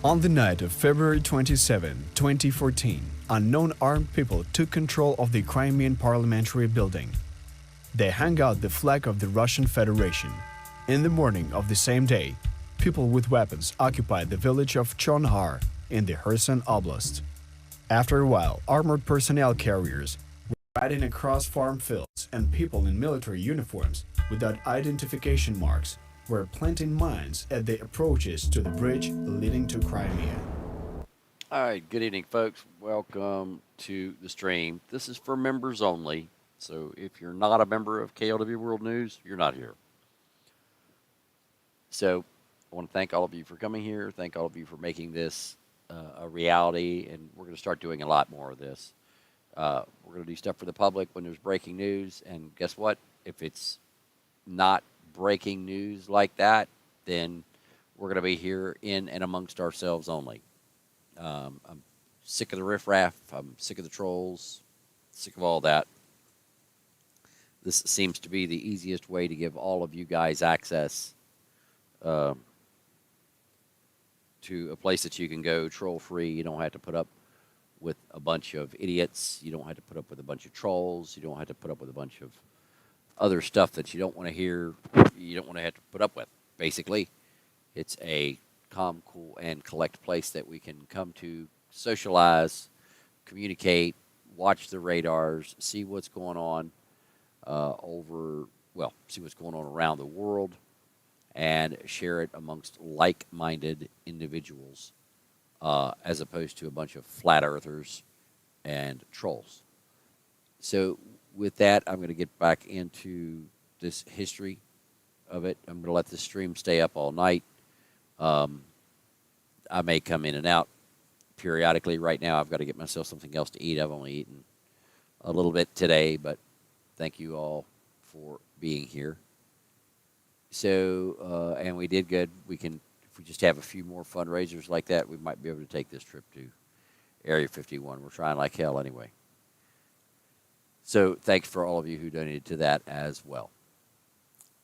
On the night of February 27, 2014, unknown armed people took control of the Crimean parliamentary building. They hung out the flag of the Russian Federation. In the morning of the same day, people with weapons occupied the village of Chonhar in the Kherson Oblast. After a while, armored personnel carriers were riding across farm fields, and people in military uniforms without identification marks were planting mines at the approaches to the bridge leading to Crimea. All right, good evening, folks. Welcome to the stream. This is for members only, so if you're not a member of KLW World News, you're not here. So I want to thank all of you for coming here. Thank all of you for making this a reality, and we're going to start doing a lot more of this. We're going to do stuff for the public when there's breaking news, and guess what? If it's not breaking news like that, then we're going to be here in and amongst ourselves only. I'm sick of the riffraff. I'm sick of the trolls. Sick of all that. This seems to be the easiest way to give all of you guys access to a place that you can go troll-free. You don't have to put up with a bunch of idiots. You don't have to put up with a bunch of trolls. You don't have to put up with a bunch of other stuff that you don't want to hear. You don't want to have to put up with. Basically, it's a calm, cool, and collect place that we can come to, socialize, communicate, watch the radars, see what's going on see what's going on around the world, and share it amongst like-minded individuals, as opposed to a bunch of flat earthers and trolls. So with that, I'm going to get back into this history of it. I'm going to let this stream stay up all night. I may come in and out periodically. Right now, I've got to get myself something else to eat. I've only eaten a little bit today, but thank you all for being here. So, and we did good. If we just have a few more fundraisers like that, we might be able to take this trip to Area 51. We're trying like hell anyway. So thanks for all of you who donated to that as well.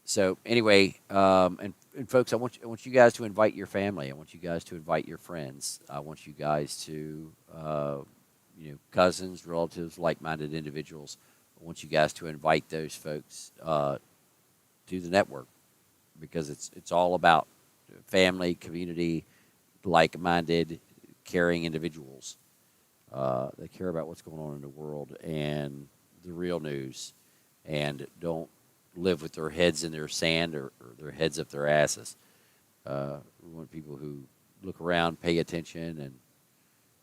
So anyway, and folks, I want you guys to invite your family. I want you guys to invite your friends. I want you guys to, cousins, relatives, like-minded individuals. I want you guys to invite those folks to the network, because it's all about family, community, like-minded, caring individuals that care about what's going on in the world and the real news, and don't live with their heads in their sand or their heads up their asses. We want people who look around, pay attention,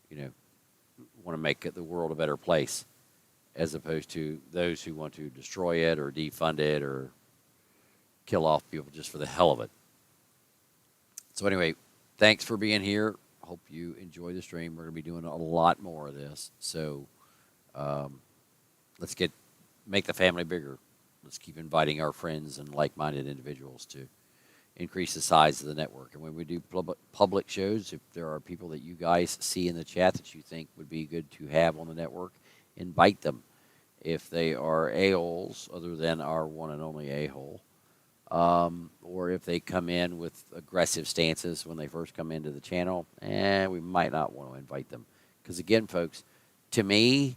and want to make the world a better place, as opposed to those who want to destroy it or defund it or kill off people just for the hell of it. So anyway, thanks for being here. Hope you enjoy the stream. We're going to be doing a lot more of this. So let's make the family bigger. Let's keep inviting our friends and like-minded individuals to increase the size of the network. And when we do public shows, if there are people that you guys see in the chat that you think would be good to have on the network, invite them. If they are a-holes, other than our one and only a-hole, or if they come in with aggressive stances when they first come into the channel, we might not want to invite them. Because again, folks, to me,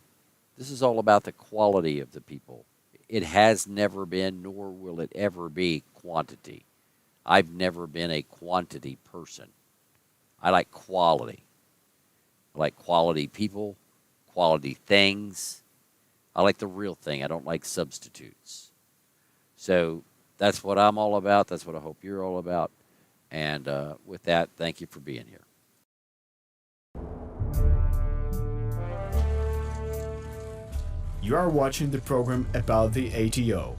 this is all about the quality of the people. It has never been, nor will it ever be, quantity. I've never been a quantity person. I like quality. I like quality people, quality things. I like the real thing. I don't like substitutes. So that's what I'm all about. That's what I hope you're all about. And with that, thank you for being here. You are watching the program about the ATO,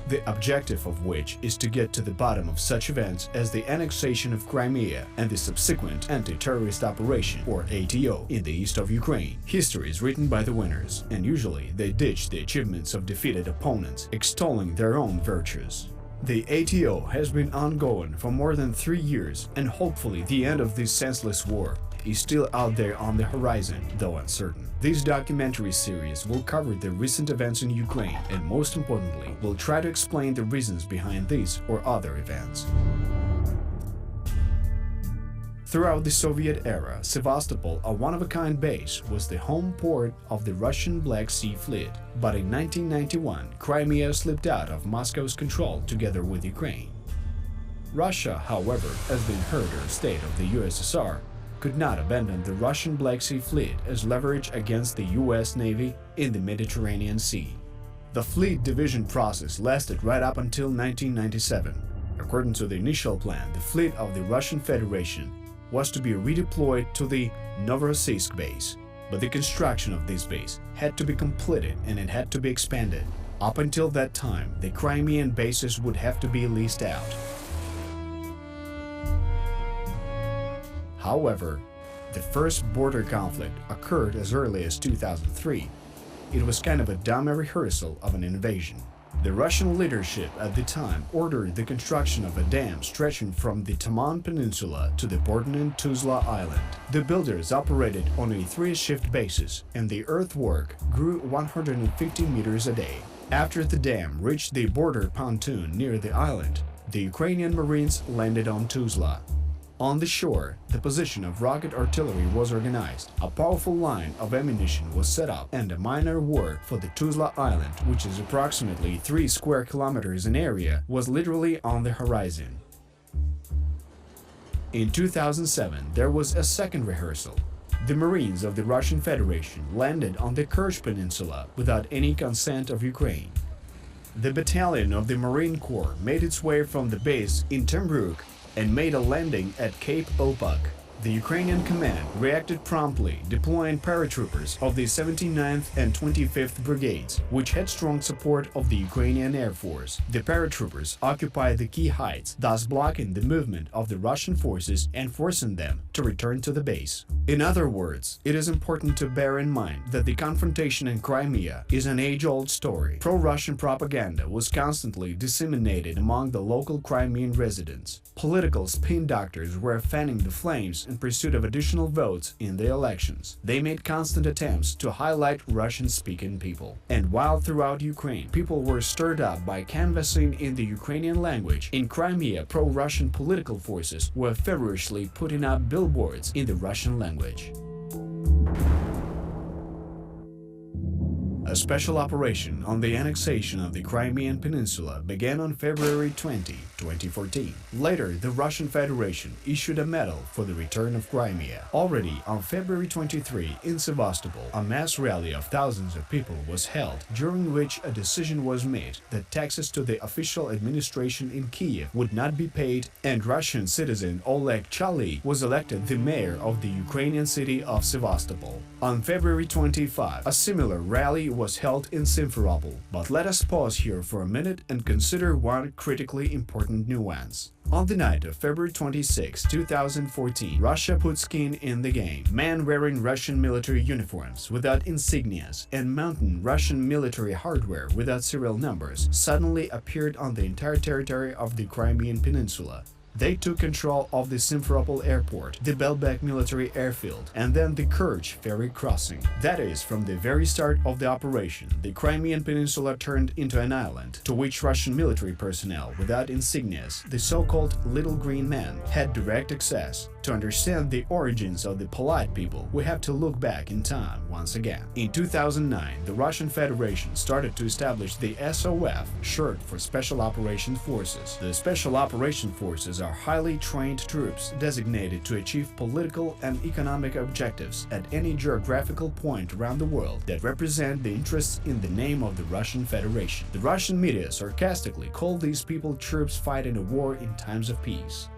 the objective of which is to get to the bottom of such events as the annexation of Crimea and the subsequent anti-terrorist operation, or ATO, in the east of Ukraine. History is written by the winners, and usually they ditch the achievements of defeated opponents, extolling their own virtues. The ATO has been ongoing for more than 3 years, and hopefully the end of this senseless war is still out there on the horizon, though uncertain. This documentary series will cover the recent events in Ukraine, and most importantly, will try to explain the reasons behind these or other events. Throughout the Soviet era, Sevastopol, a one-of-a-kind base, was the home port of the Russian Black Sea Fleet. But in 1991, Crimea slipped out of Moscow's control together with Ukraine. Russia, however, as the inheritor state of the USSR, could not abandon the Russian Black Sea Fleet as leverage against the US Navy in the Mediterranean Sea. The fleet division process lasted right up until 1997. According to the initial plan, the fleet of the Russian Federation was to be redeployed to the Novorossiysk base, but the construction of this base had to be completed and it had to be expanded. Up until that time, the Crimean bases would have to be leased out. However, the first border conflict occurred as early as 2003. It was kind of a dummy rehearsal of an invasion. The Russian leadership at the time ordered the construction of a dam stretching from the Taman Peninsula to the Portland Tuzla Island. The builders operated on a 3-shift basis, and the earthwork grew 150 meters a day. After the dam reached the border pontoon near the island, the Ukrainian Marines landed on Tuzla. On the shore, the position of rocket artillery was organized, a powerful line of ammunition was set up, and a minor war for the Tuzla Island, which is approximately 3 square kilometers in area, was literally on the horizon. In 2007, there was a second rehearsal. The Marines of the Russian Federation landed on the Kerch Peninsula without any consent of Ukraine. The battalion of the Marine Corps made its way from the base in Tembruk and made a landing at Cape Opak. The Ukrainian command reacted promptly, deploying paratroopers of the 79th and 25th Brigades, which had strong support of the Ukrainian Air Force. The paratroopers occupied the key heights, thus blocking the movement of the Russian forces and forcing them to return to the base. In other words, it is important to bear in mind that the confrontation in Crimea is an age-old story. Pro-Russian propaganda was constantly disseminated among the local Crimean residents. Political spin doctors were fanning the flames in pursuit of additional votes in the elections. They made constant attempts to highlight Russian-speaking people. And while throughout Ukraine people were stirred up by canvassing in the Ukrainian language, in Crimea pro-Russian political forces were feverishly putting up billboards in the Russian language. A special operation on the annexation of the Crimean Peninsula began on February 20, 2014. Later, the Russian Federation issued a medal for the return of Crimea. Already on February 23 in Sevastopol, a mass rally of thousands of people was held, during which a decision was made that taxes to the official administration in Kiev would not be paid, and Russian citizen Oleg Chali was elected the mayor of the Ukrainian city of Sevastopol. On February 25, a similar rally was held in Simferopol. But let us pause here for a minute and consider one critically important nuance. On the night of February 26, 2014, Russia put skin in the game. Men wearing Russian military uniforms without insignias and mounting Russian military hardware without serial numbers suddenly appeared on the entire territory of the Crimean Peninsula. They took control of the Simferopol airport, the Belbek military airfield, and then the Kerch ferry crossing. That is, from the very start of the operation, the Crimean Peninsula turned into an island, to which Russian military personnel without insignias, the so-called Little Green Men, had direct access. To understand the origins of the polite people, we have to look back in time once again. In 2009, the Russian Federation started to establish the SOF, short for Special Operations Forces. The Special Operation Forces are highly trained troops designated to achieve political and economic objectives at any geographical point around the world that represent the interests in the name of the Russian Federation. The Russian media sarcastically call these people troops fighting a war in times of peace.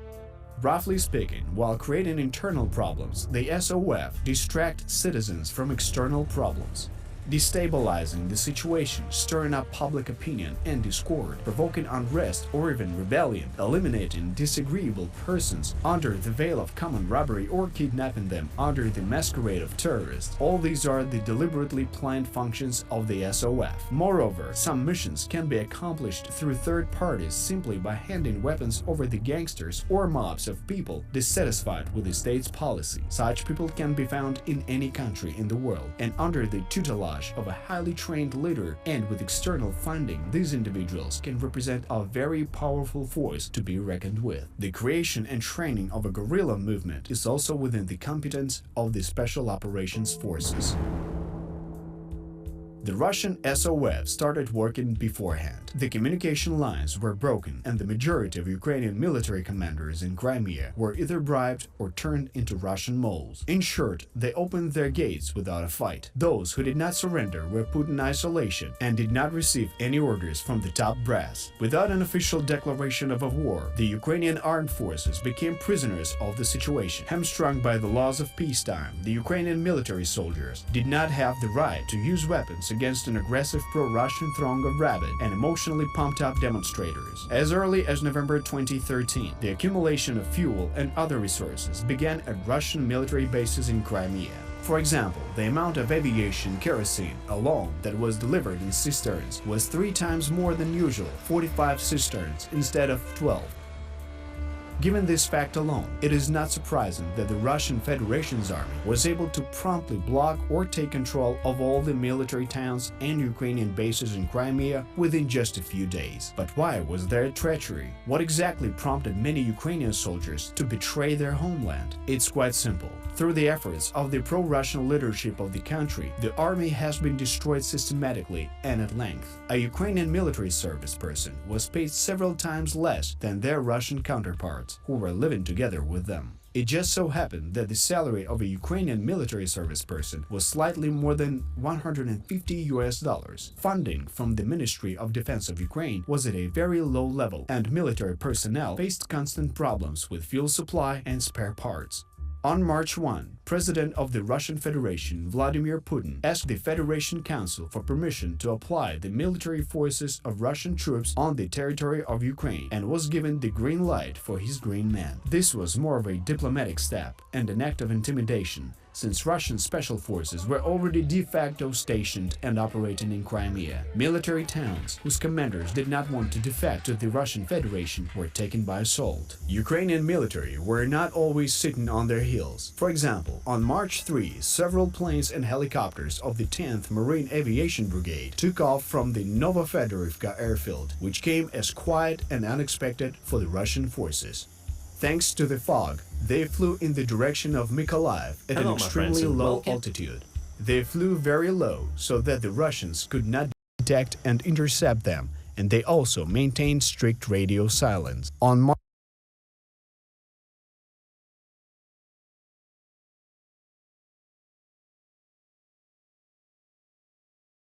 Roughly speaking, while creating internal problems, the SOF distract citizens from external problems, destabilizing the situation, stirring up public opinion and discord, provoking unrest or even rebellion, eliminating disagreeable persons under the veil of common robbery or kidnapping them under the masquerade of terrorists. All these are the deliberately planned functions of the SOF. Moreover, some missions can be accomplished through third parties simply by handing weapons over the gangsters or mobs of people dissatisfied with the state's policy. Such people can be found in any country in the world and under the tutelage camouflage of a highly trained leader, and with external funding, these individuals can represent a very powerful force to be reckoned with. The creation and training of a guerrilla movement is also within the competence of the Special Operations Forces. The Russian SOF started working beforehand. The communication lines were broken, and the majority of Ukrainian military commanders in Crimea were either bribed or turned into Russian moles. In short, they opened their gates without a fight. Those who did not surrender were put in isolation and did not receive any orders from the top brass. Without an official declaration of a war, the Ukrainian armed forces became prisoners of the situation. Hamstrung by the laws of peacetime, the Ukrainian military soldiers did not have the right to use weapons against an aggressive pro-Russian throng of rabid and emotionally pumped-up demonstrators. As early as November 2013, the accumulation of fuel and other resources began at Russian military bases in Crimea. For example, the amount of aviation kerosene alone that was delivered in cisterns was 3 times more than usual, 45 cisterns instead of 12. Given this fact alone, it is not surprising that the Russian Federation's army was able to promptly block or take control of all the military towns and Ukrainian bases in Crimea within just a few days. But why was there treachery? What exactly prompted many Ukrainian soldiers to betray their homeland? It's quite simple. Through the efforts of the pro-Russian leadership of the country, the army has been destroyed systematically and at length. A Ukrainian military service person was paid several times less than their Russian counterparts, who were living together with them. It just so happened that the salary of a Ukrainian military service person was slightly more than $150. Funding from the Ministry of Defense of Ukraine was at a very low level, and military personnel faced constant problems with fuel supply and spare parts. On March 1, President of the Russian Federation Vladimir Putin asked the Federation Council for permission to apply the military forces of Russian troops on the territory of Ukraine and was given the green light for his green man. This was more of a diplomatic step and an act of intimidation, since Russian special forces were already de facto stationed and operating in Crimea. Military towns whose commanders did not want to defect to the Russian Federation were taken by assault. Ukrainian military were not always sitting on their heels. For example, on March 3, several planes and helicopters of the 10th Marine Aviation Brigade took off from the Novofedorivka airfield, which came as quiet and unexpected for the Russian forces. Thanks to the fog, they flew in the direction of Mykolaiv at an extremely low altitude. They flew very low so that the Russians could not detect and intercept them, and they also maintained strict radio silence. On March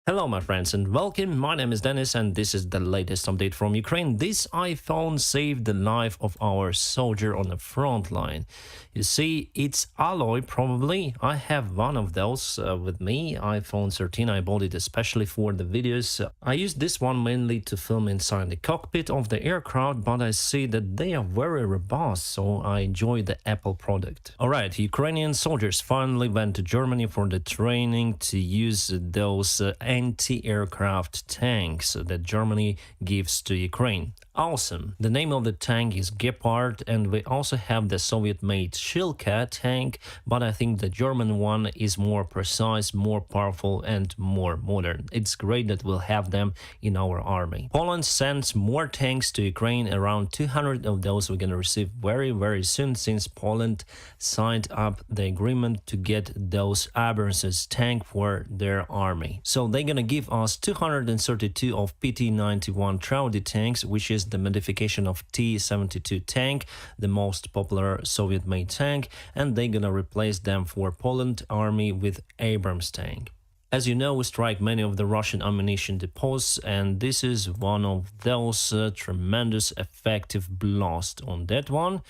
Hello my friends and welcome, my name is Dennis and this is the latest update from Ukraine. This iPhone saved the life of our soldier on the front line. You see, it's alloy probably. I have one of those with me, iPhone 13. I bought it especially for the videos. I used this one mainly to film inside the cockpit of the aircraft, but I see that they are very robust, so I enjoy the Apple product. Alright, Ukrainian soldiers finally went to Germany for the training to use those anti-aircraft tanks that Germany gives to Ukraine. Awesome. The name of the tank is Gepard, and we also have the Soviet-made Shilka tank, but I think the German one is more precise, more powerful and more modern. It's great that we'll have them in our army. Poland sends more tanks to Ukraine. Around 200 of those we're gonna receive very soon, since Poland signed up the agreement to get those Abrams's tank for their army. So they're gonna give us 232 of PT-91 Traudy tanks, which is the modification of T-72 tank, the most popular Soviet-made tank, and they're gonna replace them for Poland army with Abrams tank. As you know, we strike many of the Russian ammunition depots, and this is one of those tremendous effective blasts on that one.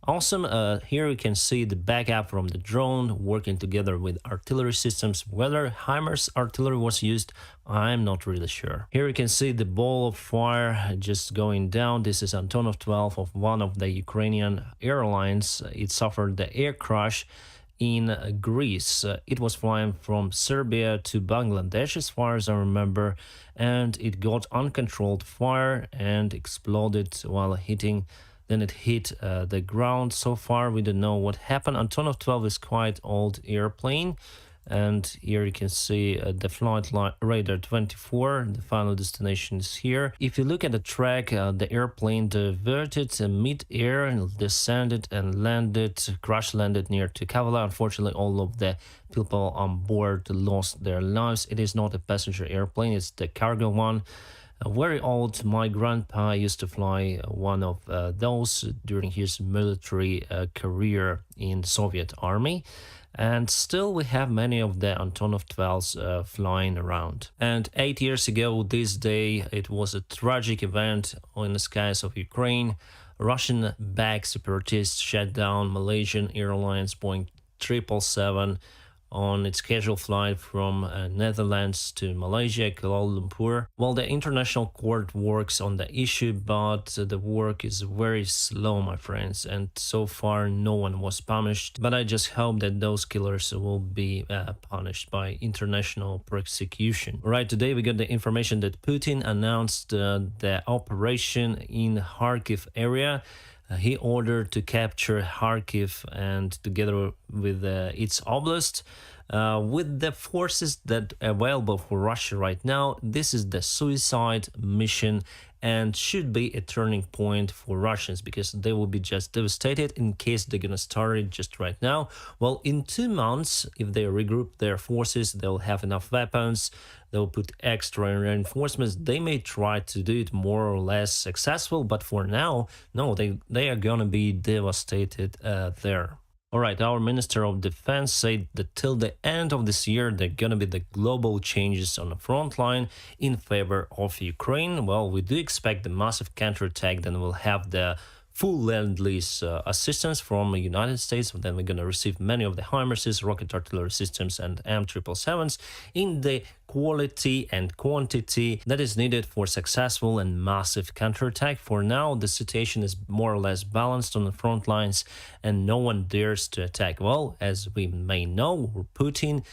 Awesome. Here you can see the backup from the drone working together with artillery systems. Whether HIMARS artillery was used, I'm not really sure. Here you can see the ball of fire just going down. This is Antonov 12 of one of the Ukrainian airlines. It suffered the air crash in Greece. It was flying from Serbia to Bangladesh, as far as I remember, and it got uncontrolled fire and exploded while hitting. Then it hit the ground. So far we don't know what happened. Antonov 12 is quite old airplane. And here you can see the flight radar 24. The final destination is here. If you look at the track, the airplane diverted mid-air and descended and landed, crash landed near Tegeler. Unfortunately, all of the people on board lost their lives. It is not a passenger airplane, it's the cargo one. Very old. My grandpa used to fly one of those during his military career in Soviet Army. And still we have many of the Antonov 12s flying around. And 8 years ago this day, it was a tragic event in the skies of Ukraine. Russian-backed separatists shut down Malaysian Airlines Boeing 777 on its scheduled flight from Netherlands to Malaysia, Kuala Lumpur. Well, the international court works on the issue, but the work is very slow, my friends, and so far no one was punished. But I just hope that those killers will be punished by international prosecution. Right, today we got the information that Putin announced the operation in Kharkiv area. He ordered to capture Kharkiv and together with its oblast. With the forces that are available for Russia right now, this is the suicide mission and should be a turning point for Russians because they will be just devastated in case they're gonna start it just right now. Well, in 2 months, if they regroup their forces, they'll have enough weapons, they'll put extra reinforcements, they may try to do it more or less successful, but for now, no, they are gonna be devastated there. Alright, our Minister of Defense said that till the end of this year there are gonna be the global changes on the front line in favor of Ukraine. Well, we do expect the massive counterattack, then we'll have the full Lend-Lease assistance from the United States. Then we're going to receive many of the HIMARSs, rocket artillery systems and M777s in the quality and quantity that is needed for successful and massive counterattack. For now, the situation is more or less balanced on the front lines and no one dares to attack. Well, as we may know, Putin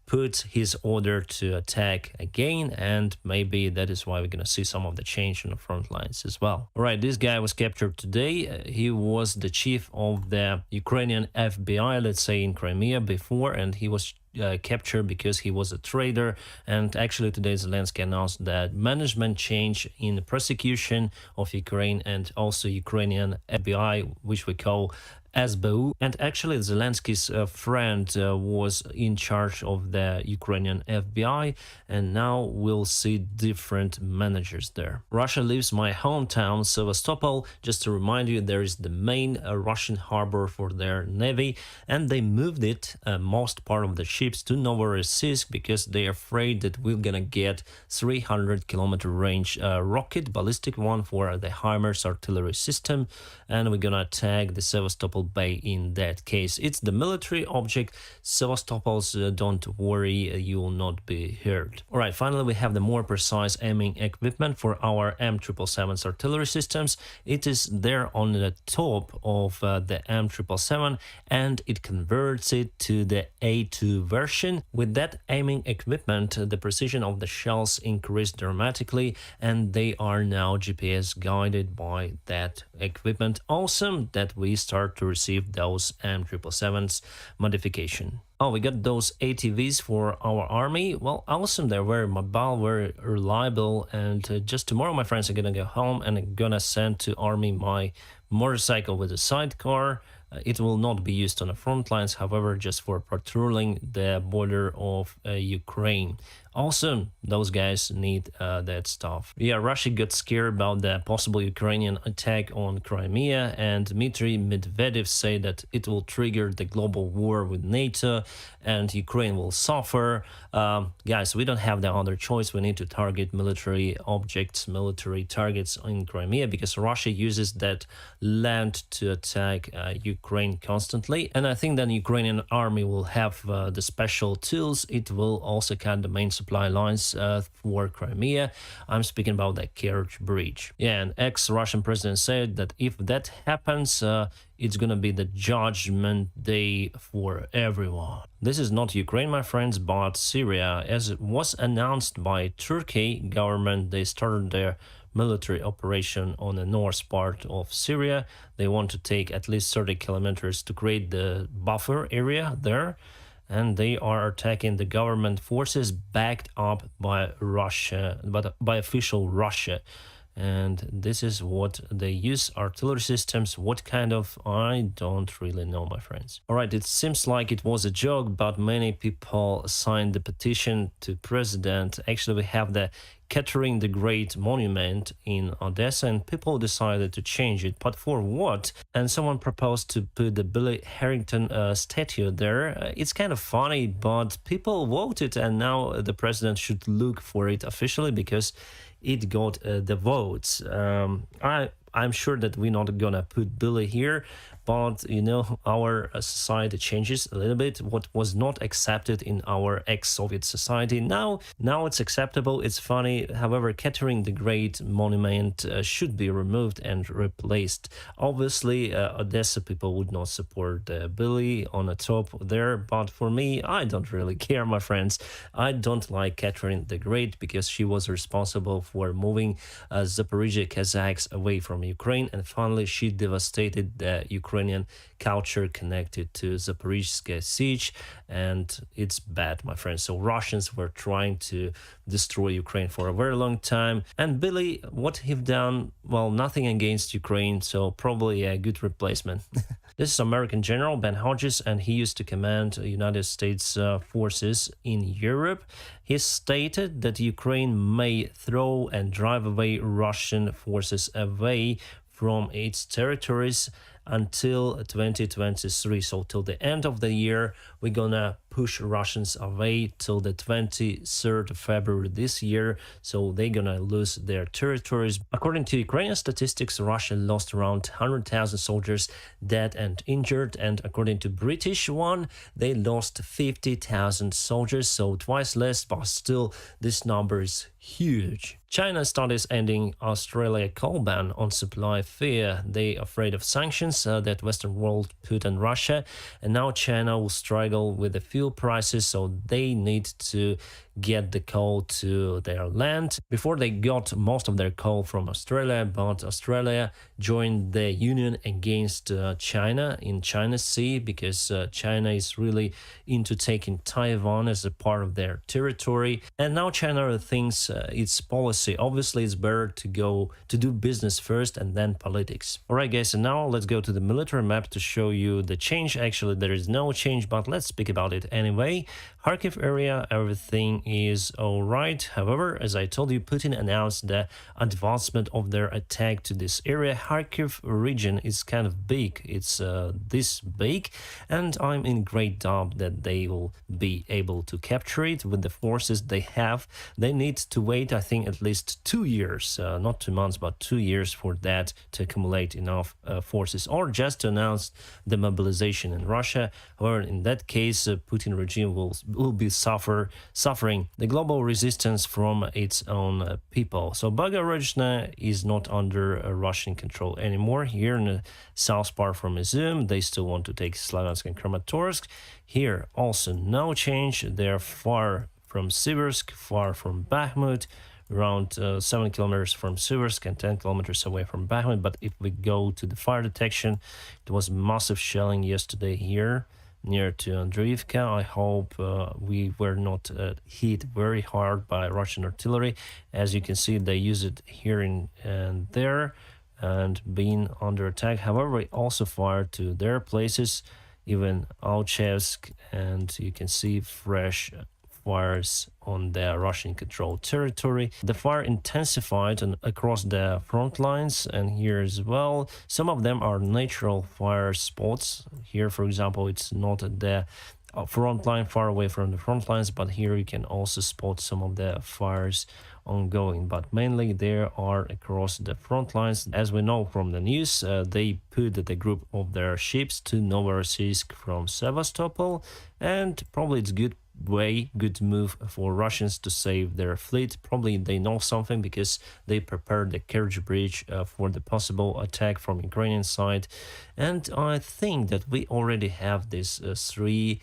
put his order to attack again, and maybe that is why we're gonna see some of the change on the front lines as well. All right, this guy was captured today. He was the chief of the Ukrainian FBI, let's say, in Crimea before, and he was captured because he was a traitor. And actually today Zelensky announced that management change in the prosecution of Ukraine and also Ukrainian FBI, which we call SBU. And actually Zelensky's friend was in charge of the Ukrainian FBI, and now we'll see different managers there. Russia leaves my hometown Sevastopol. Just to remind you, there is the main Russian harbor for their navy, and they moved it, most part of the ships, to Novorossiysk because they're afraid that we're gonna get 300-kilometer range rocket, ballistic one for the HIMARS artillery system, and we're gonna attack the Sevastopol Bay in that case. It's the military object. Sevastopol's, don't worry, you will not be hurt. Alright, finally we have the more precise aiming equipment for our M777's artillery systems. It is there on the top of the M777 and it converts it to the A2 version. With that aiming equipment, the precision of the shells increased dramatically and they are now GPS guided by that equipment. Awesome that we start to receive those M777's modification. Oh, we got those ATVs for our army. Well, awesome, they're very mobile, very reliable, and just tomorrow my friends are gonna go home and I'm gonna send to army my motorcycle with a sidecar. It will not be used on the front lines, however, just for patrolling the border of Ukraine. Awesome, those guys need that stuff. Yeah, Russia got scared about the possible Ukrainian attack on Crimea, and Dmitry Medvedev said that it will trigger the global war with NATO and Ukraine will suffer. Guys, we don't have the other choice. We need to target military objects, military targets in Crimea because Russia uses that land to attack Ukraine constantly. And I think that the Ukrainian army will have the special tools. It will also cut the main supply lines for Crimea. I'm speaking about the Kerch Bridge. Yeah, and ex-Russian president said that if that happens, it's gonna be the judgment day for everyone. This is not Ukraine, my friends, but Syria. As it was announced by Turkey government, they started their military operation on the north part of Syria. They want to take at least 30 kilometers to create the buffer area there. and they are attacking the government forces backed up by Russia, but by official Russia. And this is what they use, artillery systems. What kind of, I don't really know, my friends. All right, it seems like it was a joke, but many people signed the petition to president. Actually, we have the Catherine the Great monument in Odessa, and people decided to change it. But for what? And someone proposed to put the Billy Harrington statue there. It's kind of funny, but people voted, and now the president should look for it officially because it got the votes. I'm sure that we're not gonna put Billy here, but you know, our society changes a little bit. What was not accepted in our ex-Soviet society, now it's acceptable, it's funny. However, Catherine the Great monument should be removed and replaced. Obviously, Odessa people would not support Billy on the top there, but for me, I don't really care, my friends. I don't like Catherine the Great because she was responsible for moving Zaporizhia Kazakhs away from Ukraine, and finally she devastated the Ukrainian culture connected to Zaporizhzhia siege, and it's bad, my friends. So Russians were trying to destroy Ukraine for a very long time, and Billy, what he've done, well, nothing against Ukraine, so probably a good replacement. This is American General Ben Hodges, and he used to command United States forces in Europe. He stated that Ukraine may throw and drive away Russian forces away from its territories until 2023. So till the end of the year, we're gonna push Russians away till the 23rd of February this year. So they're gonna lose their territories. According to Ukrainian statistics, Russia lost around 100,000 soldiers dead and injured. And according to British one, they lost 50,000 soldiers. So twice less, but still this number is huge. China studies ending Australia coal ban on supply fear. They afraid of sanctions that Western world put on Russia, and now China will struggle with the fuel prices, so they need to get the coal to their land. Before they got most of their coal from Australia, but Australia joined the union against China in China Sea because China is really into taking Taiwan as a part of their territory. And now China thinks its policy, obviously it's better to go to do business first and then politics. Alright guys, and now let's go to the military map to show you the change. Actually there is no change, but let's speak about it anyway. Kharkiv area, everything is alright. However, as I told you, Putin announced the advancement of their attack to this area. Kharkiv region is kind of big. It's this big, and I'm in great doubt that they will be able to capture it with the forces they have. They need to wait, I think, at least 2 years, not 2 months, but 2 years for that to accumulate enough forces, or just to announce the mobilization in Russia. However, in that case, Putin regime will be suffering the global resistance from its own people. So Bagorodna is not under Russian control anymore. Here in the south part from Izum, they still want to take Slavyansk and Kramatorsk. Here also no change. They're far from Siversk, far from Bakhmut, around 7 kilometers from Siversk and 10 kilometers away from Bakhmut. But if we go to the fire detection, there was massive shelling yesterday here near to Andreevka. I hope we were not hit very hard by Russian artillery. As you can see, they use it here and there and being under attack. However, we also fired to their places, even Alchevsk, and you can see fresh fires on the Russian-controlled territory. The fire intensified across the front lines and here as well. Some of them are natural fire spots. Here, for example, it's not at the front line, far away from the front lines, but here you can also spot some of the fires ongoing, but mainly they are across the front lines. As we know from the news, they put the group of their ships to Novorossiysk from Sevastopol, and probably it's good move for Russians to save their fleet. Probably they know something because they prepared the Kerch Bridge for the possible attack from Ukrainian side. And I think that we already have these 3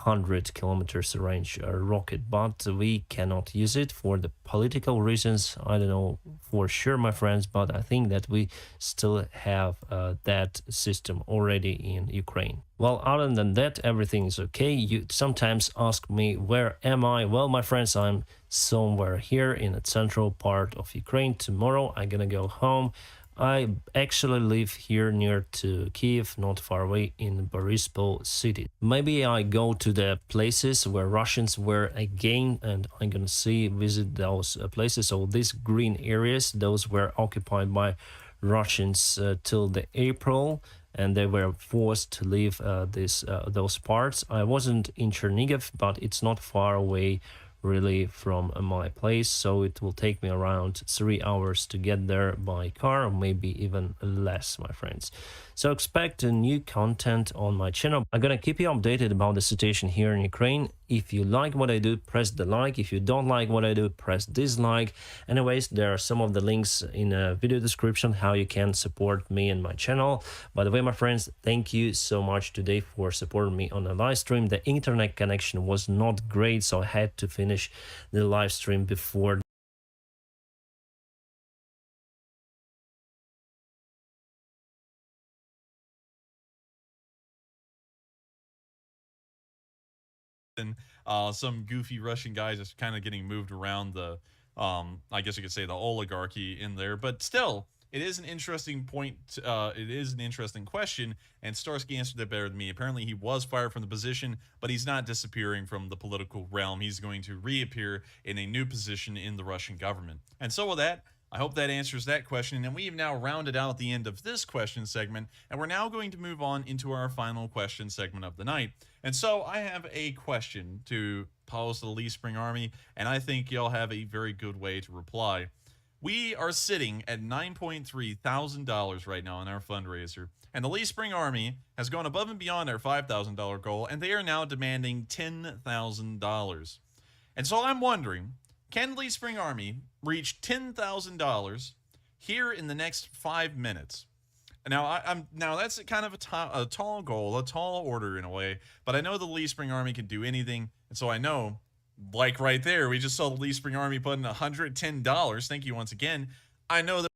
100 kilometers range rocket, but we cannot use it for the political reasons. I don't know for sure, my friends, but I think that we still have that system already in Ukraine. Well, other than that, everything is okay. You sometimes ask me, where am I? Well, my friends, I'm somewhere here in the central part of Ukraine. Tomorrow I'm gonna go home. I actually live here near to Kiev, not far away in Borispol city. Maybe I go to the places where Russians were again, and I'm gonna visit those places. So these green areas, those were occupied by Russians till the April, and they were forced to leave those parts. I wasn't in Chernigiv, but it's not far away really from my place, so it will take me around 3 hours to get there by car, or maybe even less, my friends. So expect a new content on my channel. I'm gonna keep you updated about the situation here in Ukraine. If you like what I do, press the like. If you don't like what I do, press dislike. Anyways, there are some of the links in a video description how you can support me and my channel. By the way, my friends, thank you so much today for supporting me on the live stream. The internet connection was not great, so I had to finish the live stream before and some goofy Russian guys just kind of getting moved around the, I guess you could say the oligarchy in there. But still, it is an interesting point. It is an interesting question, and Starsky answered it better than me. Apparently, he was fired from the position, but he's not disappearing from the political realm. He's going to reappear in a new position in the Russian government. And so with that, I hope that answers that question. And we've now rounded out the end of this question segment, and we're now going to move on into our final question segment of the night. And so I have a question to pose to the Lee Spring Army, and I think y'all have a very good way to reply. We are sitting at $9.3 thousand right now in our fundraiser, and the Lee Spring Army has gone above and beyond our $5,000 goal, and they are now demanding $10,000. And so I'm wondering, can Lee Spring Army reach $10,000 here in the next 5 minutes? Now, now that's kind of a tall goal, a tall order in a way, but I know the Lee Spring Army can do anything, and so I know, like right there, we just saw the Lee Spring Army put in $110. Thank you once again. I know that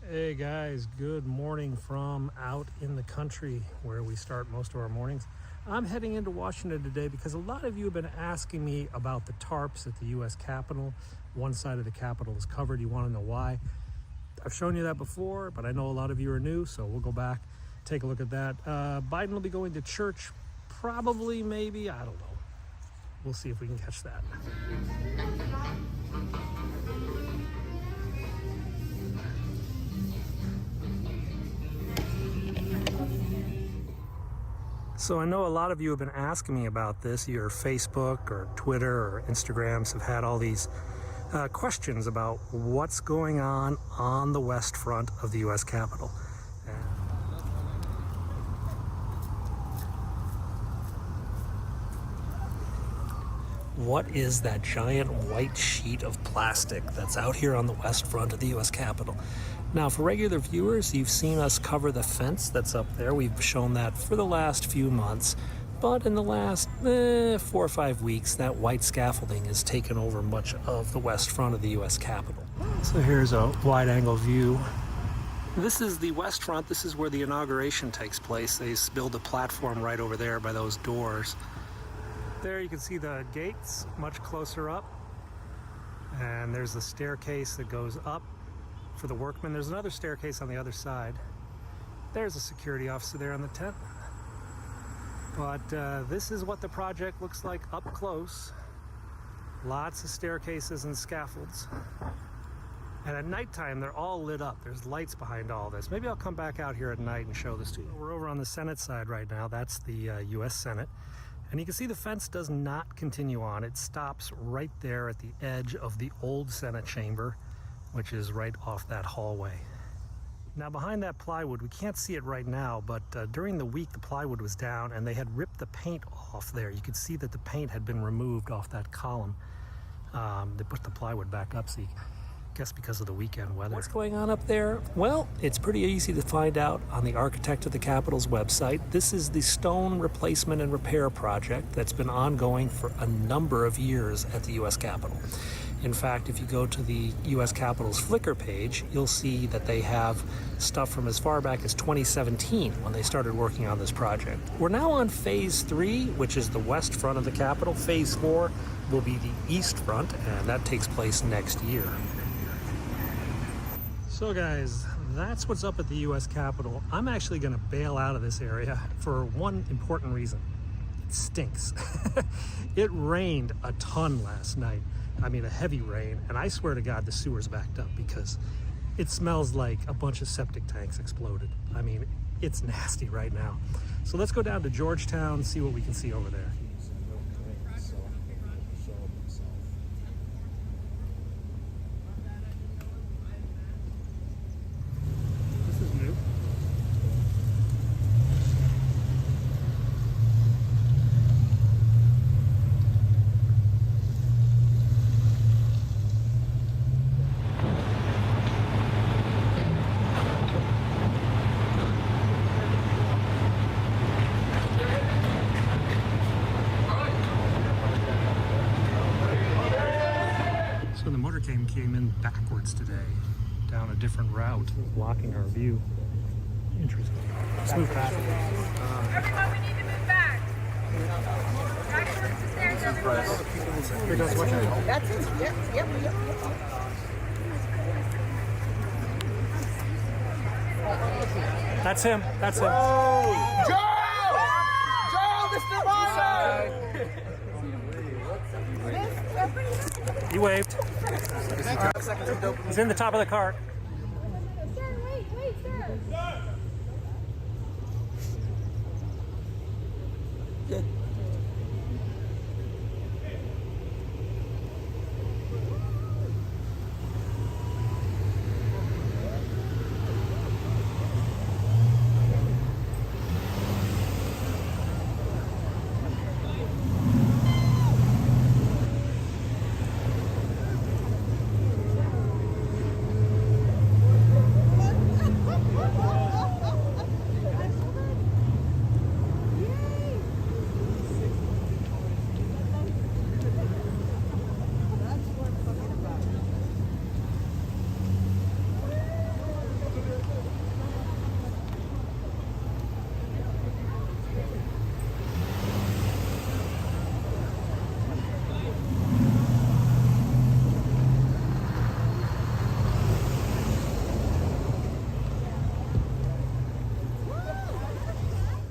Hey guys, good morning from out in the country where we start most of our mornings. I'm heading into Washington today because a lot of you have been asking me about the tarps at the U.S. Capitol. One side of the Capitol is covered. You want to know why? I've shown you that before, but I know a lot of you are new, so we'll go back, take a look at that. Biden will be going to church, probably, maybe, I don't know. We'll see if we can catch that. So I know a lot of you have been asking me about this. Your Facebook or Twitter or Instagrams have had all these questions about what's going on the west front of the U.S. Capitol. What is that giant white sheet of plastic that's out here on the west front of the U.S. Capitol? Now, for regular viewers, you've seen us cover the fence that's up there. We've shown that for the last few months. But in the last 4 or 5 weeks, that white scaffolding has taken over much of the west front of the U.S. Capitol. So here's a wide-angle view. This is the west front. This is where the inauguration takes place. They build a platform right over there by those doors. There you can see the gates much closer up. And there's the staircase that goes up for the workmen. There's another staircase on the other side. There's a security officer there on the tent. But this is what the project looks like up close. Lots of staircases and scaffolds. And at nighttime, they're all lit up. There's lights behind all this. Maybe I'll come back out here at night and show this to you. We're over on the Senate side right now. That's the U.S. Senate. And you can see the fence does not continue on. It stops right there at the edge of the old Senate chamber, which is right off that hallway. Now behind that plywood, we can't see it right now, but during the week the plywood was down and they had ripped the paint off there. You could see that the paint had been removed off that column. They put the plywood back up, so I guess because of the weekend weather. What's going on up there? Well, it's pretty easy to find out on the Architect of the Capitol's website. This is the stone replacement and repair project that's been ongoing for a number of years at the U.S. Capitol. In fact, if you go to the U.S. Capitol's Flickr page, you'll see that they have stuff from as far back as 2017 when they started working on this project. We're now on Phase 3, which is the west front of the Capitol. Phase 4 will be the east front, and that takes place next year. So guys, that's what's up at the U.S. Capitol. I'm actually going to bail out of this area for one important reason. It stinks. It rained a ton last night. I mean, a heavy rain, and I swear to God the sewer's backed up because it smells like a bunch of septic tanks exploded. I mean, it's nasty right now. So let's go down to Georgetown, see what we can see over there. This is new. So the motorcade came in backwards today, down a different route, blocking our view. Interesting. Let's move back. Everyone, we need to move back. Back towards the stairs, everyone. Here goes, watch out. That's it. Yep. That's him. That's him. Joe, Mr. Wheelbarger! He waved. He's in the top of the cart. Sir, wait, sir.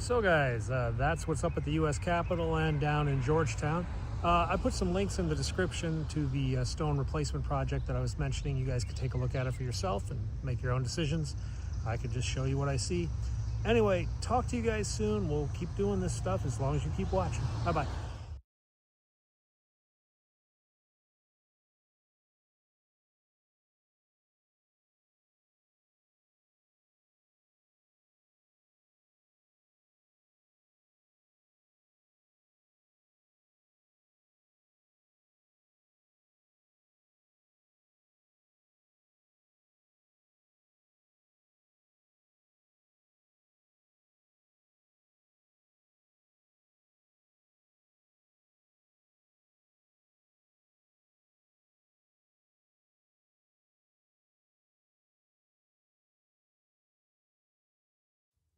So guys, that's what's up at the U.S. Capitol and down in Georgetown. I put some links in the description to the stone replacement project that I was mentioning. You guys could take a look at it for yourself and make your own decisions. I could just show you what I see. Anyway, talk to you guys soon. We'll keep doing this stuff as long as you keep watching. Bye-bye.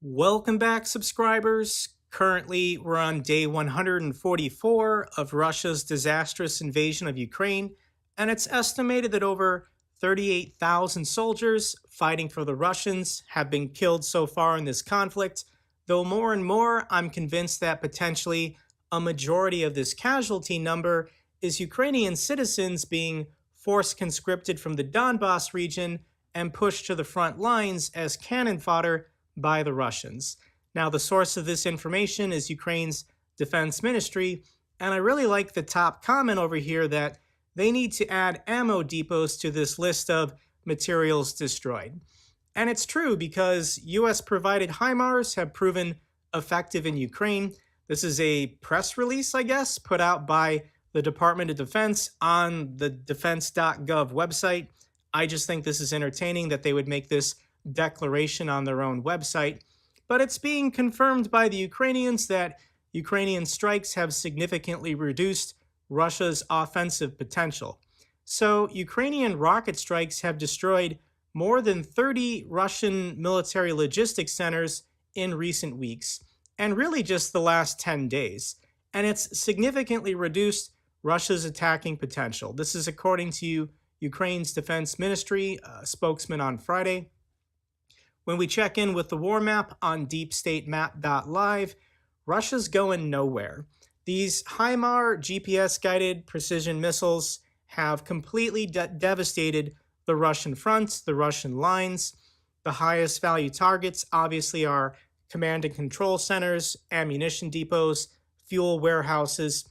Welcome back, subscribers. Currently, we're on day 144 of Russia's disastrous invasion of Ukraine, and it's estimated that over 38,000 soldiers fighting for the Russians have been killed so far in this conflict, though more and more I'm convinced that potentially a majority of this casualty number is Ukrainian citizens being force conscripted from the Donbas region and pushed to the front lines as cannon fodder by the Russians. Now, the source of this information is Ukraine's defense ministry, and I really like the top comment over here that they need to add ammo depots to this list of materials destroyed. And it's true because US-provided HIMARS have proven effective in Ukraine. This is a press release, I guess, put out by the Department of Defense on the defense.gov website. I just think this is entertaining that they would make this declaration on their own website, but it's being confirmed by the Ukrainians that Ukrainian strikes have significantly reduced Russia's offensive potential. So Ukrainian rocket strikes have destroyed more than 30 Russian military logistics centers in recent weeks, and really just the last 10 days. And it's significantly reduced Russia's attacking potential. This is according to Ukraine's defense ministry spokesman on Friday. When we check in with the war map on deepstatemap.live, Russia's going nowhere. These HIMAR GPS-guided precision missiles have completely devastated the Russian front, the Russian lines. The highest value targets obviously are command and control centers, ammunition depots, fuel warehouses.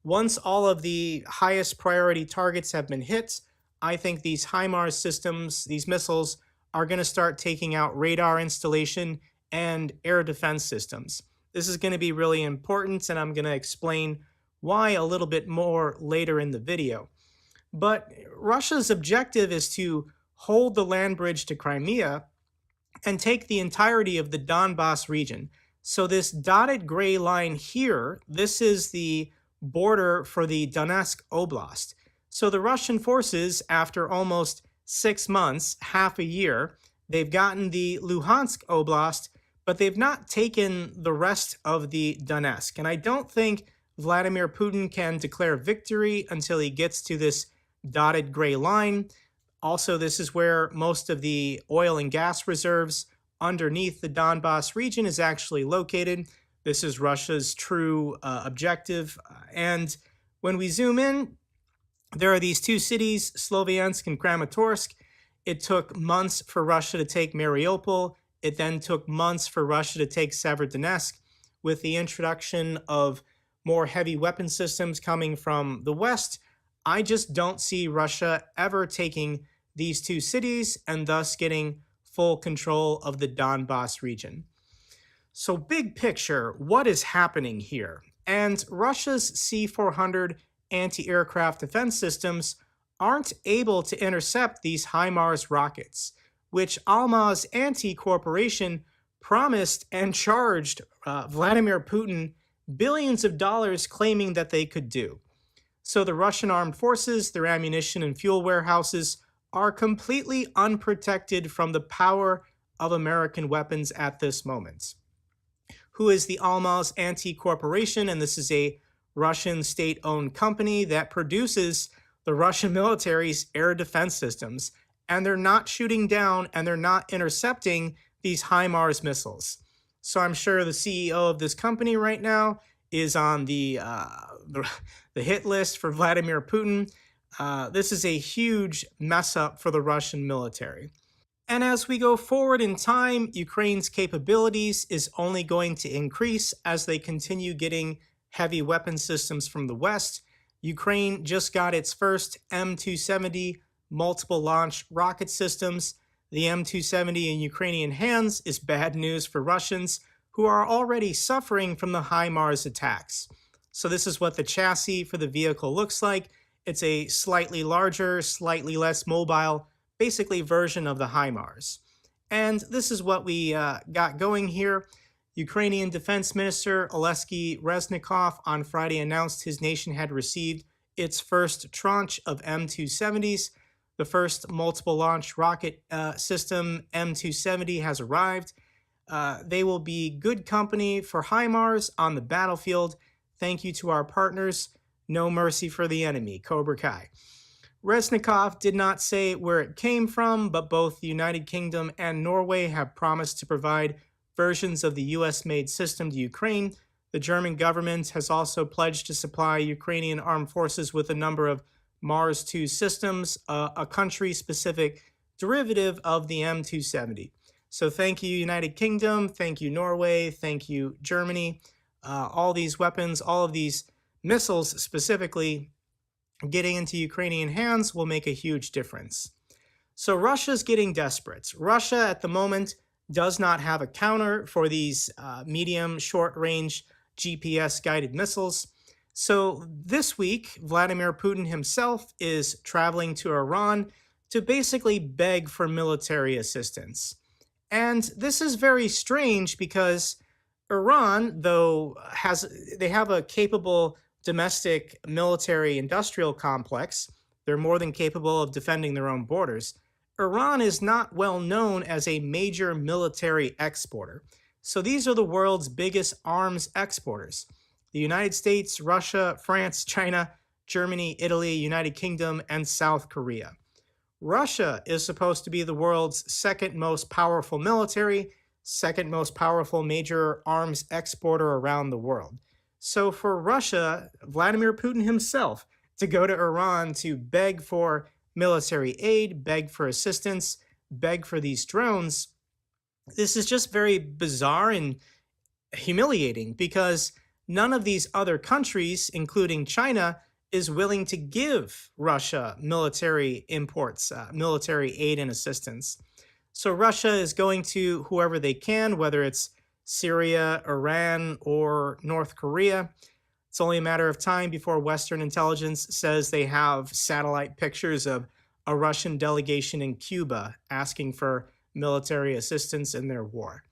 Once all of the highest priority targets have been hit, I think these HIMARS systems, these missiles, are going to start taking out radar installation and air defense systems. This is going to be really important, and I'm going to explain why a little bit more later in the video. But Russia's objective is to hold the land bridge to Crimea and take the entirety of the Donbas region. So this dotted gray line here, this is the border for the Donetsk Oblast. So the Russian forces, after almost 6 months, half a year, they've gotten the Luhansk Oblast, but they've not taken the rest of the Donetsk. And I don't think Vladimir Putin can declare victory until he gets to this dotted gray line. Also, this is where most of the oil and gas reserves underneath the Donbas region is actually located. This is Russia's true objective. And when we zoom in, there are these two cities, Sloviansk and Kramatorsk. It took months for Russia to take Mariupol. It then took months for Russia to take Severodonetsk. With the introduction of more heavy weapon systems coming from the West, I just don't see Russia ever taking these two cities and thus getting full control of the Donbas region. So big picture, what is happening here? And Russia's C-400 anti-aircraft defense systems aren't able to intercept these HIMARS rockets, which Almaz Anti-Corporation promised and charged Vladimir Putin billions of dollars claiming that they could do. So the Russian armed forces, their ammunition and fuel warehouses are completely unprotected from the power of American weapons at this moment. Who is the Almaz Anti-Corporation? And this is a Russian state-owned company that produces the Russian military's air defense systems, and they're not shooting down and they're not intercepting these HIMARS missiles. So I'm sure the CEO of this company right now is on the hit list for Vladimir Putin. This is a huge mess up for the Russian military. And as we go forward in time, Ukraine's capabilities is only going to increase as they continue getting heavy weapon systems from the West. Ukraine just got its first M270 multiple launch rocket systems. The M270 in Ukrainian hands is bad news for Russians who are already suffering from the HIMARS attacks. So this is what the chassis for the vehicle looks like. It's a slightly larger, slightly less mobile, basically version of the HIMARS. And this is what we got going here. Ukrainian Defense Minister Oleksiy Reznikov on Friday announced his nation had received its first tranche of M270s. The first multiple launch rocket system, M270, has arrived. They will be good company for HIMARS on the battlefield. Thank you to our partners. No mercy for the enemy, Cobra Kai. Reznikov did not say where it came from, but both the United Kingdom and Norway have promised to provide versions of the US-made system to Ukraine. The German government has also pledged to supply Ukrainian armed forces with a number of Mars 2 systems, a country-specific derivative of the M270. So thank you, United Kingdom. Thank you, Norway. Thank you, Germany. All these weapons, all of these missiles specifically, getting into Ukrainian hands will make a huge difference. So Russia's getting desperate. Russia at the moment does not have a counter for these medium short-range GPS-guided missiles. So this week, Vladimir Putin himself is traveling to Iran to basically beg for military assistance. And this is very strange because Iran, though they have a capable domestic military industrial complex, they're more than capable of defending their own borders. Iran is not well known as a major military exporter. So these are the world's biggest arms exporters. The United States, Russia, France, China, Germany, Italy, United Kingdom, and South Korea. Russia is supposed to be the world's second most powerful military, second most powerful major arms exporter around the world. So for Russia, Vladimir Putin himself, to go to Iran to beg for military aid, beg for assistance, beg for these drones, this is just very bizarre and humiliating because none of these other countries, including China, is willing to give Russia military imports, military aid and assistance. So Russia is going to whoever they can, whether it's Syria, Iran, or North Korea. It's only a matter of time before Western intelligence says they have satellite pictures of a Russian delegation in Cuba asking for military assistance in their war.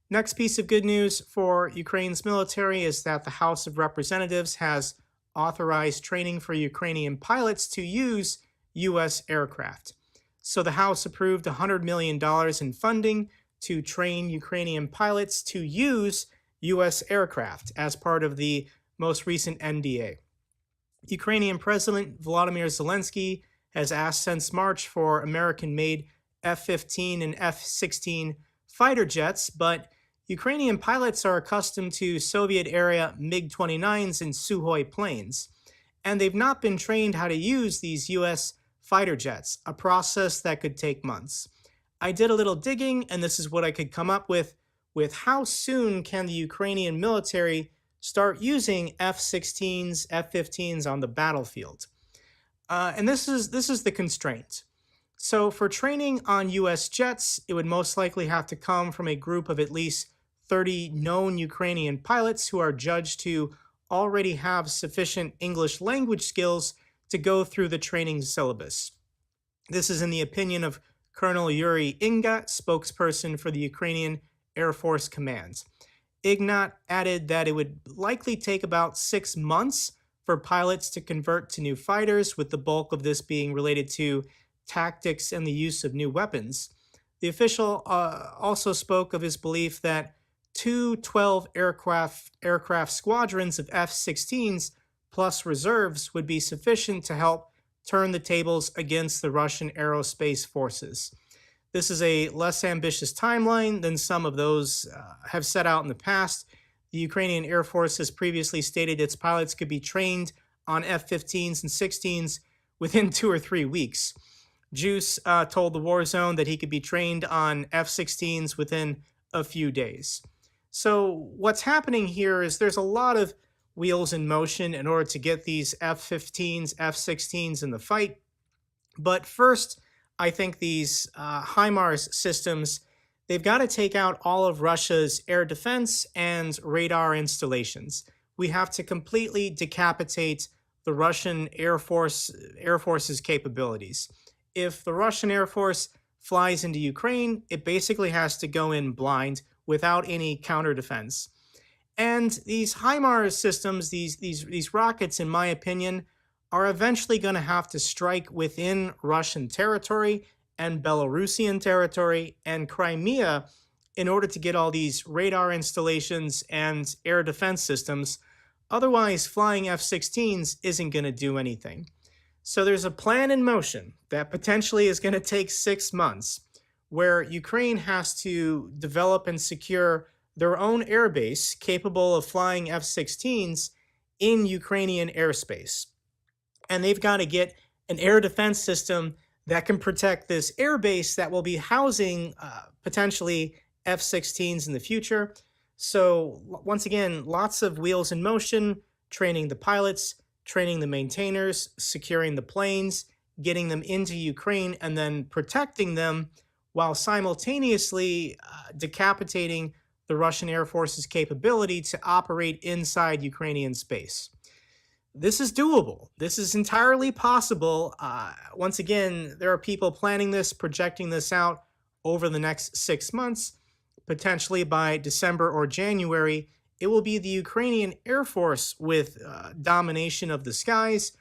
Next piece of good news for Ukraine's military is that the House of Representatives has authorized training for Ukrainian pilots to use U.S. aircraft. So the House approved $100 million in funding to train Ukrainian pilots to use U.S. aircraft as part of the most recent NDA. Ukrainian President Volodymyr Zelensky has asked since March for American-made F-15 and F-16 fighter jets, but Ukrainian pilots are accustomed to Soviet-era MiG-29s and Sukhoi planes, and they've not been trained how to use these U.S. fighter jets, a process that could take months. I did a little digging, and this is what I could come up with how soon can the Ukrainian military start using F-16s, F-15s on the battlefield. And this is the constraint. So for training on U.S. jets, it would most likely have to come from a group of at least 30 known Ukrainian pilots who are judged to already have sufficient English language skills to go through the training syllabus. This is in the opinion of Colonel Yuri Ignat, spokesperson for the Ukrainian Air Force Command. Ignat added that it would likely take about 6 months for pilots to convert to new fighters, with the bulk of this being related to tactics and the use of new weapons. The official also spoke of his belief that 2 12 aircraft squadrons of F-16s plus reserves would be sufficient to help turn the tables against the Russian aerospace forces. This is a less ambitious timeline than some of those have set out in the past. The Ukrainian Air Force has previously stated its pilots could be trained on F-15s and 16s within 2 or 3 weeks. Juice told the War Zone that he could be trained on F-16s within a few days. So what's happening here is there's a lot of wheels in motion in order to get these F-15s, F-16s in the fight. But first, I think these HIMARS systems, they've got to take out all of Russia's air defense and radar installations. We have to completely decapitate the Russian Air Force's capabilities. If the Russian Air Force flies into Ukraine, it basically has to go in blind without any counter defense. And these HIMARS systems, these rockets, in my opinion, are eventually going to have to strike within Russian territory and Belarusian territory and Crimea in order to get all these radar installations and air defense systems. Otherwise, flying F-16s isn't going to do anything. So there's a plan in motion that potentially is going to take 6 months, where Ukraine has to develop and secure their own airbase capable of flying F-16s in Ukrainian airspace. And they've got to get an air defense system that can protect this airbase that will be housing potentially F-16s in the future. So once again, lots of wheels in motion, training the pilots, training the maintainers, securing the planes, getting them into Ukraine, and then protecting them while simultaneously decapitating the Russian Air Force's capability to operate inside Ukrainian space. This is doable. This is entirely possible. Once again, there are people planning this, projecting this out over the next 6 months. Potentially by December or January, it will be the Ukrainian Air Force with domination of the skies,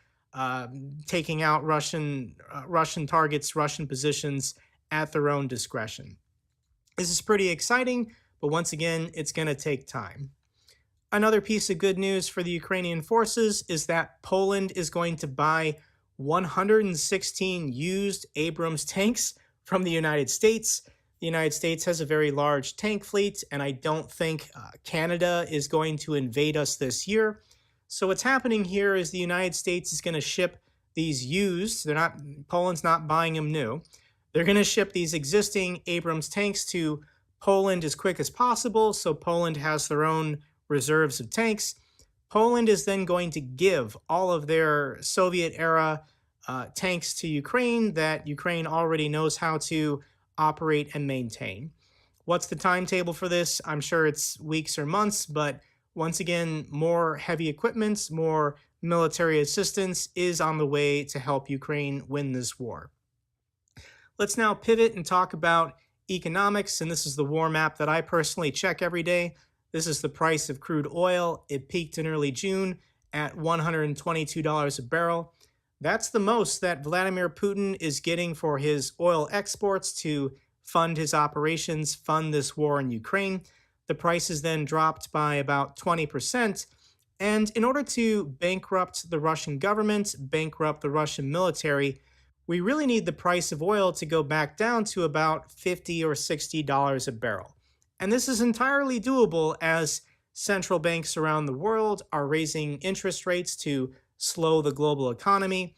taking out Russian targets, Russian positions at their own discretion. This is pretty exciting, but once again, it's going to take time. Another piece of good news for the Ukrainian forces is that Poland is going to buy 116 used Abrams tanks from the United States. The United States has a very large tank fleet, and I don't think Canada is going to invade us this year. So what's happening here is the United States is going to ship these used. Poland's not buying them new. They're going to ship these existing Abrams tanks to Poland as quick as possible, so Poland has their own reserves of tanks. Poland is then going to give all of their Soviet-era tanks to Ukraine that Ukraine already knows how to operate and maintain. What's the timetable for this? I'm sure it's weeks or months, but once again, more heavy equipment, more military assistance is on the way to help Ukraine win this war. Let's now pivot and talk about economics, and this is the war map that I personally check every day. This is the price of crude oil. It peaked in early June at $122 a barrel. That's the most that Vladimir Putin is getting for his oil exports to fund his operations, fund this war in Ukraine. The price is then dropped by about 20%. And in order to bankrupt the Russian government, bankrupt the Russian military, we really need the price of oil to go back down to about $50 or $60 a barrel. And this is entirely doable as central banks around the world are raising interest rates to slow the global economy.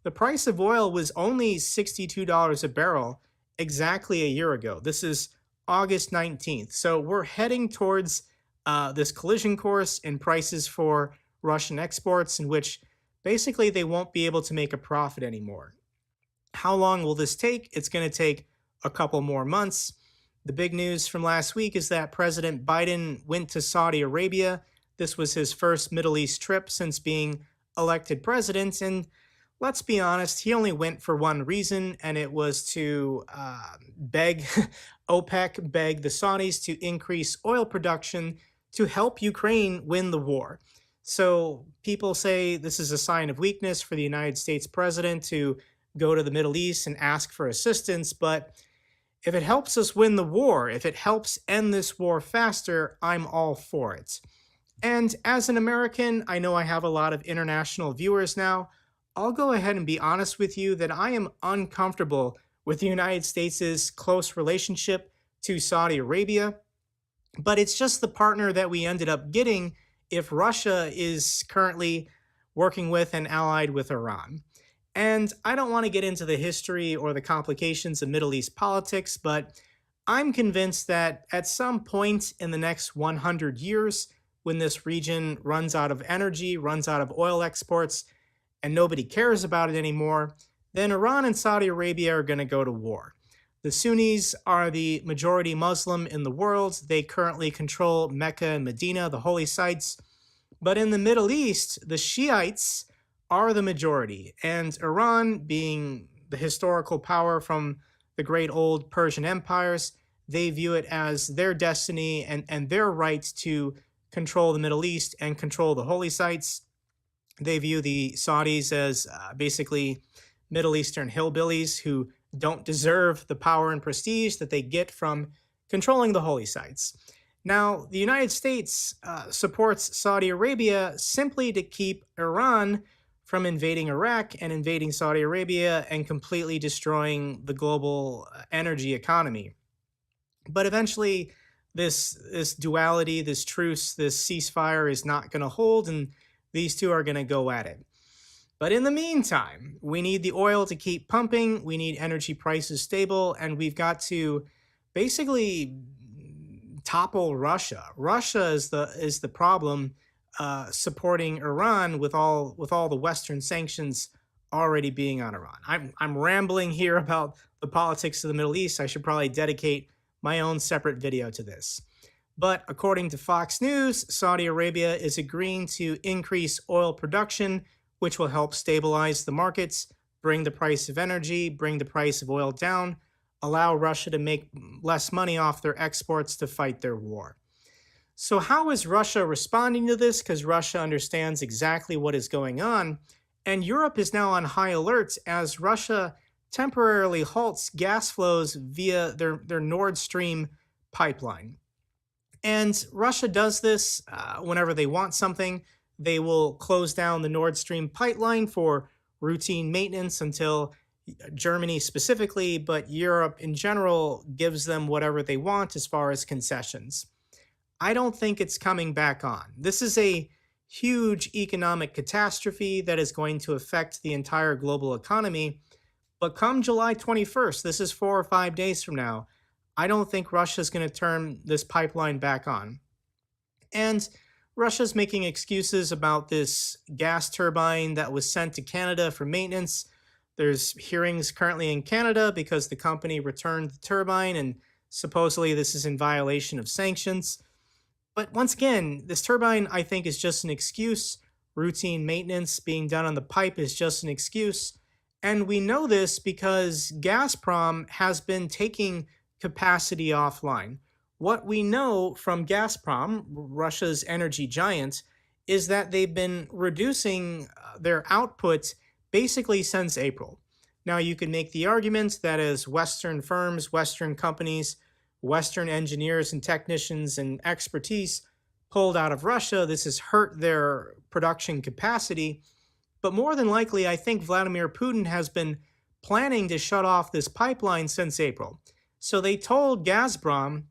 The price of oil was only $62 a barrel exactly a year ago. This is August 19th. So we're heading towards this collision course in prices for Russian exports in which basically they won't be able to make a profit anymore. How long will this take? It's going to take a couple more months. The big news from last week is that President Biden went to Saudi Arabia. This was his first Middle East trip since being elected president. And let's be honest, he only went for one reason, and it was to beg OPEC, beg the Saudis to increase oil production to help Ukraine win the war. So people say this is a sign of weakness for the United States president to go to the Middle East and ask for assistance, but if it helps us win the war, if it helps end this war faster, I'm all for it. And as an American, I know I have a lot of international viewers now. I'll go ahead and be honest with you that I am uncomfortable with the United States' close relationship to Saudi Arabia, but it's just the partner that we ended up getting if Russia is currently working with and allied with Iran. And I don't want to get into the history or the complications of Middle East politics, but I'm convinced that at some point in the next 100 years, when this region runs out of energy, runs out of oil exports, and nobody cares about it anymore, then Iran and Saudi Arabia are going to go to war. The Sunnis are the majority Muslim in the world. They currently control Mecca and Medina, the holy sites. But in the Middle East, the Shiites are the majority. And Iran, being the historical power from the great old Persian empires, they view it as their destiny and their right to control the Middle East and control the holy sites. They view the Saudis as basically Middle Eastern hillbillies who don't deserve the power and prestige that they get from controlling the holy sites. Now, the United States supports Saudi Arabia simply to keep Iran from invading Iraq and invading Saudi Arabia and completely destroying the global energy economy. But eventually, this duality, this truce, this ceasefire is not going to hold, and these two are going to go at it. But in the meantime, we need the oil to keep pumping, we need energy prices stable, and we've got to basically topple Russia. Russia is the problem, supporting Iran with all the Western sanctions already being on Iran. I'm rambling here about the politics of the Middle East. I should probably dedicate my own separate video to this. But according to Fox News, Saudi Arabia is agreeing to increase oil production, which will help stabilize the markets, bring the price of energy, bring the price of oil down, allow Russia to make less money off their exports to fight their war. So how is Russia responding to this? Because Russia understands exactly what is going on, and Europe is now on high alert as Russia temporarily halts gas flows via their Nord Stream pipeline. And Russia does this whenever they want something. They will close down the Nord Stream pipeline for routine maintenance until Germany specifically, but Europe in general, gives them whatever they want as far as concessions. I don't think it's coming back on. This is a huge economic catastrophe that is going to affect the entire global economy. But come July 21st, this is 4 or 5 days from now, I don't think Russia's going to turn this pipeline back on. And Russia's making excuses about this gas turbine that was sent to Canada for maintenance. There's hearings currently in Canada because the company returned the turbine, and supposedly this is in violation of sanctions. But once again, this turbine, I think, is just an excuse. Routine maintenance being done on the pipe is just an excuse. And we know this because Gazprom has been taking capacity offline. What we know from Gazprom, Russia's energy giant, is that they've been reducing their output basically since April. Now, you could make the argument that as Western firms, Western companies, Western engineers and technicians and expertise pulled out of Russia, this has hurt their production capacity. But more than likely, I think Vladimir Putin has been planning to shut off this pipeline since April. So they told Gazprom,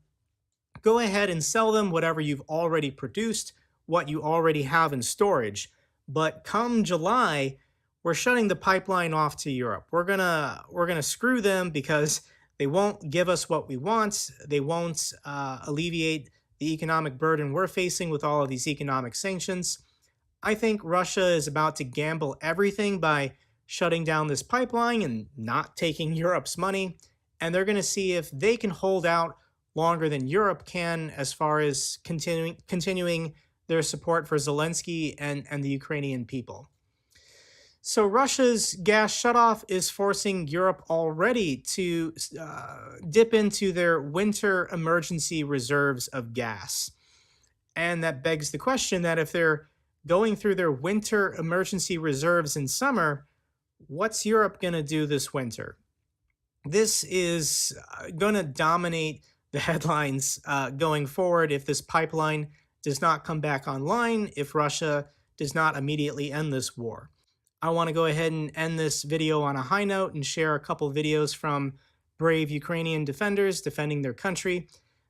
go ahead and sell them whatever you've already produced, what you already have in storage. But come July, we're shutting the pipeline off to Europe. We're gonna screw them because they won't give us what we want. They won't alleviate the economic burden we're facing with all of these economic sanctions. I think Russia is about to gamble everything by shutting down this pipeline and not taking Europe's money. And they're going to see if they can hold out longer than Europe can as far as continuing their support for Zelensky and the Ukrainian people. So Russia's gas shutoff is forcing Europe already to dip into their winter emergency reserves of gas. And that begs the question that if they're going through their winter emergency reserves in summer, what's Europe going to do this winter? This is going to dominate the headlines going forward if this pipeline does not come back online, if Russia does not immediately end this war. I want to go ahead and end this video on a high note and share a couple videos from brave Ukrainian defenders defending their country.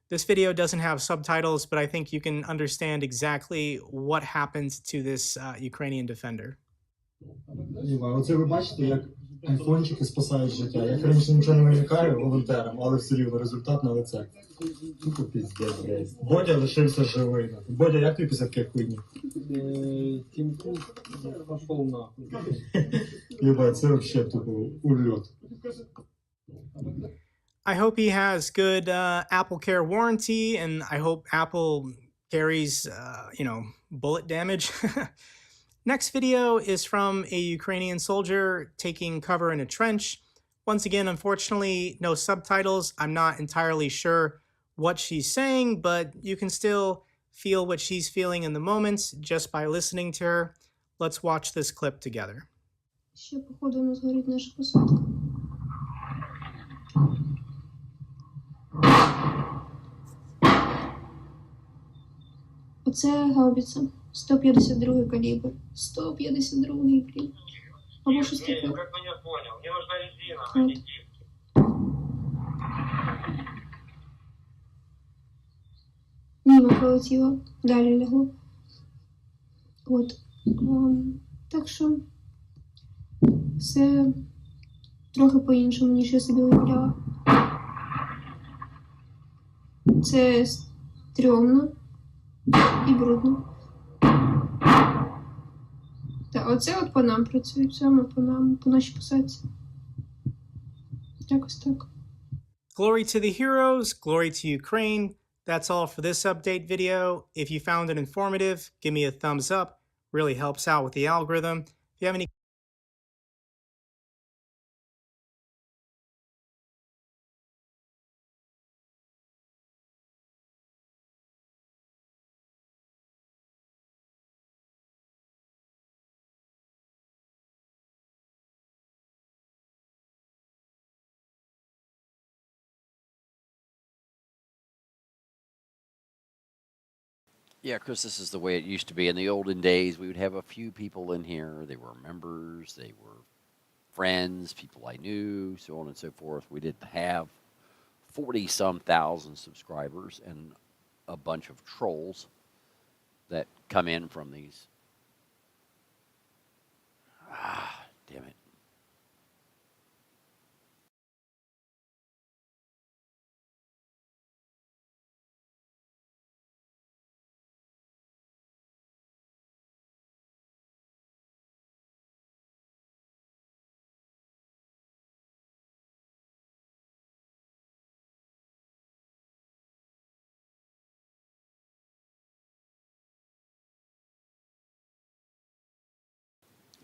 This video doesn't have subtitles, but I think you can understand exactly what happened to this Ukrainian defender. Оце ви бачите, як айфончики спасають життя. Як раніше нічого не виникає волонтерам, але все рівно результат на лице. Тупо піздець, блядь. Бодя лишився живий. Бодя, як тобі після таких хуйні? Тімку пошов нахуй. Єбать, це вообще тупо ульот. I hope he has good Apple Care warranty, and I hope Apple carries, bullet damage. Next video is from a Ukrainian soldier taking cover in a trench. Once again, unfortunately, no subtitles. I'm not entirely sure what she's saying, but you can still feel what she's feeling in the moments just by listening to her. Let's watch this clip together. Ще, походу, у нас горить наша посадка. Оце гаубиця. 152 калібр. 152-й, блін. Або щось таке. Как бы не понял. Мне нужна резина, а не диски. Мимо пролетіло. Далі лягло. От. Так що все трохи по-іншому, ніж я собі уявляла. Це стрьомно і брудно. Так, оце от по нам працюють, саме по нам, по нашій посадці. Якось так. Glory to the heroes, glory to Ukraine. That's all for this update video. If you found it informative, give me a thumbs up. Really helps out with the algorithm. If you have any Yeah, Chris, this is the way it used to be. In the olden days, we would have a few people in here. They were members, they were friends, people I knew, so on and so forth. We didn't have 40-some thousand subscribers and a bunch of trolls that come in from these. Damn it.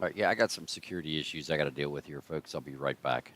All right, yeah, I got some security issues I got to deal with here, folks. I'll be right back.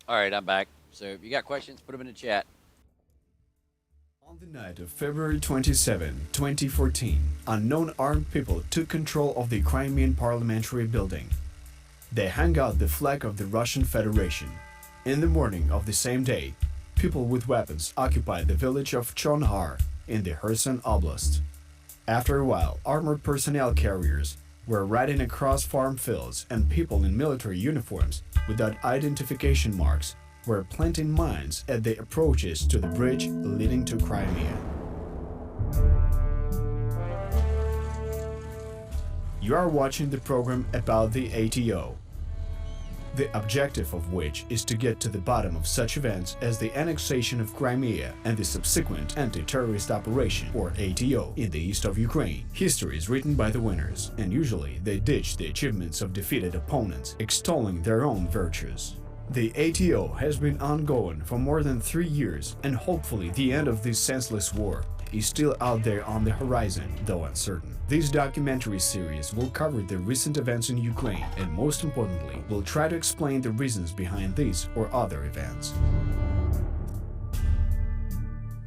All right, I'm back. So if you got questions, put them in the chat. On the night of February 27, 2014, unknown armed people took control of the Crimean parliamentary building. They hung out the flag of the Russian Federation. In the morning of the same day, people with weapons occupied the village of Chonhar in the Kherson Oblast. After a while, armored personnel carriers were riding across farm fields, and people in military uniforms without identification marks were planting mines at the approaches to the bridge leading to Crimea. You are watching the program about the ATO, the objective of which is to get to the bottom of such events as the annexation of Crimea and the subsequent anti-terrorist operation, or ATO, in the east of Ukraine. History is written by the winners, and usually they ditch the achievements of defeated opponents, extolling their own virtues. The ATO has been ongoing for more than 3 years, and hopefully the end of this senseless war is still out there on the horizon, though uncertain. This documentary series will cover the recent events in Ukraine and, most importantly, will try to explain the reasons behind these or other events.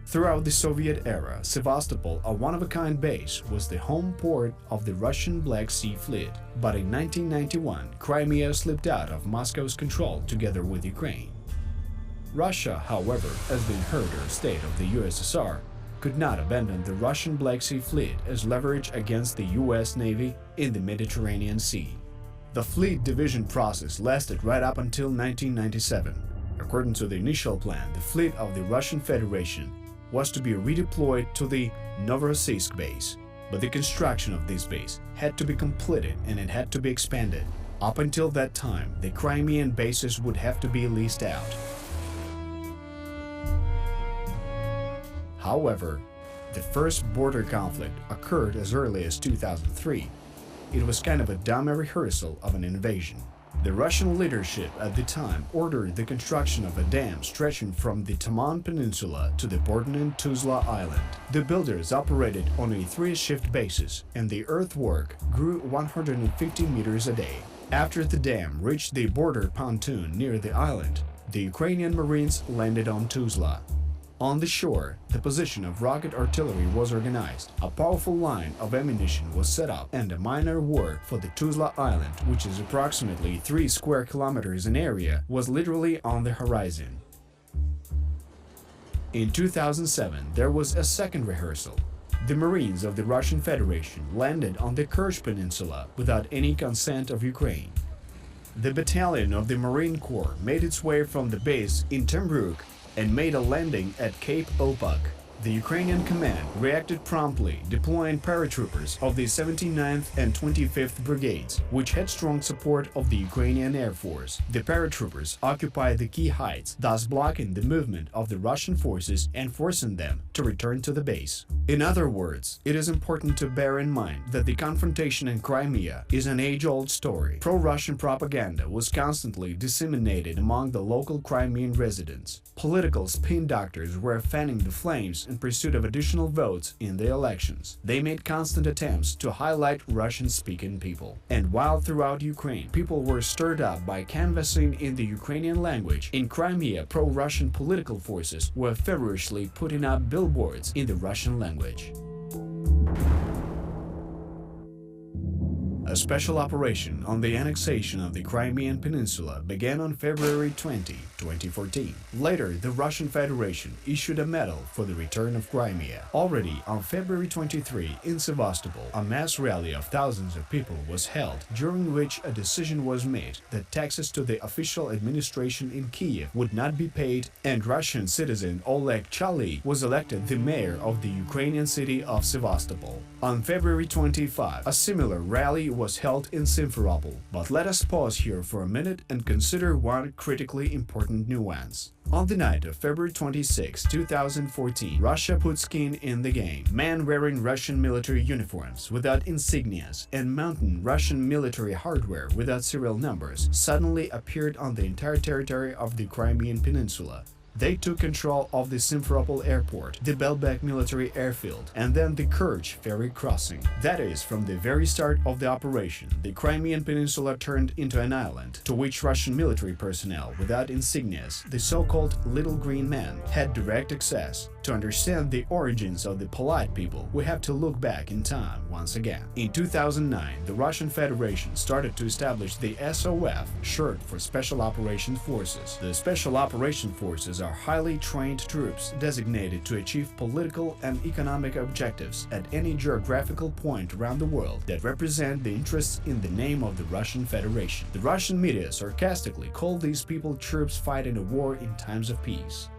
Throughout the Soviet era, Sevastopol, a one-of-a-kind base, was the home port of the Russian Black Sea Fleet. But in 1991, Crimea slipped out of Moscow's control together with Ukraine. Russia, however, as the inheritor state of the USSR, could not abandon the Russian Black Sea Fleet as leverage against the US Navy in the Mediterranean Sea. The fleet division process lasted right up until 1997. According to the initial plan, the fleet of the Russian Federation was to be redeployed to the Novorossiysk base, but the construction of this base had to be completed and it had to be expanded. Up until that time, the Crimean bases would have to be leased out. However, the first border conflict occurred as early as 2003. It was kind of a dummy rehearsal of an invasion. The Russian leadership at the time ordered the construction of a dam stretching from the Taman Peninsula to the Bordnin Tuzla Island. The builders operated on a 3-shift basis, and the earthwork grew 150 meters a day. After the dam reached the border pontoon near the island, the Ukrainian Marines landed on Tuzla. On the shore, the position of rocket artillery was organized, a powerful line of ammunition was set up, and a minor war for the Tuzla Island, which is approximately 3 square kilometers in area, was literally on the horizon. In 2007, there was a second rehearsal. The Marines of the Russian Federation landed on the Kerch Peninsula without any consent of Ukraine. The battalion of the Marine Corps made its way from the base in Tembruk and made a landing at Cape Opak. The Ukrainian command reacted promptly, deploying paratroopers of the 79th and 25th Brigades, which had strong support of the Ukrainian Air Force. The paratroopers occupied the key heights, thus blocking the movement of the Russian forces and forcing them to return to the base. In other words, it is important to bear in mind that the confrontation in Crimea is an age-old story. Pro-Russian propaganda was constantly disseminated among the local Crimean residents. Political spin doctors were fanning the flames in pursuit of additional votes in the elections. They made constant attempts to highlight Russian-speaking people. And while throughout Ukraine people were stirred up by canvassing in the Ukrainian language, in Crimea pro-Russian political forces were feverishly putting up billboards in the Russian language. A special operation on the annexation of the Crimean Peninsula began on February 20, 2014. Later, the Russian Federation issued a medal for the return of Crimea. Already on February 23, in Sevastopol, a mass rally of thousands of people was held, during which a decision was made that taxes to the official administration in Kiev would not be paid, and Russian citizen Oleg Chali was elected the mayor of the Ukrainian city of Sevastopol. On February 25, a similar rally was held in Simferopol. But let us pause here for a minute and consider one critically important nuance. On the night of February 26, 2014, Russia put skin in the game. Men wearing Russian military uniforms without insignias and mounting Russian military hardware without serial numbers suddenly appeared on the entire territory of the Crimean Peninsula. They took control of the Simferopol airport, the Belbek military airfield, and then the Kerch ferry crossing. That is, from the very start of the operation, the Crimean Peninsula turned into an island, to which Russian military personnel without insignias, the so-called Little Green Men, had direct access. To understand the origins of the polite people, we have to look back in time once again. In 2009, the Russian Federation started to establish the SOF, short for Special Operations Forces. The Special Operations Forces are highly trained troops designated to achieve political and economic objectives at any geographical point around the world that represent the interests in the name of the Russian Federation. The Russian media sarcastically call these people troops fighting a war in times of peace.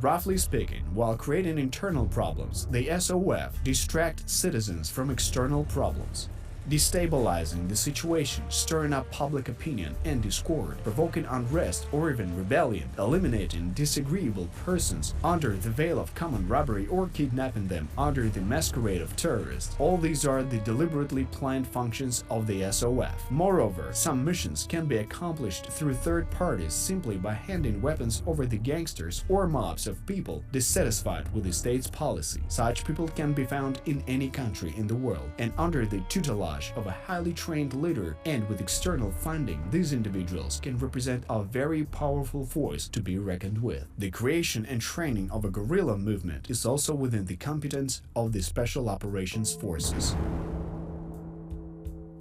Roughly speaking, while creating internal problems, the SOF distract citizens from external problems, destabilizing the situation, stirring up public opinion and discord, provoking unrest or even rebellion, eliminating disagreeable persons under the veil of common robbery or kidnapping them under the masquerade of terrorists. All these are the deliberately planned functions of the SOF. Moreover, some missions can be accomplished through third parties simply by handing weapons over the gangsters or mobs of people dissatisfied with the state's policy. Such people can be found in any country in the world, and under the tutelage of a highly trained leader and with external funding, these individuals can represent a very powerful force to be reckoned with. The creation and training of a guerrilla movement is also within the competence of the Special Operations Forces.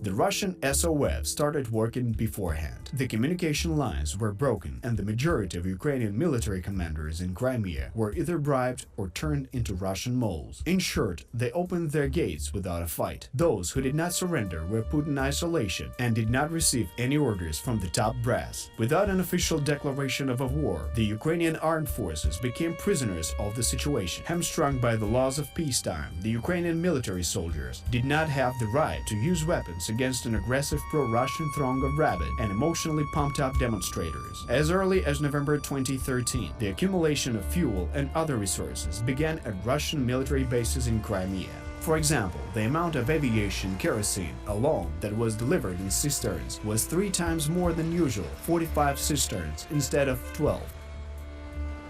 The Russian SOF started working beforehand. The communication lines were broken, and the majority of Ukrainian military commanders in Crimea were either bribed or turned into Russian moles. In short, they opened their gates without a fight. Those who did not surrender were put in isolation and did not receive any orders from the top brass. Without an official declaration of a war, the Ukrainian armed forces became prisoners of the situation. Hamstrung by the laws of peacetime, the Ukrainian military soldiers did not have the right to use weapons against an aggressive pro-Russian throng of rabid and emotionally pumped-up demonstrators. As early as November 2013, the accumulation of fuel and other resources began at Russian military bases in Crimea. For example, the amount of aviation kerosene alone that was delivered in cisterns was 3 times more than usual, 45 cisterns instead of 12.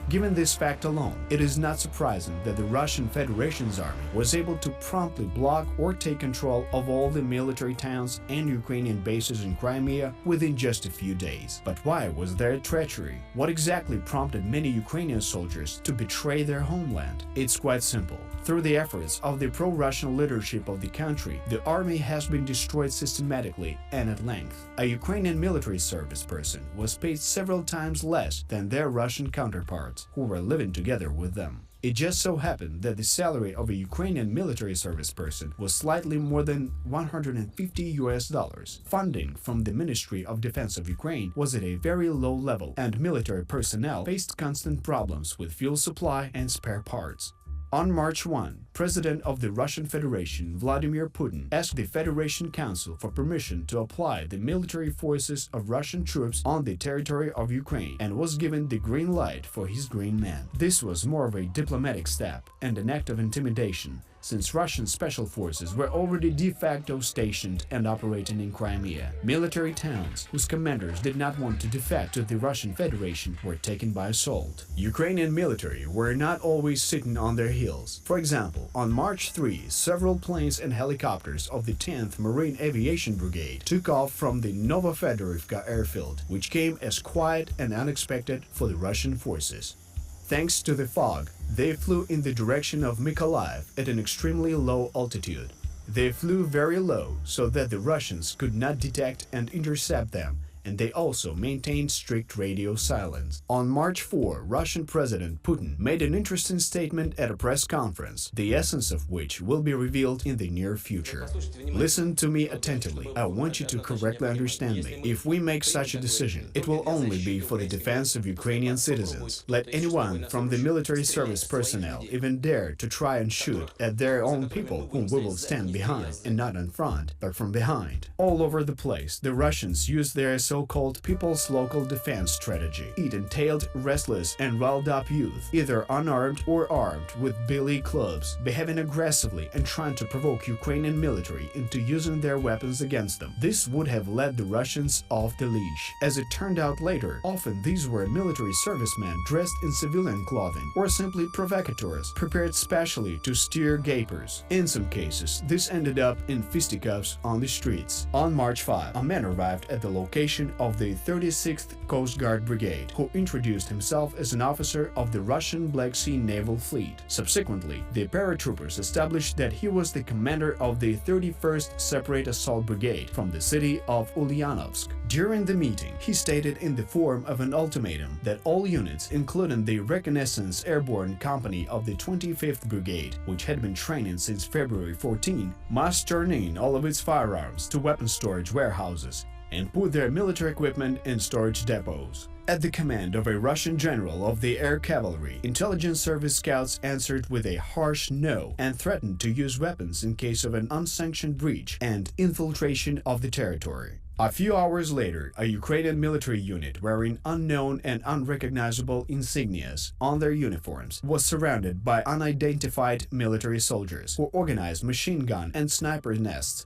Given this fact alone, it is not surprising that the Russian Federation's army was able to promptly block or take control of all the military towns and Ukrainian bases in Crimea within just a few days. But why was there treachery? What exactly prompted many Ukrainian soldiers to betray their homeland? It's quite simple. Through the efforts of the pro-Russian leadership of the country, the army has been destroyed systematically and at length. A Ukrainian military service person was paid several times less than their Russian counterparts who were living together with them. It just so happened that the salary of a Ukrainian military service person was slightly more than $150. Funding from the Ministry of Defense of Ukraine was at a very low level, and military personnel faced constant problems with fuel supply and spare parts. On March 1, President of the Russian Federation Vladimir Putin asked the Federation Council for permission to apply the military forces of Russian troops on the territory of Ukraine and was given the green light for his green man. This was more of a diplomatic step and an act of intimidation, since Russian special forces were already de facto stationed and operating in Crimea. Military towns whose commanders did not want to defect to the Russian Federation were taken by assault. Ukrainian military were not always sitting on their heels. For example, on March 3, several planes and helicopters of the 10th Marine Aviation Brigade took off from the Novofedorivka airfield, which came as quiet and unexpected for the Russian forces. Thanks to the fog, they flew in the direction of Mykolaiv at an extremely low altitude. They flew very low so that the Russians could not detect and intercept them, and they also maintained strict radio silence. On March 4, Russian President Putin made an interesting statement at a press conference, the essence of which will be revealed in the near future. Listen to me attentively. I want you to correctly understand me. If we make such a decision, it will only be for the defense of Ukrainian citizens. Let anyone from the military service personnel even dare to try and shoot at their own people, whom we will stand behind, and not in front, but from behind. All over the place, the Russians use their so-called People's Local Defense Strategy. It entailed restless and riled-up youth, either unarmed or armed with billy clubs, behaving aggressively and trying to provoke Ukrainian military into using their weapons against them. This would have led the Russians off the leash. As it turned out later, often these were military servicemen dressed in civilian clothing, or simply provocateurs, prepared specially to steer gapers. In some cases, this ended up in fisticuffs on the streets. On March 5, a man arrived at the location of the 36th Coast Guard Brigade, who introduced himself as an officer of the Russian Black Sea Naval Fleet. Subsequently, the paratroopers established that he was the commander of the 31st Separate Assault Brigade from the city of Ulyanovsk. During the meeting, he stated in the form of an ultimatum that all units, including the Reconnaissance Airborne Company of the 25th Brigade, which had been training since February 14, must turn in all of its firearms to weapon storage warehouses and put their military equipment in storage depots. At the command of a Russian general of the air cavalry, intelligence service scouts answered with a harsh no and threatened to use weapons in case of an unsanctioned breach and infiltration of the territory. A few hours later, a Ukrainian military unit wearing unknown and unrecognizable insignias on their uniforms was surrounded by unidentified military soldiers who organized machine gun and sniper nests.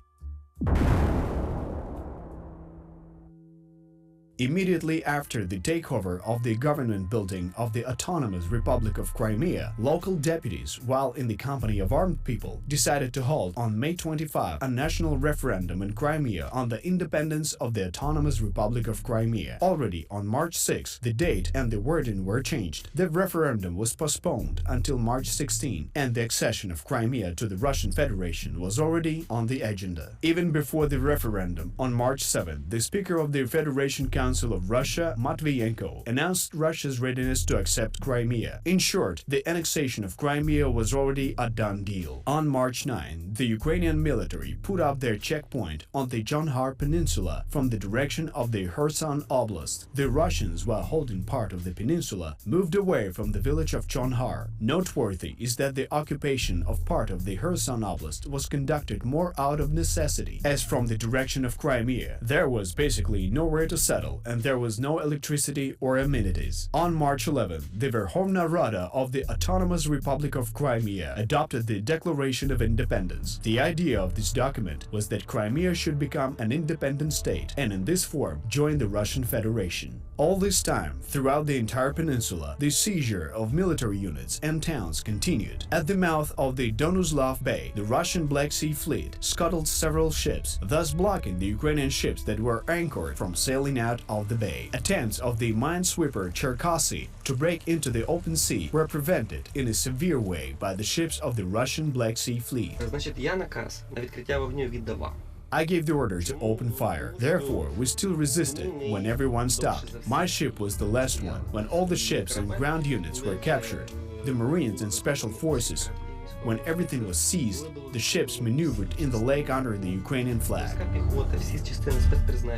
Immediately after the takeover of the government building of the Autonomous Republic of Crimea, local deputies, while in the company of armed people, decided to hold on May 25 a national referendum in Crimea on the independence of the Autonomous Republic of Crimea. Already on March 6, the date and the wording were changed. The referendum was postponed until March 16, and the accession of Crimea to the Russian Federation was already on the agenda. Even before the referendum, on March 7, the Speaker of the Federation Council of Russia, Matviyenko, announced Russia's readiness to accept Crimea. In short, the annexation of Crimea was already a done deal. On March 9, the Ukrainian military put up their checkpoint on the Jonhar Peninsula from the direction of the Kherson Oblast. The Russians, while holding part of the peninsula, moved away from the village of Jonhar. Noteworthy is that the occupation of part of the Kherson Oblast was conducted more out of necessity, as from the direction of Crimea there was basically nowhere to settle and there was no electricity or amenities. On March 11, the Verkhovna Rada of the Autonomous Republic of Crimea adopted the Declaration of Independence. The idea of this document was that Crimea should become an independent state and in this form join the Russian Federation. All this time, throughout the entire peninsula, the seizure of military units and towns continued. At the mouth of the Donuslav Bay, the Russian Black Sea Fleet scuttled several ships, thus blocking the Ukrainian ships that were anchored from sailing out of the bay. Attempts of the minesweeper Cherkasy to break into the open sea were prevented in a severe way by the ships of the Russian Black Sea Fleet. I gave the order to open fire. Therefore, we still resisted when everyone stopped. My ship was the last one. When all the ships and ground units were captured, the Marines and Special Forces, when everything was seized, the ships maneuvered in the lake under the Ukrainian flag.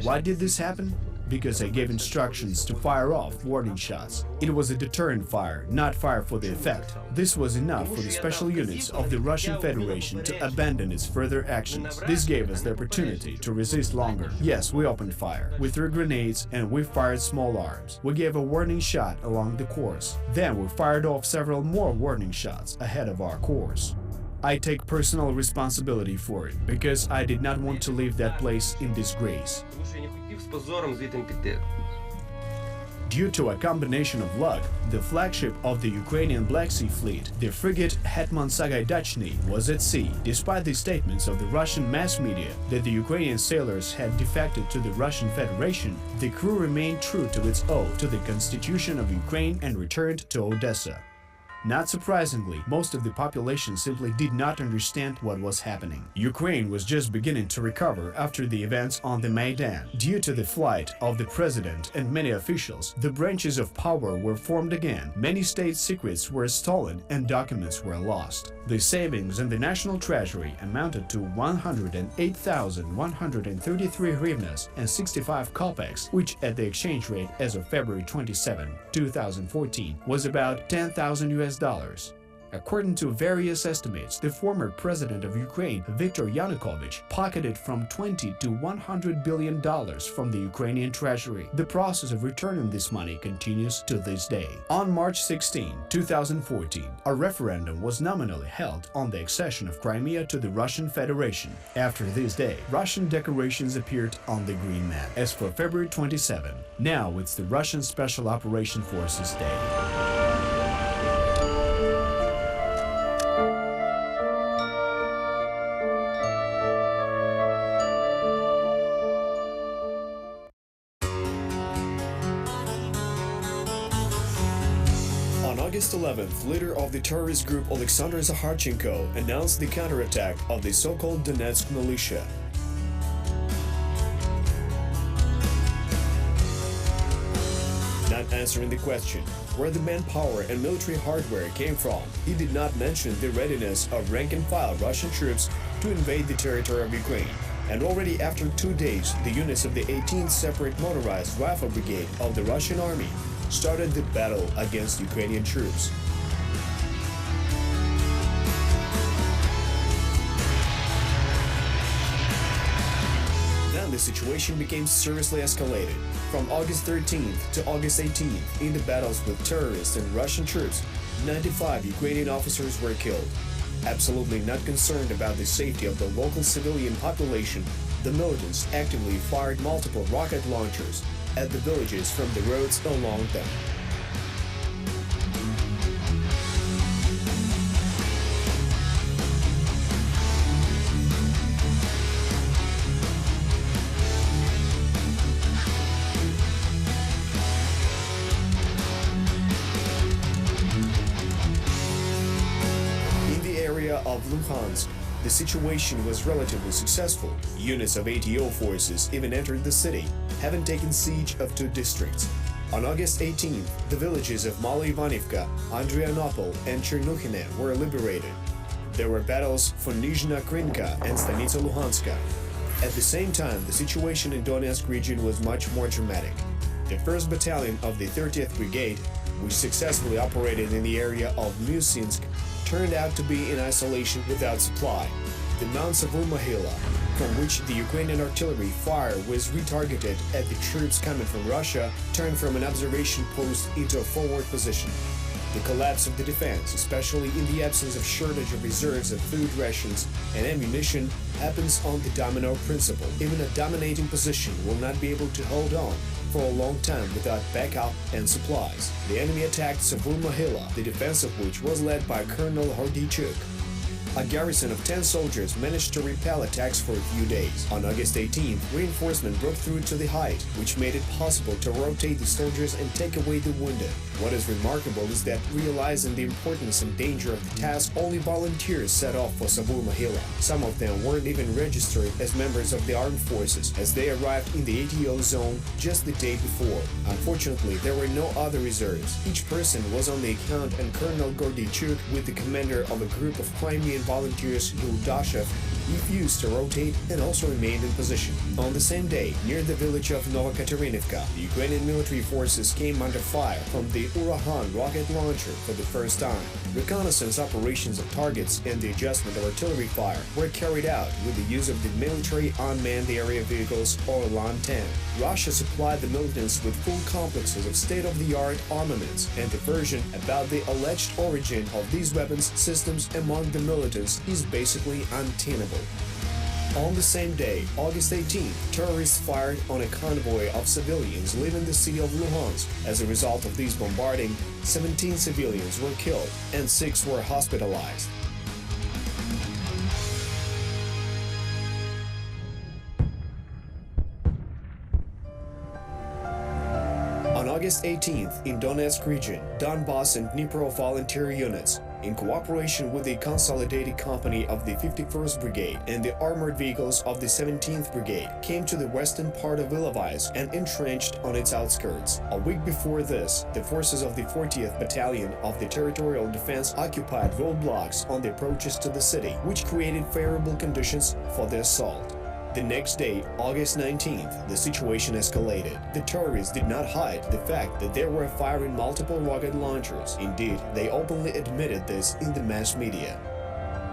Why did this happen? Because I gave instructions to fire off warning shots. It was a deterrent fire, not fire for the effect. This was enough for the special units of the Russian Federation to abandon its further actions. This gave us the opportunity to resist longer. Yes, we opened fire. We threw grenades and we fired small arms. We gave a warning shot along the course. Then we fired off several more warning shots ahead of our course. I take personal responsibility for it, because I did not want to leave that place in disgrace. Due to a combination of luck, the flagship of the Ukrainian Black Sea Fleet, the frigate Hetman Sagaidachny, was at sea, despite the statements of the Russian mass media that the Ukrainian sailors had defected to the Russian Federation. The crew remained true to its oath to the Constitution of Ukraine and returned to Odessa. Not surprisingly, most of the population simply did not understand what was happening. Ukraine was just beginning to recover after the events on the Maidan. Due to the flight of the president and many officials, the branches of power were formed again. Many state secrets were stolen and documents were lost. The savings in the national treasury amounted to 108,133 hryvnias and 65 kopecks, which at the exchange rate as of February 27, 2014, was about $10,000. According to various estimates, the former president of Ukraine, Viktor Yanukovych, pocketed from $20 to $100 billion from the Ukrainian treasury. The process of returning this money continues to this day. On March 16, 2014, a referendum was nominally held on the accession of Crimea to the Russian Federation. After this day, Russian decorations appeared on the green map. As for February 27, now it's the Russian Special Operation Forces Day. On August 11th, leader of the terrorist group Alexander Zakharchenko announced the counterattack of the so-called Donetsk militia. Not answering the question where the manpower and military hardware came from, he did not mention the readiness of rank-and-file Russian troops to invade the territory of Ukraine. And already after 2 days, the units of the 18th Separate Motorized Rifle Brigade of the Russian Army started the battle against Ukrainian troops. Then the situation became seriously escalated. From August 13th to August 18th, in the battles with terrorists and Russian troops, 95 Ukrainian officers were killed. Absolutely not concerned about the safety of the local civilian population, the militants actively fired multiple rocket launchers at the villages from the roads along them. In the area of Luhansk, the situation was relatively successful. Units of ATO forces even entered the city, having taken siege of 2 districts. On August 18th, the villages of Maloivanivka, Andrianopol, and Chernukhine were liberated. There were battles for Nizhna Krinka and Stanitsa Luhanska. At the same time, the situation in Donetsk region was much more dramatic. The 1st Battalion of the 30th Brigade, which successfully operated in the area of Musinsk, turned out to be in isolation without supply. The Mount Savur-Mohyla, from which the Ukrainian artillery fire was retargeted at the troops coming from Russia, turned from an observation post into a forward position. The collapse of the defense, especially in the absence of shortage of reserves of food rations and ammunition, happens on the domino principle. Even a dominating position will not be able to hold on for a long time without backup and supplies. The enemy attacked Savur-Mohyla, the defense of which was led by Colonel Hordychuk. A garrison of 10 soldiers managed to repel attacks for a few days. On August 18th, reinforcement broke through to the height, which made it possible to rotate the soldiers and take away the wounded. What is remarkable is that, realizing the importance and danger of the task, only volunteers set off for Savur-Mohyla. Some of them weren't even registered as members of the armed forces, as they arrived in the ATO zone just the day before. Unfortunately, there were no other reserves. Each person was on the account, and Colonel Gordychuk, with the commander of a group of Crimean volunteers, Yuldashev, refused to rotate and also remained in position. On the same day, near the village of Novokaterinivka, the Ukrainian military forces came under fire from the Urahan rocket launcher for the first time. Reconnaissance operations of targets and the adjustment of artillery fire were carried out with the use of the military unmanned area vehicles or LAN-10. Russia supplied the militants with full complexes of state-of-the-art armaments, and the version about the alleged origin of these weapons systems among the militants is basically untenable. On the same day, August 18th, terrorists fired on a convoy of civilians leaving the city of Luhansk. As a result of these bombarding, 17 civilians were killed and 6 were hospitalized. On August 18th, in Donetsk region, Donbass and Dnipro volunteer units, in cooperation with the Consolidated Company of the 51st Brigade and the armored vehicles of the 17th Brigade, came to the western part of Ilovaisk and entrenched on its outskirts. A week before this, the forces of the 40th Battalion of the Territorial Defense occupied roadblocks on the approaches to the city, which created favorable conditions for the assault. The next day, August 19th, the situation escalated. The terrorists did not hide the fact that they were firing multiple rocket launchers. Indeed, they openly admitted this in the mass media.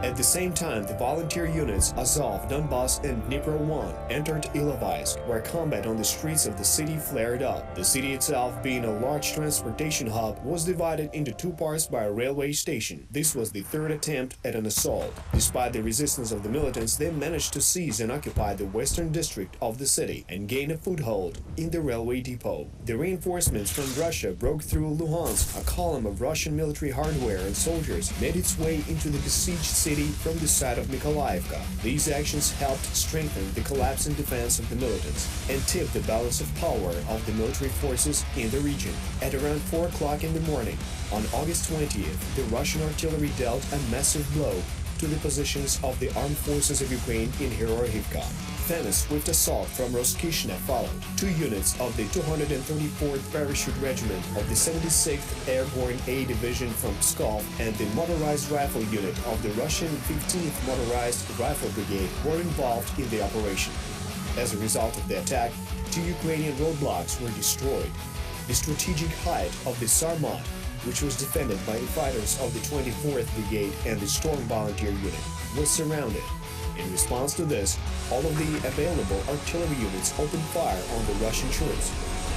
At the same time, the volunteer units Azov, Donbass, and Dnipro 1 entered Ilovaisk, where combat on the streets of the city flared up. The city itself, being a large transportation hub, was divided into two parts by a railway station. This was the third attempt at an assault. Despite the resistance of the militants, they managed to seize and occupy the western district of the city and gain a foothold in the railway depot. The reinforcements from Russia broke through Luhansk. A column of Russian military hardware and soldiers made its way into the besieged city from the side of Mykolaiivka. These actions helped strengthen the collapsing defense of the militants and tip the balance of power of the military forces in the region. At around 4 o'clock in the morning, on August 20th, the Russian artillery dealt a massive blow to the positions of the armed forces of Ukraine in Herohivka. Then a swift assault from Roskishne followed. 2 units of the 234th Parachute Regiment of the 76th Airborne A Division from Pskov and the motorized rifle unit of the Russian 15th Motorized Rifle Brigade were involved in the operation. As a result of the attack, 2 Ukrainian roadblocks were destroyed. The strategic height of the Sarmat, which was defended by the fighters of the 24th Brigade and the Storm Volunteer Unit, was surrounded. In response to this, all of the available artillery units opened fire on the Russian troops.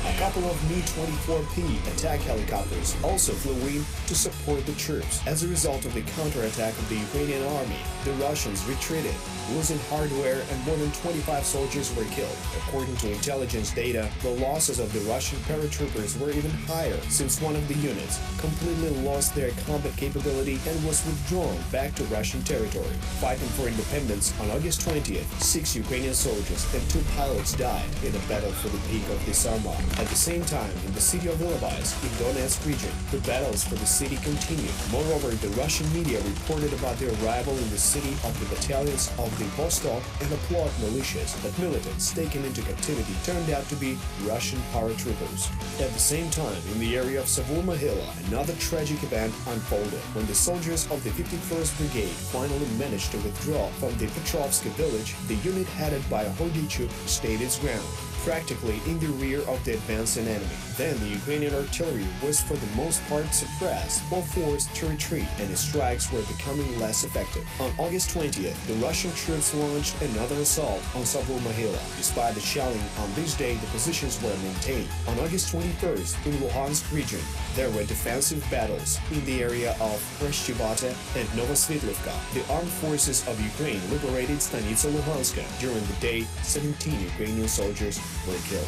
A couple of Mi-24P attack helicopters also flew in to support the troops. As a result of the counterattack of the Ukrainian army, the Russians retreated, losing hardware, and more than 25 soldiers were killed. According to intelligence data, the losses of the Russian paratroopers were even higher, since one of the units completely lost their combat capability and was withdrawn back to Russian territory. Fighting for independence, on August 20th, 6 Ukrainian soldiers and 2 pilots died in a battle for the peak of the Sarmat. At the same time, in the city of Ilovaisk, in Donetsk region, the battles for the city continued. Moreover, the Russian media reported about the arrival in the city of the battalions of the Vostok and Oplot militias, but militants taken into captivity turned out to be Russian paratroopers. At the same time, in the area of Savur-Mahila, another tragic event unfolded when the soldiers of the 51st Brigade finally managed to withdraw from the Petrovsky village. The unit headed by Hordichuk stayed its ground, practically in the rear of the advancing enemy. Then the Ukrainian artillery was for the most part suppressed or forced to retreat, and its strikes were becoming less effective. On August 20th, the Russian troops launched another assault on Savur-Mahila. Despite the shelling on this day, the positions were maintained. On August 21st, in Luhansk region, there were defensive battles in the area of Preshchivata and Novosvitlivka. The armed forces of Ukraine liberated Stanitsa Luhanska. During the day, 17 Ukrainian soldiers were killed.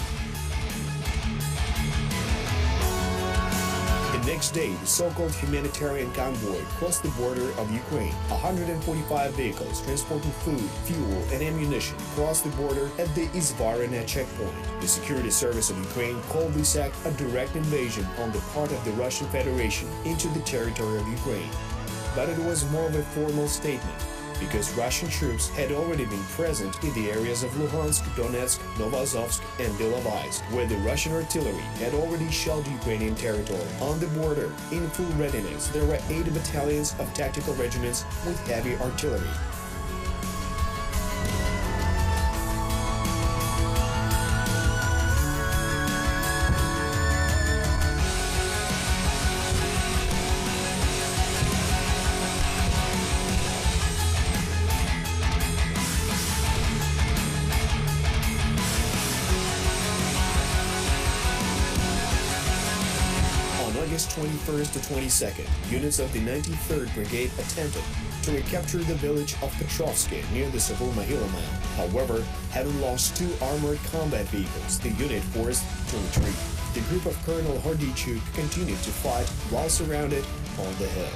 The next day, the so-called humanitarian convoy crossed the border of Ukraine. 145 vehicles transporting food, fuel, and ammunition crossed the border at the Izvarina checkpoint. The security service of Ukraine called this act a direct invasion on the part of the Russian Federation into the territory of Ukraine. But it was more of a formal statement, because Russian troops had already been present in the areas of Luhansk, Donetsk, Novozovsk, and Ilovaisk, where the Russian artillery had already shelled Ukrainian territory. On the border, in full readiness, there were 8 battalions of tactical regiments with heavy artillery. August 21st to 22nd, units of the 93rd Brigade attempted to recapture the village of Petrovsky near the Savur-Mahila mound. However, having lost 2 armored combat vehicles, the unit forced to retreat. The group of Colonel Hordichuk continued to fight while surrounded on the hill.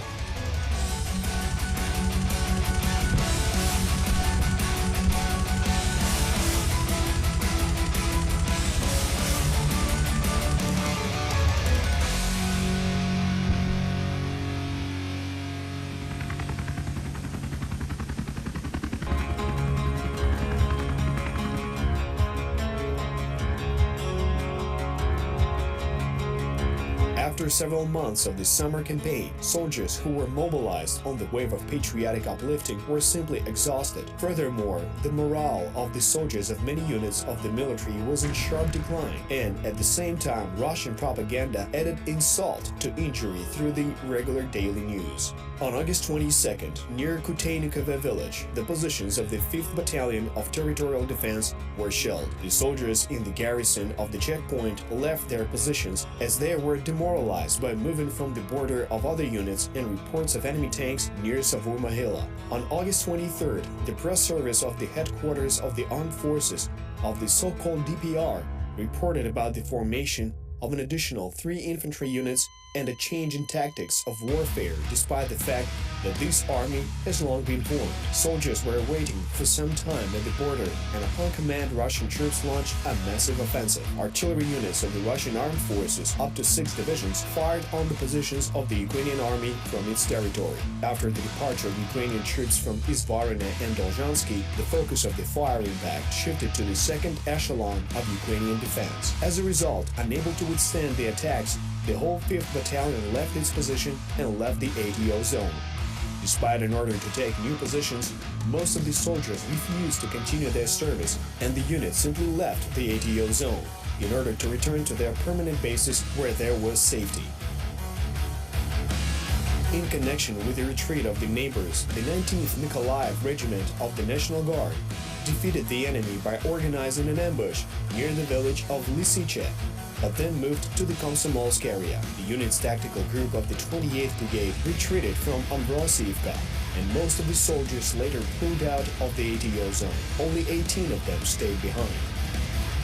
After After several months of the summer campaign, soldiers who were mobilized on the wave of patriotic uplifting were simply exhausted. Furthermore, the morale of the soldiers of many units of the military was in sharp decline, and at the same time, Russian propaganda added insult to injury through the regular daily news. On August 22nd, near Kuteynikova village, the positions of the 5th Battalion of Territorial Defense were shelled. The soldiers in the garrison of the checkpoint left their positions as they were demoralized by moving from the border of other units and reports of enemy tanks near Savur-Mahila. On August 23rd, the press service of the headquarters of the armed forces of the so-called DPR reported about the formation of an additional 3 infantry units and a change in tactics of warfare, despite the fact that this army has long been formed. Soldiers were waiting for some time at the border, and upon command, Russian troops launched a massive offensive. Artillery units of the Russian armed forces, up to 6 divisions, fired on the positions of the Ukrainian army from its territory. After the departure of Ukrainian troops from Izvarina and Dolzhansky, the focus of the fire impact shifted to the second echelon of Ukrainian defense. As a result, unable to withstand the attacks, the whole 5th Battalion left its position and left the ATO zone. Despite an order to take new positions, most of the soldiers refused to continue their service, and the unit simply left the ATO zone in order to return to their permanent bases where there was safety. In connection with the retreat of the neighbors, the 19th Mykolaiv Regiment of the National Guard defeated the enemy by organizing an ambush near the village of Lysyche, but then moved to the Komsomolsk area. The unit's tactical group of the 28th Brigade retreated from Ambrosiivka, and most of the soldiers later pulled out of the ATO zone. Only 18 of them stayed behind.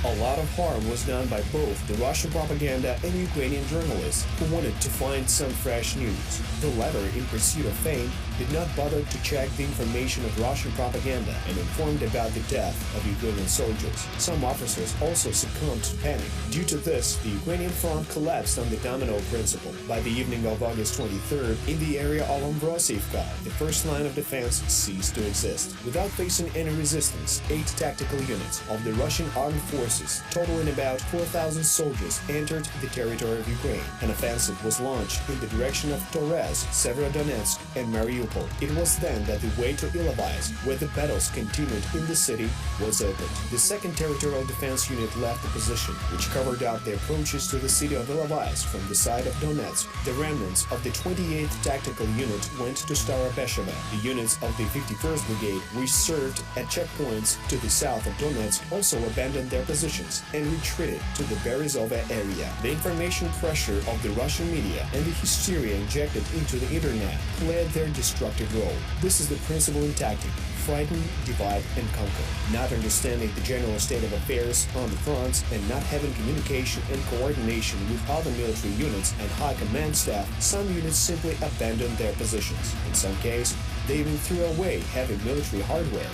A lot of harm was done by both the Russian propaganda and Ukrainian journalists who wanted to find some fresh news. The latter, in pursuit of fame, did not bother to check the information of Russian propaganda and informed about the death of Ukrainian soldiers. Some officers also succumbed to panic. Due to this, the Ukrainian front collapsed on the domino principle. By the evening of August 23rd, in the area of Ambrosiivka, the first line of defense ceased to exist. Without facing any resistance, 8 tactical units of the Russian armed forces, totaling about 4,000 soldiers, entered the territory of Ukraine. An offensive was launched in the direction of Torez, Severodonetsk, and Mariupol. It was then that the way to Ilovaisk, where the battles continued in the city, was opened. The 2nd Territorial Defense Unit left the position, which covered up the approaches to the city of Ilovaisk from the side of Donetsk. The remnants of the 28th Tactical Unit went to Starobesheva. The units of the 51st Brigade, which served at checkpoints to the south of Donetsk, also abandoned their positions and retreated to the Berezova area. The information pressure of the Russian media and the hysteria injected into the internet played their destructive role. This is the principle in tactic: frighten, divide, and conquer. Not understanding the general state of affairs on the fronts and not having communication and coordination with other military units and high command staff, some units simply abandoned their positions. In some cases, they even threw away heavy military hardware.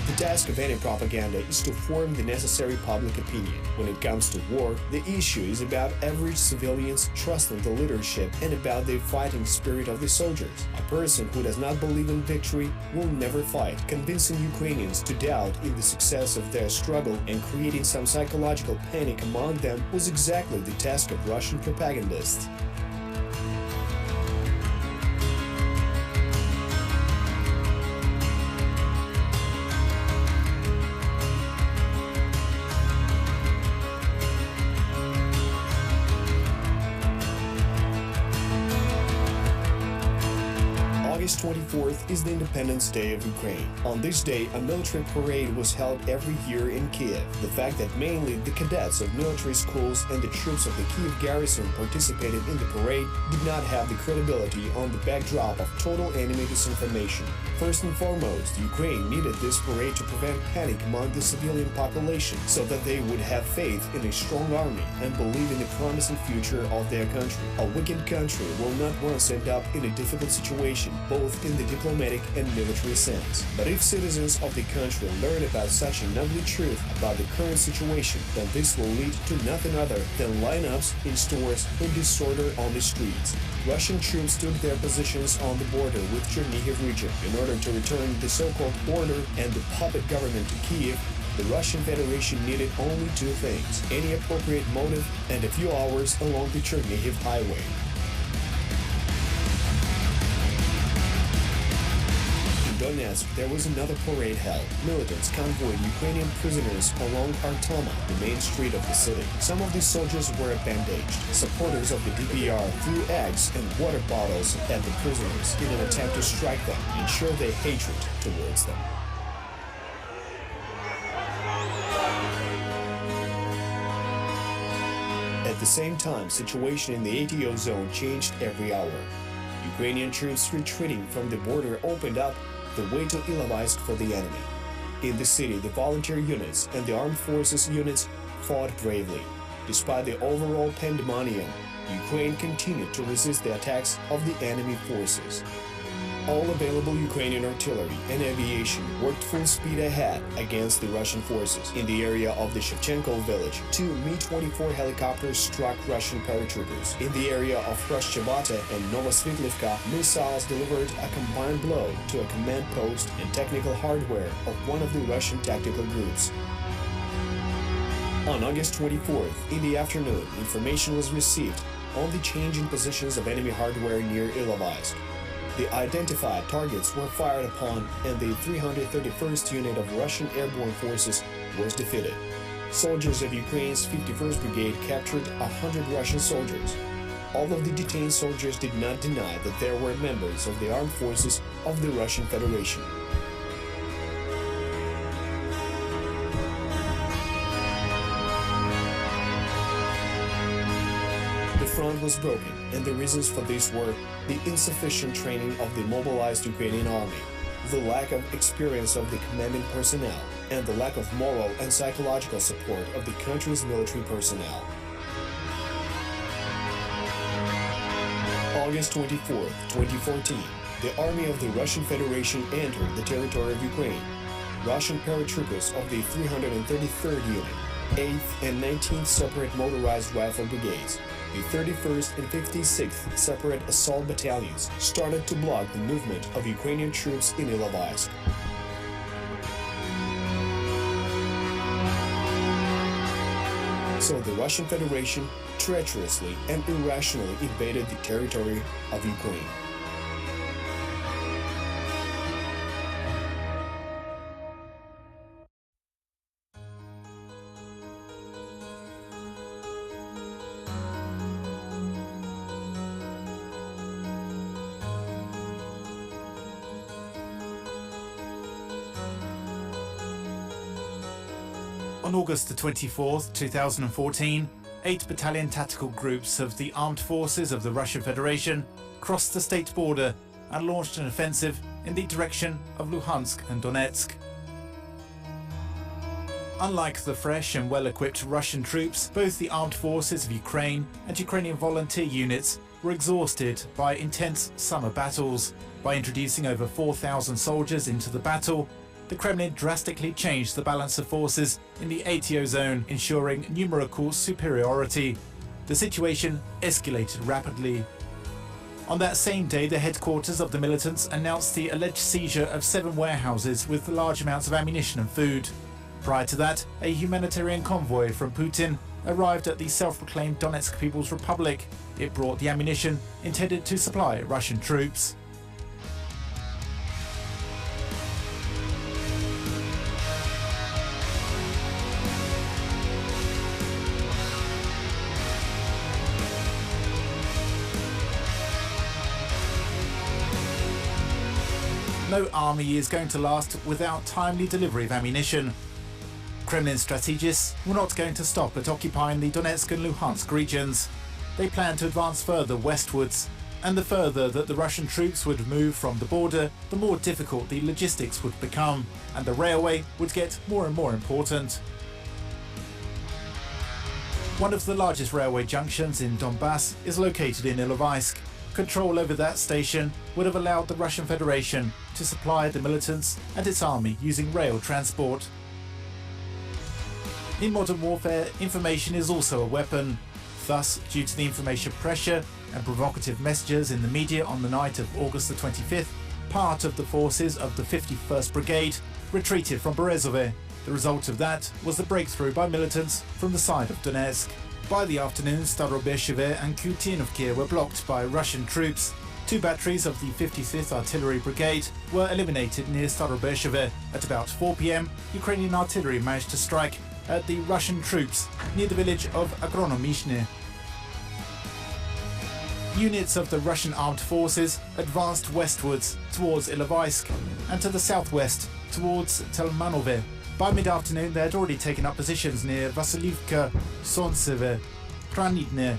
The task of any propaganda is to form the necessary public opinion. When it comes to war, the issue is about average civilians trusting the leadership and about the fighting spirit of the soldiers. A person who does not believe in victory will never fight. Convincing Ukrainians to doubt in the success of their struggle and creating some psychological panic among them was exactly the task of Russian propagandists. August 24th is the Independence Day of Ukraine. On this day, a military parade was held every year in Kiev. The fact that mainly the cadets of military schools and the troops of the Kiev garrison participated in the parade did not have the credibility on the backdrop of total enemy disinformation. First and foremost, Ukraine needed this parade to prevent panic among the civilian population so that they would have faith in a strong army and believe in the promising future of their country. A wicked country will not once end up in a difficult situation, both in the diplomatic and military sense. But if citizens of the country learn about such an ugly truth about the current situation, then this will lead to nothing other than lineups in stores and disorder on the streets. Russian troops took their positions on the border with Chernihiv region. In order to return the so-called order and the puppet government to Kiev, The Russian Federation needed only two things: any appropriate motive and a few hours along the Chernihiv highway. In Donetsk, there was another parade held. Militants convoyed Ukrainian prisoners along Artoma, the main street of the city. Some of these soldiers were bandaged. Supporters of the DPR threw eggs and water bottles at the prisoners in an attempt to strike them and show their hatred towards them. At the same time, situation in the ATO zone changed every hour. Ukrainian troops retreating from the border opened up the way to Ilovaisk for the enemy. In the city, the volunteer units and the armed forces units fought bravely. Despite the overall pandemonium, Ukraine continued to resist the attacks of the enemy forces. All available Ukrainian artillery and aviation worked full speed ahead against the Russian forces. In the area of the Shevchenko village, two Mi-24 helicopters struck Russian paratroopers. In the area of Khrushchevata and Novosvitlivka, missiles delivered a combined blow to a command post and technical hardware of one of the Russian tactical groups. On August 24th, in the afternoon, information was received on the change in positions of enemy hardware near Ilovaisk. The identified targets were fired upon and the 331st Unit of Russian Airborne Forces was defeated. Soldiers of Ukraine's 51st Brigade captured 100 Russian soldiers. All of the detained soldiers did not deny that there were members of the armed forces of the Russian Federation. The front was broken, and the reasons for this were the insufficient training of the mobilized Ukrainian army, the lack of experience of the commanding personnel, and the lack of moral and psychological support of the country's military personnel. August 24, 2014, the army of the Russian Federation entered the territory of Ukraine. Russian paratroopers of the 333rd Unit, 8th and 19th Separate Motorized Rifle Brigades, the 31st and 56th Separate Assault Battalions started to block the movement of Ukrainian troops in Ilovaisk. So the Russian Federation treacherously and irrationally invaded the territory of Ukraine. On August the 24th, 2014, 8 battalion tactical groups of the armed forces of the Russian Federation crossed the state border and launched an offensive in the direction of Luhansk and Donetsk. Unlike the fresh and well-equipped Russian troops, both the armed forces of Ukraine and Ukrainian volunteer units were exhausted by intense summer battles. By introducing over 4,000 soldiers into the battle, the Kremlin drastically changed the balance of forces in the ATO zone, ensuring numerical superiority. The situation escalated rapidly. On that same day, the headquarters of the militants announced the alleged seizure of 7 warehouses with large amounts of ammunition and food. Prior to that, a humanitarian convoy from Putin arrived at the self-proclaimed Donetsk People's Republic. It brought the ammunition intended to supply Russian troops. No army is going to last without timely delivery of ammunition. Kremlin strategists were not going to stop at occupying the Donetsk and Luhansk regions. They planned to advance further westwards, and the further that the Russian troops would move from the border, the more difficult the logistics would become, and the railway would get more and more important. One of the largest railway junctions in Donbass is located in Ilovaisk. Control over that station would have allowed the Russian Federation to supply the militants and its army using rail transport. In modern warfare, information is also a weapon. Thus, due to the information pressure and provocative messages in the media on the night of August the 25th, part of the forces of the 51st Brigade retreated from Berezove The result of that was the breakthrough by militants from the side of Donetsk. By the afternoon, Stalemate and Kutinovka were blocked by Russian troops. 2 batteries of the 55th Artillery Brigade were eliminated near Stalemate. At about 4 p.m, Ukrainian artillery managed to strike at the Russian troops near the village of Agronomishne. Units of the Russian armed forces advanced westwards towards Ilovaisk and to the southwest towards Telmanove. By mid-afternoon, they had already taken up positions near Vasilivka, Sontseve, Kranidne.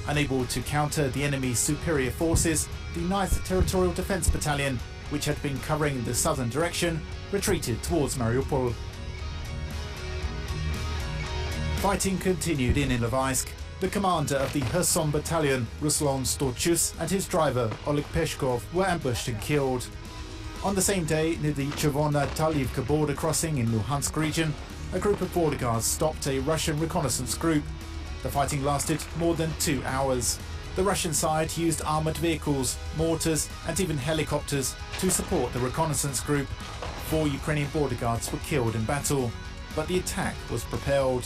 Unable to counter the enemy's superior forces, the 9th Territorial Defence Battalion, which had been covering the southern direction, retreated towards Mariupol. Fighting continued in Ilovaisk. The commander of the Kherson Battalion, Ruslan Storchus, and his driver, Oleg Peshkov, were ambushed and killed. On the same day, near the Chervona-Talivka border crossing in Luhansk region, a group of border guards stopped a Russian reconnaissance group. The fighting lasted more than 2 hours. The Russian side used armoured vehicles, mortars, and even helicopters to support the reconnaissance group. 4 Ukrainian border guards were killed in battle, but the attack was propelled.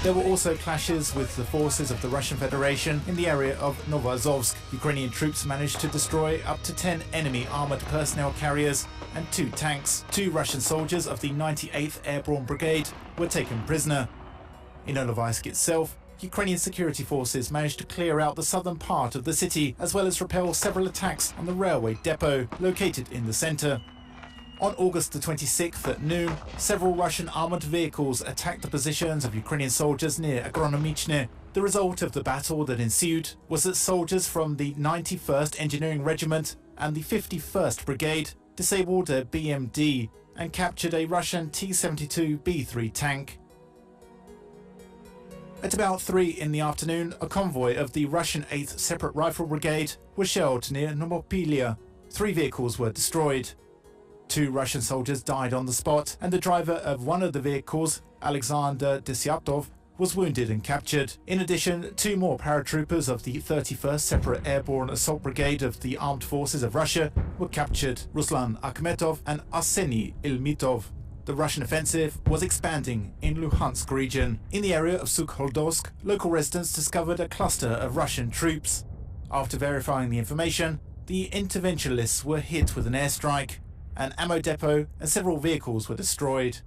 There were also clashes with the forces of the Russian Federation in the area of Novoazovsk. Ukrainian troops managed to destroy up to 10 enemy armoured personnel carriers and 2 tanks. 2 Russian soldiers of the 98th Airborne Brigade were taken prisoner. In Ilovaisk itself, Ukrainian security forces managed to clear out the southern part of the city, as well as repel several attacks on the railway depot located in the centre. On August the 26th at noon, several Russian armoured vehicles attacked the positions of Ukrainian soldiers near Agronomichne. The result of the battle that ensued was that soldiers from the 91st Engineering Regiment and the 51st Brigade disabled a BMD and captured a Russian T-72B3 tank. At about 3 in the afternoon, a convoy of the Russian 8th Separate Rifle Brigade was shelled near Novopilia. 3 vehicles were destroyed. 2 Russian soldiers died on the spot, and the driver of one of the vehicles, Alexander Desyatov, was wounded and captured. In addition, 2 more paratroopers of the 31st Separate Airborne Assault Brigade of the Armed Forces of Russia were captured, Ruslan Akhmetov and Arseny Ilmitov. The Russian offensive was expanding in Luhansk region. In the area of Sukhodolsk, local residents discovered a cluster of Russian troops. After verifying the information, the interventionists were hit with an airstrike. An ammo depot and several vehicles were destroyed.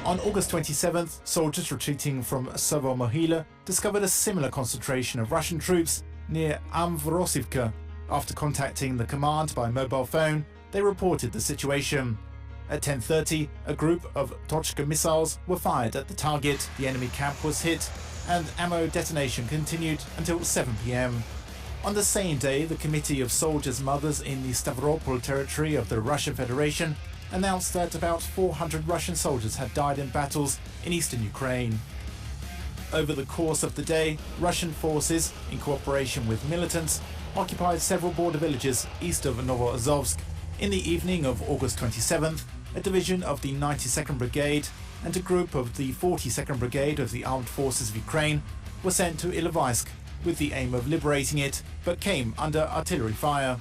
On August 27th, soldiers retreating from Savomohila discovered a similar concentration of Russian troops near Amvrosivka. After contacting the command by mobile phone, they reported the situation. At 10:30, a group of Tochka missiles were fired at the target, the enemy camp was hit, and ammo detonation continued until 7 p.m. On the same day, the Committee of Soldiers' Mothers in the Stavropol territory of the Russian Federation announced that about 400 Russian soldiers had died in battles in eastern Ukraine. Over the course of the day, Russian forces, in cooperation with militants, occupied several border villages east of Novoazovsk. In the evening of August 27th, a division of the 92nd Brigade and a group of the 42nd Brigade of the Armed Forces of Ukraine were sent to Ilovaisk with the aim of liberating it, but came under artillery fire.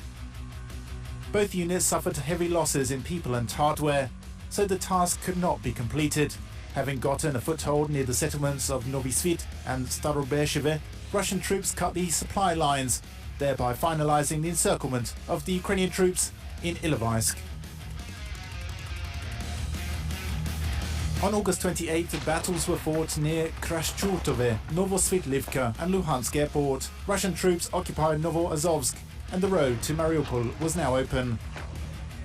Both units suffered heavy losses in people and hardware, so the task could not be completed. Having gotten a foothold near the settlements of Novi Svit and Starobersheve, Russian troops cut the supply lines, thereby finalizing the encirclement of the Ukrainian troops in Ilovaisk. On August 28th, battles were fought near Krashchurtove, Novosvitlivka and Luhansk airport. Russian troops occupied Novoazovsk, and the road to Mariupol was now open.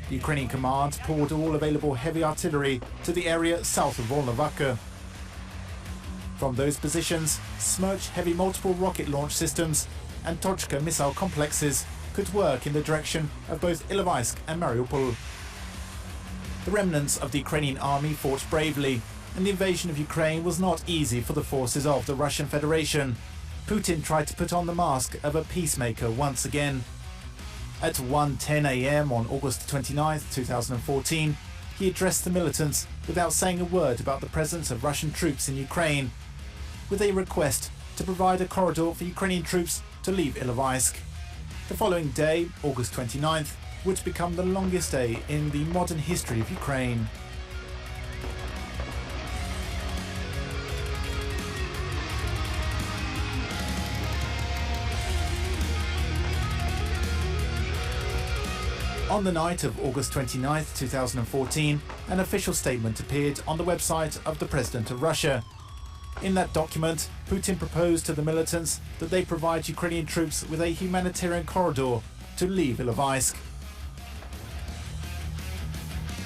The Ukrainian command poured all available heavy artillery to the area south of Volnovakha. From those positions, Smerch heavy multiple rocket launch systems and Tochka missile complexes could work in the direction of both Ilovaisk and Mariupol. The remnants of the Ukrainian army fought bravely, and the invasion of Ukraine was not easy for the forces of the Russian Federation. Putin tried to put on the mask of a peacemaker once again. At 1:10 a.m. on August 29, 2014, he addressed the militants without saying a word about the presence of Russian troops in Ukraine, with a request to provide a corridor for Ukrainian troops to leave Ilovaisk. The following day, August 29th, would become the longest day in the modern history of Ukraine. On the night of August 29, 2014, an official statement appeared on the website of the President of Russia. In that document, Putin proposed to the militants that they provide Ukrainian troops with a humanitarian corridor to leave Ilovaisk.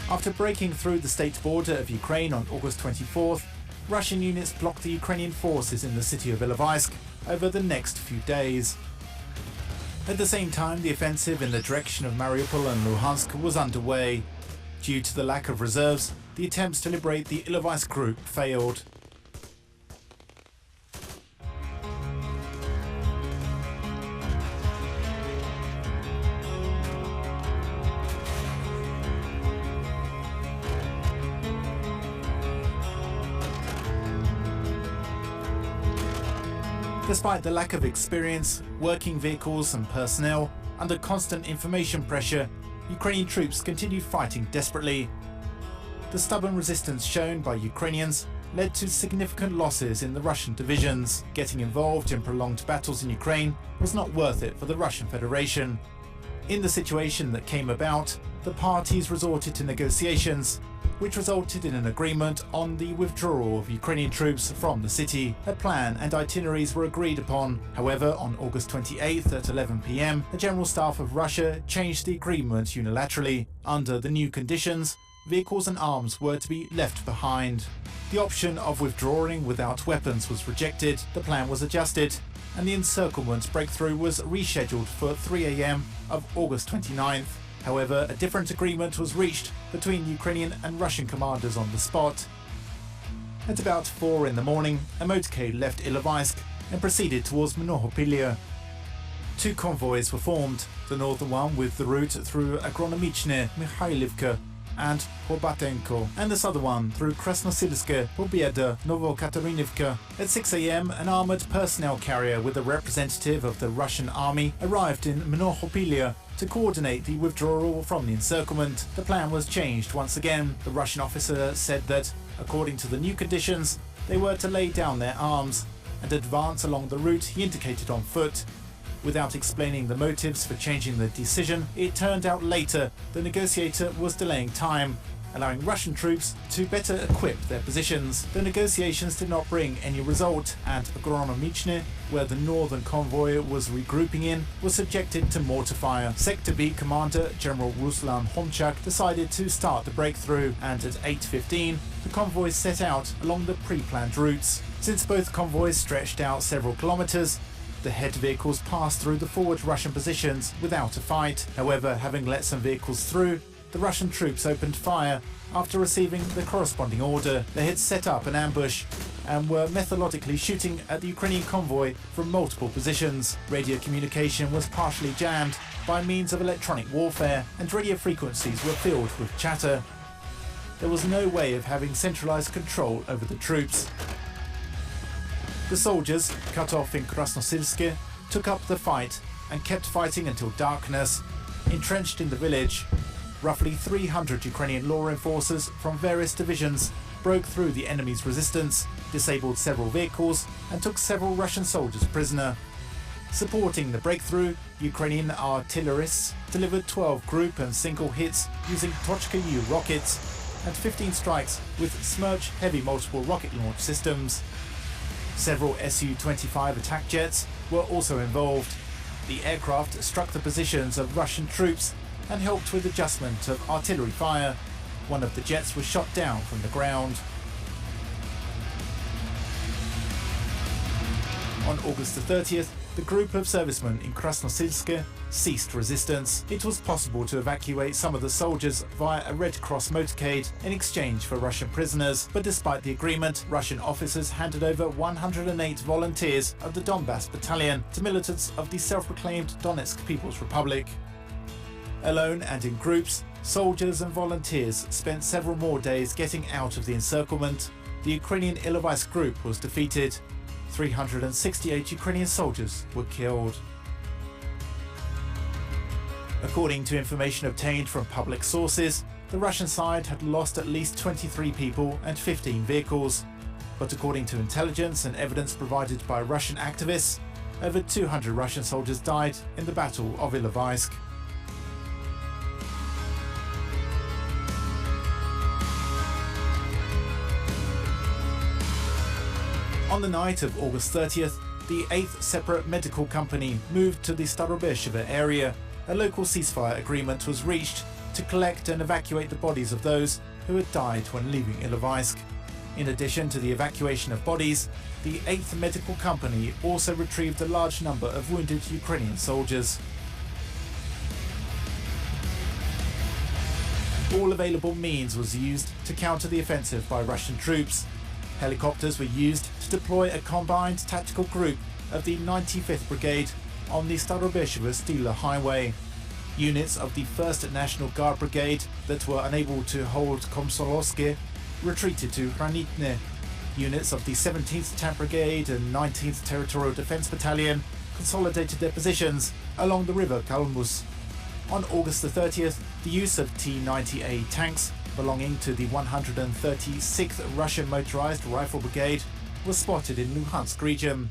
After breaking through the state border of Ukraine on August 24th, Russian units blocked the Ukrainian forces in the city of Ilovaisk over the next few days. At the same time, the offensive in the direction of Mariupol and Luhansk was underway. Due to the lack of reserves, the attempts to liberate the Ilovaisk group failed. Despite the lack of experience, working vehicles and personnel, under constant information pressure, Ukrainian troops continued fighting desperately. The stubborn resistance shown by Ukrainians led to significant losses in the Russian divisions. Getting involved in prolonged battles in Ukraine was not worth it for the Russian Federation. In the situation that came about, the parties resorted to negotiations, which resulted in an agreement on the withdrawal of Ukrainian troops from the city. A plan and itineraries were agreed upon. However, on August 28th at 11 p.m, the General Staff of Russia changed the agreement unilaterally. Under the new conditions, vehicles and arms were to be left behind. The option of withdrawing without weapons was rejected, the plan was adjusted, and the encirclement breakthrough was rescheduled for 3 a.m. of August 29th. However, a different agreement was reached between Ukrainian and Russian commanders on the spot. At about 4 in the morning, a motorcade left Ilovaisk and proceeded towards Mnohopilia. Two convoys were formed, the northern one with the route through Agronomichne, Mikhailivka and Hobatenko, and the southern one through Krasnosilske, Pobieda, Novokatarinivka. At 6 a.m, an armoured personnel carrier with a representative of the Russian army arrived in Mnohopilia to coordinate the withdrawal from the encirclement. The plan was changed once again. The Russian officer said that, according to the new conditions, they were to lay down their arms and advance along the route he indicated on foot. Without explaining the motives for changing the decision, it turned out later the negotiator was delaying time, allowing Russian troops to better equip their positions. The negotiations did not bring any result, and Agronomichne, where the northern convoy was regrouping in, was subjected to mortar fire. Sector B commander General Ruslan Homchak decided to start the breakthrough, and at 8:15 the convoys set out along the pre-planned routes. Since both convoys stretched out several kilometers, the head vehicles passed through the forward Russian positions without a fight. However, having let some vehicles through, the Russian troops opened fire after receiving the corresponding order. They had set up an ambush and were methodically shooting at the Ukrainian convoy from multiple positions. Radio communication was partially jammed by means of electronic warfare, and radio frequencies were filled with chatter. There was no way of having centralized control over the troops. The soldiers, cut off in Krasnosilske, took up the fight and kept fighting until darkness. Entrenched in the village, roughly 300 Ukrainian law enforcers from various divisions broke through the enemy's resistance, disabled several vehicles, and took several Russian soldiers prisoner. Supporting the breakthrough, Ukrainian artillerists delivered 12 group and single hits using Tochka-U rockets and 15 strikes with Smerch heavy multiple rocket launch systems. Several Su-25 attack jets were also involved. The aircraft struck the positions of Russian troops and helped with adjustment of artillery fire. One of the jets was shot down from the ground. On August the 30th, the group of servicemen in Krasnosilske ceased resistance. It was possible to evacuate some of the soldiers via a Red Cross motorcade in exchange for Russian prisoners, but despite the agreement, Russian officers handed over 108 volunteers of the Donbass Battalion to militants of the self-proclaimed Donetsk People's Republic. Alone and in groups, soldiers and volunteers spent several more days getting out of the encirclement. The Ukrainian Ilovaisk group was defeated. 368 Ukrainian soldiers were killed. According to information obtained from public sources, the Russian side had lost at least 23 people and 15 vehicles. But according to intelligence and evidence provided by Russian activists, over 200 Russian soldiers died in the Battle of Ilovaisk. On the night of August 30th, the 8th Separate Medical Company moved to the Stalemate area. A local ceasefire agreement was reached to collect and evacuate the bodies of those who had died when leaving Ilovaisk. In addition to the evacuation of bodies, the 8th Medical Company also retrieved a large number of wounded Ukrainian soldiers. All available means was used to counter the offensive by Russian troops. Helicopters were used to deploy a combined tactical group of the 95th Brigade on the Stalemate-Stila highway. Units of the 1st National Guard Brigade that were unable to hold Komsomolsk retreated to Hranitne. Units of the 17th Tank Brigade and 19th Territorial Defence Battalion consolidated their positions along the river Kalmus. On August the 30th, the use of T-90A tanks belonging to the 136th Russian Motorized Rifle Brigade was spotted in Luhansk region.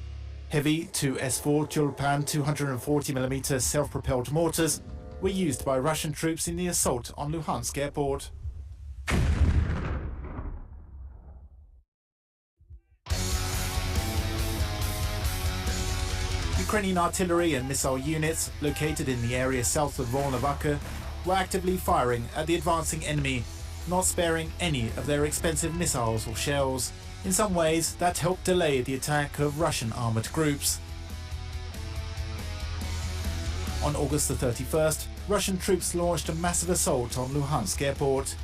Heavy 2S4 Tulpan 240mm self-propelled mortars were used by Russian troops in the assault on Luhansk airport. Ukrainian artillery and missile units located in the area south of Volnovakha were actively firing at the advancing enemy, not sparing any of their expensive missiles or shells. In some ways, that helped delay the attack of Russian armoured groups. On August the 31st, Russian troops launched a massive assault on Luhansk airport.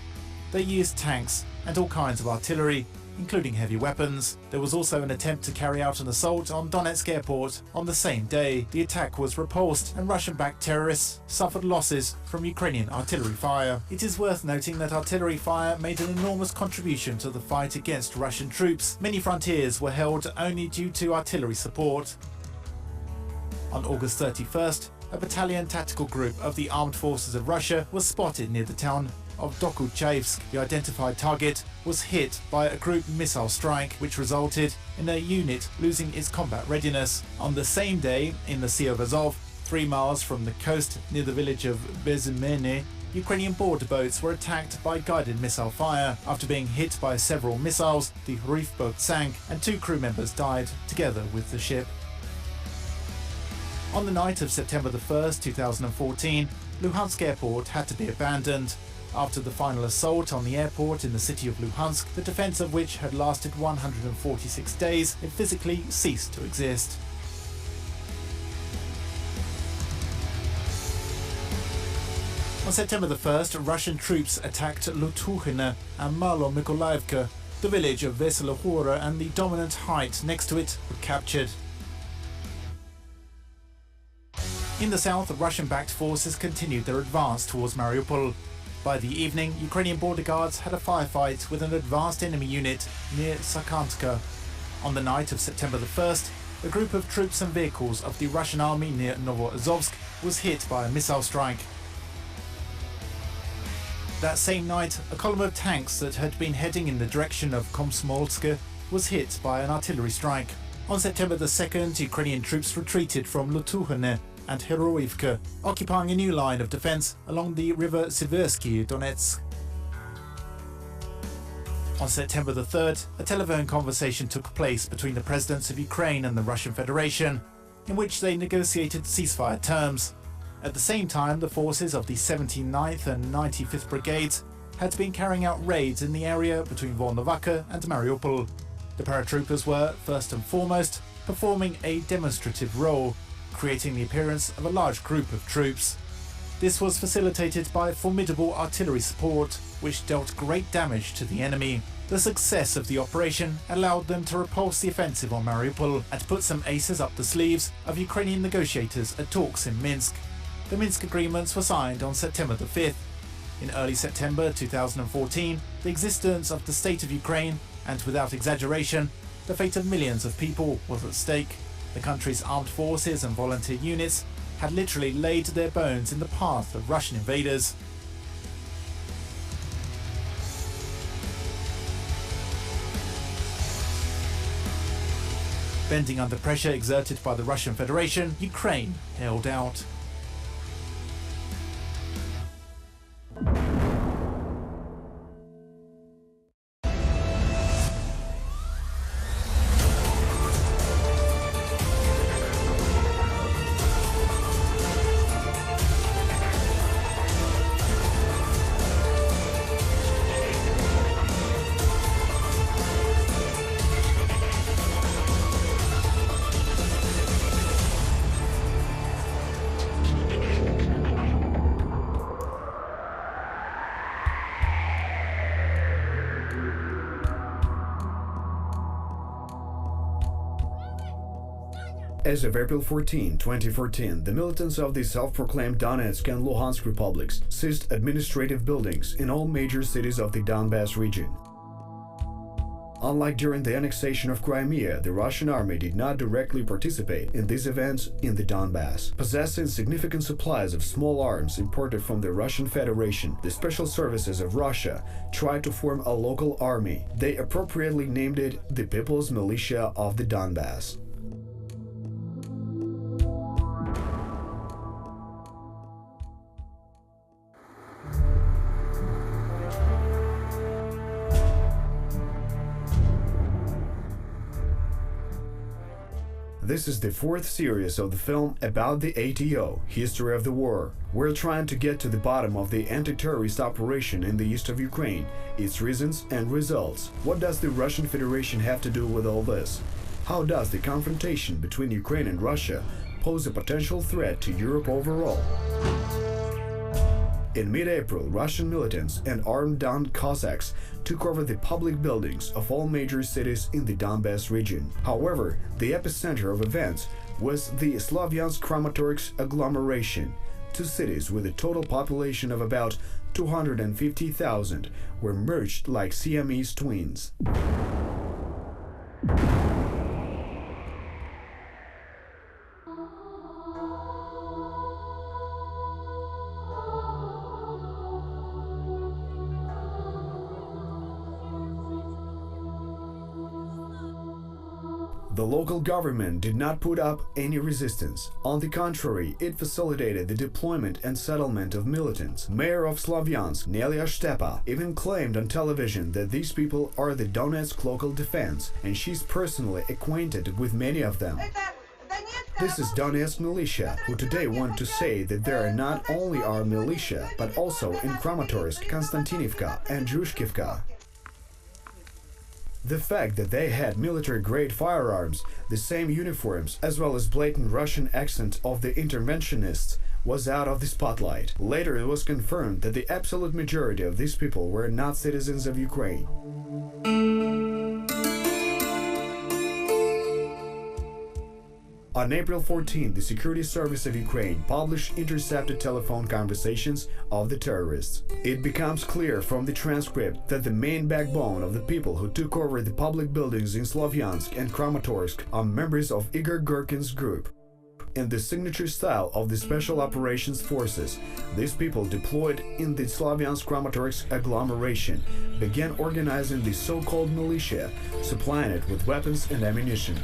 They used tanks and all kinds of artillery, including heavy weapons. There was also an attempt to carry out an assault on Donetsk airport on the same day. The attack was repulsed and Russian-backed terrorists suffered losses from Ukrainian artillery fire. It is worth noting that artillery fire made an enormous contribution to the fight against Russian troops. Many frontiers were held only due to artillery support. On August 31st, a battalion tactical group of the armed forces of Russia was spotted near the town of Dokuchaevsk. The identified target was hit by a group missile strike, which resulted in a unit losing its combat readiness. On the same day, in the Sea of Azov, 3 miles from the coast near the village of Bezymene, Ukrainian border boats were attacked by guided missile fire. After being hit by several missiles, the reef boat sank and 2 crew members died together with the ship. On the night of September the 1st, 2014, Luhansk airport had to be abandoned. After the final assault on the airport in the city of Luhansk, the defense of which had lasted 146 days, it physically ceased to exist. On September the 1st, Russian troops attacked Lutuhina and Malo-Mykolaievka. The village of Veselahora and the dominant height next to it were captured. In the south, Russian-backed forces continued their advance towards Mariupol. By the evening, Ukrainian border guards had a firefight with an advanced enemy unit near Sakantka. On the night of September the 1st, a group of troops and vehicles of the Russian army near Novoazovsk was hit by a missile strike. That same night, a column of tanks that had been heading in the direction of Komsomolsk was hit by an artillery strike. On September the 2nd, Ukrainian troops retreated from Lutuhine and Heroivka, occupying a new line of defense along the river Siversky Donetsk. On September the 3rd, a telephone conversation took place between the presidents of Ukraine and the Russian Federation, in which they negotiated ceasefire terms. At the same time, the forces of the 79th and 95th Brigades had been carrying out raids in the area between Volnovakha and Mariupol. The paratroopers were, first and foremost, performing a demonstrative role, creating the appearance of a large group of troops. This was facilitated by formidable artillery support, which dealt great damage to the enemy. The success of the operation allowed them to repulse the offensive on Mariupol and put some aces up the sleeves of Ukrainian negotiators at talks in Minsk. The Minsk agreements were signed on September the 5th. In early September 2014, the existence of the state of Ukraine, and without exaggeration, the fate of millions of people was at stake. The country's armed forces and volunteer units had literally laid their bones in the path of Russian invaders. Bending under pressure exerted by the Russian Federation, Ukraine held out. As of April 14, 2014, the militants of the self-proclaimed Donetsk and Luhansk republics seized administrative buildings in all major cities of the Donbass region. Unlike during the annexation of Crimea, the Russian army did not directly participate in these events in the Donbass. Possessing significant supplies of small arms imported from the Russian Federation, the special services of Russia tried to form a local army. They appropriately named it the People's Militia of the Donbass. This is the fourth series of the film about the ATO, History of the War. We're trying to get to the bottom of the anti-terrorist operation in the east of Ukraine, its reasons and results. What does the Russian Federation have to do with all this? How does the confrontation between Ukraine and Russia pose a potential threat to Europe overall? In mid-April, Russian militants and armed Don Cossacks took over the public buildings of all major cities in the Donbass region. However, the epicenter of events was the Slavyansk-Kramatorsk agglomeration. Two cities with a total population of about 250,000 were merged like Siamese twins. The local government did not put up any resistance. On the contrary, it facilitated the deployment and settlement of militants. Mayor of Slavyansk, Nelia Stepa, even claimed on television that these people are the Donetsk local defense, and she's personally acquainted with many of them. This is Donetsk militia, who today want to say that they are not only our militia, but also in Kramatorsk, Konstantinivka and Zhushkivka. The fact that they had military-grade firearms, the same uniforms, as well as blatant Russian accent of the interventionists was out of the spotlight. Later it was confirmed that the absolute majority of these people were not citizens of Ukraine. On April 14, the Security Service of Ukraine published intercepted telephone conversations of the terrorists. It becomes clear from the transcript that the main backbone of the people who took over the public buildings in Slavyansk and Kramatorsk are members of Igor Girkin's group. In the signature style of the Special Operations Forces, these people deployed in the Slavyansk-Kramatorsk agglomeration began organizing the so-called militia, supplying it with weapons and ammunition.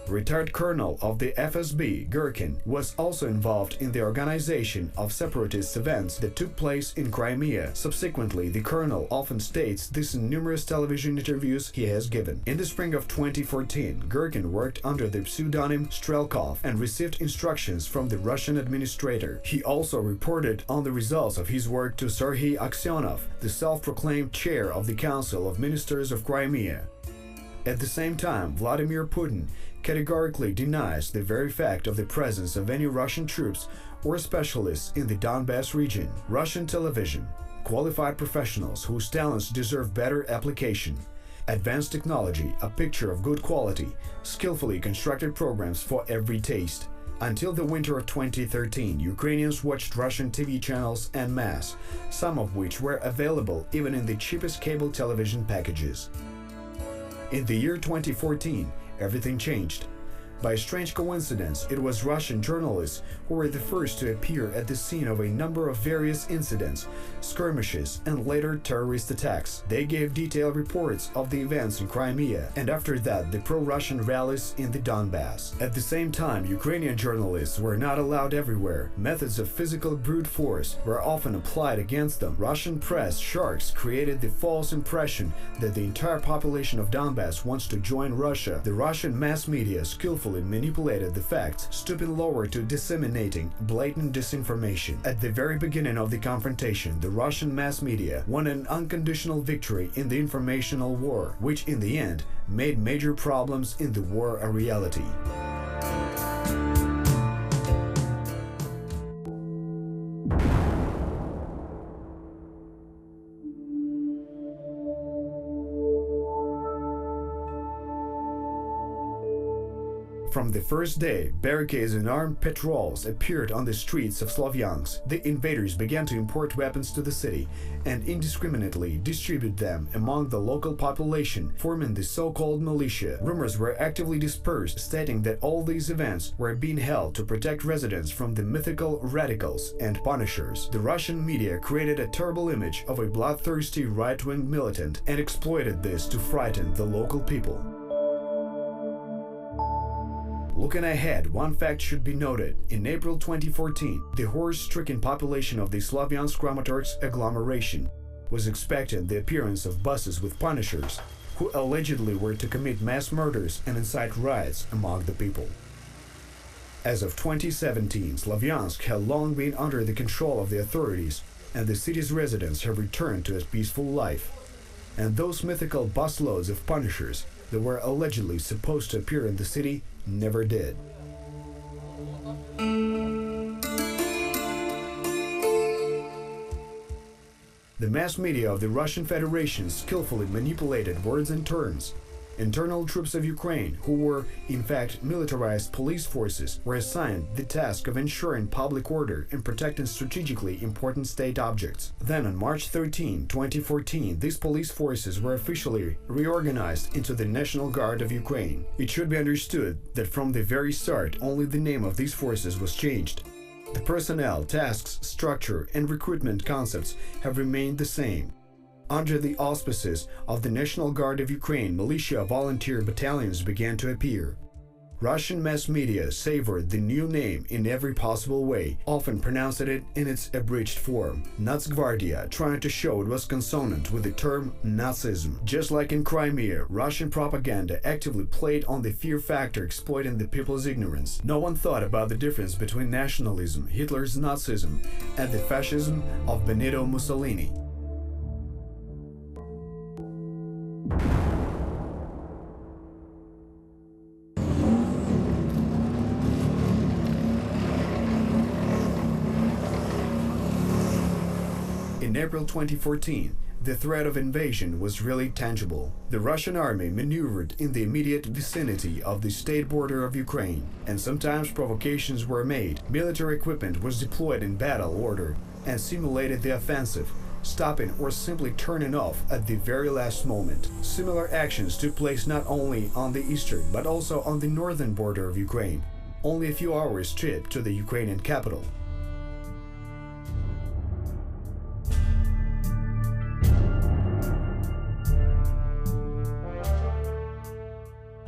Retired colonel of the FSB, Girkin, was also involved in the organization of separatist events that took place in Crimea. Subsequently, the colonel often states this in numerous television interviews he has given. In the spring of 2014, Girkin worked under the pseudonym Strelkov and received instructions from the Russian administrator. He also reported on the results of his work to Serhiy Aksyonov, the self-proclaimed chair of the Council of Ministers of Crimea. At the same time, Vladimir Putin categorically denies the very fact of the presence of any Russian troops or specialists in the Donbass region. Russian television, qualified professionals whose talents deserve better application. Advanced technology, a picture of good quality, skillfully constructed programs for every taste. Until the winter of 2013, Ukrainians watched Russian TV channels en masse, some of which were available even in the cheapest cable television packages. In the year 2014, everything changed. By a strange coincidence, it was Russian journalists who were the first to appear at the scene of a number of various incidents, skirmishes, and later terrorist attacks. They gave detailed reports of the events in Crimea, and after that the pro-Russian rallies in the Donbass. At the same time, Ukrainian journalists were not allowed everywhere. Methods of physical brute force were often applied against them. Russian press sharks created the false impression that the entire population of Donbass wants to join Russia. The Russian mass media skillfully manipulated the facts, stooping lower to disseminating blatant disinformation. At the very beginning of the confrontation, the Russian mass media won an unconditional victory in the informational war, which in the end made major problems in the war a reality. From the first day, barricades and armed patrols appeared on the streets of Slavyansk. The invaders began to import weapons to the city and indiscriminately distribute them among the local population, forming the so-called militia. Rumors were actively dispersed, stating that all these events were being held to protect residents from the mythical radicals and punishers. The Russian media created a terrible image of a bloodthirsty right-wing militant and exploited this to frighten the local people. Looking ahead, one fact should be noted. In April 2014, the horror-stricken population of the Slavyansk-Kramatorsk agglomeration was expecting the appearance of buses with punishers, who allegedly were to commit mass murders and incite riots among the people. As of 2017, Slavyansk had long been under the control of the authorities, and the city's residents have returned to a peaceful life. And those mythical busloads of punishers that were allegedly supposed to appear in the city never did. The mass media of the Russian Federation skillfully manipulated words and terms. Internal troops of Ukraine, who were in fact militarized police forces, were assigned the task of ensuring public order and protecting strategically important state objects. Then on March 13, 2014, these police forces were officially reorganized into the National Guard of Ukraine. It should be understood that from the very start, only the name of these forces was changed. The personnel, tasks, structure, and recruitment concepts have remained the same. Under the auspices of the National Guard of Ukraine, militia volunteer battalions began to appear. Russian mass media savored the new name in every possible way, often pronouncing it in its abridged form, Nacgvardia, trying to show it was consonant with the term Nazism. Just like in Crimea, Russian propaganda actively played on the fear factor, exploiting the people's ignorance. No one thought about the difference between nationalism, Hitler's Nazism, and the fascism of Benito Mussolini. In April 2014, the threat of invasion was really tangible. The Russian army maneuvered in the immediate vicinity of the state border of Ukraine, and sometimes provocations were made. Military equipment was deployed in battle order and simulated the offensive, stopping or simply turning off at the very last moment. Similar actions took place not only on the eastern but also on the northern border of Ukraine, only a few hours' trip to the Ukrainian capital.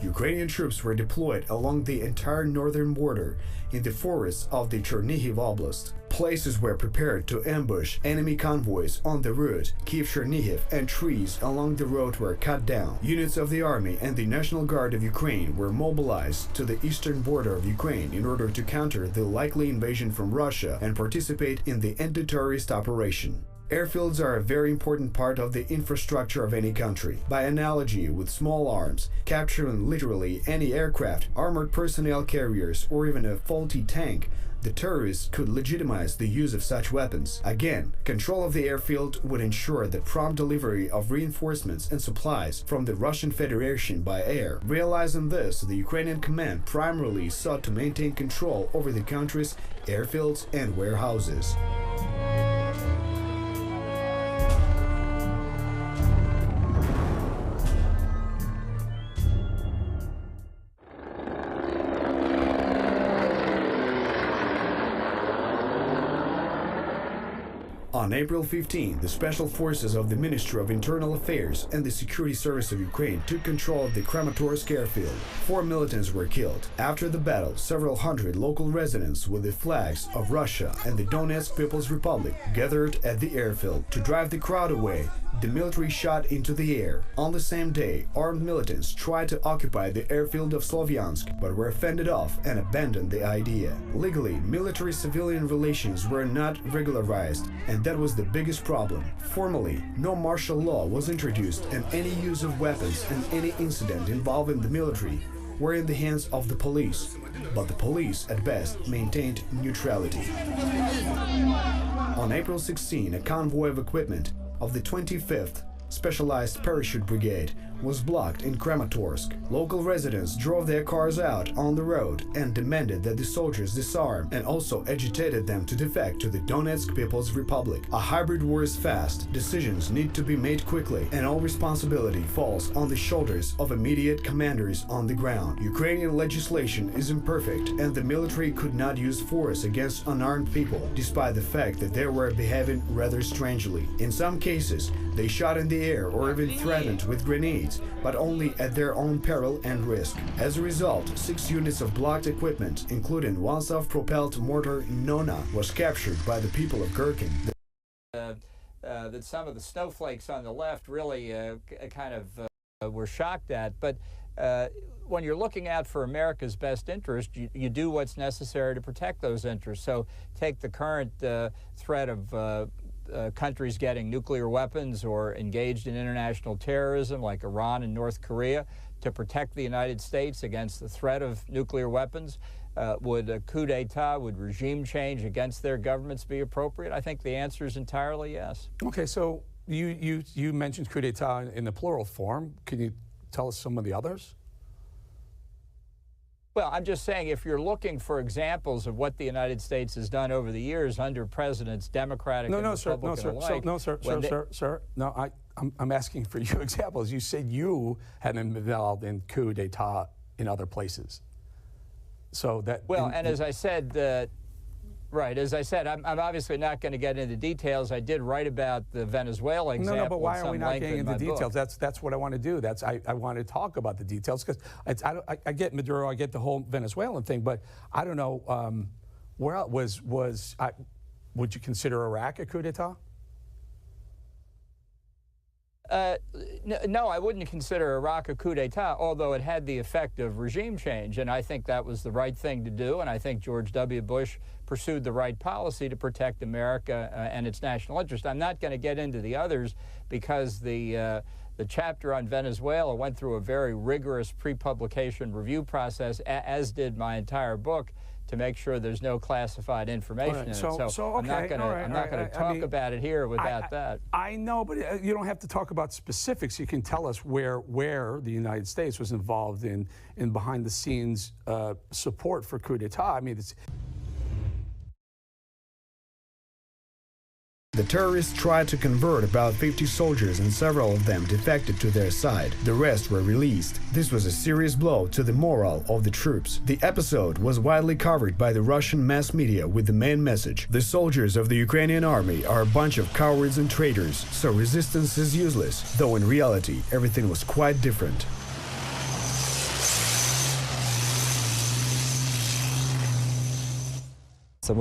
Ukrainian troops were deployed along the entire northern border in the forests of the Chernihiv Oblast. Places were prepared to ambush enemy convoys on the route. Kiev-Chernihiv and trees along the road were cut down. Units of the army and the National Guard of Ukraine were mobilized to the eastern border of Ukraine in order to counter the likely invasion from Russia and participate in the anti-terrorist operation. Airfields are a very important part of the infrastructure of any country. By analogy with small arms, capturing literally any aircraft, armored personnel carriers, or even a faulty tank, the terrorists could legitimize the use of such weapons. Again, control of the airfield would ensure the prompt delivery of reinforcements and supplies from the Russian Federation by air. Realizing this, the Ukrainian command primarily sought to maintain control over the country's airfields and warehouses. On April 15, the Special Forces of the Ministry of Internal Affairs and the Security Service of Ukraine took control of the Kramatorsk airfield. 4 militants were killed. After the battle, several hundred local residents with the flags of Russia and the Donetsk People's Republic gathered at the airfield. To drive the crowd away, the military shot into the air. On the same day, armed militants tried to occupy the airfield of Slavyansk, but were fended off and abandoned the idea. Legally, military-civilian relations were not regularized, and that was the biggest problem. Formally, no martial law was introduced, and any use of weapons and any incident involving the military were in the hands of the police. But the police, at best, maintained neutrality. On April 16, a convoy of equipment of the 25th Specialized Parachute Brigade was blocked in Kramatorsk. Local residents drove their cars out on the road and demanded that the soldiers disarm, and also agitated them to defect to the Donetsk People's Republic. A hybrid war is fast, decisions need to be made quickly, and all responsibility falls on the shoulders of immediate commanders on the ground. Ukrainian legislation is imperfect, and the military could not use force against unarmed people, despite the fact that they were behaving rather strangely. In some cases, they shot in the air or even threatened with grenades, but only at their own peril and risk. As a result, 6 units of blocked equipment, including one self-propelled mortar Nona, was captured by the people of Gherkin. That some of the snowflakes on the left really were shocked at. But when you're looking out for America's best interest, you do what's necessary to protect those interests. So take the current threat of countries getting nuclear weapons or engaged in international terrorism like Iran and North Korea. To protect the United States against the threat of nuclear weapons, would a coup d'etat, would regime change against their governments be appropriate? I think the answer is entirely yes. Okay, so you mentioned coup d'etat in the plural form. Can you tell us some of the others? Well, I'm just saying, if you're looking for examples of what the United States has done over the years under presidents, Democratic and Republican alike. Sir. I'm asking for you examples. You said you had been involved in coup d'etat in other places. So that. Well, as I said, I'm obviously not going to get into details. I did write about the Venezuela example. No, but why are we not getting into details? That's what I want to do. I want to talk about the details, because I get Maduro, I get the whole Venezuelan thing, but I don't know where would you consider Iraq a coup d'etat? No, I wouldn't consider Iraq a coup d'etat, although it had the effect of regime change, and I think that was the right thing to do, and I think George W. Bush pursued the right policy to protect America and its national interest. I'm not going to get into the others because the chapter on Venezuela went through a very rigorous pre-publication review process, as did my entire book, to make sure there's no classified information in it. So I'm not going to talk about it here without that. I know, but you don't have to talk about specifics. You can tell us where the United States was involved in behind-the-scenes support for coup d'etat. I mean, The terrorists tried to convert about 50 soldiers, and several of them defected to their side. The rest were released. This was a serious blow to the morale of the troops. The episode was widely covered by the Russian mass media with the main message: the soldiers of the Ukrainian army are a bunch of cowards and traitors, so resistance is useless, though in reality everything was quite different. We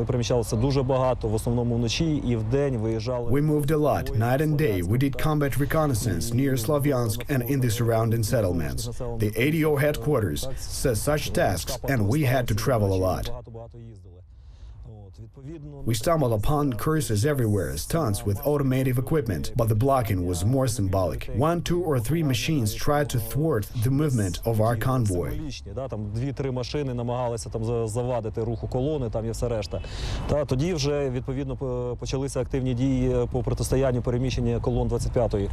moved a lot, night and day. We did combat reconnaissance near Slavyansk and in the surrounding settlements. The ADO headquarters says such tasks, and we had to travel a lot. We stumbled upon curses everywhere, stunts with automated equipment, but the blocking was more symbolic. 1, 2, or 3 machines tried to thwart the movement of our convoy. Там 2-3 машини намагалися там завадити руху колони, там і все решта. Та тоді вже відповідно почалися активні дії по протистоянню переміщення колон 25-ї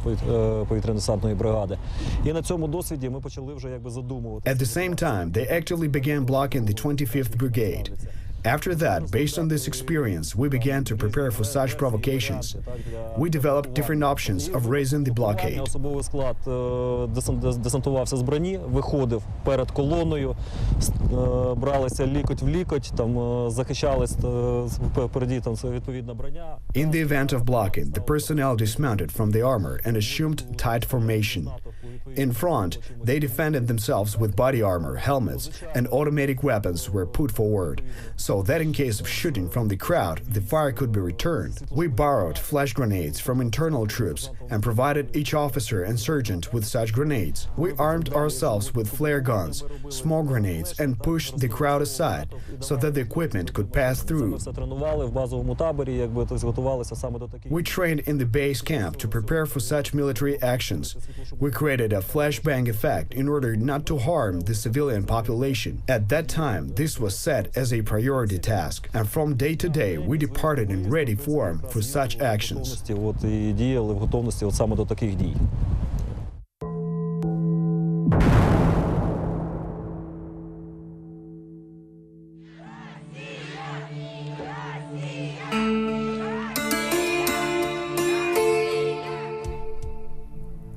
повітряно-десантної бригади. І на цьому досвіді ми почали вже якби задумувати. At the same time, they actively began blocking the 25th Brigade. After that, based on this experience, we began to prepare for such provocations. We developed different options of raising the blockade. Особовий склад десантувався з броні, виходив перед колоною, бралися лікоть в лікоть, там захищались впереді там відповідна броня. In the event of blocking, the personnel dismounted from the armor and assumed tight formation. In front, they defended themselves with body armor, helmets, and automatic weapons were put forward, so that in case of shooting from the crowd, the fire could be returned. We borrowed flash grenades from internal troops and provided each officer and sergeant with such grenades. We armed ourselves with flare guns, small grenades, and pushed the crowd aside so that the equipment could pass through. We trained in the base camp to prepare for such military actions. We created a flashbang effect in order not to harm the civilian population. At that time, this was set as a priority task, and from day to day, we departed in ready form for such actions. І діяли в готовності саме до таких дій.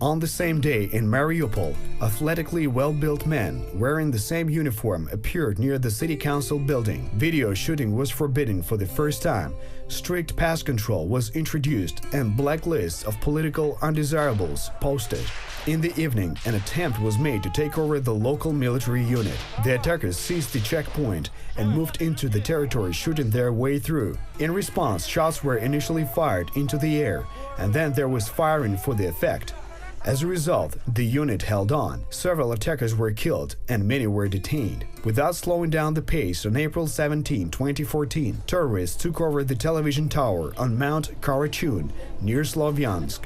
On the same day in Mariupol, athletically well-built men wearing the same uniform appeared near the city council building. Video shooting was forbidden for the first time. Strict pass control was introduced and blacklists of political undesirables posted. In the evening, an attempt was made to take over the local military unit. The attackers seized the checkpoint and moved into the territory, shooting their way through. In response, shots were initially fired into the air, and then there was firing for the effect. As a result, the unit held on. Several attackers were killed and many were detained. Without slowing down the pace, on April 17, 2014, terrorists took over the television tower on Mount Karachun near Slovyansk.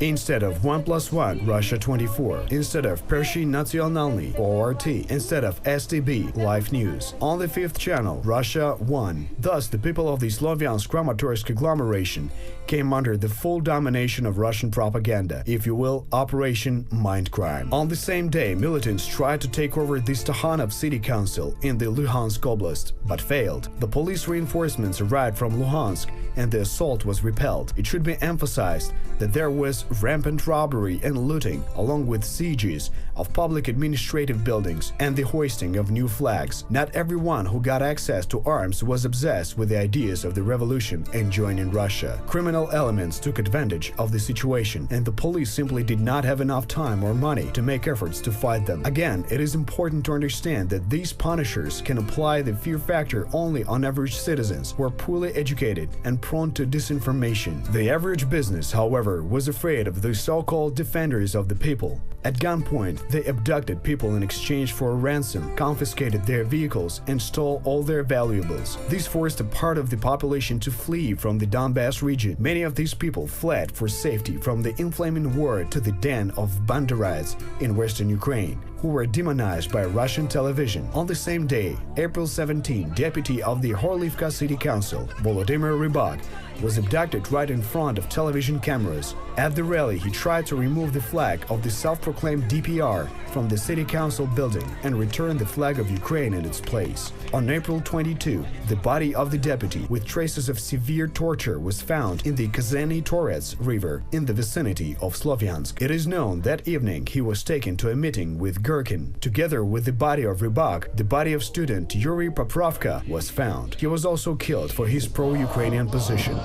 Instead of 1+1, Russia 24. Instead of Pershing Nationalny, ORT. Instead of STB, Live News. On the 5th channel, Russia 1. Thus, the people of the Slovyansk-Kramatorsk agglomeration came under the full domination of Russian propaganda, if you will, Operation Mindcrime. On the same day, militants tried to take over the Stakhanov city council in the Luhansk Oblast, but failed. The police reinforcements arrived from Luhansk and the assault was repelled. It should be emphasized that there was rampant robbery and looting, along with sieges of public administrative buildings and the hoisting of new flags. Not everyone who got access to arms was obsessed with the ideas of the revolution and joining Russia. Criminal elements took advantage of the situation, and the police simply did not have enough time or money to make efforts to fight them. Again, it is important to understand that these punishers can apply the fear factor only on average citizens who are poorly educated and prone to disinformation. The average business, however, was afraid of the so-called defenders of the people. At gunpoint, they abducted people in exchange for a ransom, confiscated their vehicles, and stole all their valuables. This forced a part of the population to flee from the Donbass region. Many of these people fled for safety from the inflaming war to the den of banderites in western Ukraine, who were demonized by Russian television. On the same day, April 17, deputy of the Horlivka City Council, Volodymyr Rybak, was abducted right in front of television cameras. At the rally, he tried to remove the flag of the self-proclaimed DPR from the city council building and return the flag of Ukraine in its place. On April 22, the body of the deputy, with traces of severe torture, was found in the Kazany Torets River in the vicinity of Slovyansk. It is known that evening he was taken to a meeting with Gherkin. Together with the body of Rybak, the body of student Yuri Poprovka was found. He was also killed for his pro-Ukrainian position.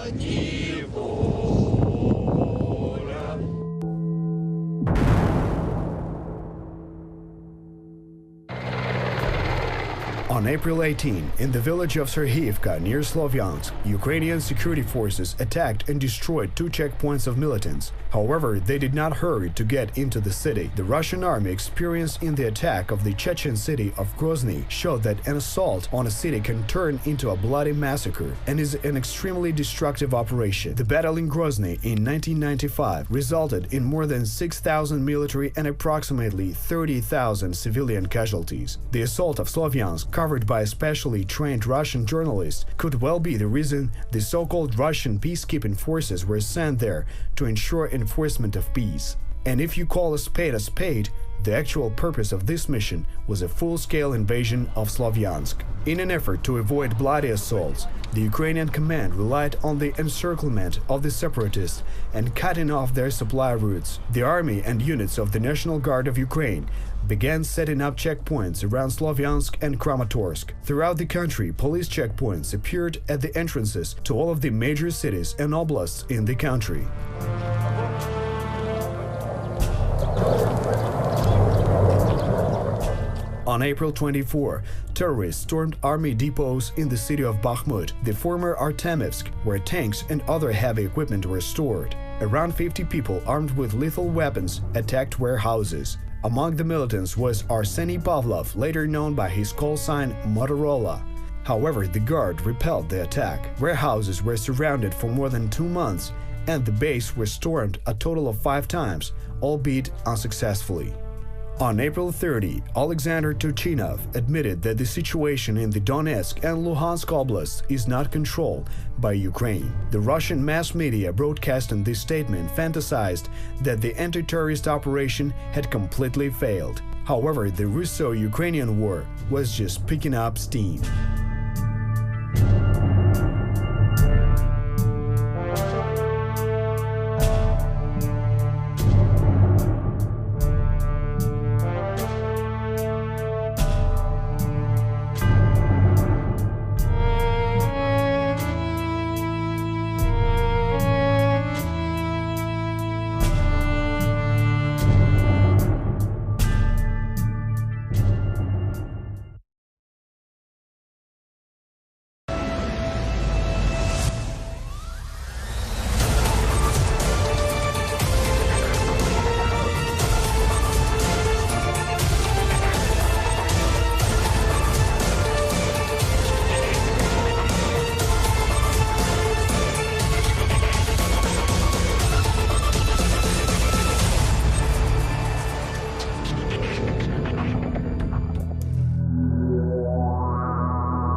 On April 18, in the village of Serhivka near Slovyansk, Ukrainian security forces attacked and destroyed 2 checkpoints of militants. However, they did not hurry to get into the city. The Russian army experience in the attack of the Chechen city of Grozny showed that an assault on a city can turn into a bloody massacre and is an extremely destructive operation. The battle in Grozny in 1995 resulted in more than 6,000 military and approximately 30,000 civilian casualties. The assault of Slovyansk, covered by specially trained Russian journalists, could well be the reason the so-called Russian peacekeeping forces were sent there to ensure enforcement of peace. And if you call a spade, the actual purpose of this mission was a full-scale invasion of Slovyansk. In an effort to avoid bloody assaults, the Ukrainian command relied on the encirclement of the separatists and cutting off their supply routes. The army and units of the National Guard of Ukraine began setting up checkpoints around Slovyansk and Kramatorsk. Throughout the country, police checkpoints appeared at the entrances to all of the major cities and oblasts in the country. On April 24, terrorists stormed army depots in the city of Bakhmut, the former Artemivsk, where tanks and other heavy equipment were stored. Around 50 people armed with lethal weapons attacked warehouses. Among the militants was Arseny Pavlov, later known by his call sign Motorola. However, the guard repelled the attack. Warehouses were surrounded for more than 2 months, and the base was stormed a total of 5 times, albeit unsuccessfully. On April 30, Alexander Turchinov admitted that the situation in the Donetsk and Luhansk oblasts is not controlled by Ukraine. The Russian mass media broadcasting this statement fantasized that the anti-terrorist operation had completely failed. However, the Russo-Ukrainian war was just picking up steam.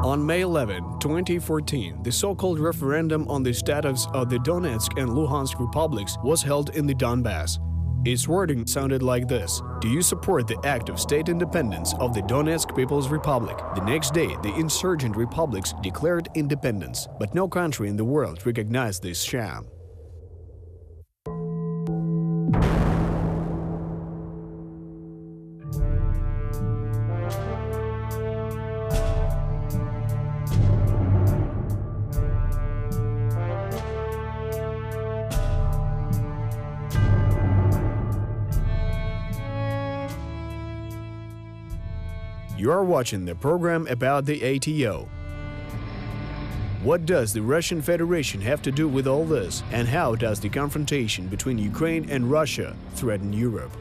On May 11, 2014, the so-called referendum on the status of the Donetsk and Luhansk republics was held in the Donbass. Its wording sounded like this: "Do you support the act of state independence of the Donetsk People's Republic?" The next day, the insurgent republics declared independence, but no country in the world recognized this sham. You are watching the program about the ATO. What does the Russian Federation have to do with all this, and how does the confrontation between Ukraine and Russia threaten Europe?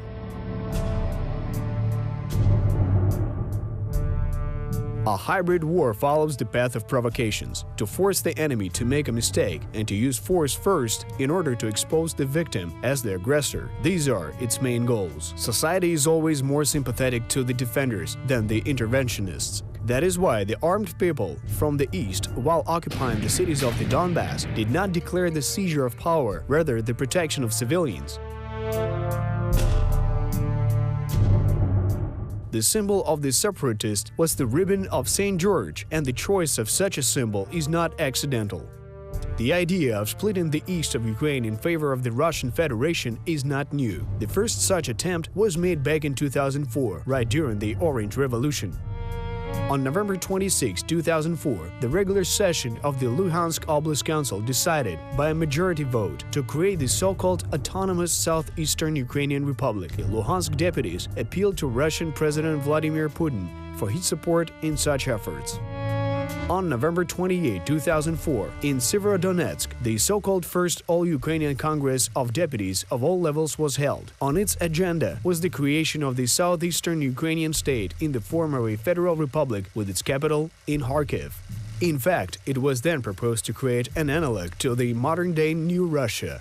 A hybrid war follows the path of provocations, to force the enemy to make a mistake and to use force first in order to expose the victim as the aggressor. These are its main goals. Society is always more sympathetic to the defenders than the interventionists. That is why the armed people from the east, while occupying the cities of the Donbass, did not declare the seizure of power, rather the protection of civilians. The symbol of the separatist was the ribbon of St. George, and the choice of such a symbol is not accidental. The idea of splitting the east of Ukraine in favor of the Russian Federation is not new. The first such attempt was made back in 2004, right during the Orange Revolution. On November 26, 2004, the regular session of the Luhansk Oblast Council decided, by a majority vote, to create the so-called Autonomous Southeastern Ukrainian Republic. The Luhansk deputies appealed to Russian President Vladimir Putin for his support in such efforts. On November 28, 2004, in Severodonetsk, the so-called First All-Ukrainian Congress of Deputies of all levels was held. On its agenda was the creation of the southeastern Ukrainian state in the form of a federal republic with its capital in Kharkiv. In fact, it was then proposed to create an analog to the modern-day New Russia.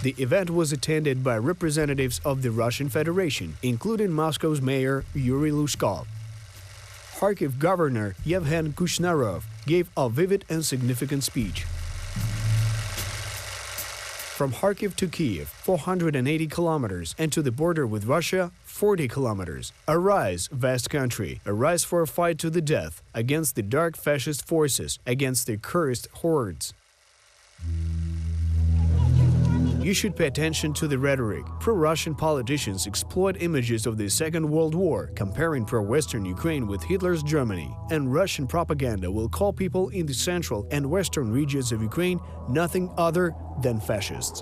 The event was attended by representatives of the Russian Federation, including Moscow's mayor Yuri Lushkov. Kharkiv governor Yevhen Kushnarov gave a vivid and significant speech. From Kharkiv to Kiev, 480 kilometers, and to the border with Russia, 40 kilometers. Arise, vast country, arise for a fight to the death against the dark fascist forces, against the cursed hordes. You should pay attention to the rhetoric. Pro-Russian politicians exploit images of the Second World War, comparing pro-Western Ukraine with Hitler's Germany, and Russian propaganda will call people in the central and western regions of Ukraine nothing other than fascists.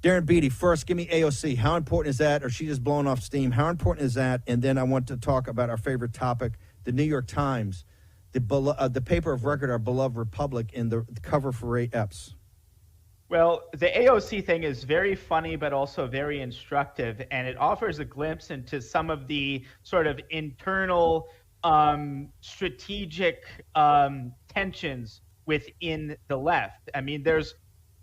Darren Beatty, first, give me AOC. How important is that? Or she just blowing off steam? How important is that? And then I want to talk about our favorite topic, the New York Times, the paper of record, our beloved Republic, and the cover for Ray Epps. Well, the AOC thing is very funny, but also very instructive, and it offers a glimpse into some of the sort of internal strategic tensions within the left. I mean, there's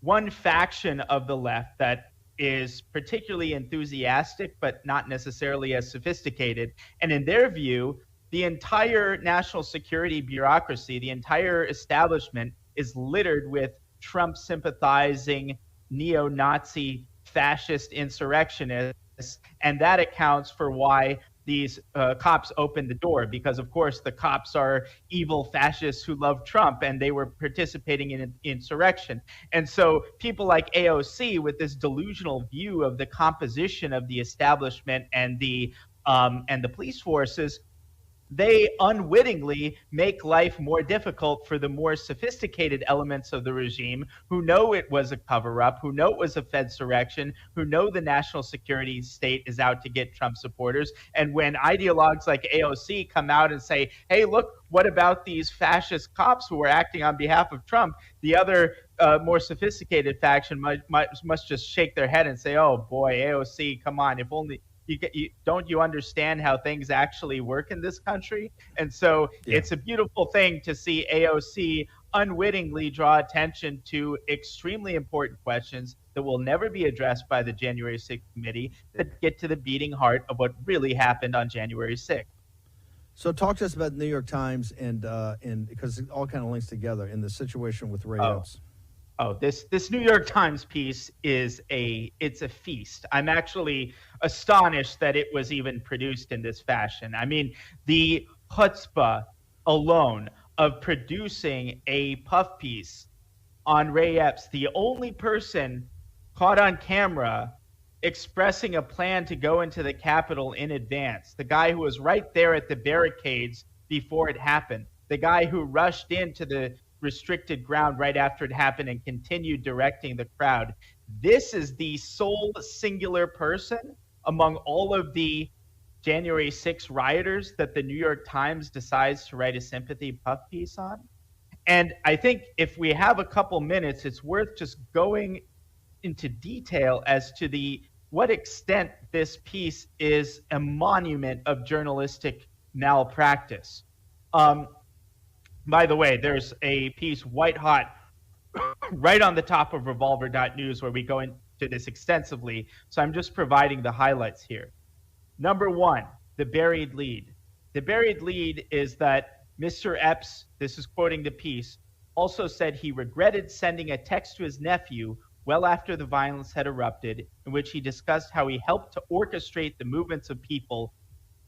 one faction of the left that is particularly enthusiastic, but not necessarily as sophisticated. And in their view, the entire national security bureaucracy, the entire establishment is littered with Trump-sympathizing neo-Nazi fascist insurrectionists. And that accounts for why these cops opened the door, because of course the cops are evil fascists who love Trump, and they were participating in an insurrection. And so people like AOC, with this delusional view of the composition of the establishment and the police forces, they unwittingly make life more difficult for the more sophisticated elements of the regime who know it was a cover-up, who know it was a Fedsurrection, who know the national security state is out to get Trump supporters. And when ideologues like AOC come out and say, hey, look, what about these fascist cops who are acting on behalf of Trump? The other more sophisticated faction must just shake their head and say, oh boy, AOC, come on, if only... don't you understand how things actually work in this country? And so It's a beautiful thing to see AOC unwittingly draw attention to extremely important questions that will never be addressed by the January 6th committee that get to the beating heart of what really happened on January 6th. So talk to us about the New York Times and because it all kind of links together in the situation with Ray Epps. Oh, this New York Times piece it's a feast. I'm actually astonished that it was even produced in this fashion. I mean, the chutzpah alone of producing a puff piece on Ray Epps, the only person caught on camera expressing a plan to go into the Capitol in advance, the guy who was right there at the barricades before it happened, the guy who rushed into the restricted ground right after it happened and continued directing the crowd. This is the sole singular person among all of the January 6 rioters that the New York Times decides to write a sympathy puff piece on. And I think if we have a couple minutes, it's worth just going into detail as to what extent this piece is a monument of journalistic malpractice. By the way, there's a piece white hot right on the top of revolver.news where we go into this extensively. So I'm just providing the highlights here. Number one, the buried lead. The buried lead is that Mr. Epps, this is quoting the piece, also said he regretted sending a text to his nephew well after the violence had erupted, in which he discussed how he helped to orchestrate the movements of people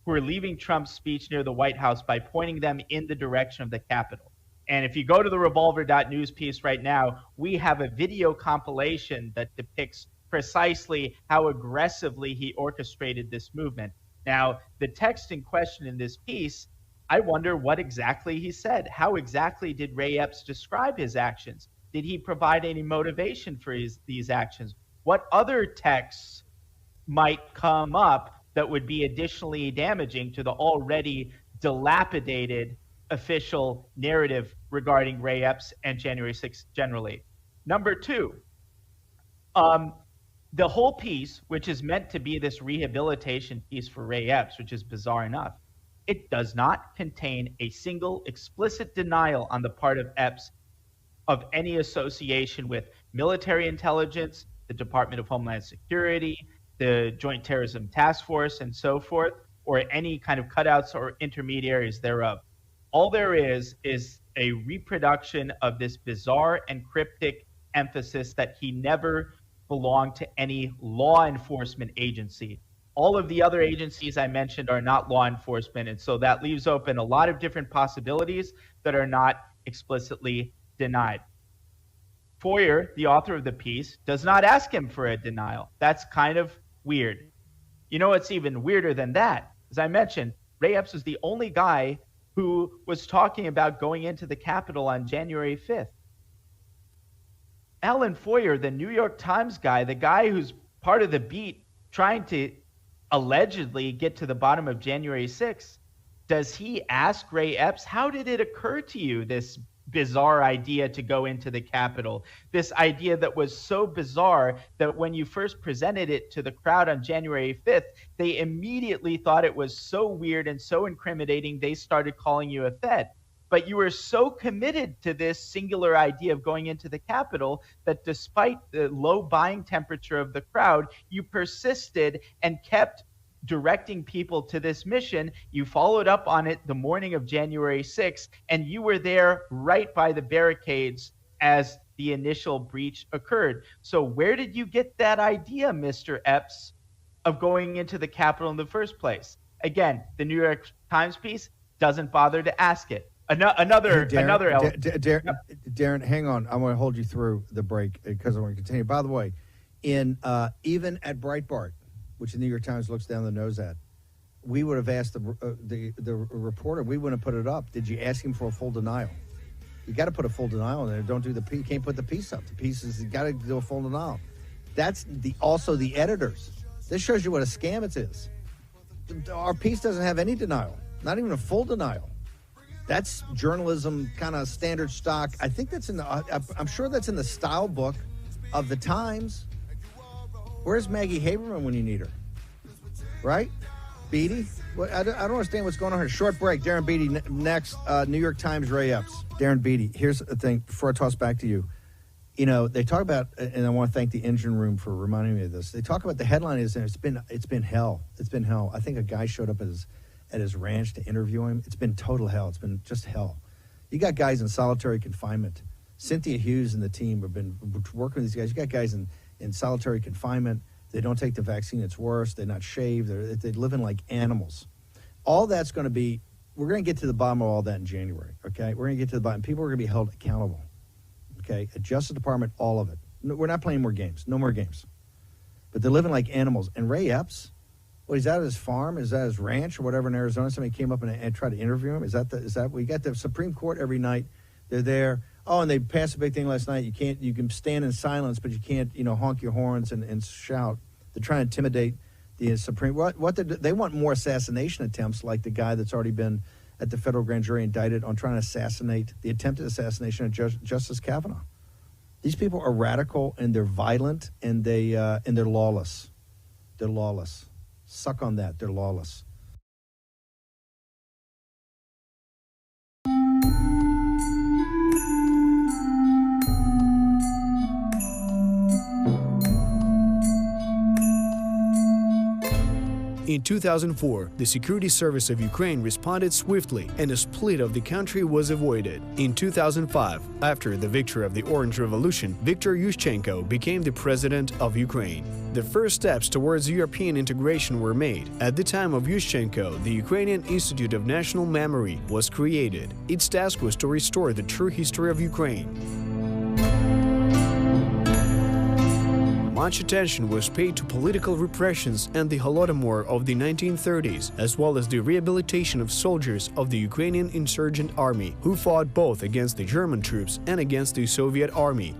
who were leaving Trump's speech near the White House by pointing them in the direction of the Capitol. And if you go to the revolver.news piece right now, we have a video compilation that depicts precisely how aggressively he orchestrated this movement. Now, the text in question in this piece, I wonder what exactly he said. How exactly did Ray Epps describe his actions? Did he provide any motivation for these actions? What other texts might come up that would be additionally damaging to the already dilapidated official narrative regarding Ray Epps and January 6th generally? Number two, the whole piece, which is meant to be this rehabilitation piece for Ray Epps, which is bizarre enough, it does not contain a single explicit denial on the part of Epps of any association with military intelligence, the Department of Homeland Security, the Joint Terrorism Task Force, and so forth, or any kind of cutouts or intermediaries thereof. All there is a reproduction of this bizarre and cryptic emphasis that he never belonged to any law enforcement agency. All of the other agencies I mentioned are not law enforcement, and so that leaves open a lot of different possibilities that are not explicitly denied. Foyer, the author of the piece, does not ask him for a denial. That's kind of weird. You know what's even weirder than that? As I mentioned, Ray Epps is the only guy who was talking about going into the Capitol on January 5th. Alan Foyer, the New York Times guy, the guy who's part of the beat trying to allegedly get to the bottom of January 6th, does he ask Ray Epps, how did it occur to you, this bizarre idea to go into the Capitol? This idea that was so bizarre that when you first presented it to the crowd on January 5th, they immediately thought it was so weird and so incriminating, they started calling you a Fed. But you were so committed to this singular idea of going into the Capitol that despite the low buying temperature of the crowd, you persisted and kept directing people to this mission. You followed up on it the morning of January 6th, and you were there right by the barricades as the initial breach occurred. So where did you get that idea, Mr. Epps, of going into the Capitol in the first place? Again, the New York Times piece doesn't bother to ask it. Another element. Darren, hang on. I want to hold you through the break because I want to continue. By the way, in even at Breitbart, which the New York Times looks down the nose at, we would have asked the reporter. We wouldn't have put it up. Did you ask him for a full denial? You got to put a full denial in there. Don't do the piece. You can't put the piece up. The piece is you got to do a full denial. That's also the editors. This shows you what a scam it is. Our piece doesn't have any denial, not even a full denial. That's journalism kind of standard stock. I think that's in the, I'm sure that's in the style book of the Times. Where's Maggie Haberman when you need her? Right? Beatty? I don't understand what's going on here. Short break. Darren Beatty next. New York Times Ray Epps. Darren Beatty, here's the thing before I toss back to you. You know, they talk about, and I want to thank the engine room for reminding me of this. They talk about the headline is, it's been hell. It's been hell. I think a guy showed up at his ranch to interview him. It's been total hell. It's been just hell. You got guys in solitary confinement. Cynthia Hughes and the team have been working with these guys. You got guys in solitary confinement. They don't take the vaccine. It's worse. They're not shaved. They're living like animals. All that's going to be, we're going to get to the bottom of all that in January, okay? We're going to get to the bottom. People are going to be held accountable, okay? Justice Department, all of it. No, we're not playing more games. No more games. But they're living like animals. And Ray Epps, well, he's out at his farm, is that his ranch or whatever in Arizona? Somebody came up and tried to interview him. Is that we got the Supreme Court every night? They're there. Oh, and they passed a big thing last night. You can stand in silence, but you can't, honk your horns and shout. They're trying to intimidate the Supreme. They want more assassination attempts, like the guy that's already been at the federal grand jury indicted on trying to assassinate, the attempted assassination of Justice Kavanaugh. These people are radical and they're violent and they're lawless. They're lawless. Suck on that. They're lawless. In 2004, the Security Service of Ukraine responded swiftly and a split of the country was avoided. In 2005, after the victory of the Orange Revolution, Viktor Yushchenko became the president of Ukraine. The first steps towards European integration were made. At the time of Yushchenko, the Ukrainian Institute of National Memory was created. Its task was to restore the true history of Ukraine. Much attention was paid to political repressions and the Holodomor of the 1930s, as well as the rehabilitation of soldiers of the Ukrainian insurgent army, who fought both against the German troops and against the Soviet army.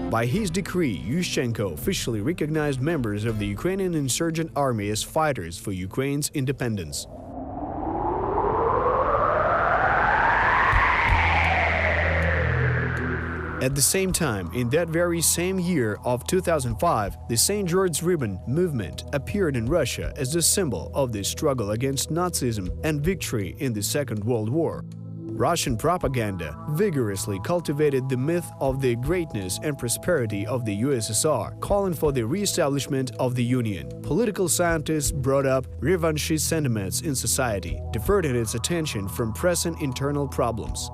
By his decree, Yushchenko officially recognized members of the Ukrainian insurgent army as fighters for Ukraine's independence. At the same time, in that very same year of 2005, the St. George's Ribbon movement appeared in Russia as a symbol of the struggle against Nazism and victory in the Second World War. Russian propaganda vigorously cultivated the myth of the greatness and prosperity of the USSR, calling for the re-establishment of the Union. Political scientists brought up revanchist sentiments in society, diverting its attention from pressing internal problems.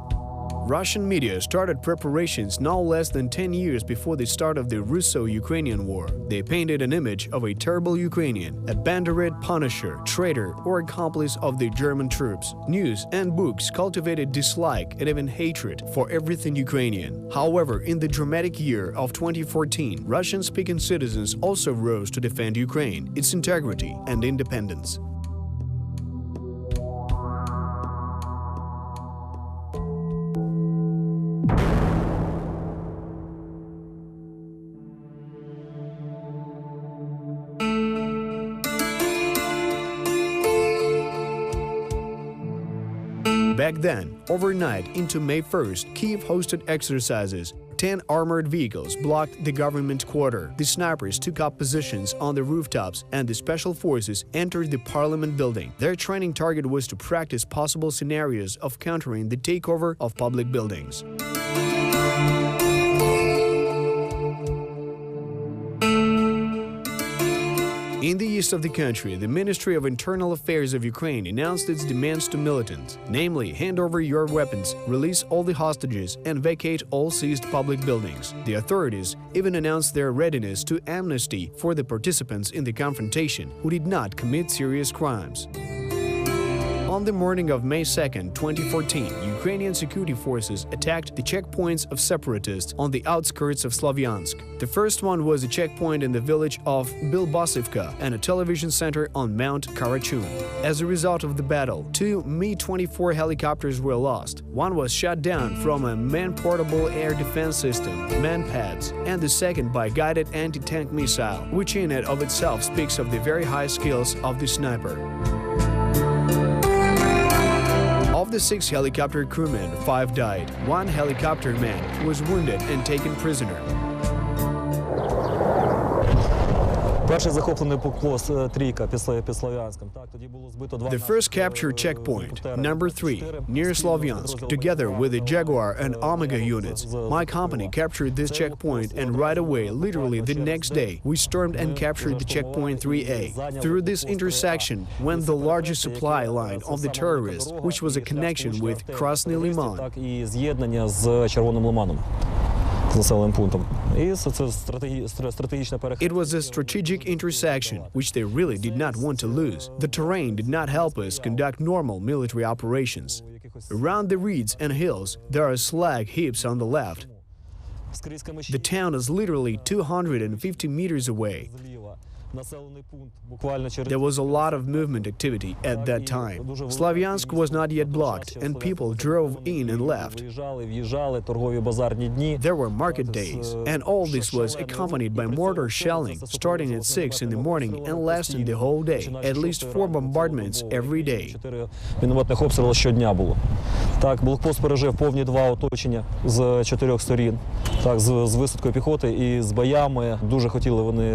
Russian media started preparations no less than 10 years before the start of the Russo-Ukrainian War. They painted an image of a terrible Ukrainian, a bandit, punisher, traitor, or accomplice of the German troops. News and books cultivated dislike and even hatred for everything Ukrainian. However, in the dramatic year of 2014, Russian-speaking citizens also rose to defend Ukraine, its integrity and independence. Back then, overnight into May 1st, Kyiv hosted exercises. 10 armored vehicles blocked the government quarter. The snipers took up positions on the rooftops and the special forces entered the parliament building. Their training target was to practice possible scenarios of countering the takeover of public buildings. In the east of the country, the Ministry of Internal Affairs of Ukraine announced its demands to militants, namely, hand over your weapons, release all the hostages, and vacate all seized public buildings. The authorities even announced their readiness to amnesty for the participants in the confrontation who did not commit serious crimes. On the morning of May 2, 2014, Ukrainian security forces attacked the checkpoints of separatists on the outskirts of Slavyansk. The first one was a checkpoint in the village of Debaltseve and a television center on Mount Karachun. As a result of the battle, 2 Mi-24 helicopters were lost. One was shot down from a man-portable air defense system, MANPADS, and the second by guided anti-tank missile, which in and of itself speaks of the very high skills of the sniper. Of the 6 helicopter crewmen, 5 died. 1 helicopter man was wounded and taken prisoner. The first captured checkpoint, number 3, near Slavyansk, together with the Jaguar and Omega units. My company captured this checkpoint and right away, literally the next day, we stormed and captured the checkpoint 3A. Through this intersection went the largest supply line of the terrorists, which was a connection with Krasny Liman. It was a strategic intersection, which they really did not want to lose. The terrain did not help us conduct normal military operations. Around the reeds and hills, there are slag heaps on the left. The town is literally 250 meters away. There was a lot of movement activity at that time. Slavyansk was not yet blocked, and people drove in and left. There were market days, and all this was accompanied by mortar shelling, starting at 6 in the morning and lasting the whole day. At least 4 bombardments every day. Так, блокпост пережив повні 2 оточення з 4 сторін, так, з висадкою піхоти і з боями. Дуже хотіли вони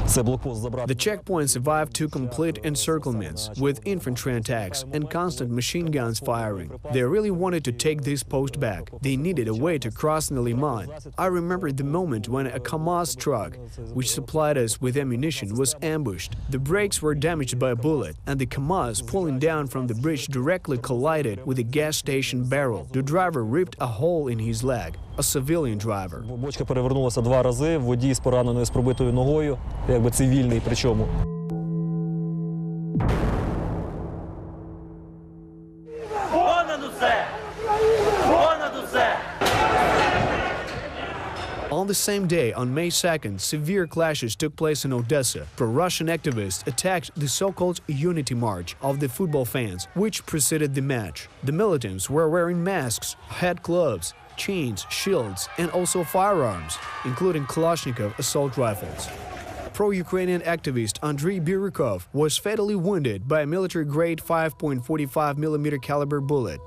The checkpoint survived two complete encirclements, with infantry attacks and constant machine guns firing. They really wanted to take this post back. They needed a way to cross the Liman. I remember the moment when a KAMAZ truck, which supplied us with ammunition, was ambushed. The brakes were damaged by a bullet, and the KAMAZ pulling down from the bridge directly collided with a gas station barrel. The driver ripped a hole in his leg. A civilian driver. Бочка перевернулася 2 рази, водій з пораненою, з пробитою ногою, якби цивільний причому. On the same day, on May 2nd, severe clashes took place in Odessa. Pro-Russian activists attacked the so-called Unity March of the football fans, which preceded the match. The militants were wearing masks, had gloves, chains, shields, and also firearms, including Kalashnikov assault rifles. Pro-Ukrainian activist Andrei Birukov was fatally wounded by a military-grade 5.45mm caliber bullet.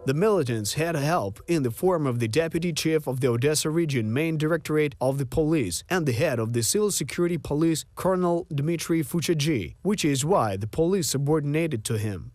The militants had help in the form of the deputy chief of the Odessa region main directorate of the police and the head of the civil security police, Colonel Dmitry Fuchadji, which is why the police subordinated to him.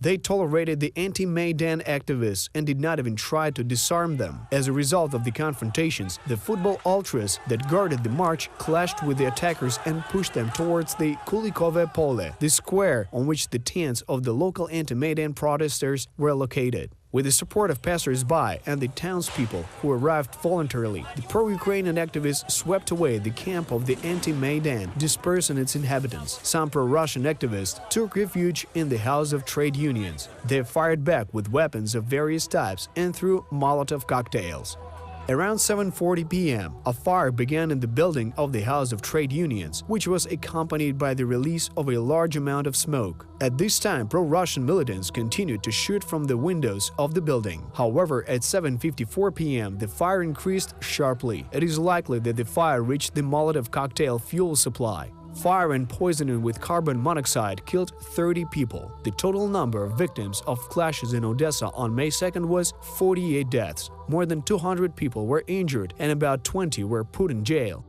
They tolerated the anti-Maidan activists and did not even try to disarm them. As a result of the confrontations, the football ultras that guarded the march clashed with the attackers and pushed them towards the Kulikove Pole, the square on which the tents of the local anti-Maidan protesters were located. With the support of passers-by and the townspeople who arrived voluntarily, the pro-Ukrainian activists swept away the camp of the anti-Maidan, dispersing its inhabitants. Some pro-Russian activists took refuge in the House of Trade Unions. They fired back with weapons of various types and threw Molotov cocktails. Around 7:40 p.m., a fire began in the building of the House of Trade Unions, which was accompanied by the release of a large amount of smoke. At this time, pro-Russian militants continued to shoot from the windows of the building. However, at 7:54 p.m., the fire increased sharply. It is likely that the fire reached the Molotov cocktail fuel supply. Fire and poisoning with carbon monoxide killed 30 people. The total number of victims of clashes in Odessa on May 2nd was 48 deaths. More than 200 people were injured and about 20 were put in jail.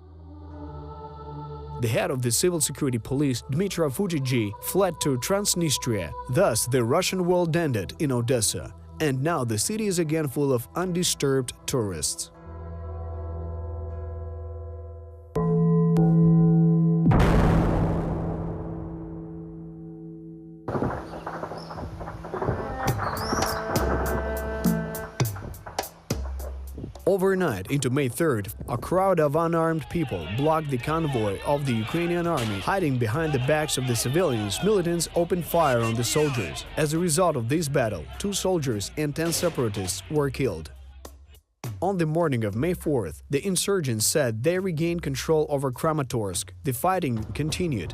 The head of the civil security police, Dmitry Fuchadji, fled to Transnistria. Thus, the Russian world ended in Odessa. And now the city is again full of undisturbed tourists. Overnight into May 3rd, a crowd of unarmed people blocked the convoy of the Ukrainian army. Hiding behind the backs of the civilians, militants opened fire on the soldiers. As a result of this battle, 2 soldiers and 10 separatists were killed. On the morning of May 4th, the insurgents said they regained control over Kramatorsk. The fighting continued.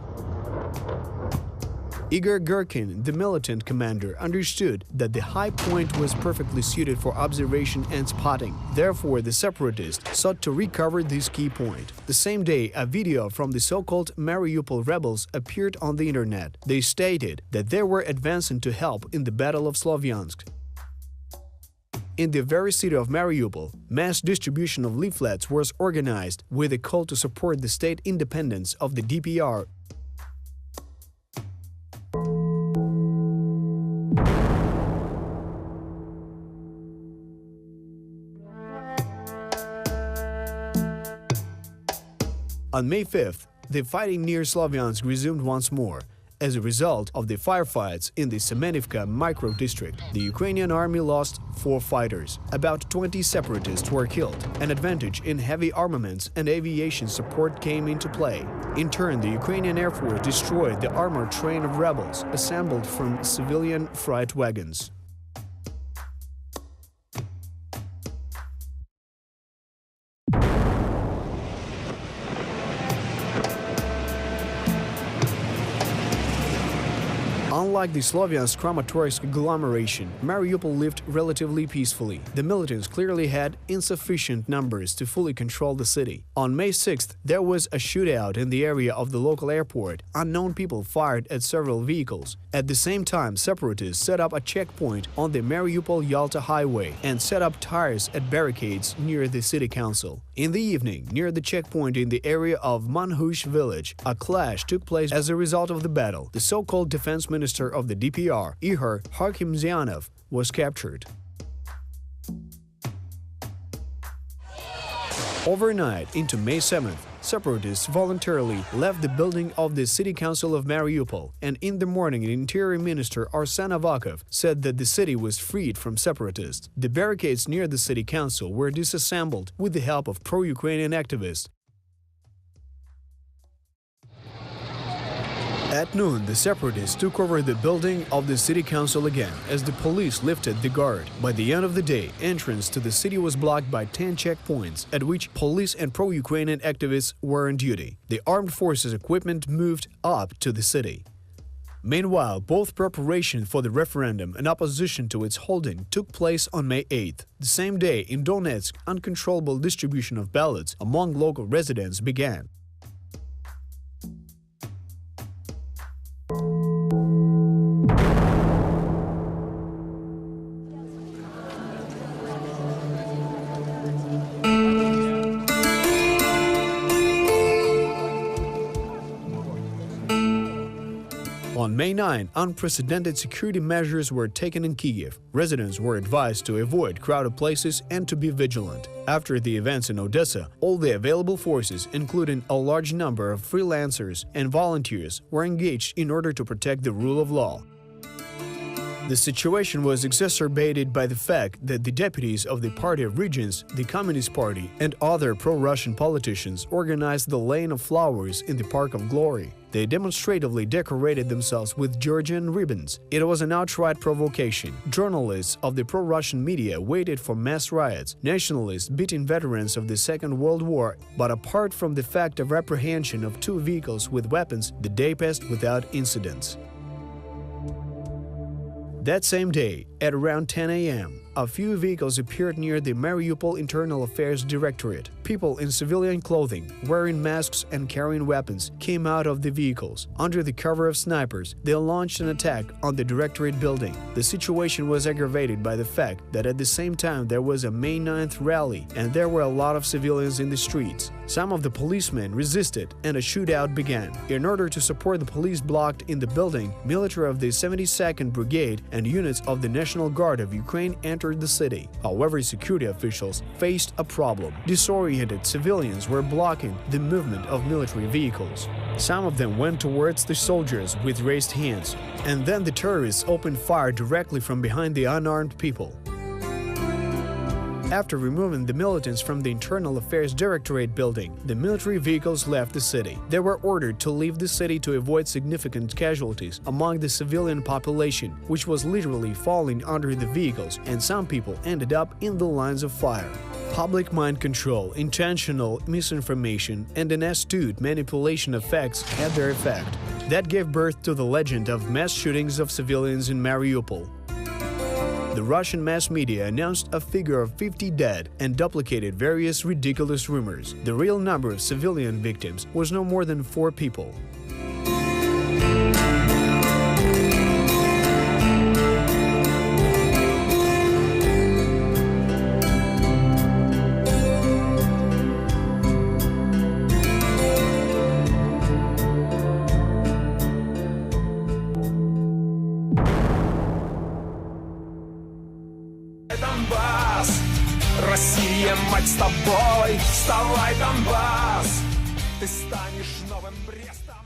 Igor Gherkin, the militant commander, understood that the high point was perfectly suited for observation and spotting. Therefore, the separatists sought to recover this key point. The same day, a video from the so-called Mariupol rebels appeared on the internet. They stated that they were advancing to help in the Battle of Slavyansk. In the very city of Mariupol, mass distribution of leaflets was organized with a call to support the state independence of the DPR. On May 5th, the fighting near Slavyansk resumed once more. as a result of the firefights in the Semenivka micro-district. The Ukrainian army lost 4 fighters. About 20 separatists were killed. An advantage in heavy armaments and aviation support came into play. In turn, the Ukrainian Air Force destroyed the armored train of rebels assembled from civilian freight wagons. Unlike the Sloviansk-Kramatorsk agglomeration, Mariupol lived relatively peacefully. The militants clearly had insufficient numbers to fully control the city. On May 6th, there was a shootout in the area of the local airport. Unknown people fired at several vehicles. At the same time, separatists set up a checkpoint on the Mariupol-Yalta highway and set up tires at barricades near the city council. In the evening, near the checkpoint in the area of Manhush village, a clash took place as a result of the battle. The so-called defense minister of the DPR, Ihor Harkimzianov, was captured. Overnight, into May 7th, separatists voluntarily left the building of the city council of Mariupol, and in the morning, Interior Minister Arsen Avakov said that the city was freed from separatists. The barricades near the city council were disassembled with the help of pro-Ukrainian activists. At noon, the separatists took over the building of the city council again, as the police lifted the guard. By the end of the day, entrance to the city was blocked by 10 checkpoints, at which police and pro-Ukrainian activists were on duty. The armed forces equipment moved up to the city. Meanwhile, both preparation for the referendum and opposition to its holding took place on May 8th. The same day, in Donetsk, uncontrollable distribution of ballots among local residents began. On May 9, unprecedented security measures were taken in Kyiv. Residents were advised to avoid crowded places and to be vigilant. After the events in Odessa, all the available forces, including a large number of freelancers and volunteers, were engaged in order to protect the rule of law. The situation was exacerbated by the fact that the deputies of the Party of Regions, the Communist Party, and other pro-Russian politicians organized the laying of flowers in the Park of Glory. They demonstratively decorated themselves with Georgian ribbons. It was an outright provocation. Journalists of the pro-Russian media waited for mass riots, nationalists beating veterans of the Second World War, but apart from the fact of apprehension of 2 vehicles with weapons, the day passed without incidents. That same day, at around 10 a.m., a few vehicles appeared near the Mariupol Internal Affairs Directorate. People in civilian clothing, wearing masks and carrying weapons, came out of the vehicles. Under the cover of snipers, they launched an attack on the Directorate building. The situation was aggravated by the fact that at the same time there was a May 9th rally, and there were a lot of civilians in the streets. Some of the policemen resisted, and a shootout began. In order to support the police blocked in the building, military of the 72nd Brigade and units of the National Guard of Ukraine entered the city. However, security officials faced a problem. Disoriented civilians were blocking the movement of military vehicles. Some of them went towards the soldiers with raised hands, and then the terrorists opened fire directly from behind the unarmed people. After removing the militants from the Internal Affairs Directorate building, the military vehicles left the city. They were ordered to leave the city to avoid significant casualties among the civilian population, which was literally falling under the vehicles, and some people ended up in the lines of fire. Public mind control, intentional misinformation, and an astute manipulation of facts had their effect. That gave birth to the legend of mass shootings of civilians in Mariupol. The Russian mass media announced a figure of 50 dead and duplicated various ridiculous rumors. The real number of civilian victims was no more than 4 people. Россия, мать с тобой, вставай, Донбасс, ты станешь новым Брестом.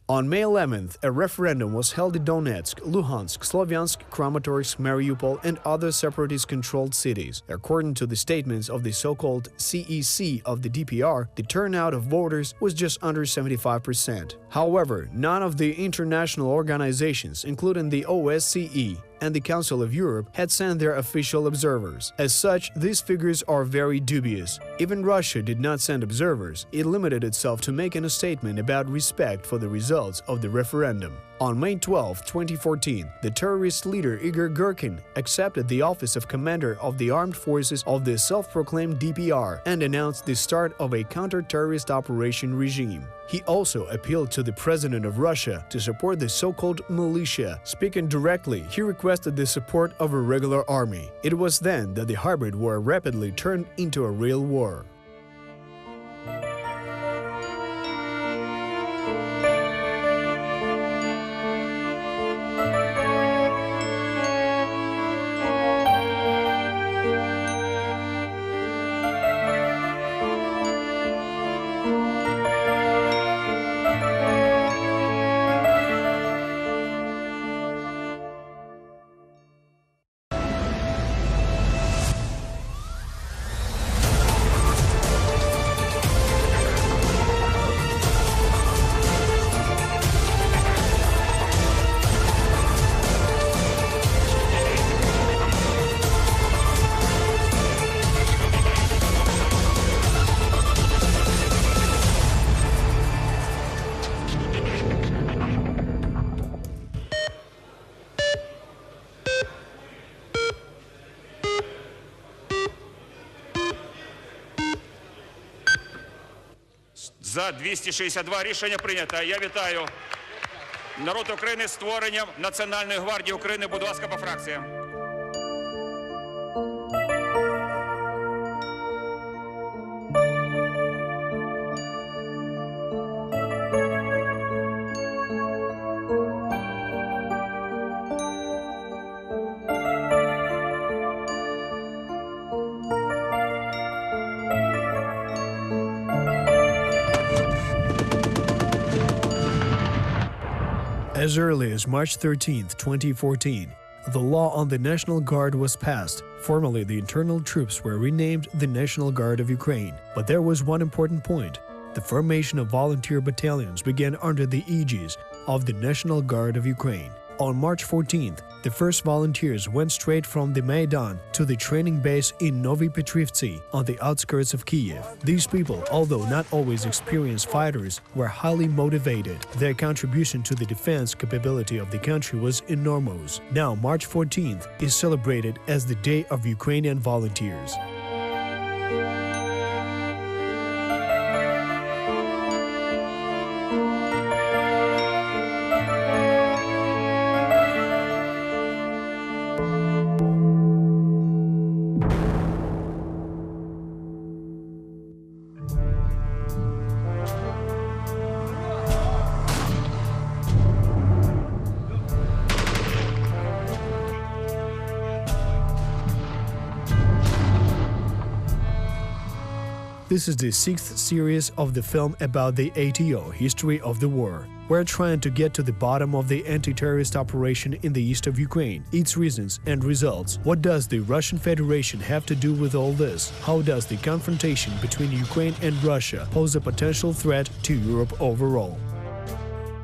On May 11th, a referendum was held in Donetsk, Luhansk, Sloviansk, Kramatorsk, Mariupol, and other separatist-controlled cities. According to the statements of the so-called CEC of the DPR, the turnout of voters was just under 75%. However, none of the international organizations, including the OSCE and the Council of Europe, had sent their official observers. As such, these figures are very dubious. Even Russia did not send observers. It limited itself to making a statement about respect for the results of the referendum. On May 12, 2014, the terrorist leader Igor Girkin accepted the office of commander of the armed forces of the self-proclaimed DPR and announced the start of a counter-terrorist operation regime. He also appealed to the president of Russia to support the so-called militia. Speaking directly, he requested the support of a regular army. It was then that the hybrid war rapidly turned into a real war. За 262 рішення прийнято. Я вітаю народ України з створенням Національної гвардії України. Будь ласка, по фракціям. As early as March 13, 2014, the law on the National Guard was passed. Formally, the internal troops were renamed the National Guard of Ukraine. But there was one important point. The formation of volunteer battalions began under the aegis of the National Guard of Ukraine. On March 14th, the first volunteers went straight from the Maidan to the training base in Novi Petrivtsi on the outskirts of Kiev. These people, although not always experienced fighters, were highly motivated. Their contribution to the defense capability of the country was enormous. Now, March 14th is celebrated as the Day of Ukrainian Volunteers. This is the 6th series of the film about the ATO, History of the War. We're trying to get to the bottom of the anti-terrorist operation in the east of Ukraine, its reasons and results. What does the Russian Federation have to do with all this? How does the confrontation between Ukraine and Russia pose a potential threat to Europe overall?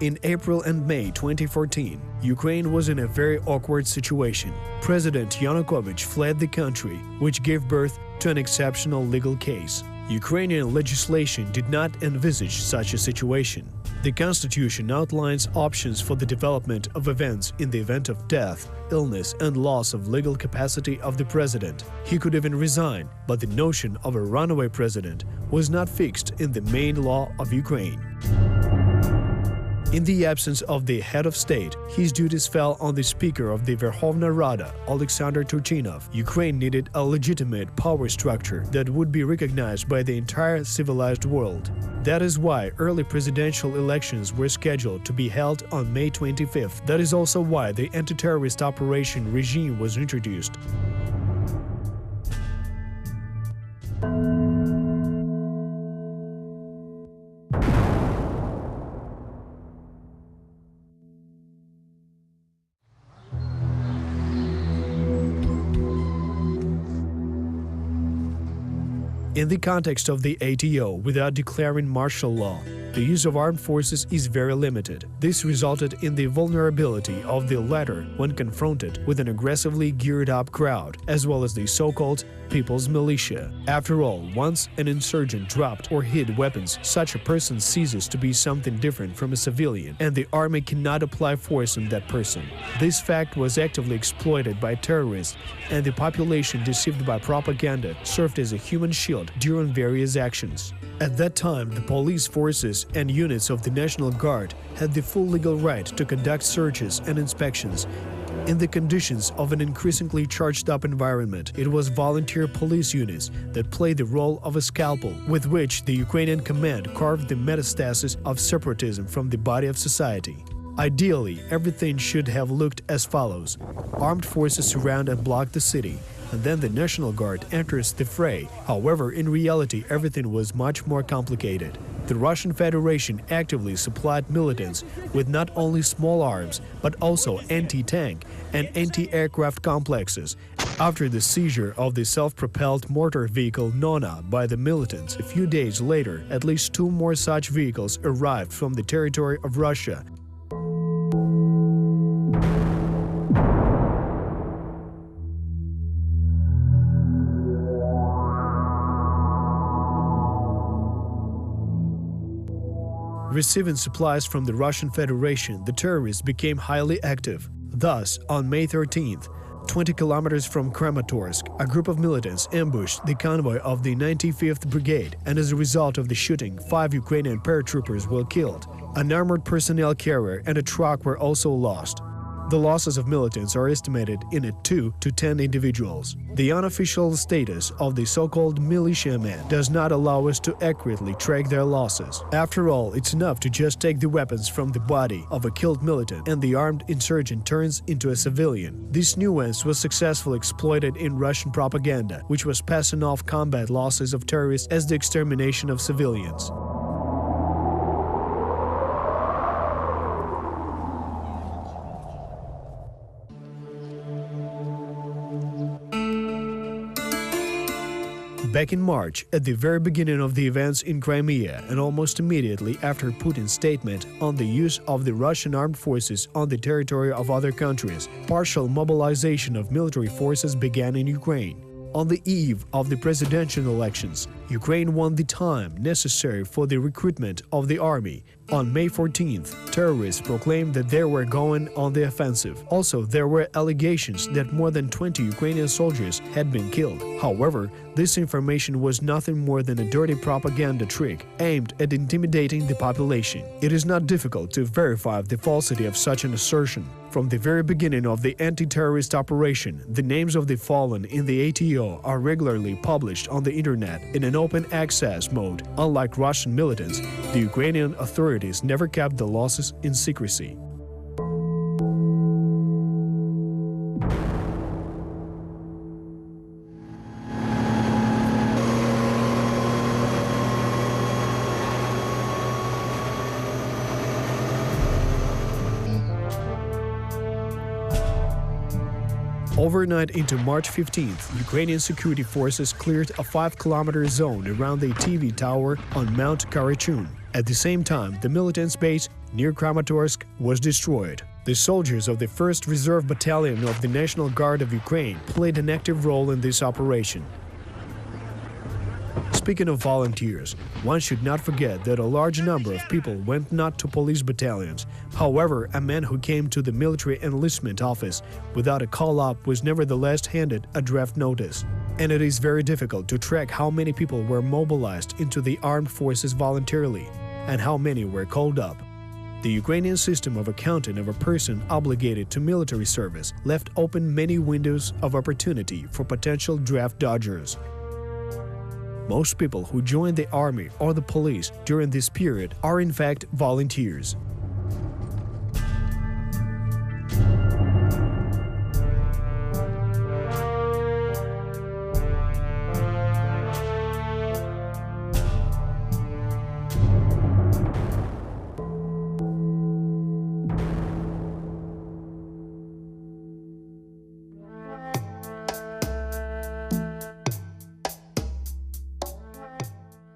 In April and May 2014, Ukraine was in a very awkward situation. President Yanukovych fled the country, which gave birth to an exceptional legal case. Ukrainian legislation did not envisage such a situation. The constitution outlines options for the development of events in the event of death, illness, and loss of legal capacity of the president. He could even resign, but the notion of a runaway president was not fixed in the main law of Ukraine. In the absence of the head of state, his duties fell on the Speaker of the Verkhovna Rada, Alexander Turchinov. Ukraine needed a legitimate power structure that would be recognized by the entire civilized world. That is why early presidential elections were scheduled to be held on May 25th. That is also why the anti-terrorist operation regime was introduced. In the context of the ATO, without declaring martial law, the use of armed forces is very limited. This resulted in the vulnerability of the latter when confronted with an aggressively geared-up crowd, as well as the so-called People's Militia. After all, once an insurgent dropped or hid weapons, such a person ceases to be something different from a civilian, and the army cannot apply force on that person. This fact was actively exploited by terrorists, and the population, deceived by propaganda, served as a human shield during various actions. At that time, the police forces and units of the National Guard had the full legal right to conduct searches and inspections. In the conditions of an increasingly charged-up environment, it was volunteer police units that played the role of a scalpel with which the Ukrainian command carved the metastasis of separatism from the body of society. Ideally, everything should have looked as follows. Armed forces surround and block the city, and then the National Guard enters the fray. However, in reality, everything was much more complicated. The Russian Federation actively supplied militants with not only small arms, but also anti-tank and anti-aircraft complexes. After the seizure of the self-propelled mortar vehicle Nona by the militants, a few days later, at least 2 more such vehicles arrived from the territory of Russia. Receiving supplies from the Russian Federation, the terrorists became highly active. Thus, on May 13th, 20 kilometers from Kramatorsk, a group of militants ambushed the convoy of the 95th Brigade, and as a result of the shooting, 5 Ukrainian paratroopers were killed. An armored personnel carrier and a truck were also lost. The losses of militants are estimated at 2 to 10 individuals. The unofficial status of the so-called militiamen does not allow us to accurately track their losses. After all, it's enough to just take the weapons from the body of a killed militant and the armed insurgent turns into a civilian. This nuance was successfully exploited in Russian propaganda, which was passing off combat losses of terrorists as the extermination of civilians. Back in March, at the very beginning of the events in Crimea and almost immediately after Putin's statement on the use of the Russian armed forces on the territory of other countries, partial mobilization of military forces began in Ukraine. On the eve of the presidential elections, Ukraine won the time necessary for the recruitment of the army. On May 14th, terrorists proclaimed that they were going on the offensive. Also, there were allegations that more than 20 Ukrainian soldiers had been killed. However, this information was nothing more than a dirty propaganda trick aimed at intimidating the population. It is not difficult to verify the falsity of such an assertion. From the very beginning of the anti-terrorist operation, the names of the fallen in the ATO are regularly published on the internet in an open access mode. Unlike Russian militants, the Ukrainian authorities never kept the losses in secrecy. Overnight into March 15th, Ukrainian security forces cleared a 5-kilometer zone around the TV tower on Mount Karachun. At the same time, the militants' base near Kramatorsk was destroyed. The soldiers of the 1st Reserve Battalion of the National Guard of Ukraine played an active role in this operation. Speaking of volunteers, one should not forget that a large number of people went not to police battalions. However, a man who came to the military enlistment office without a call-up was nevertheless handed a draft notice. And it is very difficult to track how many people were mobilized into the armed forces voluntarily and how many were called up. The Ukrainian system of accounting of a person obligated to military service left open many windows of opportunity for potential draft dodgers. Most people who join the army or the police during this period are in fact volunteers.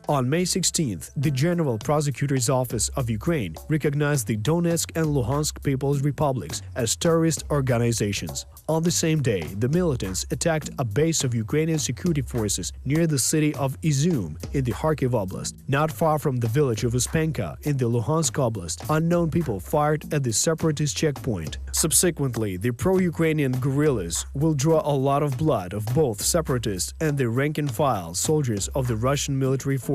On May 16th, the General Prosecutor's Office of Ukraine recognized the Donetsk and Luhansk People's Republics as terrorist organizations. On the same day, the militants attacked a base of Ukrainian security forces near the city of Izum in the Kharkiv Oblast. Not far from the village of Uspenka in the Luhansk Oblast, unknown people fired at the separatist checkpoint. Subsequently, the pro-Ukrainian guerrillas will draw a lot of blood of both separatists and the rank-and-file soldiers of the Russian military forces.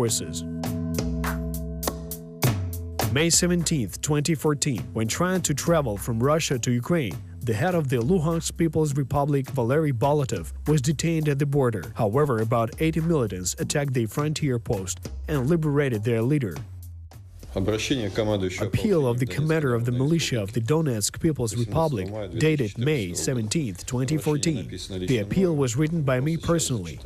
May 17, 2014, when trying to travel from Russia to Ukraine, the head of the Luhansk People's Republic, Valery Bolotov, was detained at the border. However, about 80 militants attacked the frontier post and liberated their leader. Appeal of the commander of the militia of the Donetsk People's Republic, dated May 17, 2014. The appeal was written by me personally.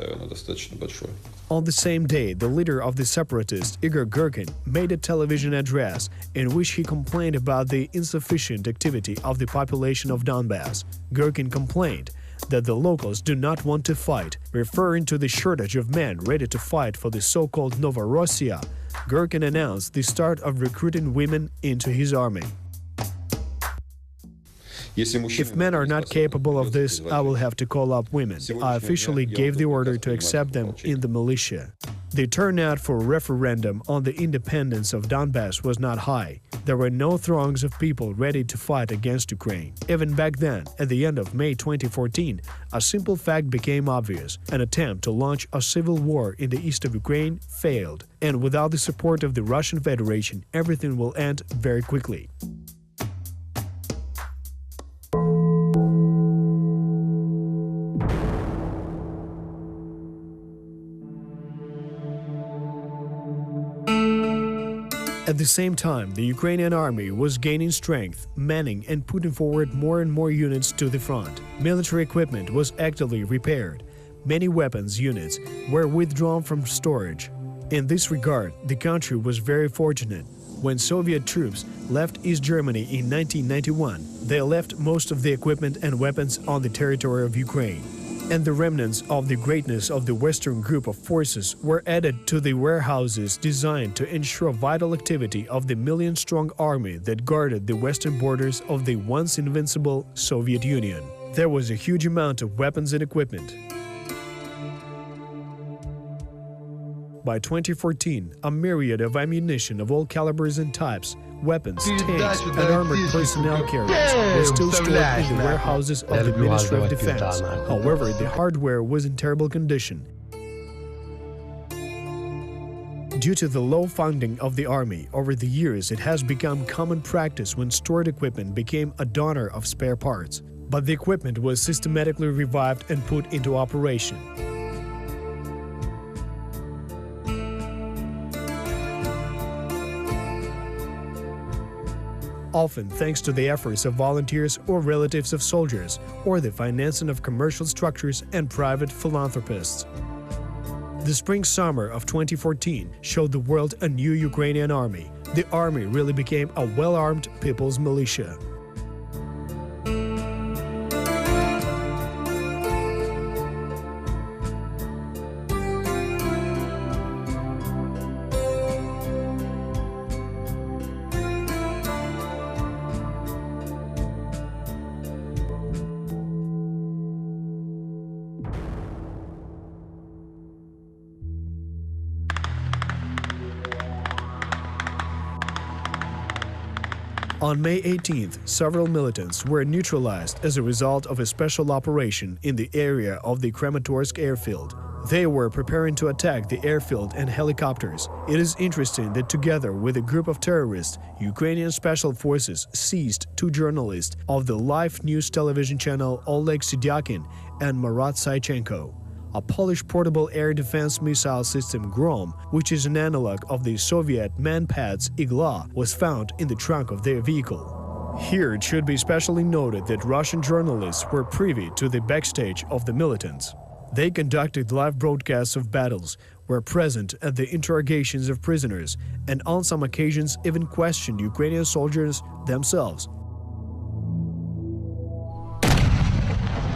On the same day, the leader of the separatists, Igor Girkin, made a television address in which he complained about the insufficient activity of the population of Donbass. Girkin complained that the locals do not want to fight, referring to the shortage of men ready to fight for the so-called Novorossiya. Girkin announced the start of recruiting women into his army. If men are not capable of this, I will have to call up women. I officially gave the order to accept them in the militia. The turnout for a referendum on the independence of Donbass was not high. There were no throngs of people ready to fight against Ukraine. Even back then, at the end of May 2014, a simple fact became obvious. An attempt to launch a civil war in the east of Ukraine failed, and without the support of the Russian Federation, everything will end very quickly. At the same time, the Ukrainian army was gaining strength, manning and putting forward more and more units to the front. Military equipment was actively repaired. Many weapons units were withdrawn from storage. In this regard, the country was very fortunate. When Soviet troops left East Germany in 1991, they left most of the equipment and weapons on the territory of Ukraine. And the remnants of the greatness of the Western group of forces were added to the warehouses designed to ensure vital activity of the million-strong army that guarded the western borders of the once invincible Soviet Union. There was a huge amount of weapons and equipment. By 2014, a myriad of ammunition of all calibers and types, weapons, tanks, and armored personnel carriers were still stored in the warehouses of the Ministry of Defense. However, the hardware was in terrible condition. Due to the low funding of the army, over the years it has become common practice when stored equipment became a donor of spare parts. But the equipment was systematically revived and put into operation. Often thanks to the efforts of volunteers or relatives of soldiers, or the financing of commercial structures and private philanthropists. The spring-summer of 2014 showed the world a new Ukrainian army. The army really became a well-armed people's militia. On May 18th, several militants were neutralized as a result of a special operation in the area of the Kramatorsk airfield. They were preparing to attack the airfield and helicopters. It is interesting that together with a group of terrorists, Ukrainian special forces seized two journalists of the live news television channel Oleg Sidyakin and Marat Saichenko. A Polish portable air defense missile system Grom, which is an analog of the Soviet Manpads Igla, was found in the trunk of their vehicle. Here it should be specially noted that Russian journalists were privy to the backstage of the militants. They conducted live broadcasts of battles, were present at the interrogations of prisoners, and on some occasions even questioned Ukrainian soldiers themselves.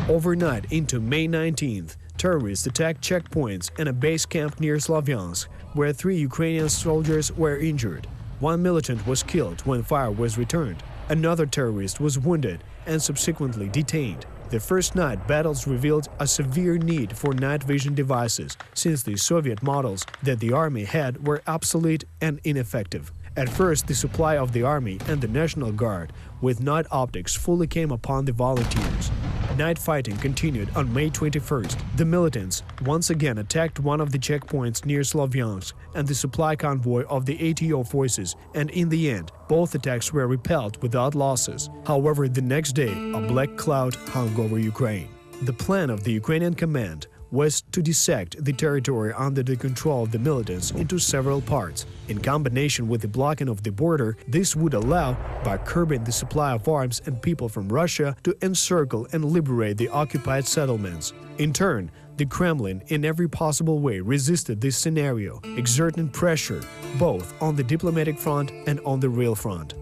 Overnight into May 19th, terrorists attacked checkpoints and a base camp near Slavyansk, where 3 Ukrainian soldiers were injured. One militant was killed when fire was returned. Another terrorist was wounded and subsequently detained. The first night battles revealed a severe need for night vision devices, since the Soviet models that the army had were obsolete and ineffective. At first, the supply of the army and the National Guard with night optics fully came upon the volunteers. Night fighting continued on May 21st. The militants once again attacked one of the checkpoints near Slavyansk and the supply convoy of the ATO forces, and in the end, both attacks were repelled without losses. However, the next day, a black cloud hung over Ukraine. The plan of the Ukrainian command was to dissect the territory under the control of the militants into several parts. In combination with the blocking of the border, this would allow, by curbing the supply of arms and people from Russia, to encircle and liberate the occupied settlements. In turn, the Kremlin in every possible way resisted this scenario, exerting pressure both on the diplomatic front and on the real front.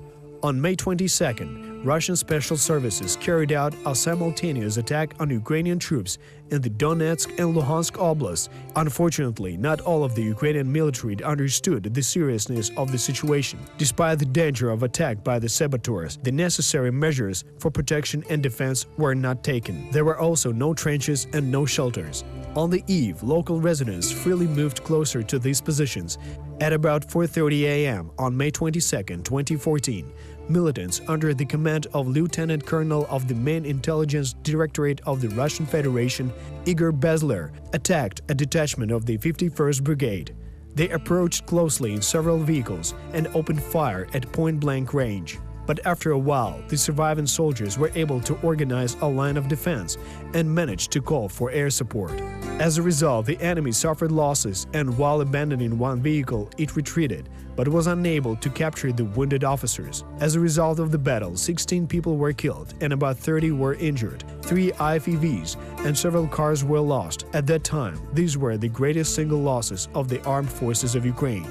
On May 22nd, Russian special services carried out a simultaneous attack on Ukrainian troops in the Donetsk and Luhansk oblasts. Unfortunately, not all of the Ukrainian military understood the seriousness of the situation. Despite the danger of attack by the saboteurs, the necessary measures for protection and defense were not taken. There were also no trenches and no shelters. On the eve, local residents freely moved closer to these positions. At about 4:30 a.m. on May 22, 2014, militants under the command of Lieutenant Colonel of the Main Intelligence Directorate of the Russian Federation, Igor Bezler, attacked a detachment of the 51st Brigade. They approached closely in several vehicles and opened fire at point-blank range. But after a while, the surviving soldiers were able to organize a line of defense and managed to call for air support. As a result, the enemy suffered losses, and while abandoning one vehicle, it retreated, but was unable to capture the wounded officers. As a result of the battle, 16 people were killed and about 30 were injured. 3 IFEVs and several cars were lost. At that time, these were the greatest single losses of the armed forces of Ukraine.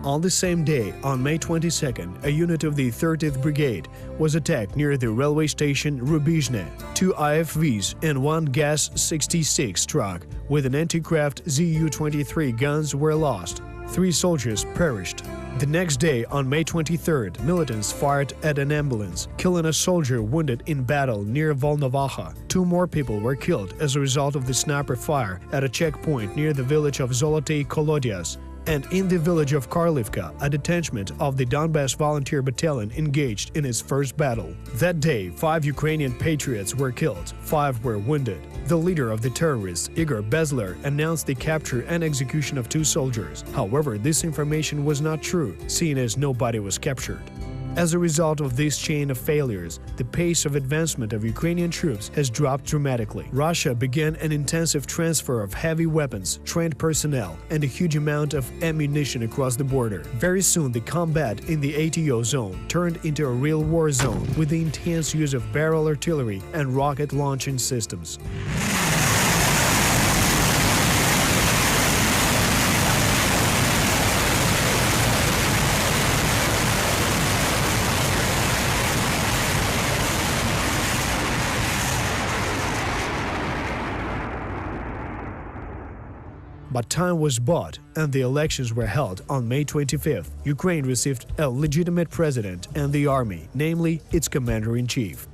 On the same day, on May 22nd, a unit of the 30th Brigade was attacked near the railway station Rubizhne. 2 IFVs and 1 Gas-66 truck with an anti-craft Zu-23 guns were lost. 3 soldiers perished. The next day, on May 23rd, militants fired at an ambulance, killing a soldier wounded in battle near Volnovaha. 2 more people were killed as a result of the sniper fire at a checkpoint near the village of Zolotay Kolodias. And in the village of Karlivka, a detachment of the Donbass Volunteer Battalion engaged in its first battle. That day, 5 Ukrainian patriots were killed, 5 were wounded. The leader of the terrorists, Igor Bezler, announced the capture and execution of 2 soldiers. However, this information was not true, seeing as nobody was captured. As a result of this chain of failures, the pace of advancement of Ukrainian troops has dropped dramatically. Russia began an intensive transfer of heavy weapons, trained personnel, and a huge amount of ammunition across the border. Very soon, the combat in the ATO zone turned into a real war zone with the intense use of barrel artillery and rocket launching systems. But time was bought, and the elections were held on May 25th. Ukraine received a legitimate president and the army, namely its commander-in-chief.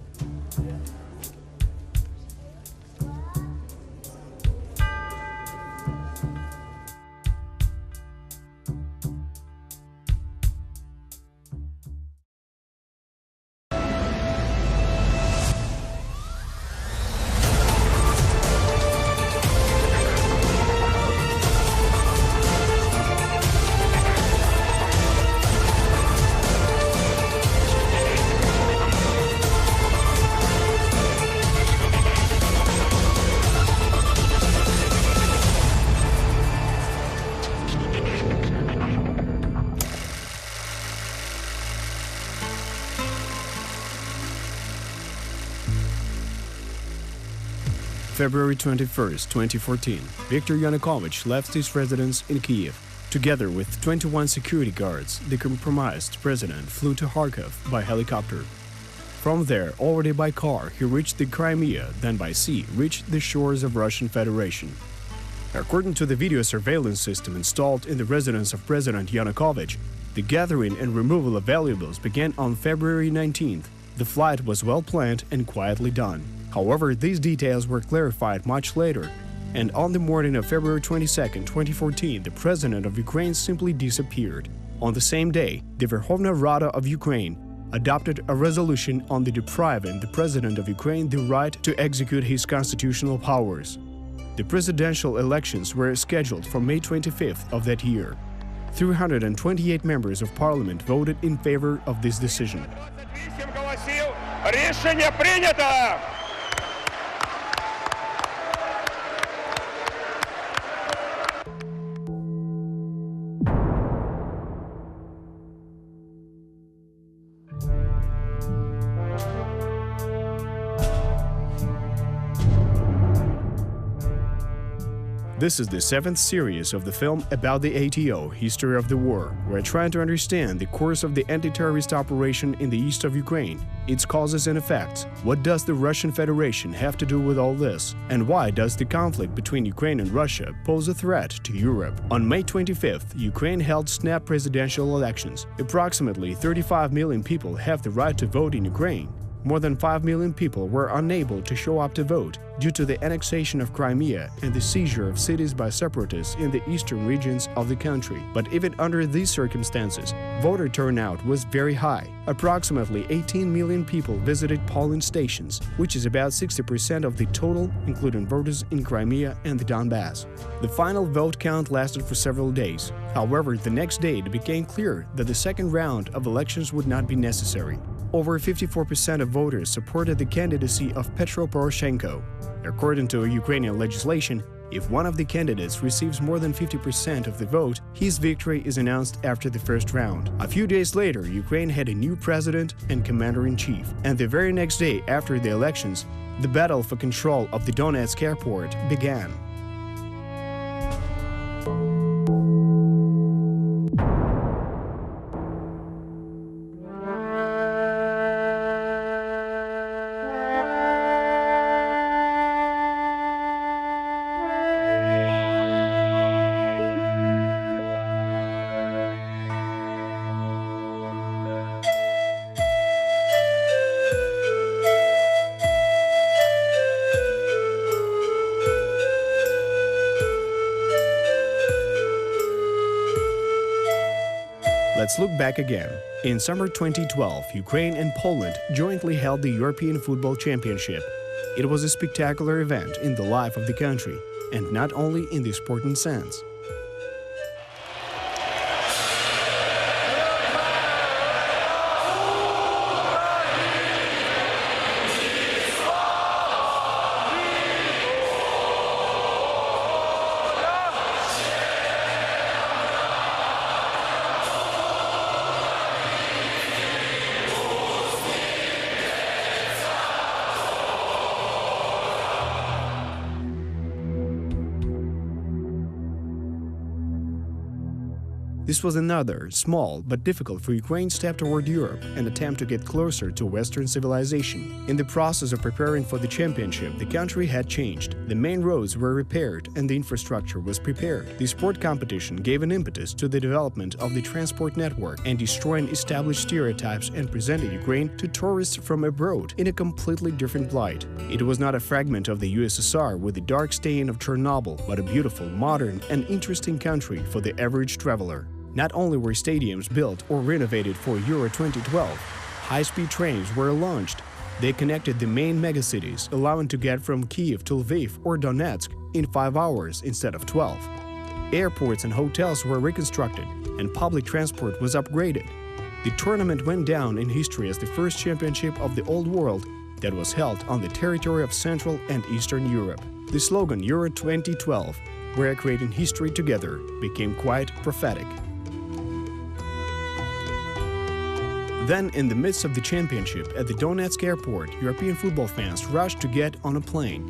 February 21st, 2014, Viktor Yanukovych left his residence in Kiev. Together with 21 security guards, the compromised president flew to Kharkov by helicopter. From there, already by car, he reached the Crimea, then by sea reached the shores of Russian Federation. According to the video surveillance system installed in the residence of President Yanukovych, the gathering and removal of valuables began on February 19th. The flight was well planned and quietly done. However, these details were clarified much later, and on the morning of February 22, 2014, the president of Ukraine simply disappeared. On the same day, the Verkhovna Rada of Ukraine adopted a resolution on depriving the president of Ukraine the right to execute his constitutional powers. The presidential elections were scheduled for May 25th of that year. 328 members of parliament voted in favor of this decision. Рішення прийнято! This is the 7th series of the film about the ATO, History of the War. We're trying to understand the course of the anti-terrorist operation in the east of Ukraine, its causes and effects. What does the Russian Federation have to do with all this? And why does the conflict between Ukraine and Russia pose a threat to Europe? On May 25th, Ukraine held snap presidential elections. Approximately 35 million people have the right to vote in Ukraine. More than 5 million people were unable to show up to vote due to the annexation of Crimea and the seizure of cities by separatists in the eastern regions of the country. But even under these circumstances, voter turnout was very high. Approximately 18 million people visited polling stations, which is about 60% of the total, including voters in Crimea and the Donbass. The final vote count lasted for several days. However, the next day it became clear that the second round of elections would not be necessary. Over 54% of voters supported the candidacy of Petro Poroshenko. According to Ukrainian legislation, if one of the candidates receives more than 50% of the vote, his victory is announced after the first round. A few days later, Ukraine had a new president and commander-in-chief. And the very next day after the elections, the battle for control of the Donetsk airport began. Let's look back again. In summer 2012, Ukraine and Poland jointly held the European Football Championship. It was a spectacular event in the life of the country, and not only in the sporting sense. This was another, small but difficult for Ukraine step toward Europe, an attempt to get closer to Western civilization. In the process of preparing for the championship, the country had changed. The main roads were repaired and the infrastructure was prepared. The sport competition gave an impetus to the development of the transport network and destroying established stereotypes and presented Ukraine to tourists from abroad in a completely different light. It was not a fragment of the USSR with the dark stain of Chernobyl, but a beautiful, modern, and interesting country for the average traveler. Not only were stadiums built or renovated for Euro 2012, high-speed trains were launched. They connected the main megacities, allowing to get from Kiev to Lviv or Donetsk in 5 hours instead of 12. Airports and hotels were reconstructed, and public transport was upgraded. The tournament went down in history as the first championship of the old world that was held on the territory of Central and Eastern Europe. The slogan Euro 2012, "We're creating history together," became quite prophetic. Then, in the midst of the championship at the Donetsk airport, European football fans rushed to get on a plane.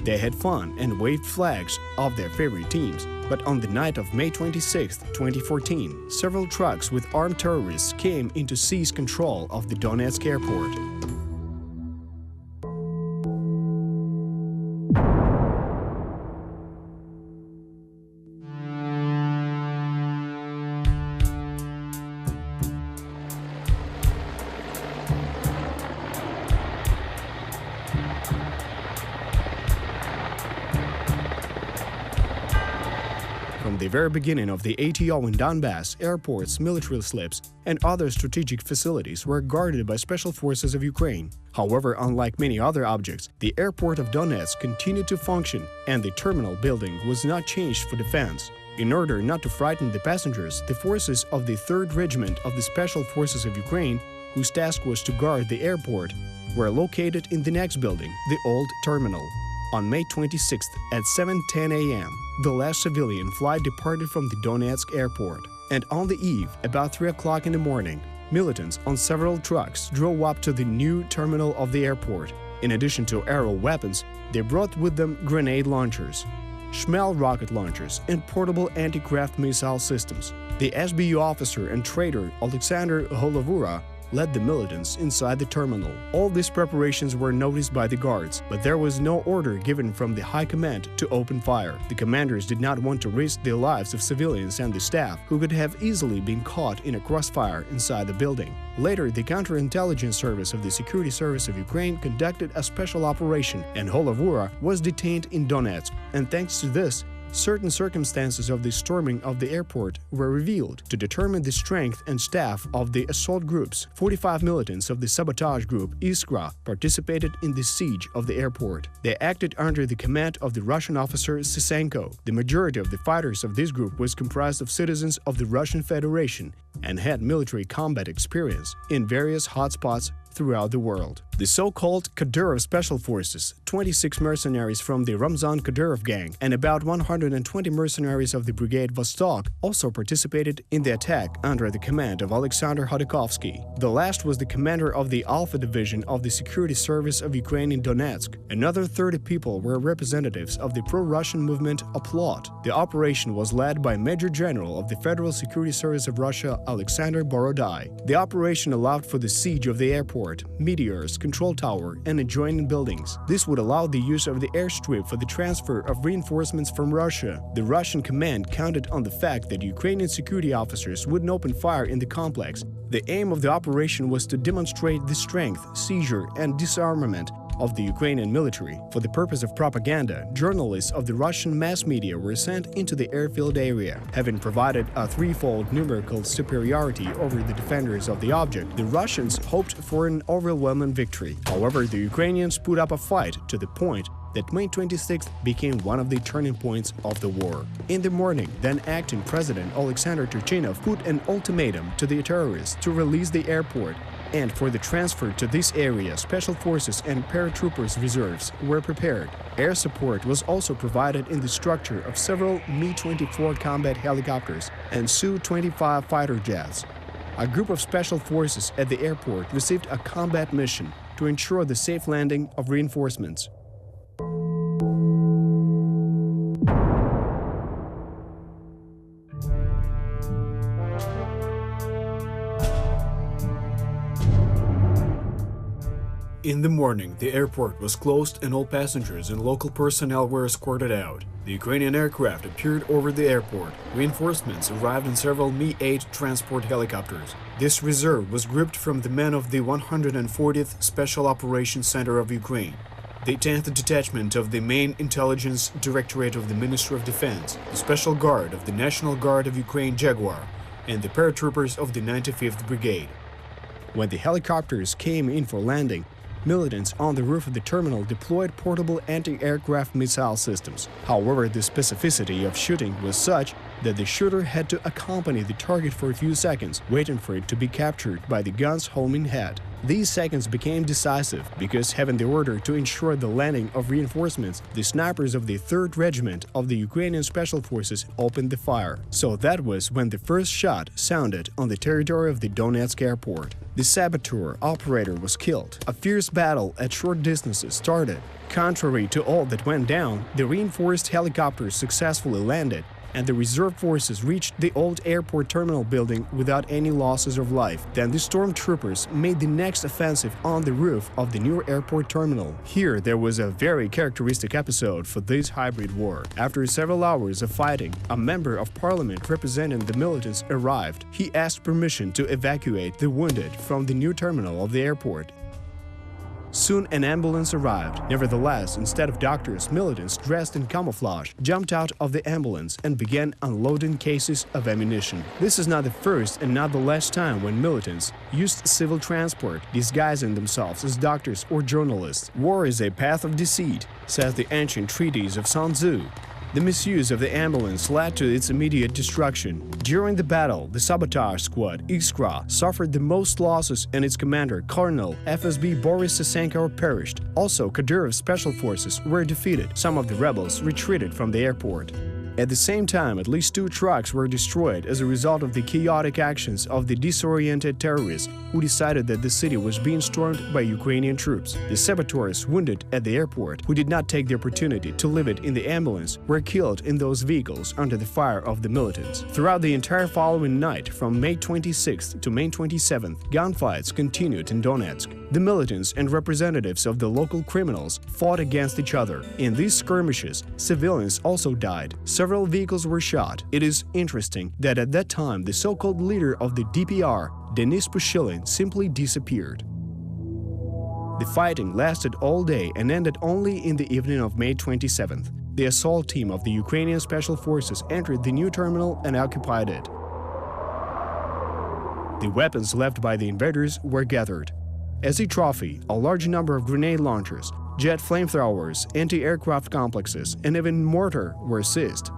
They had fun and waved flags of their favorite teams. But on the night of May 26, 2014, several trucks with armed terrorists came in to seize control of the Donetsk airport. the very beginning of the ATO in Donbass, airports, military slips, and other strategic facilities were guarded by special forces of Ukraine. However, unlike many other objects, the airport of Donetsk continued to function, and the terminal building was not changed for defense. In order not to frighten the passengers, the forces of the 3rd Regiment of the Special Forces of Ukraine, whose task was to guard the airport, were located in the next building, the old terminal. On May 26th at 7:10 a.m., the last civilian flight departed from the Donetsk airport. And on the eve, about 3 o'clock in the morning, militants on several trucks drove up to the new terminal of the airport. In addition to aero weapons, they brought with them grenade launchers, Shmel rocket launchers, and portable anti-craft missile systems. The SBU officer and trader Alexander Holovura led the militants inside the terminal. All these preparations were noticed by the guards, but there was no order given from the high command to open fire. The commanders did not want to risk the lives of civilians and the staff, who could have easily been caught in a crossfire inside the building. Later, the counterintelligence service of the Security Service of Ukraine conducted a special operation, and Holovura was detained in Donetsk. And thanks to this, certain circumstances of the storming of the airport were revealed. To determine the strength and staff of the assault groups, 45 militants of the sabotage group Iskra participated in the siege of the airport. They acted under the command of the Russian officer Sisenko. The majority of the fighters of this group was comprised of citizens of the Russian Federation and had military combat experience in various hotspots throughout the world. The so-called Kadyrov Special Forces, 26 mercenaries from the Ramzan Kadyrov gang, and about 120 mercenaries of the Brigade Vostok also participated in the attack under the command of Alexander Hodakovsky. The last was the commander of the Alpha Division of the Security Service of Ukraine in Donetsk. Another 30 people were representatives of the pro-Russian movement Oplot. The operation was led by Major General of the Federal Security Service of Russia Alexander Borodai. The operation allowed for the siege of the airport, meteors, control tower, and adjoining buildings. This would allow the use of the airstrip for the transfer of reinforcements from Russia. The Russian command counted on the fact that Ukrainian security officers wouldn't open fire in the complex. The aim of the operation was to demonstrate the strength, seizure, and disarmament of the Ukrainian military. For the purpose of propaganda, journalists of the Russian mass media were sent into the airfield area. Having provided a threefold numerical superiority over the defenders of the object, the Russians hoped for an overwhelming victory. However, the Ukrainians put up a fight to the point that May 26th became one of the turning points of the war. In the morning, then acting President Alexander Turchinov put an ultimatum to the terrorists to release the airport, and for the transfer to this area, special forces and paratroopers reserves were prepared. Air support was also provided in the structure of several Mi-24 combat helicopters and Su-25 fighter jets. A group of special forces at the airport received a combat mission to ensure the safe landing of reinforcements. In the morning, the airport was closed and all passengers and local personnel were escorted out. The Ukrainian aircraft appeared over the airport. Reinforcements arrived in several Mi-8 transport helicopters. This reserve was grouped from the men of the 140th Special Operations Center of Ukraine, the 10th Detachment of the Main Intelligence Directorate of the Ministry of Defense, the Special Guard of the National Guard of Ukraine Jaguar, and the paratroopers of the 95th Brigade. When the helicopters came in for landing, militants on the roof of the terminal deployed portable anti-aircraft missile systems. However, the specificity of shooting was such that the shooter had to accompany the target for a few seconds, waiting for it to be captured by the gun's homing head. These seconds became decisive because, having the order to ensure the landing of reinforcements, the snipers of the 3rd Regiment of the Ukrainian Special Forces opened the fire. So that was when the first shot sounded on the territory of the Donetsk airport. The saboteur operator was killed. A fierce battle at short distances started. Contrary to all that went down, the reinforced helicopters successfully landed, and the reserve forces reached the old airport terminal building without any losses of life. Then the stormtroopers made the next offensive on the roof of the new airport terminal. Here there was a very characteristic episode for this hybrid war. After several hours of fighting, a member of parliament representing the militants arrived. He asked permission to evacuate the wounded from the new terminal of the airport. Soon an ambulance arrived. Nevertheless, instead of doctors, militants dressed in camouflage jumped out of the ambulance and began unloading cases of ammunition. This is not the first and not the last time when militants used civil transport, disguising themselves as doctors or journalists. War is a path of deceit, says the ancient treatise of Sun Tzu. The misuse of the ambulance led to its immediate destruction. During the battle, the sabotage squad, Iskra, suffered the most losses and its commander, Colonel FSB Boris Sasenko, perished. Also, Kadyrov's special forces were defeated. Some of the rebels retreated from the airport. At the same time, at least 2 trucks were destroyed as a result of the chaotic actions of the disoriented terrorists who decided that the city was being stormed by Ukrainian troops. The saboteurs wounded at the airport, who did not take the opportunity to leave it in the ambulance, were killed in those vehicles under the fire of the militants. Throughout the entire following night, from May 26th to May 27th, gunfights continued in Donetsk. The militants and representatives of the local criminals fought against each other. In these skirmishes, civilians also died. Several vehicles were shot. It is interesting that at that time the so-called leader of the DPR, Denis Pushilin, simply disappeared. The fighting lasted all day and ended only in the evening of May 27th. The assault team of the Ukrainian Special Forces entered the new terminal and occupied it. The weapons left by the invaders were gathered. As a trophy, a large number of grenade launchers, jet flamethrowers, anti-aircraft complexes, and even mortar were seized.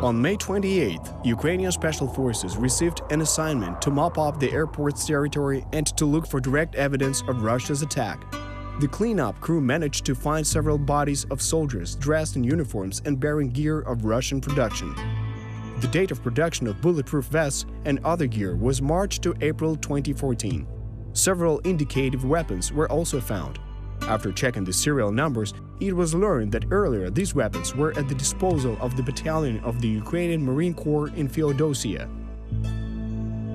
On May 28th, Ukrainian Special Forces received an assignment to mop up the airport's territory and to look for direct evidence of Russia's attack. The cleanup crew managed to find several bodies of soldiers dressed in uniforms and bearing gear of Russian production. The date of production of bulletproof vests and other gear was March to April 2014. Several indicative weapons were also found. After checking the serial numbers, it was learned that earlier these weapons were at the disposal of the battalion of the Ukrainian Marine Corps in Feodosia,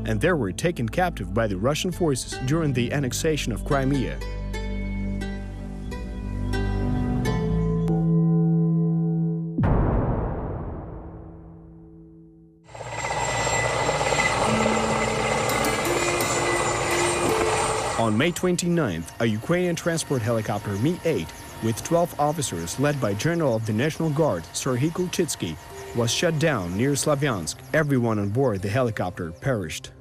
and they were taken captive by the Russian forces during the annexation of Crimea. On May 29th, a Ukrainian transport helicopter Mi-8 with 12 officers led by General of the National Guard Serhiy Kulchitsky was shot down near Slavyansk. Everyone on board the helicopter perished.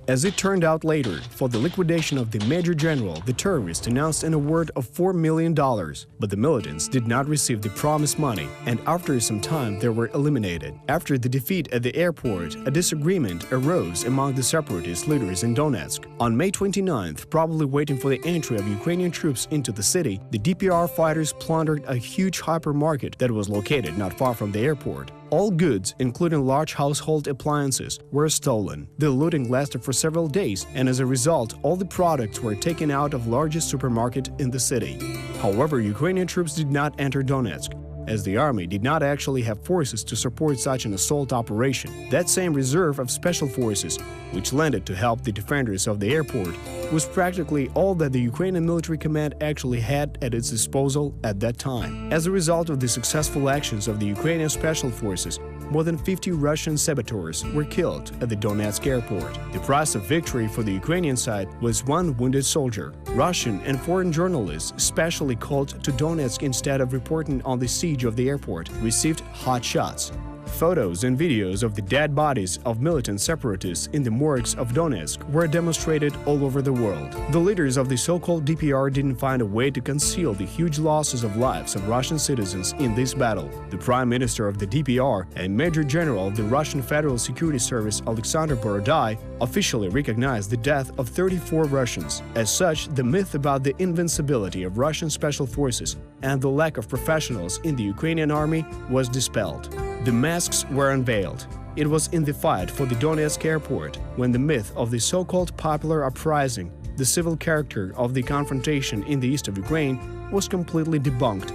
As it turned out later, for the liquidation of the Major General, the terrorists announced an award of $4 million, but the militants did not receive the promised money, and after some time they were eliminated. After the defeat at the airport, a disagreement arose among the separatist leaders in Donetsk. On May 29th, probably waiting for the entry of Ukrainian troops into the city, the DPR fighters plundered a huge hypermarket that was located not far from the airport. All goods, including large household appliances, were stolen. The looting lasted for several days, and as a result, all the products were taken out of largest supermarket in the city. However, Ukrainian troops did not enter Donetsk, as the army did not actually have forces to support such an assault operation. That same reserve of special forces, which landed to help the defenders of the airport, was practically all that the Ukrainian military command actually had at its disposal at that time. As a result of the successful actions of the Ukrainian special forces, more than 50 Russian saboteurs were killed at the Donetsk airport. The price of victory for the Ukrainian side was one wounded soldier. Russian and foreign journalists, specially called to Donetsk instead of reporting on the siege of the airport, received hot shots. Photos and videos of the dead bodies of militant separatists in the morgues of Donetsk were demonstrated all over the world. The leaders of the so-called DPR didn't find a way to conceal the huge losses of lives of Russian citizens in this battle. The Prime Minister of the DPR and Major General of the Russian Federal Security Service Alexander Borodai officially recognized the death of 34 Russians. As such, the myth about the invincibility of Russian special forces and the lack of professionals in the Ukrainian army was dispelled. The masks were unveiled. It was in the fight for the Donetsk airport when the myth of the so-called popular uprising, the civil character of the confrontation in the east of Ukraine, was completely debunked.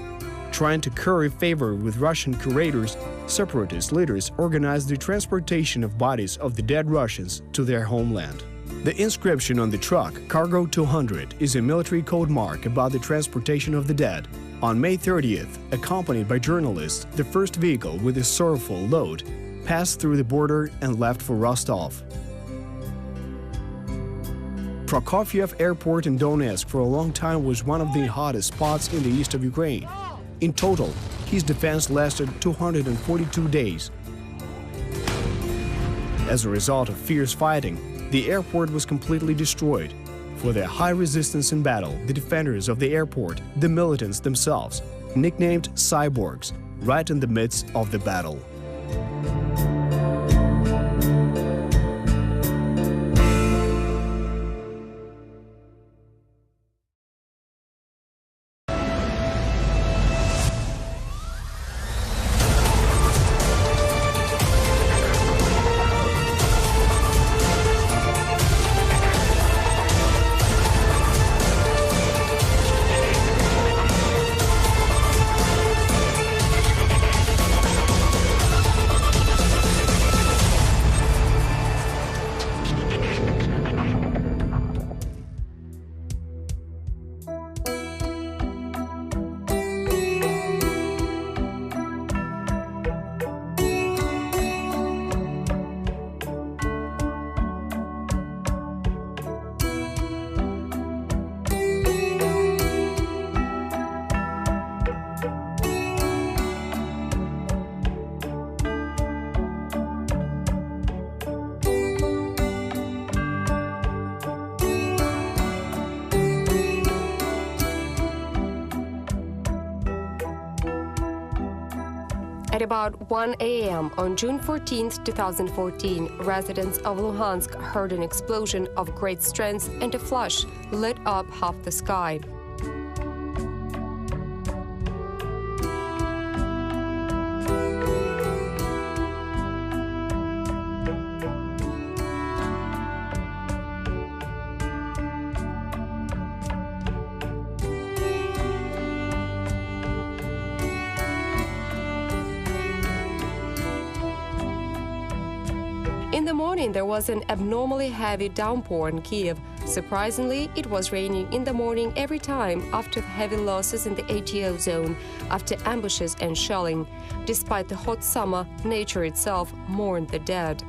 Trying to curry favor with Russian curators, separatist leaders organized the transportation of bodies of the dead Russians to their homeland. The inscription on the truck, Cargo 200, is a military code mark about the transportation of the dead. On May 30th, accompanied by journalists, the first vehicle with a sorrowful load passed through the border and left for Rostov. Prokofiev Airport in Donetsk for a long time was one of the hottest spots in the east of Ukraine. In total, his defense lasted 242 days. As a result of fierce fighting, the airport was completely destroyed. For their high resistance in battle, the defenders of the airport, the militants themselves, nicknamed cyborgs, right in the midst of the battle. At about 1 a.m. on June 14, 2014, residents of Luhansk heard an explosion of great strength and a flash lit up half the sky. In the morning, there was an abnormally heavy downpour in Kiev. Surprisingly, it was raining in the morning every time after heavy losses in the ATO zone, after ambushes and shelling. Despite the hot summer, nature itself mourned the dead.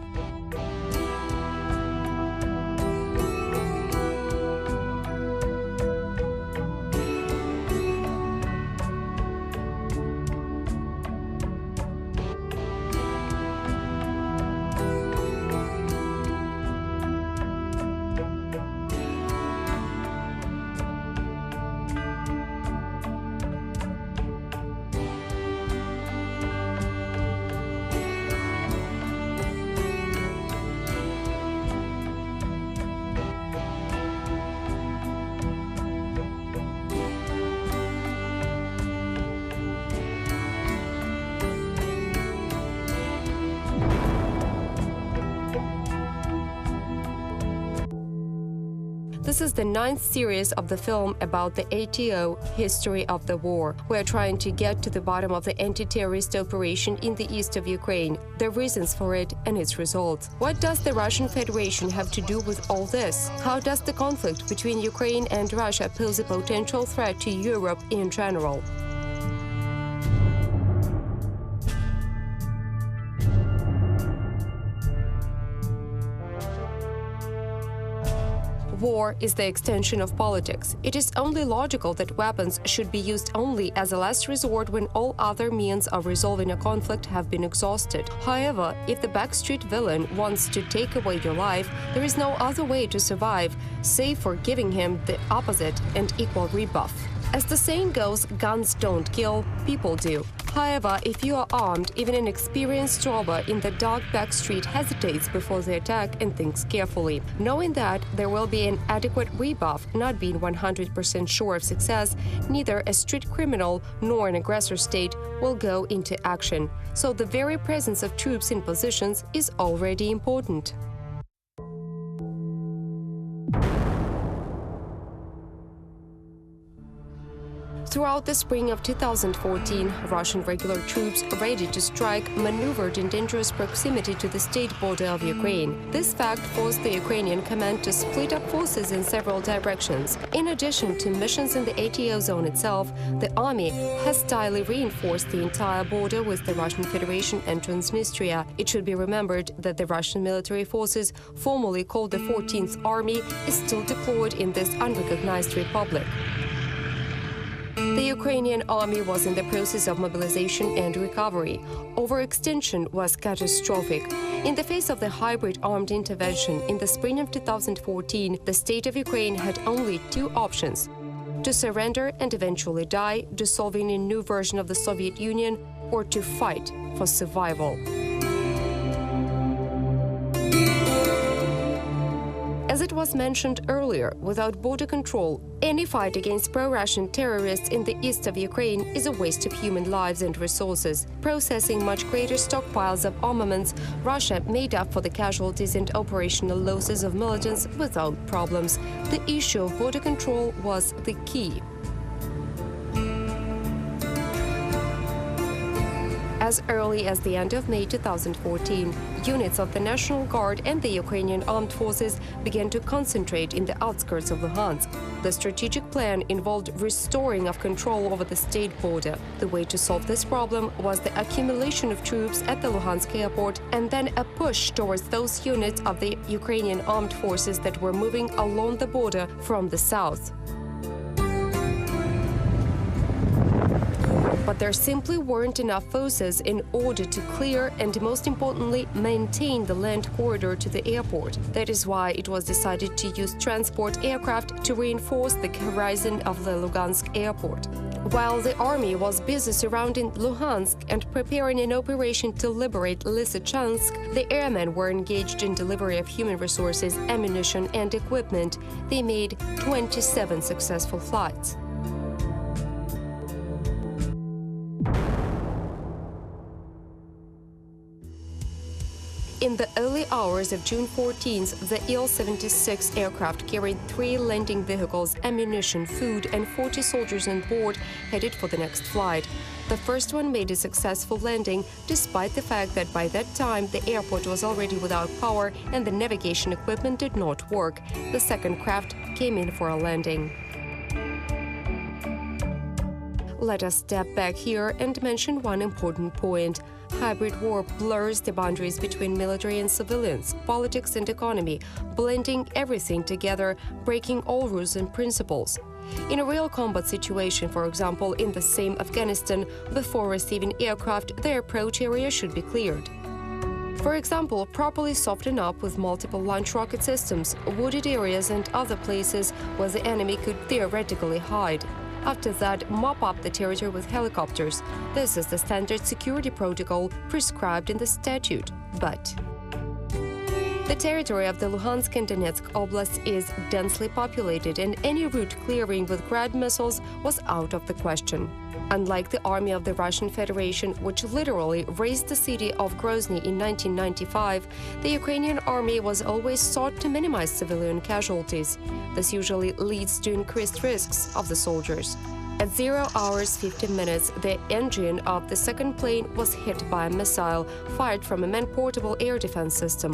This is the 9th series of the film about the ATO history of the war. We are trying to get to the bottom of the anti-terrorist operation in the east of Ukraine, the reasons for it and its results. What does the Russian Federation have to do with all this? How does the conflict between Ukraine and Russia pose a potential threat to Europe in general? War is the extension of politics. It is only logical that weapons should be used only as a last resort when all other means of resolving a conflict have been exhausted. However, if the backstreet villain wants to take away your life, there is no other way to survive, save for giving him the opposite and equal rebuff. As the saying goes, guns don't kill, people do. However, if you are armed, even an experienced robber in the dark back street hesitates before the attack and thinks carefully. Knowing that there will be an adequate rebuff, not being 100% sure of success, neither a street criminal nor an aggressor state will go into action. So the very presence of troops in positions is already important. Throughout the spring of 2014, Russian regular troops ready to strike maneuvered in dangerous proximity to the state border of Ukraine. This fact forced the Ukrainian command to split up forces in several directions. In addition to missions in the ATO zone itself, the army hastily reinforced the entire border with the Russian Federation and Transnistria. It should be remembered that the Russian military forces, formerly called the 14th Army, is still deployed in this unrecognized republic. The Ukrainian army was in the process of mobilization and recovery. Overextension was catastrophic. In the face of the hybrid armed intervention in the spring of 2014, the state of Ukraine had only two options: to surrender and eventually die, dissolving a new version of the Soviet Union, or to fight for survival. As it was mentioned earlier, without border control, any fight against pro-Russian terrorists in the east of Ukraine is a waste of human lives and resources. Processing much greater stockpiles of armaments, Russia made up for the casualties and operational losses of militants without problems. The issue of border control was the key. As early as the end of May 2014, units of the National Guard and the Ukrainian armed forces began to concentrate in the outskirts of Luhansk. The strategic plan involved restoring of control over the state border. The way to solve this problem was the accumulation of troops at the Luhansk airport and then a push towards those units of the Ukrainian armed forces that were moving along the border from the south. But there simply weren't enough forces in order to clear and, most importantly, maintain the land corridor to the airport. That is why it was decided to use transport aircraft to reinforce the horizon of the Lugansk airport. While the army was busy surrounding Luhansk and preparing an operation to liberate Lysychansk, the airmen were engaged in delivery of human resources, ammunition, and equipment. They made 27 successful flights. In the early hours of June 14th, the Il-76 aircraft carried 3 landing vehicles, ammunition, food, and 40 soldiers on board, headed for the next flight. The first one made a successful landing, despite the fact that by that time the airport was already without power and the navigation equipment did not work. The second craft came in for a landing. Let us step back here and mention one important point. Hybrid war blurs the boundaries between military and civilians, politics and economy, blending everything together, breaking all rules and principles. In a real combat situation, for example, in the same Afghanistan, before receiving aircraft, their approach area should be cleared. For example, properly soften up with multiple launch rocket systems, wooded areas and other places where the enemy could theoretically hide. After that, mop up the territory with helicopters. This is the standard security protocol prescribed in the statute. But the territory of the Luhansk and Donetsk Oblast is densely populated, and any route clearing with Grad missiles was out of the question. Unlike the army of the Russian Federation, which literally razed the city of Grozny in 1995, the Ukrainian army was always sought to minimize civilian casualties. This usually leads to increased risks of the soldiers. At 0 hours 15 minutes, the engine of the second plane was hit by a missile fired from a man-portable air defense system.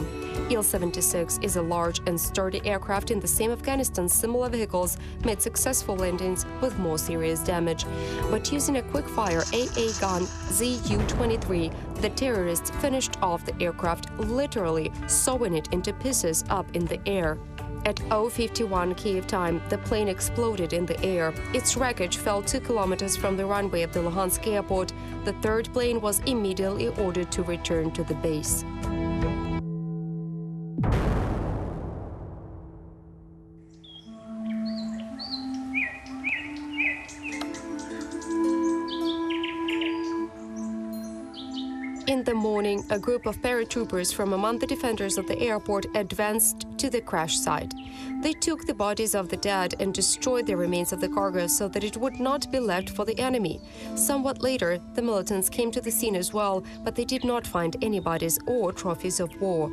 Il-76 is a large and sturdy aircraft in the same Afghanistan. Similar vehicles made successful landings with more serious damage. But using a quick-fire AA gun Zu-23, the terrorists finished off the aircraft, literally sawing it into pieces up in the air. At 0:51 Kiev time, the plane exploded in the air. Its wreckage fell 2 kilometers from the runway of the Luhansk airport. The third plane was immediately ordered to return to the base. In the morning, a group of paratroopers from among the defenders of the airport advanced to the crash site. They took the bodies of the dead and destroyed the remains of the cargo so that it would not be left for the enemy. Somewhat later, the militants came to the scene as well, but they did not find any bodies or trophies of war.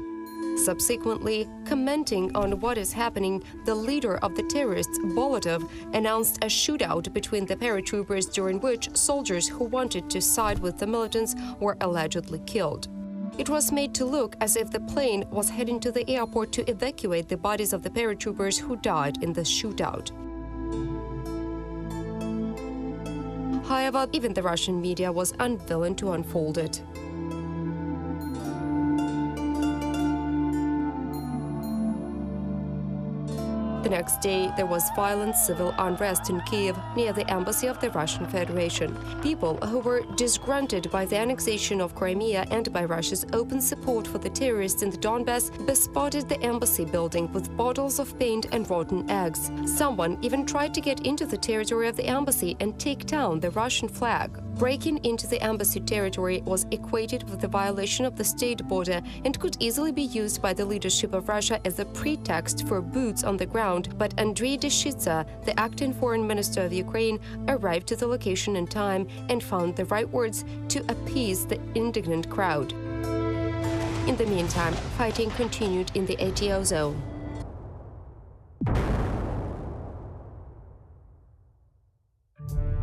Subsequently, commenting on what is happening, the leader of the terrorists, Bolotov, announced a shootout between the paratroopers during which soldiers who wanted to side with the militants were allegedly killed. It was made to look as if the plane was heading to the airport to evacuate the bodies of the paratroopers who died in the shootout. However, even the Russian media was unwilling to unfold it. The next day, there was violent civil unrest in Kiev near the embassy of the Russian Federation. People who were disgruntled by the annexation of Crimea and by Russia's open support for the terrorists in the Donbass bespotted the embassy building with bottles of paint and rotten eggs. Someone even tried to get into the territory of the embassy and take down the Russian flag. Breaking into the embassy territory was equated with the violation of the state border and could easily be used by the leadership of Russia as a pretext for boots on the ground, but Andrei Deshitsa, the acting foreign minister of Ukraine, arrived to the location in time and found the right words to appease the indignant crowd. In the meantime, fighting continued in the ATO zone.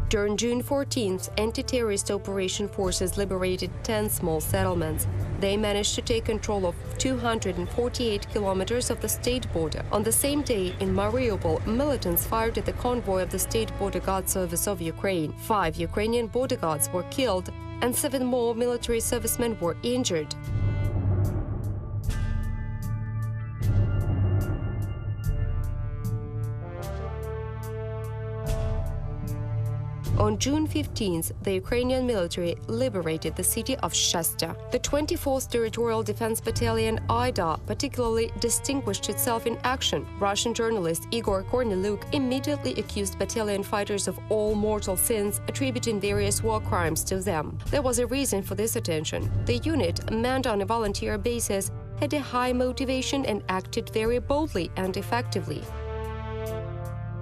During June 14th, anti-terrorist operation forces liberated 10 small settlements. They managed to take control of 248 kilometers of the state border. On the same day, in Mariupol, militants fired at the convoy of the State Border Guard Service of Ukraine. 5 Ukrainian border guards were killed, and 7 more military servicemen were injured. On June 15th, the Ukrainian military liberated the city of Shastya. The 24th Territorial Defense Battalion, IDA, particularly distinguished itself in action. Russian journalist Igor Kornelyuk immediately accused battalion fighters of all mortal sins, attributing various war crimes to them. There was a reason for this attention. The unit, manned on a volunteer basis, had a high motivation and acted very boldly and effectively.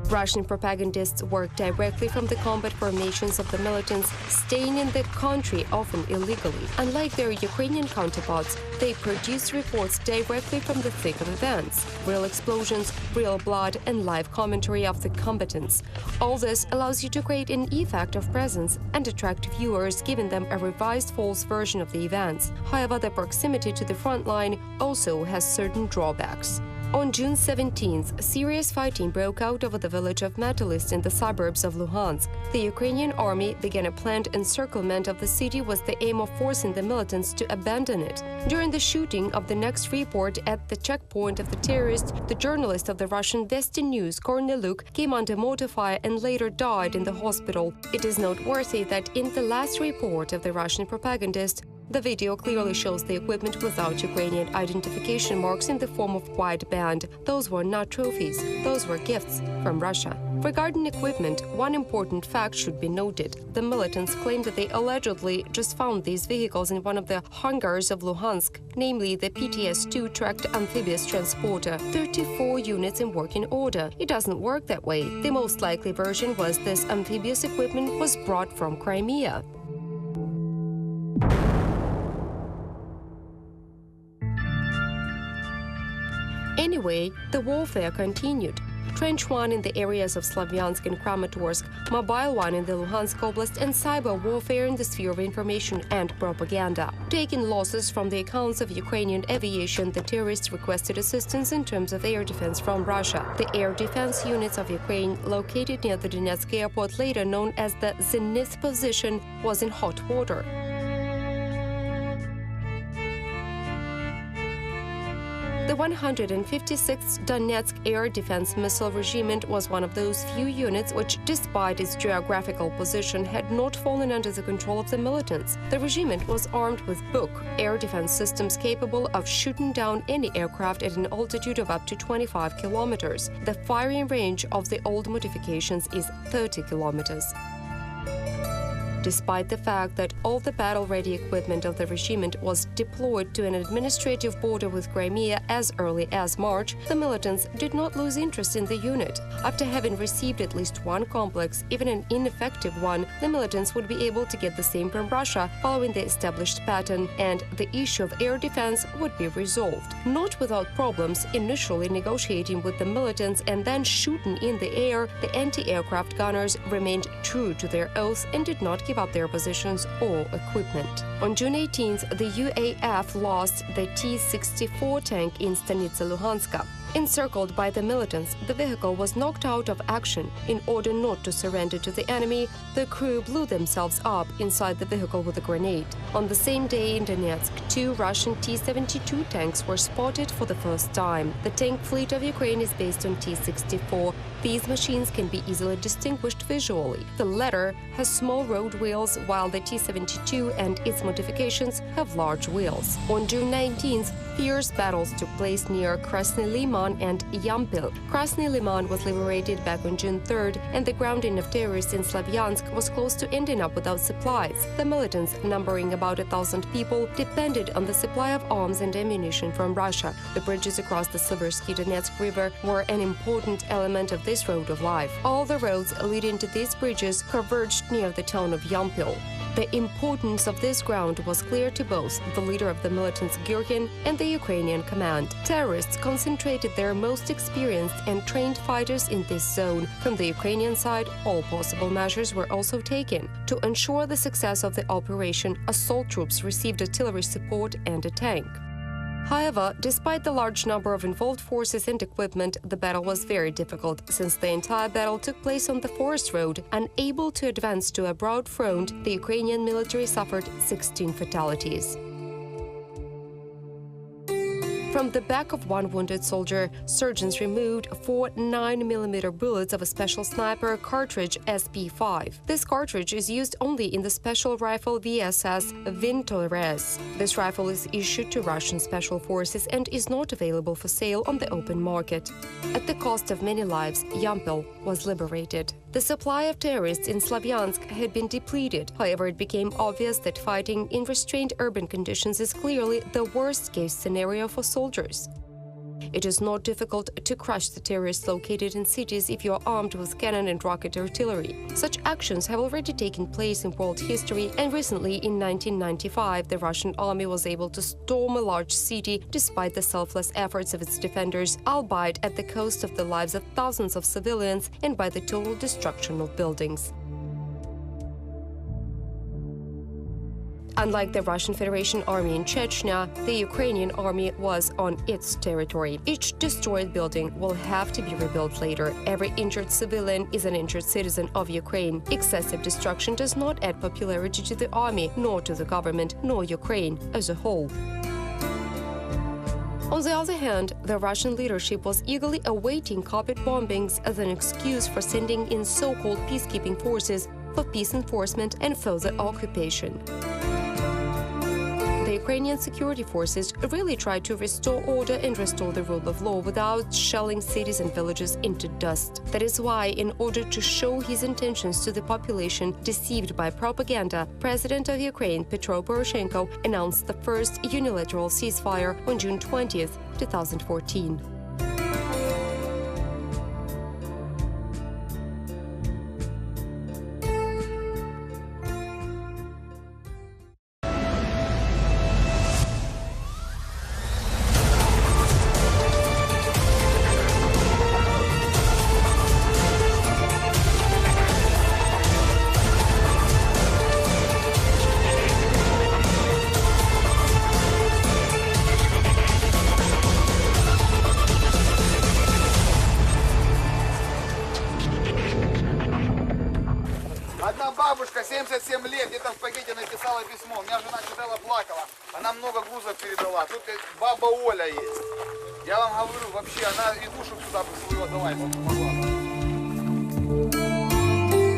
Russian propagandists worked directly from the combat formations of the militants, staying in the country often illegally. Unlike their Ukrainian counterparts, they produced reports directly from the thick of events. Real explosions, real blood, and live commentary of the combatants. All this allows you to create an effect of presence and attract viewers, giving them a revised false version of the events. However, the proximity to the front line also has certain drawbacks. On June 17th, serious fighting broke out over the village of Metalist in the suburbs of Luhansk. The Ukrainian army began a planned encirclement of the city with the aim of forcing the militants to abandon it. During the shooting of the next report at the checkpoint of the terrorists, the journalist of the Russian Vesti News, Kornelyuk, came under mortar fire and later died in the hospital. It is noteworthy that in the last report of the Russian propagandist, the video clearly shows the equipment without Ukrainian identification marks in the form of white band. Those were not trophies, those were gifts from Russia. Regarding equipment, one important fact should be noted. The militants claim that they allegedly just found these vehicles in one of the hangars of Luhansk, namely the PTS-2 tracked amphibious transporter, 34 units in working order. It doesn't work that way. The most likely version was this amphibious equipment was brought from Crimea. Anyway, the warfare continued. Trench 1 in the areas of Slavyansk and Kramatorsk, Mobile 1 in the Luhansk Oblast, and cyber warfare in the sphere of information and propaganda. Taking losses from the accounts of Ukrainian aviation, the terrorists requested assistance in terms of air defense from Russia. The air defense units of Ukraine, located near the Donetsk airport, later known as the Zenith position, was in hot water. The 156th Donetsk Air Defense Missile Regiment was one of those few units which, despite its geographical position, had not fallen under the control of the militants. The regiment was armed with Buk, air defense systems capable of shooting down any aircraft at an altitude of up to 25 kilometers. The firing range of the old modifications is 30 kilometers. Despite the fact that all the battle-ready equipment of the regiment was deployed to an administrative border with Crimea as early as March, the militants did not lose interest in the unit. After having received at least one complex, even an ineffective one, the militants would be able to get the same from Russia following the established pattern, and the issue of air defense would be resolved. Not without problems, initially negotiating with the militants and then shooting in the air, the anti-aircraft gunners remained true to their oath and did not give up their positions or equipment. On June 18th, the UAF lost the T-64 tank in Stanitsa Luhanska. Encircled by the militants, the vehicle was knocked out of action. In order not to surrender to the enemy, the crew blew themselves up inside the vehicle with a grenade. On the same day in Donetsk, 2 Russian T-72 tanks were spotted for the first time. The tank fleet of Ukraine is based on T-64. These machines can be easily distinguished visually. The latter has small road wheels, while the T-72 and its modifications have large wheels. On June 19th, fierce battles took place near Krasny Liman and Yampil. Krasny Liman was liberated back on June 3rd, and the grounding of terrorists in Slavyansk was close to ending up without supplies. The militants, numbering about 1,000 people, depended on the supply of arms and ammunition from Russia. The bridges across the Siversky Donetsk River were an important element of this road of life. All the roads leading to these bridges converged near the town of Yampil. The importance of this ground was clear to both the leader of the militants, Gurkin, and the Ukrainian command. Terrorists concentrated their most experienced and trained fighters in this zone. From the Ukrainian side, all possible measures were also taken. To ensure the success of the operation, assault troops received artillery support and a tank. However, despite the large number of involved forces and equipment, the battle was very difficult, since the entire battle took place on the forest road. Unable to advance to a broad front, the Ukrainian military suffered 16 fatalities. From the back of one wounded soldier, surgeons removed 4 9mm bullets of a special sniper cartridge SP5. This cartridge is used only in the special rifle VSS Vintorez. This rifle is issued to Russian special forces and is not available for sale on the open market. At the cost of many lives, Yampil was liberated. The supply of terrorists in Slavyansk had been depleted. However, it became obvious that fighting in restrained urban conditions is clearly the worst-case scenario for soldiers. It is not difficult to crush the terrorists located in cities if you are armed with cannon and rocket artillery. Such actions have already taken place in world history, and recently, in 1995, the Russian army was able to storm a large city despite the selfless efforts of its defenders, albeit at the cost of the lives of thousands of civilians and by the total destruction of buildings. Unlike the Russian Federation army in Chechnya, the Ukrainian army was on its territory. Each destroyed building will have to be rebuilt later. Every injured civilian is an injured citizen of Ukraine. Excessive destruction does not add popularity to the army, nor to the government, nor Ukraine as a whole. On the other hand, the Russian leadership was eagerly awaiting carpet bombings as an excuse for sending in so-called peacekeeping forces for peace enforcement and further occupation. The Ukrainian security forces really tried to restore order and restore the rule of law without shelling cities and villages into dust. That is why, in order to show his intentions to the population deceived by propaganda, President of Ukraine Petro Poroshenko announced the first unilateral ceasefire on June 20th, 2014. Бабушка, 77 лет, где-то в пакете написала письмо. У меня жена читала, плакала. Она много грузов передала. Тут баба Оля есть. Я вам говорю, вообще, она и душу сюда свою отдала, ему помогла.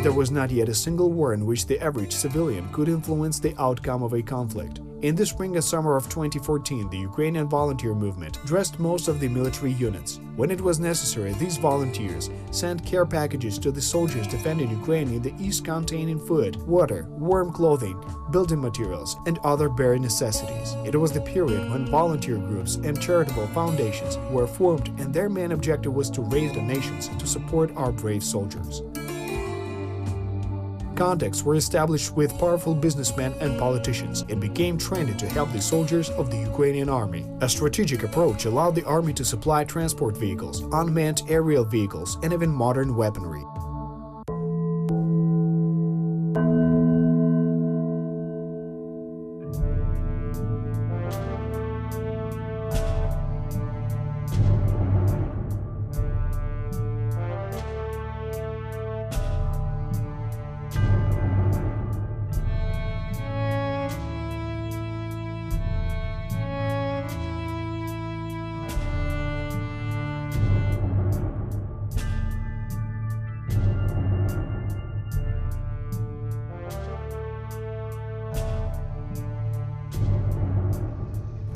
There was not yet a single war in which the average civilian could influence the outcome of a conflict. In the spring and summer of 2014, the Ukrainian volunteer movement dressed most of the military units. When it was necessary, these volunteers sent care packages to the soldiers defending Ukraine in the east, containing food, water, warm clothing, building materials, and other bare necessities. It was the period when volunteer groups and charitable foundations were formed, and their main objective was to raise donations to support our brave soldiers. Contacts were established with powerful businessmen and politicians. It became trendy to help the soldiers of the Ukrainian army. A strategic approach allowed the army to supply transport vehicles, unmanned aerial vehicles, and even modern weaponry.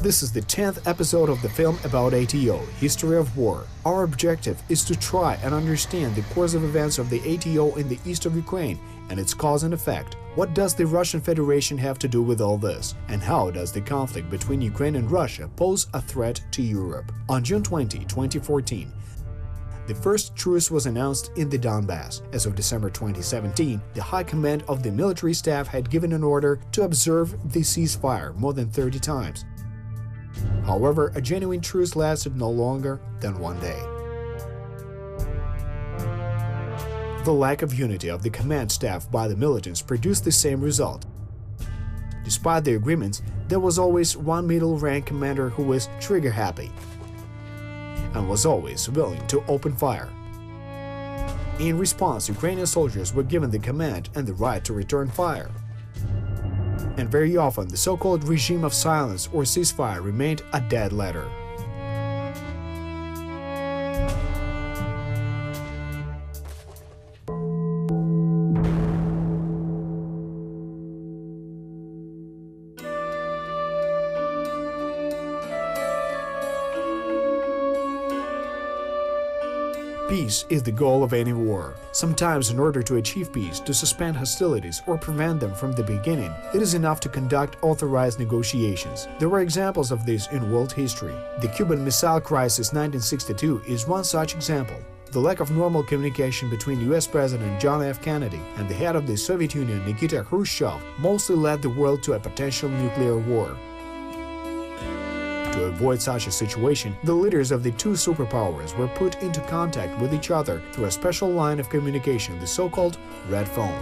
This is the 10th episode of the film about ATO, History of War. Our objective is to try and understand the course of events of the ATO in the east of Ukraine and its cause and effect. What does the Russian Federation have to do with all this? And how does the conflict between Ukraine and Russia pose a threat to Europe? On June 20, 2014, the first truce was announced in the Donbass. As of December 2017, the High Command of the military staff had given an order to observe the ceasefire more than 30 times. However, a genuine truce lasted no longer than 1 day. The lack of unity of the command staff by the militants produced the same result. Despite the agreements, there was always one middle-rank commander who was trigger-happy and was always willing to open fire. In response, Ukrainian soldiers were given the command and the right to return fire. And very often, the so-called regime of silence or ceasefire remained a dead letter. Peace is the goal of any war. Sometimes, in order to achieve peace, to suspend hostilities or prevent them from the beginning, it is enough to conduct authorized negotiations. There were examples of this in world history. The Cuban Missile Crisis 1962 is one such example. The lack of normal communication between US President John F. Kennedy and the head of the Soviet Union Nikita Khrushchev mostly led the world to a potential nuclear war. To avoid such a situation, the leaders of the two superpowers were put into contact with each other through a special line of communication, the so-called red phone.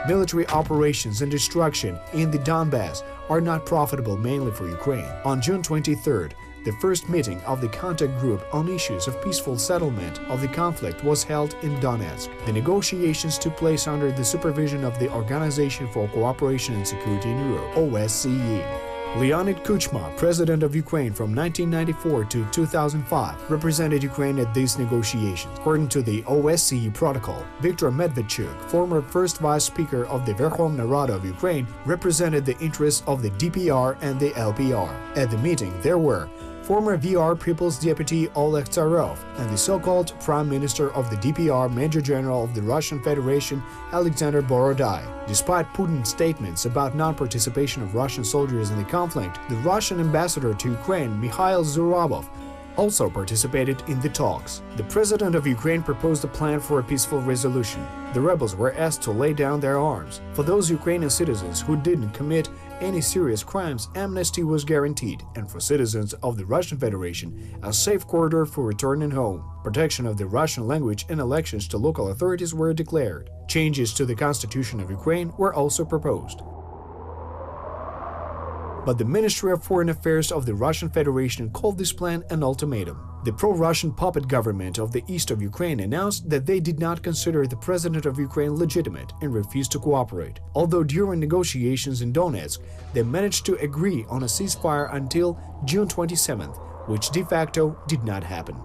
Military operations and destruction in the Donbass are not profitable mainly for Ukraine. On June 23rd, the first meeting of the contact group on issues of peaceful settlement of the conflict was held in Donetsk. The negotiations took place under the supervision of the Organization for Cooperation and Security in Europe, OSCE. Leonid Kuchma, president of Ukraine from 1994 to 2005, represented Ukraine at these negotiations. According to the OSCE protocol, Viktor Medvedchuk, former first vice speaker of the Verkhovna Rada of Ukraine, represented the interests of the DPR and the LPR. At the meeting, there were former VR People's Deputy Oleg Tsarov and the so-called Prime Minister of the DPR, Major General of the Russian Federation, Alexander Borodai. Despite Putin's statements about non-participation of Russian soldiers in the conflict, the Russian ambassador to Ukraine, Mikhail Zurabov, also participated in the talks. The president of Ukraine proposed a plan for a peaceful resolution. The rebels were asked to lay down their arms. For those Ukrainian citizens who didn't commit any serious crimes, amnesty was guaranteed, and for citizens of the Russian Federation, a safe corridor for returning home. Protection of the Russian language and elections to local authorities were declared. Changes to the constitution of Ukraine were also proposed. But the Ministry of Foreign Affairs of the Russian Federation called this plan an ultimatum. The pro-Russian puppet government of the east of Ukraine announced that they did not consider the president of Ukraine legitimate and refused to cooperate. Although during negotiations in Donetsk, they managed to agree on a ceasefire until June 27th, which de facto did not happen.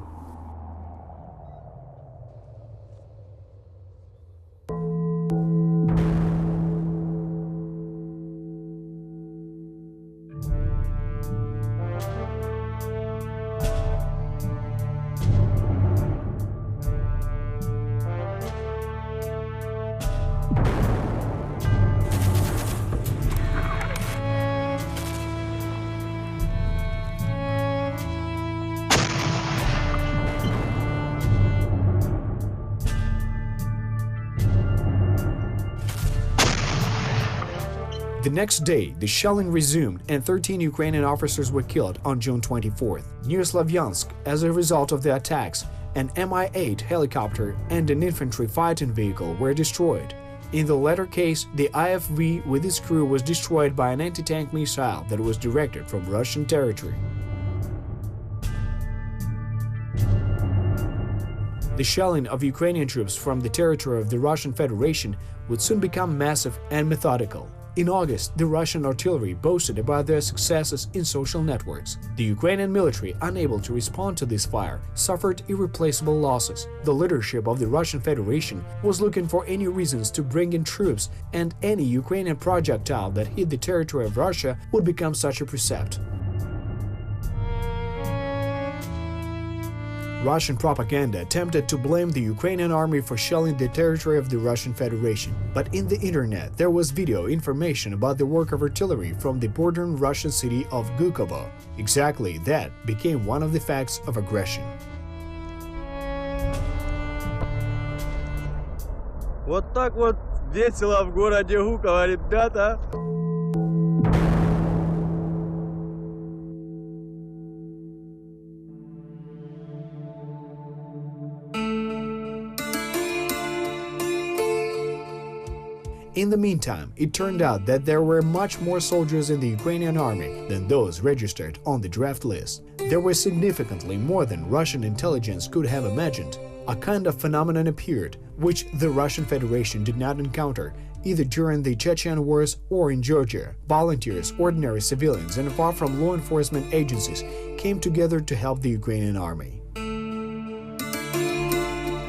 The next day, the shelling resumed and 13 Ukrainian officers were killed on June 24th. Near Slavyansk, as a result of the attacks, an Mi-8 helicopter and an infantry fighting vehicle were destroyed. In the latter case, the IFV with its crew was destroyed by an anti-tank missile that was directed from Russian territory. The shelling of Ukrainian troops from the territory of the Russian Federation would soon become massive and methodical. In August, the Russian artillery boasted about their successes in social networks. The Ukrainian military, unable to respond to this fire, suffered irreplaceable losses. The leadership of the Russian Federation was looking for any reasons to bring in troops, and any Ukrainian projectile that hit the territory of Russia would become such a precept. Russian propaganda attempted to blame the Ukrainian army for shelling the territory of the Russian Federation. But in the internet, there was video information about the work of artillery from the bordering Russian city of Gukovo. Exactly that became one of the facts of aggression. Вот так вот весело в городе Гуково, ребята. In the meantime, it turned out that there were much more soldiers in the Ukrainian army than those registered on the draft list. There were significantly more than Russian intelligence could have imagined. A kind of phenomenon appeared, which the Russian Federation did not encounter, either during the Chechen wars or in Georgia. Volunteers, ordinary civilians, and far from law enforcement agencies came together to help the Ukrainian army.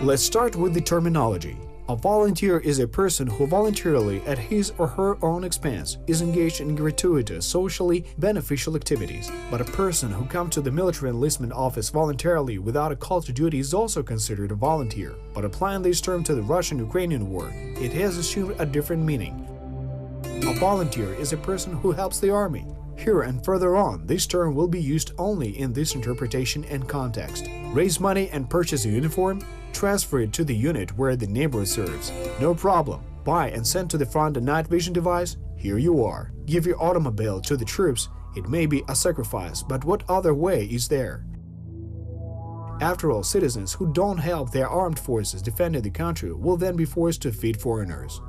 Let's start with the terminology. A volunteer is a person who voluntarily, at his or her own expense, is engaged in gratuitous, socially beneficial activities. But a person who comes to the military enlistment office voluntarily without a call to duty is also considered a volunteer. But applying this term to the Russian-Ukrainian war, it has assumed a different meaning. A volunteer is a person who helps the army. Here and further on, this term will be used only in this interpretation and context. Raise money and purchase a uniform? Transfer it to the unit where the neighborhood serves. No problem. Buy and send to the front a night vision device? Here you are. Give your automobile to the troops? It may be a sacrifice, but what other way is there? After all, citizens who don't help their armed forces defending the country will then be forced to feed foreigners.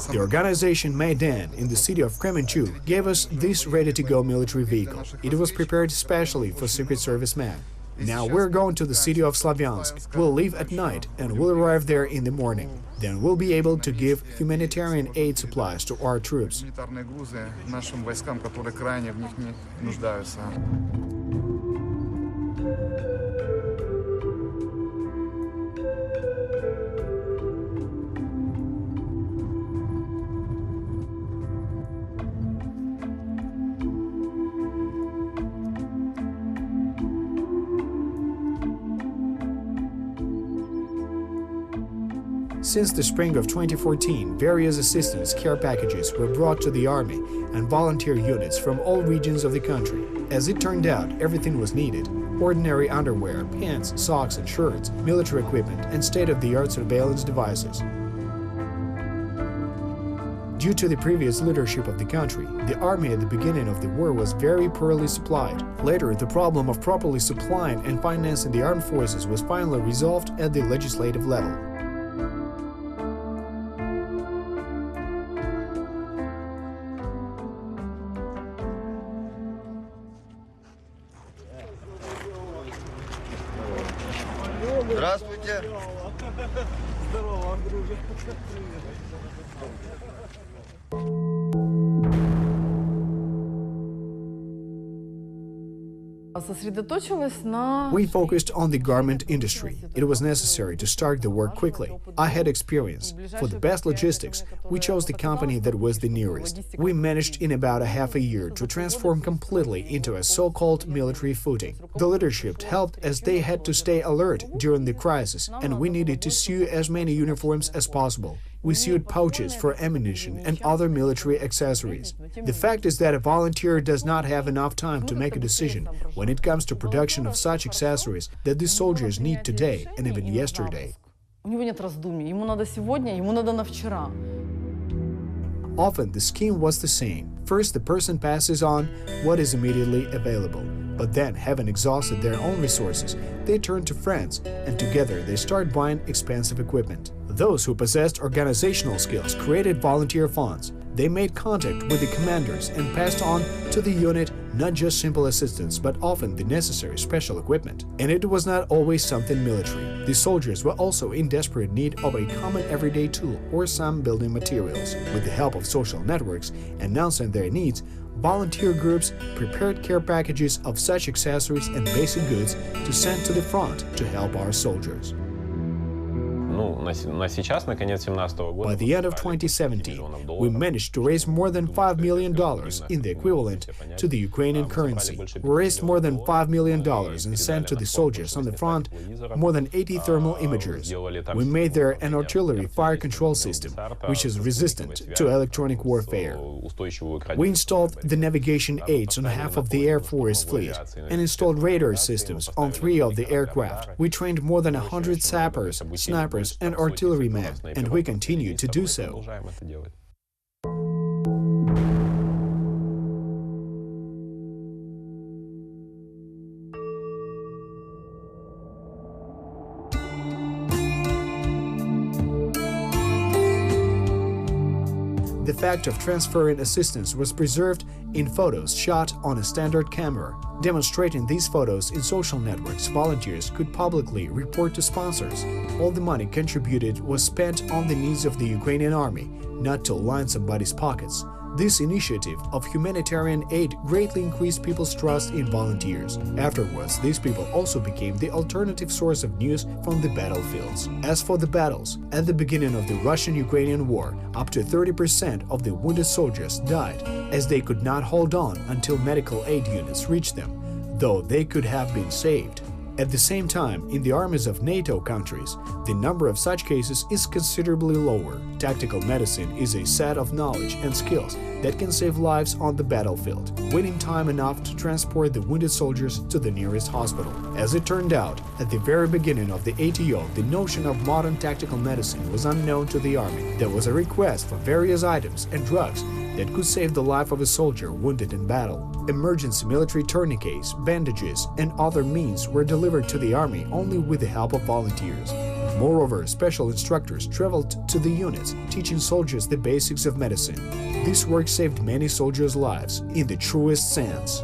The organization Maidan in the city of Kremenchuk gave us this ready-to-go military vehicle. It was prepared especially for Secret Service men. Now we're going to the city of Slavyansk. We'll leave at night and we'll arrive there in the morning. Then we'll be able to give humanitarian aid supplies to our troops. Since the spring of 2014, various assistance care packages were brought to the army and volunteer units from all regions of the country. As it turned out, everything was needed: ordinary underwear, pants, socks and shirts, military equipment, and state-of-the-art surveillance devices. Due to the previous leadership of the country, the army at the beginning of the war was very poorly supplied. Later, the problem of properly supplying and financing the armed forces was finally resolved at the legislative level. Здравствуйте. Здорово, друже. We focused on the garment industry. It was necessary to start the work quickly. I had experience. For the best logistics, we chose the company that was the nearest. We managed in about a half a year to transform completely into a so-called military footing. The leadership helped as they had to stay alert during the crisis, and we needed to sew as many uniforms as possible. We sewed pouches for ammunition and other military accessories. The fact is that a volunteer does not have enough time to make a decision when it comes to production of such accessories that the soldiers need today and even yesterday. У него нет раздумий. Ему надо сегодня, ему надо на вчера. Often the scheme was the same. First, the person passes on what is immediately available, but then, having exhausted their own resources, they turn to friends, and together they start buying expensive equipment. Those who possessed organizational skills created volunteer funds. They made contact with the commanders and passed on to the unit not just simple assistance, but often the necessary special equipment. And it was not always something military. The soldiers were also in desperate need of a common everyday tool or some building materials. With the help of social networks announcing their needs, volunteer groups prepared care packages of such accessories and basic goods to send to the front to help our soldiers. By the end of 2017, we managed to raise more than $5 million in the equivalent to the Ukrainian currency. We raised more than $5 million and sent to the soldiers on the front more than 80 thermal imagers. We made there an artillery fire control system, which is resistant to electronic warfare. We installed the navigation aids on half of the Air Force fleet and installed radar systems on 3 of the aircraft. We trained more than 100 sappers, snipers, and artillerymen, and we continue to do so. The fact of transferring assistance was preserved in photos shot on a standard camera. Demonstrating these photos in social networks, volunteers could publicly report to sponsors. All the money contributed was spent on the needs of the Ukrainian army, not to line somebody's pockets. This initiative of humanitarian aid greatly increased people's trust in volunteers. Afterwards, these people also became the alternative source of news from the battlefields. As for the battles, at the beginning of the Russian-Ukrainian war, up to 30% of the wounded soldiers died, as they could not hold on until medical aid units reached them, though they could have been saved. At the same time, in the armies of NATO countries, the number of such cases is considerably lower. Tactical medicine is a set of knowledge and skills that can save lives on the battlefield, waiting time enough to transport the wounded soldiers to the nearest hospital. As it turned out, at the very beginning of the ATO, the notion of modern tactical medicine was unknown to the army. There was a request for various items and drugs that could save the life of a soldier wounded in battle. Emergency military tourniquets, bandages, and other means were delivered to the army only with the help of volunteers. Moreover, special instructors traveled to the units, teaching soldiers the basics of medicine. This work saved many soldiers' lives in the truest sense.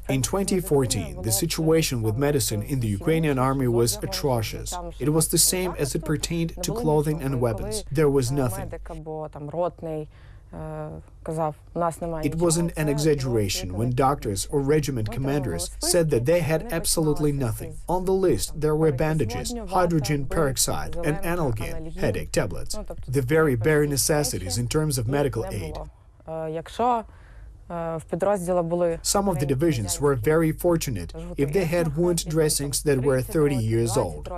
In 2014, the situation with medicine in the Ukrainian army was atrocious. It was the same as it pertained to clothing and weapons. There was nothing. It wasn't an exaggeration when doctors or regiment commanders said that they had absolutely nothing. On the list, there were bandages, hydrogen peroxide, and analgin, headache tablets, the very bare necessities in terms of medical aid. Some of the divisions were very fortunate if they had wound dressings that were 30 years old.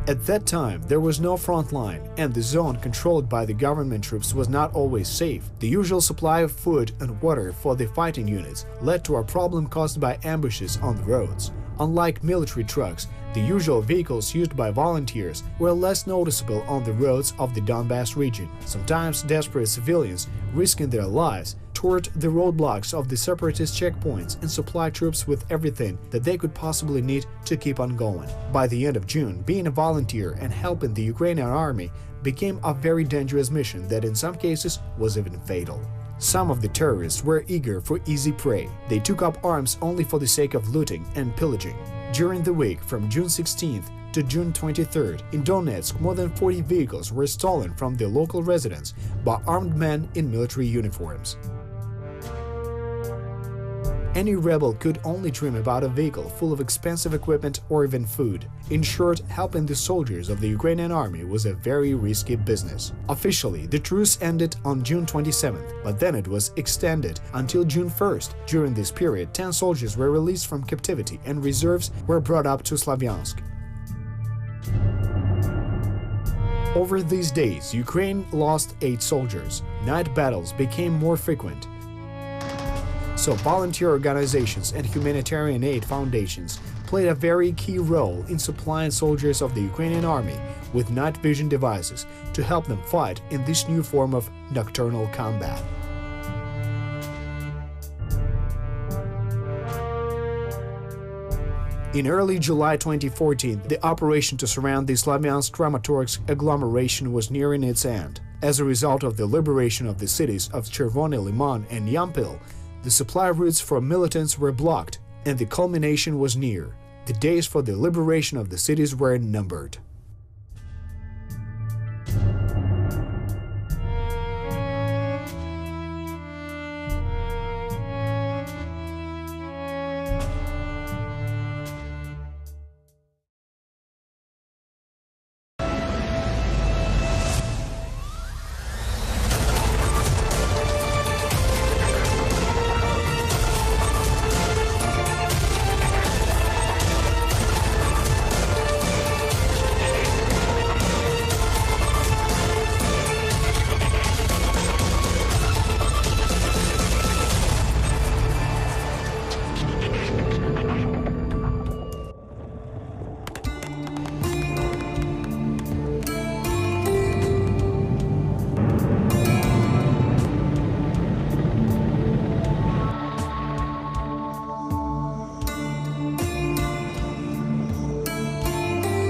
At that time, there was no front line, and the zone controlled by the government troops was not always safe. The usual supply of food and water for the fighting units led to a problem caused by ambushes on the roads. Unlike military trucks, the usual vehicles used by volunteers were less noticeable on the roads of the Donbass region. Sometimes desperate civilians, risking their lives, toured the roadblocks of the separatist checkpoints and supplied troops with everything that they could possibly need to keep on going. By the end of June, being a volunteer and helping the Ukrainian army became a very dangerous mission that in some cases was even fatal. Some of the terrorists were eager for easy prey. They took up arms only for the sake of looting and pillaging. During the week from June 16th to June 23rd, in Donetsk, more than 40 vehicles were stolen from the local residents by armed men in military uniforms. Any rebel could only dream about a vehicle full of expensive equipment or even food. In short, helping the soldiers of the Ukrainian army was a very risky business. Officially, the truce ended on June 27th, but then it was extended until June 1st. During this period, 10 soldiers were released from captivity and reserves were brought up to Slavyansk. Over these days, Ukraine lost 8 soldiers. Night battles became more frequent. So volunteer organizations and humanitarian aid foundations played a very key role in supplying soldiers of the Ukrainian army with night vision devices to help them fight in this new form of nocturnal combat. In early July 2014, the operation to surround the Slavyansk-Kramatorsk agglomeration was nearing its end. As a result of the liberation of the cities of Chervony Liman and Yampil, the supply routes for militants were blocked, and the culmination was near. The days for the liberation of the cities were numbered.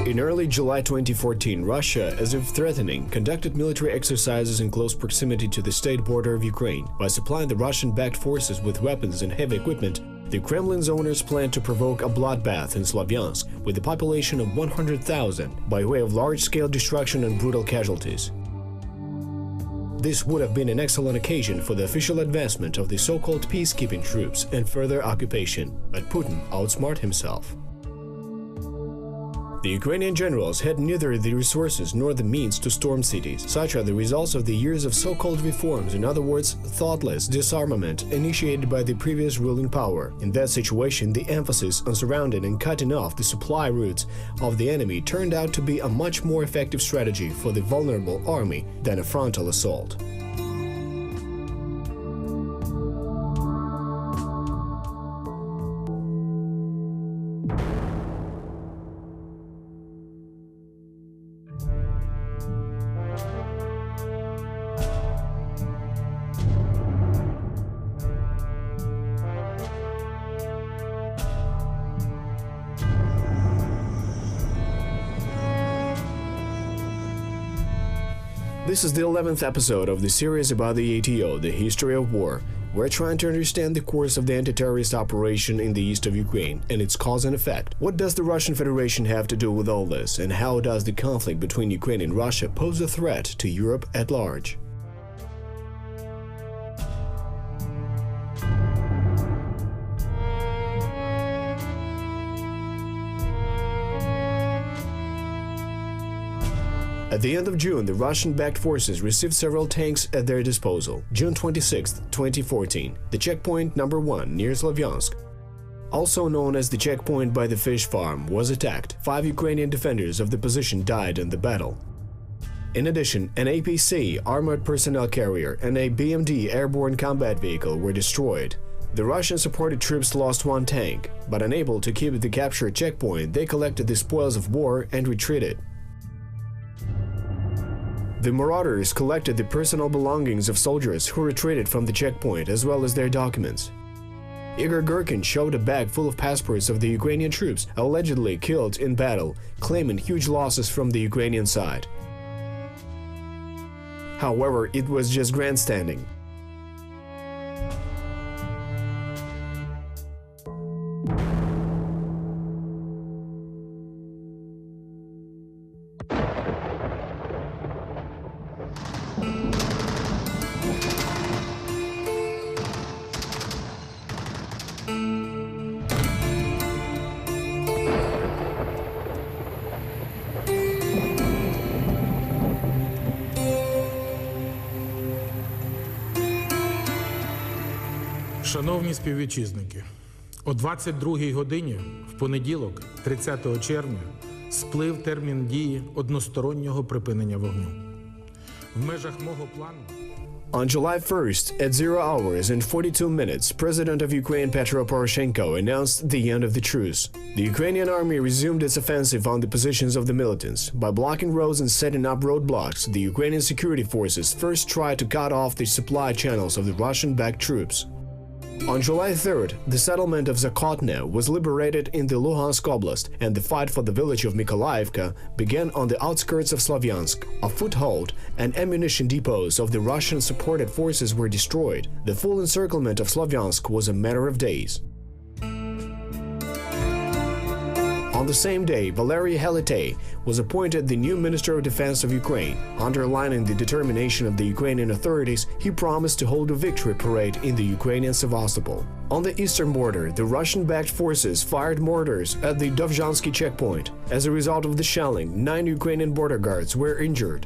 In early July 2014, Russia, as if threatening, conducted military exercises in close proximity to the state border of Ukraine. By supplying the Russian-backed forces with weapons and heavy equipment, the Kremlin's owners planned to provoke a bloodbath in Slavyansk with a population of 100,000 by way of large-scale destruction and brutal casualties. This would have been an excellent occasion for the official advancement of the so-called peacekeeping troops and further occupation, but Putin outsmarted himself. The Ukrainian generals had neither the resources nor the means to storm cities. Such are the results of the years of so-called reforms, in other words, thoughtless disarmament initiated by the previous ruling power. In that situation, the emphasis on surrounding and cutting off the supply routes of the enemy turned out to be a much more effective strategy for the vulnerable army than a frontal assault. This is the 11th episode of the series about the ATO, the history of war. We're trying to understand the course of the anti-terrorist operation in the east of Ukraine and its cause and effect. What does the Russian Federation have to do with all this, and how does the conflict between Ukraine and Russia pose a threat to Europe at large? At the end of June, the Russian-backed forces received several tanks at their disposal. June 26, 2014, the checkpoint number 1 near Slavyansk, also known as the checkpoint by the fish farm, was attacked. 5 Ukrainian defenders of the position died in the battle. In addition, an APC armored personnel carrier and a BMD airborne combat vehicle were destroyed. The Russian-supported troops lost 1 tank, but unable to keep the captured checkpoint, they collected the spoils of war and retreated. The marauders collected the personal belongings of soldiers who retreated from the checkpoint, as well as their documents. Igor Gherkin showed a bag full of passports of the Ukrainian troops allegedly killed in battle, claiming huge losses from the Ukrainian side. However, it was just grandstanding. Шановні співвітчизники, о 22-й годині в понеділок, 30 червня, сплив термін дії одностороннього припинення вогню. В межах мого плану On July 1st, at 0 hours and 42 minutes, President of Ukraine Petro Poroshenko announced the end of the truce. The Ukrainian army resumed its offensive on the positions of the militants. By blocking roads and setting up roadblocks, the Ukrainian security forces first tried to cut off the supply channels of the Russian-backed troops. On July 3rd, the settlement of Zakotne was liberated in the Luhansk Oblast, and the fight for the village of Mykolaiivka began on the outskirts of Slavyansk. A foothold and ammunition depots of the Russian-supported forces were destroyed. The full encirclement of Slavyansk was a matter of days. On the same day, Valery Helitay was appointed the new Minister of Defense of Ukraine. Underlining the determination of the Ukrainian authorities, he promised to hold a victory parade in the Ukrainian Sevastopol. On the eastern border, the Russian-backed forces fired mortars at the Dovzhansky checkpoint. As a result of the shelling, 9 Ukrainian border guards were injured.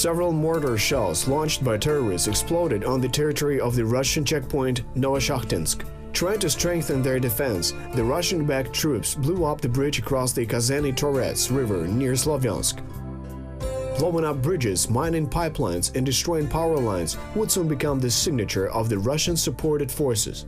Several mortar shells launched by terrorists exploded on the territory of the Russian checkpoint Novoshakhtinsk. Trying to strengthen their defense, the Russian-backed troops blew up the bridge across the Kazany Torets River near Slavyansk. Blowing up bridges, mining pipelines, and destroying power lines would soon become the signature of the Russian-supported forces.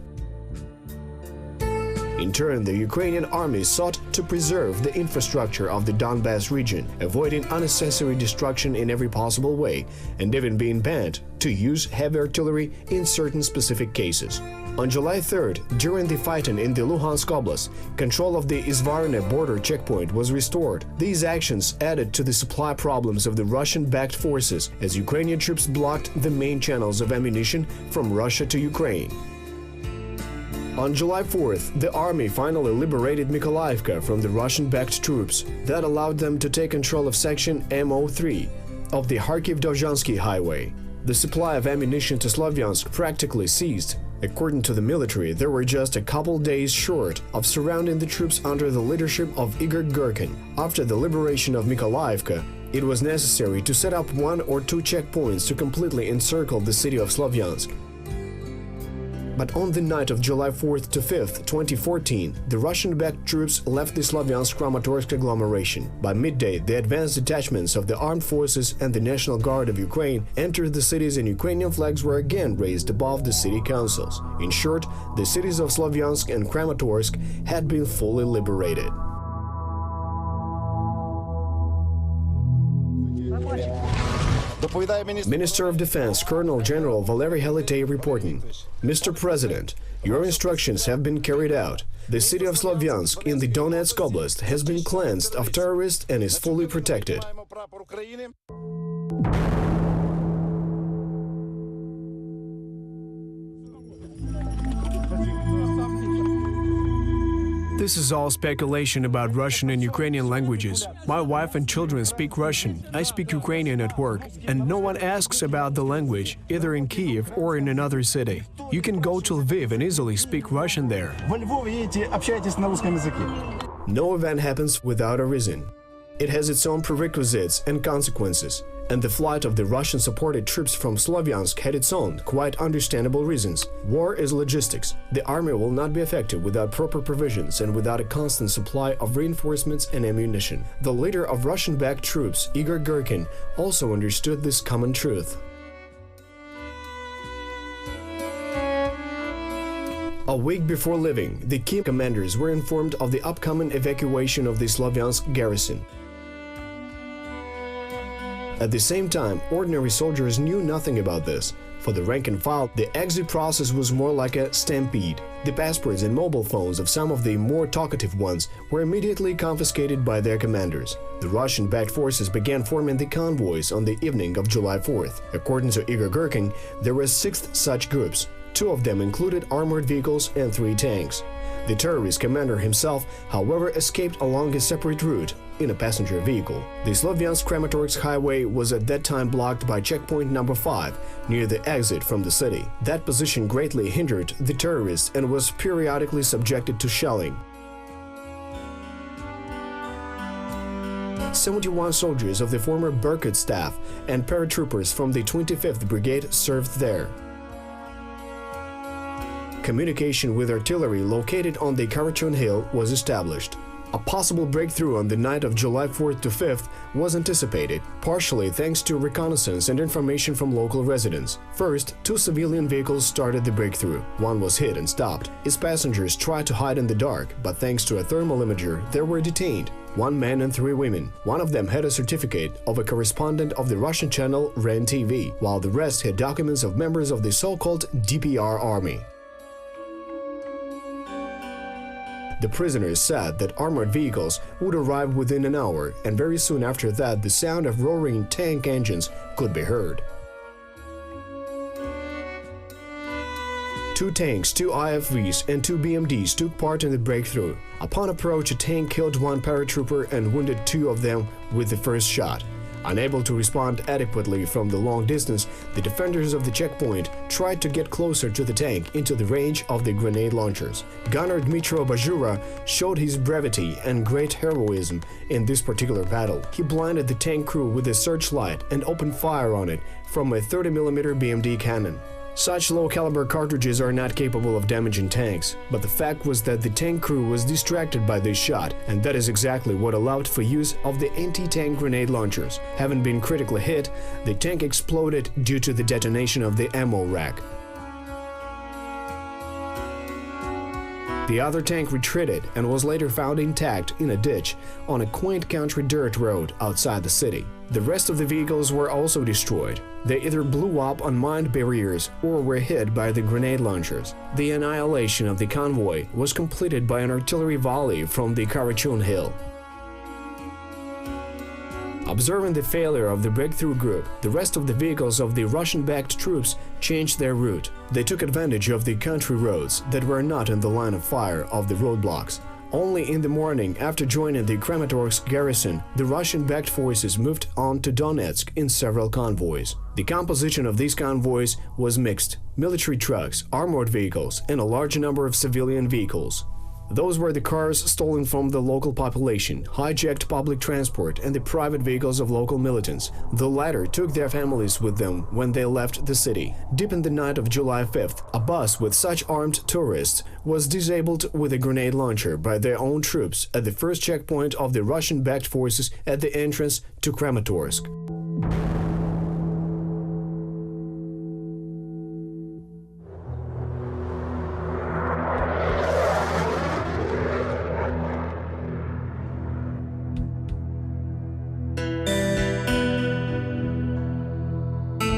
In turn, the Ukrainian army sought to preserve the infrastructure of the Donbas region, avoiding unnecessary destruction in every possible way, and even being banned to use heavy artillery in certain specific cases. On July 3rd, during the fighting in the Luhansk Oblast, control of the Izvarne border checkpoint was restored. These actions added to the supply problems of the Russian-backed forces as Ukrainian troops blocked the main channels of ammunition from Russia to Ukraine. On July 4th, the army finally liberated Mykolaiivka from the Russian-backed troops. That allowed them to take control of section MO3 of the Kharkiv-Dovzhansky highway. The supply of ammunition to Slavyansk practically ceased. According to the military, they were just a couple days short of surrounding the troops under the leadership of Igor Girkin. After the liberation of Mykolaiivka, it was necessary to set up 1 or 2 checkpoints to completely encircle the city of Slavyansk. But on the night of July 4th to 5th, 2014, the Russian-backed troops left the Slavyansk-Kramatorsk agglomeration. By midday, the advanced detachments of the armed forces and the National Guard of Ukraine entered the cities and Ukrainian flags were again raised above the city councils. In short, the cities of Slavyansk and Kramatorsk had been fully liberated. Minister of Defense Colonel General Valery Helitay reporting, Mr. President, your instructions have been carried out. The city of Slavyansk in the Donetsk Oblast has been cleansed of terrorists and is fully protected. This is all speculation about Russian and Ukrainian languages. My wife and children speak Russian. I speak Ukrainian at work. And no one asks about the language, either in Kiev or in another city. You can go to Lviv and easily speak Russian there. No event happens without a reason. It has its own prerequisites and consequences. And the flight of the Russian-supported troops from Slavyansk had its own, quite understandable reasons. War is logistics. The army will not be effective without proper provisions and without a constant supply of reinforcements and ammunition. The leader of Russian-backed troops, Igor Girkin, also understood this common truth. A week before leaving, the key commanders were informed of the upcoming evacuation of the Slavyansk garrison. At the same time, ordinary soldiers knew nothing about this. For the rank and file, the exit process was more like a stampede. The passports and mobile phones of some of the more talkative ones were immediately confiscated by their commanders. The Russian-backed forces began forming the convoys on the evening of July 4th. According to Igor Girkin, there were 6 such groups. 2 of them included armored vehicles and 3 tanks. The terrorist commander himself, however, escaped along a separate route in a passenger vehicle. The Slavyansk-Kramatorsk highway was at that time blocked by checkpoint number 5 near the exit from the city. That position greatly hindered the terrorists and was periodically subjected to shelling. 71 soldiers of the former Berkut staff and paratroopers from the 25th Brigade served there. Communication with artillery located on the Karachun Hill was established. A possible breakthrough on the night of July 4th to 5th was anticipated, partially thanks to reconnaissance and information from local residents. First, 2 civilian vehicles started the breakthrough. One was hit and stopped. Its passengers tried to hide in the dark, but thanks to a thermal imager, they were detained. 1 man and 3 women. One of them had a certificate of a correspondent of the Russian channel REN TV, while the rest had documents of members of the so-called DPR army. The prisoners said that armored vehicles would arrive within an hour, and very soon after that the sound of roaring tank engines could be heard. 2 tanks, 2 IFVs and 2 BMDs took part in the breakthrough. Upon approach, a tank killed 1 paratrooper and wounded 2 of them with the first shot. Unable to respond adequately from the long distance, the defenders of the checkpoint tried to get closer to the tank into the range of the grenade launchers. Gunner Dmitro Bajura showed his brevity and great heroism in this particular battle. He blinded the tank crew with a searchlight and opened fire on it from a 30mm BMD cannon. Such low-caliber cartridges are not capable of damaging tanks, but the fact was that the tank crew was distracted by this shot, and that is exactly what allowed for use of the anti-tank grenade launchers. Having been critically hit, the tank exploded due to the detonation of the ammo rack. The other tank retreated and was later found intact in a ditch on a quaint country dirt road outside the city. The rest of the vehicles were also destroyed. They either blew up on mined barriers or were hit by the grenade launchers. The annihilation of the convoy was completed by an artillery volley from the Karachun Hill. Observing the failure of the breakthrough group, the rest of the vehicles of the Russian-backed troops changed their route. They took advantage of the country roads that were not in the line of fire of the roadblocks. Only in the morning, after joining the Kramatorsk garrison, the Russian-backed forces moved on to Donetsk in several convoys. The composition of these convoys was mixed: military trucks, armored vehicles, and a large number of civilian vehicles. Those were the cars stolen from the local population, hijacked public transport, and the private vehicles of local militants. The latter took their families with them when they left the city. Deep in the night of July 5th, a bus with such armed tourists was disabled with a grenade launcher by their own troops at the first checkpoint of the Russian-backed forces at the entrance to Kramatorsk.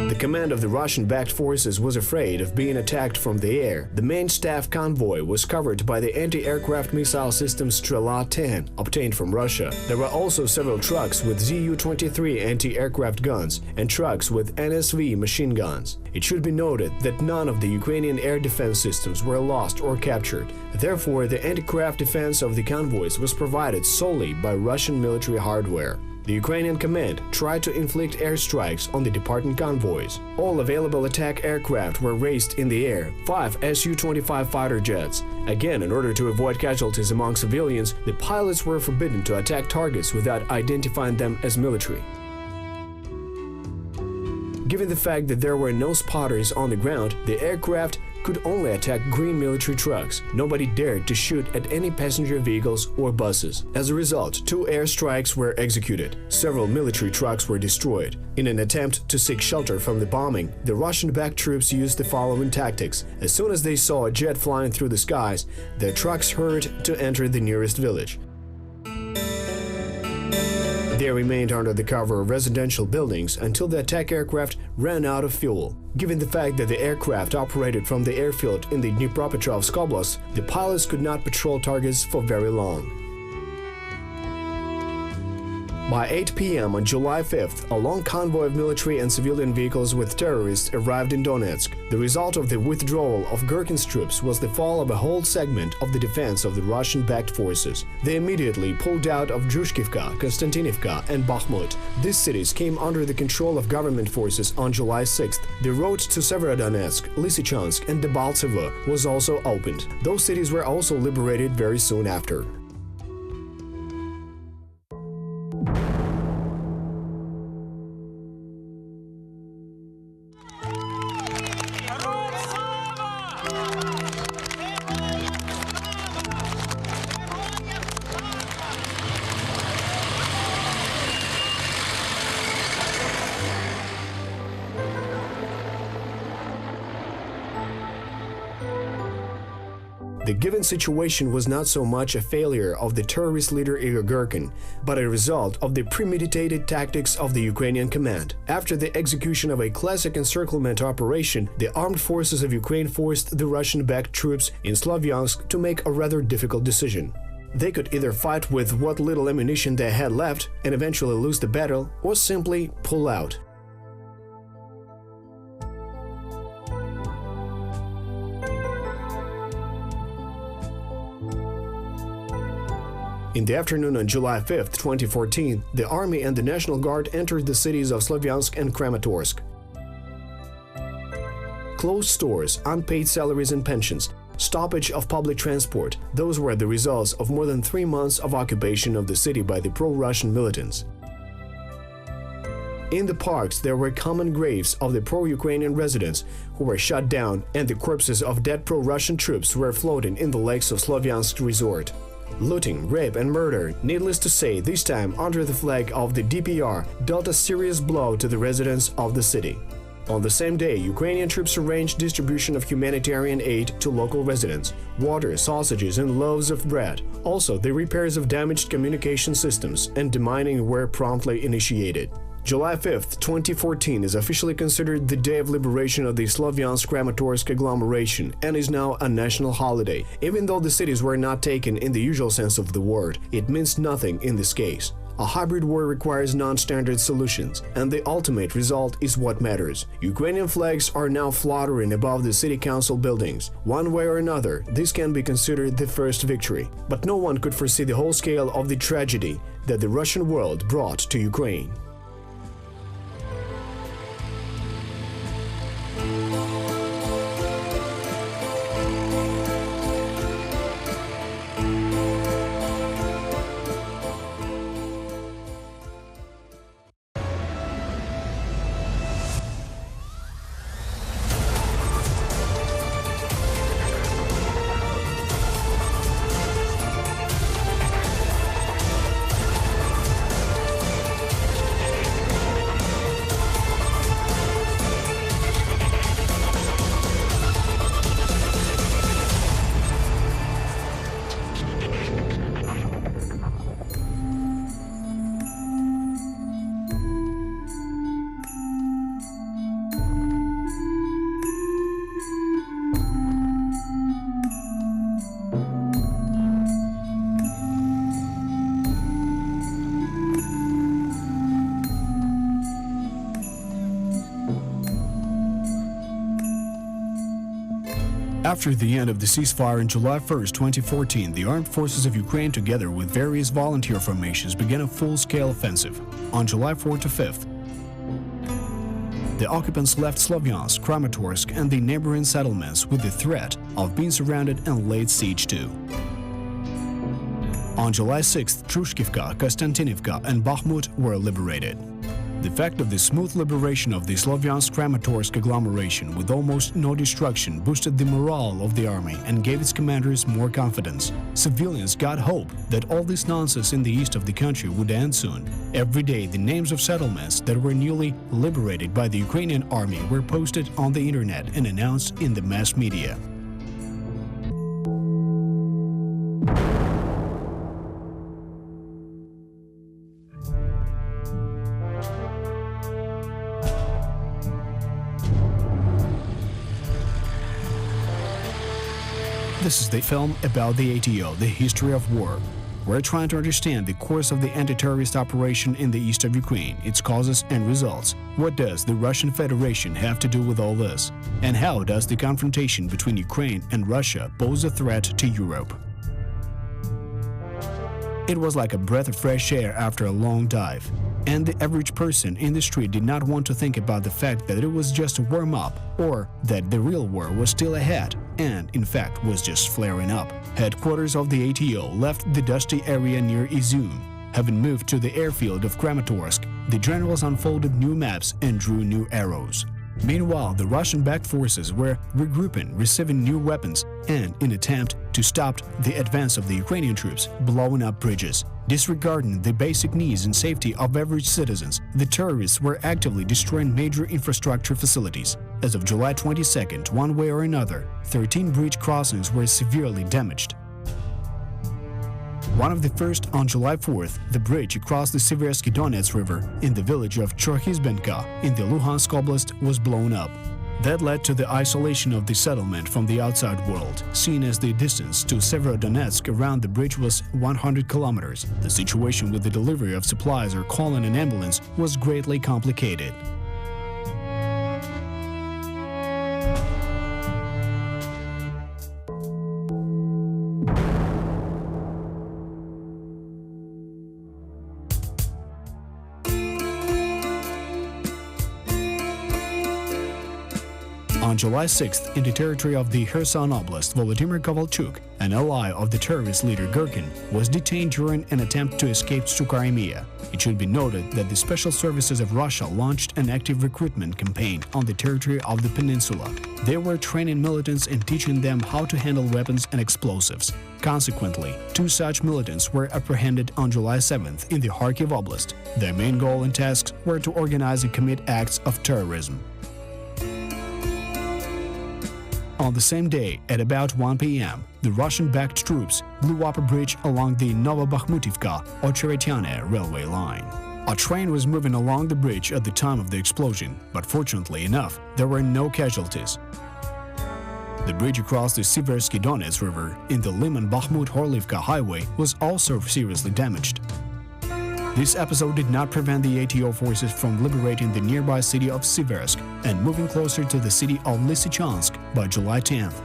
The command of the Russian-backed forces was afraid of being attacked from the air. The main staff convoy was covered by the anti-aircraft missile system Strela-10, obtained from Russia. There were also several trucks with Zu-23 anti-aircraft guns and trucks with NSV machine guns. It should be noted that none of the Ukrainian air defense systems were lost or captured. Therefore, the anti-craft defense of the convoys was provided solely by Russian military hardware. The Ukrainian command tried to inflict airstrikes on the departing convoys. All available attack aircraft were raised in the air, 5 Su-25 fighter jets. Again, in order to avoid casualties among civilians, the pilots were forbidden to attack targets without identifying them as military. Given the fact that there were no spotters on the ground, the aircraft could only attack green military trucks. Nobody dared to shoot at any passenger vehicles or buses. As a result, 2 airstrikes were executed. Several military trucks were destroyed. In an attempt to seek shelter from the bombing, the Russian-backed troops used the following tactics. As soon as they saw a jet flying through the skies, their trucks hurried to enter the nearest village. They remained under the cover of residential buildings until the attack aircraft ran out of fuel. Given the fact that the aircraft operated from the airfield in the Dnipropetrovsk Oblast, the pilots could not patrol targets for very long. By 8 p.m. on July 5th, a long convoy of military and civilian vehicles with terrorists arrived in Donetsk. The result of the withdrawal of Gherkin's troops was the fall of a whole segment of the defense of the Russian-backed forces. They immediately pulled out of Druzhkivka, Konstantinivka, and Bakhmut. These cities came under the control of government forces on July 6th. The road to Severodonetsk, Lysychansk, and Debaltseve was also opened. Those cities were also liberated very soon after. The given situation was not so much a failure of the terrorist leader Igor Girkin, but a result of the premeditated tactics of the Ukrainian command. After the execution of a classic encirclement operation, the armed forces of Ukraine forced the Russian-backed troops in Slavyansk to make a rather difficult decision. They could either fight with what little ammunition they had left and eventually lose the battle, or simply pull out. In the afternoon on July 5, 2014, the army and the National Guard entered the cities of Slavyansk and Kramatorsk. Closed stores, unpaid salaries and pensions, stoppage of public transport – those were the results of more than 3 months of occupation of the city by the pro-Russian militants. In the parks, there were common graves of the pro-Ukrainian residents who were shot down, and the corpses of dead pro-Russian troops were floating in the lakes of Slavyansk resort. Looting, rape and murder, needless to say, this time under the flag of the DPR, dealt a serious blow to the residents of the city. On the same day, Ukrainian troops arranged distribution of humanitarian aid to local residents, water, sausages and loaves of bread. Also, the repairs of damaged communication systems and demining were promptly initiated. July 5, 2014 is officially considered the day of liberation of the Slavyansk-Kramatorsk agglomeration and is now a national holiday. Even though the cities were not taken in the usual sense of the word, it means nothing in this case. A hybrid war requires non-standard solutions, and the ultimate result is what matters. Ukrainian flags are now fluttering above the city council buildings. One way or another, this can be considered the first victory. But no one could foresee the whole scale of the tragedy that the Russian world brought to Ukraine. After the end of the ceasefire on July 1, 2014, the armed forces of Ukraine, together with various volunteer formations, began a full-scale offensive. On July 4 to 5th, the occupants left Slavyansk, Kramatorsk and the neighboring settlements with the threat of being surrounded and laid siege to. On July 6th, Trushkivka, Konstantinivka and Bakhmut were liberated. The fact of the smooth liberation of the Slavyansk-Kramatorsk agglomeration with almost no destruction boosted the morale of the army and gave its commanders more confidence. Civilians got hope that all this nonsense in the east of the country would end soon. Every day, the names of settlements that were newly liberated by the Ukrainian army were posted on the internet and announced in the mass media. This is the film about the ATO, the history of war. We're trying to understand the course of the anti-terrorist operation in the east of Ukraine, its causes and results. What does the Russian Federation have to do with all this? And how does the confrontation between Ukraine and Russia pose a threat to Europe? It was like a breath of fresh air after a long dive. And the average person in the street did not want to think about the fact that it was just a warm-up, or that the real war was still ahead, and in fact was just flaring up. Headquarters of the ATO left the dusty area near Izum. Having moved to the airfield of Kramatorsk, the generals unfolded new maps and drew new arrows. Meanwhile, the Russian-backed forces were regrouping, receiving new weapons, and, in attempt to stop the advance of the Ukrainian troops, blowing up bridges. Disregarding the basic needs and safety of average citizens, the terrorists were actively destroying major infrastructure facilities. As of July 22nd, one way or another, 13 bridge crossings were severely damaged. One of the first, on July 4th, the bridge across the Seversky Donets River in the village of Chorhizbenka in the Luhansk Oblast was blown up. That led to the isolation of the settlement from the outside world, seen as the distance to Severodonetsk around the bridge was 100 kilometers. The situation with the delivery of supplies or calling an ambulance was greatly complicated. On July 6th, in the territory of the Kherson Oblast, Volodymyr Kovalchuk, an ally of the terrorist leader Gherkin, was detained during an attempt to escape to Crimea. It should be noted that the special services of Russia launched an active recruitment campaign on the territory of the peninsula. They were training militants and teaching them how to handle weapons and explosives. Consequently, 2 such militants were apprehended on July 7th in the Kharkiv Oblast. Their main goal and tasks were to organize and commit acts of terrorism. On the same day, at about 1 p.m., the Russian-backed troops blew up a bridge along the Novobakhmutivka-Ocheretyane railway line. A train was moving along the bridge at the time of the explosion, but fortunately enough, there were no casualties. The bridge across the Seversky Donets River in the Liman-Bakhmut-Horlivka highway was also seriously damaged. This episode did not prevent the ATO forces from liberating the nearby city of Siversk and moving closer to the city of Lysychansk by July 10th.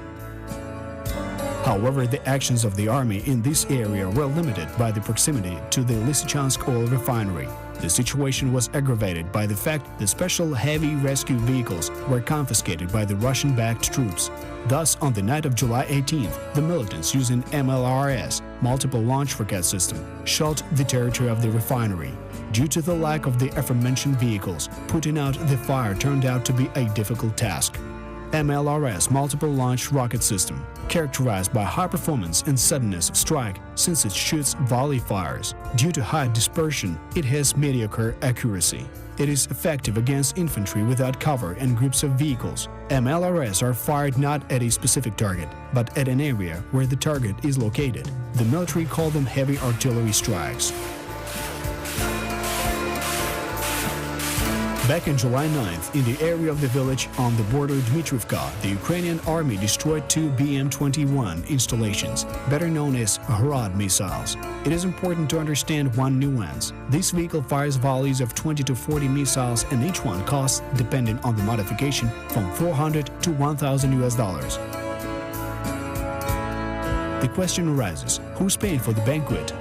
However, the actions of the army in this area were limited by the proximity to the Lysychansk oil refinery. The situation was aggravated by the fact that special heavy rescue vehicles were confiscated by the Russian-backed troops. Thus, on the night of July 18th, the militants using MLRS, multiple launch rocket system, shot the territory of the refinery. Due to the lack of the aforementioned vehicles, putting out the fire turned out to be a difficult task. MLRS multiple launch rocket system, characterized by high performance and suddenness of strike since it shoots volley fires. Due to high dispersion, it has mediocre accuracy. It is effective against infantry without cover and groups of vehicles. MLRS are fired not at a specific target, but at an area where the target is located. The military call them heavy artillery strikes. Back on July 9th, in the area of the village on the border of Dmitrivka, the Ukrainian army destroyed 2 BM-21 installations, better known as Hrad missiles. It is important to understand one nuance. This vehicle fires volleys of 20 to 40 missiles, and each one costs, depending on the modification, from $400 to $1,000. The question arises, who's paying for the banquet?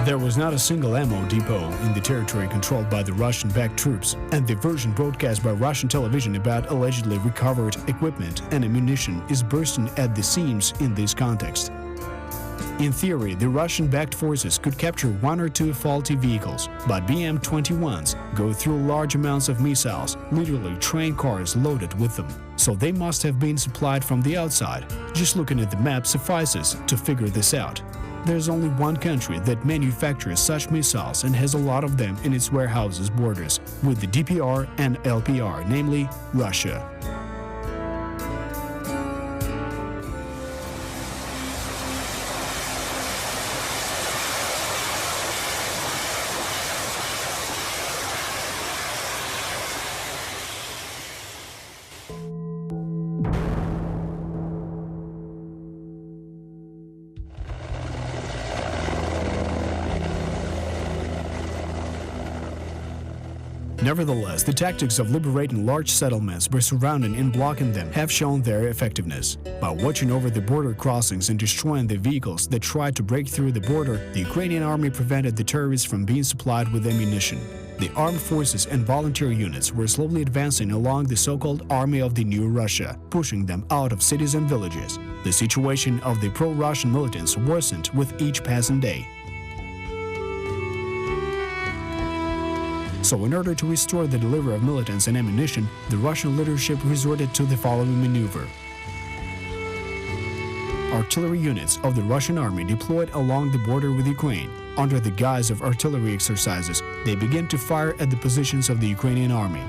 There was not a single ammo depot in the territory controlled by the Russian-backed troops, and the version broadcast by Russian television about allegedly recovered equipment and ammunition is bursting at the seams in this context. In theory, the Russian-backed forces could capture 1 or 2 faulty vehicles, but BM-21s go through large amounts of missiles, literally train cars loaded with them. So they must have been supplied from the outside. Just looking at the map suffices to figure this out. There's only one country that manufactures such missiles and has a lot of them in its warehouses borders with the DPR and LPR, namely Russia. Nevertheless, the tactics of liberating large settlements by surrounding and blocking them have shown their effectiveness. By watching over the border crossings and destroying the vehicles that tried to break through the border, the Ukrainian army prevented the terrorists from being supplied with ammunition. The armed forces and volunteer units were slowly advancing along the so-called Army of the New Russia, pushing them out of cities and villages. The situation of the pro-Russian militants worsened with each passing day. So in order to restore the delivery of militants and ammunition, the Russian leadership resorted to the following maneuver. Artillery units of the Russian army deployed along the border with Ukraine. Under the guise of artillery exercises, they began to fire at the positions of the Ukrainian army.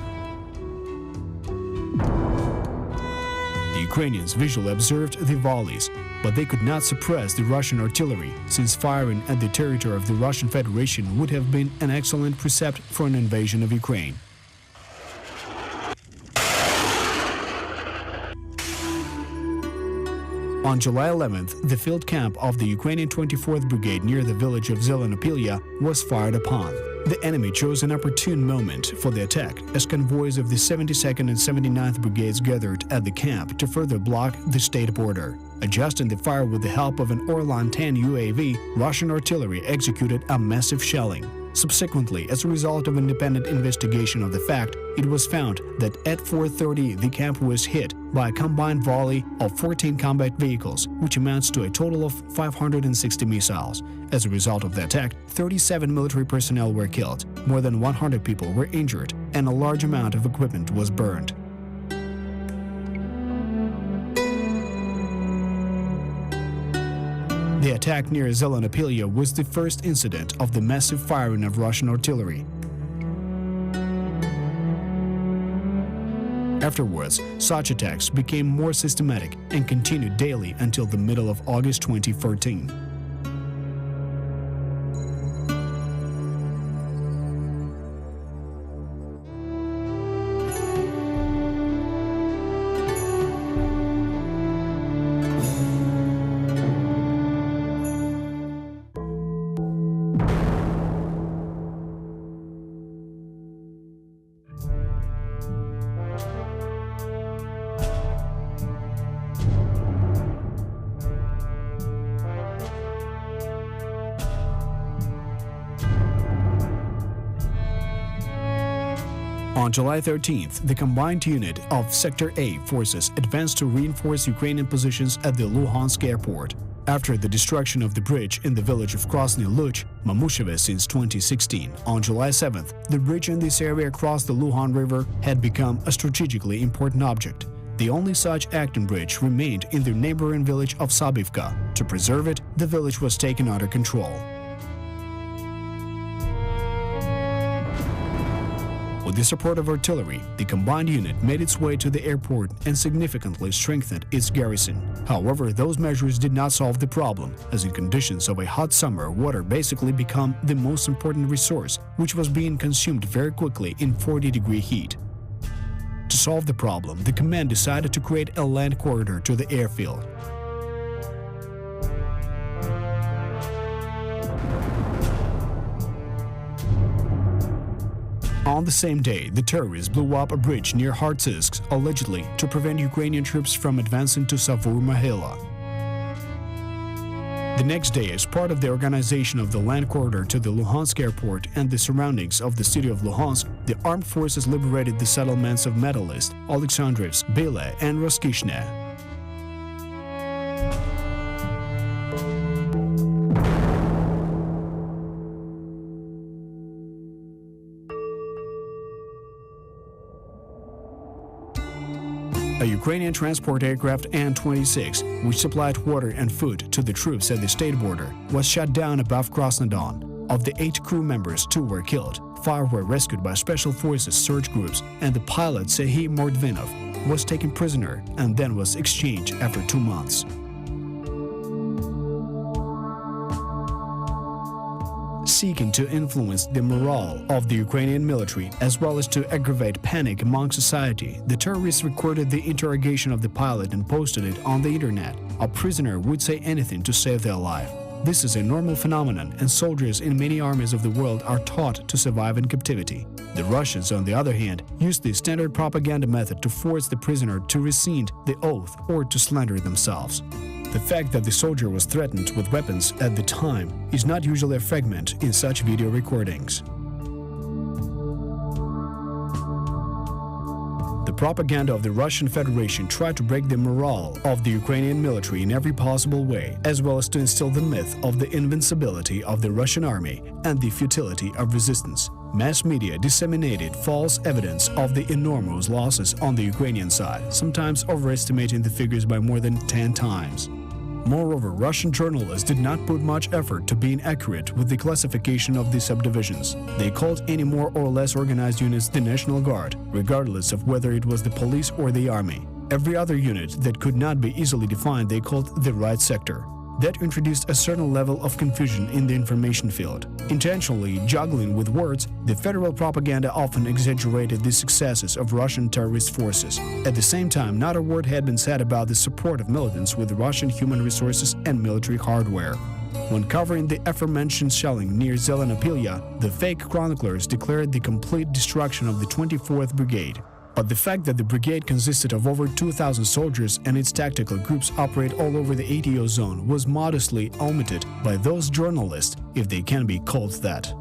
The Ukrainians visually observed the volleys, but they could not suppress the Russian artillery, since firing at the territory of the Russian Federation would have been an excellent precept for an invasion of Ukraine. On July 11th, the field camp of the Ukrainian 24th Brigade near the village of Zelenopilya was fired upon. The enemy chose an opportune moment for the attack, as convoys of the 72nd and 79th Brigades gathered at the camp to further block the state border. Adjusting the fire with the help of an Orlan-10 UAV, Russian artillery executed a massive shelling. Subsequently, as a result of independent investigation of the fact, it was found that at 4:30 the camp was hit by a combined volley of 14 combat vehicles, which amounts to a total of 560 missiles. As a result of the attack, 37 military personnel were killed, more than 100 people were injured, and a large amount of equipment was burned. The attack near Zelenopilya was the first incident of the massive firing of Russian artillery. Afterwards, such attacks became more systematic and continued daily until the middle of August 2014. On July 13th, the combined unit of Sector A forces advanced to reinforce Ukrainian positions at the Luhansk airport. After the destruction of the bridge in the village of Krasny Luch, Mamusheve since 2016, on July 7th, the bridge in this area across the Luhan River had become a strategically important object. The only such acting bridge remained in the neighboring village of Sabivka. To preserve it, the village was taken under control. With the support of artillery, the combined unit made its way to the airport and significantly strengthened its garrison. However, those measures did not solve the problem, as in conditions of a hot summer, water basically became the most important resource, which was being consumed very quickly in 40-degree heat. To solve the problem, the command decided to create a land corridor to the airfield. On the same day, the terrorists blew up a bridge near Hartzisk, allegedly to prevent Ukrainian troops from advancing to Savur-Mahila. The next day, as part of the organization of the land corridor to the Luhansk airport and the surroundings of the city of Luhansk, the armed forces liberated the settlements of Metalist, Alexandrivsk, Byle, and Roskishne. A Ukrainian transport aircraft An-26, which supplied water and food to the troops at the state border, was shot down above Krasnodon. Of the 8 crew members, 2 were killed, 5 were rescued by special forces search groups, and the pilot Serhiy Mordvinov was taken prisoner and then was exchanged after 2 months. Seeking to influence the morale of the Ukrainian military as well as to aggravate panic among society, the terrorists recorded the interrogation of the pilot and posted it on the internet. A prisoner would say anything to save their life. This is a normal phenomenon, and soldiers in many armies of the world are taught to survive in captivity. The Russians, on the other hand, used the standard propaganda method to force the prisoner to rescind the oath or to slander themselves. The fact that the soldier was threatened with weapons at the time is not usually a fragment in such video recordings. The propaganda of the Russian Federation tried to break the morale of the Ukrainian military in every possible way, as well as to instill the myth of the invincibility of the Russian army and the futility of resistance. Mass media disseminated false evidence of the enormous losses on the Ukrainian side, sometimes overestimating the figures by more than 10 times. Moreover, Russian journalists did not put much effort to being accurate with the classification of the subdivisions. They called any more or less organized units the National Guard, regardless of whether it was the police or the army. Every other unit that could not be easily defined they called the right sector. That introduced a certain level of confusion in the information field. Intentionally juggling with words, the federal propaganda often exaggerated the successes of Russian terrorist forces. At the same time, not a word had been said about the support of militants with Russian human resources and military hardware. When covering the aforementioned shelling near Zelenopilya, the fake chroniclers declared the complete destruction of the 24th Brigade. But the fact that the brigade consisted of over 2,000 soldiers and its tactical groups operate all over the ATO zone was modestly omitted by those journalists, if they can be called that.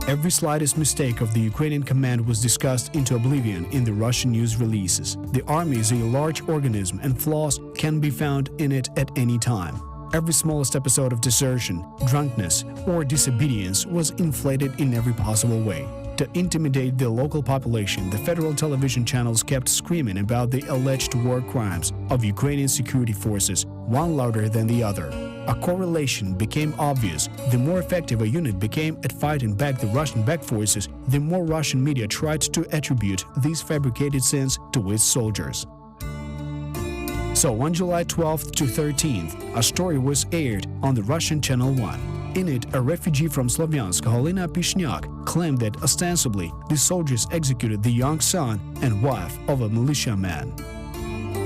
Every slightest mistake of the Ukrainian command was discussed into oblivion in the Russian news releases. The army is a large organism and flaws can be found in it at any time. Every smallest episode of desertion, drunkenness, or disobedience was inflated in every possible way. To intimidate the local population, the federal television channels kept screaming about the alleged war crimes of Ukrainian security forces, one louder than the other. A correlation became obvious. The more effective a unit became at fighting back the Russian-backed forces, the more Russian media tried to attribute these fabricated sins to its soldiers. So on July 12th to 13th, a story was aired on the Russian Channel 1. In it, a refugee from Slavyansk, Galina Pishnyak, claimed that ostensibly the soldiers executed the young son and wife of a militiaman.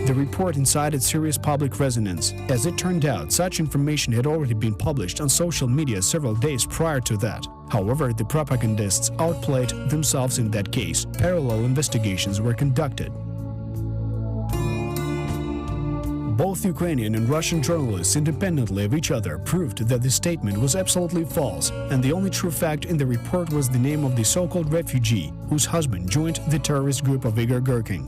The report incited serious public resonance. As it turned out, such information had already been published on social media several days prior to that. However, the propagandists outplayed themselves in that case. Parallel investigations were conducted. Both Ukrainian and Russian journalists, independently of each other, proved that the statement was absolutely false, and the only true fact in the report was the name of the so-called refugee, whose husband joined the terrorist group of Igor Girkin.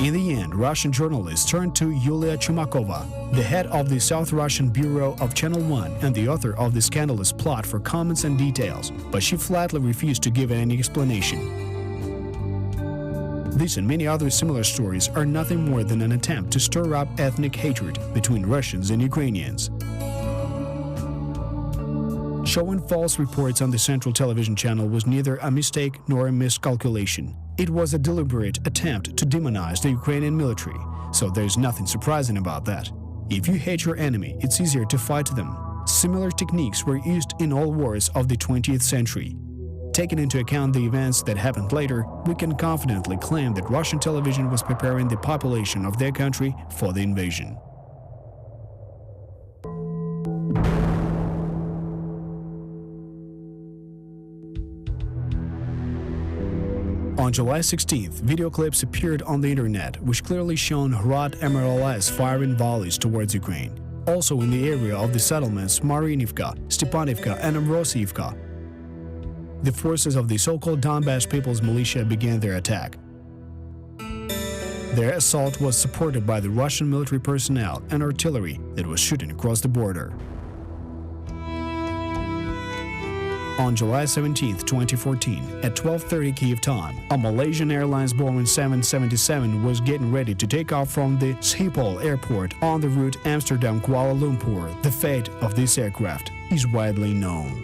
In the end, Russian journalists turned to Yulia Chumakova, the head of the South Russian Bureau of Channel 1 and the author of the scandalous plot, for comments and details, but she flatly refused to give any explanation. This and many other similar stories are nothing more than an attempt to stir up ethnic hatred between Russians and Ukrainians. Showing false reports on the Central Television Channel was neither a mistake nor a miscalculation. It was a deliberate attempt to demonize the Ukrainian military, so there's nothing surprising about that. If you hate your enemy, it's easier to fight them. Similar techniques were used in all wars of the 20th century. Taking into account the events that happened later, we can confidently claim that Russian television was preparing the population of their country for the invasion. On July 16th, video clips appeared on the internet, which clearly showed Hrad MRLS firing volleys towards Ukraine. Also in the area of the settlements Marinivka, Stepanivka and Ambrosiivka, the forces of the so-called Donbass People's Militia began their attack. Their assault was supported by the Russian military personnel and artillery that was shooting across the border. On July 17, 2014, at 12:30 Kyiv time, a Malaysian Airlines Boeing 777 was getting ready to take off from the Schiphol airport on the route Amsterdam-Kuala Lumpur. The fate of this aircraft is widely known.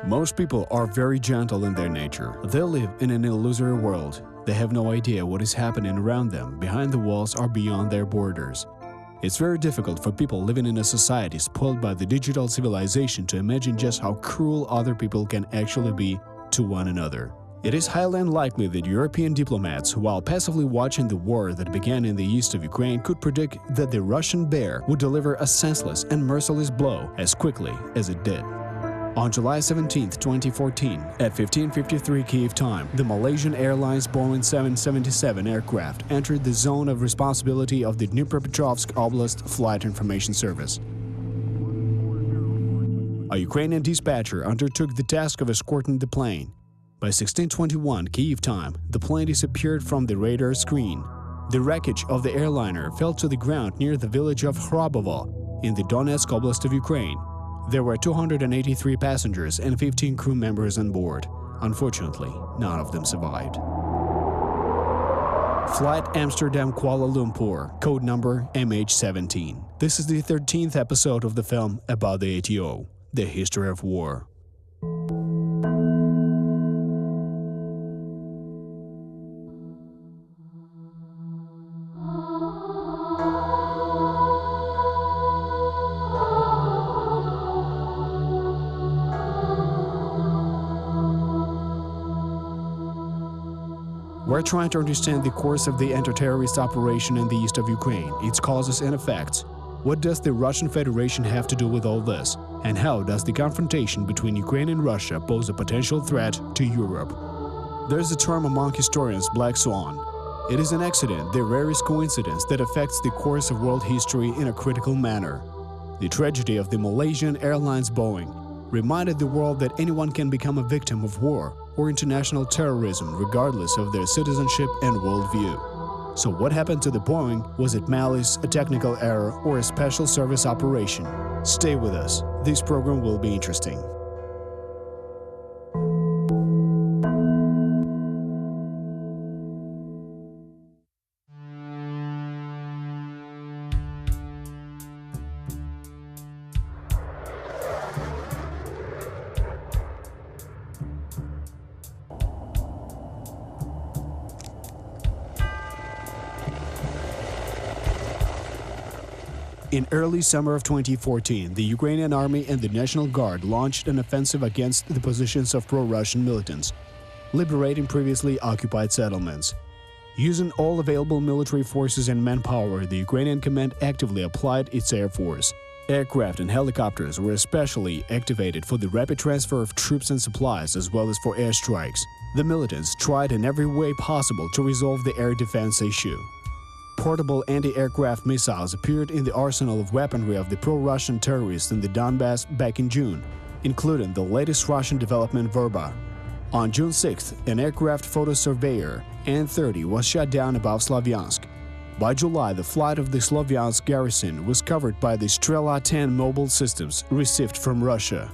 Most people are very gentle in their nature. They live in an illusory world. They have no idea what is happening around them, behind the walls or beyond their borders. It's very difficult for people living in a society spoiled by the digital civilization to imagine just how cruel other people can actually be to one another. It is highly unlikely that European diplomats, while passively watching the war that began in the east of Ukraine, could predict that the Russian bear would deliver a senseless and merciless blow as quickly as it did. On July 17, 2014, at 15:53 Kyiv time, the Malaysian Airlines Boeing 777 aircraft entered the zone of responsibility of the Dnipropetrovsk Oblast Flight Information Service. A Ukrainian dispatcher undertook the task of escorting the plane. By 16:21 Kyiv time, the plane disappeared from the radar screen. The wreckage of the airliner fell to the ground near the village of Hrabovo in the Donetsk Oblast of Ukraine. There were 283 passengers and 15 crew members on board. Unfortunately, none of them survived. Flight Amsterdam-Kuala Lumpur, code number MH17. This is the 13th episode of the film about the ATO, the history of war. We're trying to understand the course of the anti-terrorist operation in the east of Ukraine, its causes and effects. What does the Russian Federation have to do with all this? And how does the confrontation between Ukraine and Russia pose a potential threat to Europe? There's a term among historians, black swan. It is an accident, the rarest coincidence that affects the course of world history in a critical manner. The tragedy of the Malaysian Airlines Boeing reminded the world that anyone can become a victim of war or international terrorism regardless of their citizenship and worldview. So what happened to the Boeing? Was it malice, a technical error, or a special service operation? Stay with us. This program will be interesting. In early summer of 2014, the Ukrainian Army and the National Guard launched an offensive against the positions of pro-Russian militants, liberating previously occupied settlements. Using all available military forces and manpower, the Ukrainian command actively applied its air force. Aircraft and helicopters were especially activated for the rapid transfer of troops and supplies as well as for airstrikes. The militants tried in every way possible to resolve the air defense issue. Portable anti-aircraft missiles appeared in the arsenal of weaponry of the pro-Russian terrorists in the Donbass back in June, including the latest Russian development Verba. On June 6th, an aircraft photo surveyor, An-30, was shot down above Slavyansk. By July, the flight of the Slavyansk garrison was covered by the Strela 10 mobile systems received from Russia.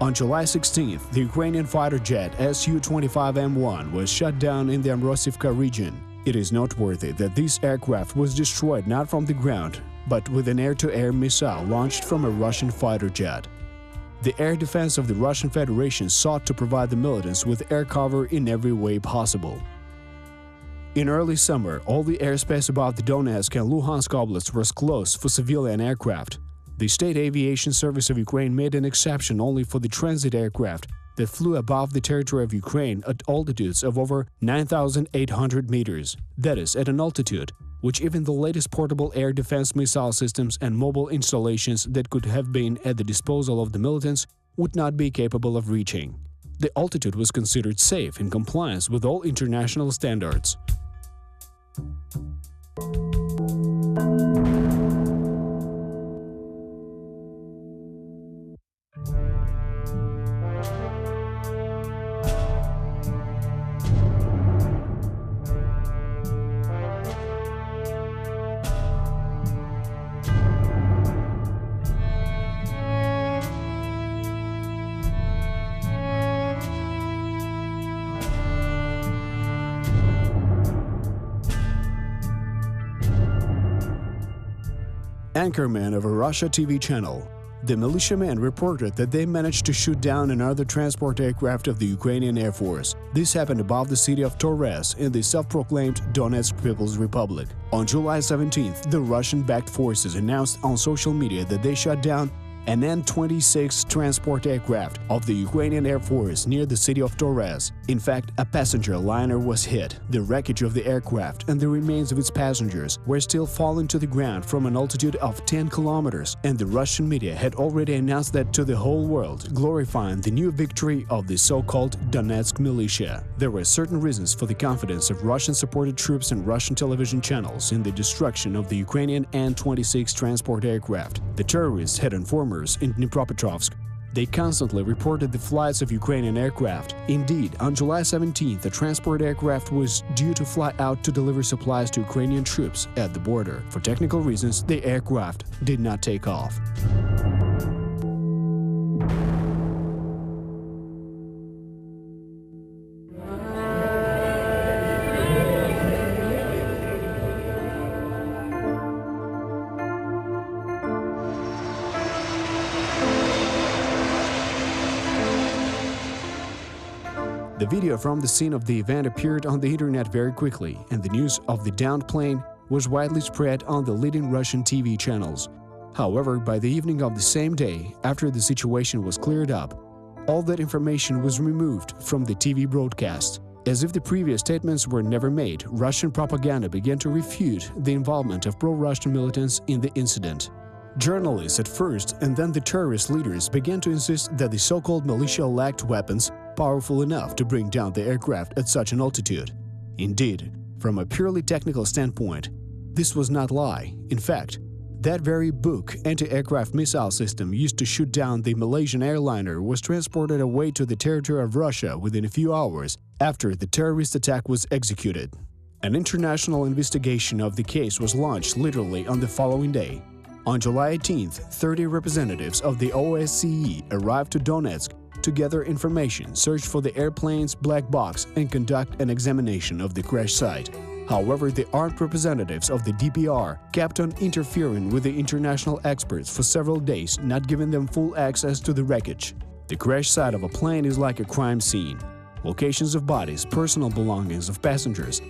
On July 16th, the Ukrainian fighter jet Su-25M1 was shot down in the Amrosivka region. It is noteworthy that this aircraft was destroyed not from the ground, but with an air-to-air missile launched from a Russian fighter jet. The air defense of the Russian Federation sought to provide the militants with air cover in every way possible. In early summer, all the airspace above the Donetsk and Luhansk oblasts was closed for civilian aircraft. The State Aviation Service of Ukraine made an exception only for the transit aircraft that flew above the territory of Ukraine at altitudes of over 9,800 meters, that is, at an altitude which even the latest portable air defense missile systems and mobile installations that could have been at the disposal of the militants would not be capable of reaching. The altitude was considered safe in compliance with all international standards. Anchorman of a Russia TV channel. The militiamen reported that they managed to shoot down another transport aircraft of the Ukrainian Air Force. This happened above the city of Torres in the self-proclaimed Donetsk People's Republic. On July 17th, the Russian-backed forces announced on social media that they shot down an An-26 transport aircraft of the Ukrainian Air Force near the city of Torres. In fact, a passenger liner was hit. The wreckage of the aircraft and the remains of its passengers were still falling to the ground from an altitude of 10 kilometers, and the Russian media had already announced that to the whole world, glorifying the new victory of the so-called Donetsk militia. There were certain reasons for the confidence of Russian-supported troops and Russian television channels in the destruction of the Ukrainian An-26 transport aircraft. The terrorists had informers in Dnipropetrovsk. They constantly reported the flights of Ukrainian aircraft. Indeed, on July 17th, a transport aircraft was due to fly out to deliver supplies to Ukrainian troops at the border. For technical reasons, the aircraft did not take off. The video from the scene of the event appeared on the internet very quickly, and the news of the downed plane was widely spread on the leading Russian TV channels. However, by the evening of the same day, after the situation was cleared up, all that information was removed from the TV broadcast. As if the previous statements were never made, Russian propaganda began to refute the involvement of pro-Russian militants in the incident. Journalists at first and then the terrorist leaders began to insist that the so-called militia lacked weapons powerful enough to bring down the aircraft at such an altitude. Indeed, from a purely technical standpoint, this was not lie. In fact, that very Buk anti-aircraft missile system used to shoot down the Malaysian airliner was transported away to the territory of Russia within a few hours after the terrorist attack was executed. An international investigation of the case was launched literally on the following day. On July 18th, 30 representatives of the OSCE arrived to Donetsk to gather information, search for the airplane's black box, and conduct an examination of the crash site. However, the armed representatives of the DPR kept on interfering with the international experts for several days, not giving them full access to the wreckage. The crash site of a plane is like a crime scene. Locations of bodies, personal belongings of passengers,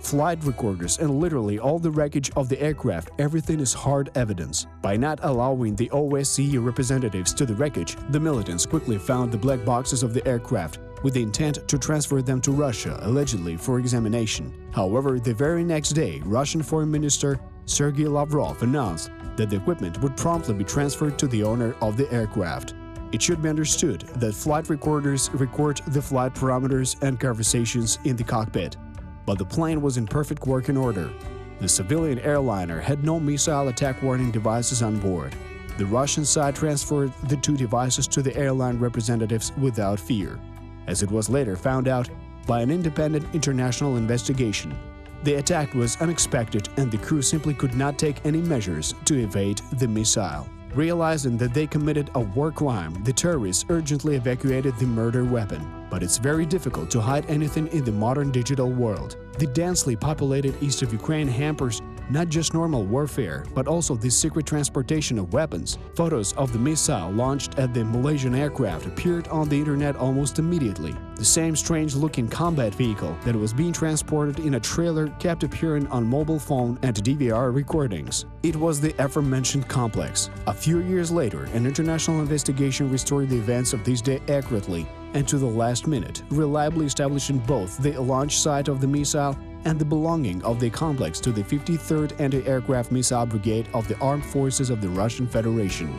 flight recorders, and literally all the wreckage of the aircraft, everything is hard evidence. By not allowing the OSCE representatives to the wreckage, the militants quickly found the black boxes of the aircraft with the intent to transfer them to Russia, allegedly for examination. However, the very next day, Russian Foreign Minister Sergei Lavrov announced that the equipment would promptly be transferred to the owner of the aircraft. It should be understood that flight recorders record the flight parameters and conversations in the cockpit. But the plane was in perfect working order. The civilian airliner had no missile attack warning devices on board. The Russian side transferred the two devices to the airline representatives without fear, as it was later found out by an independent international investigation. The attack was unexpected and the crew simply could not take any measures to evade the missile. Realizing that they committed a war crime, the terrorists urgently evacuated the murder weapon. But it's very difficult to hide anything in the modern digital world. The densely populated east of Ukraine hampers not just normal warfare, but also the secret transportation of weapons. Photos of the missile launched at the Malaysian aircraft appeared on the internet almost immediately. The same strange-looking combat vehicle that was being transported in a trailer kept appearing on mobile phone and DVR recordings. It was the aforementioned complex. A few years later, an international investigation restored the events of this day accurately and to the last minute, reliably establishing both the launch site of the missile and the belonging of the complex to the 53rd Anti-Aircraft Missile Brigade of the Armed Forces of the Russian Federation.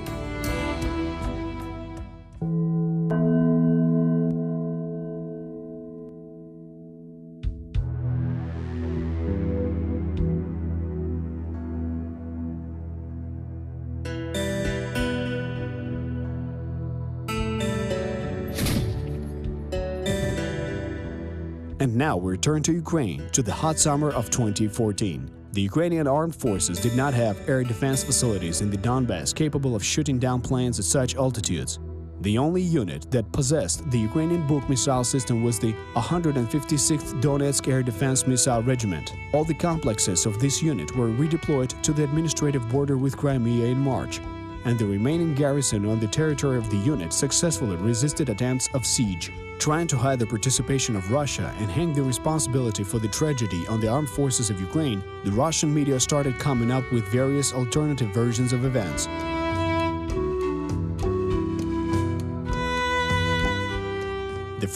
And now we return to Ukraine, to the hot summer of 2014. The Ukrainian armed forces did not have air defense facilities in the Donbass capable of shooting down planes at such altitudes. The only unit that possessed the Ukrainian Buk missile system was the 156th Donetsk Air Defense Missile Regiment. All the complexes of this unit were redeployed to the administrative border with Crimea in March, and the remaining garrison on the territory of the unit successfully resisted attempts of siege. Trying to hide the participation of Russia and hang the responsibility for the tragedy on the armed forces of Ukraine, the Russian media started coming up with various alternative versions of events.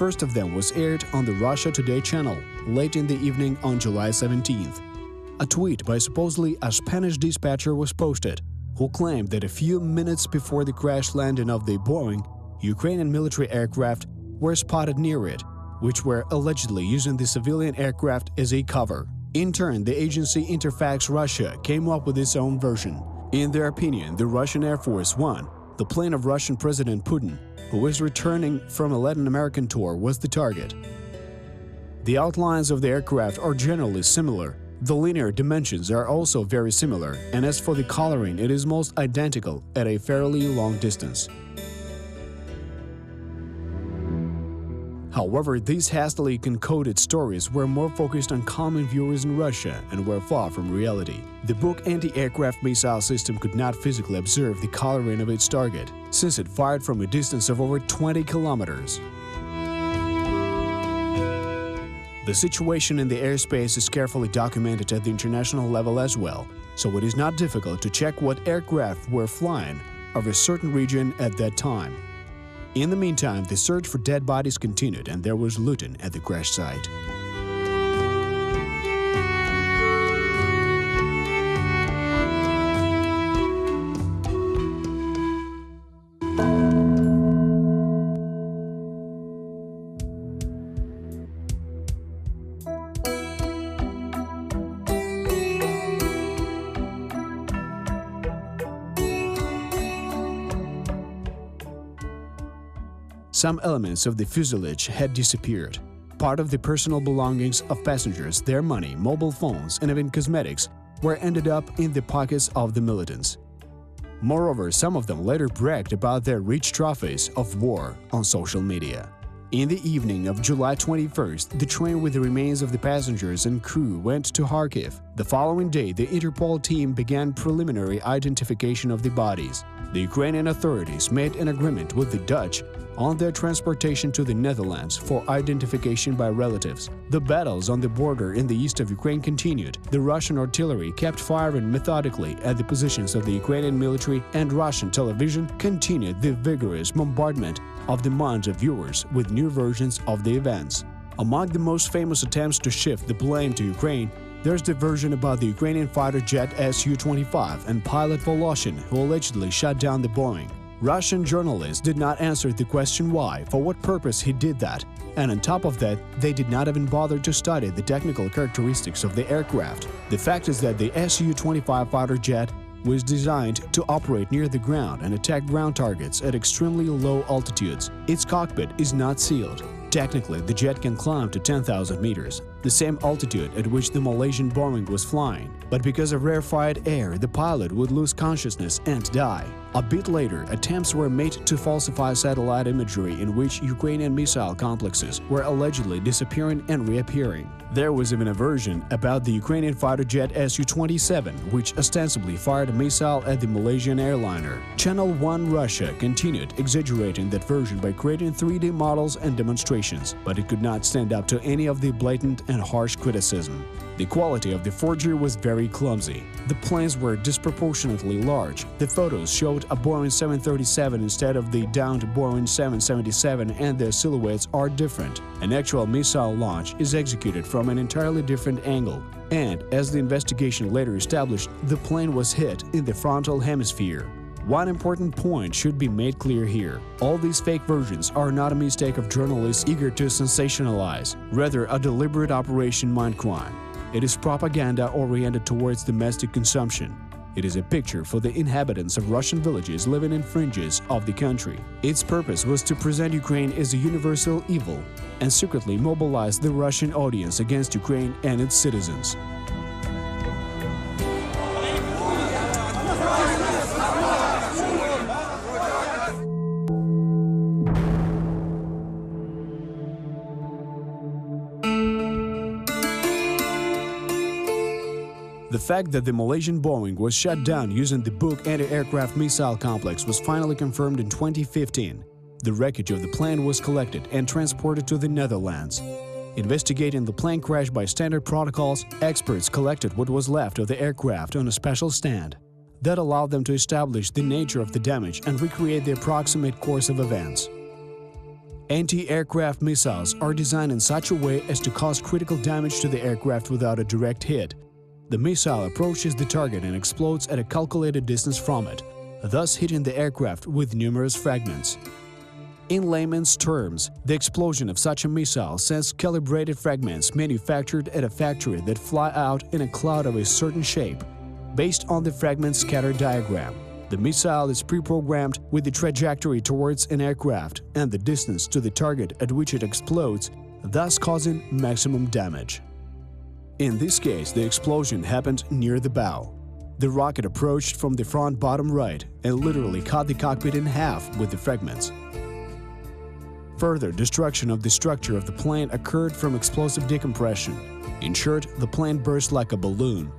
first of them was aired on the Russia Today channel late in the evening on July 17th. A tweet by supposedly a Spanish dispatcher was posted, who claimed that a few minutes before the crash landing of the Boeing, Ukrainian military aircraft were spotted near it, which were allegedly using the civilian aircraft as a cover. In turn, the agency Interfax Russia came up with its own version. In their opinion, the Russian Air Force One, the plane of Russian President Putin, who was returning from a Latin American tour, was the target. The outlines of the aircraft are generally similar. The linear dimensions are also very similar, and as for the coloring, it is most identical at a fairly long distance. However, these hastily concocted stories were more focused on common viewers in Russia and were far from reality. The Buk anti-aircraft missile system could not physically observe the coloring of its target, since it fired from a distance of over 20 kilometers. The situation in the airspace is carefully documented at the international level as well, so it is not difficult to check what aircraft were flying over a certain region at that time. In the meantime, the search for dead bodies continued and there was looting at the crash site. Some elements of the fuselage had disappeared. Part of the personal belongings of passengers, their money, mobile phones, and even cosmetics were ended up in the pockets of the militants. Moreover, some of them later bragged about their rich trophies of war on social media. In the evening of July 21st, the train with the remains of the passengers and crew went to Kharkiv. The following day, the Interpol team began preliminary identification of the bodies. The Ukrainian authorities made an agreement with the Dutch on their transportation to the Netherlands for identification by relatives. The battles on the border in the east of Ukraine continued. The Russian artillery kept firing methodically at the positions of the Ukrainian military, and Russian television continued the vigorous bombardment of the minds of viewers with new versions of the events. Among the most famous attempts to shift the blame to Ukraine, there's the version about the Ukrainian fighter jet Su-25 and pilot Voloshin, who allegedly shot down the Boeing. Russian journalists did not answer the question why, for what purpose he did that, and on top of that, they did not even bother to study the technical characteristics of the aircraft. The fact is that the Su-25 fighter jet was designed to operate near the ground and attack ground targets at extremely low altitudes. Its cockpit is not sealed. Technically, the jet can climb to 10,000 meters, the same altitude at which the Malaysian Boeing was flying. But because of rarefied air, the pilot would lose consciousness and die. A bit later, attempts were made to falsify satellite imagery in which Ukrainian missile complexes were allegedly disappearing and reappearing. There was even a version about the Ukrainian fighter jet Su-27, which ostensibly fired a missile at the Malaysian airliner. Channel 1 Russia continued exaggerating that version by creating 3D models and demonstrations, but it could not stand up to any of the blatant and harsh criticism. The quality of the forgery was very clumsy. The planes were disproportionately large. The photos showed a Boeing 737 instead of the downed Boeing 777, and their silhouettes are different. An actual missile launch is executed from an entirely different angle. And, as the investigation later established, the plane was hit in the frontal hemisphere. One important point should be made clear here. All these fake versions are not a mistake of journalists eager to sensationalize, rather a deliberate operation mind crime. It is propaganda oriented towards domestic consumption. It is a picture for the inhabitants of Russian villages living in fringes of the country. Its purpose was to present Ukraine as a universal evil and secretly mobilize the Russian audience against Ukraine and its citizens. The fact that the Malaysian Boeing was shot down using the Buk anti-aircraft missile complex was finally confirmed in 2015. The wreckage of the plane was collected and transported to the Netherlands. Investigating the plane crash by standard protocols, experts collected what was left of the aircraft on a special stand. That allowed them to establish the nature of the damage and recreate the approximate course of events. Anti-aircraft missiles are designed in such a way as to cause critical damage to the aircraft without a direct hit. The missile approaches the target and explodes at a calculated distance from it, thus hitting the aircraft with numerous fragments. In layman's terms, the explosion of such a missile sends calibrated fragments manufactured at a factory that fly out in a cloud of a certain shape. Based on the fragment scatter diagram, the missile is pre-programmed with the trajectory towards an aircraft and the distance to the target at which it explodes, thus causing maximum damage. In this case, the explosion happened near the bow. The rocket approached from the front bottom right and literally cut the cockpit in half with the fragments. Further destruction of the structure of the plane occurred from explosive decompression. In short, the plane burst like a balloon.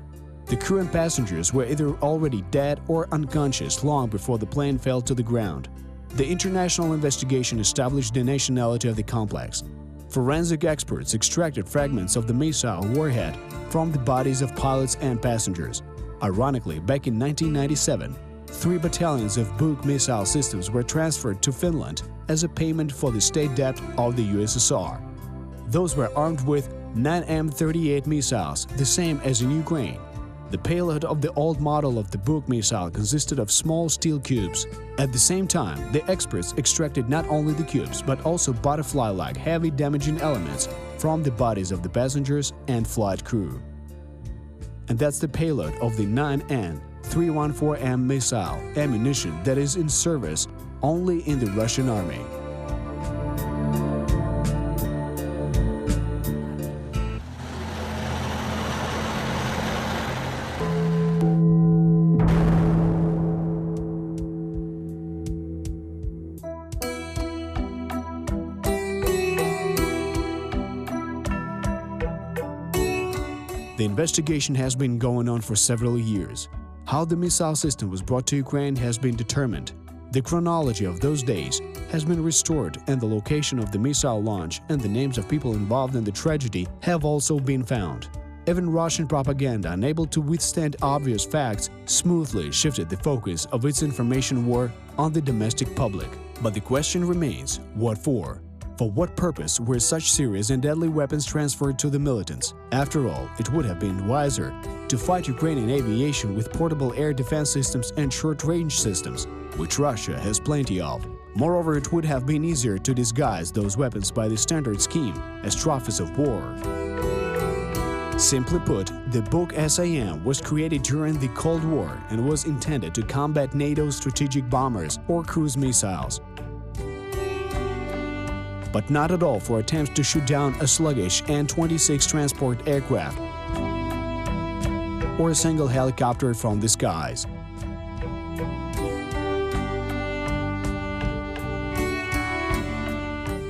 The crew and passengers were either already dead or unconscious long before the plane fell to the ground. The international investigation established the nationality of the complex. Forensic experts extracted fragments of the missile warhead from the bodies of pilots and passengers. Ironically, back in 1997, 3 battalions of Buk missile systems were transferred to Finland as a payment for the state debt of the USSR. Those were armed with 9 M38 missiles, the same as in Ukraine. The payload of the old model of the Buk missile consisted of small steel cubes. At the same time, the experts extracted not only the cubes but also butterfly-like heavy damaging elements from the bodies of the passengers and flight crew. And that's the payload of the 9N314M missile, ammunition that is in service only in the Russian army. The investigation has been going on for several years. How the missile system was brought to Ukraine has been determined. The chronology of those days has been restored, and the location of the missile launch and the names of people involved in the tragedy have also been found. Even Russian propaganda, unable to withstand obvious facts, smoothly shifted the focus of its information war on the domestic public. But the question remains, what for? For what purpose were such serious and deadly weapons transferred to the militants? After all, it would have been wiser to fight Ukrainian aviation with portable air defense systems and short-range systems, which Russia has plenty of. Moreover, it would have been easier to disguise those weapons by the standard scheme as trophies of war. Simply put, the Buk SAM was created during the Cold War and was intended to combat NATO's strategic bombers or cruise missiles, but not at all for attempts to shoot down a sluggish An-26 transport aircraft or a single helicopter from the skies.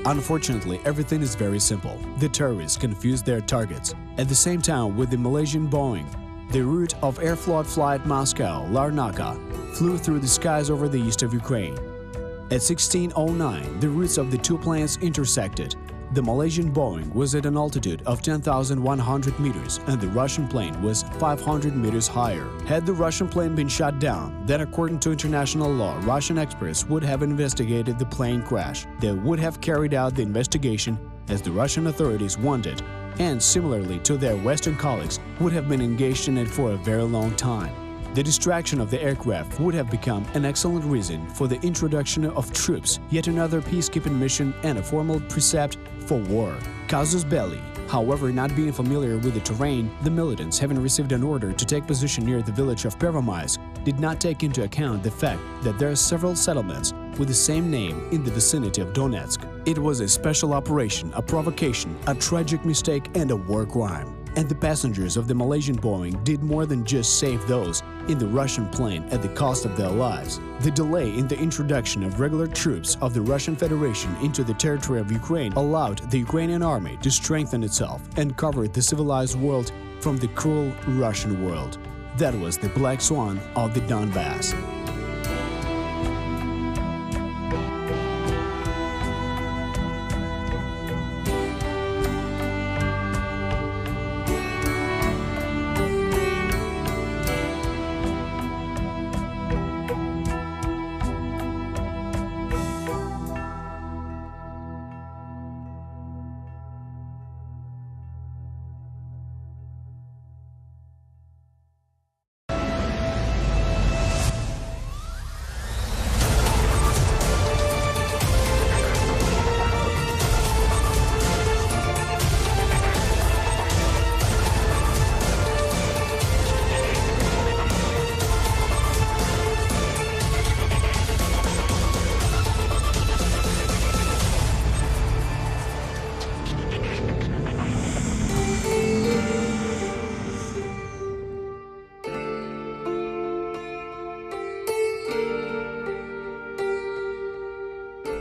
Unfortunately, everything is very simple. The terrorists confused their targets. At the same time, with the Malaysian Boeing, the route of Aeroflot flight Moscow-Larnaca flew through the skies over the east of Ukraine. At 16:09, the routes of the two planes intersected. The Malaysian Boeing was at an altitude of 10,100 meters and the Russian plane was 500 meters higher. Had the Russian plane been shot down, then according to international law, Russian experts would have investigated the plane crash. They would have carried out the investigation as the Russian authorities wanted, and similarly to their Western colleagues, would have been engaged in it for a very long time. The distraction of the aircraft would have become an excellent reason for the introduction of troops, yet another peacekeeping mission and a formal precept for war. Casus belli. However, not being familiar with the terrain, the militants, having received an order to take position near the village of Pervomaisk, did not take into account the fact that there are several settlements with the same name in the vicinity of Donetsk. It was a special operation, a provocation, a tragic mistake, and a war crime. And the passengers of the Malaysian Boeing did more than just save those in the Russian plane at the cost of their lives. The delay in the introduction of regular troops of the Russian Federation into the territory of Ukraine allowed the Ukrainian army to strengthen itself and cover the civilized world from the cruel Russian world. That was the black swan of the Donbass.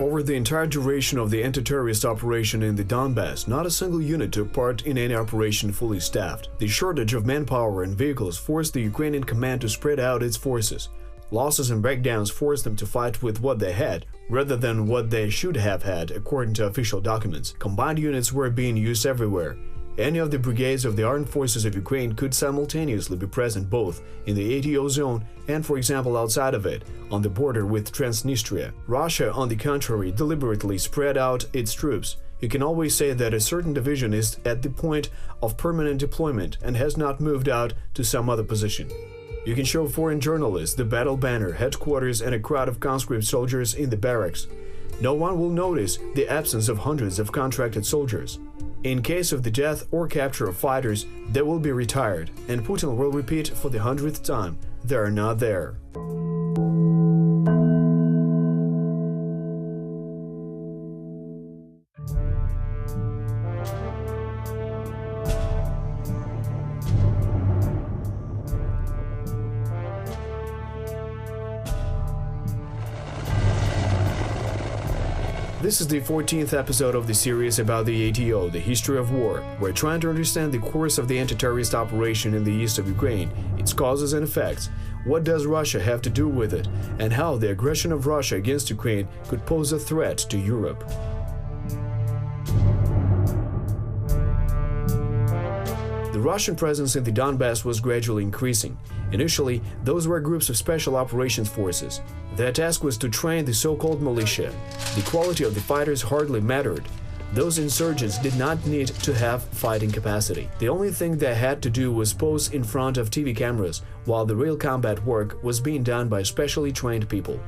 Over the entire duration of the anti-terrorist operation in the Donbass, not a single unit took part in any operation fully staffed. The shortage of manpower and vehicles forced the Ukrainian command to spread out its forces. Losses and breakdowns forced them to fight with what they had, rather than what they should have had, according to official documents. Combined units were being used everywhere. Any of the brigades of the armed forces of Ukraine could simultaneously be present both in the ATO zone and, for example, outside of it, on the border with Transnistria. Russia, on the contrary, deliberately spread out its troops. You can always say that a certain division is at the point of permanent deployment and has not moved out to some other position. You can show foreign journalists the battle banner, headquarters, and a crowd of conscript soldiers in the barracks. No one will notice the absence of hundreds of contracted soldiers. In case of the death or capture of fighters, they will be retired, and Putin will repeat for the 100th time, they are not there. This is the 14th episode of the series about the ATO, the history of war. We're trying to understand the course of the anti-terrorist operation in the east of Ukraine, its causes and effects, what does Russia have to do with it, and how the aggression of Russia against Ukraine could pose a threat to Europe. The Russian presence in the Donbass was gradually increasing. Initially, those were groups of special operations forces. Their task was to train the so-called militia. The quality of the fighters hardly mattered. Those insurgents did not need to have fighting capacity. The only thing they had to do was pose in front of TV cameras, while the real combat work was being done by specially trained people.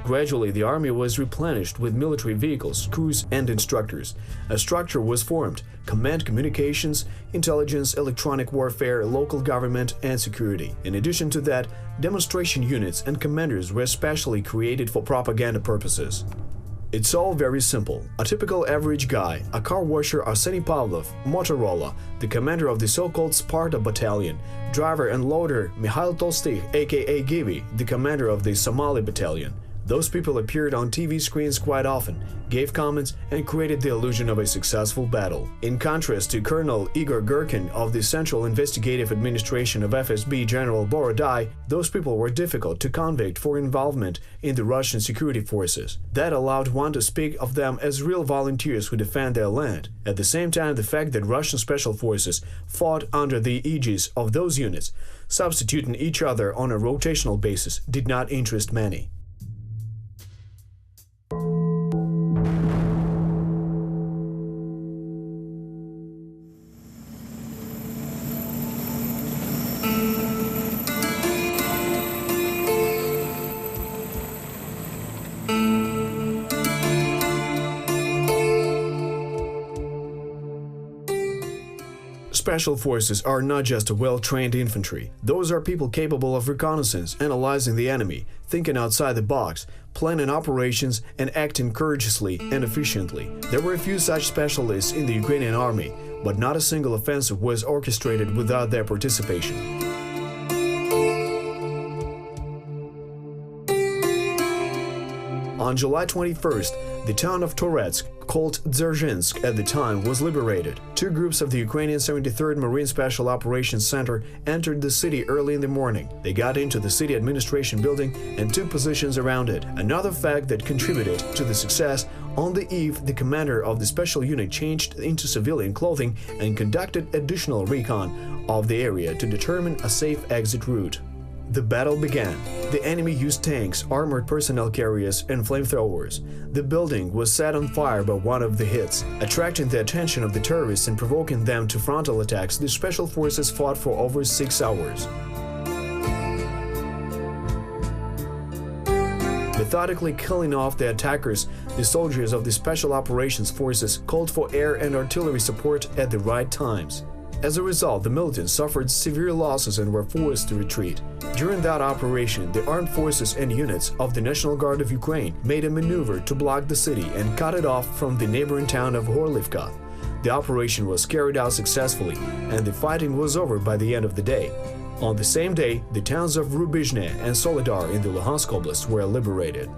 Gradually, the army was replenished with military vehicles, crews, and instructors. A structure was formed: command, communications, intelligence, electronic warfare, local government, and security. In addition to that, demonstration units and commanders were specially created for propaganda purposes. It's all very simple. A typical average guy, a car washer Arseny Pavlov, Motorola, the commander of the so-called Sparta battalion, driver and loader Mikhail Tolstych, aka Givi, the commander of the Somali battalion. Those people appeared on TV screens quite often, gave comments, and created the illusion of a successful battle. In contrast to Colonel Igor Gherkin of the Central Investigative Administration of FSB General Borodai, those people were difficult to convict for involvement in the Russian security forces. That allowed one to speak of them as real volunteers who defend their land. At the same time, the fact that Russian special forces fought under the aegis of those units, substituting each other on a rotational basis, did not interest many. Special forces are not just well-trained infantry. Those are people capable of reconnaissance, analyzing the enemy, thinking outside the box, planning operations, and acting courageously and efficiently. There were a few such specialists in the Ukrainian army, but not a single offensive was orchestrated without their participation. On July 21st, the town of Toretsk, called Dzerzhinsk at the time, was liberated. Two groups of the Ukrainian 73rd Marine Special Operations Center entered the city early in the morning. They got into the city administration building and took positions around it. Another fact that contributed to the success: on the eve, the commander of the special unit changed into civilian clothing and conducted additional recon of the area to determine a safe exit route. The battle began. The enemy used tanks, armored personnel carriers, and flamethrowers. The building was set on fire by one of the hits. Attracting the attention of the terrorists and provoking them to frontal attacks, the special forces fought for over 6 hours. Methodically killing off the attackers, the soldiers of the Special Operations Forces called for air and artillery support at the right times. As a result, the militants suffered severe losses and were forced to retreat. During that operation, the armed forces and units of the National Guard of Ukraine made a maneuver to block the city and cut it off from the neighboring town of Horlivka. The operation was carried out successfully, and the fighting was over by the end of the day. On the same day, the towns of Rubizhne and Solidar in the Luhansk Oblast were liberated.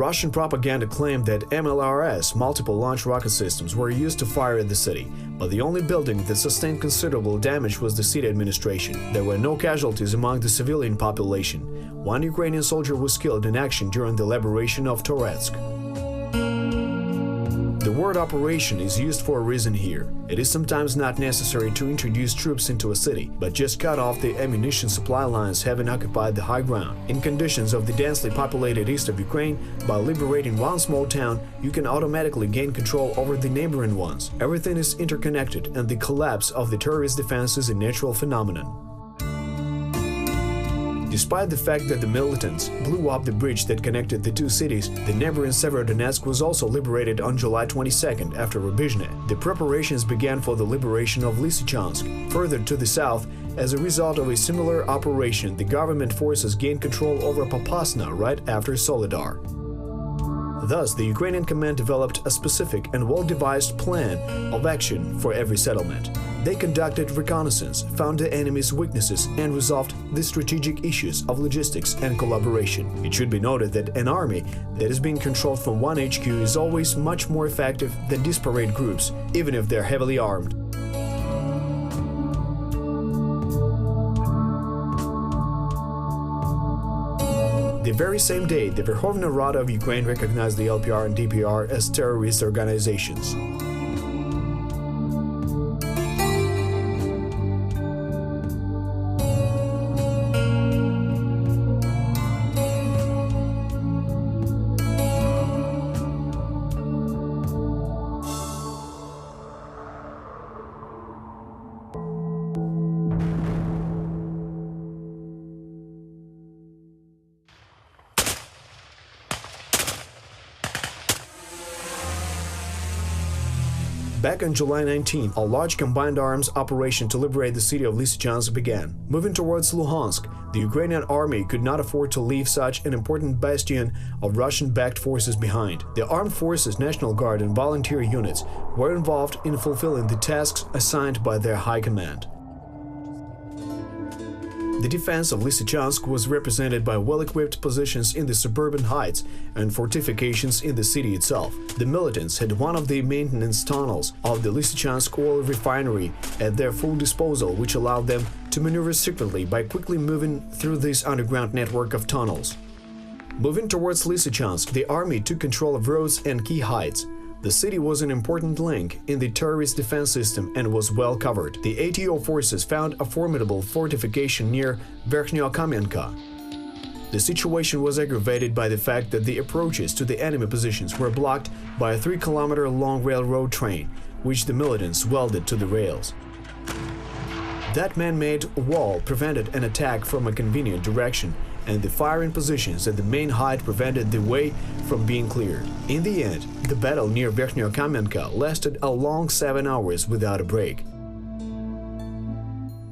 Russian propaganda claimed that MLRS, multiple launch rocket systems, were used to fire at the city, but the only building that sustained considerable damage was the city administration. There were no casualties among the civilian population. One Ukrainian soldier was killed in action during the liberation of Toretsk. The word operation is used for a reason here. It is sometimes not necessary to introduce troops into a city, but just cut off the ammunition supply lines having occupied the high ground. In conditions of the densely populated east of Ukraine, by liberating one small town, you can automatically gain control over the neighboring ones. Everything is interconnected, and the collapse of the terrorist defense is a natural phenomenon. Despite the fact that the militants blew up the bridge that connected the two cities, the neighboring Severodonetsk was also liberated on July 22nd after Rubizhne. The preparations began for the liberation of Lysychansk. Further to the south, as a result of a similar operation, the government forces gained control over Popasna right after Soledar. Thus, the Ukrainian command developed a specific and well-devised plan of action for every settlement. They conducted reconnaissance, found the enemy's weaknesses, and resolved the strategic issues of logistics and collaboration. It should be noted that an army that is being controlled from one HQ is always much more effective than disparate groups, even if they're heavily armed. The very same day, the Verkhovna Rada of Ukraine recognized the LPR and DPR as terrorist organizations. Back on July 19, a large combined arms operation to liberate the city of Lysychansk began. Moving towards Luhansk, the Ukrainian army could not afford to leave such an important bastion of Russian-backed forces behind. The Armed Forces, National Guard and volunteer units were involved in fulfilling the tasks assigned by their high command. The defense of Lysychansk was represented by well-equipped positions in the suburban heights and fortifications in the city itself. The militants had one of the maintenance tunnels of the Lysychansk oil refinery at their full disposal, which allowed them to maneuver secretly by quickly moving through this underground network of tunnels. Moving towards Lysychansk, the army took control of roads and key heights. The city was an important link in the terrorist defense system and was well covered. The ATO forces found a formidable fortification near Verkhnyo-Kamenka. The situation was aggravated by the fact that the approaches to the enemy positions were blocked by a 3-kilometer-long railroad train, which the militants welded to the rails. That man-made wall prevented an attack from a convenient direction, and the firing positions at the main height prevented the way from being cleared. In the end, the battle near Verkhnyo-Kamenka lasted a long 7 hours without a break.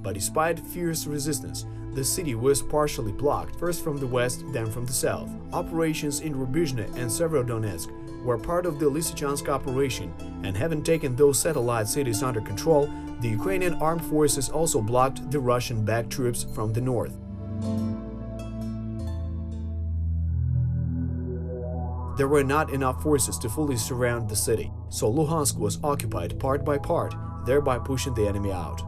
But despite fierce resistance, the city was partially blocked, first from the west, then from the south. Operations in Rubizhne and Severodonetsk were part of the Lysychansk operation, and having taken those satellite cities under control, the Ukrainian armed forces also blocked the Russian-backed troops from the north. There were not enough forces to fully surround the city, so Luhansk was occupied part by part, thereby pushing the enemy out.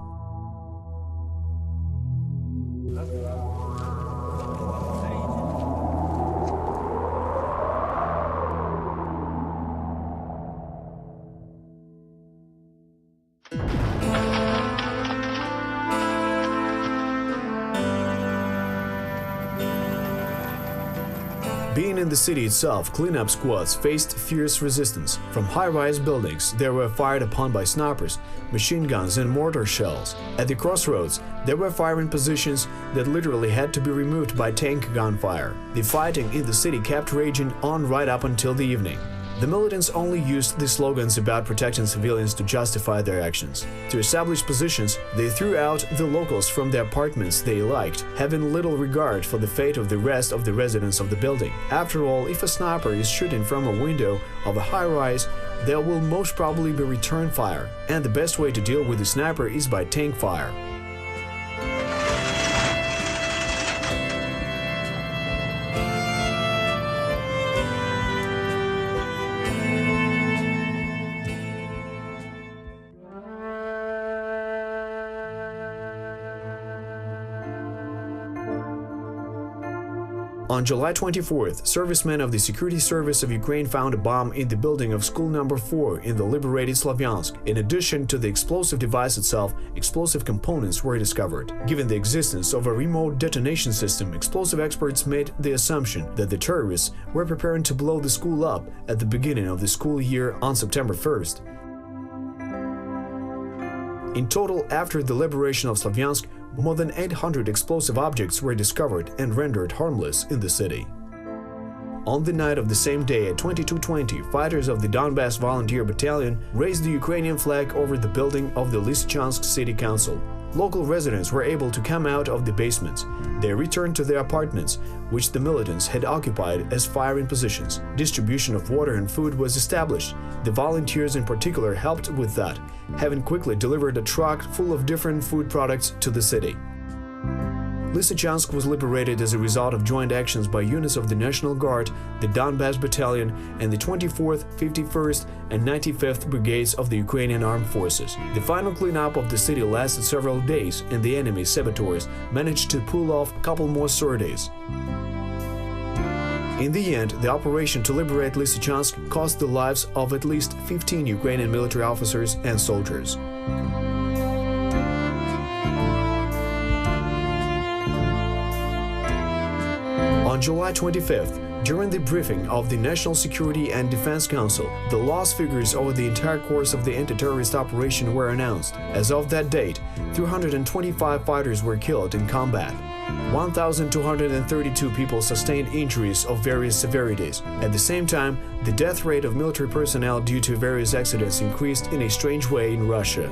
Being in the city itself, cleanup squads faced fierce resistance. From high-rise buildings, they were fired upon by snipers, machine guns and mortar shells. At the crossroads, there were firing positions that literally had to be removed by tank gunfire. The fighting in the city kept raging on right up until the evening. The militants only used the slogans about protecting civilians to justify their actions. To establish positions, they threw out the locals from the apartments they liked, having little regard for the fate of the rest of the residents of the building. After all, if a sniper is shooting from a window of a high-rise, there will most probably be return fire, and the best way to deal with the sniper is by tank fire. On July 24th, servicemen of the Security Service of Ukraine found a bomb in the building of school number 4 in the liberated Slavyansk. In addition to the explosive device itself, explosive components were discovered. Given the existence of a remote detonation system, explosive experts made the assumption that the terrorists were preparing to blow the school up at the beginning of the school year on September 1st. In total, after the liberation of Slavyansk, more than 800 explosive objects were discovered and rendered harmless in the city. On the night of the same day at 22:20, fighters of the Donbass Volunteer Battalion raised the Ukrainian flag over the building of the Lysychansk City Council. Local residents were able to come out of the basements. They returned to their apartments, which the militants had occupied as firing positions. Distribution of water and food was established. The volunteers in particular helped with that, having quickly delivered a truck full of different food products to the city. Lysychansk was liberated as a result of joint actions by units of the National Guard, the Donbass Battalion, and the 24th, 51st, and 95th Brigades of the Ukrainian Armed Forces. The final cleanup of the city lasted several days, and the enemy saboteurs managed to pull off a couple more sorties. In the end, the operation to liberate Lysychansk cost the lives of at least 15 Ukrainian military officers and soldiers. On July 25th, during the briefing of the National Security and Defense Council, the loss figures over the entire course of the anti-terrorist operation were announced. As of that date, 325 fighters were killed in combat. 1,232 people sustained injuries of various severities. At the same time, the death rate of military personnel due to various accidents increased in a strange way in Russia.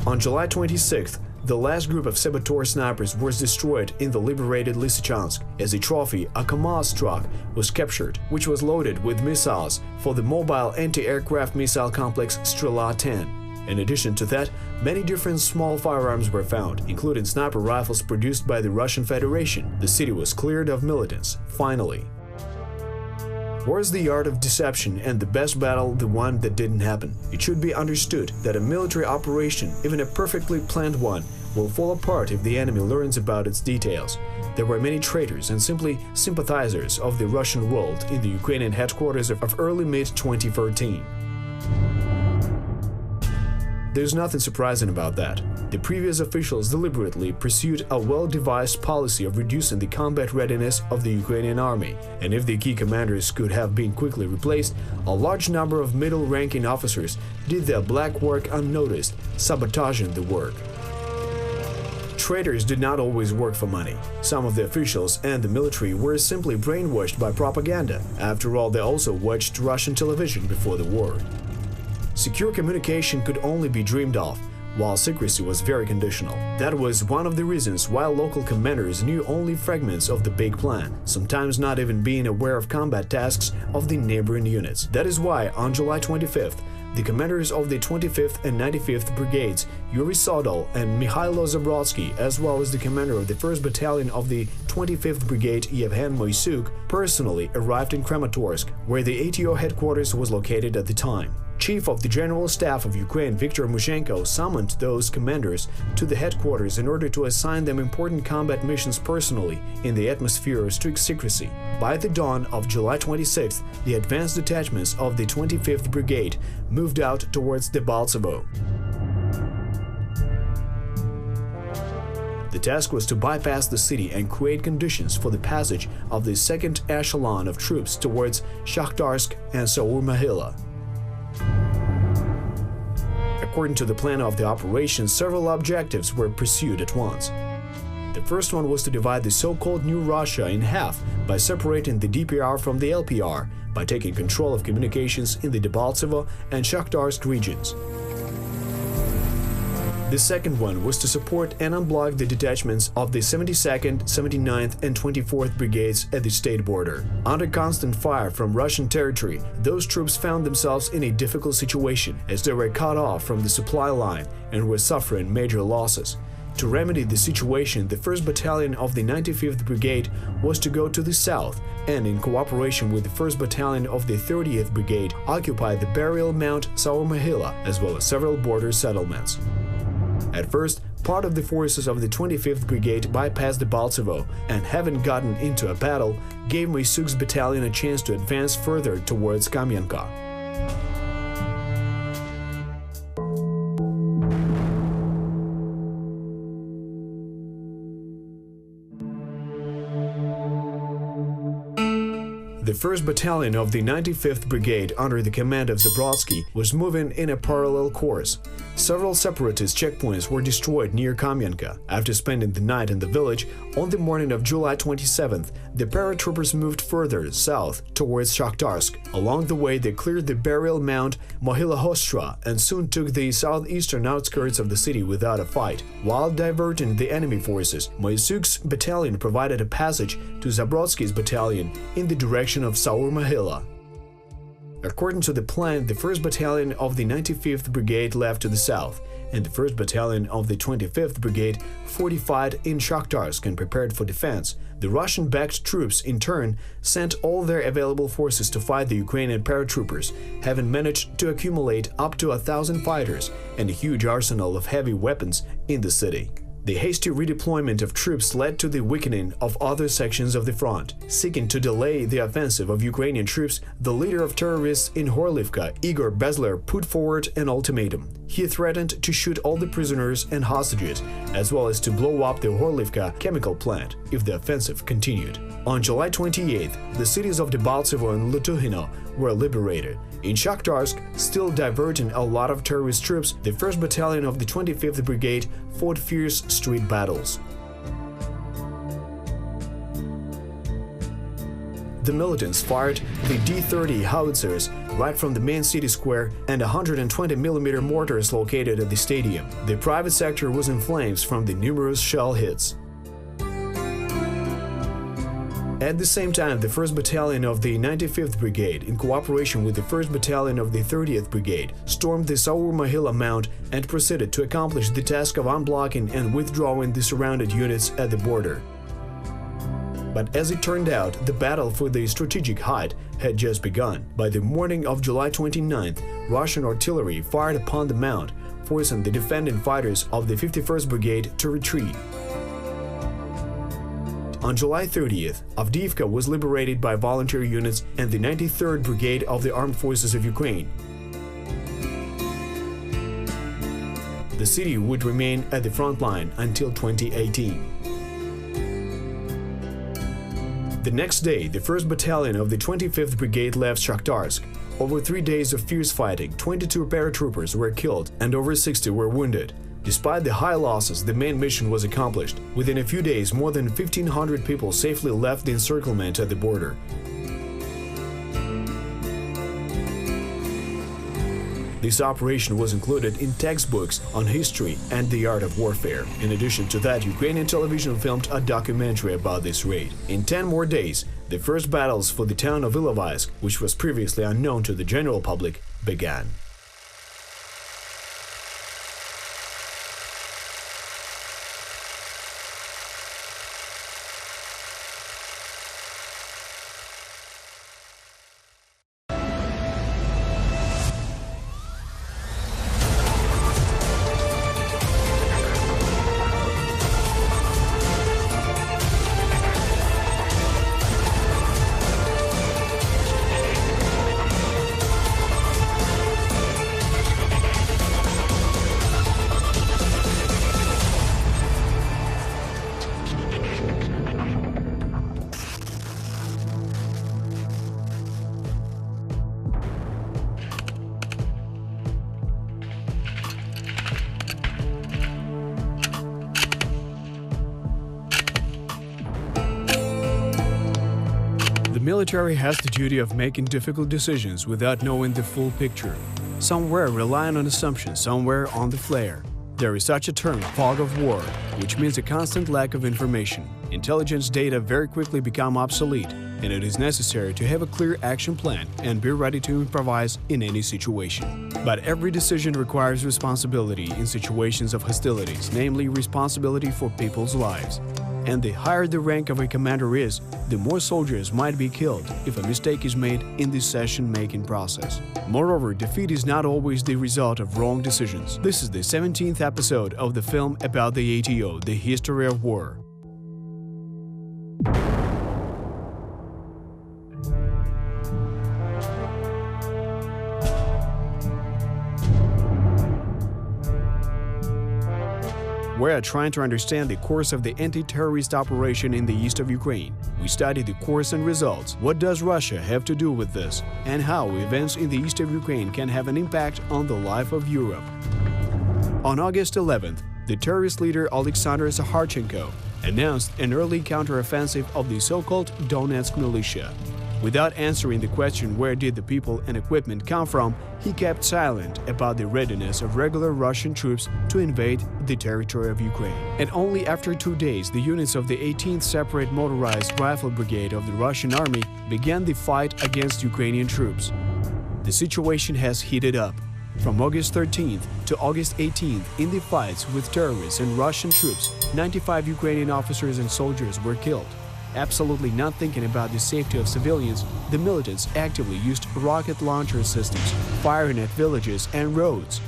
On July 26th, the last group of saboteur snipers was destroyed in the liberated Lysychansk. As a trophy, a KAMAZ truck was captured, which was loaded with missiles for the mobile anti-aircraft missile complex Strela-10. In addition to that, many different small firearms were found, including sniper rifles produced by the Russian Federation. The city was cleared of militants, finally. Was the art of deception and the best battle the one that didn't happen? It should be understood that a military operation, even a perfectly planned one, will fall apart if the enemy learns about its details. There were many traitors and simply sympathizers of the Russian world in the Ukrainian headquarters of early mid-2013. There's nothing surprising about that. The previous officials deliberately pursued a well-devised policy of reducing the combat readiness of the Ukrainian army, and if the key commanders could have been quickly replaced, a large number of middle-ranking officers did their black work unnoticed, sabotaging the work. Traitors did not always work for money. Some of the officials and the military were simply brainwashed by propaganda. After all, they also watched Russian television before the war. Secure communication could only be dreamed of, while secrecy was very conditional. That was one of the reasons why local commanders knew only fragments of the big plan, sometimes not even being aware of combat tasks of the neighboring units. That is why, on July 25th, the commanders of the 25th and 95th Brigades, Yuri Sodol and Mikhailo Zabrodsky, as well as the commander of the 1st Battalion of the 25th Brigade, Yevhen Moisyuk, personally arrived in Kramatorsk, where the ATO headquarters was located at the time. Chief of the General Staff of Ukraine Viktor Mushenko summoned those commanders to the headquarters in order to assign them important combat missions personally in the atmosphere of strict secrecy. By the dawn of July 26th, the advanced detachments of the 25th Brigade moved out towards Debaltseve. The task was to bypass the city and create conditions for the passage of the second echelon of troops towards Shakhtarsk and Saur-Mahila. According to the plan of the operation, several objectives were pursued at once. The first one was to divide the so-called New Russia in half by separating the DPR from the LPR, by taking control of communications in the Debaltseve and Shakhtarsk regions. The second one was to support and unblock the detachments of the 72nd, 79th and 24th Brigades at the state border. Under constant fire from Russian territory, those troops found themselves in a difficult situation as they were cut off from the supply line and were suffering major losses. To remedy the situation, the 1st Battalion of the 95th Brigade was to go to the south and, in cooperation with the 1st Battalion of the 30th Brigade, occupy the burial mound Saurmahila, as well as several border settlements. At first, part of the forces of the 25th Brigade bypassed Debaltseve and, having gotten into a battle, gave Mysyuk's battalion a chance to advance further towards Kamianka. The 1st Battalion of the 95th Brigade, under the command of Zepeezy, was moving in a parallel course. Several separatist checkpoints were destroyed near Kamianka. After spending the night in the village, on the morning of July 27th, the paratroopers moved further south towards Shakhtarsk. Along the way, they cleared the burial mound Mohyla Hostra and soon took the southeastern outskirts of the city without a fight. While diverting the enemy forces, Mysyuk's battalion provided a passage to Zabrotski's battalion in the direction of Saurmahila. According to the plan, the 1st Battalion of the 95th Brigade left to the south, and the 1st Battalion of the 25th Brigade fortified in Shakhtarsk and prepared for defense. The Russian-backed troops, in turn, sent all their available forces to fight the Ukrainian paratroopers, having managed to accumulate up to 1,000 fighters and a huge arsenal of heavy weapons in the city. The hasty redeployment of troops led to the weakening of other sections of the front. Seeking to delay the offensive of Ukrainian troops, the leader of terrorists in Horlivka, Igor Bezler, put forward an ultimatum. He threatened to shoot all the prisoners and hostages, as well as to blow up the Horlivka chemical plant if the offensive continued. On July 28th, the cities of Debaltseve and Lutuhino were liberated. In Shakhtarsk, still diverting a lot of terrorist troops, the 1st Battalion of the 25th Brigade fought fierce street battles. The militants fired the D-30 howitzers right from the main city square and 120mm mortars located at the stadium. The private sector was in flames from the numerous shell hits. At the same time, the 1st Battalion of the 95th Brigade, in cooperation with the 1st Battalion of the 30th Brigade, stormed the Saurmahila Mound and proceeded to accomplish the task of unblocking and withdrawing the surrounded units at the border. But as it turned out, the battle for the strategic height had just begun. By the morning of July 29th, Russian artillery fired upon the mound, forcing the defending fighters of the 51st Brigade to retreat. On July 30th, Avdiivka was liberated by volunteer units and the 93rd Brigade of the Armed Forces of Ukraine. The city would remain at the front line until 2018. The next day, the 1st Battalion of the 25th Brigade left Shakhtarsk. Over 3 days of fierce fighting, 22 paratroopers were killed and over 60 were wounded. Despite the high losses, the main mission was accomplished. Within a few days, more than 1,500 people safely left the encirclement at the border. This operation was included in textbooks on history and the art of warfare. In addition to that, Ukrainian television filmed a documentary about this raid. In 10 more days, the first battles for the town of Ilovaisk, which was previously unknown to the general public, began. The military has the duty of making difficult decisions without knowing the full picture. Somewhere relying on assumptions, somewhere on the flare. There is such a term, fog of war, which means a constant lack of information. Intelligence data very quickly become obsolete, and it is necessary to have a clear action plan and be ready to improvise in any situation. But every decision requires responsibility in situations of hostilities, namely responsibility for people's lives. And the higher the rank of a commander is, the more soldiers might be killed if a mistake is made in the decision-making process. Moreover, defeat is not always the result of wrong decisions. This is the 17th episode of the film about the ATO, the history of war. We are trying to understand the course of the anti-terrorist operation in the east of Ukraine. We study the course and results. What does Russia have to do with this? And how events in the east of Ukraine can have an impact on the life of Europe. On August 11th, the terrorist leader Alexander Zakharchenko announced an early counteroffensive of the so-called Donetsk militia. Without answering the question where did the people and equipment come from, he kept silent about the readiness of regular Russian troops to invade the territory of Ukraine. And only after 2 days, the units of the 18th Separate Motorized Rifle Brigade of the Russian army began the fight against Ukrainian troops. The situation has heated up. From August 13th to August 18th, in the fights with terrorists and Russian troops, 95 Ukrainian officers and soldiers were killed. Absolutely not thinking about the safety of civilians, the militants actively used rocket launcher systems, firing at villages and roads.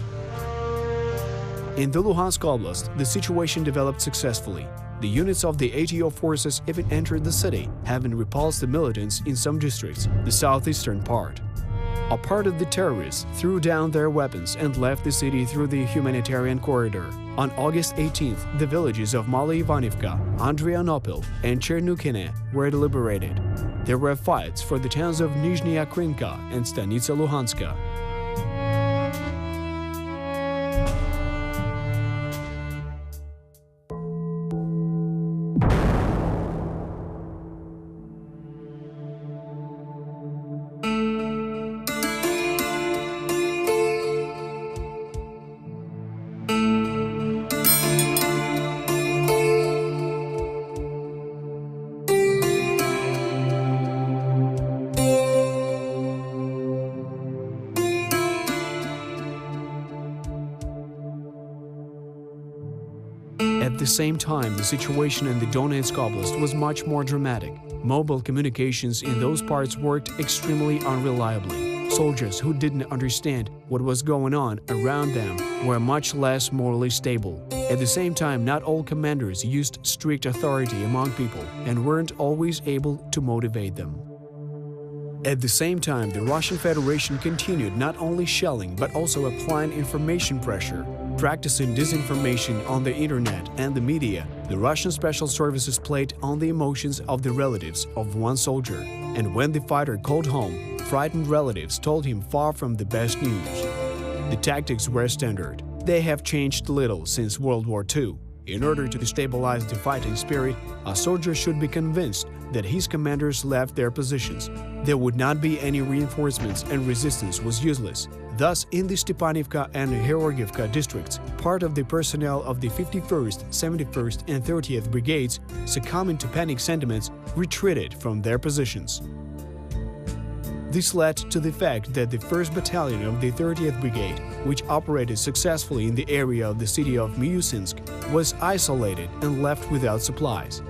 In the Luhansk Oblast, the situation developed successfully. The units of the ATO forces even entered the city, having repulsed the militants in some districts, the southeastern part. A part of the terrorists threw down their weapons and left the city through the humanitarian corridor. On August 18th, the villages of Mala Ivanivka, Andrianopil, and Chernukine were liberated. There were fights for the towns of Nizhnya Krinka and Stanitsa Luhanska. At the same time, the situation in the Donetsk Oblast was much more dramatic. Mobile communications in those parts worked extremely unreliably. Soldiers who didn't understand what was going on around them were much less morally stable. At the same time, not all commanders used strict authority among people and weren't always able to motivate them. At the same time, the Russian Federation continued not only shelling but also applying information pressure. Practicing disinformation on the internet and the media, the Russian special services played on the emotions of the relatives of one soldier. And when the fighter called home, frightened relatives told him far from the best news. The tactics were standard. They have changed little since World War II. In order to stabilize the fighting spirit, a soldier should be convinced that his commanders left their positions. There would not be any reinforcements and resistance was useless. Thus, in the Stepanivka and Georgievka districts, part of the personnel of the 51st, 71st and 30th Brigades, succumbing to panic sentiments, retreated from their positions. This led to the fact that the 1st Battalion of the 30th Brigade, which operated successfully in the area of the city of Myusinsk, was isolated and left without supplies.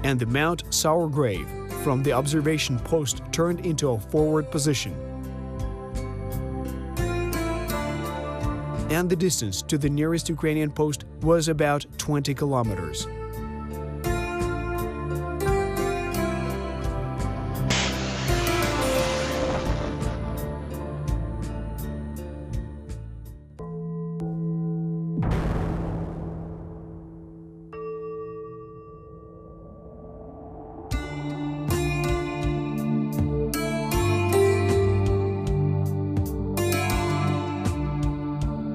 And the Mount Sourgrave from the observation post turned into a forward position. And the distance to the nearest Ukrainian post was about 20 kilometers.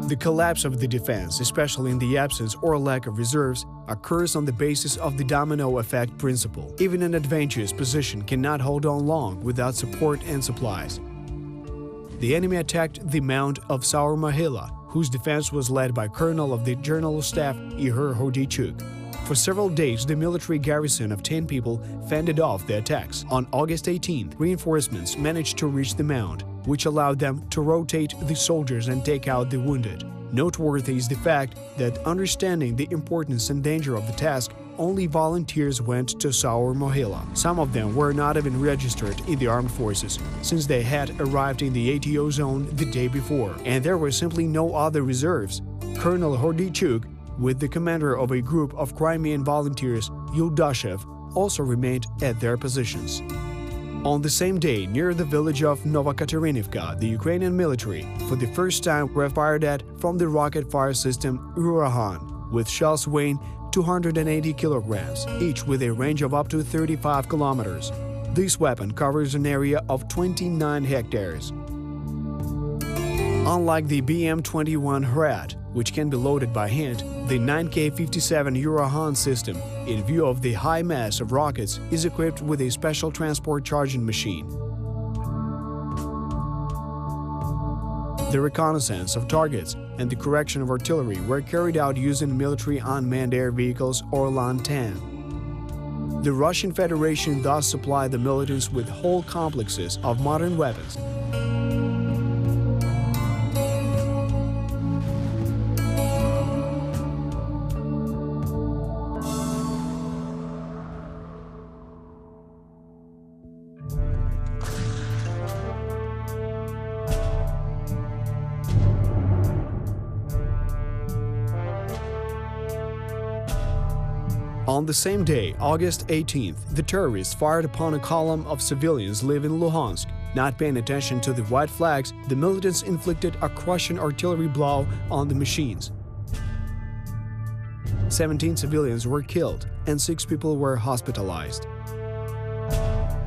The collapse of the defense, especially in the absence or lack of reserves, occurs on the basis of the domino effect principle. Even an advantageous position cannot hold on long without support and supplies. The enemy attacked the Mount of Saur-Mahila, whose defense was led by Colonel of the General Staff Ihor Hordichuk. For several days, the military garrison of 10 people fended off the attacks. On August 18th, reinforcements managed to reach the mound, which allowed them to rotate the soldiers and take out the wounded. Noteworthy is the fact that, understanding the importance and danger of the task, only volunteers went to Sour Mohila. Some of them were not even registered in the armed forces, since they had arrived in the ATO zone the day before, and there were simply no other reserves. Colonel Hordichuk, with the commander of a group of Crimean volunteers, Yuldashev, also remained at their positions. On the same day, near the village of Novokaterinivka, the Ukrainian military, for the first time, were fired at from the rocket fire system Urahan, with shells weighing 280 kilograms, each with a range of up to 35 kilometers. This weapon covers an area of 29 hectares. Unlike the BM-21 Hrad, which can be loaded by hand, the 9K57 Urahan system, in view of the high mass of rockets, is equipped with a special transport charging machine. The reconnaissance of targets and the correction of artillery were carried out using military unmanned air vehicles Orlan-10. The Russian Federation thus supplied the militants with whole complexes of modern weapons. On the same day, August 18th, the terrorists fired upon a column of civilians living in Luhansk. Not paying attention to the white flags, the militants inflicted a crushing artillery blow on the machines. 17 civilians were killed and 6 people were hospitalized.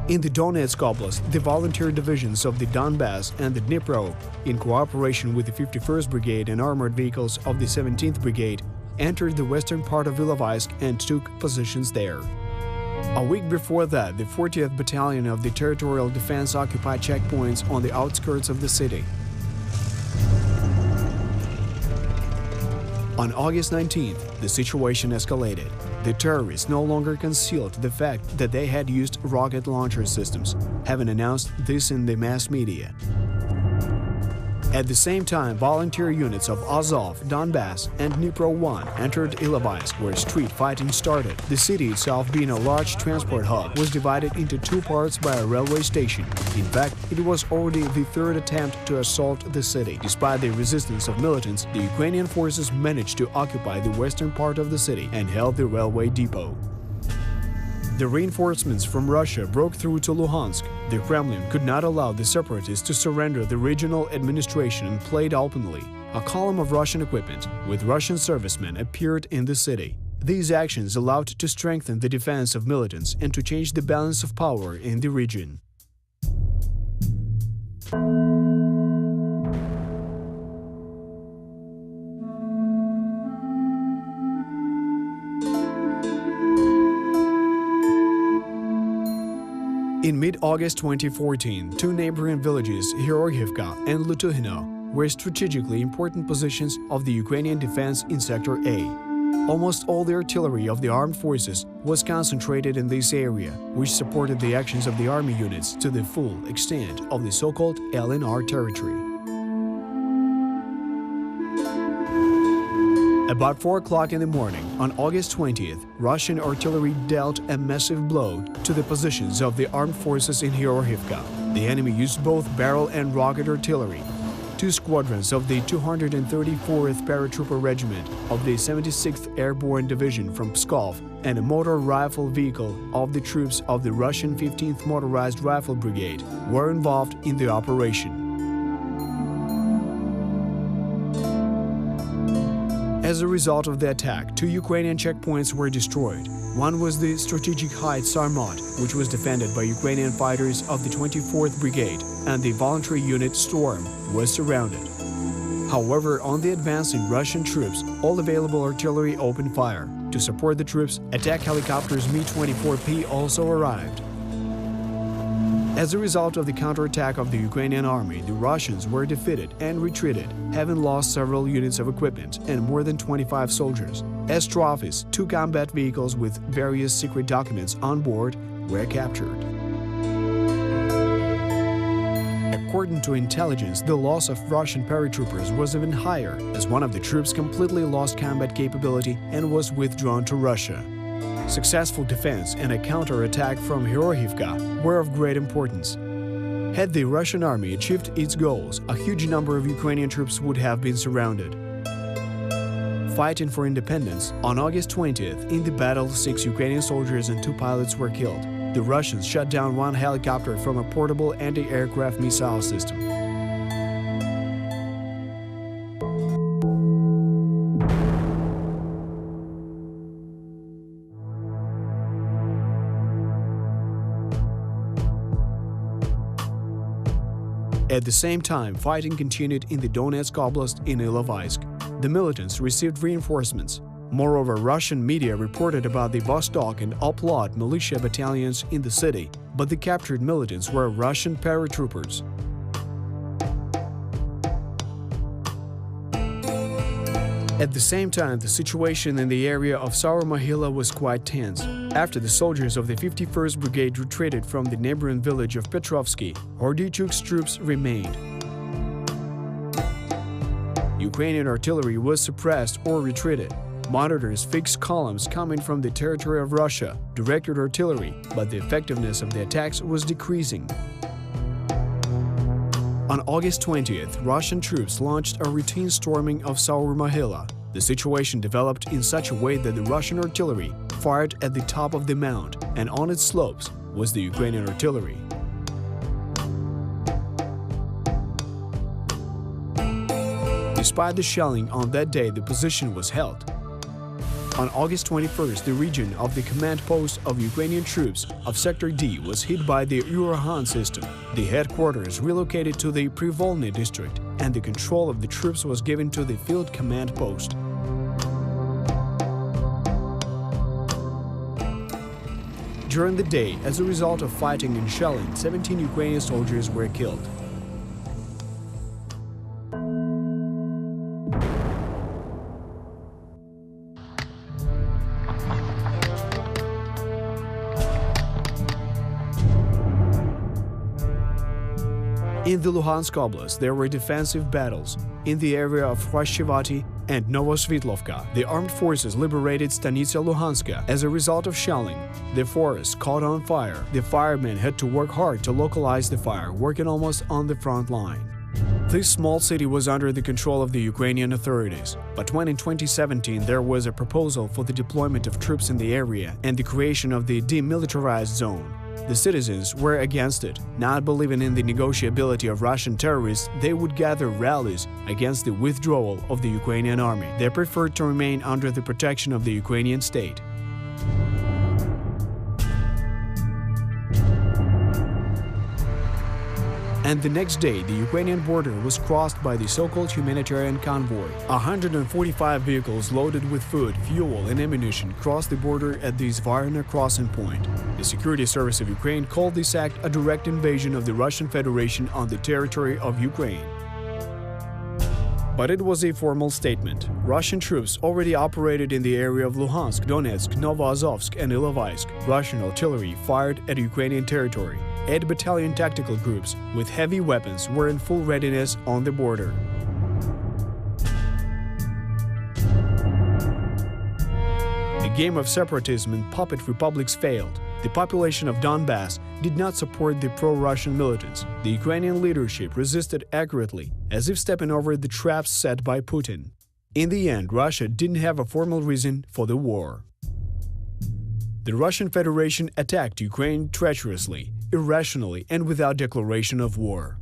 In the Donetsk Oblast, the volunteer divisions of the Donbass and the Dnipro, in cooperation with the 51st Brigade and armored vehicles of the 17th Brigade, entered the western part of Ilovaisk and took positions there. A week before that, the 40th Battalion of the Territorial Defense occupied checkpoints on the outskirts of the city. On August 19th, the situation escalated. The terrorists no longer concealed the fact that they had used rocket launcher systems, having announced this in the mass media. At the same time, volunteer units of Azov, Donbass, and Dnipro 1 entered Ilovaisk, where street fighting started. The city itself, being a large transport hub, was divided into 2 parts by a railway station. In fact, it was already the 3rd attempt to assault the city. Despite the resistance of militants, the Ukrainian forces managed to occupy the western part of the city and held the railway depot. The reinforcements from Russia broke through to Luhansk. The Kremlin could not allow the separatists to surrender the regional administration and played openly. A column of Russian equipment with Russian servicemen appeared in the city. These actions allowed to strengthen the defense of militants and to change the balance of power in the region. In mid-August 2014, 2 neighboring villages, Georgievka and Lutuhino, were strategically important positions of the Ukrainian defense in Sector A. Almost all the artillery of the armed forces was concentrated in this area, which supported the actions of the army units to the full extent of the so-called LNR territory. About 4 o'clock in the morning, on August 20th, Russian artillery dealt a massive blow to the positions of the armed forces in Georgievka. The enemy used both barrel and rocket artillery. 2 squadrons of the 234th Paratrooper Regiment of the 76th Airborne Division from Pskov and a motor rifle vehicle of the troops of the Russian 15th Motorized Rifle Brigade were involved in the operation. As a result of the attack, 2 Ukrainian checkpoints were destroyed. One was the strategic height Sarmat, which was defended by Ukrainian fighters of the 24th Brigade, and the voluntary unit Storm was surrounded. However, on the advancing Russian troops, all available artillery opened fire. To support the troops, attack helicopters Mi-24P also arrived. As a result of the counterattack of the Ukrainian army, the Russians were defeated and retreated, having lost several units of equipment and more than 25 soldiers. As trophies, 2 combat vehicles with various secret documents on board were captured. According to intelligence, the loss of Russian paratroopers was even higher, as one of the troops completely lost combat capability and was withdrawn to Russia. Successful defense and a counterattack from Herohivka were of great importance. Had the Russian army achieved its goals, a huge number of Ukrainian troops would have been surrounded. Fighting for independence, on August 20th, in the battle, 6 Ukrainian soldiers and 2 pilots were killed. The Russians shot down 1 helicopter from a portable anti-aircraft missile system. At the same time, fighting continued in the Donetsk Oblast in Ilovaisk. The militants received reinforcements. Moreover, Russian media reported about the Vostok and Oplot militia battalions in the city, but the captured militants were Russian paratroopers. At the same time, the situation in the area of Sauer-Mohyla was quite tense. After the soldiers of the 51st Brigade retreated from the neighboring village of Petrovsky, Hordichuk's troops remained. Ukrainian artillery was suppressed or retreated. Monitors fixed columns coming from the territory of Russia, directed artillery, but the effectiveness of the attacks was decreasing. On August 20th, Russian troops launched a routine storming of Sauer-Mohyla. The situation developed in such a way that the Russian artillery fired at the top of the mound, and on its slopes was the Ukrainian artillery. Despite the shelling on that day, the position was held. On August 21st, the region of the command post of Ukrainian troops of Sector D was hit by the Urahan system. The headquarters relocated to the Privolny district, and the control of the troops was given to the field command post. During the day, as a result of fighting and shelling, 17 Ukrainian soldiers were killed. In the Luhansk Oblast, there were defensive battles. In the area of Hroshchevati and Novosvitlovka, the armed forces liberated Stanitsa Luhanska. As a result of shelling, the forest caught on fire. The firemen had to work hard to localize the fire, working almost on the front line. This small city was under the control of the Ukrainian authorities, but when in 2017 there was a proposal for the deployment of troops in the area and the creation of the demilitarized zone, the citizens were against it. Not believing in the negotiability of Russian terrorists, they would gather rallies against the withdrawal of the Ukrainian army. They preferred to remain under the protection of the Ukrainian state. And the next day, the Ukrainian border was crossed by the so-called humanitarian convoy. 145 vehicles loaded with food, fuel, and ammunition crossed the border at the Zvarna crossing point. The Security Service of Ukraine called this act a direct invasion of the Russian Federation on the territory of Ukraine. But it was a formal statement. Russian troops already operated in the area of Luhansk, Donetsk, Novoazovsk, and Ilovaisk. Russian artillery fired at Ukrainian territory. 8 battalion tactical groups with heavy weapons were in full readiness on the border. The game of separatism in puppet republics failed. The population of Donbass did not support the pro-Russian militants. The Ukrainian leadership resisted accurately, as if stepping over the traps set by Putin. In the end, Russia didn't have a formal reason for the war. The Russian Federation attacked Ukraine treacherously, irrationally, and without declaration of war.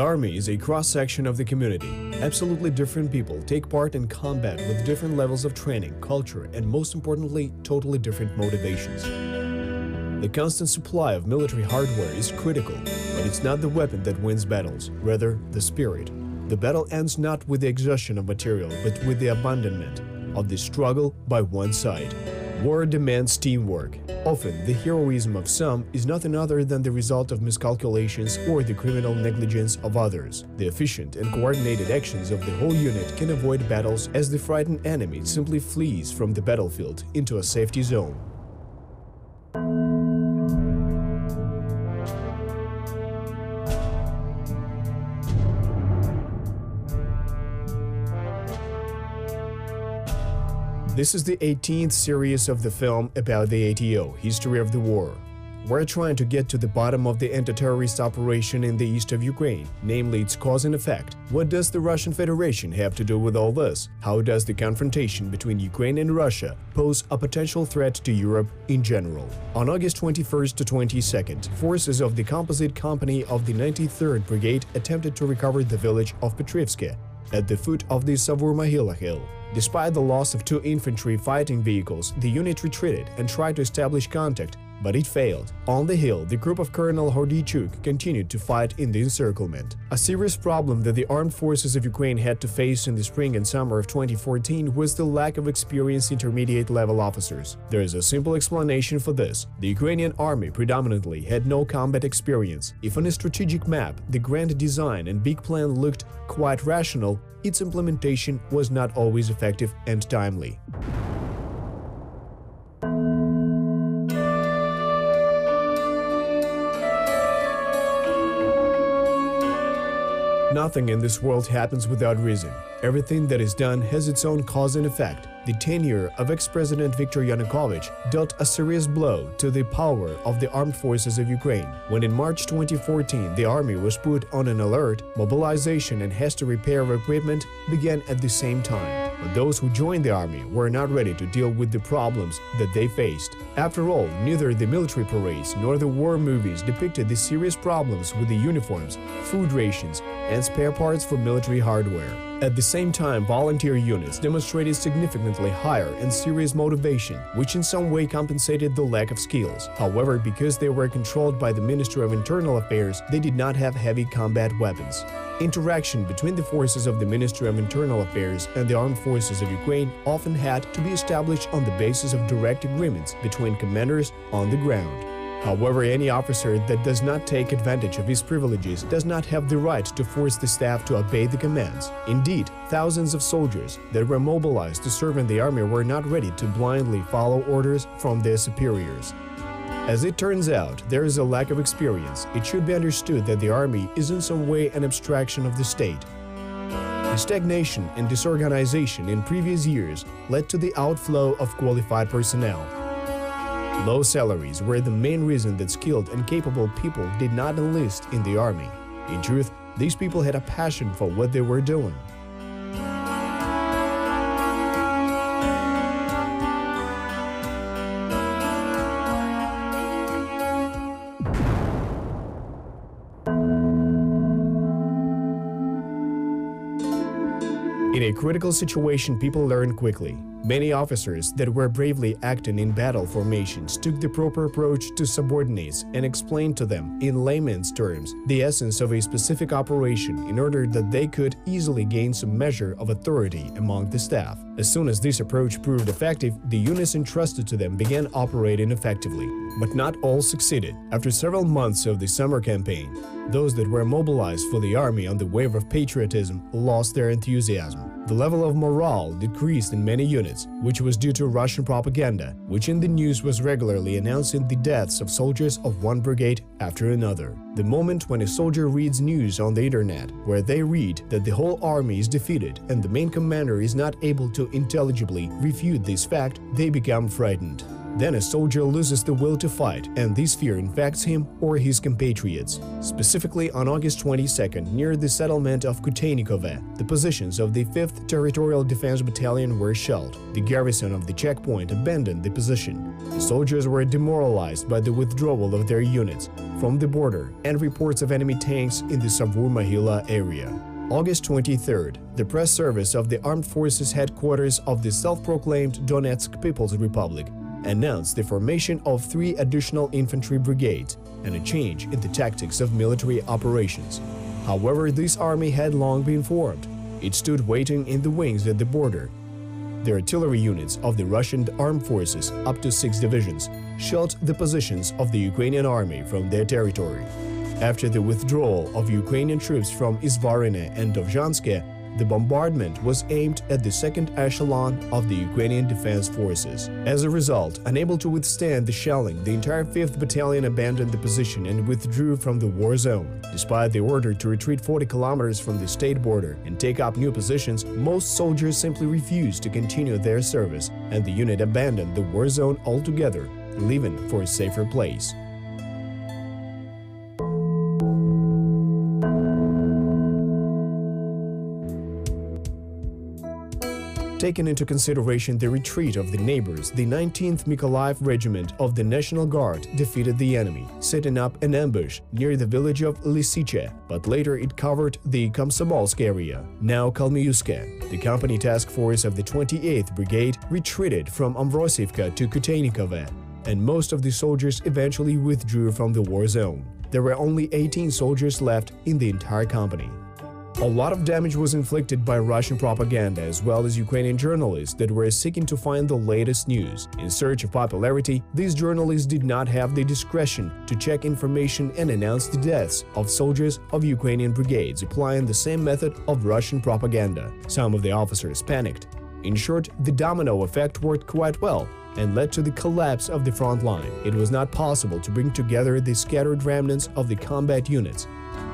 army is a cross-section of the community. Absolutely different people take part in combat with different levels of training, culture, and most importantly, totally different motivations. The constant supply of military hardware is critical, but it's not the weapon that wins battles, rather the spirit. The battle ends not with the exhaustion of material, but with the abandonment of the struggle by one side. War demands teamwork. Often, the heroism of some is nothing other than the result of miscalculations or the criminal negligence of others. The efficient and coordinated actions of the whole unit can avoid battles as the frightened enemy simply flees from the battlefield into a safety zone. This is the 18th series of the film about the ATO, History of the War. We're trying to get to the bottom of the anti-terrorist operation in the east of Ukraine, namely its cause and effect. What does the Russian Federation have to do with all this? How does the confrontation between Ukraine and Russia pose a potential threat to Europe in general? On August 21st to 22nd, forces of the Composite Company of the 93rd Brigade attempted to recover the village of Petrivske at the foot of the Savur-Mahila hill. Despite the loss of 2 infantry fighting vehicles, the unit retreated and tried to establish contact, but it failed. On the hill, the group of Colonel Hordychuk continued to fight in the encirclement. A serious problem that the armed forces of Ukraine had to face in the spring and summer of 2014 was the lack of experienced intermediate-level officers. There is a simple explanation for this. The Ukrainian army predominantly had no combat experience. If on a strategic map the grand design and big plan looked quite rational, its implementation was not always effective and timely. Nothing in this world happens without reason. Everything that is done has its own cause and effect. The tenure of ex-President Viktor Yanukovych dealt a serious blow to the power of the armed forces of Ukraine. When in March 2014 the army was put on an alert, mobilization and hasty repair of equipment began at the same time. But those who joined the army were not ready to deal with the problems that they faced. After all, neither the military parades nor the war movies depicted the serious problems with the uniforms, food rations, and spare parts for military hardware. At the same time, volunteer units demonstrated significantly higher and serious motivation, which in some way compensated the lack of skills. However, because they were controlled by the Ministry of Internal Affairs, they did not have heavy combat weapons. Interaction between the forces of the Ministry of Internal Affairs and the armed forces of Ukraine often had to be established on the basis of direct agreements between commanders on the ground. However, any officer that does not take advantage of his privileges does not have the right to force the staff to obey the commands. Indeed, thousands of soldiers that were mobilized to serve in the army were not ready to blindly follow orders from their superiors. As it turns out, there is a lack of experience. It should be understood that the army is in some way an abstraction of the state. The stagnation and disorganization in previous years led to the outflow of qualified personnel. Low salaries were the main reason that skilled and capable people did not enlist in the army. In truth, these people had a passion for what they were doing. In a critical situation, people learn quickly. Many officers that were bravely acting in battle formations took the proper approach to subordinates and explained to them, in layman's terms, the essence of a specific operation in order that they could easily gain some measure of authority among the staff. As soon as this approach proved effective, the units entrusted to them began operating effectively. But not all succeeded. After several months of the summer campaign, those that were mobilized for the army on the wave of patriotism lost their enthusiasm. The level of morale decreased in many units, which was due to Russian propaganda, which in the news was regularly announcing the deaths of soldiers of one brigade after another. The moment when a soldier reads news on the internet, where they read that the whole army is defeated and the main commander is not able to intelligibly refute this fact, they become frightened. Then a soldier loses the will to fight, and this fear infects him or his compatriots. Specifically, on August 22nd, near the settlement of Kuteynikove, the positions of the 5th Territorial Defense Battalion were shelled. The garrison of the checkpoint abandoned the position. The soldiers were demoralized by the withdrawal of their units. from the border and reports of enemy tanks in the Savur-Mahila area. August 23rd, the press service of the Armed Forces headquarters of the self-proclaimed Donetsk People's Republic announced the formation of 3 additional infantry brigades and a change in the tactics of military operations. However, this army had long been formed. It stood waiting in the wings at the border. The artillery units of the Russian armed forces, up to 6 divisions, shelled the positions of the Ukrainian army from their territory. After the withdrawal of Ukrainian troops from Izvarine and Dovzhanske, the bombardment was aimed at the second echelon of the Ukrainian defense forces. As a result, unable to withstand the shelling, the entire 5th Battalion abandoned the position and withdrew from the war zone. Despite the order to retreat 40 kilometers from the state border and take up new positions, most soldiers simply refused to continue their service, and the unit abandoned the war zone altogether, leaving for a safer place. Taking into consideration the retreat of the neighbors, the 19th Mykolaiv Regiment of the National Guard defeated the enemy, setting up an ambush near the village of Lysyche, but later it covered the Komsomolsk area, now Kalmiuske. The company task force of the 28th Brigade retreated from Amvrosivka to Kuteynikove, and most of the soldiers eventually withdrew from the war zone. There were only 18 soldiers left in the entire company. A lot of damage was inflicted by Russian propaganda as well as Ukrainian journalists that were seeking to find the latest news. In search of popularity, these journalists did not have the discretion to check information and announce the deaths of soldiers of Ukrainian brigades, applying the same method of Russian propaganda. Some of the officers panicked. In short, the domino effect worked quite well and led to the collapse of the front line. It was not possible to bring together the scattered remnants of the combat units.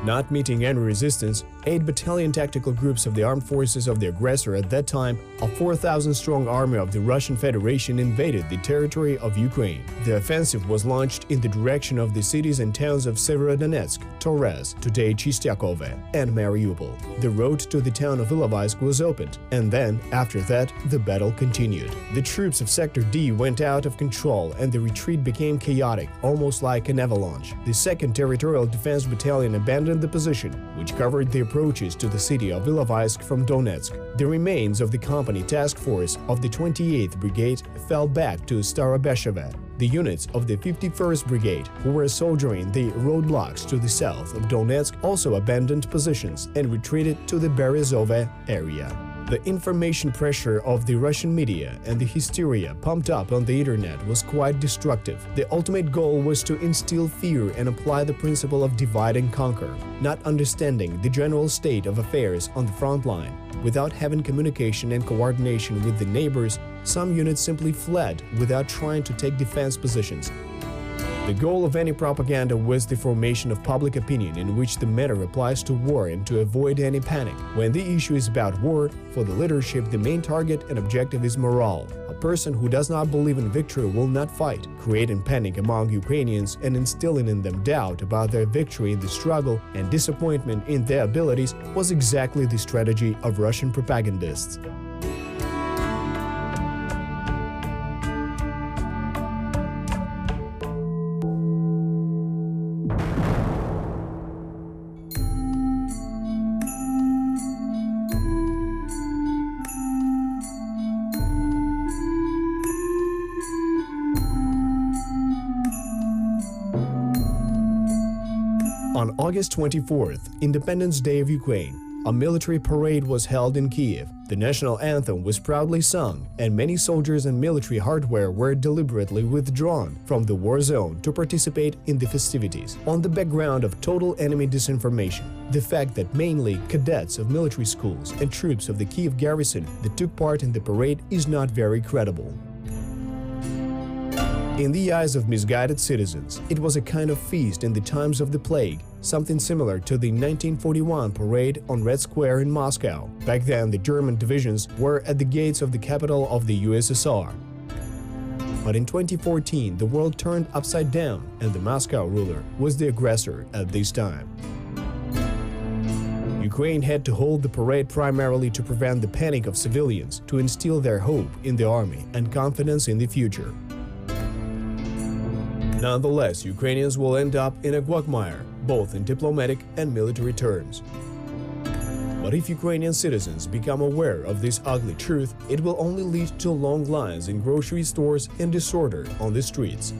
Not meeting any resistance, 8 battalion tactical groups of the armed forces of the aggressor at that time, a 4,000-strong army of the Russian Federation invaded the territory of Ukraine. The offensive was launched in the direction of the cities and towns of Severodonetsk, Torez, today Chistyakove, and Mariupol. The road to the town of Ilovaisk was opened, and then, after that, the battle continued. The troops of Sector D went out of control and the retreat became chaotic, almost like an avalanche. The 2nd Territorial Defense Battalion abandoned the position, which covered the approaches to the city of Ilovaisk from Donetsk. The remains of the company task force of the 28th Brigade fell back to Starobesheve. The units of the 51st Brigade, who were soldiering the roadblocks to the south of Donetsk, also abandoned positions and retreated to the Berezove area. The information pressure of the Russian media and the hysteria pumped up on the internet was quite destructive. The ultimate goal was to instill fear and apply the principle of divide and conquer, not understanding the general state of affairs on the front line. Without having communication and coordination with the neighbors, some units simply fled without trying to take defense positions. The goal of any propaganda was the formation of public opinion in which the matter applies to war and to avoid any panic. When the issue is about war, for the leadership the main target and objective is morale. A person who does not believe in victory will not fight. Creating panic among Ukrainians and instilling in them doubt about their victory in the struggle and disappointment in their abilities was exactly the strategy of Russian propagandists. On August 24th, Independence Day of Ukraine, a military parade was held in Kiev. The national anthem was proudly sung, and many soldiers and military hardware were deliberately withdrawn from the war zone to participate in the festivities. On the background of total enemy disinformation, the fact that mainly cadets of military schools and troops of the Kiev garrison that took part in the parade is not very credible. In the eyes of misguided citizens, it was a kind of feast in the times of the plague, something similar to the 1941 parade on Red Square in Moscow. Back then, the German divisions were at the gates of the capital of the USSR. But in 2014, the world turned upside down, and the Moscow ruler was the aggressor at this time. Ukraine had to hold the parade primarily to prevent the panic of civilians, to instill their hope in the army and confidence in the future. Nonetheless, Ukrainians will end up in a quagmire, both in diplomatic and military terms. But if Ukrainian citizens become aware of this ugly truth, it will only lead to long lines in grocery stores and disorder on the streets.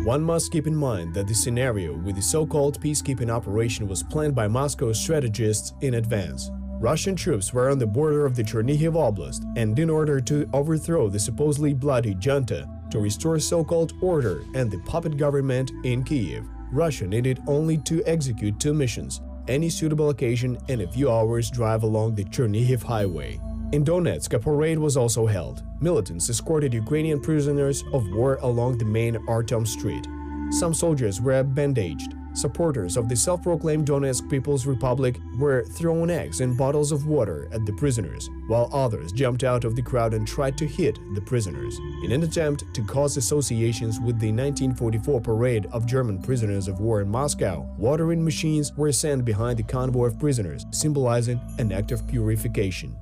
One must keep in mind that the scenario with the so-called peacekeeping operation was planned by Moscow's strategists in advance. Russian troops were on the border of the Chernihiv Oblast, and in order to overthrow the supposedly bloody junta, to restore so-called order and the puppet government in Kiev, Russia needed only to execute two missions, any suitable occasion and a few hours' drive along the Chernihiv highway. In Donetsk, a parade was also held. Militants escorted Ukrainian prisoners of war along the main Artyom Street. Some soldiers were bandaged. Supporters of the self-proclaimed Donetsk People's Republic were throwing eggs and bottles of water at the prisoners, while others jumped out of the crowd and tried to hit the prisoners. In an attempt to cause associations with the 1944 parade of German prisoners of war in Moscow, watering machines were sent behind the convoy of prisoners, symbolizing an act of purification.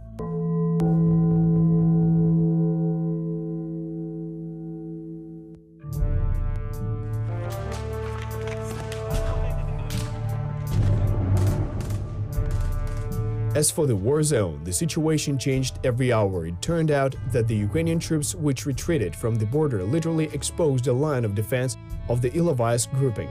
As for the war zone, the situation changed every hour. It turned out that the Ukrainian troops which retreated from the border literally exposed a line of defense of the Ilovaisk grouping.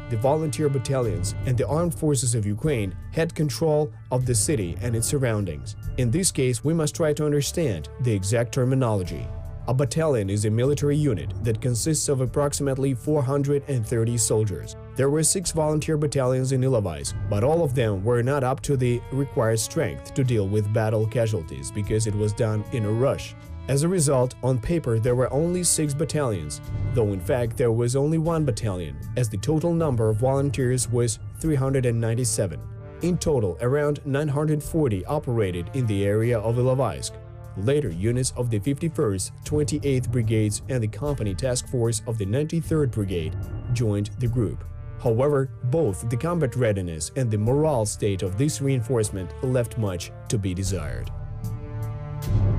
The volunteer battalions and the armed forces of Ukraine had control of the city and its surroundings. In this case, we must try to understand the exact terminology. A battalion is a military unit that consists of approximately 430 soldiers. There were 6 volunteer battalions in Ilovaisk, but all of them were not up to the required strength to deal with battle casualties because it was done in a rush. As a result, on paper there were only 6 battalions, though in fact there was only 1 battalion, as the total number of volunteers was 397. In total, around 940 operated in the area of Ilovaisk. Later, units of the 51st, 28th Brigades and the Company Task Force of the 93rd Brigade joined the group. However, both the combat readiness and the morale state of this reinforcement left much to be desired.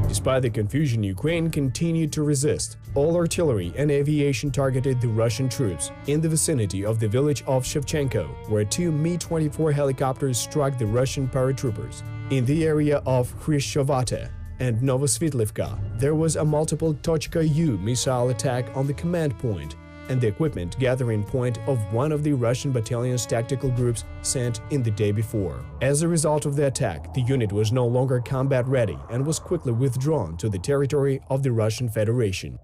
Despite the confusion, Ukraine continued to resist. All artillery and aviation targeted the Russian troops. In the vicinity of the village of Shevchenko, where 2 Mi-24 helicopters struck the Russian paratroopers. In the area of Khrushchevate and Novosvitlivka, there was a multiple Tochka-U missile attack on the command point and the equipment gathering point of one of the Russian battalion's tactical groups sent in the day before. As a result of the attack, the unit was no longer combat ready and was quickly withdrawn to the territory of the Russian Federation.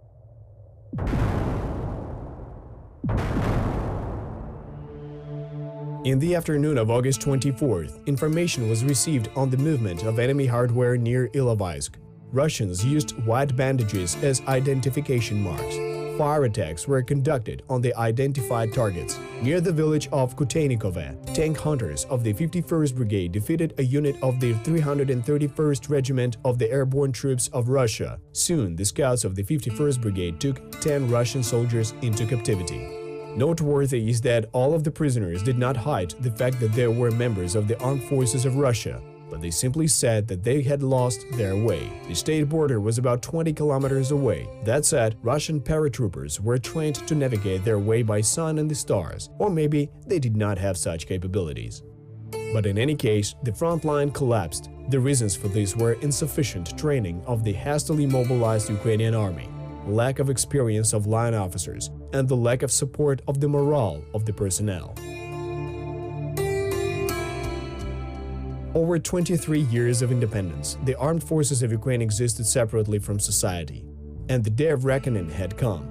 In the afternoon of August 24th, information was received on the movement of enemy hardware near Ilovaisk. Russians used white bandages as identification marks. Fire attacks were conducted on the identified targets. Near the village of Kuteynikove, tank hunters of the 51st Brigade defeated a unit of the 331st Regiment of the Airborne Troops of Russia. Soon, the scouts of the 51st Brigade took 10 Russian soldiers into captivity. Noteworthy is that all of the prisoners did not hide the fact that they were members of the armed forces of Russia, but they simply said that they had lost their way. The state border was about 20 kilometers away. That said, Russian paratroopers were trained to navigate their way by sun and the stars, or maybe they did not have such capabilities. But in any case, the front line collapsed. The reasons for this were insufficient training of the hastily mobilized Ukrainian army, lack of experience of line officers, and the lack of support of the morale of the personnel. Over 23 years of independence, the armed forces of Ukraine existed separately from society, and the day of reckoning had come.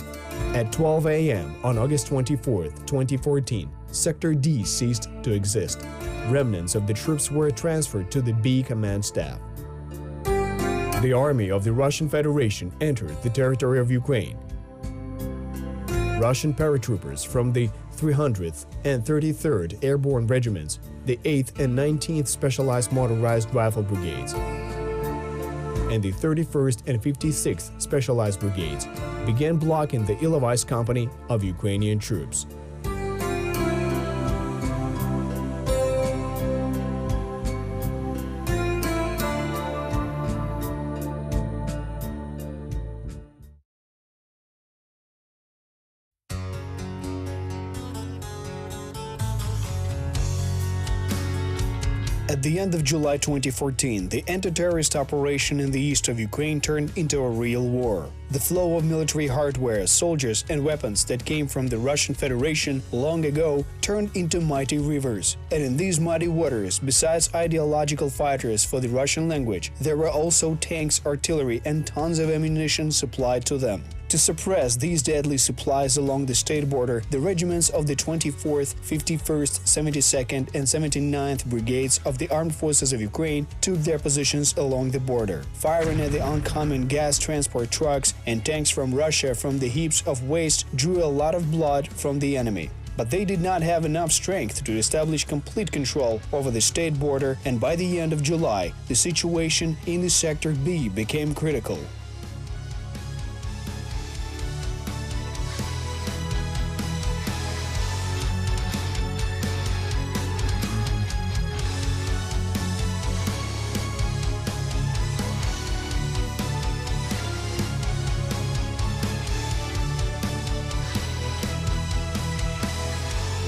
At 12 a.m. on August 24, 2014, Sector D ceased to exist. Remnants of the troops were transferred to the B command staff. The army of the Russian Federation entered the territory of Ukraine. Russian paratroopers from the 300th and 33rd Airborne Regiments, the 8th and 19th Specialized Motorized Rifle Brigades, and the 31st and 56th Specialized Brigades began blocking the Ilovaisk company of Ukrainian troops. At the end of July 2014, the anti-terrorist operation in the east of Ukraine turned into a real war. The flow of military hardware, soldiers and weapons that came from the Russian Federation long ago turned into mighty rivers. And in these mighty waters, besides ideological fighters for the Russian language, there were also tanks, artillery and tons of ammunition supplied to them. To suppress these deadly supplies along the state border, the regiments of the 24th, 51st, 72nd and 79th Brigades of the Armed Forces of Ukraine took their positions along the border, firing at the oncoming gas transport trucks and tanks from Russia. From the heaps of waste drew a lot of blood from the enemy. But they did not have enough strength to establish complete control over the state border, and by the end of July, the situation in the Sector B became critical.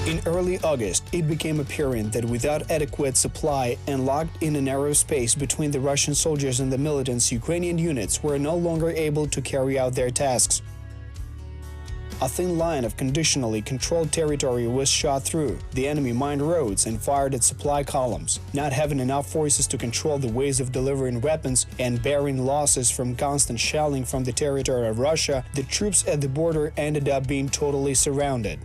In early August, it became apparent that without adequate supply and locked in a narrow space between the Russian soldiers and the militants, Ukrainian units were no longer able to carry out their tasks. A thin line of conditionally controlled territory was shot through. The enemy mined roads and fired at supply columns. Not having enough forces to control the ways of delivering weapons and bearing losses from constant shelling from the territory of Russia, the troops at the border ended up being totally surrounded.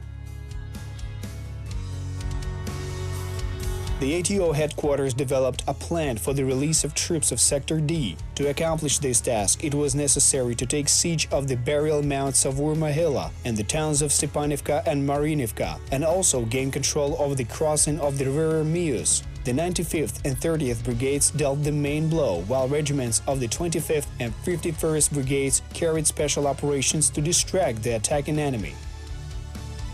The ATO headquarters developed a plan for the release of troops of Sector D. To accomplish this task, it was necessary to take siege of the burial mounds of Urmahila and the towns of Stepanivka and Marinivka, and also gain control over the crossing of the river Mius. The 95th and 30th Brigades dealt the main blow, while regiments of the 25th and 51st Brigades carried special operations to distract the attacking enemy.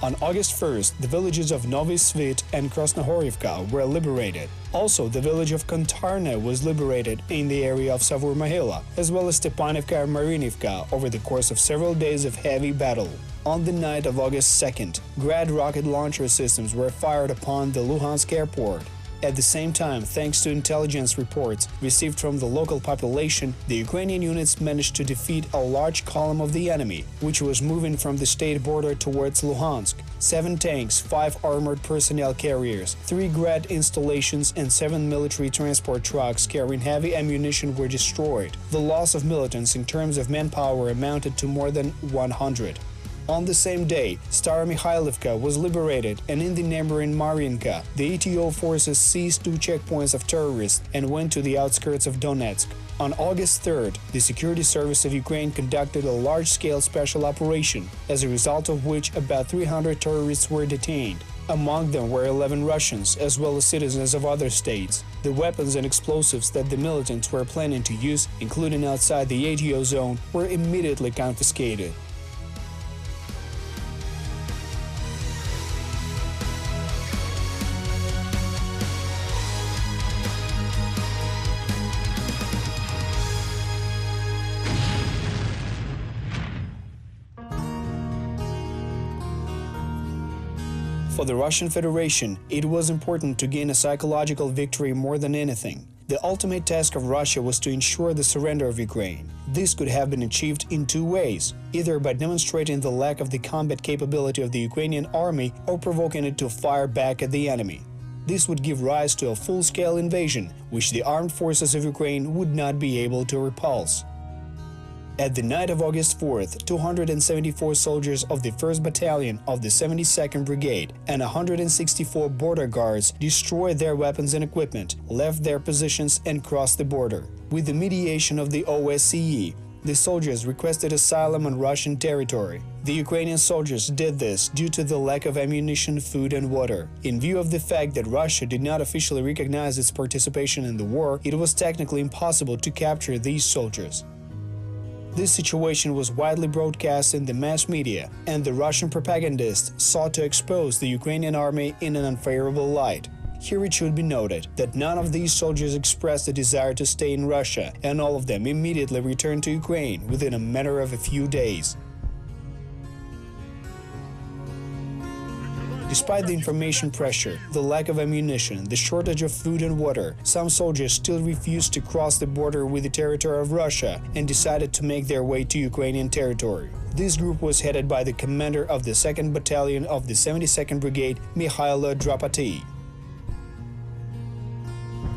On August 1st, the villages of Novy Svit and Krasnohorivka were liberated. Also, the village of Kontarne was liberated in the area of Savurmahila, as well as Stepanivka and Marinivka over the course of several days of heavy battle. On the night of August 2nd, Grad rocket launcher systems were fired upon the Luhansk airport. At the same time, thanks to intelligence reports received from the local population, the Ukrainian units managed to defeat a large column of the enemy, which was moving from the state border towards Luhansk. 7 tanks, 5 armored personnel carriers, 3 Grad installations and 7 military transport trucks carrying heavy ammunition were destroyed. The loss of militants in terms of manpower amounted to more than 100. On the same day, Staromikhailivka was liberated, and in the neighboring Mariinka, the ATO forces seized 2 checkpoints of terrorists and went to the outskirts of Donetsk. On August 3rd, the Security Service of Ukraine conducted a large-scale special operation, as a result of which about 300 terrorists were detained. Among them were 11 Russians, as well as citizens of other states. The weapons and explosives that the militants were planning to use, including outside the ATO zone, were immediately confiscated. For the Russian Federation, it was important to gain a psychological victory more than anything. The ultimate task of Russia was to ensure the surrender of Ukraine. This could have been achieved in 2 ways, either by demonstrating the lack of the combat capability of the Ukrainian army or provoking it to fire back at the enemy. This would give rise to a full-scale invasion, which the armed forces of Ukraine would not be able to repulse. At the night of August 4th, 274 soldiers of the 1st Battalion of the 72nd Brigade and 164 border guards destroyed their weapons and equipment, left their positions and crossed the border. With the mediation of the OSCE, the soldiers requested asylum on Russian territory. The Ukrainian soldiers did this due to the lack of ammunition, food and water. In view of the fact that Russia did not officially recognize its participation in the war, it was technically impossible to capture these soldiers. This situation was widely broadcast in the mass media, and the Russian propagandists sought to expose the Ukrainian army in an unfavorable light. Here it should be noted that none of these soldiers expressed a desire to stay in Russia, and all of them immediately returned to Ukraine within a matter of a few days. Despite the information pressure, the lack of ammunition, the shortage of food and water, some soldiers still refused to cross the border with the territory of Russia and decided to make their way to Ukrainian territory. This group was headed by the commander of the 2nd Battalion of the 72nd Brigade, Mikhailo Drapati.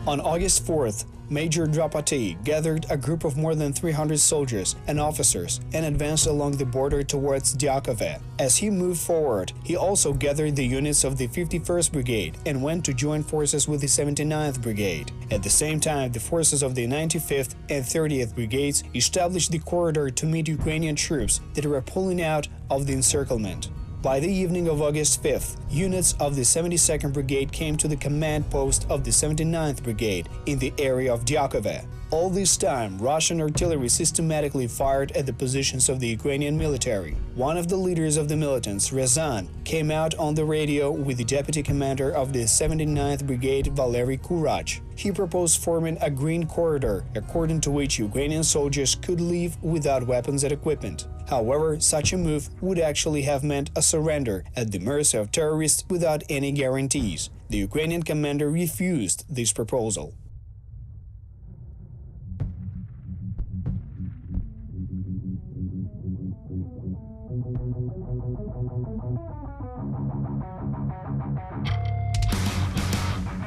On August 4th, Major Drapati gathered a group of more than 300 soldiers and officers and advanced along the border towards Dyakove. As he moved forward, he also gathered the units of the 51st Brigade and went to join forces with the 79th Brigade. At the same time, the forces of the 95th and 30th Brigades established the corridor to meet Ukrainian troops that were pulling out of the encirclement. By the evening of August 5th, units of the 72nd Brigade came to the command post of the 79th Brigade in the area of Dyakove. All this time, Russian artillery systematically fired at the positions of the Ukrainian military. One of the leaders of the militants, Ryazan, came out on the radio with the deputy commander of the 79th Brigade, Valery Kurach. He proposed forming a green corridor, according to which Ukrainian soldiers could leave without weapons and equipment. However, such a move would actually have meant a surrender at the mercy of terrorists without any guarantees. The Ukrainian commander refused this proposal.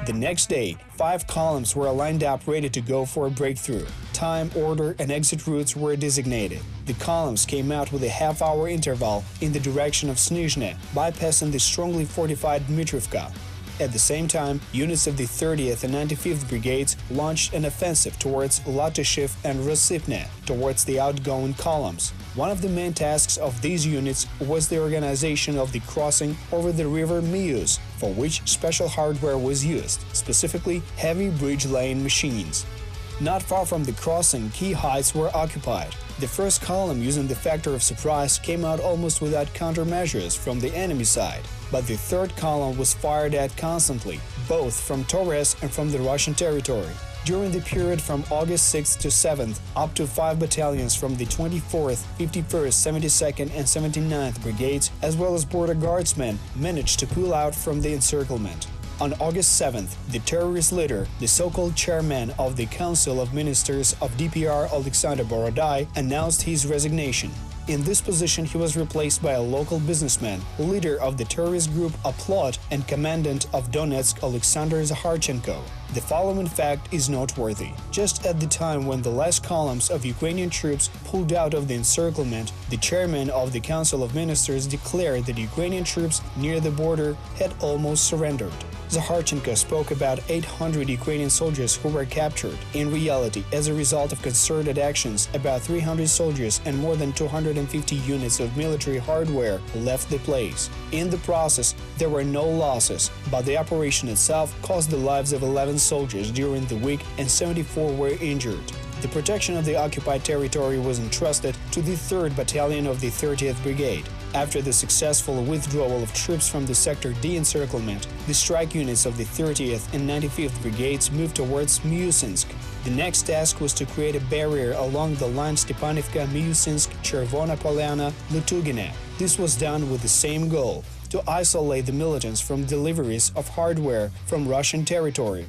The next day, 5 columns were lined up ready to go for a breakthrough. Time, order, and exit routes were designated. The columns came out with a half-hour interval in the direction of Snizhne, bypassing the strongly fortified Dmitrivka. At the same time, units of the 30th and 95th Brigades launched an offensive towards Latyshev and Rosypne, towards the outgoing columns. One of the main tasks of these units was the organization of the crossing over the river Mius, for which special hardware was used, specifically heavy bridge-laying machines. Not far from the crossing, key heights were occupied. The first column, using the factor of surprise, came out almost without countermeasures from the enemy side. But the third column was fired at constantly, both from Torres and from the Russian territory. During the period from August 6th to 7th, up to 5 battalions from the 24th, 51st, 72nd and 79th Brigades, as well as border guardsmen, managed to pull out from the encirclement. On August 7th, the terrorist leader, the so-called chairman of the Council of Ministers of DPR, Alexander Borodai, announced his resignation. In this position, he was replaced by a local businessman, leader of the terrorist group Aplot and commandant of Donetsk, Alexander Zakharchenko. The following fact is noteworthy. Just at the time when the last columns of Ukrainian troops pulled out of the encirclement, the chairman of the Council of Ministers declared that Ukrainian troops near the border had almost surrendered. Zakharchenko spoke about 800 Ukrainian soldiers who were captured. In reality, as a result of concerted actions, about 300 soldiers and more than 250 units of military hardware left the place. In the process, there were no losses, but the operation itself cost the lives of 11 soldiers during the week and 74 were injured. The protection of the occupied territory was entrusted to the 3rd Battalion of the 30th Brigade. After the successful withdrawal of troops from the Sector D encirclement, the strike units of the 30th and 95th Brigades moved towards Myusinsk. The next task was to create a barrier along the line Stepanivka, Myusinsk, Chervona Polyana, Lutugine. This was done with the same goal: to isolate the militants from deliveries of hardware from Russian territory.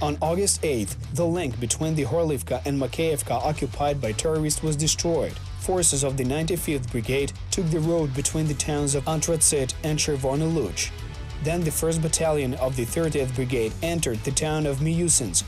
On August 8th, the link between the Horlivka and Makeyevka occupied by terrorists was destroyed. Forces of the 95th Brigade took the road between the towns of Antratsit and Chervony Luch. Then the 1st Battalion of the 30th Brigade entered the town of Myusinsk.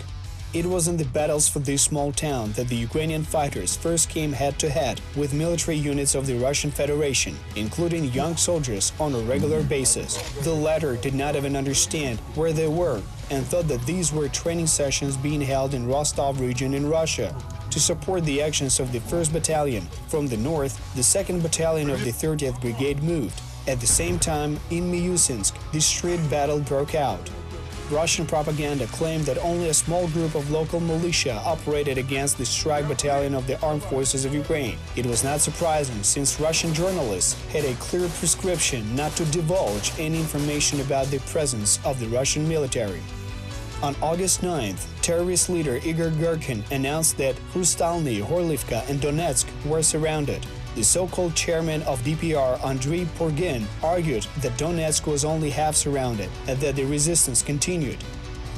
It was in the battles for this small town that the Ukrainian fighters first came head-to-head with military units of the Russian Federation, including young soldiers on a regular basis. The latter did not even understand where they were and thought that these were training sessions being held in Rostov region in Russia. To support the actions of the 1st Battalion from the north, the 2nd Battalion of the 30th Brigade moved. At the same time, in Minsk, the street battle broke out. Russian propaganda claimed that only a small group of local militia operated against the strike battalion of the armed forces of Ukraine. It was not surprising, since Russian journalists had a clear prescription not to divulge any information about the presence of the Russian military. On August 9th, terrorist leader Igor Girkin announced that Krustalny, Horlivka and Donetsk were surrounded. The so-called chairman of DPR, Andriy Purgin, argued that Donetsk was only half surrounded and that the resistance continued.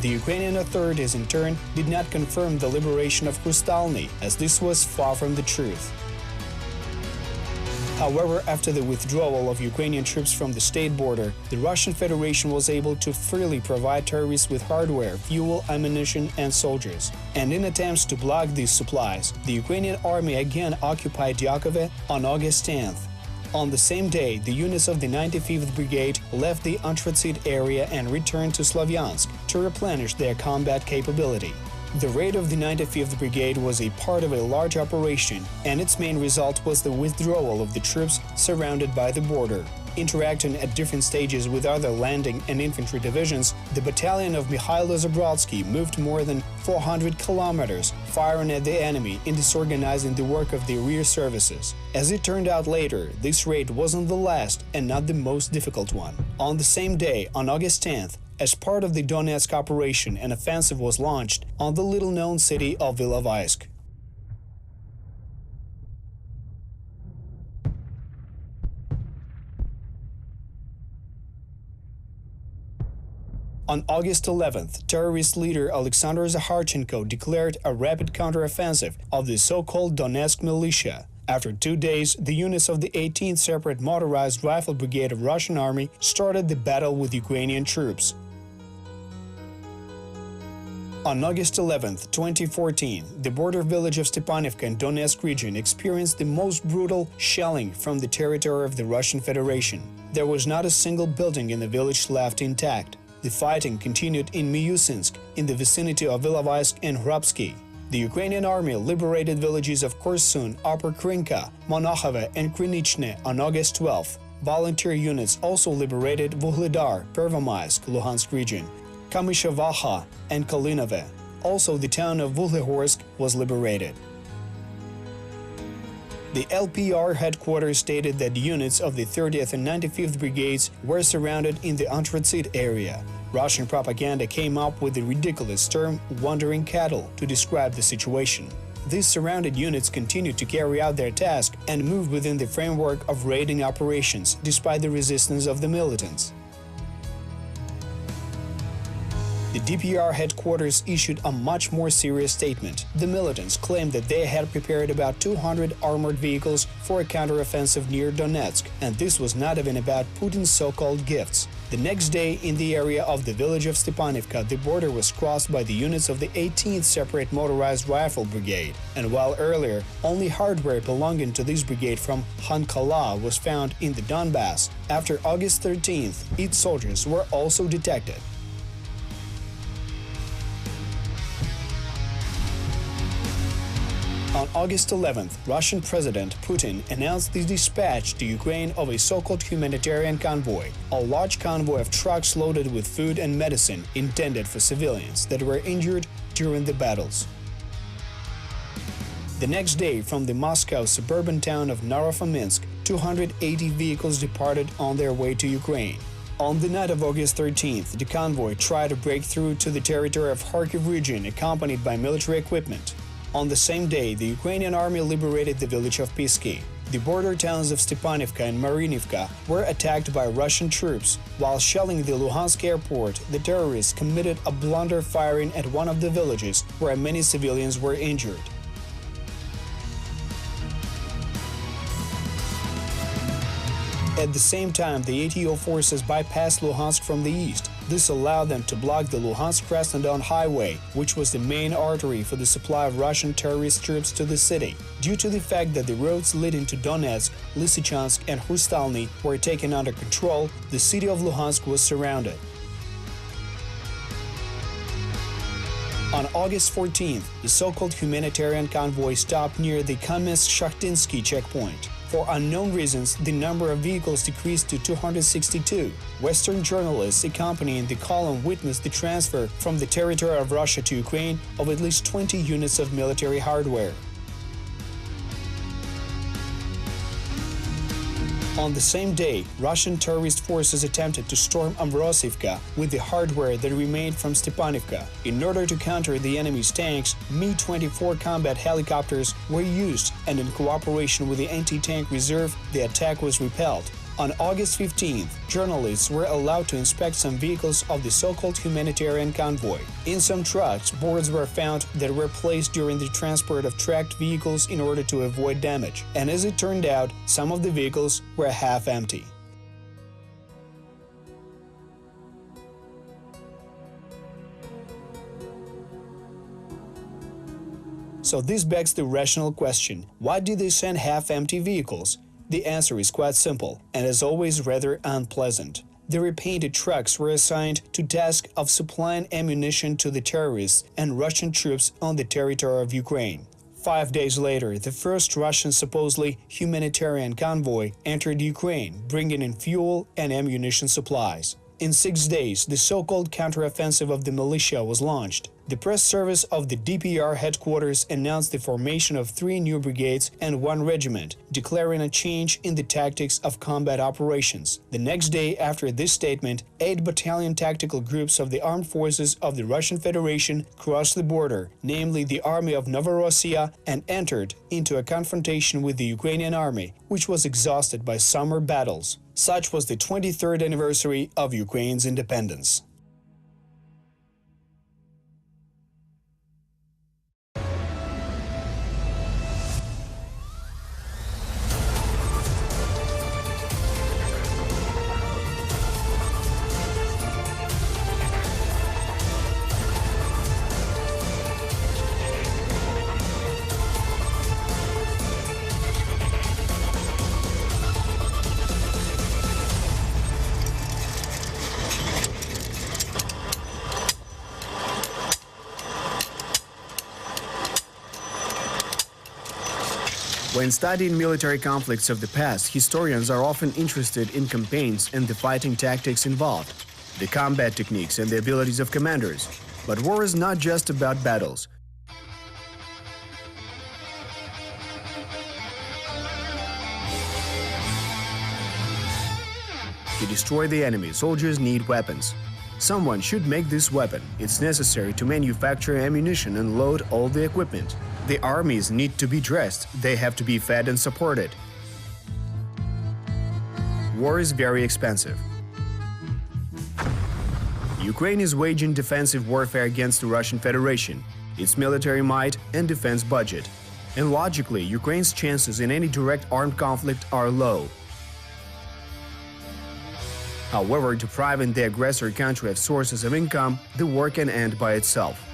The Ukrainian authorities, in turn, did not confirm the liberation of Krustalny, as this was far from the truth. However, after the withdrawal of Ukrainian troops from the state border, the Russian Federation was able to freely provide terrorists with hardware, fuel, ammunition and soldiers. And in attempts to block these supplies, the Ukrainian army again occupied Yakove on August 10th. On the same day, the units of the 95th Brigade left the Antracit area and returned to Slavyansk to replenish their combat capability. The raid of the 95th Brigade was a part of a large operation, and its main result was the withdrawal of the troops surrounded by the border. Interacting at different stages with other landing and infantry divisions, the battalion of Mikhailo Zabrodsky moved more than 400 kilometers, firing at the enemy and disorganizing the work of the rear services. As it turned out later, this raid wasn't the last and not the most difficult one. On the same day, on August 10th, as part of the Donetsk operation, an offensive was launched on the little-known city of Ilovaisk. On August 11th, terrorist leader Alexander Zakharchenko declared a rapid counteroffensive of the so-called Donetsk militia. After 2 days, the units of the 18th Separate Motorized Rifle Brigade of Russian Army started the battle with Ukrainian troops. On August 11, 2014, the border village of Stepanivka in Donetsk region experienced the most brutal shelling from the territory of the Russian Federation. There was not a single building in the village left intact. The fighting continued in Minsk, in the vicinity of Ilovaisk and Hrabsky. The Ukrainian army liberated villages of Korsun, Upper Krinka, Monokhove and Krinichne on August 12. Volunteer units also liberated Vuhledar, Pervomaisk, Luhansk region, Kamyshevaha and Kalinove. Also, the town of Vuhlehorsk was liberated. The LPR headquarters stated that units of the 30th and 95th Brigades were surrounded in the Antracit area. Russian propaganda came up with the ridiculous term "wandering cattle" to describe the situation. These surrounded units continued to carry out their task and moved within the framework of raiding operations, despite the resistance of the militants. The DPR headquarters issued a much more serious statement. The militants claimed that they had prepared about 200 armored vehicles for a counteroffensive near Donetsk, and this was not even about Putin's so-called gifts. The next day, in the area of the village of Stepanivka, the border was crossed by the units of the 18th Separate Motorized Rifle Brigade, and while earlier only hardware belonging to this brigade from Khankala was found in the Donbass, after August 13th, its soldiers were also detected. On August 11th, Russian President Putin announced the dispatch to Ukraine of a so-called humanitarian convoy, a large convoy of trucks loaded with food and medicine intended for civilians that were injured during the battles. The next day, from the Moscow suburban town of Novominsk, 280 vehicles departed on their way to Ukraine. On the night of August 13th, the convoy tried to break through to the territory of Kharkiv region, accompanied by military equipment. On the same day, the Ukrainian army liberated the village of Pisky. The border towns of Stepanivka and Marinivka were attacked by Russian troops. While shelling the Luhansk airport, the terrorists committed a blunder firing at one of the villages, where many civilians were injured. At the same time, the ATO forces bypassed Luhansk from the east, This allowed them to block the Luhansk-Krasnodar highway, which was the main artery for the supply of Russian terrorist troops to the city. Due to the fact that the roads leading to Donetsk, Lysychansk and Hrustalny were taken under control, the city of Luhansk was surrounded. On August 14th, the so-called humanitarian convoy stopped near the Kamensk-Shakhtinsky checkpoint. For unknown reasons, the number of vehicles decreased to 262. Western journalists accompanying the column witnessed the transfer from the territory of Russia to Ukraine of at least 20 units of military hardware. On the same day, Russian terrorist forces attempted to storm Ambrosivka with the hardware that remained from Stepanivka. In order to counter the enemy's tanks, Mi-24 combat helicopters were used, and in cooperation with the anti-tank reserve, the attack was repelled. On August 15th, journalists were allowed to inspect some vehicles of the so-called humanitarian convoy. In some trucks, boards were found that were placed during the transport of tracked vehicles in order to avoid damage. And as it turned out, some of the vehicles were half empty. So this begs the rational question: why did they send half-empty vehicles? The answer is quite simple, and as always rather unpleasant. The repainted trucks were assigned to task of supplying ammunition to the terrorists and Russian troops on the territory of Ukraine. 5 days later, the first Russian supposedly humanitarian convoy entered Ukraine, bringing in fuel and ammunition supplies. In 6 days, the so-called counteroffensive of the militia was launched. The press service of the DPR headquarters announced the formation of 3 new brigades and 1 regiment, declaring a change in the tactics of combat operations. The next day after this statement, 8 battalion tactical groups of the armed forces of the Russian Federation crossed the border, namely the army of Novorossiya, and entered into a confrontation with the Ukrainian army, which was exhausted by summer battles. Such was the 23rd anniversary of Ukraine's independence. When studying military conflicts of the past, historians are often interested in campaigns and the fighting tactics involved, the combat techniques and the abilities of commanders. But war is not just about battles. To destroy the enemy, soldiers need weapons. Someone should make this weapon. It's necessary to manufacture ammunition and load all the equipment. The armies need to be dressed, they have to be fed and supported. War is very expensive. Ukraine is waging defensive warfare against the Russian Federation, its military might and defense budget. And logically, Ukraine's chances in any direct armed conflict are low. However, depriving the aggressor country of sources of income, the war can end by itself.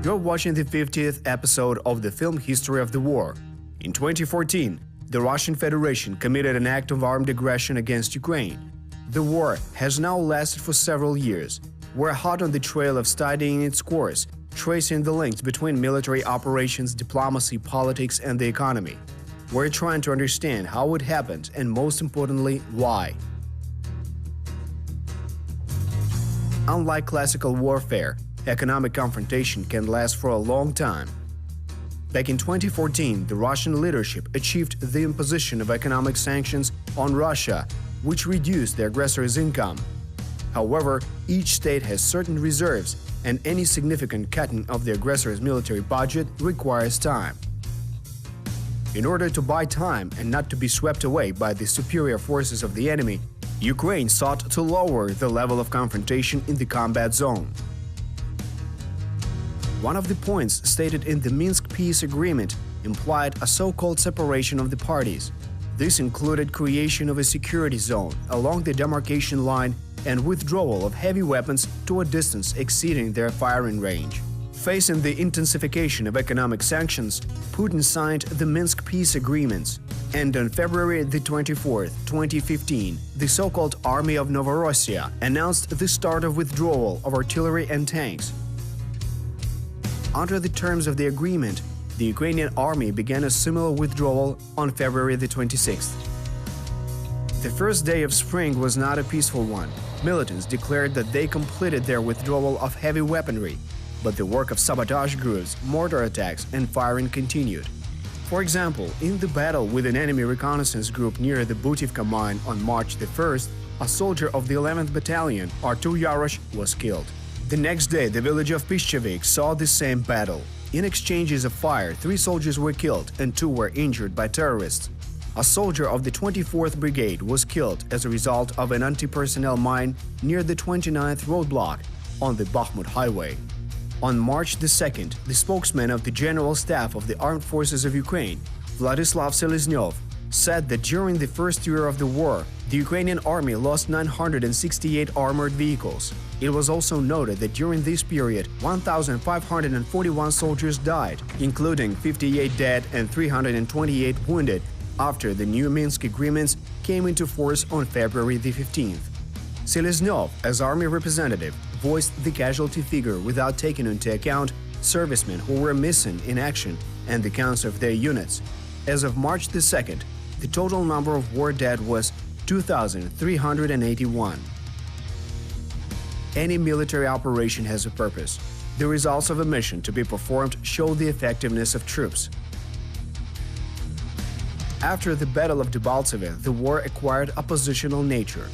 You're watching the 50th episode of the film History of the War. In 2014, the Russian Federation committed an act of armed aggression against Ukraine. The war has now lasted for several years. We're hot on the trail of studying its course, tracing the links between military operations, diplomacy, politics, and the economy. We're trying to understand how it happened and, most importantly, why. Unlike classical warfare, economic confrontation can last for a long time. Back in 2014, the Russian leadership achieved the imposition of economic sanctions on Russia, which reduced the aggressor's income. However, each state has certain reserves, and any significant cutting of the aggressor's military budget requires time. In order to buy time and not to be swept away by the superior forces of the enemy, Ukraine sought to lower the level of confrontation in the combat zone. One of the points stated in the Minsk peace agreement implied a so-called separation of the parties. This included creation of a security zone along the demarcation line and withdrawal of heavy weapons to a distance exceeding their firing range. Facing the intensification of economic sanctions, Putin signed the Minsk peace agreements, and on February the 24th, 2015, the so-called Army of Novorossiya announced the start of withdrawal of artillery and tanks. Under the terms of the agreement, the Ukrainian army began a similar withdrawal on February the 26th. The first day of spring was not a peaceful one. Militants declared that they completed their withdrawal of heavy weaponry, but the work of sabotage groups, mortar attacks, and firing continued. For example, in the battle with an enemy reconnaissance group near the Butivka mine on March the 1st, a soldier of the 11th Battalion, Artur Yarosh, was killed. The next day, the village of Pishchavik saw the same battle. In exchanges of fire, 3 soldiers were killed and 2 were injured by terrorists. A soldier of the 24th Brigade was killed as a result of an anti-personnel mine near the 29th roadblock on the Bakhmut highway. On March the 2nd, the spokesman of the General Staff of the Armed Forces of Ukraine, Vladislav Seleznyov, said that during the first year of the war, the Ukrainian army lost 968 armored vehicles. It was also noted that during this period, 1,541 soldiers died, including 58 dead and 328 wounded, after the new Minsk agreements came into force on February the 15th. Seleznyov, as army representative, voiced the casualty figure without taking into account servicemen who were missing in action and the counts of their units. As of March the 2nd, the total number of war dead was 2,381. Any military operation has a purpose. The results of a mission to be performed show the effectiveness of troops. After the Battle of Debaltseve, the war acquired a positional nature.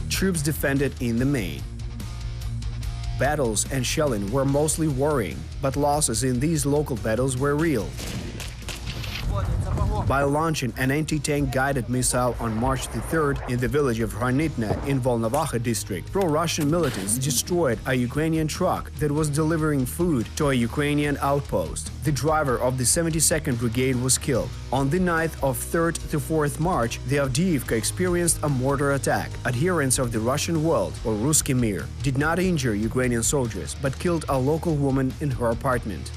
Troops defended in the main. Battles and shelling were mostly worrying, but losses in these local battles were real. By launching an anti-tank guided missile on March the 3rd in the village of Hranitne in Volnovakha district, pro-Russian militants destroyed a Ukrainian truck that was delivering food to a Ukrainian outpost. The driver of the 72nd Brigade was killed. On the night of 3rd to 4th March, the Avdiivka experienced a mortar attack. Adherents of the Russian World, or Ruski Mir, did not injure Ukrainian soldiers, but killed a local woman in her apartment.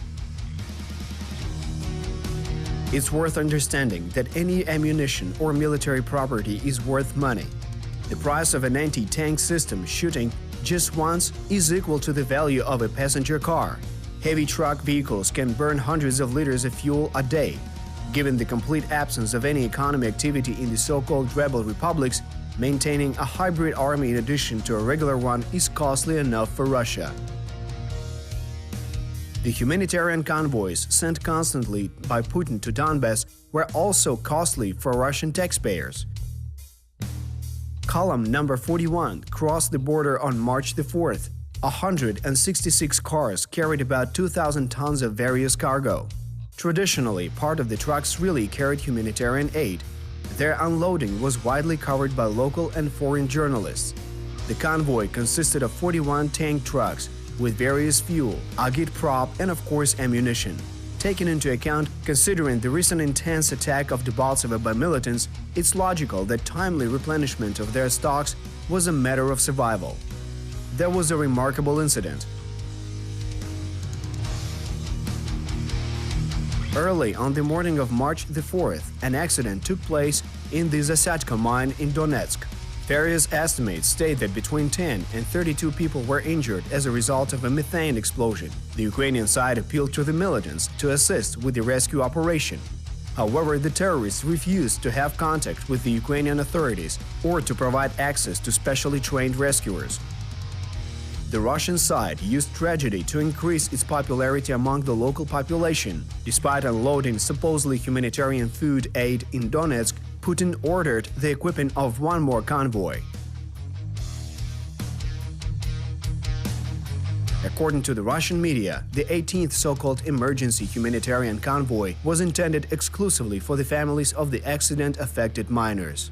It's worth understanding that any ammunition or military property is worth money. The price of an anti-tank system shooting just once is equal to the value of a passenger car. Heavy truck vehicles can burn hundreds of liters of fuel a day. Given the complete absence of any economic activity in the so-called rebel republics, maintaining a hybrid army in addition to a regular one is costly enough for Russia. The humanitarian convoys sent constantly by Putin to Donbass were also costly for Russian taxpayers. Column number 41 crossed the border on March the 4th. 166 cars carried about 2,000 tons of various cargo. Traditionally, part of the trucks really carried humanitarian aid. Their unloading was widely covered by local and foreign journalists. The convoy consisted of 41 tank trucks, with various fuel, agit-prop, and of course ammunition. Taken into account, considering the recent intense attack of Debaltseve by militants, it's logical that timely replenishment of their stocks was a matter of survival. There was a remarkable incident. Early on the morning of March the 4th, an accident took place in the Zasyadka mine in Donetsk. Various estimates state that between 10 and 32 people were injured as a result of a methane explosion. The Ukrainian side appealed to the militants to assist with the rescue operation. However, the terrorists refused to have contact with the Ukrainian authorities or to provide access to specially trained rescuers. The Russian side used tragedy to increase its popularity among the local population. Despite unloading supposedly humanitarian food aid in Donetsk, Putin ordered the equipping of one more convoy. According to the Russian media, the 18th so-called emergency humanitarian convoy was intended exclusively for the families of the accident-affected miners.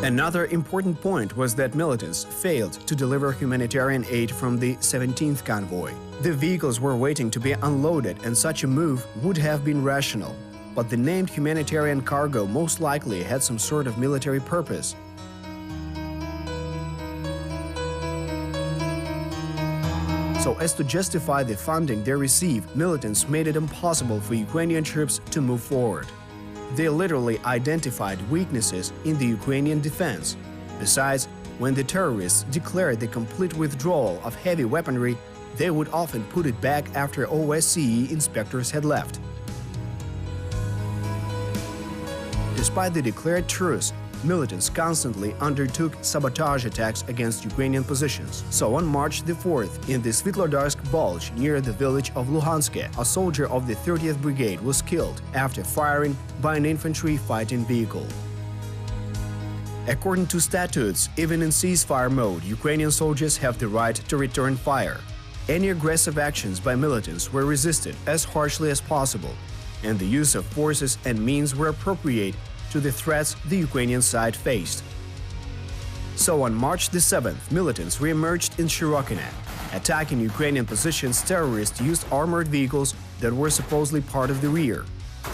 Another important point was that militants failed to deliver humanitarian aid from the 17th convoy. The vehicles were waiting to be unloaded, and such a move would have been rational. But the named humanitarian cargo most likely had some sort of military purpose. So as to justify the funding they received, militants made it impossible for Ukrainian troops to move forward. They literally identified weaknesses in the Ukrainian defense. Besides, when the terrorists declared the complete withdrawal of heavy weaponry, they would often put it back after OSCE inspectors had left. Despite the declared truce, militants constantly undertook sabotage attacks against Ukrainian positions. So on March the 4th, in the Svetlodarsk Bulge near the village of Luhanske, a soldier of the 30th Brigade was killed after firing by an infantry fighting vehicle. According to statutes, even in ceasefire mode, Ukrainian soldiers have the right to return fire. Any aggressive actions by militants were resisted as harshly as possible, and the use of forces and means were appropriate to the threats the Ukrainian side faced. So on March the 7th, militants re-emerged in Shirokine. Attacking Ukrainian positions, terrorists used armored vehicles that were supposedly part of the rear.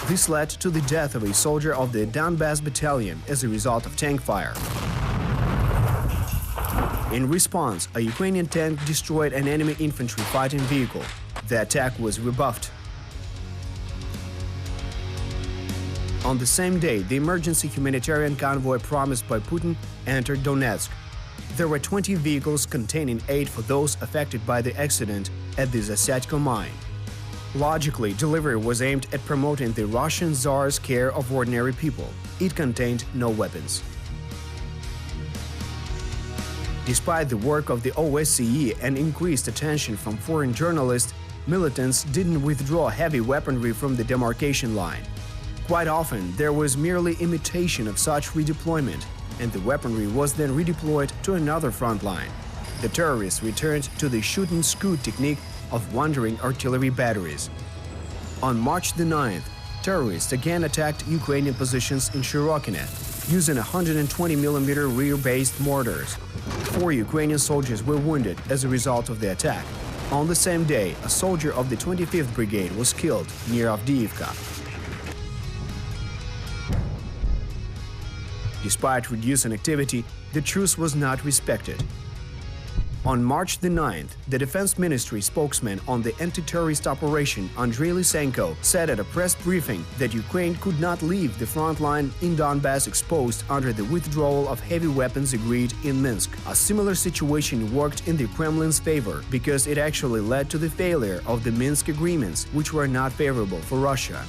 This led to the death of a soldier of the Donbass battalion as a result of tank fire. In response, a Ukrainian tank destroyed an enemy infantry fighting vehicle. The attack was rebuffed. On the same day, the emergency humanitarian convoy promised by Putin entered Donetsk. There were 20 vehicles containing aid for those affected by the accident at the Zasyatko mine. Logically, delivery was aimed at promoting the Russian Tsar's care of ordinary people. It contained no weapons. Despite the work of the OSCE and increased attention from foreign journalists, militants didn't withdraw heavy weaponry from the demarcation line. Quite often, there was merely imitation of such redeployment, and the weaponry was then redeployed to another front line. The terrorists returned to the shoot-and-scoot technique of wandering artillery batteries. On March the 9th, terrorists again attacked Ukrainian positions in Shirokine, using 120mm rear-based mortars. 4 Ukrainian soldiers were wounded as a result of the attack. On the same day, a soldier of the 25th Brigade was killed near Avdiivka. Despite reducing activity, the truce was not respected. On March the 9th, the Defense Ministry spokesman on the anti-terrorist operation, Andrei Lysenko, said at a press briefing that Ukraine could not leave the front line in Donbass exposed under the withdrawal of heavy weapons agreed in Minsk. A similar situation worked in the Kremlin's favor because it actually led to the failure of the Minsk agreements, which were not favorable for Russia.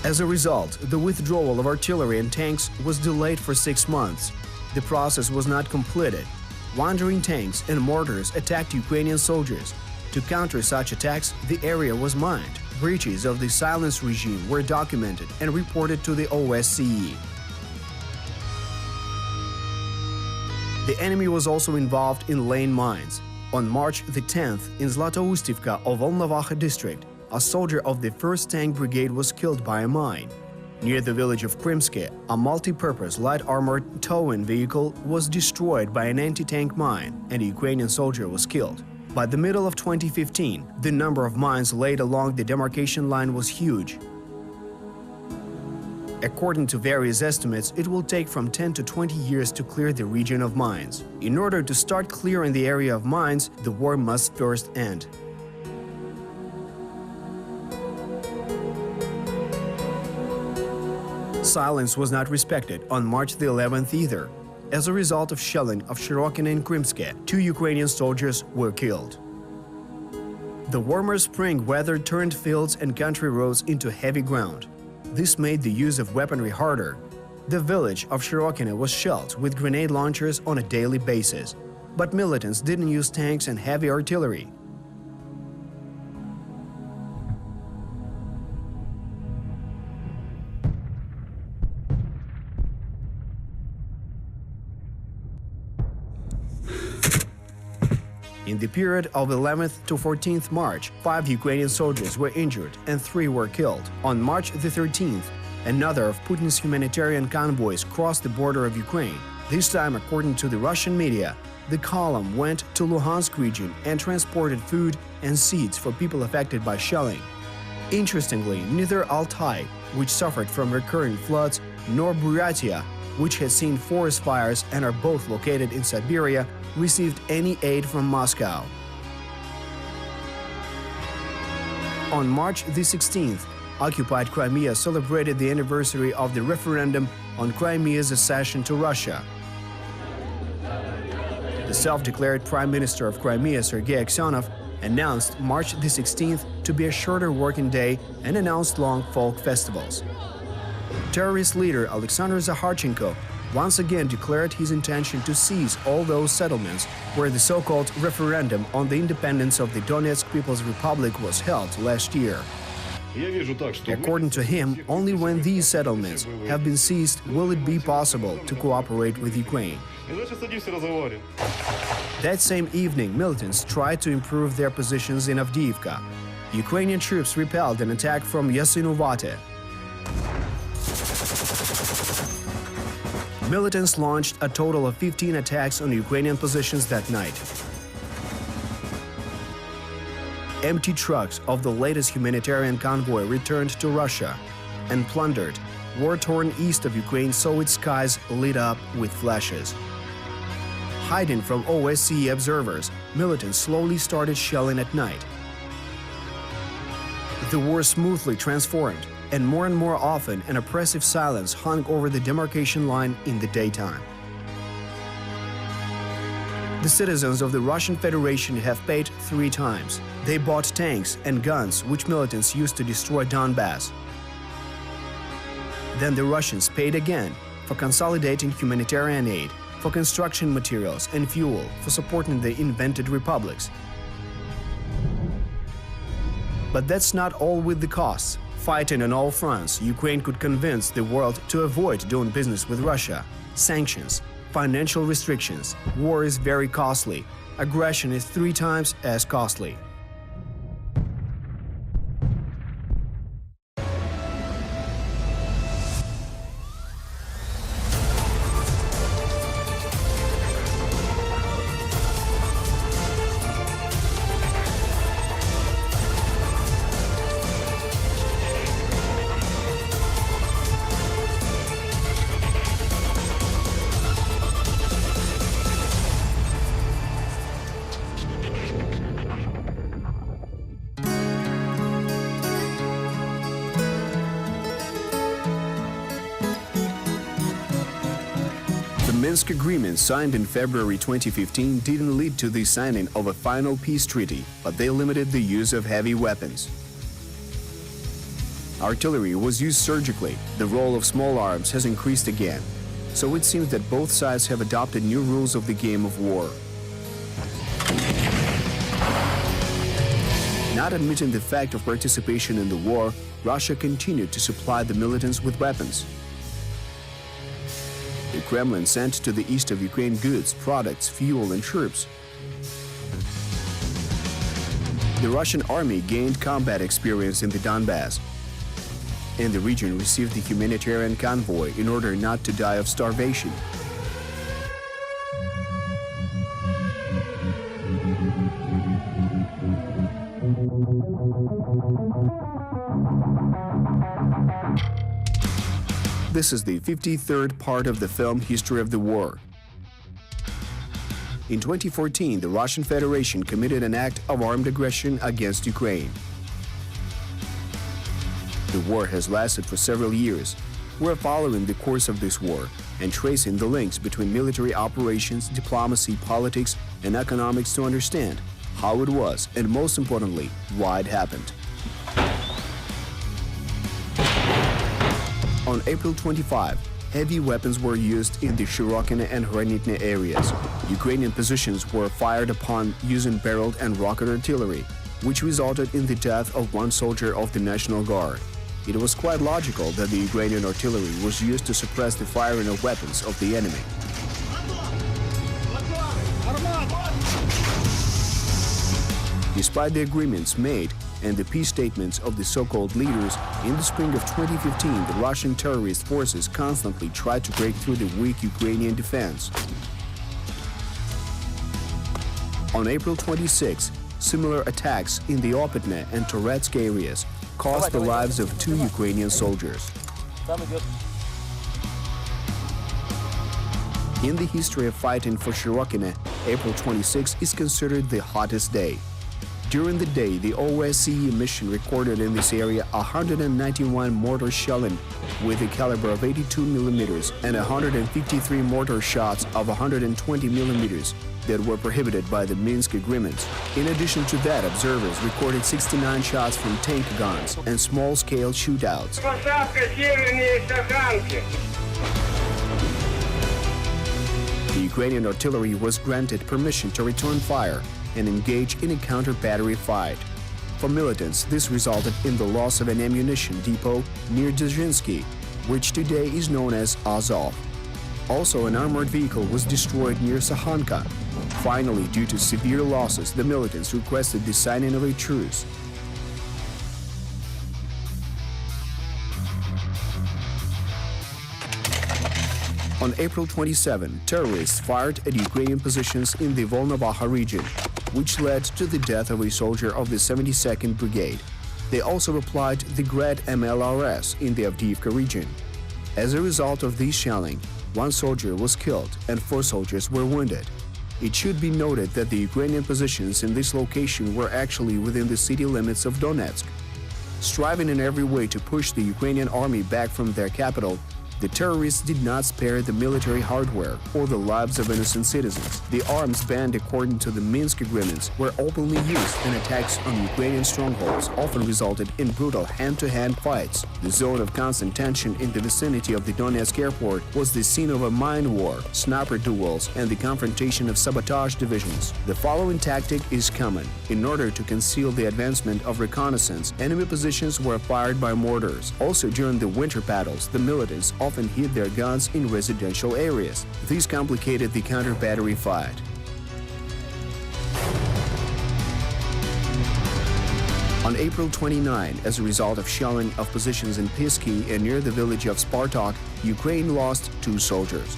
As a result, the withdrawal of artillery and tanks was delayed for 6 months. The process was not completed. Wandering tanks and mortars attacked Ukrainian soldiers. To counter such attacks, the area was mined. Breaches of the silence regime were documented and reported to the OSCE. The enemy was also involved in laying mines. On March the 10th, in Zlatoustivka of Volnovakha district, a soldier of the 1st Tank Brigade was killed by a mine. Near the village of Krimske, a multi-purpose light armored towing vehicle was destroyed by an anti-tank mine, and a Ukrainian soldier was killed. By the middle of 2015, the number of mines laid along the demarcation line was huge. According to various estimates, it will take from 10 to 20 years to clear the region of mines. In order to start clearing the area of mines, the war must first end. Silence was not respected on March the 11th either. As a result of shelling of Shirokine and Krimske, 2 Ukrainian soldiers were killed. The warmer spring weather turned fields and country roads into heavy ground. This made the use of weaponry harder. The village of Shirokine was shelled with grenade launchers on a daily basis. But militants didn't use tanks and heavy artillery. In the period of 11th to 14th March, 5 Ukrainian soldiers were injured and 3 were killed. On March the 13th, Another of Putin's humanitarian convoys crossed the border of Ukraine. This time, according to the Russian media, the column went to Luhansk region and transported food and seeds for people affected by shelling. Interestingly, neither Altai, which suffered from recurring floods, nor Buryatia, which has seen forest fires and are both located in Siberia, received any aid from Moscow. On March the 16th, occupied Crimea celebrated the anniversary of the referendum on Crimea's accession to Russia. The self-declared Prime Minister of Crimea, Sergei Aksyonov, announced March the 16th to be a shorter working day and announced long folk festivals. Terrorist leader Alexander Zakharchenko once again declared his intention to seize all those settlements where the so-called referendum on the independence of the Donetsk People's Republic was held last year. According to him, only when these settlements have been seized will it be possible to cooperate with Ukraine. That same evening, militants tried to improve their positions in Avdiivka. Ukrainian troops repelled an attack from Yasinuvate. Militants launched a total of 15 attacks on Ukrainian positions that night. Empty trucks of the latest humanitarian convoy returned to Russia and plundered. War-torn east of Ukraine saw its skies lit up with flashes. Hiding from OSCE observers, militants slowly started shelling at night. The war smoothly transformed, and more often an oppressive silence hung over the demarcation line in the daytime. The citizens of the Russian Federation have paid 3 times. They bought tanks and guns which militants used to destroy Donbass. Then the Russians paid again for consolidating humanitarian aid, for construction materials and fuel, for supporting the invented republics. But that's not all with the costs. Fighting on all fronts, Ukraine could convince the world to avoid doing business with Russia. Sanctions, financial restrictions, war is very costly. Aggression is 3 times as costly. The Minsk agreement signed in February 2015 didn't lead to the signing of a final peace treaty, but they limited the use of heavy weapons. Artillery was used surgically. The role of small arms has increased again. So it seems that both sides have adopted new rules of the game of war. Not admitting the fact of participation in the war, Russia continued to supply the militants with weapons. The Kremlin sent to the east of Ukraine goods, products, fuel and troops. The Russian army gained combat experience in the Donbass, and the region received the humanitarian convoy in order not to die of starvation. This is the 53rd part of the film History of the War. In 2014, the Russian Federation committed an act of armed aggression against Ukraine. The war has lasted for several years. We're following the course of this war and tracing the links between military operations, diplomacy, politics, and economics to understand how it was and, most importantly, why it happened. On April 25, heavy weapons were used in the Shirokina and Hranitne areas. Ukrainian positions were fired upon using barreled and rocket artillery, which resulted in the death of 1 soldier of the National Guard. It was quite logical that the Ukrainian artillery was used to suppress the firing of weapons of the enemy. Despite the agreements made, and the peace statements of the so-called leaders, in the spring of 2015, the Russian terrorist forces constantly tried to break through the weak Ukrainian defense. On April 26, similar attacks in the Opitne and Toretsk areas cost the lives of 2 Ukrainian soldiers. In the history of fighting for Shirokine, April 26 is considered the hottest day. During the day, the OSCE mission recorded in this area 191 mortar shelling with a caliber of 82 mm and 153 mortar shots of 120 mm that were prohibited by the Minsk agreements. In addition to that, observers recorded 69 shots from tank guns and small-scale shootouts. The Ukrainian artillery was granted permission to return fire and engage in a counter-battery fight. For militants, this resulted in the loss of an ammunition depot near Dzhizhinsky, which today is known as Azov. Also, an armored vehicle was destroyed near Sahanka. Finally, due to severe losses, the militants requested the signing of a truce. On April 27, terrorists fired at Ukrainian positions in the Volnovakha region, which led to the death of a soldier of the 72nd Brigade. They also replied the Grad MLRS in the Avdiivka region. As a result of this shelling, 1 soldier was killed and 4 soldiers were wounded. It should be noted that the Ukrainian positions in this location were actually within the city limits of Donetsk. Striving in every way to push the Ukrainian army back from their capital, the terrorists did not spare the military hardware or the lives of innocent citizens. The arms banned according to the Minsk agreements were openly used, and attacks on Ukrainian strongholds often resulted in brutal hand-to-hand fights. The zone of constant tension in the vicinity of the Donetsk airport was the scene of a mine war, sniper duels, and the confrontation of sabotage divisions. The following tactic is common. In order to conceal the advancement of reconnaissance, enemy positions were fired by mortars. Also, during the winter battles, the militants often hid their guns in residential areas. This complicated the counter-battery fight. On April 29, as a result of shelling of positions in Pisky and near the village of Spartak, Ukraine lost 2 soldiers.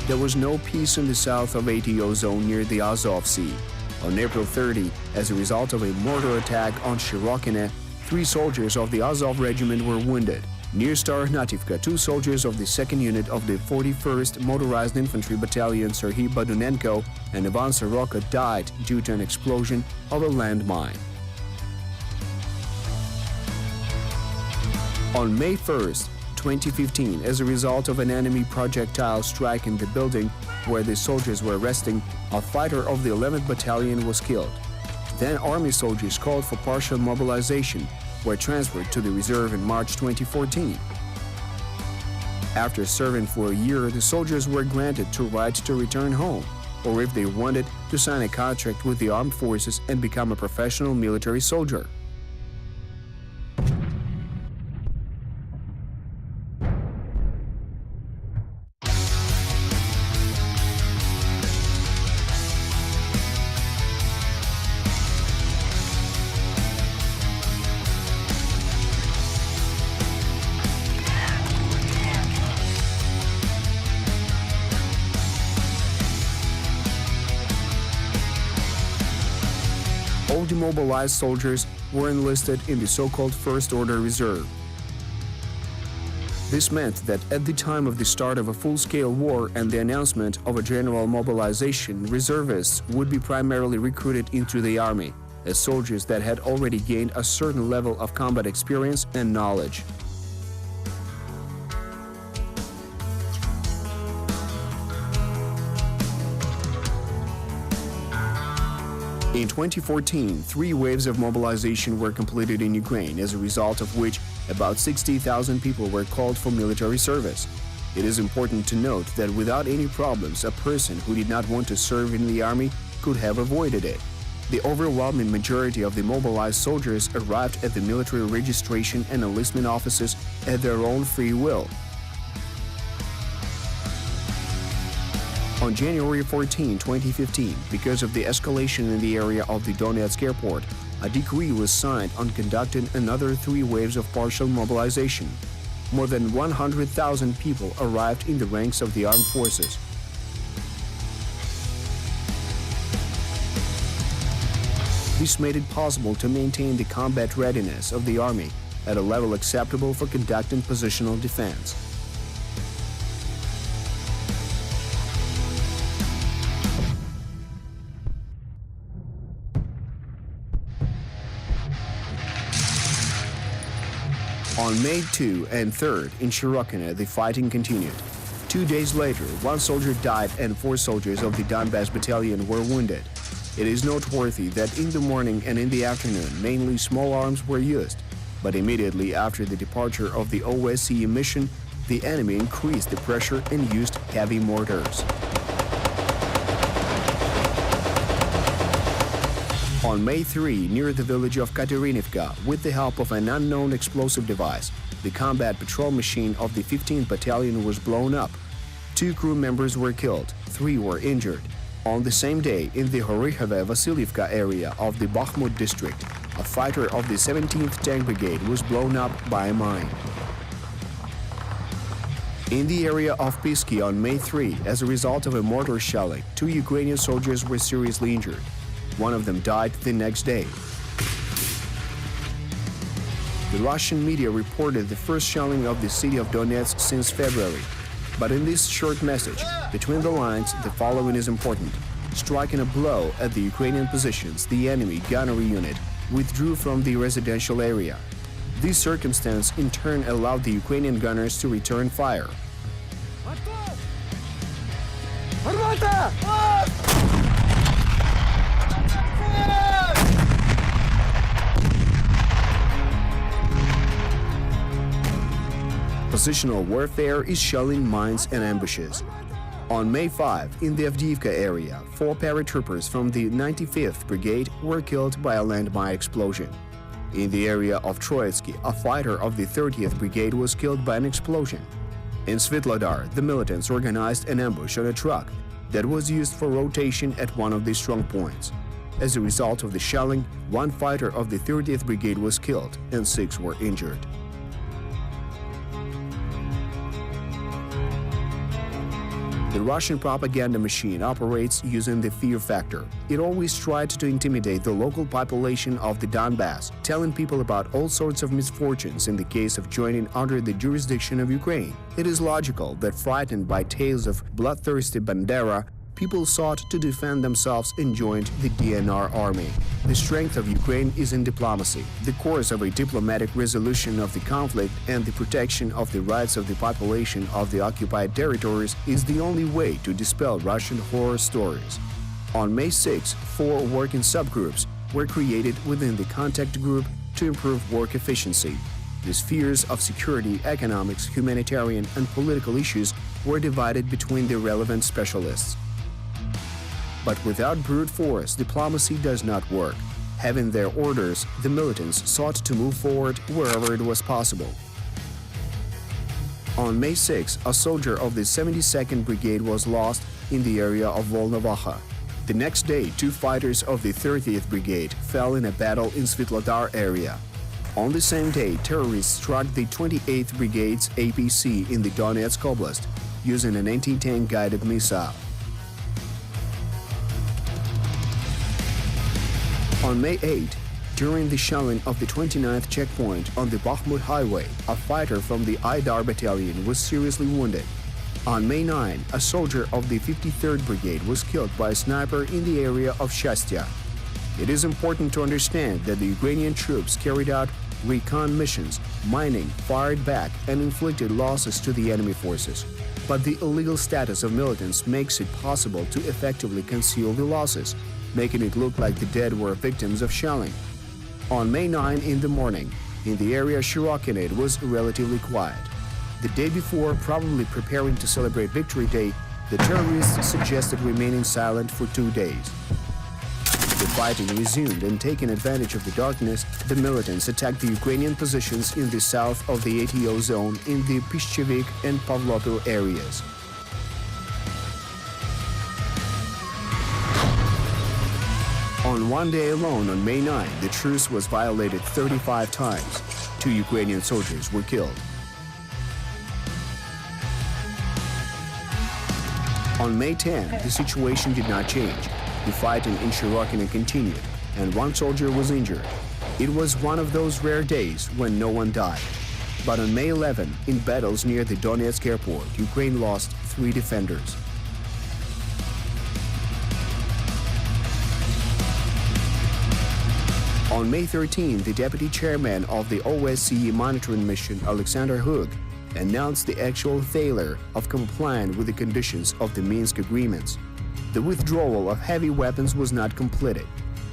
There was no peace in the south of ATO zone near the Azov Sea. On April 30, as a result of a mortar attack on Shirokine, 3 soldiers of the Azov regiment were wounded. Near Starognativka, 2 soldiers of the 2nd Unit of the 41st Motorized Infantry Battalion Serhiy Badunenko and Ivan Soroka died due to an explosion of a landmine. On May 1st, 2015, as a result of an enemy projectile strike in the building where the soldiers were resting, a fighter of the 11th Battalion was killed. Then Army soldiers called for partial mobilization were transferred to the reserve in March 2014. After serving for a year, the soldiers were granted the right to return home, or if they wanted, to sign a contract with the armed forces and become a professional military soldier. All demobilized soldiers were enlisted in the so-called First Order Reserve. This meant that at the time of the start of a full-scale war and the announcement of a general mobilization, reservists would be primarily recruited into the army as soldiers that had already gained a certain level of combat experience and knowledge. In 2014, 3 waves of mobilization were completed in Ukraine, as a result of which about 60,000 people were called for military service. It is important to note that without any problems, a person who did not want to serve in the army could have avoided it. The overwhelming majority of the mobilized soldiers arrived at the military registration and enlistment offices at their own free will. On January 14, 2015, because of the escalation in the area of the Donetsk airport, a decree was signed on conducting another 3 waves of partial mobilization. More than 100,000 people arrived in the ranks of the armed forces. This made it possible to maintain the combat readiness of the army at a level acceptable for conducting positional defense. On May 2 and 3rd in Shirokina, the fighting continued. 2 days later, 1 soldier died and 4 soldiers of the Donbass battalion were wounded. It is noteworthy that in the morning and in the afternoon, mainly small arms were used. But immediately after the departure of the OSCE mission, the enemy increased the pressure and used heavy mortars. On May 3, near the village of Katerinivka, with the help of an unknown explosive device, the combat patrol machine of the 15th Battalion was blown up. 2 crew members were killed, 3 were injured. On the same day, in the Horihove-Vasilyevka area of the Bakhmut district, a fighter of the 17th Tank Brigade was blown up by a mine. In the area of Pisky on May 3, as a result of a mortar shelling, 2 Ukrainian soldiers were seriously injured. 1 of them died the next day. The Russian media reported the first shelling of the city of Donetsk since February. But in this short message, between the lines, the following is important. Striking a blow at the Ukrainian positions, the enemy gunnery unit withdrew from the residential area. This circumstance in turn allowed the Ukrainian gunners to return fire. Positional warfare is shelling mines and ambushes. On May 5, in the Avdiivka area, 4 paratroopers from the 95th Brigade were killed by a landmine explosion. In the area of Troitsky, a fighter of the 30th Brigade was killed by an explosion. In Svitlodar, the militants organized an ambush on a truck that was used for rotation at one of the strong points. As a result of the shelling, 1 fighter of the 30th Brigade was killed and 6 were injured. The Russian propaganda machine operates using the fear factor. It always tried to intimidate the local population of the Donbass, telling people about all sorts of misfortunes in the case of joining under the jurisdiction of Ukraine. It is logical that, frightened by tales of bloodthirsty Bandera, people sought to defend themselves and joined the DNR army. The strength of Ukraine is in diplomacy. The course of a diplomatic resolution of the conflict and the protection of the rights of the population of the occupied territories is the only way to dispel Russian horror stories. On May 6, 4 working subgroups were created within the contact group to improve work efficiency. The spheres of security, economics, humanitarian, and political issues were divided between the relevant specialists. But without brute force, diplomacy does not work. Having their orders, the militants sought to move forward wherever it was possible. On May 6, a soldier of the 72nd Brigade was lost in the area of Volnovakha. The next day, 2 fighters of the 30th Brigade fell in a battle in Svitlodar area. On the same day, terrorists struck the 28th Brigade's APC in the Donetsk Oblast using an anti-tank guided missile. On May 8, during the shelling of the 29th checkpoint on the Bakhmut highway, a fighter from the Aidar battalion was seriously wounded. On May 9, a soldier of the 53rd Brigade was killed by a sniper in the area of Shastya. It is important to understand that the Ukrainian troops carried out recon missions, mining, fired back, and inflicted losses to the enemy forces. But the illegal status of militants makes it possible to effectively conceal the losses, making it look like the dead were victims of shelling. On May 9 in the morning, in the area Shirokina, it was relatively quiet. The day before, probably preparing to celebrate Victory Day, the terrorists suggested remaining silent for 2 days. The fighting resumed, and taking advantage of the darkness, the militants attacked the Ukrainian positions in the south of the ATO zone in the Pishchevik and Pavlopil areas. On one day alone, on May 9, the truce was violated 35 times. 2 Ukrainian soldiers were killed. On May 10, the situation did not change. The fighting in Shirokina continued, and 1 soldier was injured. It was one of those rare days when no one died. But on May 11, in battles near the Donetsk airport, Ukraine lost 3 defenders. On May 13, the deputy chairman of the OSCE monitoring mission, Alexander Hug, announced the actual failure of complying with the conditions of the Minsk agreements. The withdrawal of heavy weapons was not completed.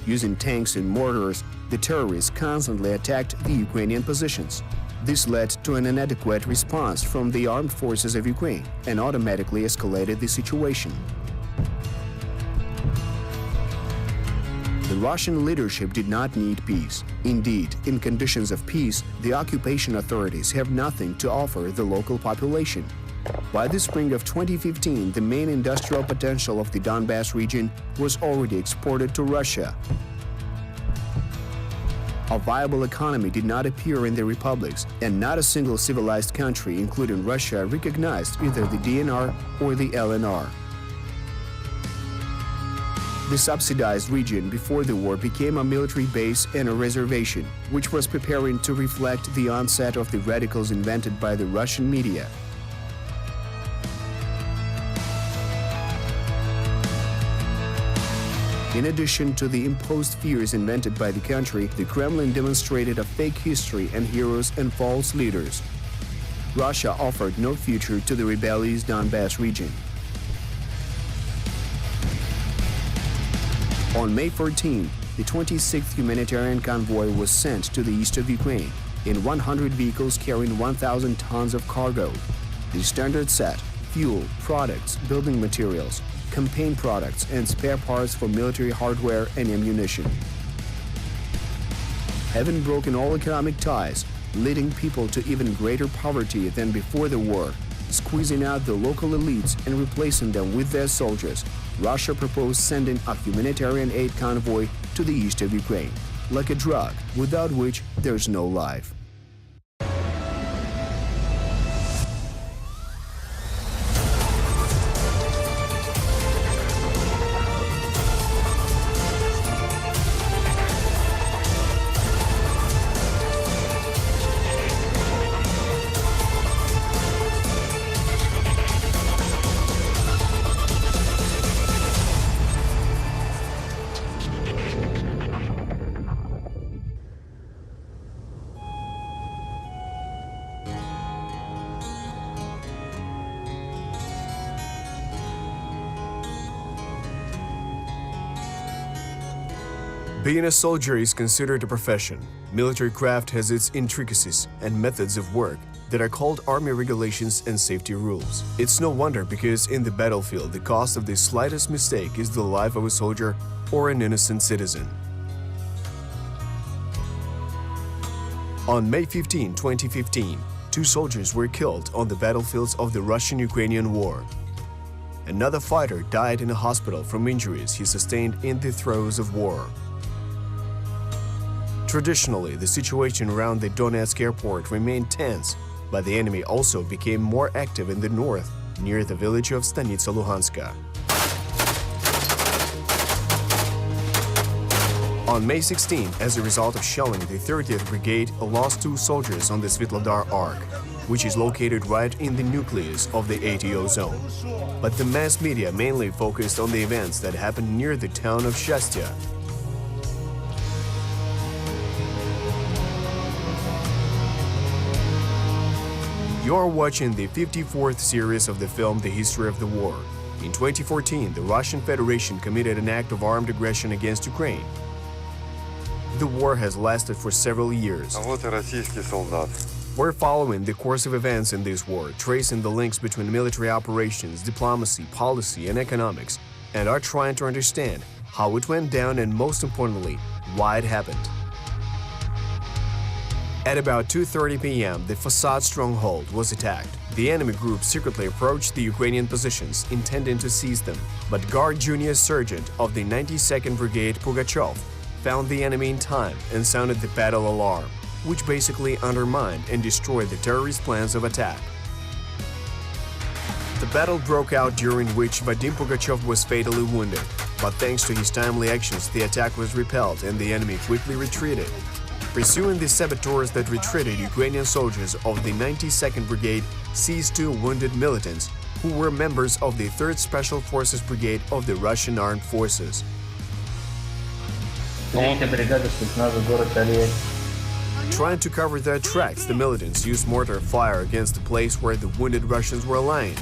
Using tanks and mortars, the terrorists constantly attacked the Ukrainian positions. This led to an inadequate response from the armed forces of Ukraine and automatically escalated the situation. The Russian leadership did not need peace. Indeed, in conditions of peace, the occupation authorities have nothing to offer the local population. By the spring of 2015, the main industrial potential of the Donbass region was already exported to Russia. A viable economy did not appear in the republics, and not a single civilized country, including Russia, recognized either the DNR or the LNR. The subsidized region before the war became a military base and a reservation, which was preparing to reflect the onset of the radicals invented by the Russian media. In addition to the imposed fears invented by the country, the Kremlin demonstrated a fake history and heroes and false leaders. Russia offered no future to the rebellious Donbass region. On May 14, the 26th humanitarian convoy was sent to the east of Ukraine in 100 vehicles carrying 1,000 tons of cargo. The standard set, fuel, products, building materials, campaign products, and spare parts for military hardware and ammunition. Having broken all economic ties, leading people to even greater poverty than before the war, squeezing out the local elites and replacing them with their soldiers, Russia proposed sending a humanitarian aid convoy to the east of Ukraine, like a drug, without which there's no life. Being a soldier is considered a profession. Military craft has its intricacies and methods of work that are called army regulations and safety rules. It's no wonder because in the battlefield, the cost of the slightest mistake is the life of a soldier or an innocent citizen. On May 15, 2015, 2 soldiers were killed on the battlefields of the Russian-Ukrainian war. Another fighter died in a hospital from injuries he sustained in the throes of war. Traditionally, the situation around the Donetsk airport remained tense, but the enemy also became more active in the north, near the village of Stanitsa Luhanska. On May 16, as a result of shelling, the 30th Brigade lost 2 soldiers on the Svetlodar Arc, which is located right in the nucleus of the ATO zone. But the mass media mainly focused on the events that happened near the town of Shastya. You're watching the 54th series of the film The History of the War. In 2014, the Russian Federation committed an act of armed aggression against Ukraine. The war has lasted for several years. We're following the course of events in this war, tracing the links between military operations, diplomacy, policy, and economics, and are trying to understand how it went down and, most importantly, why it happened. At about 2:30 p.m., the facade stronghold was attacked. The enemy group secretly approached the Ukrainian positions, intending to seize them. But Guard Junior Sergeant of the 92nd Brigade Pugachev found the enemy in time and sounded the battle alarm, which basically undermined and destroyed the terrorist plans of attack. The battle broke out, during which Vadim Pugachev was fatally wounded, but thanks to his timely actions, the attack was repelled and the enemy quickly retreated. Pursuing the saboteurs that retreated, Ukrainian soldiers of the 92nd Brigade seized 2 wounded militants who were members of the 3rd Special Forces Brigade of the Russian Armed Forces. Trying to cover their tracks, the militants used mortar fire against the place where the wounded Russians were lying.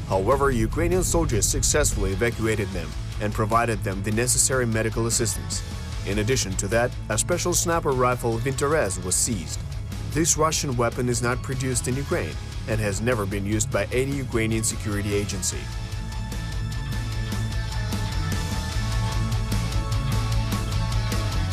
However, Ukrainian soldiers successfully evacuated them and provided them the necessary medical assistance. In addition to that, a special sniper rifle Vintorez was seized. This Russian weapon is not produced in Ukraine and has never been used by any Ukrainian security agency.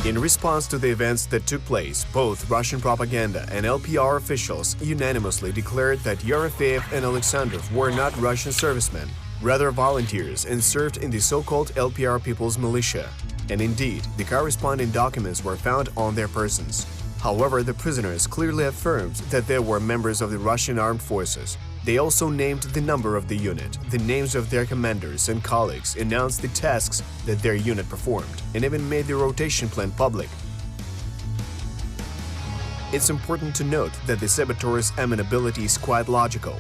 In response to the events that took place, both Russian propaganda and LPR officials unanimously declared that Yerofeev and Alexandrov were not Russian servicemen, rather volunteers, and served in the so-called LPR People's Militia. And indeed, the corresponding documents were found on their persons. However, the prisoners clearly affirmed that they were members of the Russian armed forces. They also named the number of the unit, the names of their commanders and colleagues, announced the tasks that their unit performed, and even made the rotation plan public. It's important to note that the saboteurs' amenability is quite logical.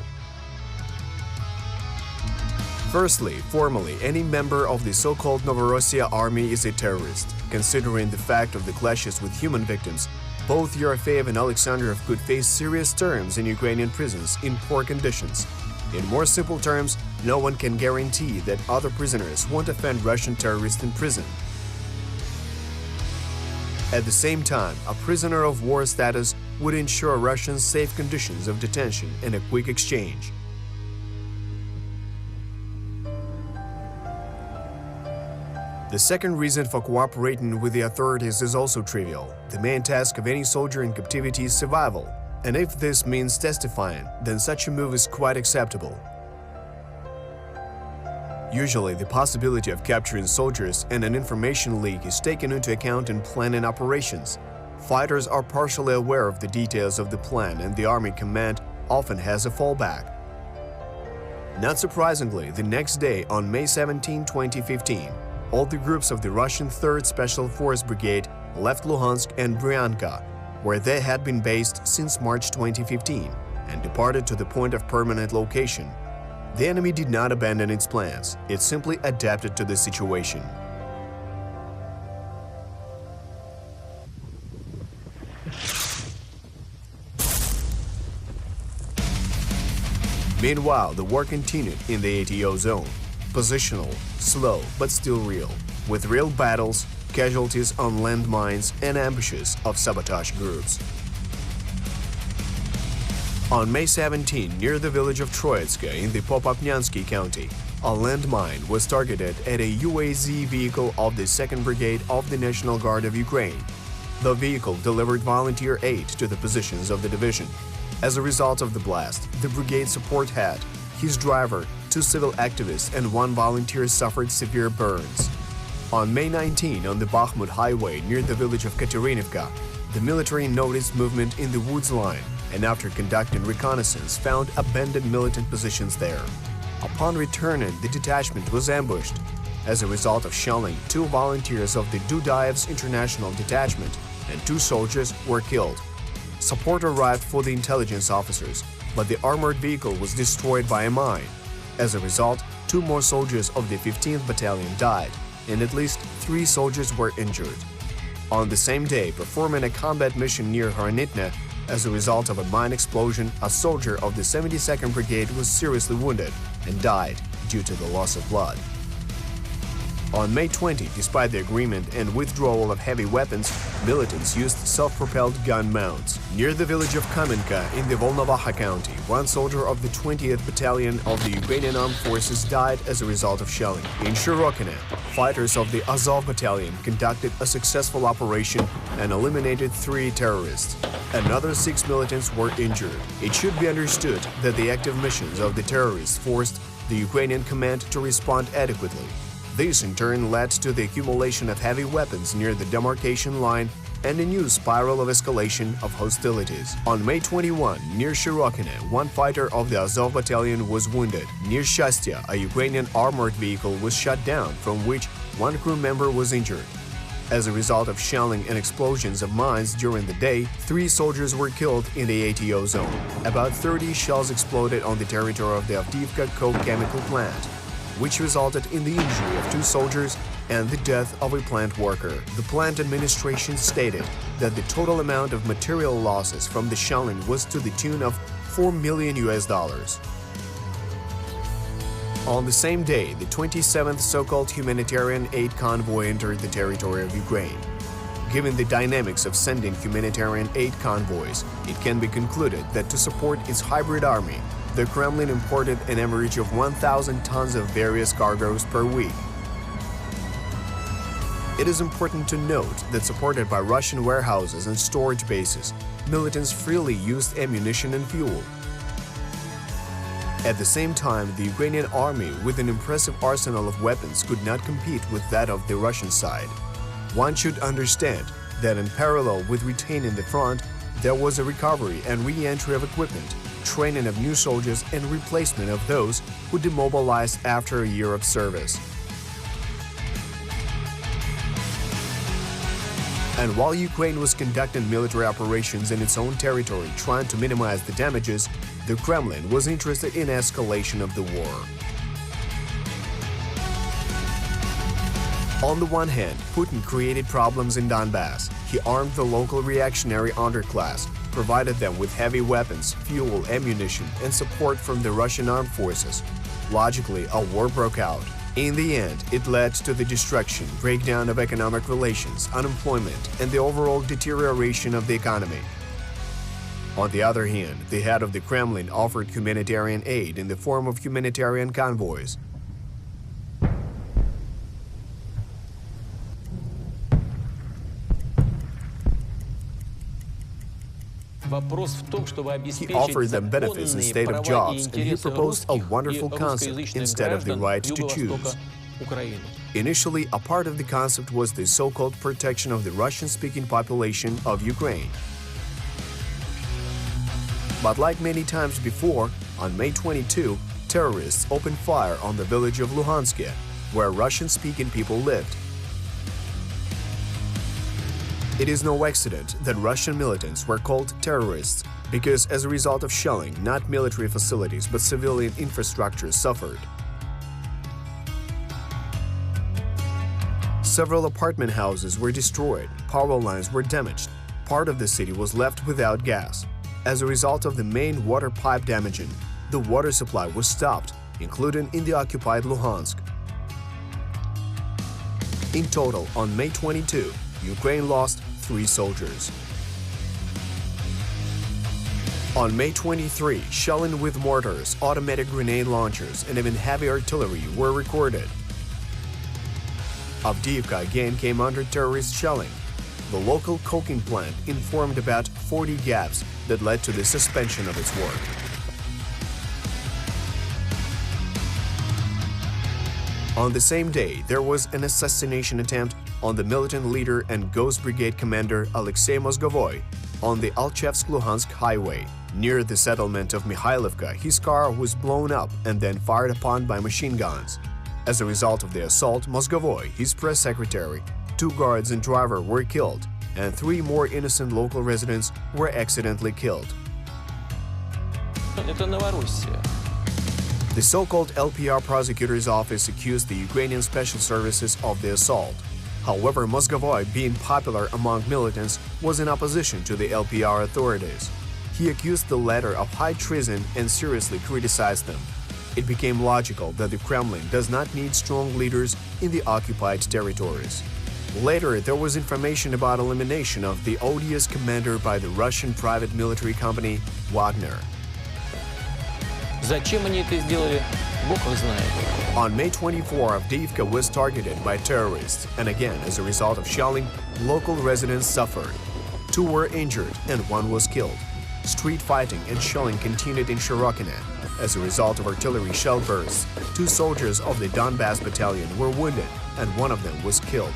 Firstly, formally, any member of the so-called Novorossiya army is a terrorist. Considering the fact of the clashes with human victims, both Yerofeev and Alexandrov could face serious terms in Ukrainian prisons in poor conditions. In more simple terms, no one can guarantee that other prisoners won't offend Russian terrorists in prison. At the same time, a prisoner of war status would ensure Russians safe conditions of detention and a quick exchange. The second reason for cooperating with the authorities is also trivial. The main task of any soldier in captivity is survival, and if this means testifying, then such a move is quite acceptable. Usually, the possibility of capturing soldiers and an information leak is taken into account in planning operations. Fighters are partially aware of the details of the plan, and the army command often has a fallback. Not surprisingly, the next day, on May 17, 2015, all the groups of the Russian 3rd Special Force Brigade left Luhansk and Bryanka, where they had been based since March 2015, and departed to the point of permanent location. The enemy did not abandon its plans, it simply adapted to the situation. Meanwhile, the war continued in the ATO zone. Positional, slow, but still real, with real battles, casualties on landmines, and ambushes of sabotage groups. On May 17, near the village of Troitska in the Popopnyansky County, a landmine was targeted at a UAZ vehicle of the 2nd Brigade of the National Guard of Ukraine. The vehicle delivered volunteer aid to the positions of the division. As a result of the blast, the brigade support had his driver, 2 civil activists, and 1 volunteer suffered severe burns. On May 19, on the Bakhmut highway near the village of Katerinivka, the military noticed movement in the woods line and after conducting reconnaissance found abandoned militant positions there. Upon returning, the detachment was ambushed. As a result of shelling, 2 volunteers of the Dudaev's International Detachment and 2 soldiers were killed. Support arrived for the intelligence officers, but the armored vehicle was destroyed by a mine. As a result, 2 more soldiers of the 15th Battalion died, and at least 3 soldiers were injured. On the same day, performing a combat mission near Hornitna, as a result of a mine explosion, a soldier of the 72nd Brigade was seriously wounded and died due to the loss of blood. On May 20, despite the agreement and withdrawal of heavy weapons, militants used self-propelled gun mounts. Near the village of Kamenka in the Volnovakha County, one soldier of the 20th Battalion of the Ukrainian Armed Forces died as a result of shelling. In Shirokine, fighters of the Azov Battalion conducted a successful operation and eliminated 3 terrorists. Another 6 militants were injured. It should be understood that the active missions of the terrorists forced the Ukrainian command to respond adequately. This in turn led to the accumulation of heavy weapons near the demarcation line and a new spiral of escalation of hostilities. On May 21, near Shirokine, one fighter of the Azov Battalion was wounded. Near Shastya, a Ukrainian armored vehicle was shot down, from which one crew member was injured. As a result of shelling and explosions of mines during the day, 3 soldiers were killed in the ATO zone. About 30 shells exploded on the territory of the Avdiivka coke chemical plant, which resulted in the injury of 2 soldiers and the death of a plant worker. The plant administration stated that the total amount of material losses from the shelling was to the tune of $4 million. On the same day, the 27th so-called humanitarian aid convoy entered the territory of Ukraine. Given the dynamics of sending humanitarian aid convoys, it can be concluded that to support its hybrid army, the Kremlin imported an average of 1,000 tons of various cargoes per week. It is important to note that, supported by Russian warehouses and storage bases, militants freely used ammunition and fuel. At the same time, the Ukrainian army, with an impressive arsenal of weapons, could not compete with that of the Russian side. One should understand that in parallel with retaining the front, there was a recovery and re-entry of equipment, training of new soldiers and replacement of those who demobilized after a year of service. And while Ukraine was conducting military operations in its own territory trying to minimize the damages, the Kremlin was interested in escalation of the war. On the one hand, Putin created problems in Donbass. He armed the local reactionary underclass, provided them with heavy weapons, fuel, ammunition, and support from the Russian armed forces. Logically, a war broke out. In the end, it led to the destruction, breakdown of economic relations, unemployment, and the overall deterioration of the economy. On the other hand, the head of the Kremlin offered humanitarian aid in the form of humanitarian convoys. He offered them benefits instead of jobs, and he proposed a wonderful concept instead of the right to choose. Initially, a part of the concept was the so-called protection of the Russian-speaking population of Ukraine. But like many times before, on May 22, terrorists opened fire on the village of Luhansk, where Russian-speaking people lived. It is no accident that Russian militants were called terrorists, because as a result of shelling, not military facilities but civilian infrastructure suffered. Several apartment houses were destroyed, power lines were damaged, part of the city was left without gas. As a result of the main water pipe damaging, the water supply was stopped, including in the occupied Luhansk. In total, on May 22, Ukraine lost 3 soldiers. On May 23, shelling with mortars, automatic grenade launchers, and even heavy artillery were recorded. Avdiivka again came under terrorist shelling. The local coking plant informed about 40 gaps that led to the suspension of its work. On the same day, there was an assassination attempt on the militant leader and Ghost Brigade commander Alexei Mozgovoi on the Alchevsk-Luhansk highway. Near the settlement of Mikhailovka, his car was blown up and then fired upon by machine guns. As a result of the assault, Mozgovoi, his press secretary, 2 guards and driver were killed, and 3 more innocent local residents were accidentally killed. The so-called LPR prosecutor's office accused the Ukrainian special services of the assault. However, Mozgovoi, being popular among militants, was in opposition to the LPR authorities. He accused the latter of high treason and seriously criticized them. It became logical that the Kremlin does not need strong leaders in the occupied territories. Later, there was information about elimination of the odious commander by the Russian private military company Wagner. Зачем они это сделали, Бог их знает. On May 24, Avdiivka was targeted by terrorists, and again, as a result of shelling, local residents suffered. 2 were injured and 1 was killed. Street fighting and shelling continued in Shirokina. As a result of artillery shell bursts, 2 soldiers of the Donbass battalion were wounded, and 1 of them was killed.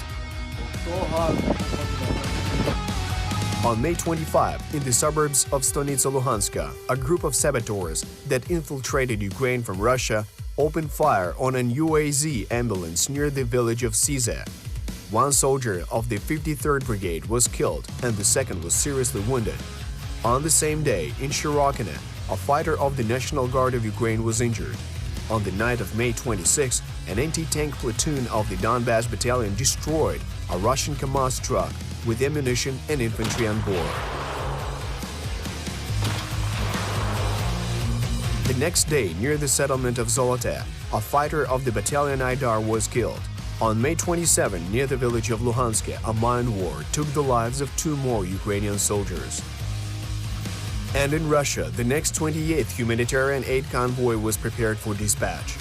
On May 25, in the suburbs of Stanitsa Luhanska, a group of saboteurs that infiltrated Ukraine from Russia opened fire on an UAZ ambulance near the village of Size. 1 soldier of the 53rd Brigade was killed and the 2nd was seriously wounded. On the same day, in Shirokina, a fighter of the National Guard of Ukraine was injured. On the night of May 26, an anti-tank platoon of the Donbass battalion destroyed a Russian KAMAZ truck with ammunition and infantry on board. The next day, near the settlement of Zolote, a fighter of the battalion Aidar was killed. On May 27, near the village of Luhansk, a mine war took the lives of 2 more Ukrainian soldiers. And in Russia, the next 28th humanitarian aid convoy was prepared for dispatch.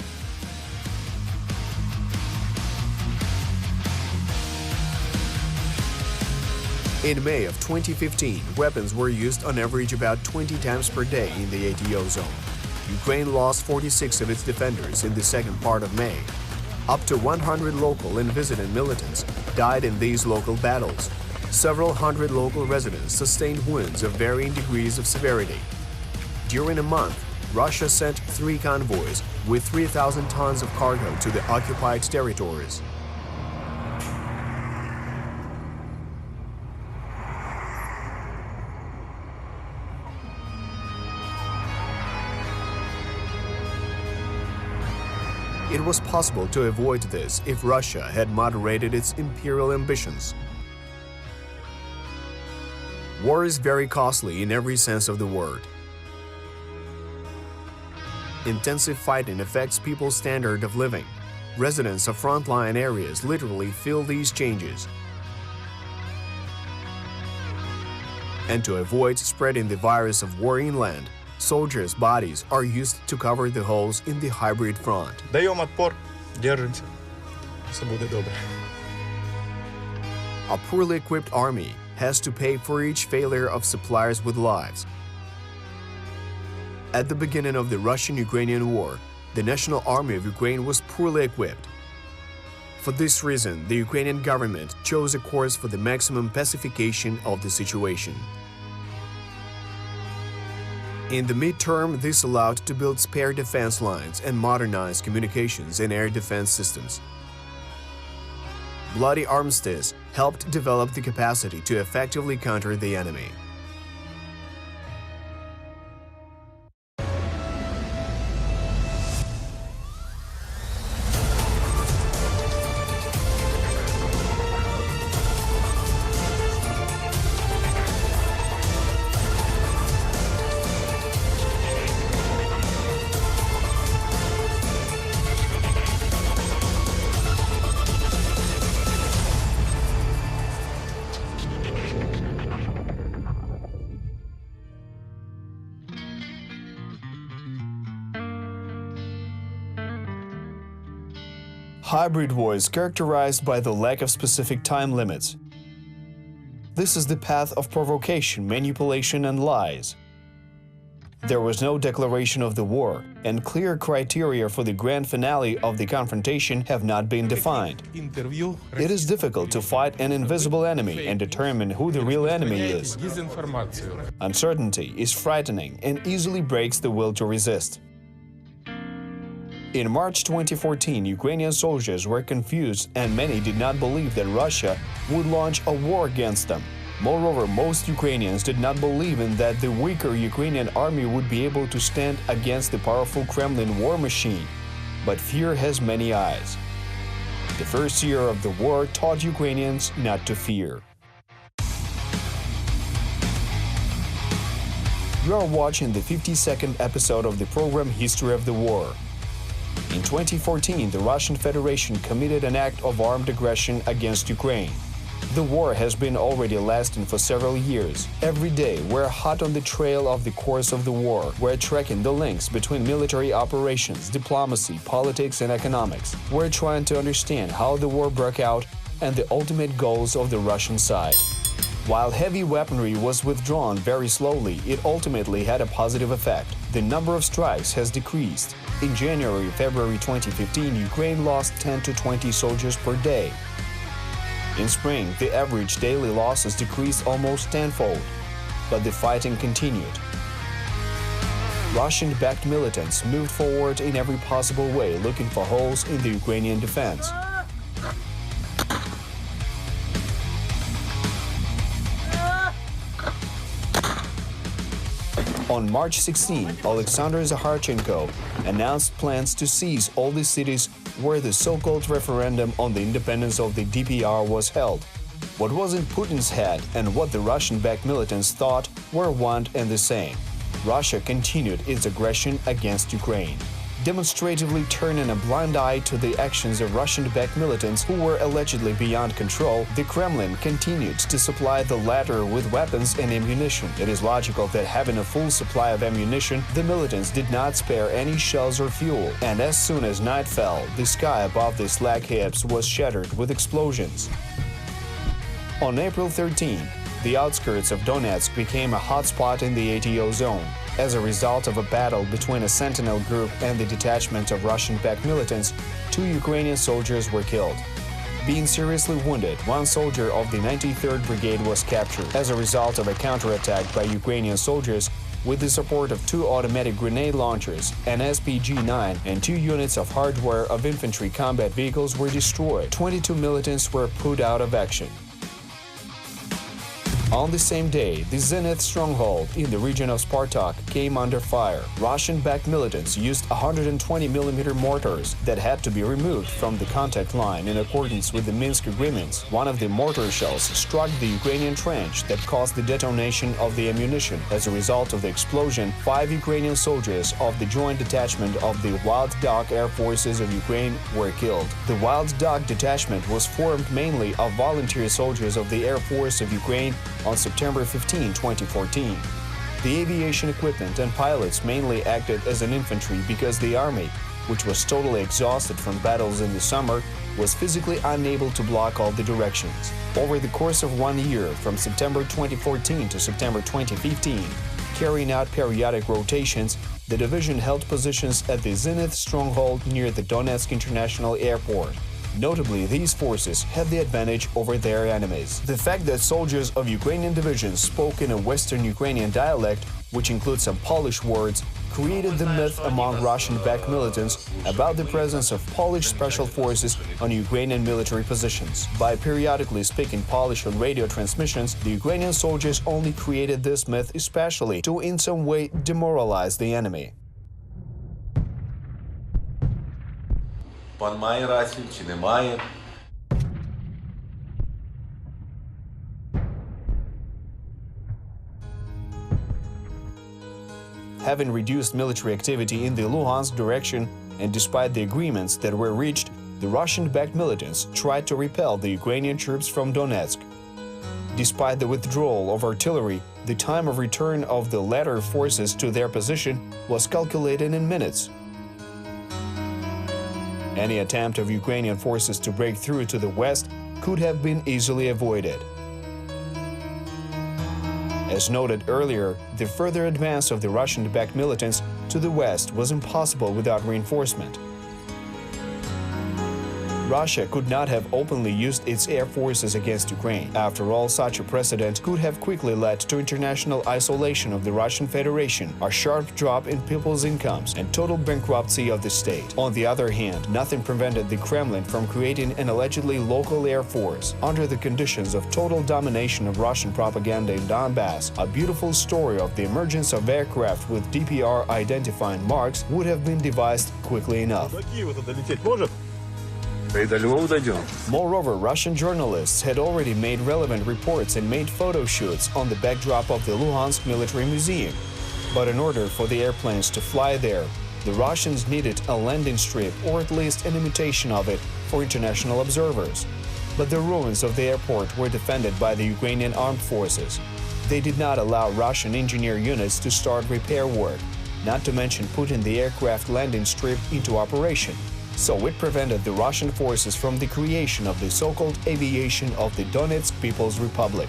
In May of 2015, weapons were used on average about 20 times per day in the ATO zone. Ukraine lost 46 of its defenders in the second part of May. Up to 100 local and visiting militants died in these local battles. Several hundred local residents sustained wounds of varying degrees of severity. During a month, Russia sent 3 convoys with 3,000 tons of cargo to the occupied territories. It was possible to avoid this if Russia had moderated its imperial ambitions. War is very costly in every sense of the word. Intensive fighting affects people's standard of living. Residents of frontline areas literally feel these changes. And to avoid spreading the virus of war inland, soldiers' bodies are used to cover the holes in the hybrid front. Даем отпор, держимся. Все будет добре. A poorly equipped army has to pay for each failure of suppliers with lives. At the beginning of the Russian-Ukrainian war, the National Army of Ukraine was poorly equipped. For this reason, the Ukrainian government chose a course for the maximum pacification of the situation. In the midterm, this allowed to build spare defense lines and modernize communications and air defense systems. Bloody armistice helped develop the capacity to effectively counter the enemy. Hybrid war is characterized by the lack of specific time limits. This is the path of provocation, manipulation, and lies. There was no declaration of the war, and clear criteria for the grand finale of the confrontation have not been defined. It is difficult to fight an invisible enemy and determine who the real enemy is. Uncertainty is frightening and easily breaks the will to resist. In March 2014, Ukrainian soldiers were confused and many did not believe that Russia would launch a war against them. Moreover, most Ukrainians did not believe in that the weaker Ukrainian army would be able to stand against the powerful Kremlin war machine. But fear has many eyes. The first year of the war taught Ukrainians not to fear. You are watching the 52nd episode of the program History of the War. In 2014, the Russian Federation committed an act of armed aggression against Ukraine. The war has been already lasting for several years. Every day, we're hot on the trail of the course of the war. We're tracking the links between military operations, diplomacy, politics, and economics. We're trying to understand how the war broke out and the ultimate goals of the Russian side. While heavy weaponry was withdrawn very slowly, it ultimately had a positive effect. The number of strikes has decreased. In January-February 2015, Ukraine lost 10 to 20 soldiers per day. In spring, the average daily losses decreased almost tenfold, but the fighting continued. Russian-backed militants moved forward in every possible way, looking for holes in the Ukrainian defense. On March 16, Alexander Zakharchenko announced plans to seize all the cities where the so-called referendum on the independence of the DPR was held. What was in Putin's head and what the Russian-backed militants thought were one and the same. Russia continued its aggression against Ukraine, demonstratively turning a blind eye to the actions of Russian-backed militants who were allegedly beyond control. The Kremlin continued to supply the latter with weapons and ammunition. It is logical that having a full supply of ammunition, the militants did not spare any shells or fuel, and as soon as night fell, the sky above the slag heaps was shattered with explosions. On April 13, the outskirts of Donetsk became a hotspot in the ATO zone. As a result of a battle between a Sentinel group and the detachment of Russian-backed militants, 2 Ukrainian soldiers were killed. Being seriously wounded, 1 soldier of the 93rd Brigade was captured as a result of a counterattack by Ukrainian soldiers with the support of 2 automatic grenade launchers, an SPG-9, and 2 units of hardware of infantry combat vehicles were destroyed. 22 militants were put out of action. On the same day, the Zenith stronghold in the region of Spartak came under fire. Russian-backed militants used 120mm mortars that had to be removed from the contact line in accordance with the Minsk agreements. One of the mortar shells struck the Ukrainian trench that caused the detonation of the ammunition. As a result of the explosion, 5 Ukrainian soldiers of the Joint Detachment of the Wild Dog Air Forces of Ukraine were killed. The Wild Dog Detachment was formed mainly of volunteer soldiers of the Air Force of Ukraine on September 15, 2014. The aviation equipment and pilots mainly acted as an infantry because the army, which was totally exhausted from battles in the summer, was physically unable to block all the directions. Over the course of 1 year, from September 2014 to September 2015, carrying out periodic rotations, the division held positions at the Zenith stronghold near the Donetsk International Airport. Notably, these forces had the advantage over their enemies. The fact that soldiers of Ukrainian divisions spoke in a Western Ukrainian dialect, which includes some Polish words, created the myth among Russian-backed militants about the presence of Polish special forces on Ukrainian military positions. By periodically speaking Polish on radio transmissions, the Ukrainian soldiers only created this myth especially to in some way demoralize the enemy. Пан має рацію чи не має? Having reduced military activity in the Luhansk direction, and despite the agreements that were reached, the Russian-backed militants tried to repel the Ukrainian troops from Donetsk. Despite the withdrawal of artillery, the time of return of the latter forces to their position was calculated in minutes. Any attempt of Ukrainian forces to break through to the west could have been easily avoided. As noted earlier, the further advance of the Russian-backed militants to the west was impossible without reinforcement. Russia could not have openly used its air forces against Ukraine. After all, such a precedent could have quickly led to international isolation of the Russian Federation, a sharp drop in people's incomes, and total bankruptcy of the state. On the other hand, nothing prevented the Kremlin from creating an allegedly local air force. Under the conditions of total domination of Russian propaganda in Donbass, a beautiful story of the emergence of aircraft with DPR identifying marks would have been devised quickly enough. Moreover, Russian journalists had already made relevant reports and made photo shoots on the backdrop of the Luhansk Military Museum. But in order for the airplanes to fly there, The Russians needed a landing strip, or at least an imitation of it, for international observers. But the ruins of the airport were defended by the Ukrainian armed forces. They did not allow Russian engineer units to start repair work, not to mention putting the aircraft landing strip into operation. So it prevented the Russian forces from the creation of the so-called aviation of the Donetsk People's Republic.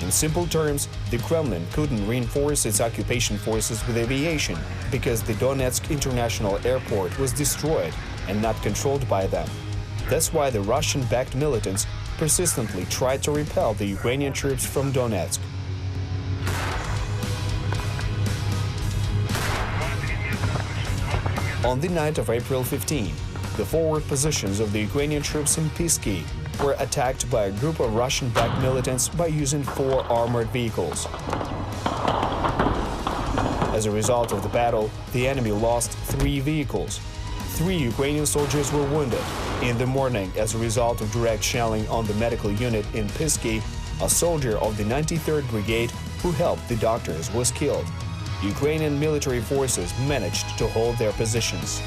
In simple terms, the Kremlin couldn't reinforce its occupation forces with aviation because the Donetsk International Airport was destroyed and not controlled by them. That's why the Russian-backed militants persistently tried to repel the Ukrainian troops from Donetsk. On the night of April 15, the forward positions of the Ukrainian troops in Pisky were attacked by a group of Russian-backed militants by using 4 armored vehicles. As a result of the battle, the enemy lost 3 vehicles. 3 Ukrainian soldiers were wounded. In the morning, as a result of direct shelling on the medical unit in Pisky, a soldier of the 93rd Brigade who helped the doctors was killed. Ukrainian military forces managed to hold their positions.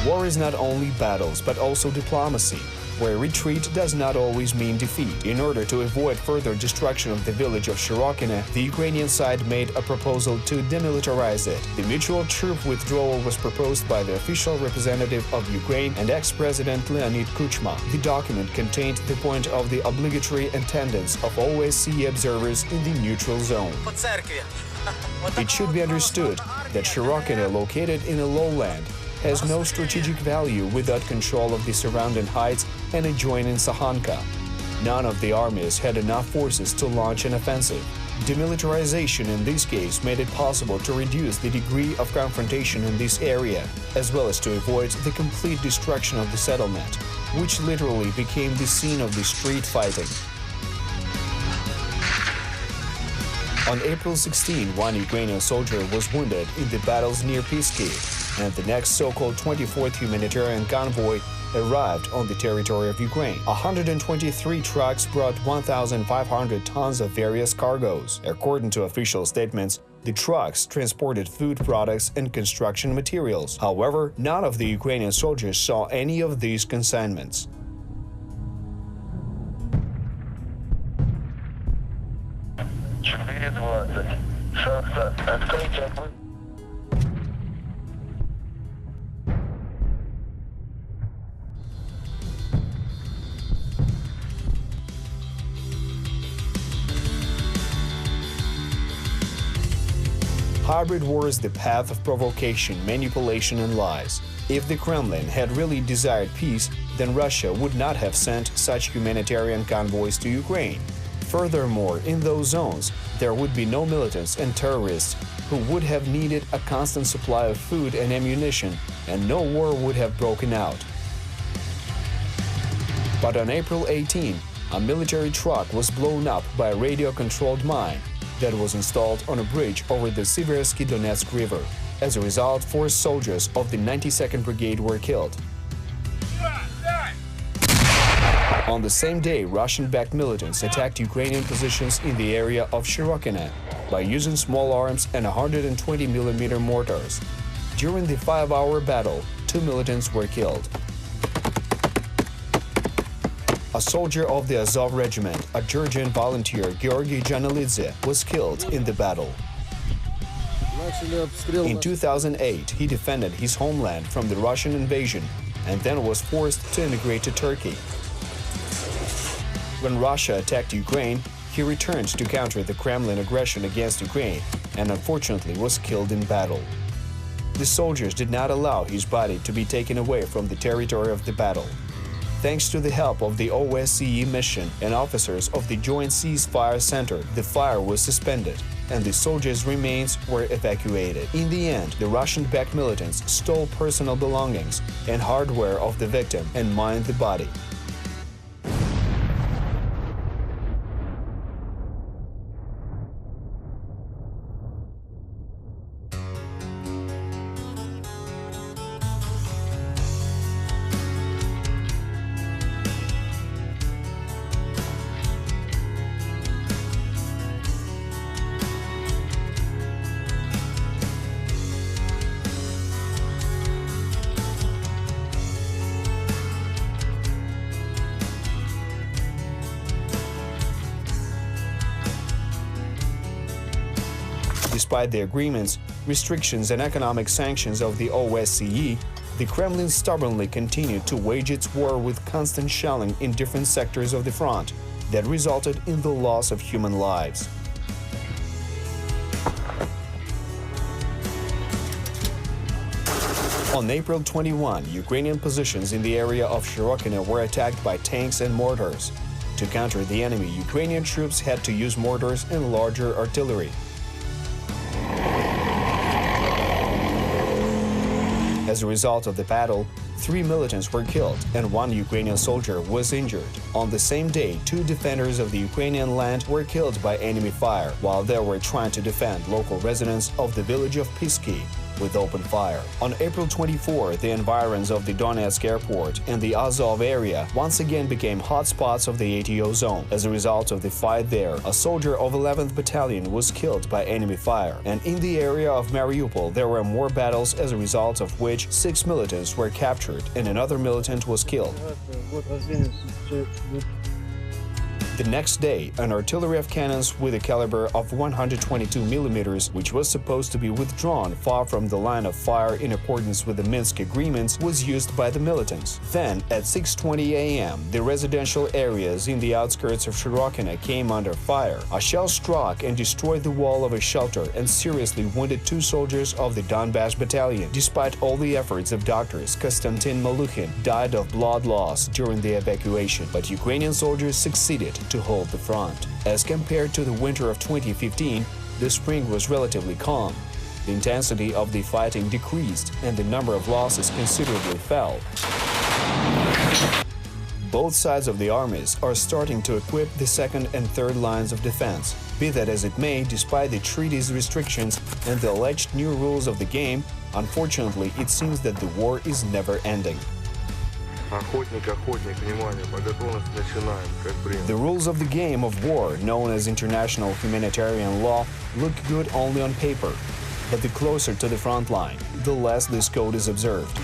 War is not only battles, but also diplomacy, where retreat does not always mean defeat. In order to avoid further destruction of the village of Shirokine, the Ukrainian side made a proposal to demilitarize it. The mutual troop withdrawal was proposed by the official representative of Ukraine and ex-president Leonid Kuchma. The document contained the point of the obligatory attendance of OSCE observers in the neutral zone. It should be understood that Shirokine, located in a lowland, has no strategic value without control of the surrounding heights and adjoining Sahanka. None of the armies had enough forces to launch an offensive. Demilitarization in this case made it possible to reduce the degree of confrontation in this area, as well as to avoid the complete destruction of the settlement, which literally became the scene of the street fighting. On April 16, 1 Ukrainian soldier was wounded in the battles near Pisky, and the next so-called 24th humanitarian convoy arrived on the territory of Ukraine. 123 trucks brought 1,500 tons of various cargoes. According to official statements, the trucks transported food products and construction materials. However, none of the Ukrainian soldiers saw any of these consignments. Hybrid war is the path of provocation, manipulation, and lies. If the Kremlin had really desired peace, then Russia would not have sent such humanitarian convoys to Ukraine. Furthermore, in those zones, there would be no militants and terrorists who would have needed a constant supply of food and ammunition, and no war would have broken out. But on April 18, a military truck was blown up by a radio-controlled mine that was installed on a bridge over the Seversky Donetsk River. As a result, 4 soldiers of the 92nd Brigade were killed. On the same day, Russian-backed militants attacked Ukrainian positions in the area of Shirokine by using small arms and 120mm mortars. During the 5-hour battle, 2 militants were killed. A soldier of the Azov regiment, a Georgian volunteer, Georgy Janelidze, was killed in the battle. In 2008, he defended his homeland from the Russian invasion and then was forced to immigrate to Turkey. When Russia attacked Ukraine, he returned to counter the Kremlin aggression against Ukraine and unfortunately was killed in battle. The soldiers did not allow his body to be taken away from the territory of the battle. Thanks to the help of the OSCE mission and officers of the Joint Ceasefire Center, the fire was suspended and the soldiers' remains were evacuated. In the end, the Russian-backed militants stole personal belongings and hardware of the victim and mined the body. Despite the agreements, restrictions and economic sanctions of the OSCE, the Kremlin stubbornly continued to wage its war with constant shelling in different sectors of the front that resulted in the loss of human lives. On April 21, Ukrainian positions in the area of Shirokino were attacked by tanks and mortars. To counter the enemy, Ukrainian troops had to use mortars and larger artillery. As a result of the battle, 3 militants were killed and 1 Ukrainian soldier was injured. On the same day, 2 defenders of the Ukrainian land were killed by enemy fire while they were trying to defend local residents of the village of Pisky with open fire. On April 24, the environs of the Donetsk airport and the Azov area once again became hotspots of the ATO zone. As a result of the fight there, a soldier of 11th Battalion was killed by enemy fire. And in the area of Mariupol, there were more battles, as a result of which 6 militants were captured and another militant was killed. The next day, an artillery of cannons with a caliber of 122 mm, which was supposed to be withdrawn far from the line of fire in accordance with the Minsk agreements, was used by the militants. Then, at 6:20 a.m., the residential areas in the outskirts of Shirokino came under fire. A shell struck and destroyed the wall of a shelter and seriously wounded 2 soldiers of the Donbass Battalion. Despite all the efforts of doctors, Konstantin Malukin died of blood loss during the evacuation, but Ukrainian soldiers succeeded to hold the front. As compared to the winter of 2015, the spring was relatively calm. The intensity of the fighting decreased and the number of losses considerably fell. Both sides of the armies are starting to equip the second and third lines of defense. Be that as it may, despite the treaty's restrictions and the alleged new rules of the game, unfortunately, it seems that the war is never ending. The rules of the game of war, known as international humanitarian law, look good only on paper, but the closer to the front line, the less this code is observed.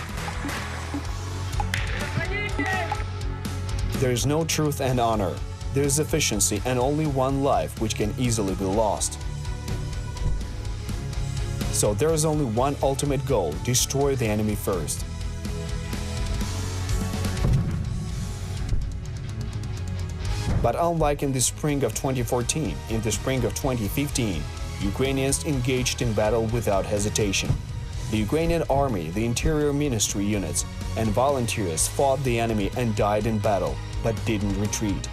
There is no truth and honor. There is efficiency and only one life, which can easily be lost. So there is only one ultimate goal: destroy the enemy first. But unlike in the spring of 2014, in the spring of 2015, Ukrainians engaged in battle without hesitation. The Ukrainian army, the interior ministry units, and volunteers fought the enemy and died in battle, but didn't retreat.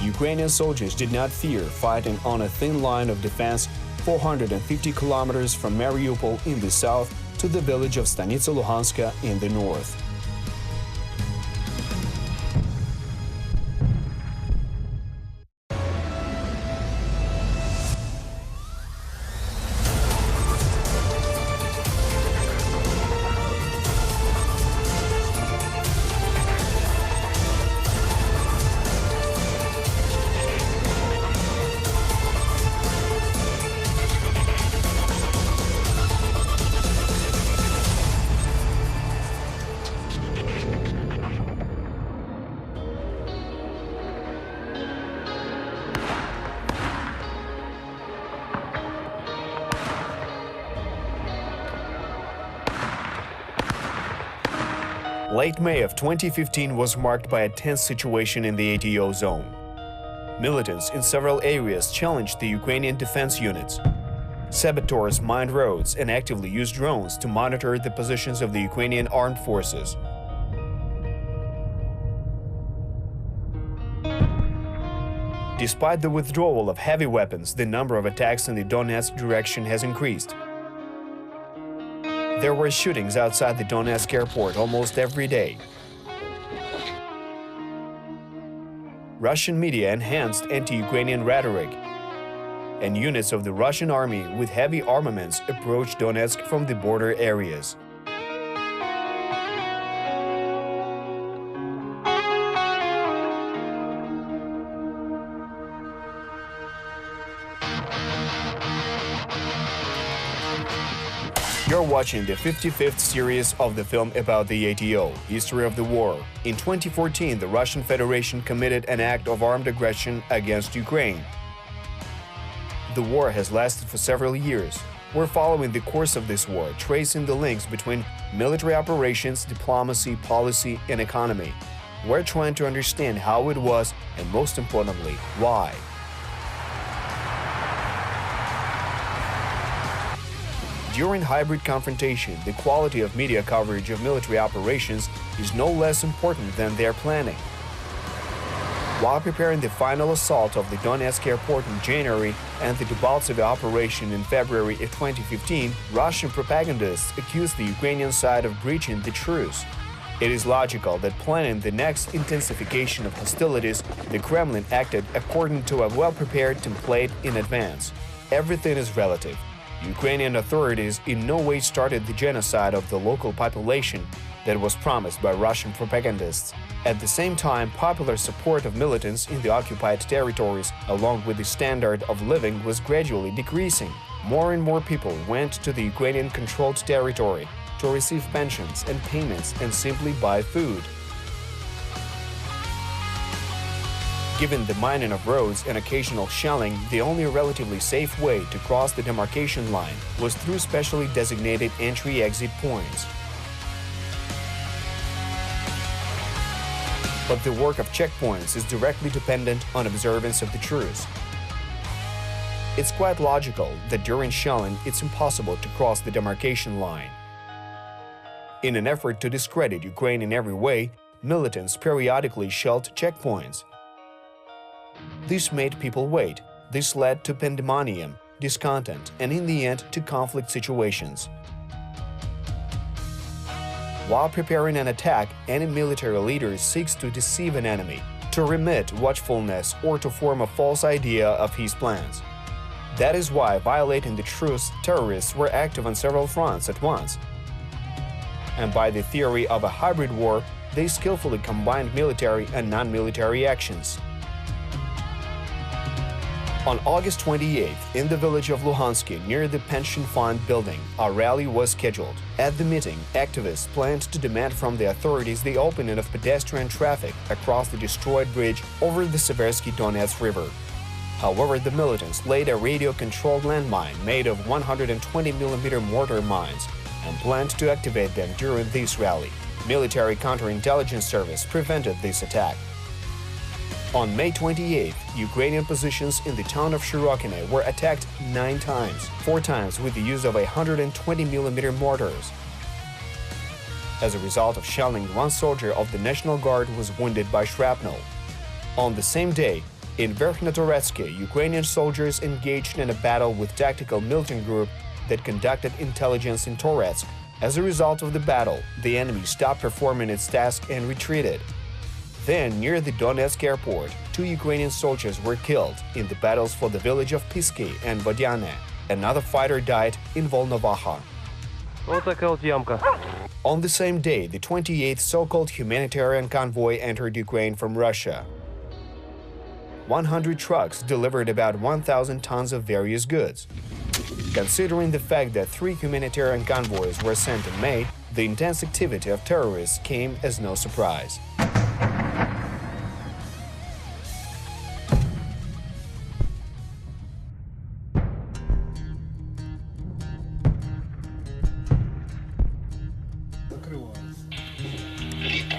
Ukrainian soldiers did not fear fighting on a thin line of defense 450 kilometers from Mariupol in the south to the village of Stanitsa Luhanska in the north. Late May of 2015 was marked by a tense situation in the ATO zone. Militants in several areas challenged the Ukrainian defense units. Saboteurs mined roads and actively used drones to monitor the positions of the Ukrainian armed forces. Despite the withdrawal of heavy weapons, the number of attacks in the Donetsk direction has increased. There were shootings outside the Donetsk airport almost every day. Russian media enhanced anti-Ukrainian rhetoric, and units of the Russian army with heavy armaments approached Donetsk from the border areas. You're watching the 55th series of the film about the ATO, History of the War. In 2014, the Russian Federation committed an act of armed aggression against Ukraine. The war has lasted for several years. We're following the course of this war, tracing the links between military operations, diplomacy, policy, and economy. We're trying to understand how it was, and most importantly, why. During hybrid confrontation, the quality of media coverage of military operations is no less important than their planning. While preparing the final assault of the Donetsk airport in January and the Debaltseve operation in February of 2015, Russian propagandists accused the Ukrainian side of breaching the truce. It is logical that planning the next intensification of hostilities, the Kremlin acted according to a well-prepared template in advance. Everything is relative. Ukrainian authorities in no way started the genocide of the local population that was promised by Russian propagandists. At the same time, popular support of militants in the occupied territories, along with the standard of living, was gradually decreasing. More and more people went to the Ukrainian-controlled territory to receive pensions and payments and simply buy food. Given the mining of roads and occasional shelling, the only relatively safe way to cross the demarcation line was through specially designated entry-exit points. But the work of checkpoints is directly dependent on observance of the truce. It's quite logical that during shelling it's impossible to cross the demarcation line. In an effort to discredit Ukraine in every way, militants periodically shelled checkpoints. This made people wait. This led to pandemonium, discontent, and in the end to conflict situations. While preparing an attack, any military leader seeks to deceive an enemy, to remit watchfulness, or to form a false idea of his plans. That is why, violating the truce, terrorists were active on several fronts at once. And by the theory of a hybrid war, they skillfully combined military and non-military actions. On August 28th, in the village of Luhansky, near the pension fund building, a rally was scheduled. At the meeting, activists planned to demand from the authorities the opening of pedestrian traffic across the destroyed bridge over the Seversky Donets River. However, the militants laid a radio-controlled landmine made of 120mm mortar mines and planned to activate them during this rally. Military counterintelligence service prevented this attack. On May 28th, Ukrainian positions in the town of Shirokine were attacked 9 times, 4 times with the use of 120mm mortars. As a result of shelling, 1 soldier of the National Guard was wounded by shrapnel. On the same day, in Verkhnotoretsky, Ukrainian soldiers engaged in a battle with tactical militant group that conducted intelligence in Toretsk. As a result of the battle, the enemy stopped performing its task and retreated. Then, near the Donetsk airport, 2 Ukrainian soldiers were killed in the battles for the village of Pisky and Vodyane. Another fighter died in Volnovaha. On the same day, the 28th so-called humanitarian convoy entered Ukraine from Russia. 100 trucks delivered about 1,000 tons of various goods. Considering the fact that 3 humanitarian convoys were sent in May, the intense activity of terrorists came as no surprise.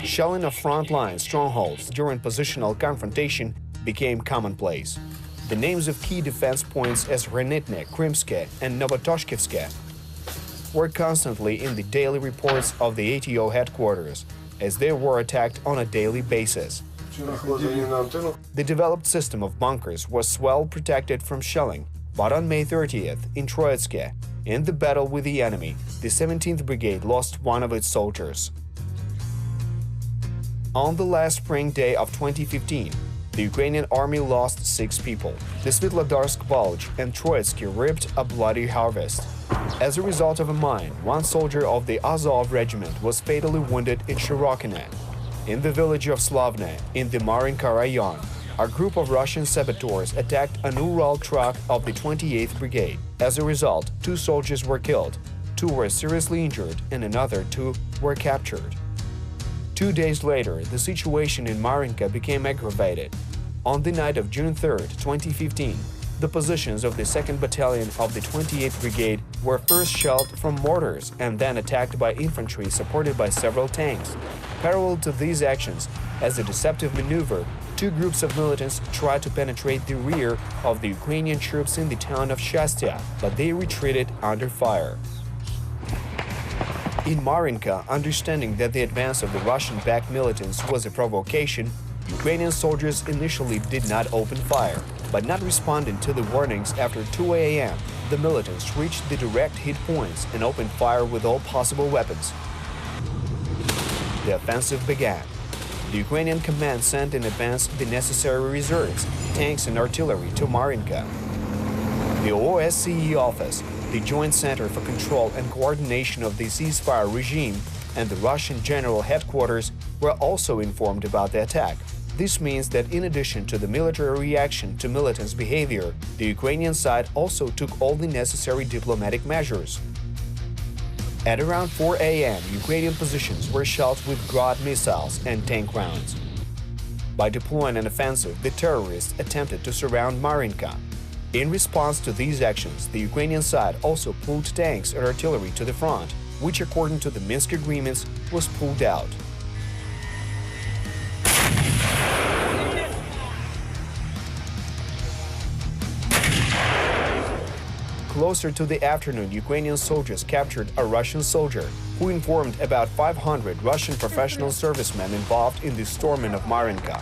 Shelling of front-line strongholds during positional confrontation became commonplace. The names of key defense points as Renitne, Krimske, and Novotoshkivske were constantly in the daily reports of the ATO headquarters, as they were attacked on a daily basis. The developed system of bunkers was well protected from shelling, but on May 30th, in Troitske, in the battle with the enemy, the 17th Brigade lost 1 of its soldiers. On the last spring day of 2015, the Ukrainian army lost 6 people. The Svitlodarsk Bulge and Troitsky reaped a bloody harvest. As a result of a mine, 1 soldier of the Azov regiment was fatally wounded in Shirokine. In the village of Slavne, in the Marinka Rayon, a group of Russian saboteurs attacked an Ural truck of the 28th Brigade. As a result, 2 soldiers were killed, 2 were seriously injured, and another 2 were captured. 2 days later, the situation in Marinka became aggravated. On the night of June 3, 2015, The positions of the 2nd Battalion of the 28th Brigade were first shelled from mortars and then attacked by infantry supported by several tanks. Parallel to these actions, as a deceptive maneuver, two groups of militants tried to penetrate the rear of the Ukrainian troops in the town of Shastia, but they retreated under fire. In Marinka, understanding that the advance of the Russian-backed militants was a provocation, Ukrainian soldiers initially did not open fire, but not responding to the warnings after 2 a.m., the militants reached the direct hit points and opened fire with all possible weapons. The offensive began. The Ukrainian command sent in advance the necessary reserves, tanks and artillery to Marinka. The OSCE office, the Joint Center for Control and Coordination of the Ceasefire Regime, and the Russian General Headquarters were also informed about the attack. This means that in addition to the military reaction to militants' behavior, the Ukrainian side also took all the necessary diplomatic measures. At around 4 a.m., Ukrainian positions were shelled with Grad missiles and tank rounds. By deploying an offensive, the terrorists attempted to surround Marinka. In response to these actions, the Ukrainian side also pulled tanks and artillery to the front, which according to the Minsk agreements was pulled out. Closer to the afternoon, Ukrainian soldiers captured a Russian soldier who informed about 500 Russian professional servicemen involved in the storming of Marinka.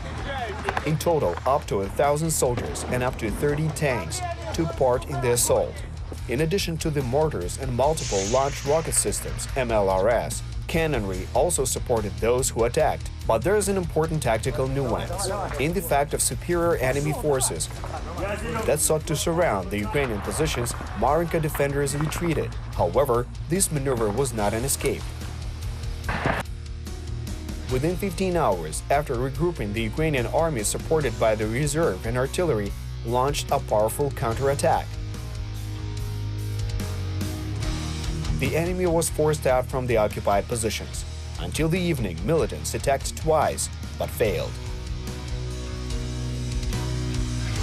In total, up to 1,000 soldiers and up to 30 tanks took part in the assault. In addition to the mortars and multiple launched rocket systems, MLRS, cannonry also supported those who attacked. But there is an important tactical nuance in the fact of superior enemy forces that sought to surround the Ukrainian positions. Marinka defenders retreated. However, this maneuver was not an escape. Within 15 hours, after regrouping, the Ukrainian army, supported by the reserve and artillery, launched a powerful counterattack. The enemy was forced out from the occupied positions. Until the evening, militants attacked twice, but failed.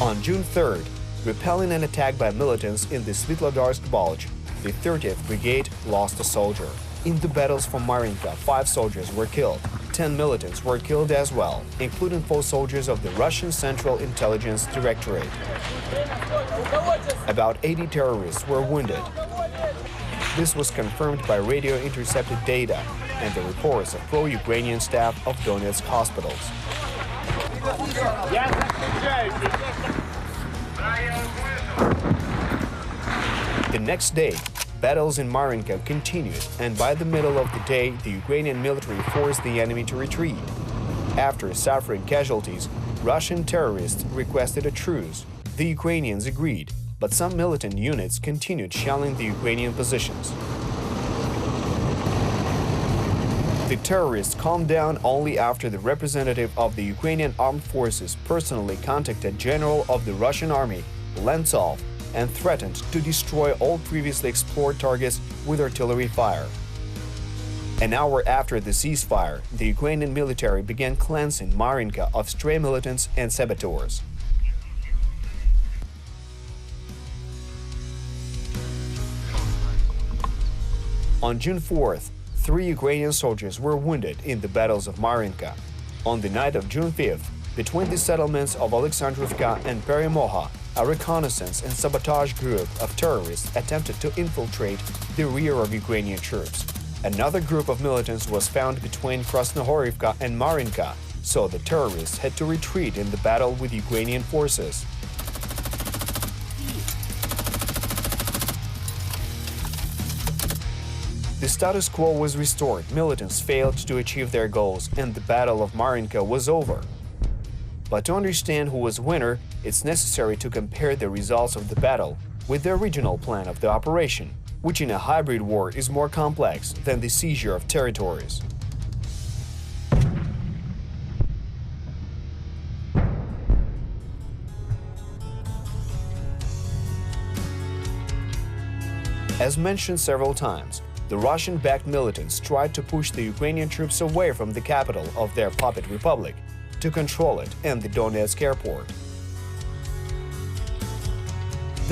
On June 3rd, repelling an attack by militants in the Svetlodarsk Bulge, the 30th Brigade lost a soldier. In the battles for Marinka, 5 soldiers were killed. 10 militants were killed as well, including 4 soldiers of the Russian Central Intelligence Directorate. About 80 terrorists were wounded. This was confirmed by radio-intercepted data and the reports of pro-Ukrainian staff of Donetsk hospitals. The next day, battles in Marinka continued, and by the middle of the day, the Ukrainian military forced the enemy to retreat. After suffering casualties, Russian terrorists requested a truce. The Ukrainians agreed, but some militant units continued shelling the Ukrainian positions. The terrorists calmed down only after the representative of the Ukrainian armed forces personally contacted General of the Russian Army, Lentsov, and threatened to destroy all previously explored targets with artillery fire. An hour after the ceasefire, the Ukrainian military began cleansing Marinka of stray militants and saboteurs. On June 4th, 3 Ukrainian soldiers were wounded in the battles of Marinka. On the night of June 5th, between the settlements of Alexandrovka and Peremoha, a reconnaissance and sabotage group of terrorists attempted to infiltrate the rear of Ukrainian troops. Another group of militants was found between Krasnohorivka and Marinka, so the terrorists had to retreat in the battle with Ukrainian forces. The status quo was restored, militants failed to achieve their goals, and the Battle of Marinka was over. But to understand who was winner, it's necessary to compare the results of the battle with the original plan of the operation, which in a hybrid war is more complex than the seizure of territories. As mentioned several times, the Russian-backed militants tried to push the Ukrainian troops away from the capital of their puppet republic to control it and the Donetsk airport.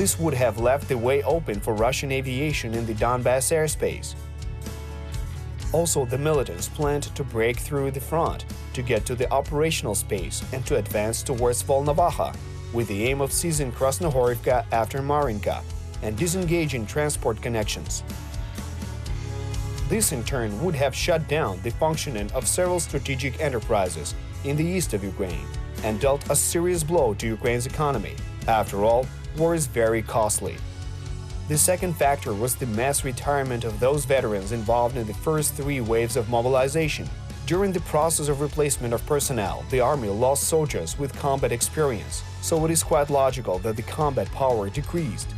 This would have left the way open for Russian aviation in the Donbass airspace. Also, the militants planned to break through the front, to get to the operational space and to advance towards Volnovakha, with the aim of seizing Krasnohorivka after Marinka and disengaging transport connections. This in turn would have shut down the functioning of several strategic enterprises in the east of Ukraine and dealt a serious blow to Ukraine's economy. After all, war is very costly. The second factor was the mass retirement of those veterans involved in the first 3 waves of mobilization. During the process of replacement of personnel, the army lost soldiers with combat experience, so it is quite logical that the combat power decreased.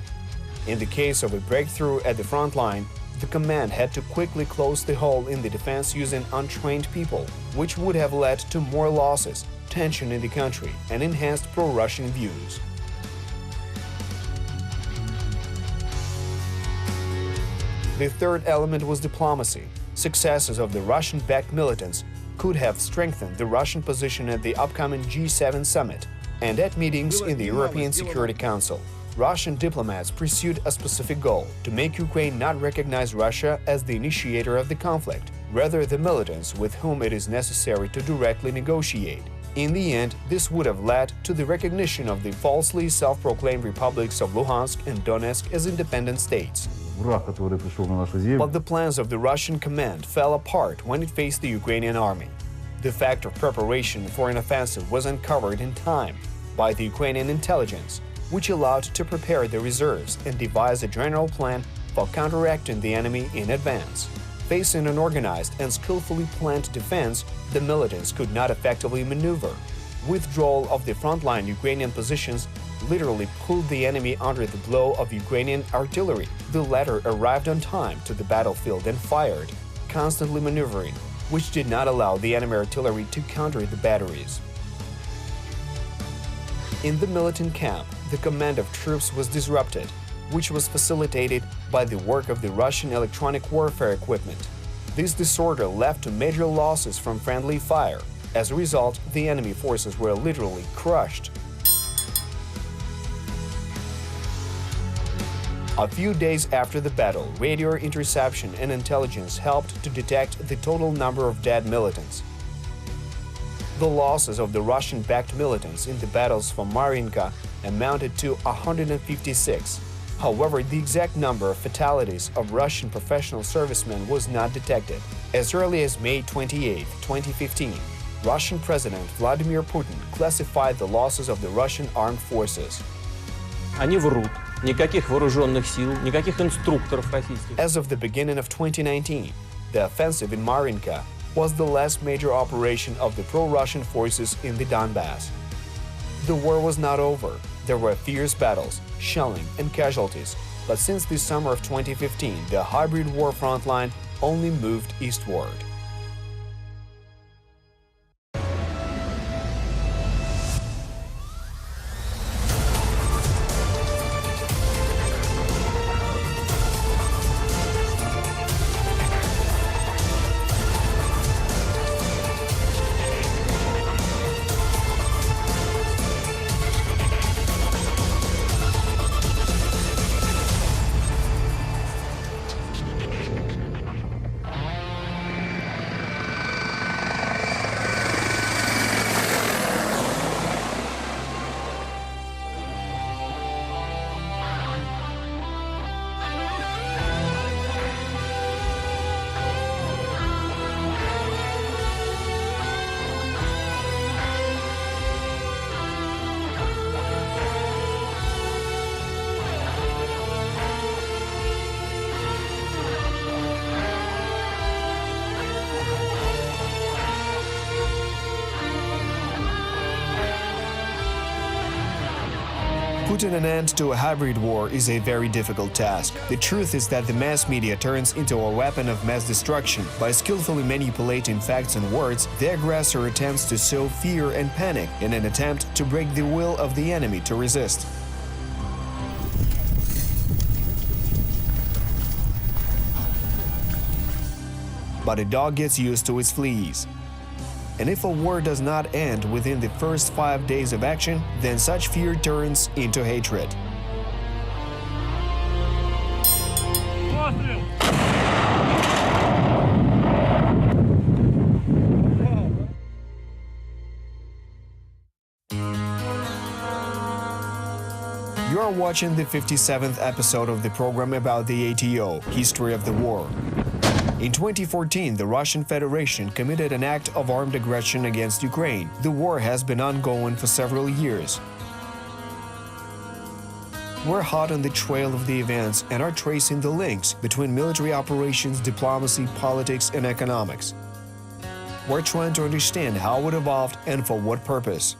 In the case of a breakthrough at the front line, the command had to quickly close the hole in the defense using untrained people, which would have led to more losses, tension in the country, and enhanced pro-Russian views. The third element was diplomacy. Successes of the Russian-backed militants could have strengthened the Russian position at the upcoming G7 summit and at meetings in the European Security Council. Russian diplomats pursued a specific goal: to make Ukraine not recognize Russia as the initiator of the conflict, rather the militants with whom it is necessary to directly negotiate. In the end, this would have led to the recognition of the falsely self-proclaimed republics of Luhansk and Donetsk as independent states. But the plans of the Russian command fell apart when it faced the Ukrainian army. The fact of preparation for an offensive was uncovered in time by the Ukrainian intelligence, which allowed to prepare the reserves and devise a general plan for counteracting the enemy in advance. Facing an organized and skillfully planned defense, the militants could not effectively maneuver. Withdrawal of the frontline Ukrainian positions literally pulled the enemy under the blow of Ukrainian artillery. The latter arrived on time to the battlefield and fired, constantly maneuvering, which did not allow the enemy artillery to counter the batteries. In the militant camp, the command of troops was disrupted, which was facilitated by the work of the Russian electronic warfare equipment. This disorder led to major losses from friendly fire. As a result, the enemy forces were literally crushed. A few days after the battle, radio interception and intelligence helped to detect the total number of dead militants. The losses of the Russian-backed militants in the battles for Marinka amounted to 156. However, the exact number of fatalities of Russian professional servicemen was not detected. As early as May 28, 2015, Russian President Vladimir Putin classified the losses of the Russian armed forces. Они врут. Никаких вооруженных сил, никаких инструкторов российских. As of the beginning of 2019, the offensive in Marinka was the last major operation of the pro-Russian forces in the Donbass. The war was not over. There were fierce battles, shelling, and casualties, but since the summer of 2015, the hybrid war frontline only moved eastward. Putting an end to a hybrid war is a very difficult task. The truth is that the mass media turns into a weapon of mass destruction. By skillfully manipulating facts and words, the aggressor attempts to sow fear and panic in an attempt to break the will of the enemy to resist. But a dog gets used to its fleas. And if a war does not end within the first 5 days of action, then such fear turns into hatred. watching the 57th episode of the program about the ATO, History of the War. In 2014, the Russian Federation committed an act of armed aggression against Ukraine. The war has been ongoing for several years. We're hot on the trail of the events and are tracing the links between military operations, diplomacy, politics, and economics. We're trying to understand how it evolved and for what purpose.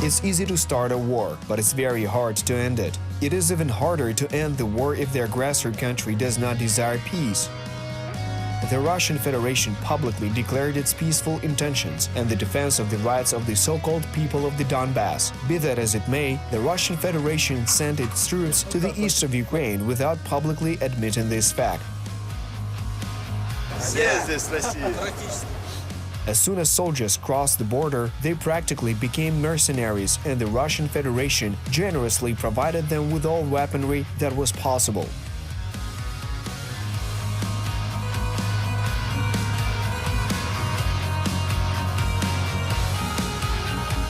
It's easy to start a war, but it's very hard to end it. It is even harder to end the war if the aggressor country does not desire peace. The Russian Federation publicly declared its peaceful intentions and the defense of the rights of the so-called people of the Donbass. Be that as it may, the Russian Federation sent its troops to the east of Ukraine without publicly admitting this fact. As soon as soldiers crossed the border, they practically became mercenaries, and the Russian Federation generously provided them with all weaponry that was possible.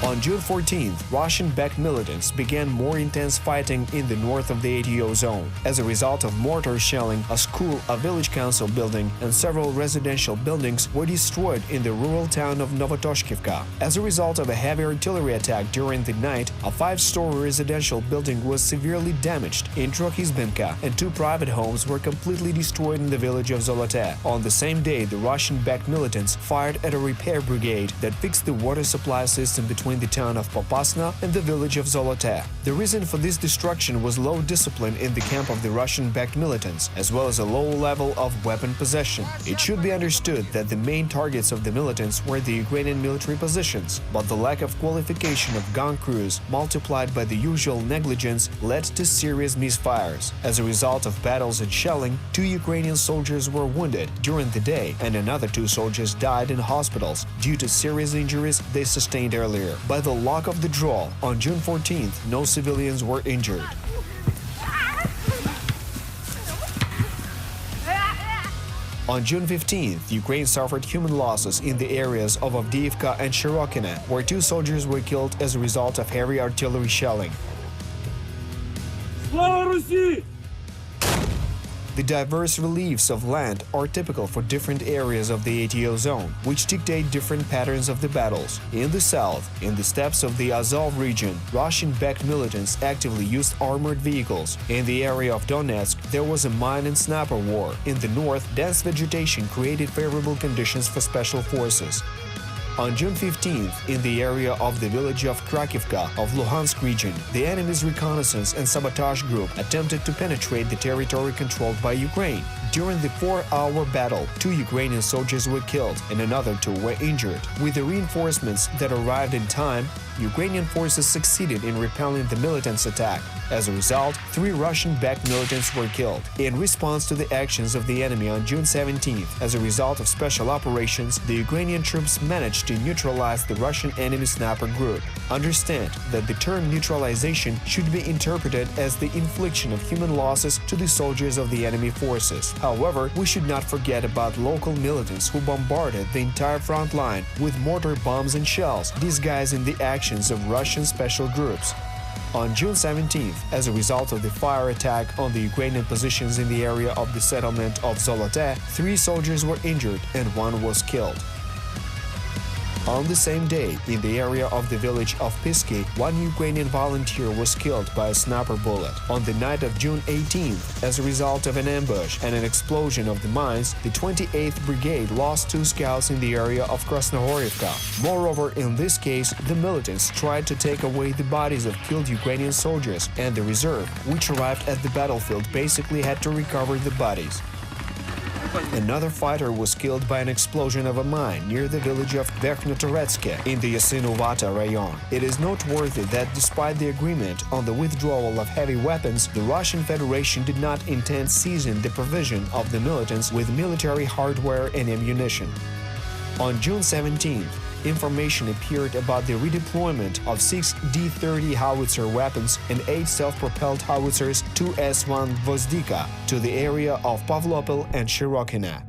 On June 14th, Russian-backed militants began more intense fighting in the north of the ATO zone. As a result of mortar shelling, a school, a village council building, and several residential buildings were destroyed in the rural town of Novotoshkivka. As a result of a heavy artillery attack during the night, a 5-story residential building was severely damaged in Trochizbenka, and 2 private homes were completely destroyed in the village of Zolote. On the same day, the Russian-backed militants fired at a repair brigade that fixed the water supply system between the town of Popasna and the village of Zolote. The reason for this destruction was low discipline in the camp of the Russian-backed militants, as well as a low level of weapon possession. It should be understood that the main targets of the militants were the Ukrainian military positions, but the lack of qualification of gun crews, multiplied by the usual negligence, led to serious misfires. As a result of battles and shelling, 2 Ukrainian soldiers were wounded during the day, and another 2 soldiers died in hospitals due to serious injuries they sustained earlier. By the luck of the draw, on June 14th, no civilians were injured. On June 15th, Ukraine suffered human losses in the areas of Avdiivka and Shirokina, where 2 soldiers were killed as a result of heavy artillery shelling. The diverse reliefs of land are typical for different areas of the ATO zone, which dictate different patterns of the battles. In the south, in the steppes of the Azov region, Russian-backed militants actively used armored vehicles. In the area of Donetsk, there was a mine and sniper war. In the north, dense vegetation created favorable conditions for special forces. On June 15th, in the area of the village of Krakivka of Luhansk region, the enemy's reconnaissance and sabotage group attempted to penetrate the territory controlled by Ukraine. During the 4-hour battle, 2 Ukrainian soldiers were killed and another 2 were injured. With the reinforcements that arrived in time, Ukrainian forces succeeded in repelling the militants' attack. As a result, 3 Russian-backed militants were killed. In response to the actions of the enemy on June 17th, as a result of special operations, the Ukrainian troops managed to neutralize the Russian enemy sniper group. Understand that the term neutralization should be interpreted as the infliction of human losses to the soldiers of the enemy forces. However, we should not forget about local militants who bombarded the entire front line with mortar bombs and shells, disguising the actions of Russian special groups. On June 17th, as a result of the fire attack on the Ukrainian positions in the area of the settlement of Zolote, 3 soldiers were injured and 1 was killed. On the same day, in the area of the village of Pisky, 1 Ukrainian volunteer was killed by a sniper bullet. On the night of June 18th, as a result of an ambush and an explosion of the mines, the 28th Brigade lost 2 scouts in the area of Krasnohorivka. Moreover, in this case, the militants tried to take away the bodies of killed Ukrainian soldiers, and the reserve, which arrived at the battlefield, basically had to recover the bodies. Another fighter was killed by an explosion of a mine near the village of Verkhnotoretske in the Yasinuvata rayon. It is noteworthy that despite the agreement on the withdrawal of heavy weapons, the Russian Federation did not intend seizing the provision of the militants with military hardware and ammunition. On June 17th, information appeared about the redeployment of 6 D-30 howitzer weapons and 8 self-propelled howitzers 2S-1 Gvozdika to the area of Pavlopil and Shirokina.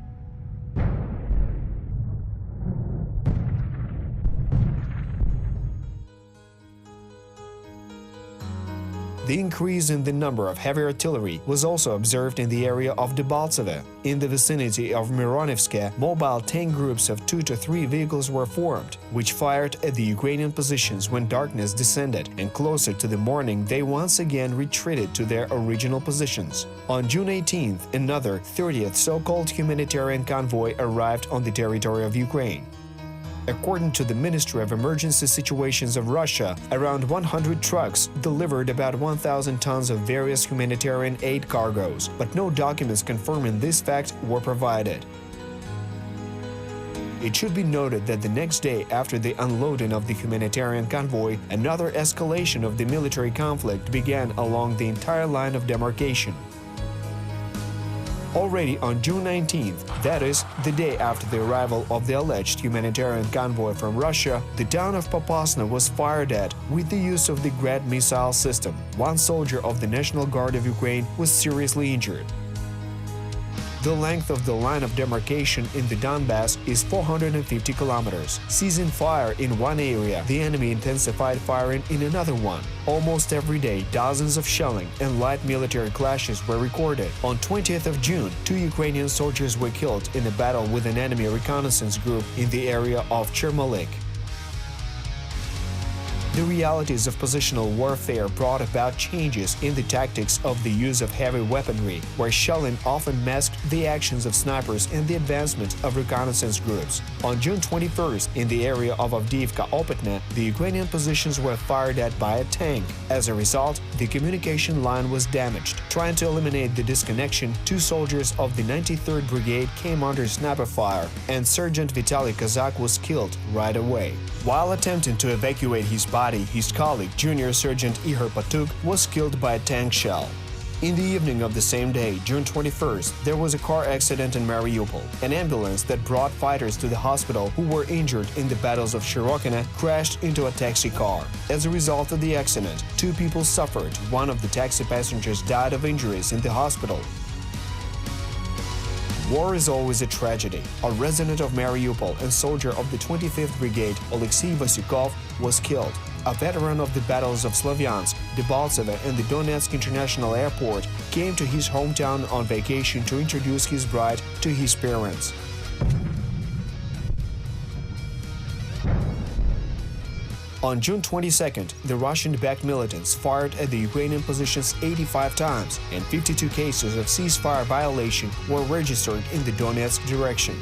The increase in the number of heavy artillery was also observed in the area of Debaltseve. In the vicinity of Mironivske, mobile tank groups of 2 to 3 vehicles were formed, which fired at the Ukrainian positions when darkness descended, and closer to the morning they once again retreated to their original positions. On June 18th, another 30th so-called humanitarian convoy arrived on the territory of Ukraine. According to the Ministry of Emergency Situations of Russia, around 100 trucks delivered about 1,000 tons of various humanitarian aid cargoes, but no documents confirming this fact were provided. It should be noted that the next day after the unloading of the humanitarian convoy, another escalation of the military conflict began along the entire line of demarcation. Already on June 19th, that is, the day after the arrival of the alleged humanitarian convoy from Russia, the town of Popasna was fired at with the use of the Grad missile system. One soldier of the National Guard of Ukraine was seriously injured. The length of the line of demarcation in the Donbass is 450 kilometers. Ceasing fire in one area, the enemy intensified firing in another one. Almost every day, dozens of shelling and light military clashes were recorded. On 20th of June, 2 Ukrainian soldiers were killed in a battle with an enemy reconnaissance group in the area of Chermalik. The realities of positional warfare brought about changes in the tactics of the use of heavy weaponry, where shelling often masked the actions of snipers and the advancement of reconnaissance groups. On June 21st, in the area of Avdiivka-Opytne, the Ukrainian positions were fired at by a tank. As a result, the communication line was damaged. Trying to eliminate the disconnection, 2 soldiers of the 93rd Brigade came under sniper fire, and Sergeant Vitaly Kazak was killed right away. While attempting to evacuate his body, his colleague, Junior Sergeant Ihor Patuk, was killed by a tank shell. In the evening of the same day, June 21st, there was a car accident in Mariupol. An ambulance that brought fighters to the hospital who were injured in the battles of Shirokina crashed into a taxi car. As a result of the accident, 2 people suffered. One of the taxi passengers died of injuries in the hospital. War is always a tragedy. A resident of Mariupol and soldier of the 25th Brigade, Alexei Vasyukov, was killed. A veteran of the battles of Slavyansk, Debaltseve and the Donetsk International Airport came to his hometown on vacation to introduce his bride to his parents. On June 22nd, the Russian-backed militants fired at the Ukrainian positions 85 times, and 52 cases of ceasefire violation were registered in the Donetsk direction.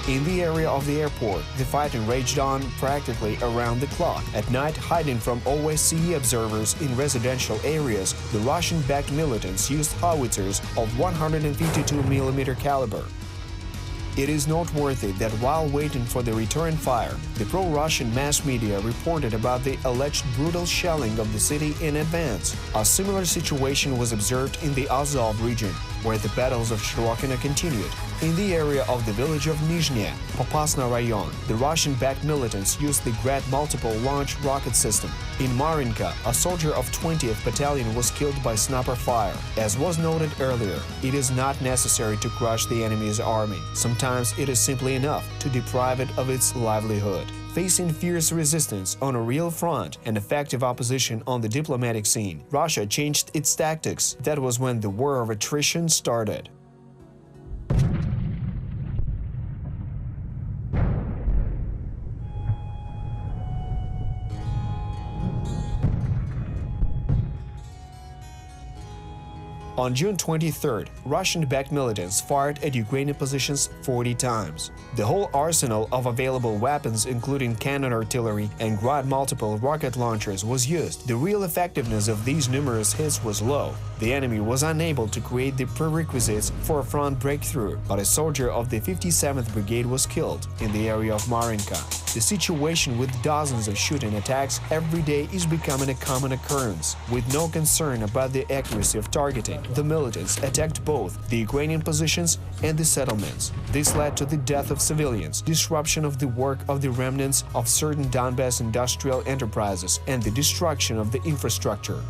In the area of the airport, the fighting raged on practically around the clock. At night, hiding from OSCE observers in residential areas, the Russian-backed militants used howitzers of 152mm caliber. It is noteworthy that while waiting for the return fire, the pro-Russian mass media reported about the alleged brutal shelling of the city in advance. A similar situation was observed in the Azov region, where the battles of Shirokina continued. In the area of the village of Nizhny, Popasna Rayon, the Russian-backed militants used the Grad multiple-launch rocket system. In Marinka, a soldier of 20th Battalion was killed by sniper fire. As was noted earlier, it is not necessary to crush the enemy's army. Sometimes it is simply enough to deprive it of its livelihood. Facing fierce resistance on a real front and effective opposition on the diplomatic scene, Russia changed its tactics. That was when the war of attrition started. On June 23rd, Russian-backed militants fired at Ukrainian positions 40 times. The whole arsenal of available weapons, including cannon artillery and Grad multiple rocket launchers, was used. The real effectiveness of these numerous hits was low. The enemy was unable to create the prerequisites for a front breakthrough, but a soldier of the 57th Brigade was killed in the area of Marinka. The situation with dozens of shooting attacks every day is becoming a common occurrence. With no concern about the accuracy of targeting, the militants attacked both the Ukrainian positions and the settlements. This led to the death of civilians, disruption of the work of the remnants of certain Donbass industrial enterprises, and the destruction of the infrastructure.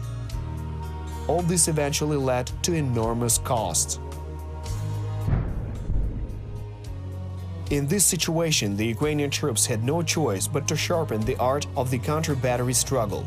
All this eventually led to enormous costs. In this situation, the Ukrainian troops had no choice but to sharpen the art of the counter-battery struggle.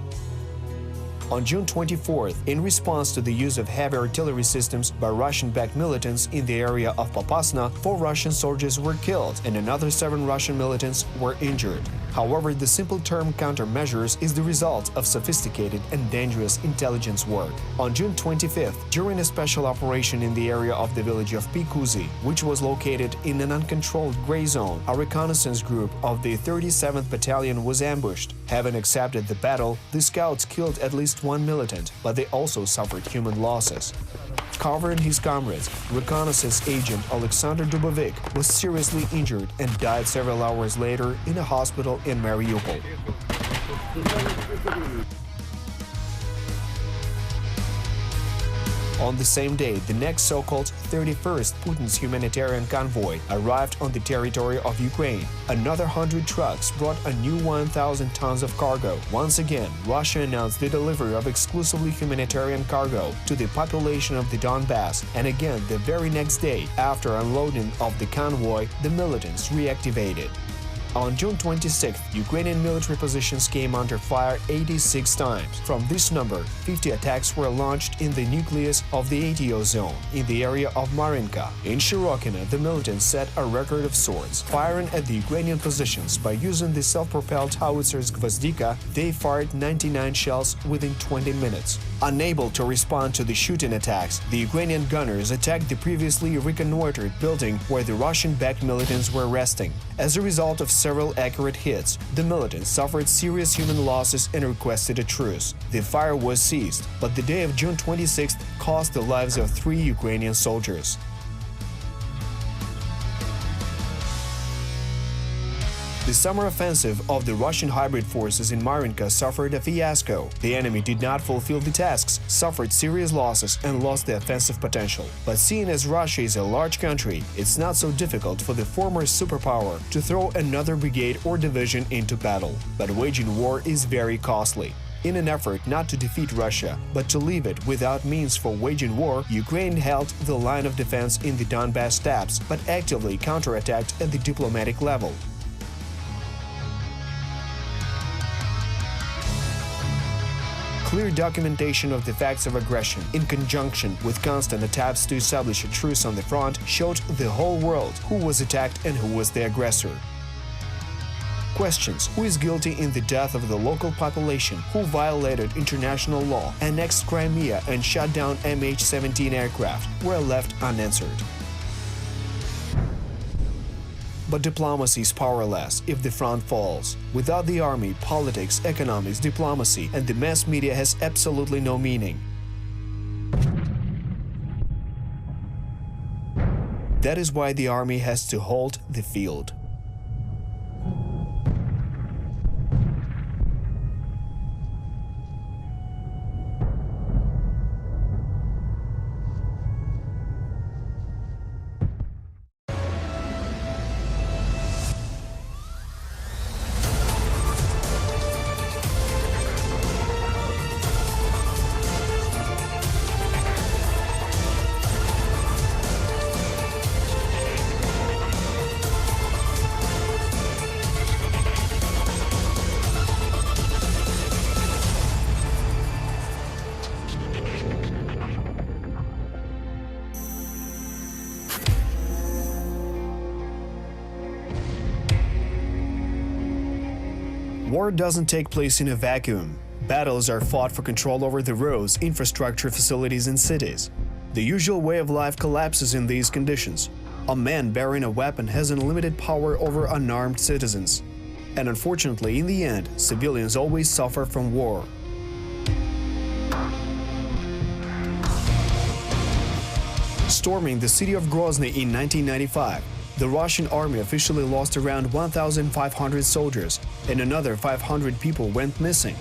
On June 24th, in response to the use of heavy artillery systems by Russian-backed militants in the area of Popasna, 4 Russian soldiers were killed and another 7 Russian militants were injured. However, the simple term countermeasures is the result of sophisticated and dangerous intelligence work. On June 25th, during a special operation in the area of the village of Pikuzi, which was located in an uncontrolled gray zone, a reconnaissance group of the 37th Battalion was ambushed. Having accepted the battle, the scouts killed at least 1 militant, but they also suffered human losses. Covering his comrades, reconnaissance agent Alexander Dubovic was seriously injured and died several hours later in a hospital in Mariupol. On the same day, the next so-called 31st Putin's humanitarian convoy arrived on the territory of Ukraine. Another 100 trucks brought a new 1,000 tons of cargo. Once again, Russia announced the delivery of exclusively humanitarian cargo to the population of the Donbass, and again the very next day, after unloading of the convoy, the militants reactivated. On June 26th, Ukrainian military positions came under fire 86 times. From this number, 50 attacks were launched in the nucleus of the ATO zone, in the area of Marinka. In Shirokino, the militants set a record of sorts. Firing at the Ukrainian positions by using the self-propelled howitzers Gvozdika, they fired 99 shells within 20 minutes. Unable to respond to the shooting attacks, the Ukrainian gunners attacked the previously reconnoitered building where the Russian-backed militants were resting. As a result of several accurate hits, the militants suffered serious human losses and requested a truce. The fire was ceased, but the day of June 26th cost the lives of 3 Ukrainian soldiers. The summer offensive of the Russian hybrid forces in Marinka suffered a fiasco. The enemy did not fulfill the tasks, suffered serious losses, and lost the offensive potential. But seeing as Russia is a large country, it's not so difficult for the former superpower to throw another brigade or division into battle. But waging war is very costly. In an effort not to defeat Russia, but to leave it without means for waging war, Ukraine held the line of defense in the Donbass steppes, but actively counterattacked at the diplomatic level. Clear documentation of the facts of aggression, in conjunction with constant attempts to establish a truce on the front, showed the whole world who was attacked and who was the aggressor. Questions: who is guilty in the death of the local population, who violated international law, annexed Crimea and shot down MH17 aircraft, were left unanswered. But diplomacy is powerless if the front falls. Without the army, politics, economics, diplomacy, and the mass media has absolutely no meaning. That is why the army has to hold the field. War doesn't take place in a vacuum. Battles are fought for control over the roads, infrastructure, facilities, and cities. The usual way of life collapses in these conditions. A man bearing a weapon has unlimited power over unarmed citizens. And unfortunately, in the end, civilians always suffer from war. Storming the city of Grozny in 1995, the Russian army officially lost around 1,500 soldiers, and another 500 people went missing.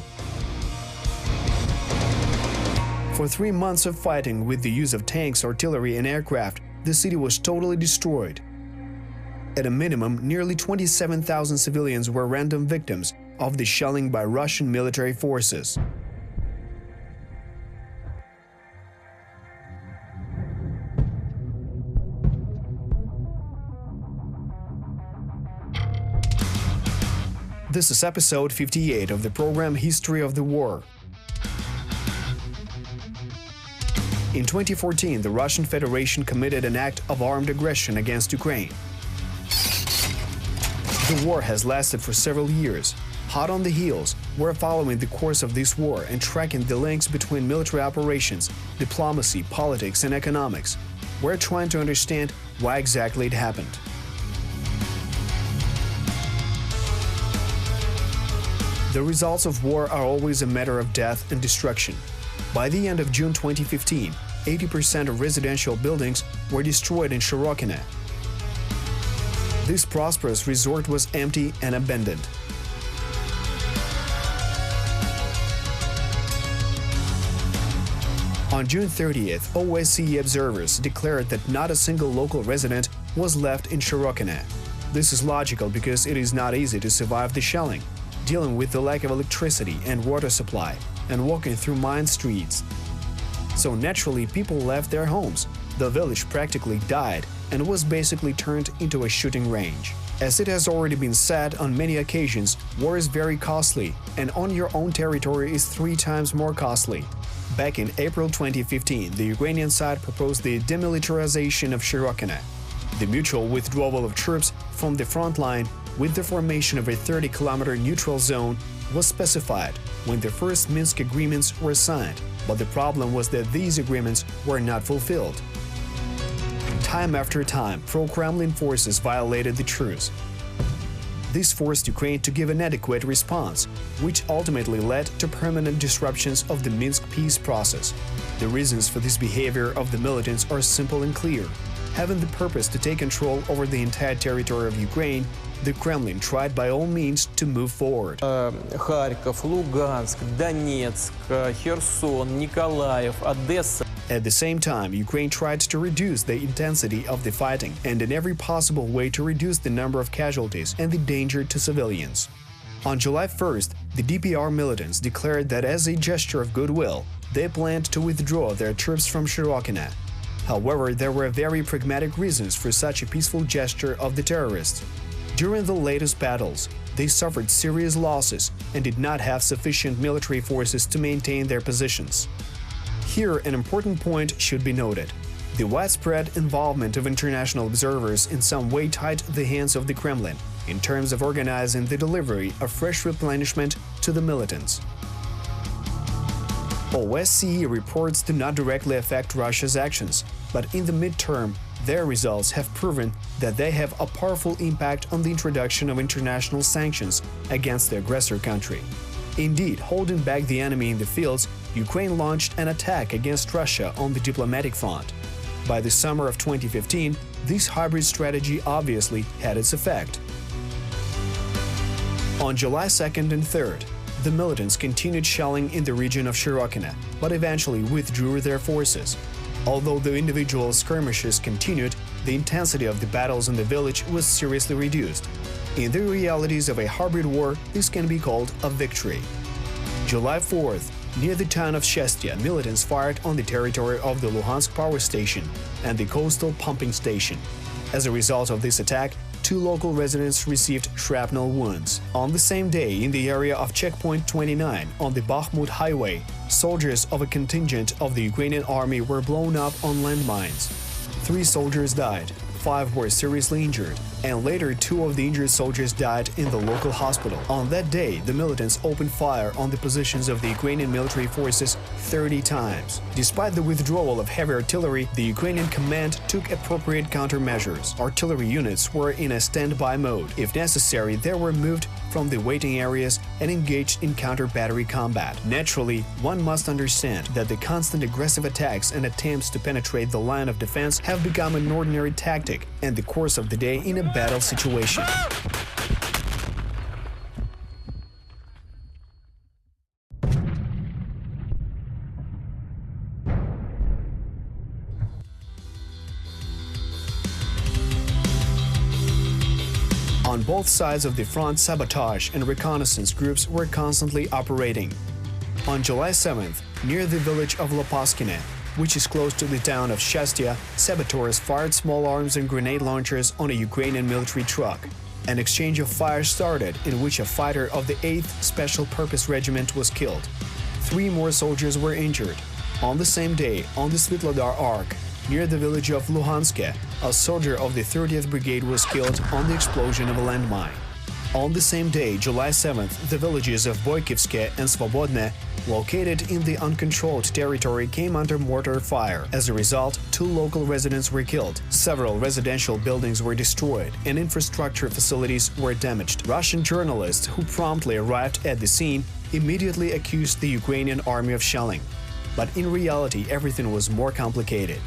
For 3 months of fighting with the use of tanks, artillery, and aircraft, the city was totally destroyed. At a minimum, nearly 27,000 civilians were random victims of the shelling by Russian military forces. This is episode 58 of the program History of the War. In 2014, the Russian Federation committed an act of armed aggression against Ukraine. The war has lasted for several years. Hot on the heels, we're following the course of this war and tracking the links between military operations, diplomacy, politics, and economics. We're trying to understand why exactly it happened. The results of war are always a matter of death and destruction. By the end of June 2015, 80% of residential buildings were destroyed in Shirokina. This prosperous resort was empty and abandoned. On June 30th, OSCE observers declared that not a single local resident was left in Shirokina. This is logical because it is not easy to survive the shelling, dealing with the lack of electricity and water supply, and walking through mined streets. So naturally, people left their homes. The village practically died and was basically turned into a shooting range. As it has already been said on many occasions, war is very costly, and on your own territory is 3 times more costly. Back in April 2015, the Ukrainian side proposed the demilitarization of Shirokina, the mutual withdrawal of troops from the front line with the formation of a 30-kilometer neutral zone was specified when the first Minsk agreements were signed, but the problem was that these agreements were not fulfilled. Time after time, pro-Kremlin forces violated the truce. This forced Ukraine to give an adequate response, which ultimately led to permanent disruptions of the Minsk peace process. The reasons for this behavior of the militants are simple and clear. Having the purpose to take control over the entire territory of Ukraine, the Kremlin tried by all means to move forward. Харьков, Луганск, Донецк, Херсон, Николаев, Одесса. At the same time, Ukraine tried to reduce the intensity of the fighting and in every possible way to reduce the number of casualties and the danger to civilians. On July 1st, the DPR militants declared that as a gesture of goodwill, they planned to withdraw their troops from Shirokina. However, there were very pragmatic reasons for such a peaceful gesture of the terrorists. During the latest battles, they suffered serious losses and did not have sufficient military forces to maintain their positions. Here, an important point should be noted. The widespread involvement of international observers in some way tied the hands of the Kremlin in terms of organizing the delivery of fresh replenishment to the militants. OSCE reports do not directly affect Russia's actions, but in the midterm, their results have proven that they have a powerful impact on the introduction of international sanctions against the aggressor country. Indeed, holding back the enemy in the fields, Ukraine launched an attack against Russia on the diplomatic front. By the summer of 2015, this hybrid strategy obviously had its effect. On July 2nd and 3rd, the militants continued shelling in the region of Shirokina, but eventually withdrew their forces. Although the individual skirmishes continued, the intensity of the battles in the village was seriously reduced. In the realities of a hybrid war, this can be called a victory. July 4th, near the town of Shestia, militants fired on the territory of the Luhansk power station and the coastal pumping station. As a result of this attack, 2 local residents received shrapnel wounds. On the same day, in the area of Checkpoint 29 on the Bakhmut highway, soldiers of a contingent of the Ukrainian army were blown up on landmines. 3 soldiers died, 5 were seriously injured, and later 2 of the injured soldiers died in the local hospital. On that day, the militants opened fire on the positions of the Ukrainian military forces 30 times. Despite the withdrawal of heavy artillery, the Ukrainian command took appropriate countermeasures. Artillery units were in a standby mode. If necessary, they were moved from the waiting areas and engaged in counter-battery combat. Naturally, one must understand that the constant aggressive attacks and attempts to penetrate the line of defense have become an ordinary tactic and the course of the day in a battle situation. On both sides of the front, sabotage and reconnaissance groups were constantly operating. On July 7th, near the village of Lopaskine, which is close to the town of Shestia, saboteurs fired small arms and grenade launchers on a Ukrainian military truck. An exchange of fire started in which a fighter of the 8th Special Purpose Regiment was killed. 3 more soldiers were injured. On the same day, on the Svitlodar Arc, near the village of Luhansk, a soldier of the 30th Brigade was killed on the explosion of a landmine. On the same day, July 7th, the villages of Boykivske and Svobodne, located in the uncontrolled territory, came under mortar fire. As a result, 2 local residents were killed, several residential buildings were destroyed, and infrastructure facilities were damaged. Russian journalists who promptly arrived at the scene immediately accused the Ukrainian army of shelling. But in reality, everything was more complicated.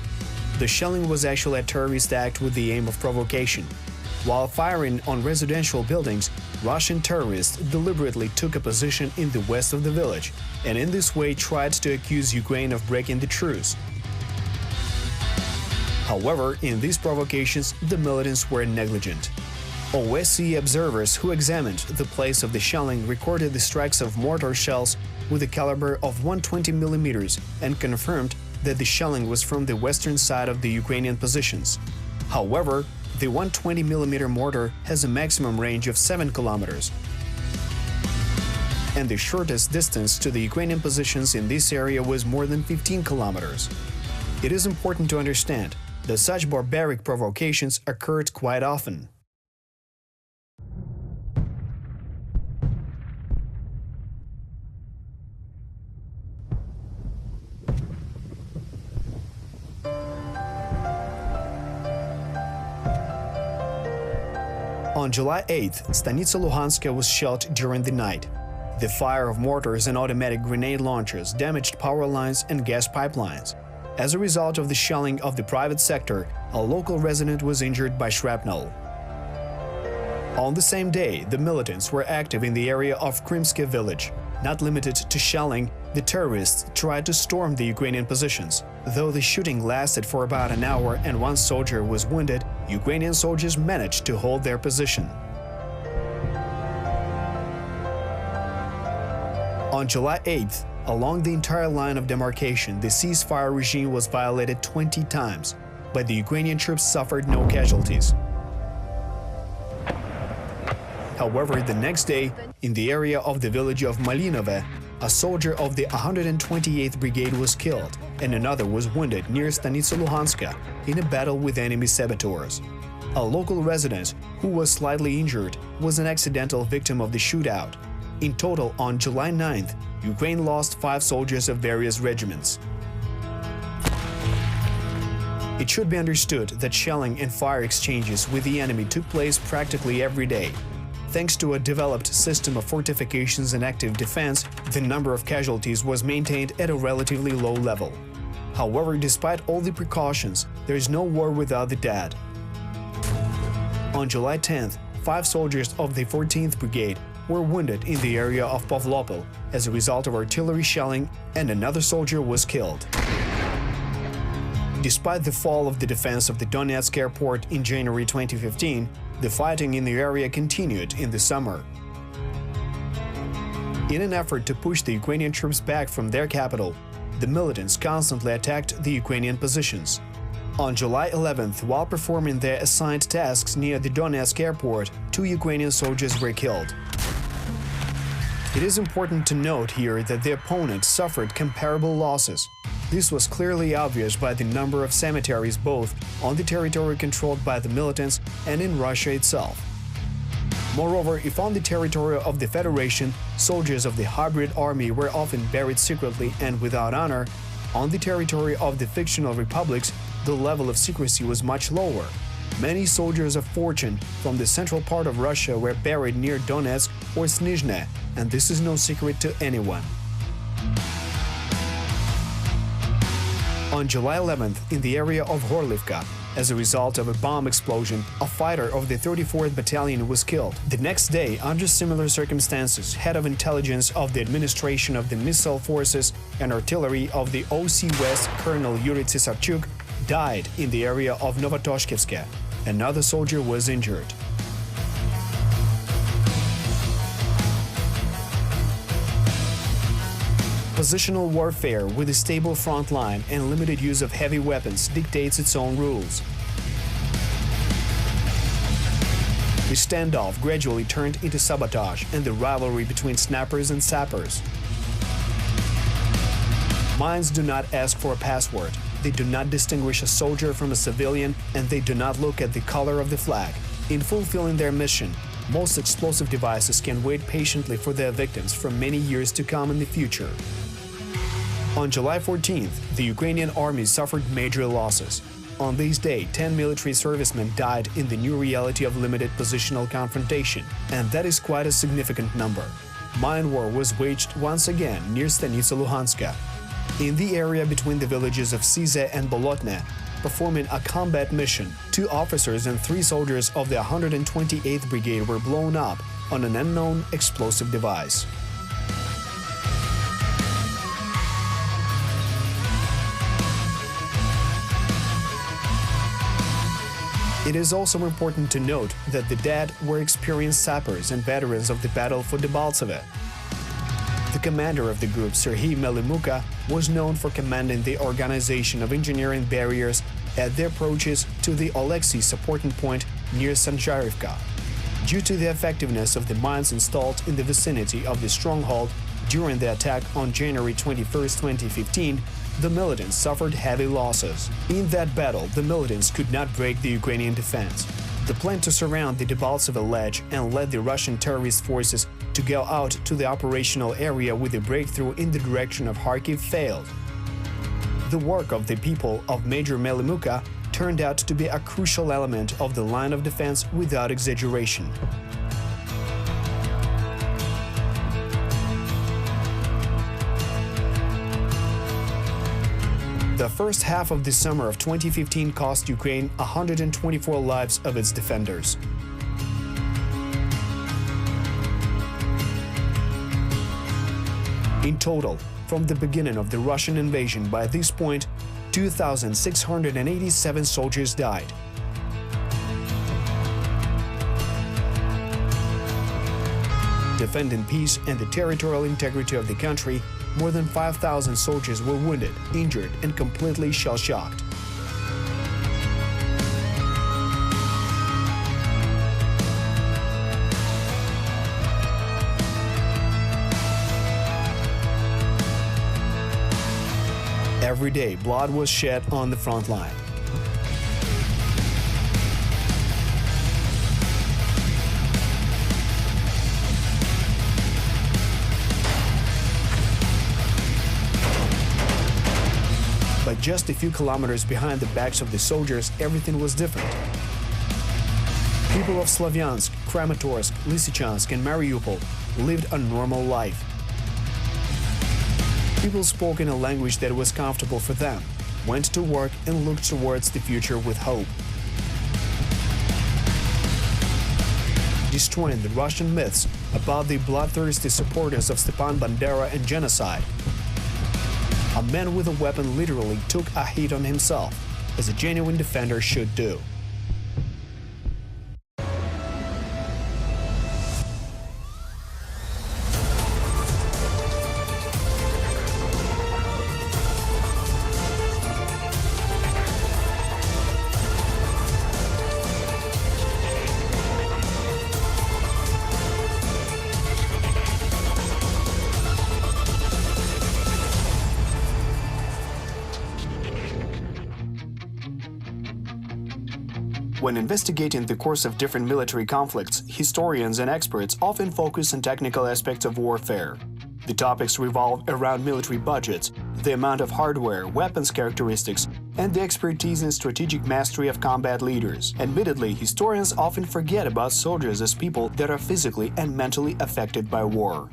The shelling was actually a terrorist act with the aim of provocation. While firing on residential buildings, Russian terrorists deliberately took a position in the west of the village, and in this way tried to accuse Ukraine of breaking the truce. However, in these provocations, the militants were negligent. OSCE observers who examined the place of the shelling recorded the strikes of mortar shells with a caliber of 120 mm and confirmed that the shelling was from the western side of the Ukrainian positions. However, the 120 mm mortar has a maximum range of 7 kilometers, and the shortest distance to the Ukrainian positions in this area was more than 15 kilometers. It is important to understand that such barbaric provocations occurred quite often. On July 8th, Stanitsa Luhanska was shelled during the night. The fire of mortars and automatic grenade launchers damaged power lines and gas pipelines. As a result of the shelling of the private sector, a local resident was injured by shrapnel. On the same day, the militants were active in the area of Crimea village. Not limited to shelling, the terrorists tried to storm the Ukrainian positions. Though the shooting lasted for about an hour and 1 soldier was wounded, Ukrainian soldiers managed to hold their position. On July 8th, along the entire line of demarcation, the ceasefire regime was violated 20 times, but the Ukrainian troops suffered no casualties. However, the next day, in the area of the village of Malinove, a soldier of the 128th Brigade was killed, and another was wounded near Stanitsa Luhanska in a battle with enemy saboteurs. A local resident, who was slightly injured, was an accidental victim of the shootout. In total, on July 9th, Ukraine lost 5 soldiers of various regiments. It should be understood that shelling and fire exchanges with the enemy took place practically every day. Thanks to a developed system of fortifications and active defense, the number of casualties was maintained at a relatively low level. However, despite all the precautions, there is no war without the dead. On July 10th, 5 soldiers of the 14th Brigade were wounded in the area of Pavlopol as a result of artillery shelling, and another soldier was killed. Despite the fall of the defense of the Donetsk airport in January 2015, the fighting in the area continued in the summer. In an effort to push the Ukrainian troops back from their capital, the militants constantly attacked the Ukrainian positions. On July 11th, while performing their assigned tasks near the Donetsk airport, 2 Ukrainian soldiers were killed. It is important to note here that the opponent suffered comparable losses. This was clearly obvious by the number of cemeteries both on the territory controlled by the militants and in Russia itself. Moreover, if on the territory of the Federation, soldiers of the hybrid army were often buried secretly and without honor, on the territory of the fictional republics, the level of secrecy was much lower. Many soldiers of fortune from the central part of Russia were buried near Donetsk or Snizhne, and this is no secret to anyone. On July 11th, in the area of Horlivka, as a result of a bomb explosion, a fighter of the 34th Battalion was killed. The next day, under similar circumstances, head of intelligence of the administration of the missile forces and artillery of the OC West, Colonel Yuri Tsisarchuk, died in the area of Novotoshkivske. Another soldier was injured. Positional warfare with a stable front line and limited use of heavy weapons dictates its own rules. The standoff gradually turned into sabotage and the rivalry between snappers and sappers. Mines do not ask for a password, they do not distinguish a soldier from a civilian, and they do not look at the color of the flag. In fulfilling their mission, most explosive devices can wait patiently for their victims for many years to come in the future. On July 14th, the Ukrainian army suffered major losses. On this day, 10 military servicemen died in the new reality of limited positional confrontation, and that is quite a significant number. Mine war was waged once again near Stanitsa Luhanska. In the area between the villages of Size and Bolotne, performing a combat mission, 2 officers and 3 soldiers of the 128th Brigade were blown up on an unknown explosive device. It is also important to note that the dead were experienced sappers and veterans of the battle for Debaltseve. The commander of the group, Serhiy Melimuka, was known for commanding the organization of engineering barriers at the approaches to the Oleksiy supporting point near Sanjarivka. Due to the effectiveness of the mines installed in the vicinity of the stronghold during the attack on January 21, 2015, the militants suffered heavy losses. In that battle, the militants could not break the Ukrainian defense. The plan to surround the Debaltseve ledge and let the Russian terrorist forces to go out to the operational area with a breakthrough in the direction of Kharkiv failed. The work of the people of Major Melimuka turned out to be a crucial element of the line of defense without exaggeration. The first half of the summer of 2015 cost Ukraine 124 lives of its defenders. In total, from the beginning of the Russian invasion by this point, 2,687 soldiers died. Defending peace and the territorial integrity of the country, more than 5,000 soldiers were wounded, injured, and completely shell-shocked. Every day, blood was shed on the front line. But just a few kilometers behind the backs of the soldiers, everything was different. People of Slavyansk, Kramatorsk, Lysychansk, and Mariupol lived a normal life. People spoke in a language that was comfortable for them, went to work, and looked towards the future with hope. Destroying the Russian myths about the bloodthirsty supporters of Stepan Bandera and genocide, a man with a weapon literally took a hit on himself, as a genuine defender should do. When investigating the course of different military conflicts, historians and experts often focus on technical aspects of warfare. The topics revolve around military budgets, the amount of hardware, weapons characteristics, and the expertise and strategic mastery of combat leaders. Admittedly, historians often forget about soldiers as people that are physically and mentally affected by war.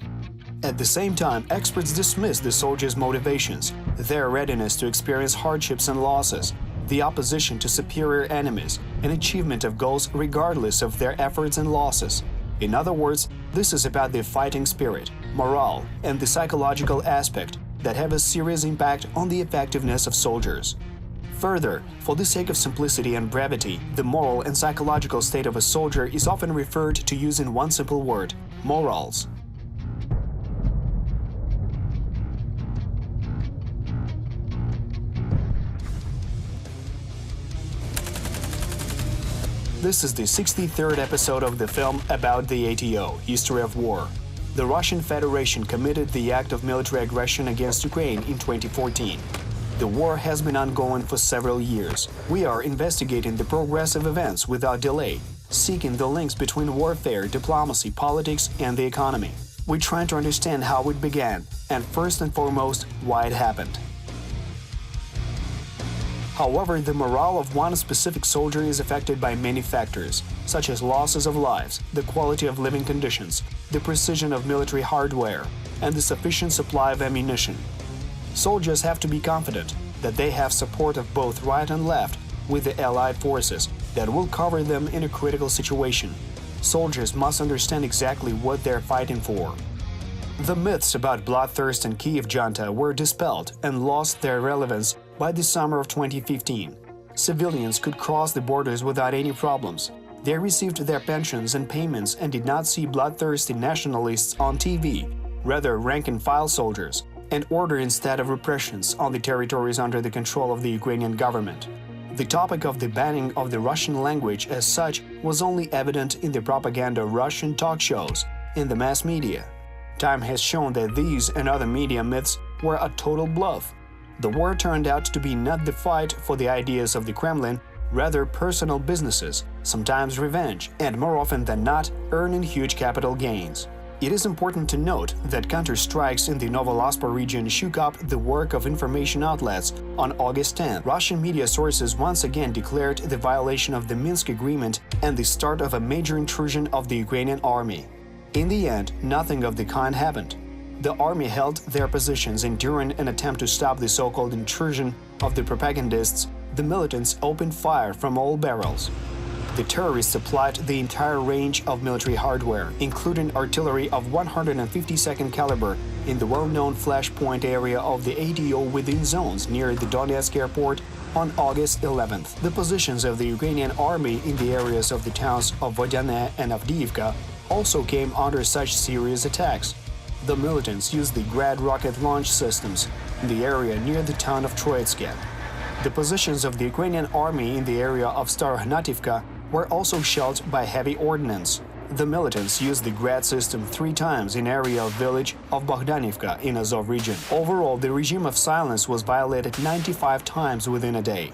At the same time, experts dismiss the soldiers' motivations, their readiness to experience hardships and losses, the opposition to superior enemies, and achievement of goals regardless of their efforts and losses. In other words, this is about the fighting spirit, morale, and the psychological aspect that have a serious impact on the effectiveness of soldiers. Further, for the sake of simplicity and brevity, the moral and psychological state of a soldier is often referred to using one simple word: morals. This is the 63rd episode of the film about the ATO, History of War. The Russian Federation committed the act of military aggression against Ukraine in 2014. The war has been ongoing for several years. We are investigating the progress of events without delay, seeking the links between warfare, diplomacy, politics, and the economy. We're trying to understand how it began, and first and foremost, why it happened. However, the morale of one specific soldier is affected by many factors, such as losses of lives, the quality of living conditions, the precision of military hardware, and the sufficient supply of ammunition. Soldiers have to be confident that they have support of both right and left with the Allied forces that will cover them in a critical situation. Soldiers must understand exactly what they're fighting for. The myths about bloodthirst and Kiev junta were dispelled and lost their relevance by the summer of 2015. Civilians could cross the borders without any problems. They received their pensions and payments and did not see bloodthirsty nationalists on TV, rather rank-and-file soldiers, and order instead of repressions on the territories under the control of the Ukrainian government. The topic of the banning of the Russian language as such was only evident in the propaganda Russian talk shows, in the mass media. Time has shown that these and other media myths were a total bluff. The war turned out to be not the fight for the ideas of the Kremlin, rather personal businesses, sometimes revenge, and more often than not, earning huge capital gains. It is important to note that counter-strikes in the Novolaspa region shook up the work of information outlets. On August 10, Russian media sources once again declared the violation of the Minsk agreement and the start of a major intrusion of the Ukrainian army. In the end, nothing of the kind happened. The army held their positions, and during an attempt to stop the so-called intrusion of the propagandists, the militants opened fire from all barrels. The terrorists supplied the entire range of military hardware, including artillery of 152nd caliber in the well-known flashpoint area of the ATO within zones near the Donetsk airport on August 11th. The positions of the Ukrainian army in the areas of the towns of Vodyane and Avdiivka also came under such serious attacks. The militants used the Grad rocket launch systems in the area near the town of Troitske. The positions of the Ukrainian army in the area of Starohnativka were also shelled by heavy ordnance. The militants used the Grad system 3 times in area of village of Bogdanivka in Azov region. Overall, the regime of silence was violated 95 times within a day.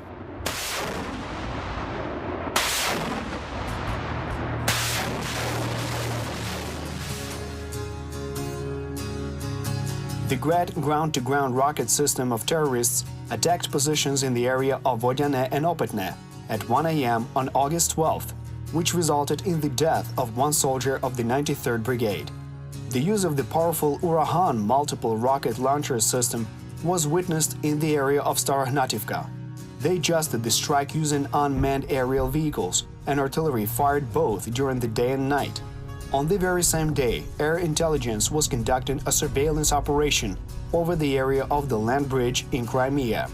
The Grad ground-to-ground rocket system of terrorists attacked positions in the area of Vodyane and Opetne at 1 a.m. on August 12th, which resulted in the death of one soldier of the 93rd Brigade. The use of the powerful Urahan multiple rocket launcher system was witnessed in the area of Starohnativka. They adjusted the strike using unmanned aerial vehicles, and artillery fired both during the day and night. On the very same day, air intelligence was conducting a surveillance operation over the area of the land bridge in Crimea.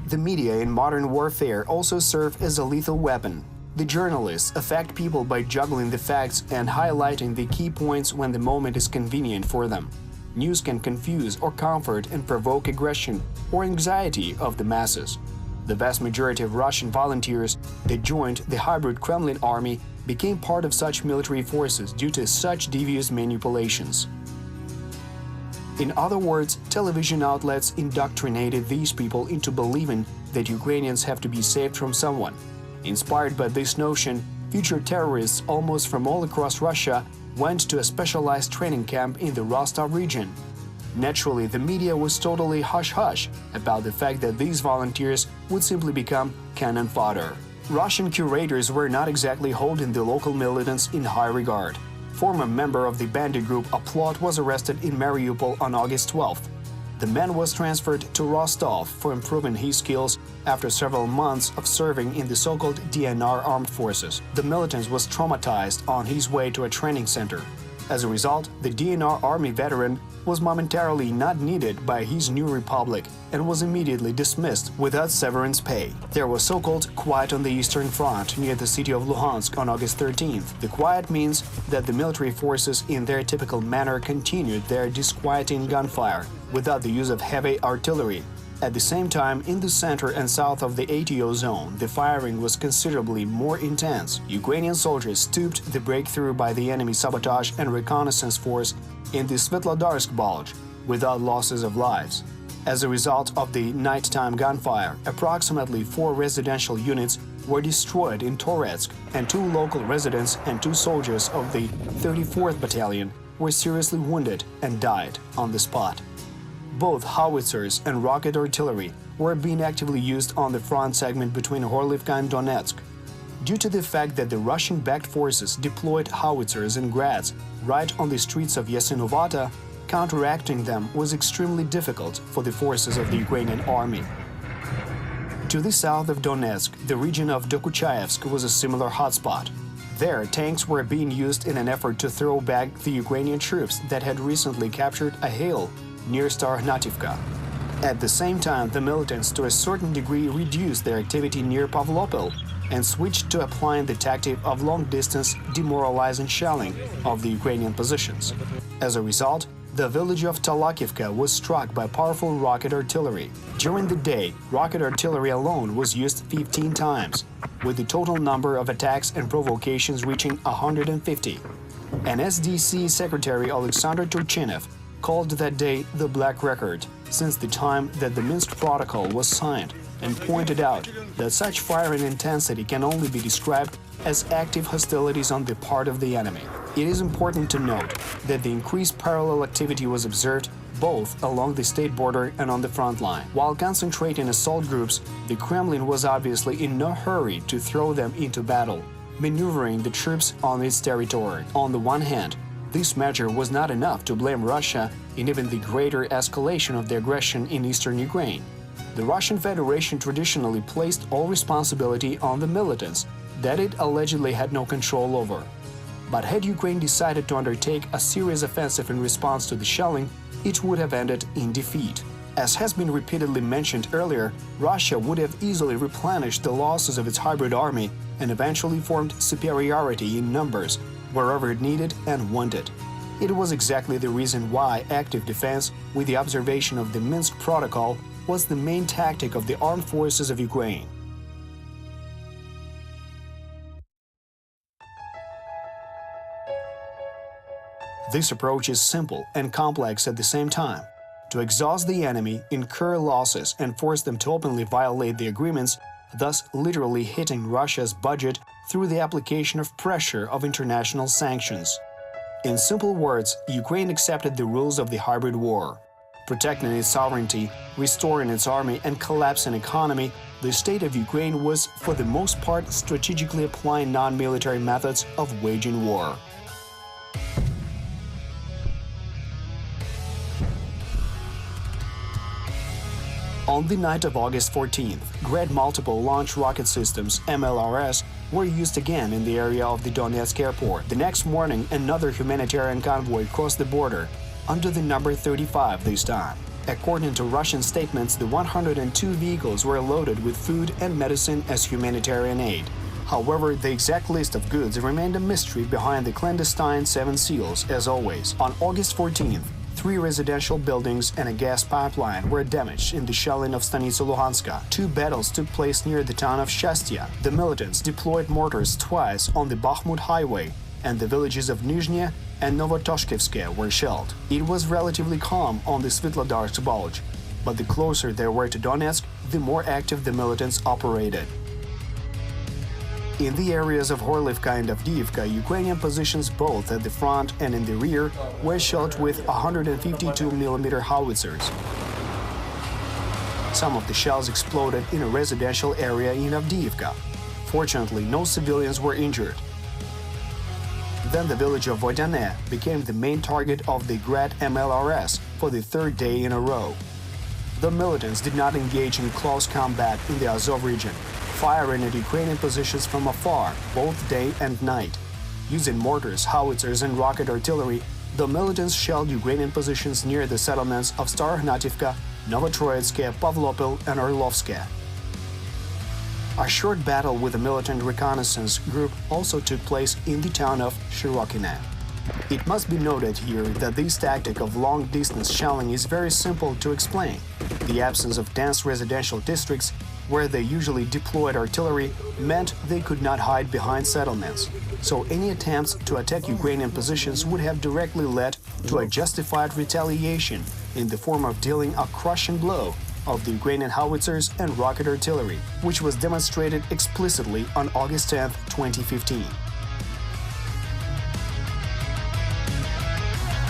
The media in modern warfare also serve as a lethal weapon. The journalists affect people by juggling the facts and highlighting the key points when the moment is convenient for them. News can confuse or comfort and provoke aggression or anxiety of the masses. The vast majority of Russian volunteers that joined the hybrid Kremlin army became part of such military forces due to such devious manipulations. In other words, television outlets indoctrinated these people into believing that Ukrainians have to be saved from someone. Inspired by this notion, future terrorists almost from all across Russia went to a specialized training camp in the Rostov region. Naturally, the media was totally hush-hush about the fact that these volunteers would simply become cannon fodder. Russian curators were not exactly holding the local militants in high regard. Former member of the bandit group Aplot was arrested in Mariupol on August 12th. The man was transferred to Rostov for improving his skills after several months of serving in the so-called DNR armed forces. The militant was traumatized on his way to a training center. As a result, the DNR army veteran was momentarily not needed by his new republic and was immediately dismissed without severance pay. There was so-called quiet on the Eastern Front near the city of Luhansk on August 13th. The quiet means that the military forces in their typical manner continued their disquieting gunfire without the use of heavy artillery. At the same time, in the center and south of the ATO zone, the firing was considerably more intense. Ukrainian soldiers stooped the breakthrough by the enemy sabotage and reconnaissance force in the Svetlodarsk Bulge without losses of lives. As a result of the nighttime gunfire, approximately 4 residential units were destroyed in Toretsk, and 2 local residents and 2 soldiers of the 34th Battalion were seriously wounded and died on the spot. Both howitzers and rocket artillery were being actively used on the front segment between Horlivka and Donetsk. Due to the fact that the Russian-backed forces deployed howitzers and grads right on the streets of Yasenovata, counteracting them was extremely difficult for the forces of the Ukrainian army. To the south of Donetsk, the region of Dokuchaevsk was a similar hotspot. There, tanks were being used in an effort to throw back the Ukrainian troops that had recently captured a hill near Starohnativka. At the same time, the militants to a certain degree reduced their activity near Pavlopil and switched to applying the tactic of long-distance demoralizing shelling of the Ukrainian positions. As a result, the village of Talakivka was struck by powerful rocket artillery. During the day, rocket artillery alone was used 15 times, with the total number of attacks and provocations reaching 150. An SDC secretary, Alexander Turchinev, called that day the Black Record since the time that the Minsk Protocol was signed, and pointed out that such firing intensity can only be described as active hostilities on the part of the enemy. It is important to note that the increased parallel activity was observed both along the state border and on the front line. While concentrating assault groups, the Kremlin was obviously in no hurry to throw them into battle, maneuvering the troops on its territory. On the one hand, this measure was not enough to blame Russia in even the greater escalation of the aggression in eastern Ukraine. The Russian Federation traditionally placed all responsibility on the militants that it allegedly had no control over. But had Ukraine decided to undertake a serious offensive in response to the shelling, it would have ended in defeat. As has been repeatedly mentioned earlier, Russia would have easily replenished the losses of its hybrid army and eventually formed superiority in numbers wherever it needed and wanted. It was exactly the reason why active defense, with the observation of the Minsk Protocol, was the main tactic of the armed forces of Ukraine. This approach is simple and complex at the same time. To exhaust the enemy, incur losses, and force them to openly violate the agreements, thus literally hitting Russia's budget through the application of pressure of international sanctions. In simple words, Ukraine accepted the rules of the hybrid war. Protecting its sovereignty, restoring its army, and collapsing economy, the state of Ukraine was, for the most part, strategically applying non-military methods of waging war. On the night of August 14th, Grad Multiple Launch Rocket Systems (MLRS) were used again in the area of the Donetsk airport. The next morning, another humanitarian convoy crossed the border, under the number 35 this time. According to Russian statements, the 102 vehicles were loaded with food and medicine as humanitarian aid. However, the exact list of goods remained a mystery behind the clandestine 7 seals, as always. On August 14th, 3 residential buildings and a gas pipeline were damaged in the shelling of Stanitsa Luhanska. 2 battles took place near the town of Shastya. The militants deployed mortars twice on the Bakhmut highway, and the villages of Nizhny and Novotoshkevske were shelled. It was relatively calm on the Svetlodarsk Bulge, but the closer they were to Donetsk, the more active the militants operated. In the areas of Horlivka and Avdiivka, Ukrainian positions both at the front and in the rear were shelled with 152mm howitzers. Some of the shells exploded in a residential area in Avdiivka. Fortunately, no civilians were injured. Then the village of Vodyane became the main target of the Grad MLRS for the 3rd day in a row. The militants did not engage in close combat in the Azov region, firing at Ukrainian positions from afar, both day and night. Using mortars, howitzers, and rocket artillery, the militants shelled Ukrainian positions near the settlements of Starohnativka, Novotroitske, Pavlopil, and Orlovske. A short battle with a militant reconnaissance group also took place in the town of Shirokine. It must be noted here that this tactic of long-distance shelling is very simple to explain. The absence of dense residential districts, where they usually deployed artillery, meant they could not hide behind settlements. So any attempts to attack Ukrainian positions would have directly led to a justified retaliation in the form of dealing a crushing blow of the Ukrainian howitzers and rocket artillery, which was demonstrated explicitly on August 10, 2015.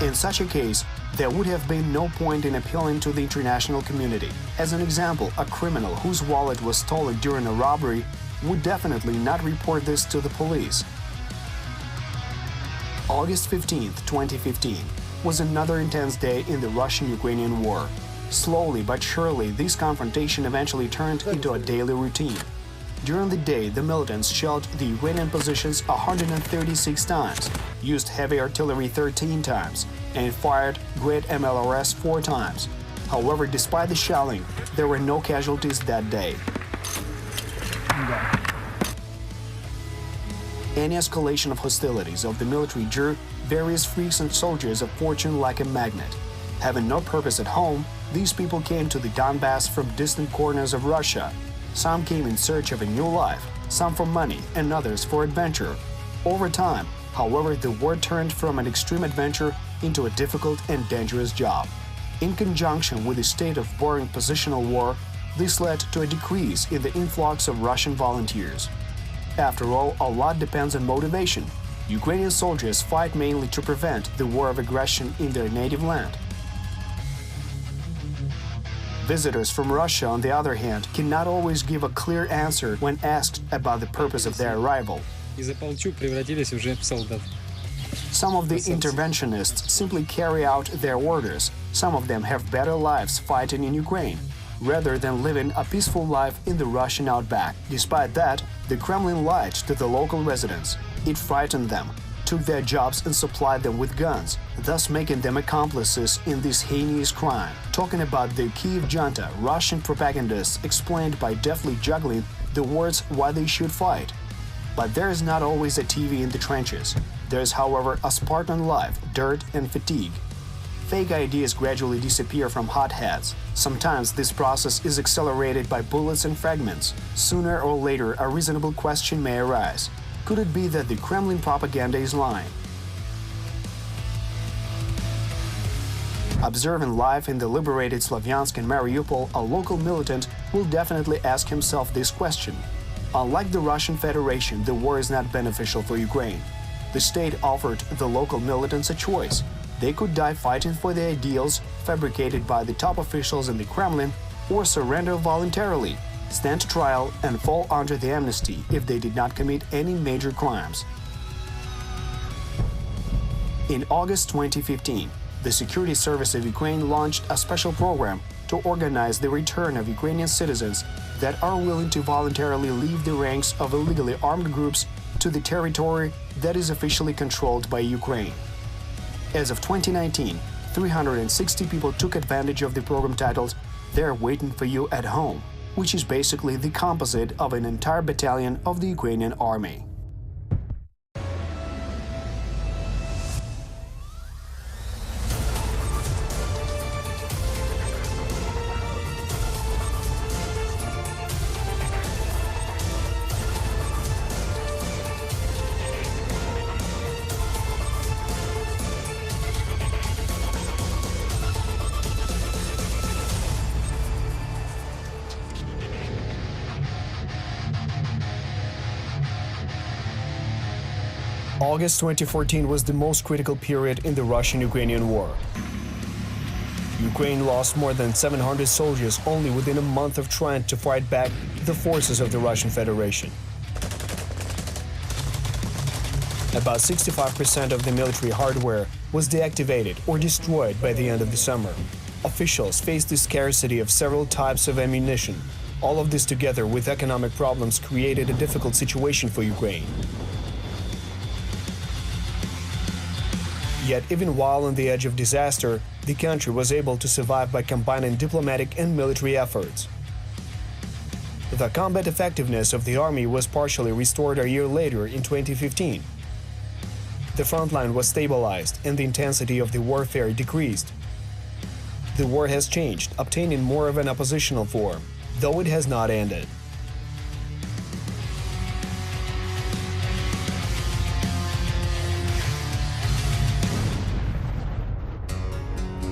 In such a case, there would have been no point in appealing to the international community. As an example, a criminal whose wallet was stolen during a robbery would definitely not report this to the police. August 15, 2015, was another intense day in the Russian-Ukrainian war. Slowly but surely, this confrontation eventually turned into a daily routine. During the day, the militants shelled the Ukrainian positions 136 times, used heavy artillery 13 times, and fired great MLRS 4 times. However, despite the shelling, there were no casualties that day. Any escalation of hostilities of the military drew various freaks and soldiers of fortune like a magnet. Having no purpose at home, these people came to the Donbass from distant corners of Russia. Some came in search of a new life, some for money, and others for adventure. Over time, however, the war turned from an extreme adventure into a difficult and dangerous job. In conjunction with the state of boring positional war, this led to a decrease in the influx of Russian volunteers. After all, a lot depends on motivation. Ukrainian soldiers fight mainly to prevent the war of aggression in their native land. Visitors from Russia, on the other hand, cannot always give a clear answer when asked about the purpose of their arrival. Some of the interventionists simply carry out their orders. Some of them have better lives fighting in Ukraine, rather than living a peaceful life in the Russian outback. Despite that, the Kremlin lied to the local residents. It frightened them, took their jobs and supplied them with guns, thus making them accomplices in this heinous crime. Talking about the Kiev junta, Russian propagandists explained by deftly juggling the words why they should fight. But there is not always a TV in the trenches. There is, however, a Spartan life, dirt and fatigue. Fake ideas gradually disappear from hotheads. Sometimes this process is accelerated by bullets and fragments. Sooner or later, a reasonable question may arise. Could it be that the Kremlin propaganda is lying? Observing life in the liberated Slavyansk and Mariupol, a local militant will definitely ask himself this question. Unlike the Russian Federation, the war is not beneficial for Ukraine. The state offered the local militants a choice. They could die fighting for the ideals fabricated by the top officials in the Kremlin, or surrender voluntarily, stand trial, and fall under the amnesty if they did not commit any major crimes. In August 2015, the Security Service of Ukraine launched a special program to organize the return of Ukrainian citizens that are willing to voluntarily leave the ranks of illegally armed groups to the territory that is officially controlled by Ukraine. As of 2019, 360 people took advantage of the program titled "They're Waiting for You at Home," which is basically the composite of an entire battalion of the Ukrainian army. August 2014 was the most critical period in the Russian-Ukrainian war. Ukraine lost more than 700 soldiers only within a month of trying to fight back the forces of the Russian Federation. About 65% of the military hardware was deactivated or destroyed by the end of the summer. Officials faced the scarcity of several types of ammunition. All of this together with economic problems created a difficult situation for Ukraine. Yet even while on the edge of disaster, the country was able to survive by combining diplomatic and military efforts. The combat effectiveness of the army was partially restored a year later in 2015. the front line was stabilized and the intensity of the warfare decreased. The war has changed, obtaining more of an oppositional form, though it has not ended.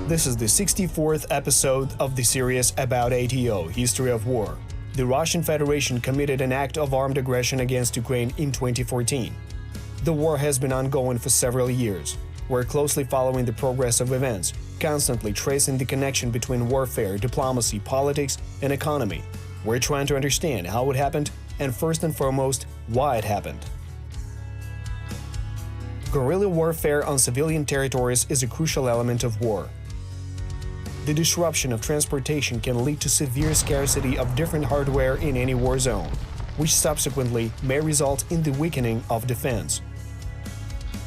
This is the 64th episode of the series about ATO, History of War. The Russian Federation committed an act of armed aggression against Ukraine in 2014. The war has been ongoing for several years. We're closely following the progress of events, constantly tracing the connection between warfare, diplomacy, politics, and economy. We're trying to understand how it happened and, first and foremost, why it happened. Guerrilla warfare on civilian territories is a crucial element of war. The disruption of transportation can lead to severe scarcity of different hardware in any war zone, which subsequently may result in the weakening of defense.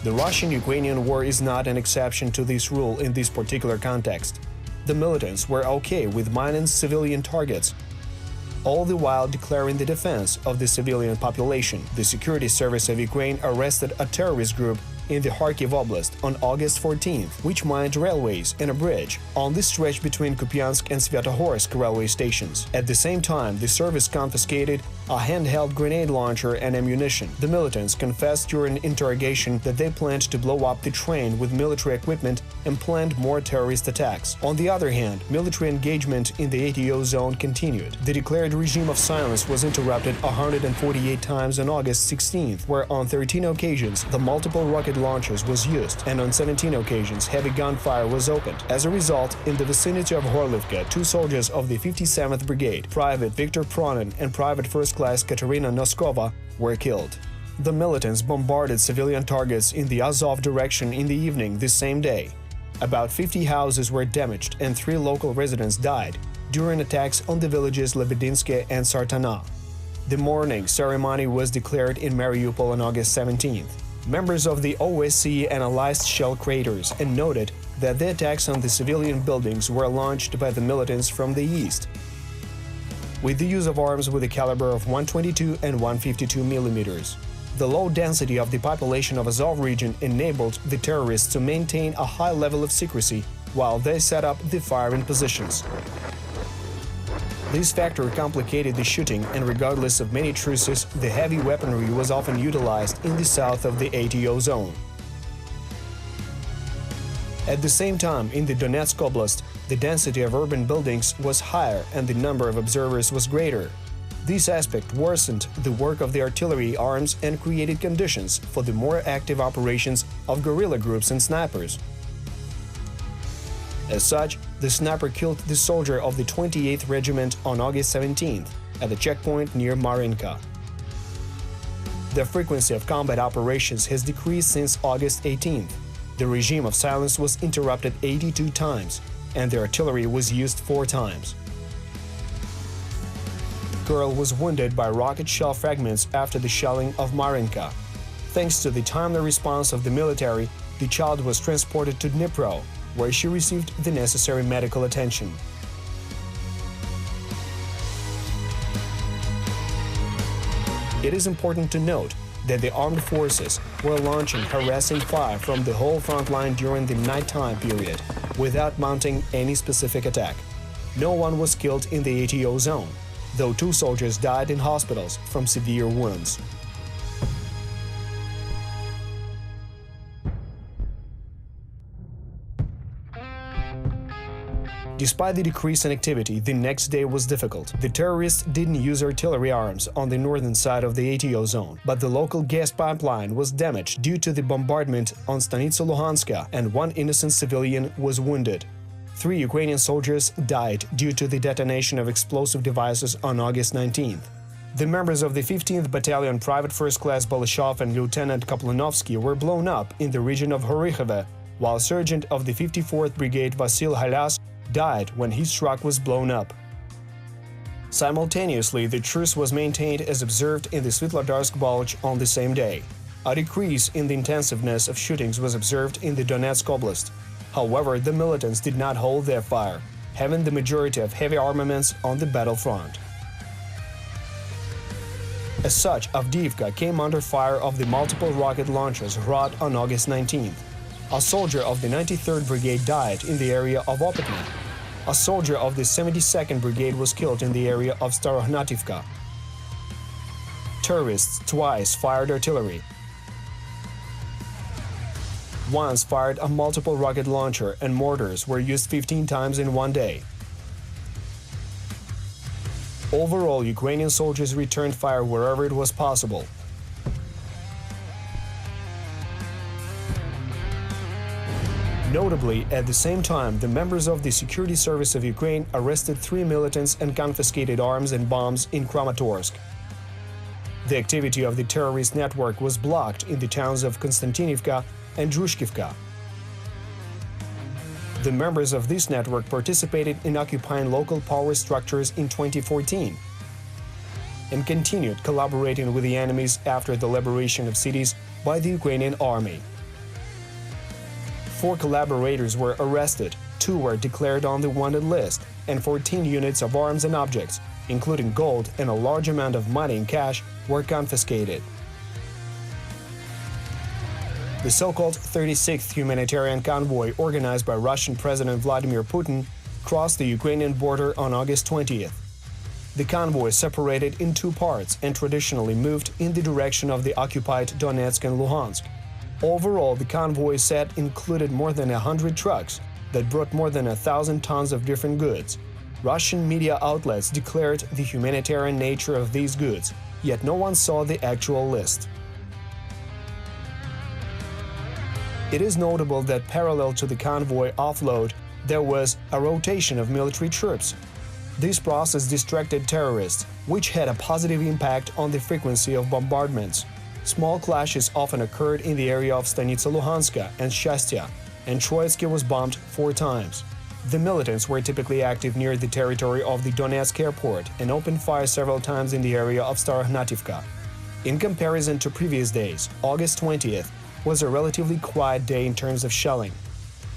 The Russian-Ukrainian war is not an exception to this rule in this particular context. The militants were okay with mining civilian targets, all the while declaring the defense of the civilian population. The Security Service of Ukraine arrested a terrorist group in the Kharkiv Oblast on August 14th, which mined railways and a bridge on the stretch between Kupiansk and Svyatogorsk railway stations. At the same time, the service confiscated a handheld grenade launcher and ammunition. The militants confessed during interrogation that they planned to blow up the train with military equipment and planned more terrorist attacks. On the other hand, military engagement in the ATO zone continued. The declared regime of silence was interrupted 148 times on August 16th, where on 13 occasions the multiple rocket launchers was used, and on 17 occasions heavy gunfire was opened. As a result, in the vicinity of Horlivka, 2 soldiers of the 57th Brigade, Private Viktor Pronin and Private First Class Katerina Noskova, were killed. The militants bombarded civilian targets in the Azov direction in the evening this same day. About 50 houses were damaged and 3 local residents died during attacks on the villages Lebedinske and Sartana. The mourning ceremony was declared in Mariupol on August 17th. Members of the OSCE analyzed shell craters and noted that the attacks on the civilian buildings were launched by the militants from the east, with the use of arms with a caliber of 122 and 152 millimeters. The low density of the population of Azov region enabled the terrorists to maintain a high level of secrecy while they set up the firing positions. This factor complicated the shooting, and regardless of many truces, the heavy weaponry was often utilized in the south of the ATO zone. At the same time, in the Donetsk Oblast, the density of urban buildings was higher and the number of observers was greater. This aspect worsened the work of the artillery arms and created conditions for the more active operations of guerrilla groups and snipers. As such, the sniper killed the soldier of the 28th Regiment on August 17th at the checkpoint near Marinka. The frequency of combat operations has decreased since August 18th. The regime of silence was interrupted 82 times, and the artillery was used 4 times. Girl was wounded by rocket shell fragments after the shelling of Marinka. Thanks to the timely response of the military, the child was transported to Dnipro, where she received the necessary medical attention. It is important to note that the armed forces were launching harassing fire from the whole front line during the nighttime period, without mounting any specific attack. No one was killed in the ATO zone, though 2 soldiers died in hospitals from severe wounds. Despite the decrease in activity, the next day was difficult. The terrorists didn't use artillery arms on the northern side of the ATO zone, but the local gas pipeline was damaged due to the bombardment on Stanitsa Luhanska, and 1 innocent civilian was wounded. 3 Ukrainian soldiers died due to the detonation of explosive devices on August 19th. The members of the 15th Battalion Private First Class Balashov and Lieutenant Kaplanovsky were blown up in the region of Horikhove, while Sergeant of the 54th Brigade Vasil Halas died when his truck was blown up. Simultaneously, the truce was maintained as observed in the Svetlodarsk Bulge on the same day. A decrease in the intensiveness of shootings was observed in the Donetsk Oblast. However, the militants did not hold their fire, having the majority of heavy armaments on the battlefront. As such, Avdiivka came under fire of the multiple rocket launchers Hrad on August 19th. A soldier of the 93rd Brigade died in the area of Opitny. A soldier of the 72nd Brigade was killed in the area of Starohnativka. Terrorists twice fired artillery. Once fired a multiple rocket launcher, and mortars were used 15 times in one day. Overall, Ukrainian soldiers returned fire wherever it was possible. Notably, at the same time, the members of the Security Service of Ukraine arrested 3 militants and confiscated arms and bombs in Kramatorsk. The activity of the terrorist network was blocked in the towns of Konstantinivka and Drushkivka. The members of this network participated in occupying local power structures in 2014 and continued collaborating with the enemies after the liberation of cities by the Ukrainian army. 4 collaborators were arrested, 2 were declared on the wanted list, and 14 units of arms and objects, including gold and a large amount of money in cash, were confiscated. The so-called 36th humanitarian convoy, organized by Russian President Vladimir Putin, crossed the Ukrainian border on August 20th. The convoy separated in 2 parts and traditionally moved in the direction of the occupied Donetsk and Luhansk. Overall, the convoy set included more than 100 trucks that brought more than 1,000 tons of different goods. Russian media outlets declared the humanitarian nature of these goods, yet no one saw the actual list. It is notable that parallel to the convoy offload, there was a rotation of military troops. This process distracted terrorists, which had a positive impact on the frequency of bombardments. Small clashes often occurred in the area of Stanitsa Luhanska and Shastya, and Troitsky was bombed 4 times. The militants were typically active near the territory of the Donetsk airport and opened fire several times in the area of Starohnativka. In comparison to previous days, August 20th was a relatively quiet day in terms of shelling.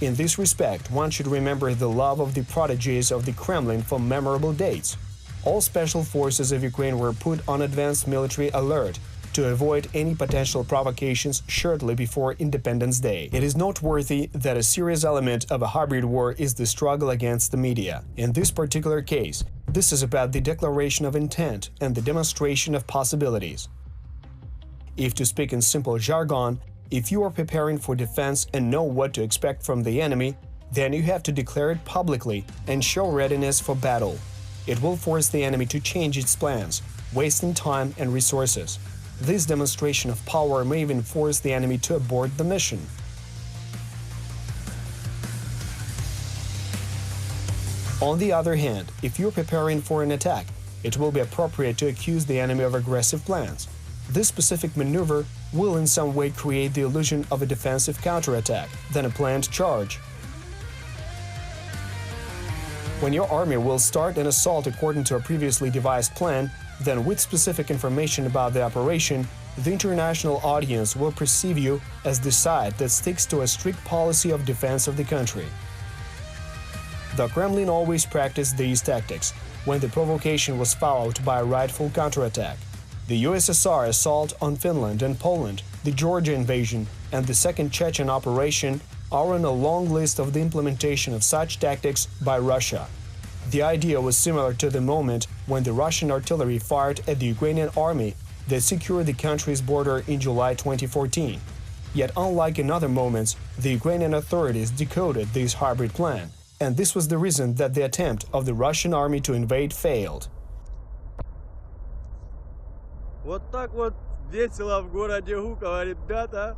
In this respect, one should remember the love of the prodigies of the Kremlin for memorable dates. All special forces of Ukraine were put on advanced military alert to avoid any potential provocations shortly before Independence Day. It is noteworthy that a serious element of a hybrid war is the struggle against the media. In this particular case, this is about the declaration of intent and the demonstration of possibilities. If to speak in simple jargon, if you are preparing for defense and know what to expect from the enemy, then you have to declare it publicly and show readiness for battle. It will force the enemy to change its plans, wasting time and resources. This demonstration of power may even force the enemy to abort the mission. On the other hand, if you're preparing for an attack, it will be appropriate to accuse the enemy of aggressive plans. This specific maneuver will in some way create the illusion of a defensive counterattack, then a planned charge. When your army will start an assault according to a previously devised plan, then with specific information about the operation, the international audience will perceive you as the side that sticks to a strict policy of defense of the country. The Kremlin always practiced these tactics when the provocation was followed by a rightful counterattack. The USSR assault on Finland and Poland, the Georgia invasion, and the Second Chechen operation are on a long list of the implementation of such tactics by Russia. The idea was similar to the moment when the Russian artillery fired at the Ukrainian army that secured the country's border in July 2014. Yet unlike in other moments, the Ukrainian authorities decoded this hybrid plan, and this was the reason that the attempt of the Russian army to invade failed. Вот так вот весело в городе Гуково, ребята.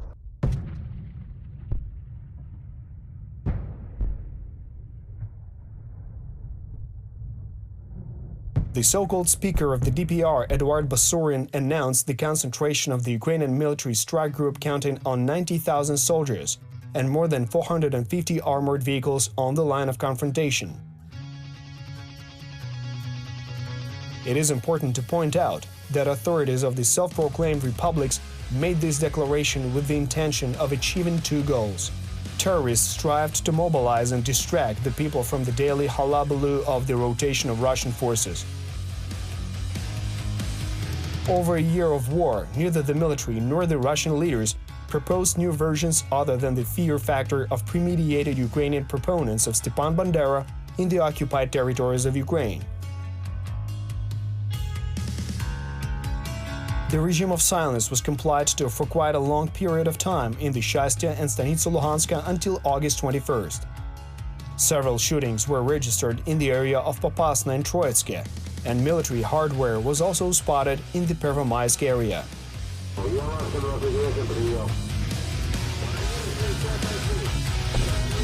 The so-called speaker of the DPR, Eduard Basorin, announced the concentration of the Ukrainian military strike group counting on 90,000 soldiers and more than 450 armored vehicles on the line of confrontation. It is important to point out that authorities of the self-proclaimed republics made this declaration with the intention of achieving 2 goals. Terrorists strived to mobilize and distract the people from the daily hullabaloo of the rotation of Russian forces. over a year of war, neither the military nor the Russian leaders proposed new versions other than the fear factor of premeditated Ukrainian proponents of Stepan Bandera in the occupied territories of Ukraine. The regime of silence was complied to for quite a long period of time in the Shastia and Stanitsa Luhanska until August 21st. Several shootings were registered in the area of Popasna and Troitske, and military hardware was also spotted in the Pervomaisk area.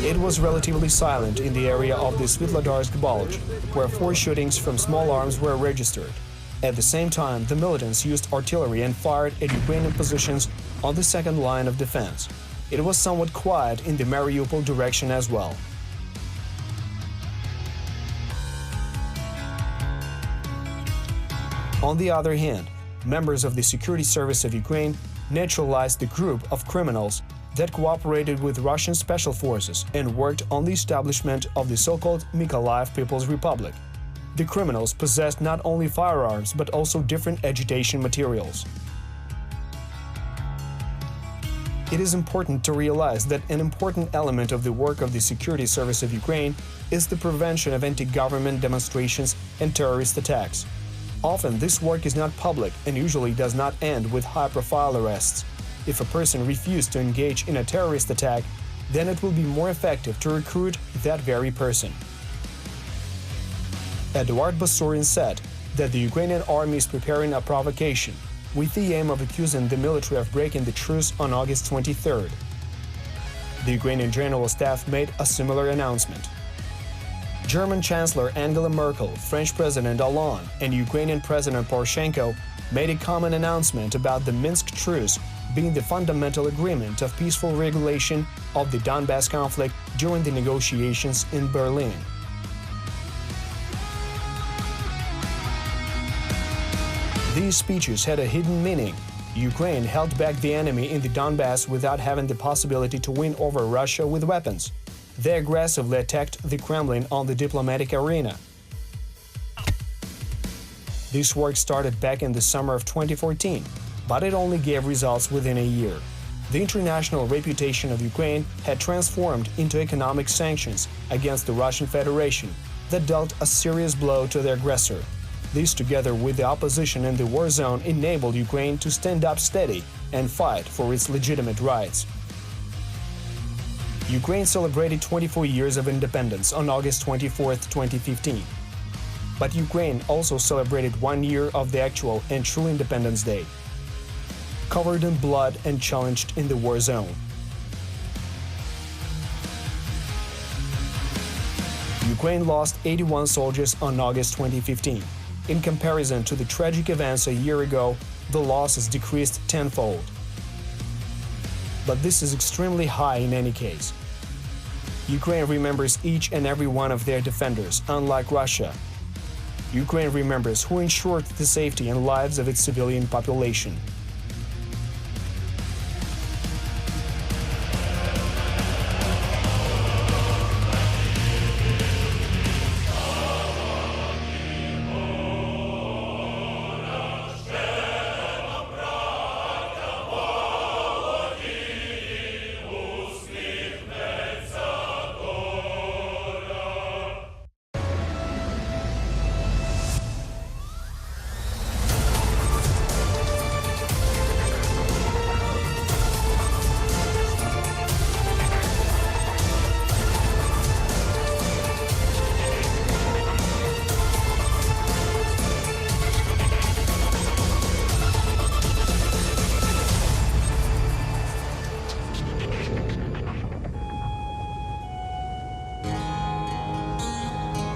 It was relatively silent in the area of the Svetlodarsk Bulge, where 4 shootings from small arms were registered. At the same time, the militants used artillery and fired at Ukrainian positions on the second line of defense. It was somewhat quiet in the Mariupol direction as well. On the other hand, members of the Security Service of Ukraine neutralized the group of criminals that cooperated with Russian special forces and worked on the establishment of the so-called Mykolaiv People's Republic. The criminals possessed not only firearms but also different agitation materials. It is important to realize that an important element of the work of the Security Service of Ukraine is the prevention of anti-government demonstrations and terrorist attacks. Often this work is not public and usually does not end with high-profile arrests. If a person refused to engage in a terrorist attack, then it will be more effective to recruit that very person. Eduard Basurin said that the Ukrainian army is preparing a provocation with the aim of accusing the military of breaking the truce on August 23rd. The Ukrainian General Staff made a similar announcement. German Chancellor Angela Merkel, French President Hollande, and Ukrainian President Poroshenko made a common announcement about the Minsk truce being the fundamental agreement of peaceful regulation of the Donbass conflict during the negotiations in Berlin. These speeches had a hidden meaning. Ukraine held back the enemy in the Donbass without having the possibility to win over Russia with weapons. They aggressively attacked the Kremlin on the diplomatic arena. This work started back in the summer of 2014, but it only gave results within a year. The international reputation of Ukraine had transformed into economic sanctions against the Russian Federation that dealt a serious blow to the aggressor. This, together with the opposition in the war zone, enabled Ukraine to stand up steady and fight for its legitimate rights. Ukraine celebrated 24 years of independence on August 24, 2015. But Ukraine also celebrated 1 year of the actual and true Independence Day, covered in blood and challenged in the war zone. Ukraine lost 81 soldiers on August 2015. In comparison to the tragic events a year ago, the losses decreased tenfold. But this is extremely high in any case. Ukraine remembers each and every one of their defenders, unlike Russia. Ukraine remembers who ensured the safety and lives of its civilian population.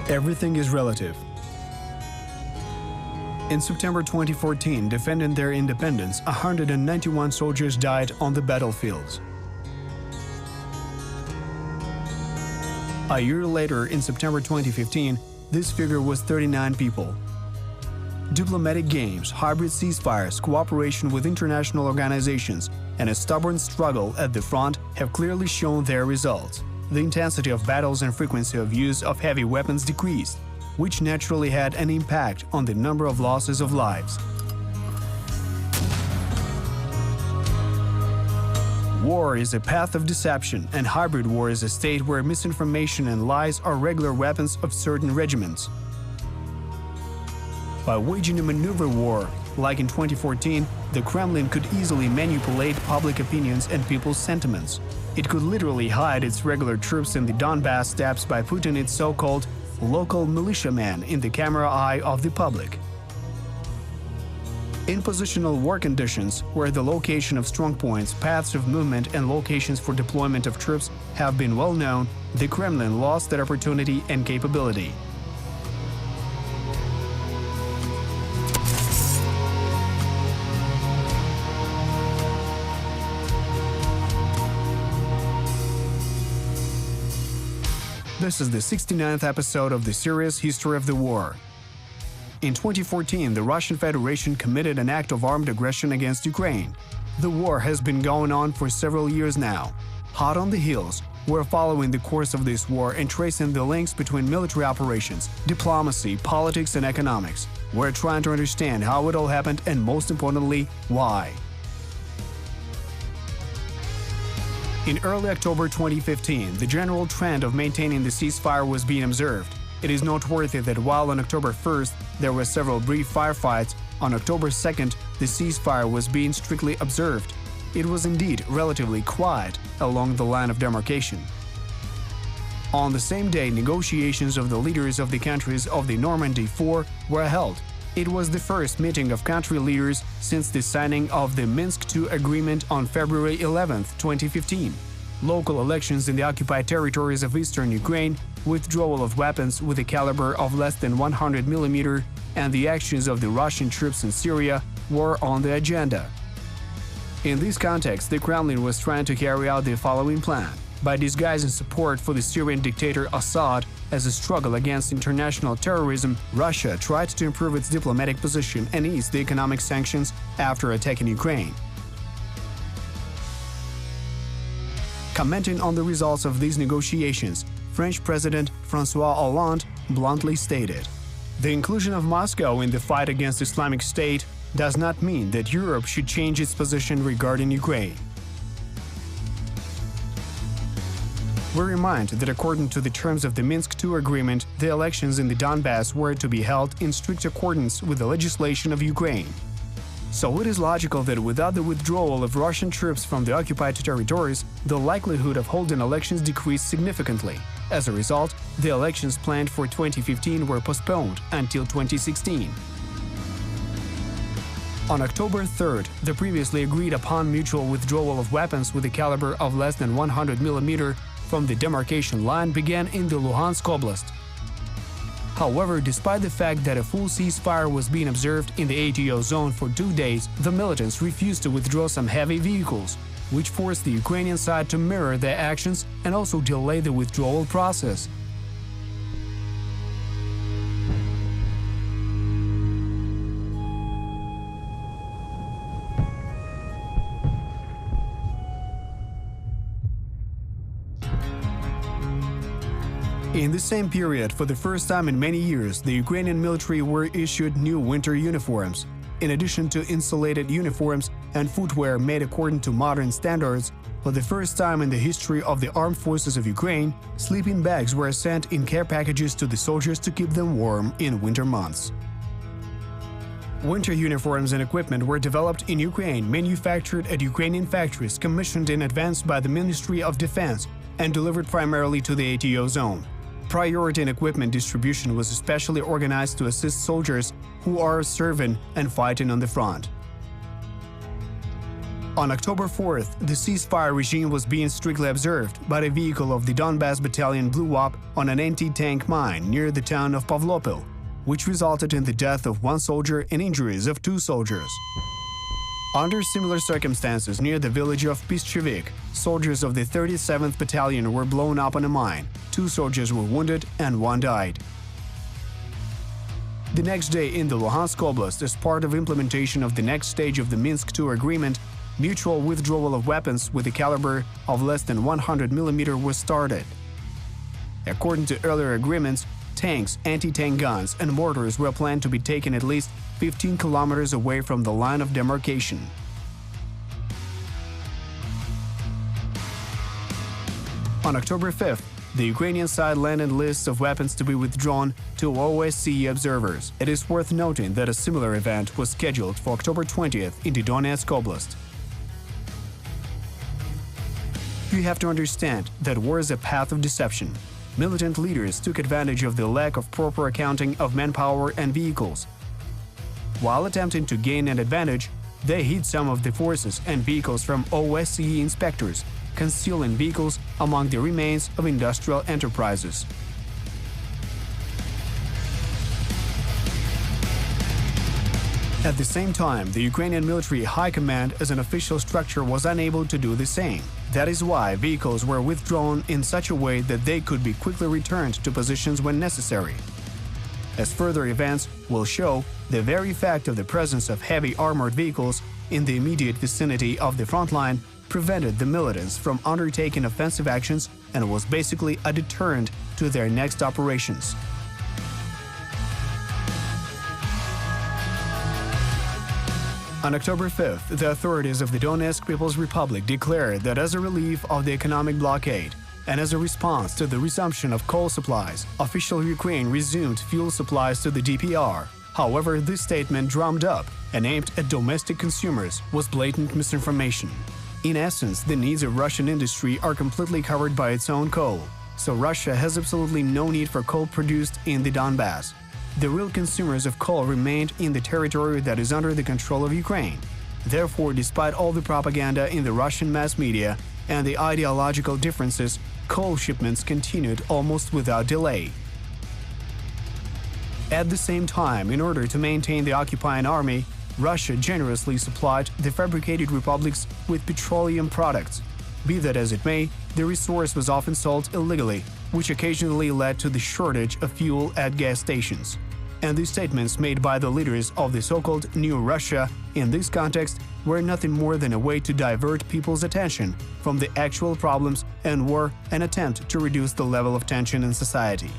Everything is relative. In September 2014, defending their independence, 191 soldiers died on the battlefields. A year later, in September 2015, this figure was 39 people. Diplomatic games, hybrid ceasefires, cooperation with international organizations, and a stubborn struggle at the front have clearly shown their results. The intensity of battles and frequency of use of heavy weapons decreased, which naturally had an impact on the number of losses of lives. War is a path of deception, and hybrid war is a state where misinformation and lies are regular weapons of certain regiments. By waging a maneuver war, like in 2014, the Kremlin could easily manipulate public opinions and people's sentiments. It could literally hide its regular troops in the Donbass steppes by putting its so-called local militiamen in the camera eye of the public. In positional war conditions, where the location of strongpoints, paths of movement and locations for deployment of troops have been well known, the Kremlin lost that opportunity and capability. This is the 69th episode of the series History of the War. In 2014, the Russian Federation committed an act of armed aggression against Ukraine. The war has been going on for several years now. Hot on the heels, we're following the course of this war and tracing the links between military operations, diplomacy, politics, and economics. We're trying to understand how it all happened and, most importantly, why. In early October 2015, the general trend of maintaining the ceasefire was being observed. It is noteworthy that while on October 1st there were several brief firefights, on October 2nd the ceasefire was being strictly observed. It was indeed relatively quiet along the line of demarcation. On the same day, negotiations of the leaders of the countries of the Normandy Four were held. It was the first meeting of country leaders since the signing of the Minsk II agreement on February 11, 2015. Local elections in the occupied territories of eastern Ukraine, withdrawal of weapons with a caliber of less than 100 mm, and the actions of the Russian troops in Syria were on the agenda. In this context, the Kremlin was trying to carry out the following plan. By disguising support for the Syrian dictator Assad as a struggle against international terrorism, Russia tried to improve its diplomatic position and ease the economic sanctions after attacking Ukraine. Commenting on the results of these negotiations, French President François Hollande bluntly stated, "The inclusion of Moscow in the fight against Islamic State does not mean that Europe should change its position regarding Ukraine." We remind that according to the terms of the Minsk II agreement, the elections in the Donbass were to be held in strict accordance with the legislation of Ukraine. So it is logical that without the withdrawal of Russian troops from the occupied territories, the likelihood of holding elections decreased significantly. As a result, the elections planned for 2015 were postponed until 2016. On October 3rd, the previously agreed-upon mutual withdrawal of weapons with a caliber of less than 100 mm from the demarcation line began in the Luhansk Oblast. However, despite the fact that a full ceasefire was being observed in the ATO zone for 2 days, the militants refused to withdraw some heavy vehicles, which forced the Ukrainian side to mirror their actions and also delay the withdrawal process. In the same period, for the first time in many years, the Ukrainian military were issued new winter uniforms. In addition to insulated uniforms and footwear made according to modern standards, for the first time in the history of the armed forces of Ukraine, sleeping bags were sent in care packages to the soldiers to keep them warm in winter months. Winter uniforms and equipment were developed in Ukraine, manufactured at Ukrainian factories, commissioned in advance by the Ministry of Defense, and delivered primarily to the ATO zone. Priority in equipment distribution was especially organized to assist soldiers who are serving and fighting on the front. On October 4th, the ceasefire regime was being strictly observed, but a vehicle of the Donbass battalion blew up on an anti-tank mine near the town of Pavlopil, which resulted in the death of 1 soldier and injuries of 2 soldiers. Under similar circumstances near the village of Pischevik, soldiers of the 37th Battalion were blown up on a mine. 2 soldiers were wounded and 1 died. The next day in the Luhansk Oblast, as part of implementation of the next stage of the Minsk II agreement, mutual withdrawal of weapons with a caliber of less than 100 mm was started. According to earlier agreements, tanks, anti-tank guns, and mortars were planned to be taken at least 15 kilometers away from the line of demarcation. On October 5th, the Ukrainian side landed lists of weapons to be withdrawn to OSCE observers. It is worth noting that a similar event was scheduled for October 20th in the Donetsk Oblast. You have to understand that war is a path of deception. Militant leaders took advantage of the lack of proper accounting of manpower and vehicles. While attempting to gain an advantage, they hid some of the forces and vehicles from OSCE inspectors, concealing vehicles among the remains of industrial enterprises. At the same time, the Ukrainian military high command as an official structure was unable to do the same. That is why vehicles were withdrawn in such a way that they could be quickly returned to positions when necessary. As further events will show, the very fact of the presence of heavy armored vehicles in the immediate vicinity of the front line prevented the militants from undertaking offensive actions and was basically a deterrent to their next operations. On October 5th, the authorities of the Donetsk People's Republic declared that as a relief of the economic blockade and as a response to the resumption of coal supplies, official Ukraine resumed fuel supplies to the DPR. However, this statement drummed up and aimed at domestic consumers was blatant misinformation. In essence, the needs of Russian industry are completely covered by its own coal, so Russia has absolutely no need for coal produced in the Donbass. The real consumers of coal remained in the territory that is under the control of Ukraine. Therefore, despite all the propaganda in the Russian mass media and the ideological differences, coal shipments continued almost without delay. At the same time, in order to maintain the occupying army, Russia generously supplied the fabricated republics with petroleum products. Be that as it may, the resource was often sold illegally, which occasionally led to the shortage of fuel at gas stations. And the statements made by the leaders of the so-called New Russia in this context were nothing more than a way to divert people's attention from the actual problems and were an attempt to reduce the level of tension in society.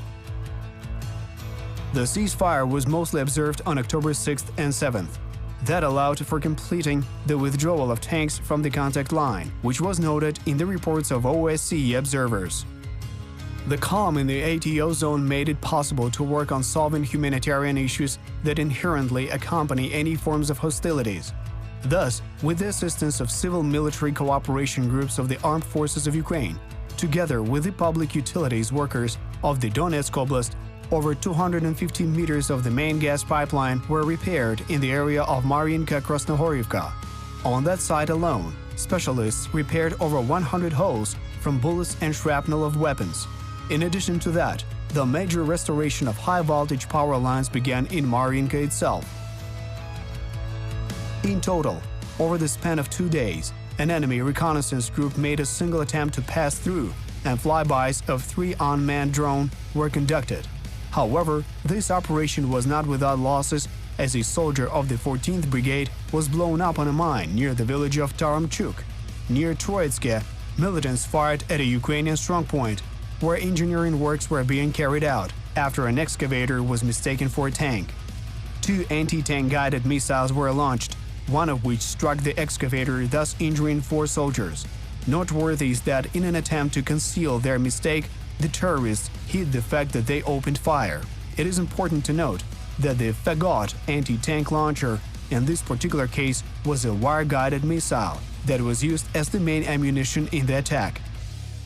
The ceasefire was mostly observed on October 6th and 7th. That allowed for completing the withdrawal of tanks from the contact line, which was noted in the reports of OSCE observers. The calm in the ATO zone made it possible to work on solving humanitarian issues that inherently accompany any forms of hostilities. Thus, with the assistance of civil-military cooperation groups of the armed forces of Ukraine, together with the public utilities workers of the Donetsk Oblast, over 250 meters of the main gas pipeline were repaired in the area of Mariinka-Krasnohorivka. On that site alone, specialists repaired over 100 holes from bullets and shrapnel of weapons. In addition to that, the major restoration of high-voltage power lines began in Mariinka itself. In total, over the span of 2 days, an enemy reconnaissance group made a single attempt to pass through, and flybys of 3 unmanned drones were conducted. However, this operation was not without losses, as a soldier of the 14th Brigade was blown up on a mine near the village of Taramchuk. Near Troitske, militants fired at a Ukrainian strongpoint, where engineering works were being carried out after an excavator was mistaken for a tank. 2 anti-tank guided missiles were launched, one of which struck the excavator, thus injuring 4 soldiers. Noteworthy is that in an attempt to conceal their mistake, the terrorists hid the fact that they opened fire. It is important to note that the Fagot anti-tank launcher in this particular case was a wire-guided missile that was used as the main ammunition in the attack.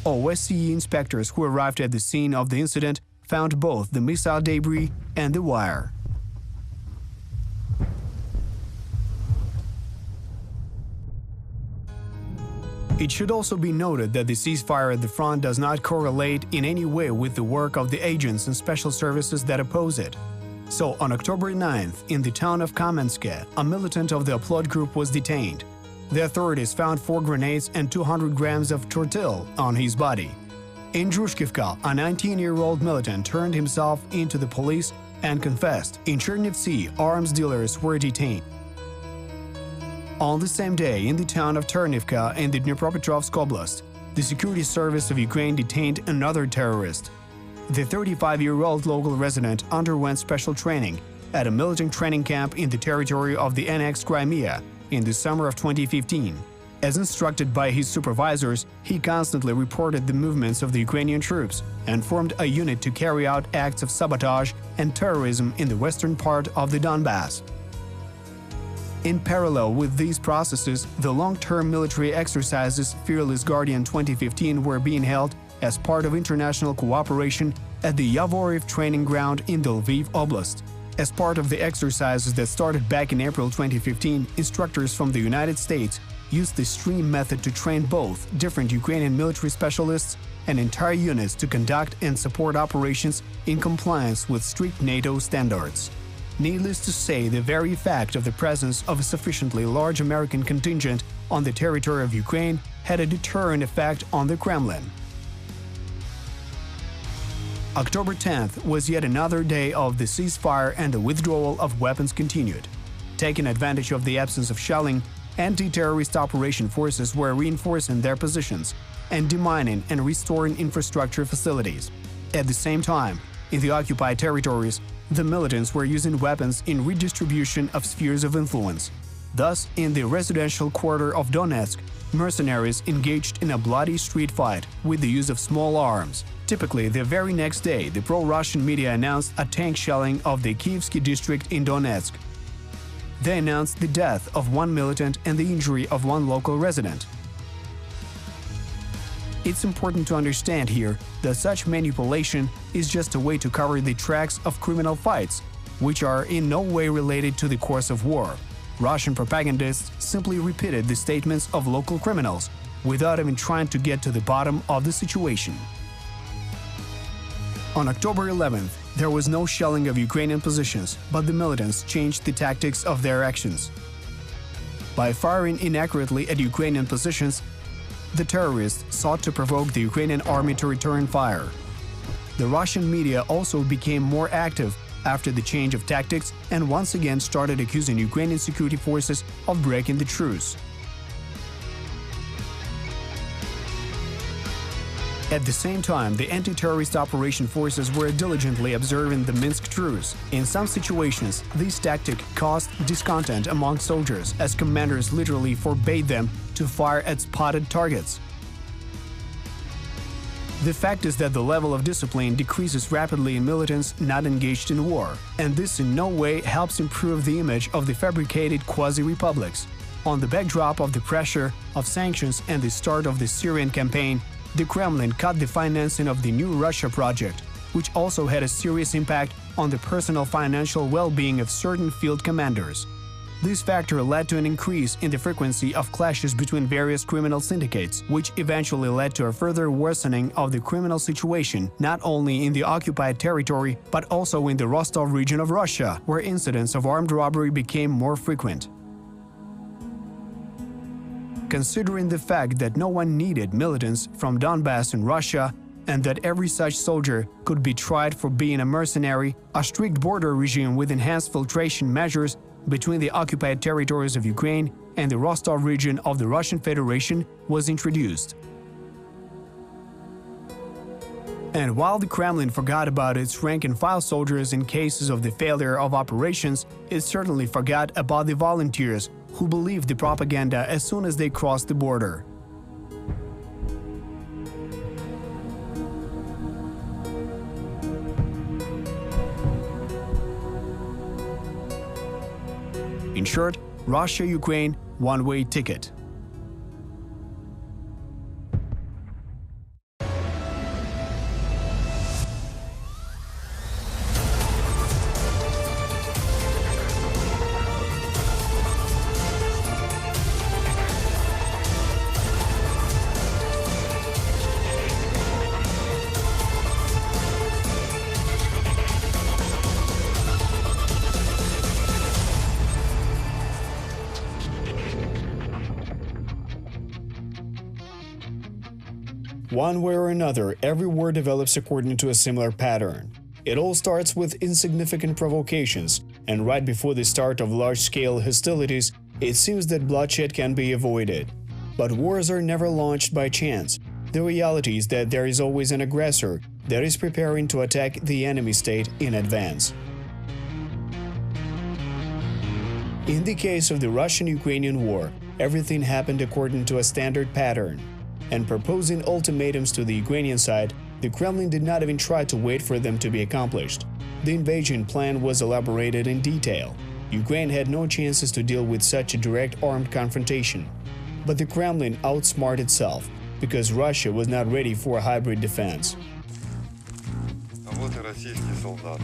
OSCE inspectors who arrived at the scene of the incident found both the missile debris and the wire. It should also be noted that the ceasefire at the front does not correlate in any way with the work of the agents and special services that oppose it. So, on October 9th, in the town of Kamenske, a militant of the Oplot group was detained. The authorities found 4 grenades and 200 grams of tortyl on his body. In Drushkivka, a 19-year-old militant turned himself into the police and confessed. In Chernivtsi, arms dealers were detained. On the same day, in the town of Ternivka in the Dnipropetrovsk Oblast, the Security Service of Ukraine detained another terrorist. The 35-year-old local resident underwent special training at a militant training camp in the territory of the annexed Crimea in the summer of 2015. As instructed by his supervisors, he constantly reported the movements of the Ukrainian troops and formed a unit to carry out acts of sabotage and terrorism in the western part of the Donbass. In parallel with these processes, the long-term military exercises Fearless Guardian 2015 were being held as part of international cooperation at the Yavoriv training ground in the Lviv Oblast. As part of the exercises that started back in April 2015, instructors from the United States used the stream method to train both different Ukrainian military specialists and entire units to conduct and support operations in compliance with strict NATO standards. Needless to say, the very fact of the presence of a sufficiently large American contingent on the territory of Ukraine had a deterrent effect on the Kremlin. October 10th was yet another day of the ceasefire and the withdrawal of weapons continued. Taking advantage of the absence of shelling, anti-terrorist operation forces were reinforcing their positions and demining and restoring infrastructure facilities. At the same time, in the occupied territories, the militants were using weapons in redistribution of spheres of influence. Thus, in the residential quarter of Donetsk, mercenaries engaged in a bloody street fight with the use of small arms. Typically, the very next day, the pro-Russian media announced a tank shelling of the Kievsky district in Donetsk. They announced the death of one militant and the injury of one local resident. It's important to understand here that such manipulation is just a way to cover the tracks of criminal fights, which are in no way related to the course of war. Russian propagandists simply repeated the statements of local criminals without even trying to get to the bottom of the situation. On October 11th, there was no shelling of Ukrainian positions, but the militants changed the tactics of their actions. By firing inaccurately at Ukrainian positions, the terrorists sought to provoke the Ukrainian army to return fire. The Russian media also became more active after the change of tactics and once again started accusing Ukrainian security forces of breaking the truce. At the same time, the anti-terrorist operation forces were diligently observing the Minsk truce. In some situations, this tactic caused discontent among soldiers, as commanders literally forbade them to fire at spotted targets. The fact is that the level of discipline decreases rapidly in militants not engaged in war, and this in no way helps improve the image of the fabricated quasi-republics. On the backdrop of the pressure of sanctions and the start of the Syrian campaign, the Kremlin cut the financing of the New Russia project, which also had a serious impact on the personal financial well-being of certain field commanders. This factor led to an increase in the frequency of clashes between various criminal syndicates, which eventually led to a further worsening of the criminal situation not only in the occupied territory but also in the Rostov region of Russia, where incidents of armed robbery became more frequent. Considering the fact that no one needed militants from Donbass in Russia and that every such soldier could be tried for being a mercenary, a strict border regime with enhanced filtration measures between the occupied territories of Ukraine and the Rostov region of the Russian Federation was introduced. And while the Kremlin forgot about its rank-and-file soldiers in cases of the failure of operations, it certainly forgot about the volunteers who believed the propaganda as soon as they crossed the border. In short, Russia-Ukraine one-way ticket. One way or another, every war develops according to a similar pattern. It all starts with insignificant provocations, and right before the start of large-scale hostilities, it seems that bloodshed can be avoided. But wars are never launched by chance. The reality is that there is always an aggressor that is preparing to attack the enemy state in advance. In the case of the Russian-Ukrainian war, Everything happened according to a standard pattern. And proposing ultimatums to the Ukrainian side, the Kremlin did not even try to wait for them to be accomplished. The invasion plan was elaborated in detail. Ukraine had no chances to deal with such a direct armed confrontation. But the Kremlin outsmarted itself, because Russia was not ready for a hybrid defense. А вот и российский солдат.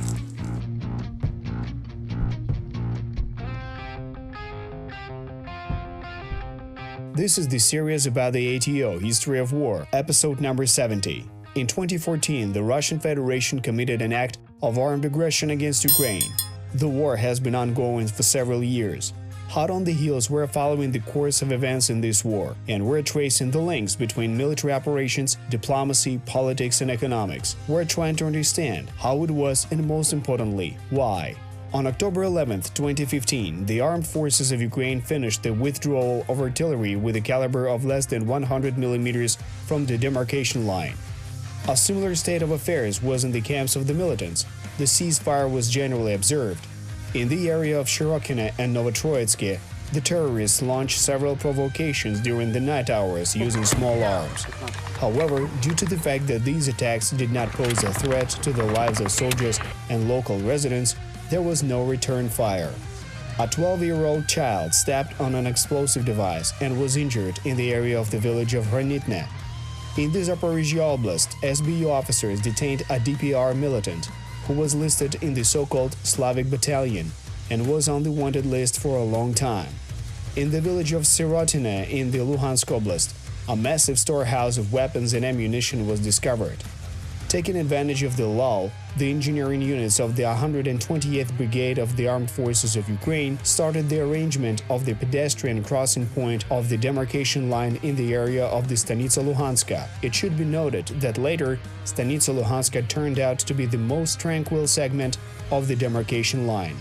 This is the series about the ATO, History of War, episode number 70. In 2014, the Russian Federation committed an act of armed aggression against Ukraine. The war has been ongoing for several years. Hot on the heels, we're following the course of events in this war, and we're tracing the links between military operations, diplomacy, politics, and economics. We're trying to understand how it was and, most importantly, why. On October 11, 2015, the armed forces of Ukraine finished the withdrawal of artillery with a caliber of less than 100 mm from the demarcation line. A similar state of affairs was in the camps of the militants. The ceasefire was generally observed. In the area of Shirokino and Novotroitsky, the terrorists launched several provocations during the night hours using small arms. However, due to the fact that these attacks did not pose a threat to the lives of soldiers and local residents, there was no return fire. A 12-year-old child stepped on an explosive device and was injured in the area of the village of Hranitne. In the Zaporizhia Oblast, SBU officers detained a DPR militant who was listed in the so-called Slavic Battalion and was on the wanted list for a long time. In the village of Sirotine in the Luhansk Oblast, a massive storehouse of weapons and ammunition was discovered. Taking advantage of the lull, the engineering units of the 128th Brigade of the Armed Forces of Ukraine started the arrangement of the pedestrian crossing point of the demarcation line in the area of the Stanitsa Luhanska. It should be noted that later, Stanitsa Luhanska turned out to be the most tranquil segment of the demarcation line.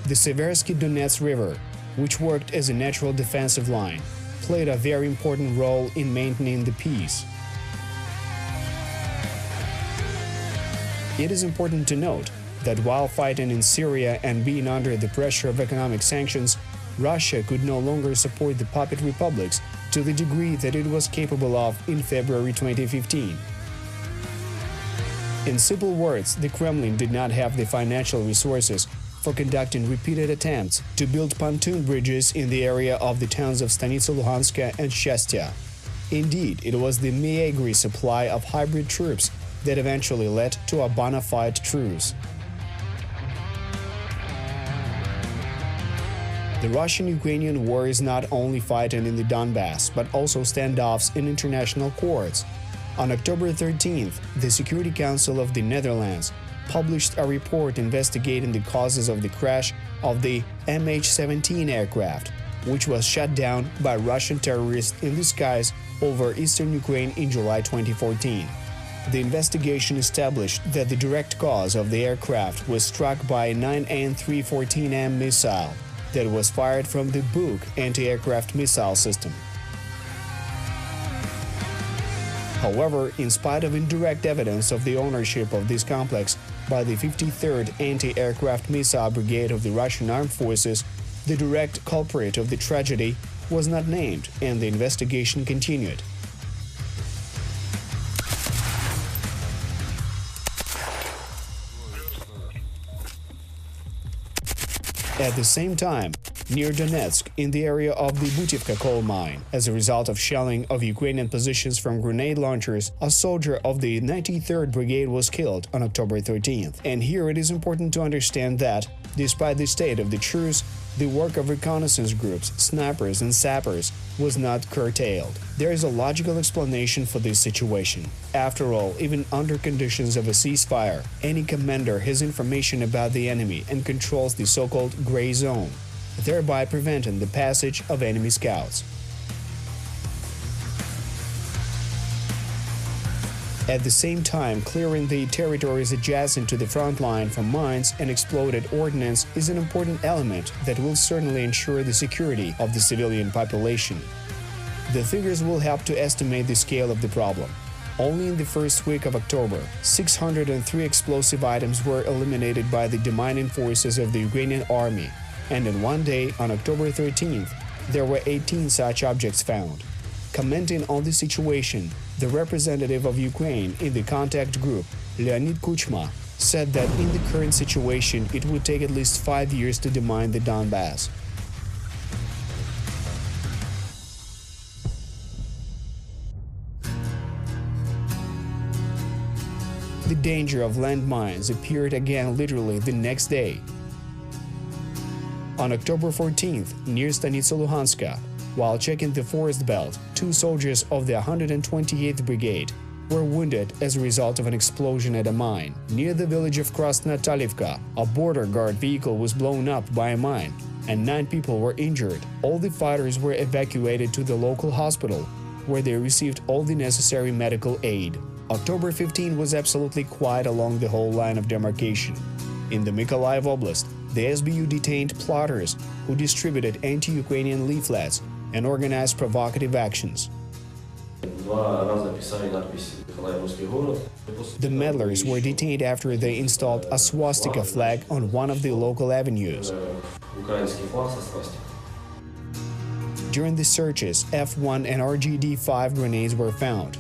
The Seversky Donets River, which worked as a natural defensive line, played a very important role in maintaining the peace. It is important to note that while fighting in Syria and being under the pressure of economic sanctions, Russia could no longer support the puppet republics to the degree that it was capable of in February 2015. In simple words, the Kremlin did not have the financial resources for conducting repeated attempts to build pontoon bridges in the area of the towns of Stanitsa Luhanska and Shestya. Indeed, it was the meagre supply of hybrid troops that eventually led to a bona fide truce. The Russian-Ukrainian war is not only fighting in the Donbass, but also standoffs in international courts. On October 13th, the Security Council of the Netherlands published a report investigating the causes of the crash of the MH17 aircraft, which was shot down by Russian terrorists in the skies over eastern Ukraine in July 2014. The investigation established that the direct cause of the aircraft was struck by a 9N314M missile that was fired from the Buk anti-aircraft missile system. However, in spite of indirect evidence of the ownership of this complex by the 53rd Anti-Aircraft Missile Brigade of the Russian Armed Forces, the direct culprit of the tragedy was not named, and the investigation continued. At the same time, near Donetsk, in the area of the Butivka coal mine, as a result of shelling of Ukrainian positions from grenade launchers, a soldier of the 93rd Brigade was killed on October 13th. And here it is important to understand that, despite the state of the truce, the work of reconnaissance groups, snipers and sappers was not curtailed. There is a logical explanation for this situation. After all, even under conditions of a ceasefire, any commander has information about the enemy and controls the so-called gray zone, thereby preventing the passage of enemy scouts. At the same time, clearing the territories adjacent to the front line from mines and exploded ordnance is an important element that will certainly ensure the security of the civilian population. The figures will help to estimate the scale of the problem. Only in the first week of October, 603 explosive items were eliminated by the demining forces of the Ukrainian army, and in one day, on October 13th, there were 18 such objects found. Commenting on the situation, the representative of Ukraine in the contact group, Leonid Kuchma, said that in the current situation it would take at least 5 years to demine the Donbass. The danger of landmines appeared again literally the next day. On October 14th, near Stanitsa Luhanska, while checking the forest belt, 2 soldiers of the 128th Brigade were wounded as a result of an explosion at a mine. Near the village of Krasnotalivka, a border guard vehicle was blown up by a mine, and 9 people were injured. All the fighters were evacuated to the local hospital, where they received all the necessary medical aid. October 15 was absolutely quiet along the whole line of demarcation. In the Mykolaiv Oblast, the SBU detained plotters who distributed anti-Ukrainian leaflets and organized provocative actions. The meddlers were detained after they installed a swastika flag on one of the local avenues. During the searches, F1 and RGD-5 grenades were found.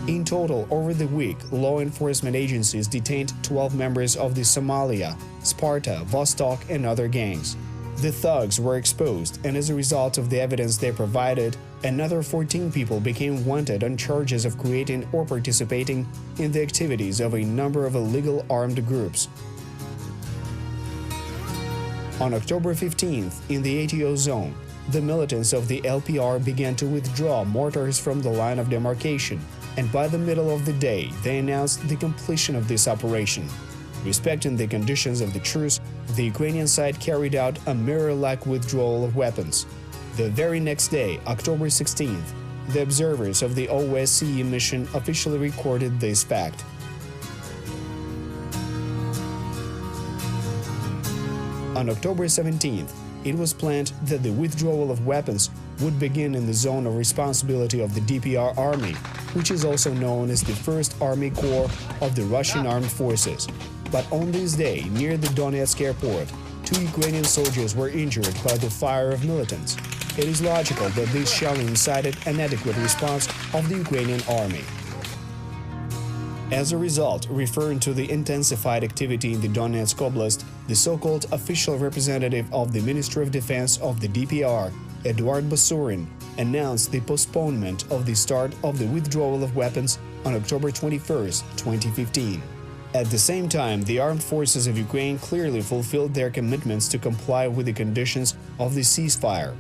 In total, over the week, law enforcement agencies detained 12 members of the Somalia, Sparta, Vostok, and other gangs. The thugs were exposed, and as a result of the evidence they provided, another 14 people became wanted on charges of creating or participating in the activities of a number of illegal armed groups. On October 15th, in the ATO zone, the militants of the LPR began to withdraw mortars from the line of demarcation, and by the middle of the day, they announced the completion of this operation. Respecting the conditions of the truce, the Ukrainian side carried out a mirror-like withdrawal of weapons. The very next day, October 16th, the observers of the OSCE mission officially recorded this fact. On October 17th, it was planned that the withdrawal of weapons would begin in the zone of responsibility of the DPR army, which is also known as the 1st Army Corps of the Russian Armed Forces. But on this day, near the Donetsk airport, 2 Ukrainian soldiers were injured by the fire of militants. It is logical that this shelling incited an adequate response of the Ukrainian army. As a result, referring to the intensified activity in the Donetsk Oblast, the so-called official representative of the Ministry of Defense of the DPR, Eduard Basurin, announced the postponement of the start of the withdrawal of weapons on October 21, 2015. At the same time, the armed forces of Ukraine clearly fulfilled their commitments to comply with the conditions of the ceasefire.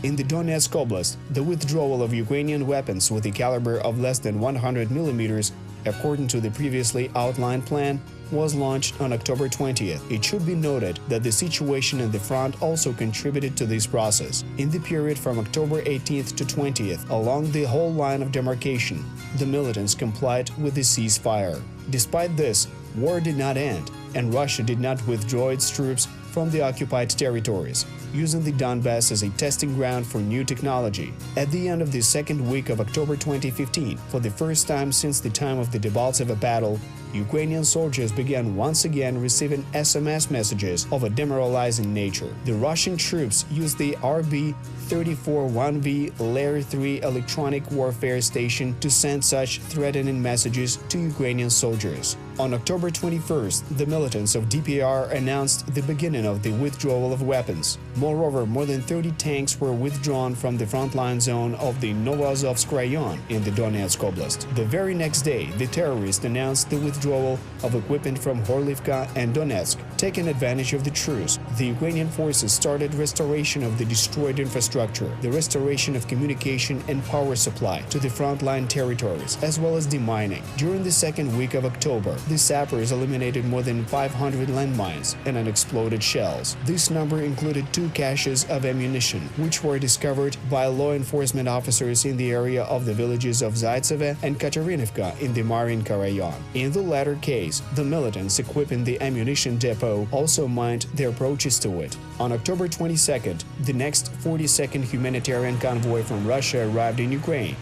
In the Donetsk Oblast, the withdrawal of Ukrainian weapons with a caliber of less than 100 mm, according to the previously outlined plan, was launched on October 20th. It should be noted that the situation in the front also contributed to this process. In the period from October 18th to 20th, along the whole line of demarcation, the militants complied with the ceasefire. Despite this, war did not end, and Russia did not withdraw its troops from the occupied territories, using the Donbass as a testing ground for new technology. At the end of the second week of October 2015, for the first time since the time of the Debaltseve battle, Ukrainian soldiers began once again receiving SMS messages of a demoralizing nature. The Russian troops used the RB-34-1V Layer 3 electronic warfare station to send such threatening messages to Ukrainian soldiers. On October 21st, the militants of DPR announced the beginning of the withdrawal of weapons. Moreover, more than 30 tanks were withdrawn from the frontline zone of the Novoazovsk Rayon in the Donetsk Oblast. The very next day, the terrorists announced the withdrawal of equipment from Horlivka and Donetsk. Taking advantage of the truce, the Ukrainian forces started restoration of the destroyed infrastructure, the restoration of communication and power supply to the frontline territories, as well as demining. During the second week of October, the sappers eliminated more than 500 landmines and unexploded shells. This number included 2 caches of ammunition, which were discovered by law enforcement officers in the area of the villages of Zepeezy and Katerinivka in the Marinka Rayon. In the latter case, the militants equipping the ammunition depot also mined the approaches to it. On October 22nd, the next 42nd humanitarian convoy from Russia arrived in Ukraine,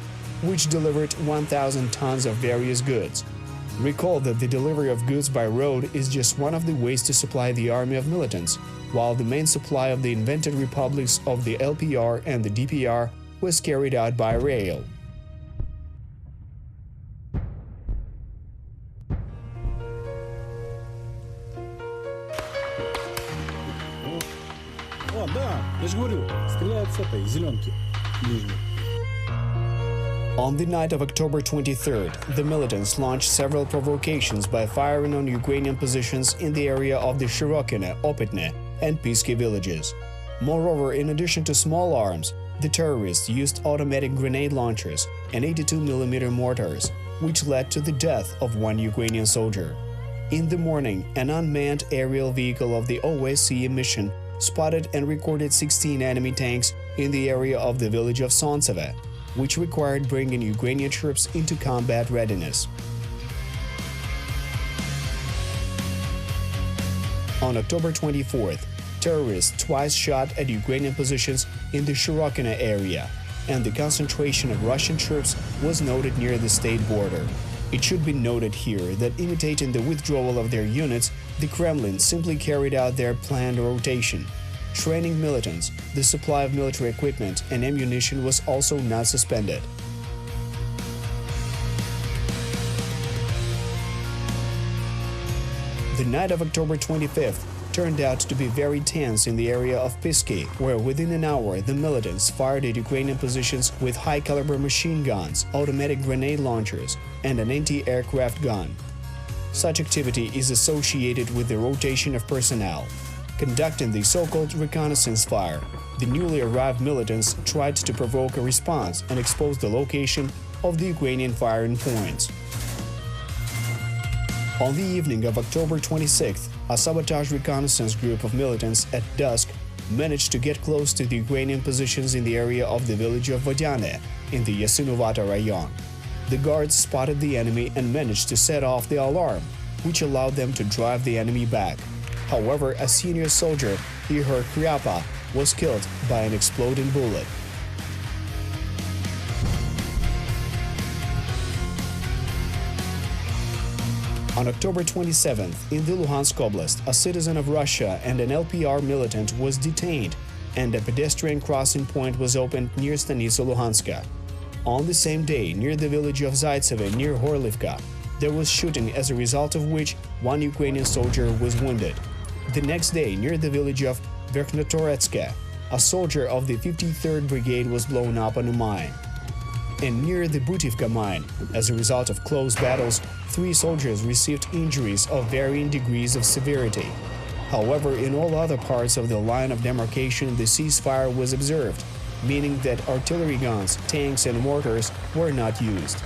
which delivered 1,000 tons of various goods. Recall that the delivery of goods by road is just one of the ways to supply the army of militants, while the main supply of the invented republics of the LPR and the DPR was carried out by rail. О, да, я же говорю, стреляют с этой зеленки нижней. On the night of October 23rd, the militants launched several provocations by firing on Ukrainian positions in the area of the Shirokine, Opitne, and Pisky villages. Moreover, in addition to small arms, the terrorists used automatic grenade launchers and 82mm mortars, which led to the death of one Ukrainian soldier. In the morning, an unmanned aerial vehicle of the OSCE mission spotted and recorded 16 enemy tanks in the area of the village of Sontseve, which required bringing Ukrainian troops into combat readiness. On October 24th, terrorists twice shot at Ukrainian positions in the Shirokine area, and the concentration of Russian troops was noted near the state border. It should be noted here that imitating the withdrawal of their units, the Kremlin simply carried out their planned rotation. Training militants, the supply of military equipment and ammunition was also not suspended. The night of October 25th turned out to be very tense in the area of Pisky, where within an hour the militants fired at Ukrainian positions with high-caliber machine guns, automatic grenade launchers, and an anti-aircraft gun. Such activity is associated with the rotation of personnel. Conducting the so-called reconnaissance fire, the newly arrived militants tried to provoke a response and expose the location of the Ukrainian firing points. On the evening of October 26th, a sabotage reconnaissance group of militants at dusk managed to get close to the Ukrainian positions in the area of the village of Vodyane in the Yasinovata rayon. The guards spotted the enemy and managed to set off the alarm, which allowed them to drive the enemy back. However, a senior soldier, Ihor Kryapa, was killed by an exploding bullet. On October 27th, in the Luhansk Oblast, a citizen of Russia and an LPR militant was detained, and a pedestrian crossing point was opened near Stanitsa Luhanska. On the same day, near the village of Zaitseve, near Horlivka, there was shooting, as a result of which one Ukrainian soldier was wounded. The next day, near the village of Verkhnotoretske, a soldier of the 53rd Brigade was blown up on a mine. And near the Butivka mine, as a result of close battles, 3 soldiers received injuries of varying degrees of severity. However, in all other parts of the line of demarcation, the ceasefire was observed, meaning that artillery guns, tanks, and mortars were not used.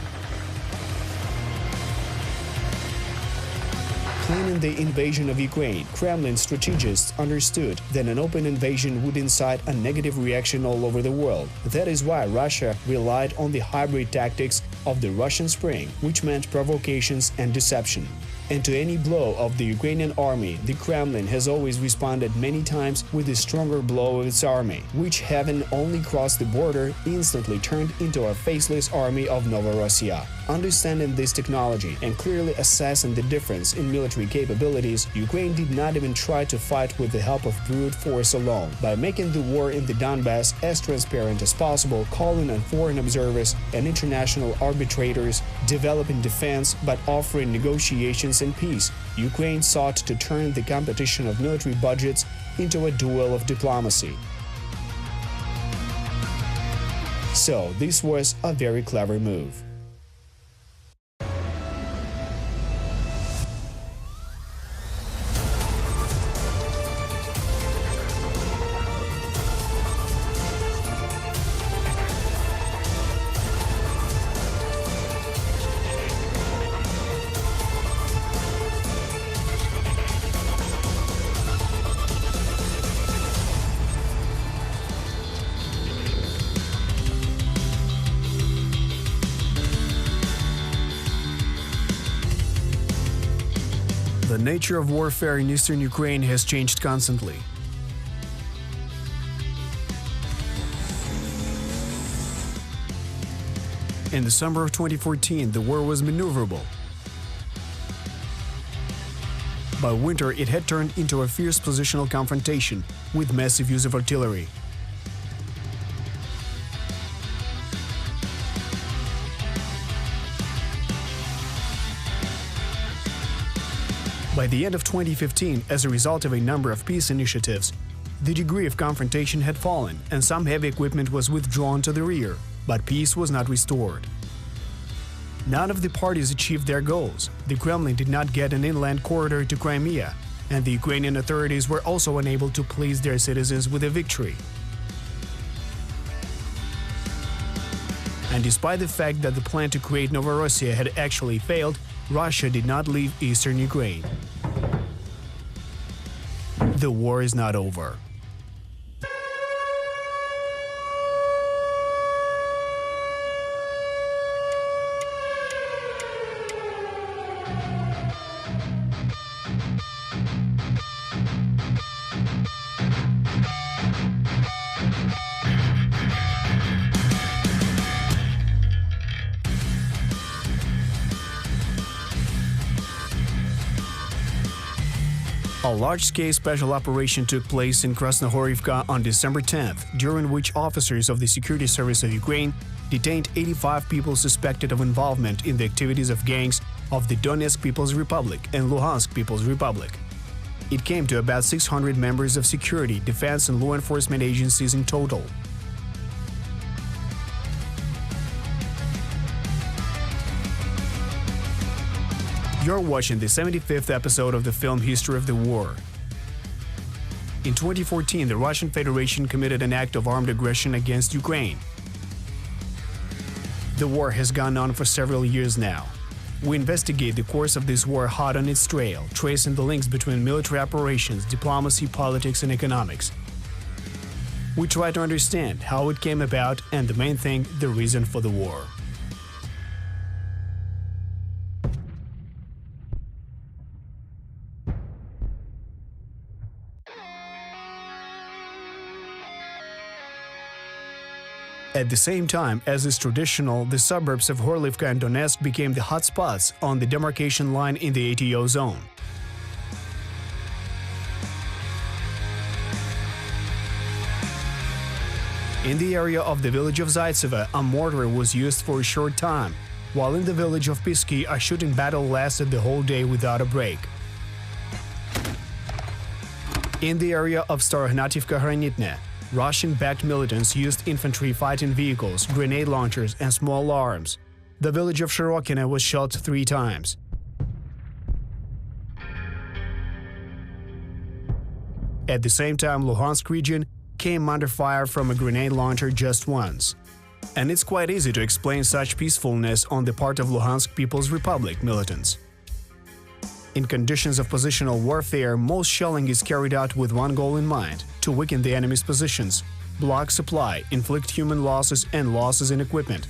Planning the invasion of Ukraine, Kremlin strategists understood that an open invasion would incite a negative reaction all over the world. That is why Russia relied on the hybrid tactics of the Russian Spring, which meant provocations and deception. And to any blow of the Ukrainian army, the Kremlin has always responded many times with a stronger blow of its army, which, having only crossed the border, instantly turned into a faceless army of Novorossiya. Understanding this technology and clearly assessing the difference in military capabilities, Ukraine did not even try to fight with the help of brute force alone. By making the war in the Donbass as transparent as possible, calling on foreign observers and international arbitrators, developing defense but offering negotiations and peace, Ukraine sought to turn the competition of military budgets into a duel of diplomacy. So, this was a very clever move. The nature of warfare in eastern Ukraine has changed constantly. In the summer of 2014, the war was maneuverable. By winter, it had turned into a fierce positional confrontation with massive use of artillery. By the end of 2015, as a result of a number of peace initiatives, the degree of confrontation had fallen and some heavy equipment was withdrawn to the rear, but peace was not restored. None of the parties achieved their goals. The Kremlin did not get an inland corridor to Crimea, and the Ukrainian authorities were also unable to please their citizens with a victory. And despite the fact that the plan to create Novorossiya had actually failed, Russia did not leave eastern Ukraine. The war is not over. A large-scale special operation took place in Krasnohorivka on December 10th, during which officers of the Security Service of Ukraine detained 85 people suspected of involvement in the activities of gangs of the Donetsk People's Republic and Luhansk People's Republic. It came to about 600 members of security, defense and law enforcement agencies in total. You're watching the 75th episode of the film History of the War. In 2014, the Russian Federation committed an act of armed aggression against Ukraine. The war has gone on for several years now. We investigate the course of this war hot on its trail, tracing the links between military operations, diplomacy, politics, and economics. We try to understand how it came about and, the main thing, the reason for the war. At the same time as is traditional, the suburbs of Horlivka and Donetsk became the hotspots on the demarcation line in the ATO zone. In the area of the village of Zepeezy, a mortar was used for a short time, while in the village of Pisky, a shooting battle lasted the whole day without a break. In the area of Starohnativka-Granitne, Russian-backed militants used infantry fighting vehicles, grenade launchers, and small arms. The village of Shirokino was shelled 3 times. At the same time, Luhansk region came under fire from a grenade launcher just once. And it's quite easy to explain such peacefulness on the part of Luhansk People's Republic militants. In conditions of positional warfare, most shelling is carried out with one goal in mind – to weaken the enemy's positions, block supply, inflict human losses and losses in equipment,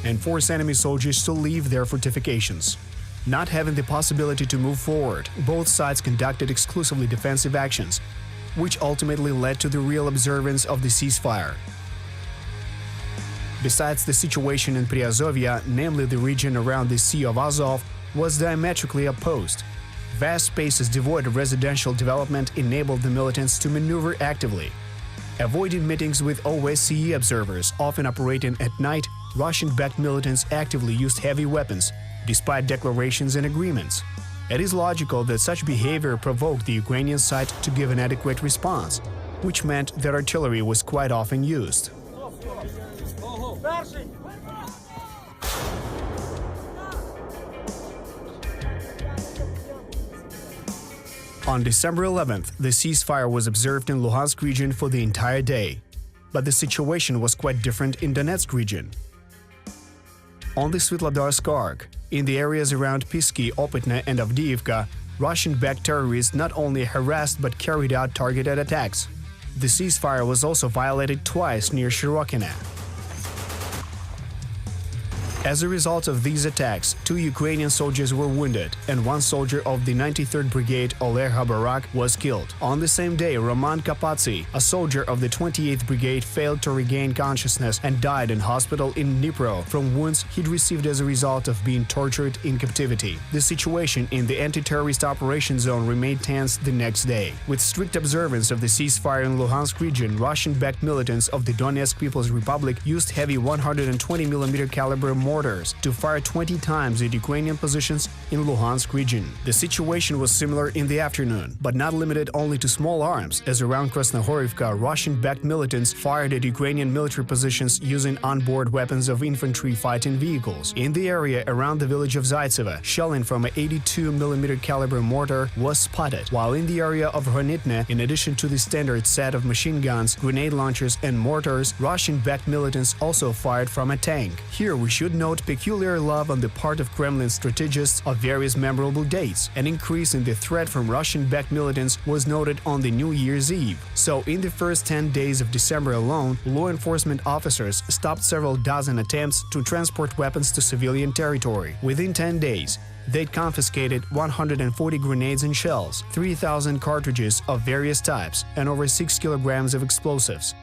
and force enemy soldiers to leave their fortifications. Not having the possibility to move forward, both sides conducted exclusively defensive actions, which ultimately led to the real observance of the ceasefire. Besides, the situation in Priazovia, namely the region around the Sea of Azov, was diametrically opposed. Vast spaces devoid of residential development enabled the militants to maneuver actively. Avoiding meetings with OSCE observers, often operating at night, Russian-backed militants actively used heavy weapons, despite declarations and agreements. It is logical that such behavior provoked the Ukrainian side to give an adequate response, which meant that artillery was quite often used. On December 11th, the ceasefire was observed in Luhansk region for the entire day, but the situation was quite different in Donetsk region. On the Svetlodarsk arc, in the areas around Pisky, Opytne and Avdiivka, Russian-backed terrorists not only harassed but carried out targeted attacks. The ceasefire was also violated twice near Shirokino. As a result of these attacks, 2 Ukrainian soldiers were wounded, and 1 soldier of the 93rd Brigade, Oleg Habarak, was killed. On the same day, Roman Kapatsi, a soldier of the 28th Brigade, failed to regain consciousness and died in hospital in Dnipro from wounds he'd received as a result of being tortured in captivity. The situation in the anti-terrorist operation zone remained tense the next day. With strict observance of the ceasefire in Luhansk region, Russian-backed militants of the Donetsk People's Republic used heavy 120mm caliber mortars to fire 20 times at Ukrainian positions in Luhansk region. The situation was similar in the afternoon, but not limited only to small arms, as around Krasnohorivka, Russian-backed militants fired at Ukrainian military positions using onboard weapons of infantry fighting vehicles. In the area around the village of Zaitseve, shelling from an 82mm caliber mortar was spotted, while in the area of Hronitne, in addition to the standard set of machine guns, grenade launchers and mortars, Russian-backed militants also fired from a tank. Here we should note peculiar love on the part of Kremlin strategists of various memorable dates. An increase in the threat from Russian-backed militants was noted on the New Year's Eve. So in the first 10 days of December alone, law enforcement officers stopped several dozen attempts to transport weapons to civilian territory. Within 10 days, they'd confiscated 140 grenades and shells, 3,000 cartridges of various types, and over 6 kilograms of explosives.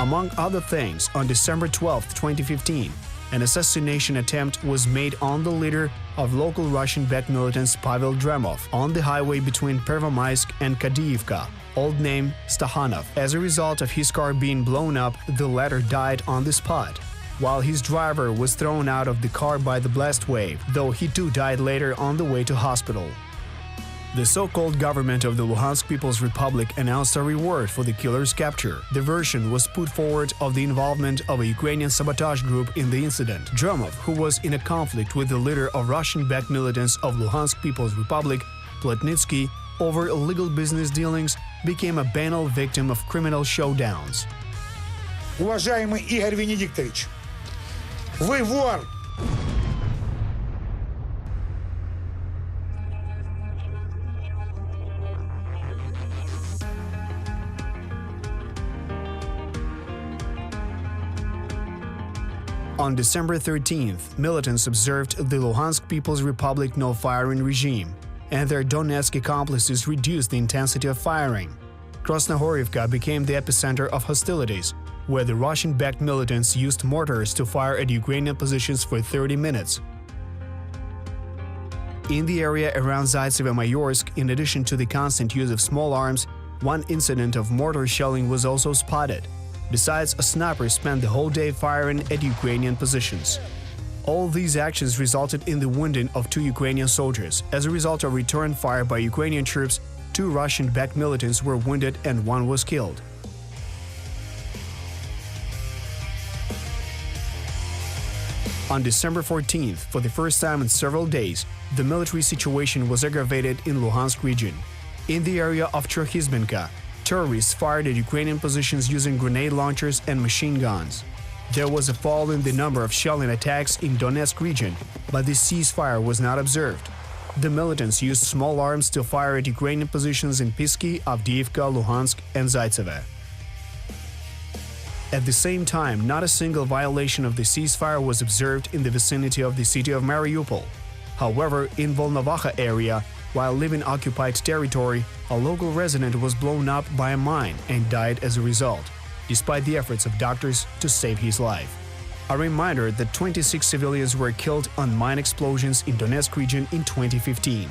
Among other things, on December 12, 2015, an assassination attempt was made on the leader of local Russian-backed militants Pavel Dremov on the highway between Pervomaisk and Kadiivka, old name Stahanov. As a result of his car being blown up, the latter died on the spot, while his driver was thrown out of the car by the blast wave, though he too died later on the way to hospital. The so-called government of the Luhansk People's Republic announced a reward for the killer's capture. The version was put forward of the involvement of a Ukrainian sabotage group in the incident. Dremov, who was in a conflict with the leader of Russian-backed militants of Luhansk People's Republic, Plotnitsky, over illegal business dealings, became a banal victim of criminal showdowns. Уважаемый Игорь Венедиктович, вы вор! On December 13th, militants observed the Luhansk People's Republic no-firing regime, and their Donetsk accomplices reduced the intensity of firing. Krasnohorivka became the epicenter of hostilities, where the Russian-backed militants used mortars to fire at Ukrainian positions for 30 minutes. In the area around Zaitseve-Mayorsk, in addition to the constant use of small arms, one incident of mortar shelling was also spotted. Besides, a sniper spent the whole day firing at Ukrainian positions. All these actions resulted in the wounding of 2 Ukrainian soldiers. As a result of return fire by Ukrainian troops, 2 Russian-backed militants were wounded and 1 was killed. On December 14th, for the first time in several days, the military situation was aggravated in Luhansk region. In the area of Trohizbenka, terrorists fired at Ukrainian positions using grenade launchers and machine guns. There was a fall in the number of shelling attacks in Donetsk region, but the ceasefire was not observed. The militants used small arms to fire at Ukrainian positions in Pisky, Avdiivka, Luhansk, and Zaitseve. At the same time, not a single violation of the ceasefire was observed in the vicinity of the city of Mariupol. However, in Volnovakha area, while leaving occupied territory, a local resident was blown up by a mine and died as a result, despite the efforts of doctors to save his life. A reminder that 26 civilians were killed on mine explosions in Donetsk region in 2015.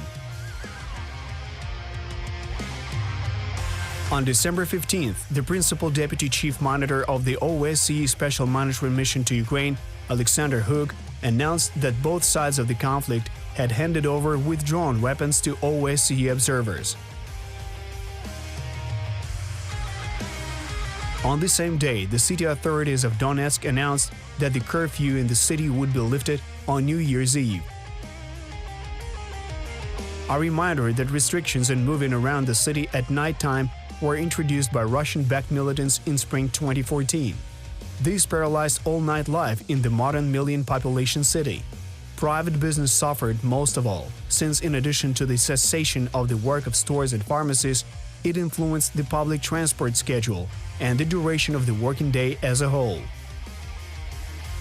On December 15th, the principal deputy chief monitor of the OSCE Special Monitoring Mission to Ukraine, Alexander Hug, announced that both sides of the conflict had handed over withdrawn weapons to OSCE observers. On the same day, the city authorities of Donetsk announced that the curfew in the city would be lifted on New Year's Eve. A reminder that restrictions on moving around the city at nighttime were introduced by Russian-backed militants in spring 2014. This paralyzed all nightlife in the modern million-population city. Private business suffered most of all, since in addition to the cessation of the work of stores and pharmacies, it influenced the public transport schedule and the duration of the working day as a whole.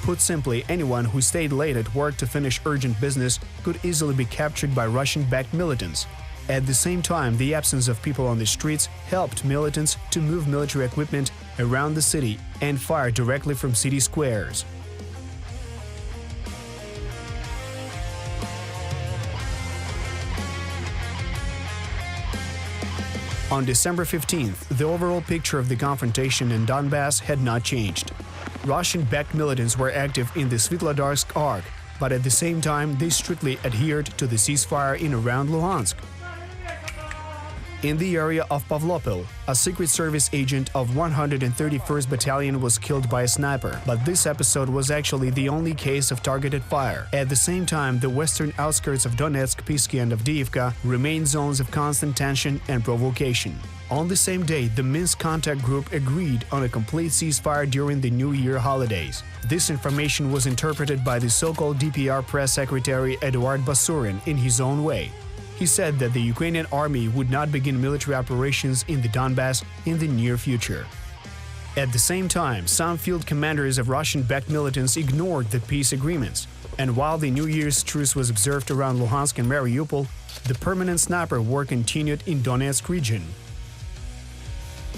Put simply, anyone who stayed late at work to finish urgent business could easily be captured by Russian-backed militants. At the same time, the absence of people on the streets helped militants to move military equipment around the city and fire directly from city squares. On December 15th, the overall picture of the confrontation in Donbass had not changed. Russian-backed militants were active in the Svetlodarsk Arc, but at the same time they strictly adhered to the ceasefire in around Luhansk. In the area of Pavlopil, a Secret Service agent of 131st Battalion was killed by a sniper, but this episode was actually the only case of targeted fire. At the same time, the western outskirts of Donetsk, Pisky and Avdiivka remained zones of constant tension and provocation. On the same day, the Minsk contact group agreed on a complete ceasefire during the New Year holidays. This information was interpreted by the so-called DPR press secretary Eduard Basurin in his own way. He said that the Ukrainian army would not begin military operations in the Donbass in the near future. At the same time, some field commanders of Russian-backed militants ignored the peace agreements, and while the New Year's truce was observed around Luhansk and Mariupol, the permanent sniper war continued in Donetsk region.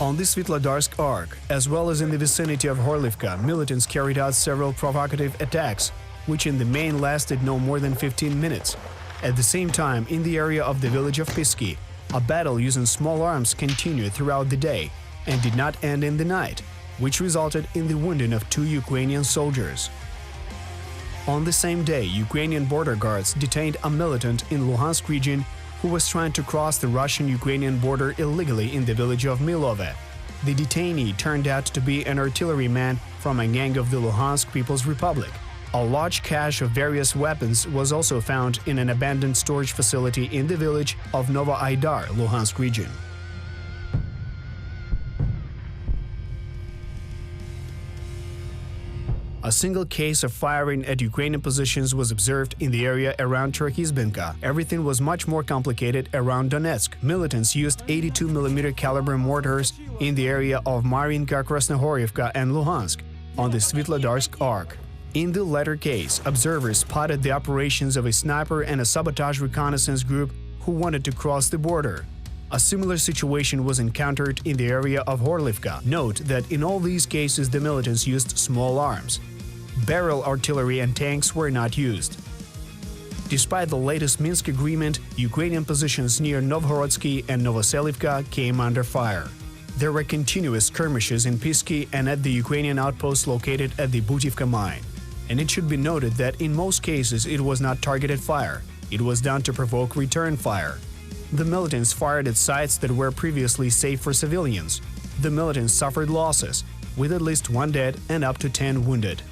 On the Svetlodarsk Arc, as well as in the vicinity of Horlivka, militants carried out several provocative attacks, which in the main lasted no more than 15 minutes. At the same time, in the area of the village of Pisky, a battle using small arms continued throughout the day and did not end in the night, which resulted in the wounding of 2 Ukrainian soldiers. On the same day, Ukrainian border guards detained a militant in Luhansk region who was trying to cross the Russian-Ukrainian border illegally in the village of Milove. The detainee turned out to be an artilleryman from a gang of the Luhansk People's Republic. A large cache of various weapons was also found in an abandoned storage facility in the village of Novo Aidar, Luhansk region. A single case of firing at Ukrainian positions was observed in the area around Cherkizbenka. Everything was much more complicated around Donetsk. Militants used 82mm caliber mortars in the area of Marinka, Krasnohorivka and Luhansk on the Svetlodarsk Arc. In the latter case, observers spotted the operations of a sniper and a sabotage reconnaissance group who wanted to cross the border. A similar situation was encountered in the area of Horlivka. Note that in all these cases the militants used small arms. Barrel artillery and tanks were not used. Despite the latest Minsk agreement, Ukrainian positions near Novhorodsky and Novoselivka came under fire. There were continuous skirmishes in Pisky and at the Ukrainian outposts located at the Butivka mine. And it should be noted that in most cases it was not targeted fire, it was done to provoke return fire. The militants fired at sites that were previously safe for civilians. The militants suffered losses, with at least 1 dead and up to 10 wounded.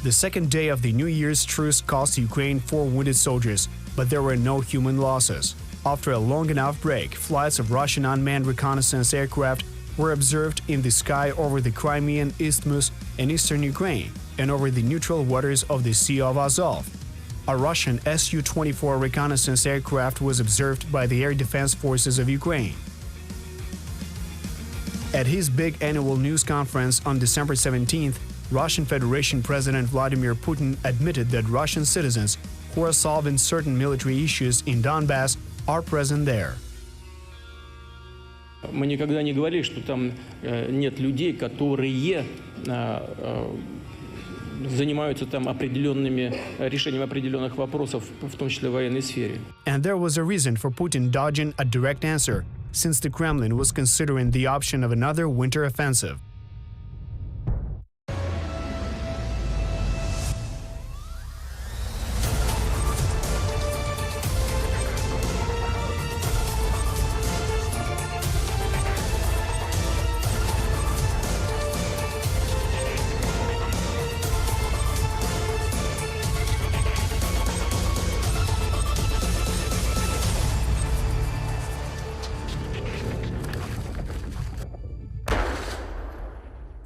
The second day of the New Year's truce cost Ukraine 4 wounded soldiers, but there were no human losses. After a long enough break, flights of Russian unmanned reconnaissance aircraft were observed in the sky over the Crimean Isthmus and eastern Ukraine, and over the neutral waters of the Sea of Azov. A Russian Su-24 reconnaissance aircraft was observed by the Air Defense Forces of Ukraine. At his big annual news conference on December 17th, Russian Federation President Vladimir Putin admitted that Russian citizens who are solving certain military issues in Donbass are present there. Мы никогда не говорили, что там нет людей, которые занимаются там решением определенных вопросов, в том числе в военной сфере. And there was a reason for Putin dodging a direct answer, since the Kremlin was considering the option of another winter offensive.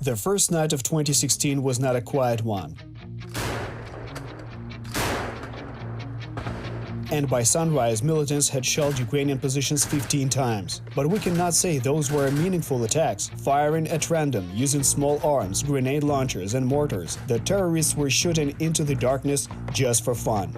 The first night of 2016 was not a quiet one. And by sunrise, militants had shelled Ukrainian positions 15 times. But we cannot say those were meaningful attacks. Firing at random, using small arms, grenade launchers and mortars, the terrorists were shooting into the darkness just for fun.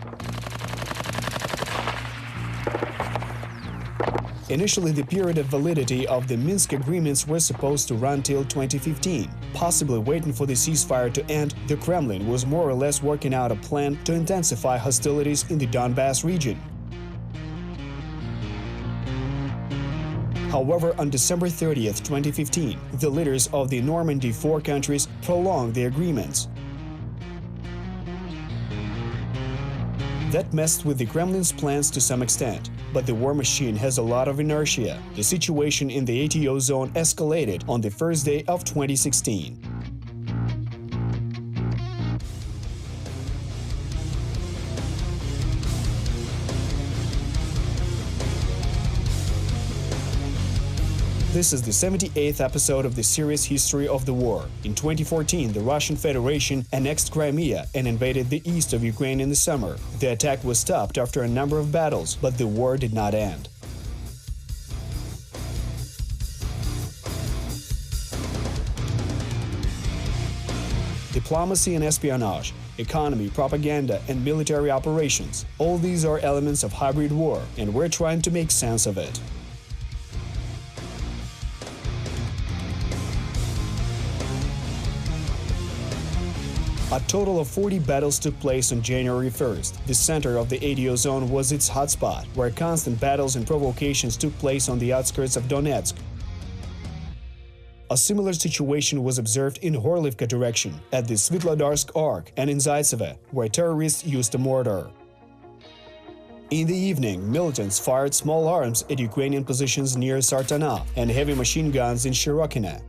Initially, the period of validity of the Minsk agreements was supposed to run till 2015. Possibly waiting for the ceasefire to end, the Kremlin was more or less working out a plan to intensify hostilities in the Donbass region. However, on December 30th, 2015, the leaders of the Normandy 4 countries prolonged the agreements. That messed with the Kremlin's plans to some extent. But the war machine has a lot of inertia. The situation in the ATO zone escalated on the first day of 2016. This is the 78th episode of the series History of the War. In 2014, the Russian Federation annexed Crimea and invaded the east of Ukraine in the summer. The attack was stopped after a number of battles, but the war did not end. Diplomacy and espionage, economy, propaganda, and military operations – all these are elements of hybrid war, and we're trying to make sense of it. A total of 40 battles took place on January 1st. The center of the ATO zone was its hotspot, where constant battles and provocations took place on the outskirts of Donetsk. A similar situation was observed in Horlivka direction, at the Svitlodarsk Arc, and in Zaitseve, where terrorists used a mortar. In the evening, militants fired small arms at Ukrainian positions near Sartana and heavy machine guns in Shirokina.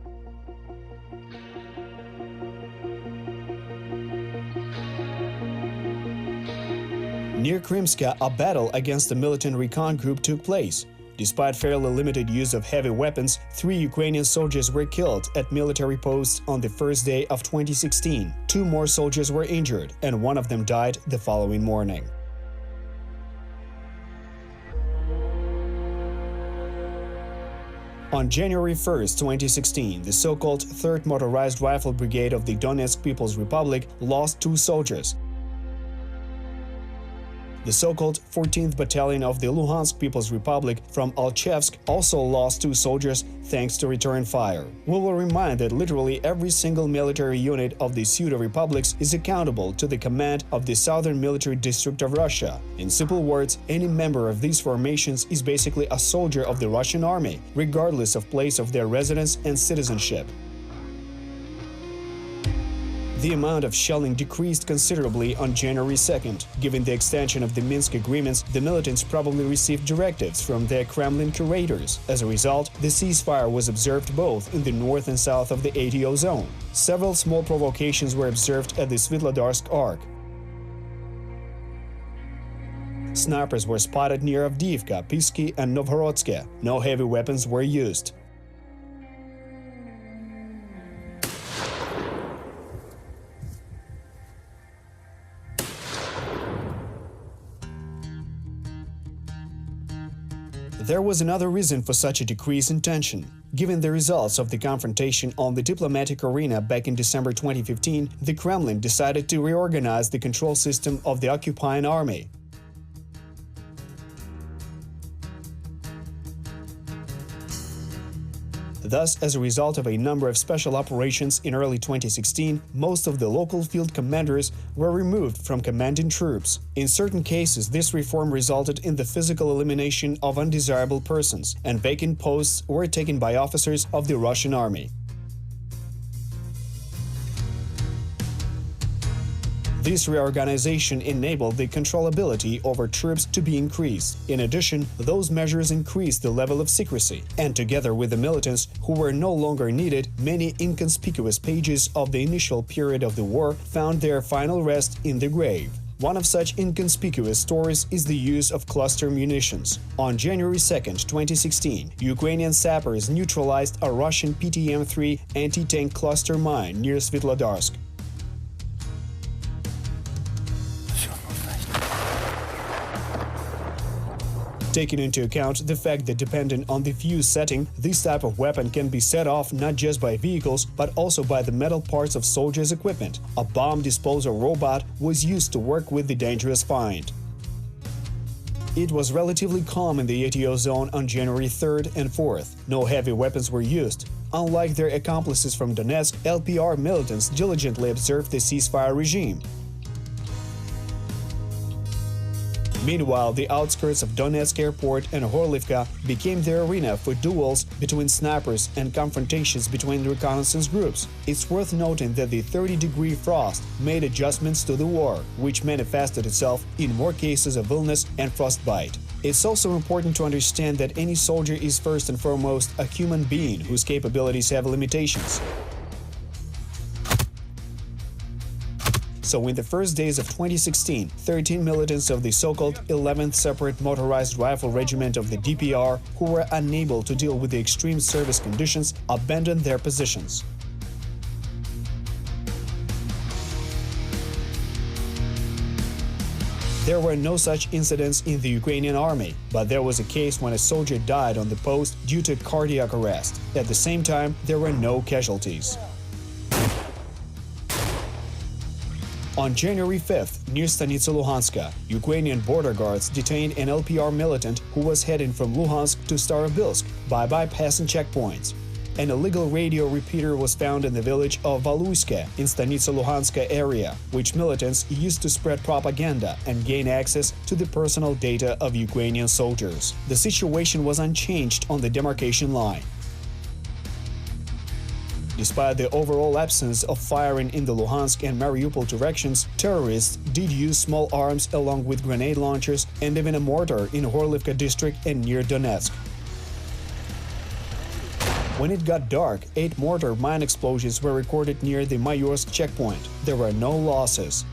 Near Crimea, a battle against a militant recon group took place. Despite fairly limited use of heavy weapons, 3 Ukrainian soldiers were killed at military posts on the first day of 2016. 2 more soldiers were injured, and one of them died the following morning. On January 1st, 2016, the so-called 3rd Motorized Rifle Brigade of the Donetsk People's Republic lost 2 soldiers. The so-called 14th Battalion of the Luhansk People's Republic from Alchevsk also lost 2 soldiers thanks to return fire. We will remind that literally every single military unit of the pseudo-republics is accountable to the command of the Southern Military District of Russia. In simple words, any member of these formations is basically a soldier of the Russian army, regardless of place of their residence and citizenship. The amount of shelling decreased considerably on January 2nd. Given the extension of the Minsk agreements, the militants probably received directives from their Kremlin curators. As a result, the ceasefire was observed both in the north and south of the ATO zone. Several small provocations were observed at the Svitlodarsk Arc. Snipers were spotted near Avdiivka, Pisky, and Novhorodsk. No heavy weapons were used. There was another reason for such a decrease in tension. Given the results of the confrontation on the diplomatic arena back in December 2015, the Kremlin decided to reorganize the control system of the occupying army. Thus, as a result of a number of special operations in early 2016, most of the local field commanders were removed from commanding troops. In certain cases, this reform resulted in the physical elimination of undesirable persons, and vacant posts were taken by officers of the Russian army. This reorganization enabled the controllability over troops to be increased. In addition, those measures increased the level of secrecy, and together with the militants who were no longer needed, many inconspicuous pages of the initial period of the war found their final rest in the grave. One of such inconspicuous stories is the use of cluster munitions. On January 2, 2016, Ukrainian sappers neutralized a Russian PTM-3 anti-tank cluster mine near Svitlodarsk. Taking into account the fact that depending on the fuse setting, this type of weapon can be set off not just by vehicles, but also by the metal parts of soldiers' equipment, a bomb disposal robot was used to work with the dangerous find. It was relatively calm in the ATO zone on January 3rd and 4th. No heavy weapons were used. Unlike their accomplices from Donetsk, LPR militants diligently observed the ceasefire regime. Meanwhile, the outskirts of Donetsk airport and Horlivka became the arena for duels between snipers and confrontations between reconnaissance groups. It's worth noting that the 30-degree frost made adjustments to the war, which manifested itself in more cases of illness and frostbite. It's also important to understand that any soldier is first and foremost a human being whose capabilities have limitations. So in the first days of 2016, 13 militants of the so-called 11th Separate Motorized Rifle Regiment of the DPR, who were unable to deal with the extreme service conditions, abandoned their positions. There were no such incidents in the Ukrainian army, but there was a case when a soldier died on the post due to cardiac arrest. At the same time, there were no casualties. On January 5th, near Stanitsa Luhanska, Ukrainian border guards detained an LPR militant who was heading from Luhansk to Starobilsk by bypassing checkpoints. An illegal radio repeater was found in the village of Valuiske in Stanitsa Luhanska area, which militants used to spread propaganda and gain access to the personal data of Ukrainian soldiers. The situation was unchanged on the demarcation line. Despite the overall absence of firing in the Luhansk and Mariupol directions, terrorists did use small arms along with grenade launchers and even a mortar in Horlivka district and near Donetsk. When it got dark, 8 mortar mine explosions were recorded near the Mayorsk checkpoint. There were no losses.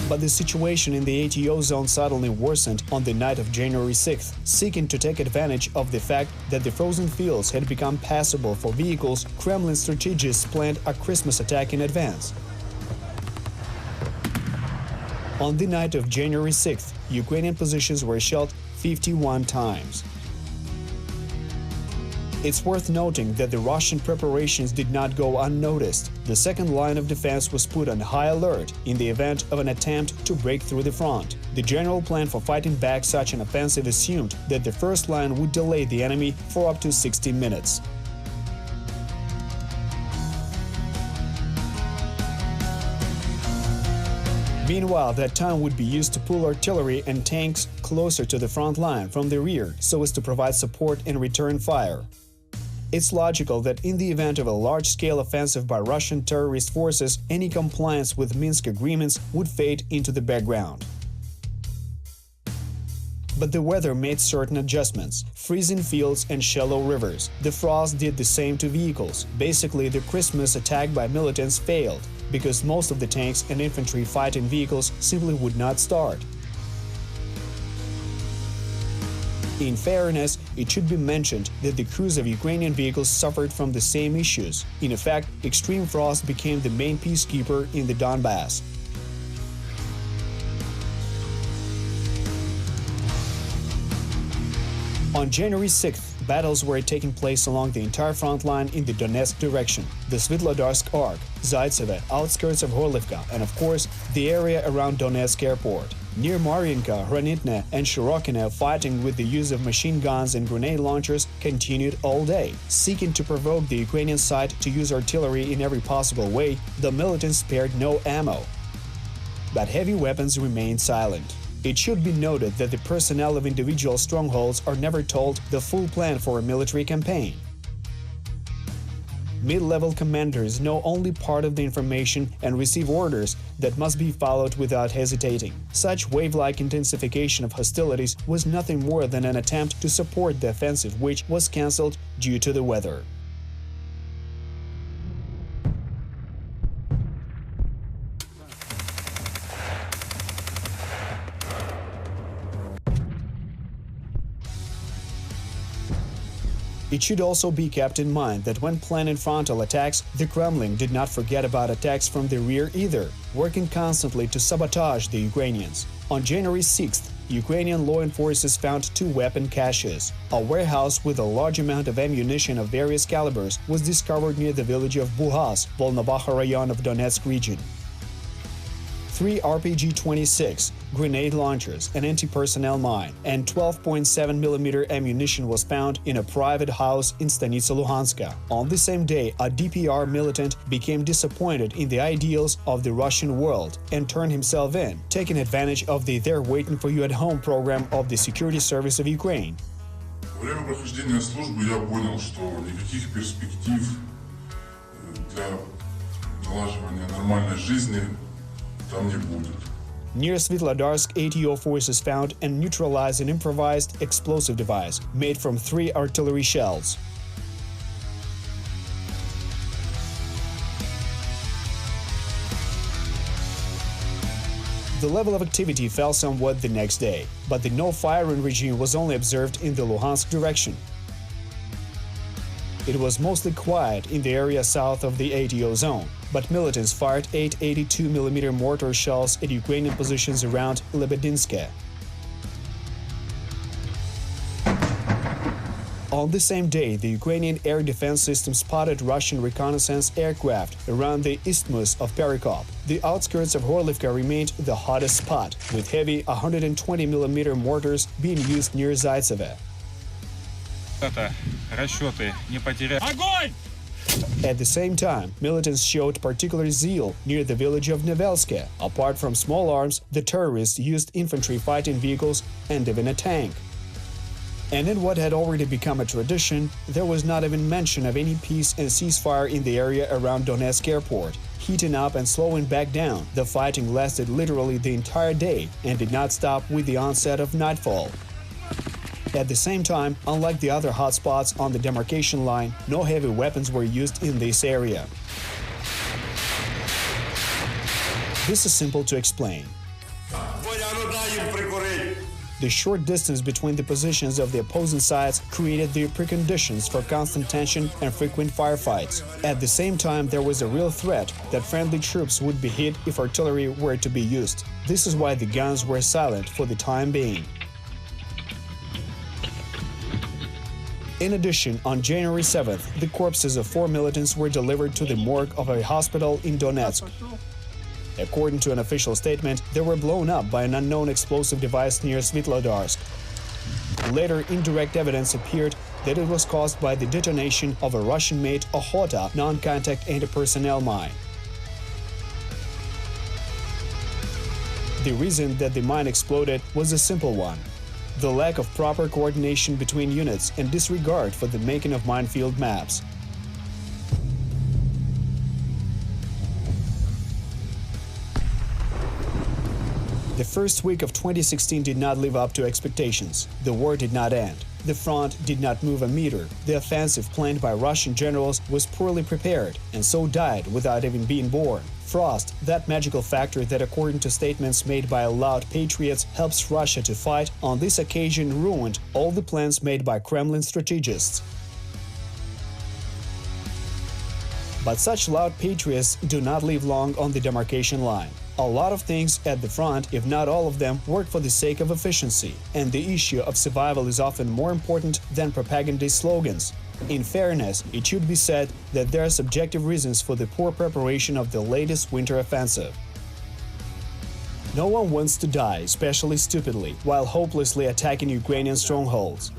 But the situation in the ATO zone suddenly worsened on the night of January 6th. Seeking to take advantage of the fact that the frozen fields had become passable for vehicles, Kremlin strategists planned a Christmas attack in advance. On the night of January 6th, Ukrainian positions were shelled 51 times. It's worth noting that the Russian preparations did not go unnoticed. The second line of defense was put on high alert in the event of an attempt to break through the front. The general plan for fighting back such an offensive assumed that the first line would delay the enemy for up to 60 minutes. Meanwhile, that time would be used to pull artillery and tanks closer to the front line from the rear so as to provide support and return fire. It's logical that in the event of a large-scale offensive by Russian terrorist forces, any compliance with Minsk agreements would fade into the background. But the weather made certain adjustments. Freezing fields and shallow rivers. The frost did the same to vehicles. Basically, the Christmas attack by militants failed, because most of the tanks and infantry fighting vehicles simply would not start. In fairness, it should be mentioned that the crews of Ukrainian vehicles suffered from the same issues. In effect, extreme frost became the main peacekeeper in the Donbass. On January 6th, battles were taking place along the entire front line in the Donetsk direction, the Svitlodarsk Arc, Debaltseve, outskirts of Horlivka, and of course, the area around Donetsk airport. Near Mariinka, Hranitne and Shirokine, fighting with the use of machine guns and grenade launchers continued all day. Seeking to provoke the Ukrainian side to use artillery in every possible way, the militants spared no ammo. But heavy weapons remained silent. It should be noted that the personnel of individual strongholds are never told the full plan for a military campaign. Mid-level commanders know only part of the information and receive orders that must be followed without hesitating. Such wave-like intensification of hostilities was nothing more than an attempt to support the offensive, which was cancelled due to the weather. It should also be kept in mind that when planning frontal attacks, the Kremlin did not forget about attacks from the rear either, working constantly to sabotage the Ukrainians. On January 6th, Ukrainian law enforcers found 2 weapon caches. A warehouse with a large amount of ammunition of various calibers was discovered near the village of Buhas, Volnovakha Rayon of Donetsk region. 3 RPG-26, grenade launchers, an anti-personnel mine, and 12.7mm ammunition was found in a private house in Stanitsa Luhanska. On the same day, a DPR militant became disappointed in the ideals of the Russian world and turned himself in, taking advantage of the "They're waiting for you at home" program of the Security Service of Ukraine. Во время прохождения службы я понял, что никаких перспектив для налаживания нормальной жизни там не будет. Near Svetlodarsk, ATO forces found and neutralized an improvised explosive device made from 3 artillery shells. The level of activity fell somewhat the next day, but the no-firing regime was only observed in the Luhansk direction. It was mostly quiet in the area south of the ATO zone, but militants fired 8 82mm mortar shells at Ukrainian positions around Lebedinske. On the same day, the Ukrainian air defense system spotted Russian reconnaissance aircraft around the isthmus of Perikop. The outskirts of Horlivka remained the hottest spot, with heavy 120mm mortars being used near Zaitsev. At the same time, militants showed particular zeal near the village of Nevelske. Apart from small arms, the terrorists used infantry fighting vehicles and even a tank. And in what had already become a tradition, there was not even mention of any peace and ceasefire in the area around Donetsk airport. Heating up and slowing back down, the fighting lasted literally the entire day and did not stop with the onset of nightfall. At the same time, unlike the other hotspots on the demarcation line, no heavy weapons were used in this area. This is simple to explain. The short distance between the positions of the opposing sides created the preconditions for constant tension and frequent firefights. At the same time, there was a real threat that friendly troops would be hit if artillery were to be used. This is why the guns were silent for the time being. In addition, on January 7th, the corpses of 4 militants were delivered to the morgue of a hospital in Donetsk. According to an official statement, they were blown up by an unknown explosive device near Svetlodarsk. Later, indirect evidence appeared that it was caused by the detonation of a Russian-made Ohota non-contact anti-personnel mine. The reason that the mine exploded was a simple one: the lack of proper coordination between units and disregard for the making of minefield maps. The first week of 2016 did not live up to expectations. The war did not end. The front did not move a meter. The offensive planned by Russian generals was poorly prepared, and so died without even being born. Frost, that magical factor that, according to statements made by loud patriots, helps Russia to fight, on this occasion ruined all the plans made by Kremlin strategists. But such loud patriots do not live long on the demarcation line. A lot of things at the front, if not all of them, work for the sake of efficiency, and the issue of survival is often more important than propagandist slogans. In fairness, it should be said that there are subjective reasons for the poor preparation of the latest winter offensive. No one wants to die, especially stupidly, while hopelessly attacking Ukrainian strongholds.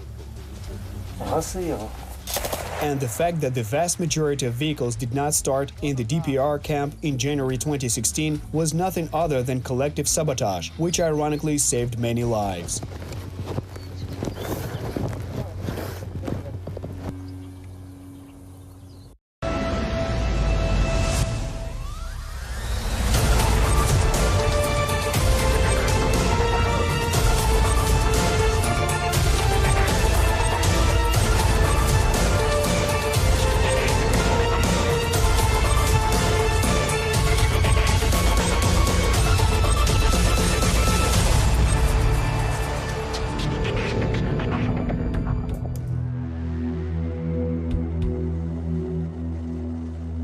And the fact that the vast majority of vehicles did not start in the DPR camp in January 2016 was nothing other than collective sabotage, which ironically saved many lives.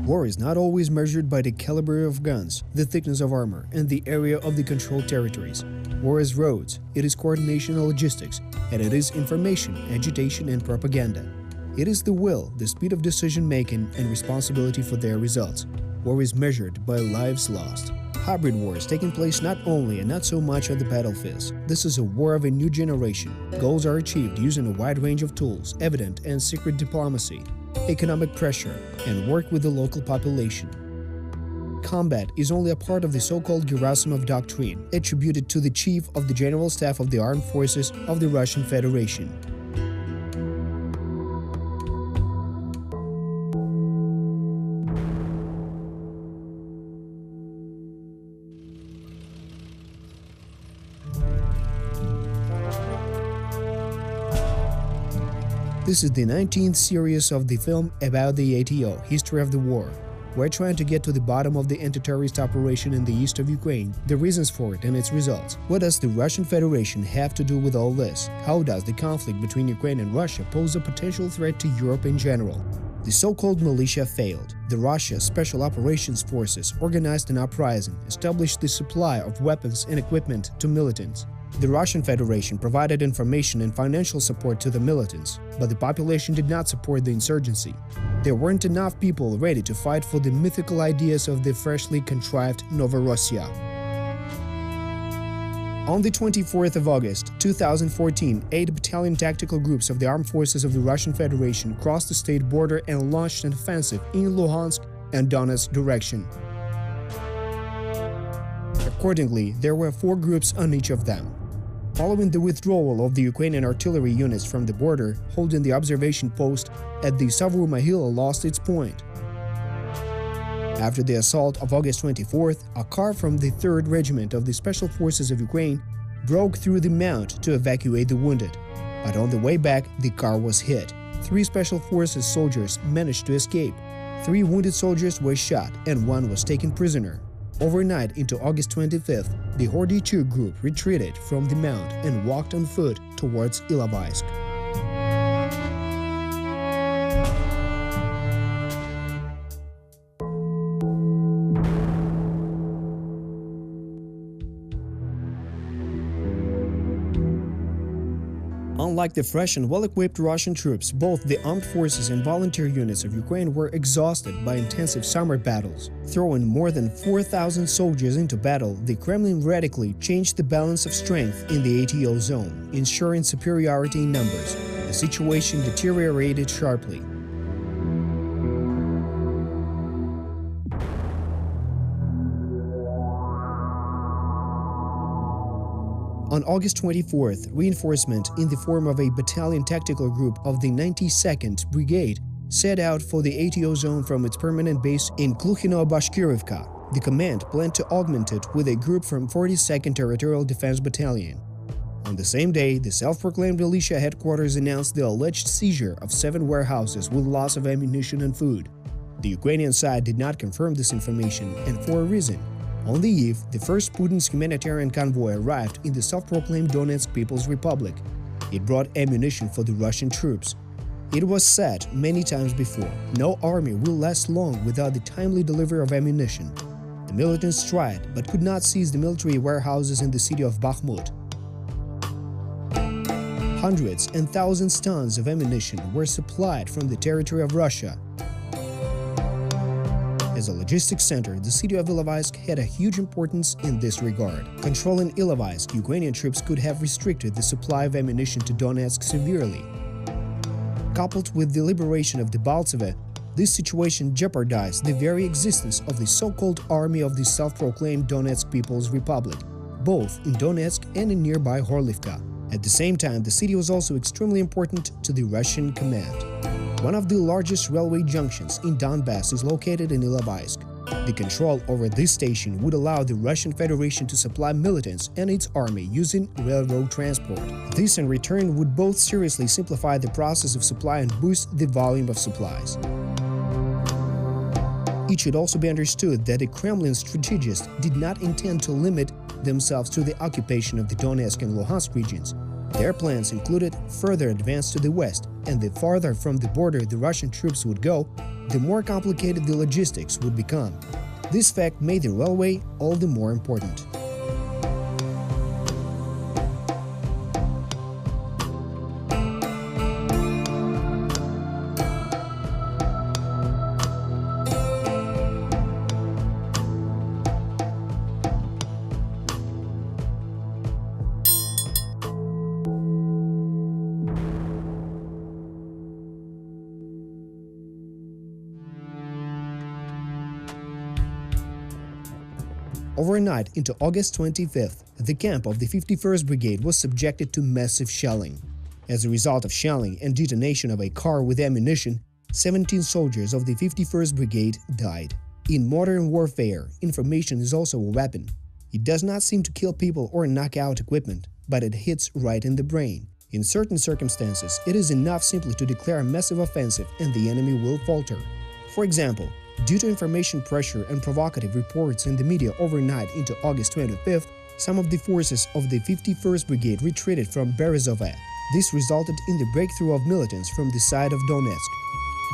War is not always measured by the caliber of guns, the thickness of armor, and the area of the controlled territories. War is roads, it is coordination and logistics, and it is information, agitation, and propaganda. It is the will, the speed of decision-making, and responsibility for their results. War is measured by lives lost. Hybrid war is taking place not only and not so much on the battlefields. This is a war of a new generation. Goals are achieved using a wide range of tools, evident and secret diplomacy, economic pressure, and work with the local population. Combat is only a part of the so-called Gerasimov doctrine, attributed to the Chief of the General Staff of the Armed Forces of the Russian Federation. This is the 19th series of the film about the ATO, History of the War. We're trying to get to the bottom of the anti-terrorist operation in the east of Ukraine, the reasons for it and its results. What does the Russian Federation have to do with all this? How does the conflict between Ukraine and Russia pose a potential threat to Europe in general? The so-called militia failed. The Russia Special Operations Forces organized an uprising, established the supply of weapons and equipment to militants. The Russian Federation provided information and financial support to the militants, but the population did not support the insurgency. There weren't enough people ready to fight for the mythical ideas of the freshly contrived Novorossiya. On the 24th of August, 2014, 8 battalion tactical groups of the armed forces of the Russian Federation crossed the state border and launched an offensive in Luhansk and Donetsk direction. Accordingly, there were 4 groups on each of them. Following the withdrawal of the Ukrainian artillery units from the border, holding the observation post at the Savruma Hill lost its point. After the assault of August 24th, a car from the 3rd Regiment of the Special Forces of Ukraine broke through the mount to evacuate the wounded. But on the way back, the car was hit. 3 Special Forces soldiers managed to escape. 3 wounded soldiers were shot and 1 was taken prisoner. Overnight into August 25th, the Hordy-2 group retreated from the mount and walked on foot towards Ilovaisk. Unlike the fresh and well-equipped Russian troops, both the armed forces and volunteer units of Ukraine were exhausted by intensive summer battles. Throwing more than 4,000 soldiers into battle, the Kremlin radically changed the balance of strength in the ATO zone, ensuring superiority in numbers. The situation deteriorated sharply. On August 24th, reinforcement in the form of a battalion tactical group of the 92nd Brigade set out for the ATO zone from its permanent base in Kluchino-Bashkirivka. The command planned to augment it with a group from 42nd Territorial Defense Battalion. On the same day, the self-proclaimed militia headquarters announced the alleged seizure of 7 warehouses with loss of ammunition and food. The Ukrainian side did not confirm this information, and for a reason. On the eve, the first Putin's humanitarian convoy arrived in the self-proclaimed Donetsk People's Republic. It brought ammunition for the Russian troops. It was said many times before, no army will last long without the timely delivery of ammunition. The militants tried, but could not seize the military warehouses in the city of Bakhmut. Hundreds and thousands tons of ammunition were supplied from the territory of Russia. As a logistics center, the city of Ilovaisk had a huge importance in this regard. Controlling Ilovaisk, Ukrainian troops could have restricted the supply of ammunition to Donetsk severely. Coupled with the liberation of Debaltseve, this situation jeopardized the very existence of the so-called army of the self-proclaimed Donetsk People's Republic, both in Donetsk and in nearby Horlivka. At the same time, the city was also extremely important to the Russian command. One of the largest railway junctions in Donbass is located in Ilovaisk. The control over this station would allow the Russian Federation to supply militants and its army using railroad transport. This in return would both seriously simplify the process of supply and boost the volume of supplies. It should also be understood that the Kremlin strategists did not intend to limit themselves to the occupation of the Donetsk and Luhansk regions. Their plans included further advance to the west, and the farther from the border the Russian troops would go, the more complicated the logistics would become. This fact made the railway all the more important. Overnight into August 25th, the camp of the 51st Brigade was subjected to massive shelling. As a result of shelling and detonation of a car with ammunition, 17 soldiers of the 51st Brigade died. In modern warfare, information is also a weapon. It does not seem to kill people or knock out equipment, but it hits right in the brain. In certain circumstances, it is enough simply to declare a massive offensive and the enemy will falter. For example, due to information pressure and provocative reports in the media overnight into August 25th, some of the forces of the 51st Brigade retreated from Berezove. This resulted in the breakthrough of militants from the side of Donetsk.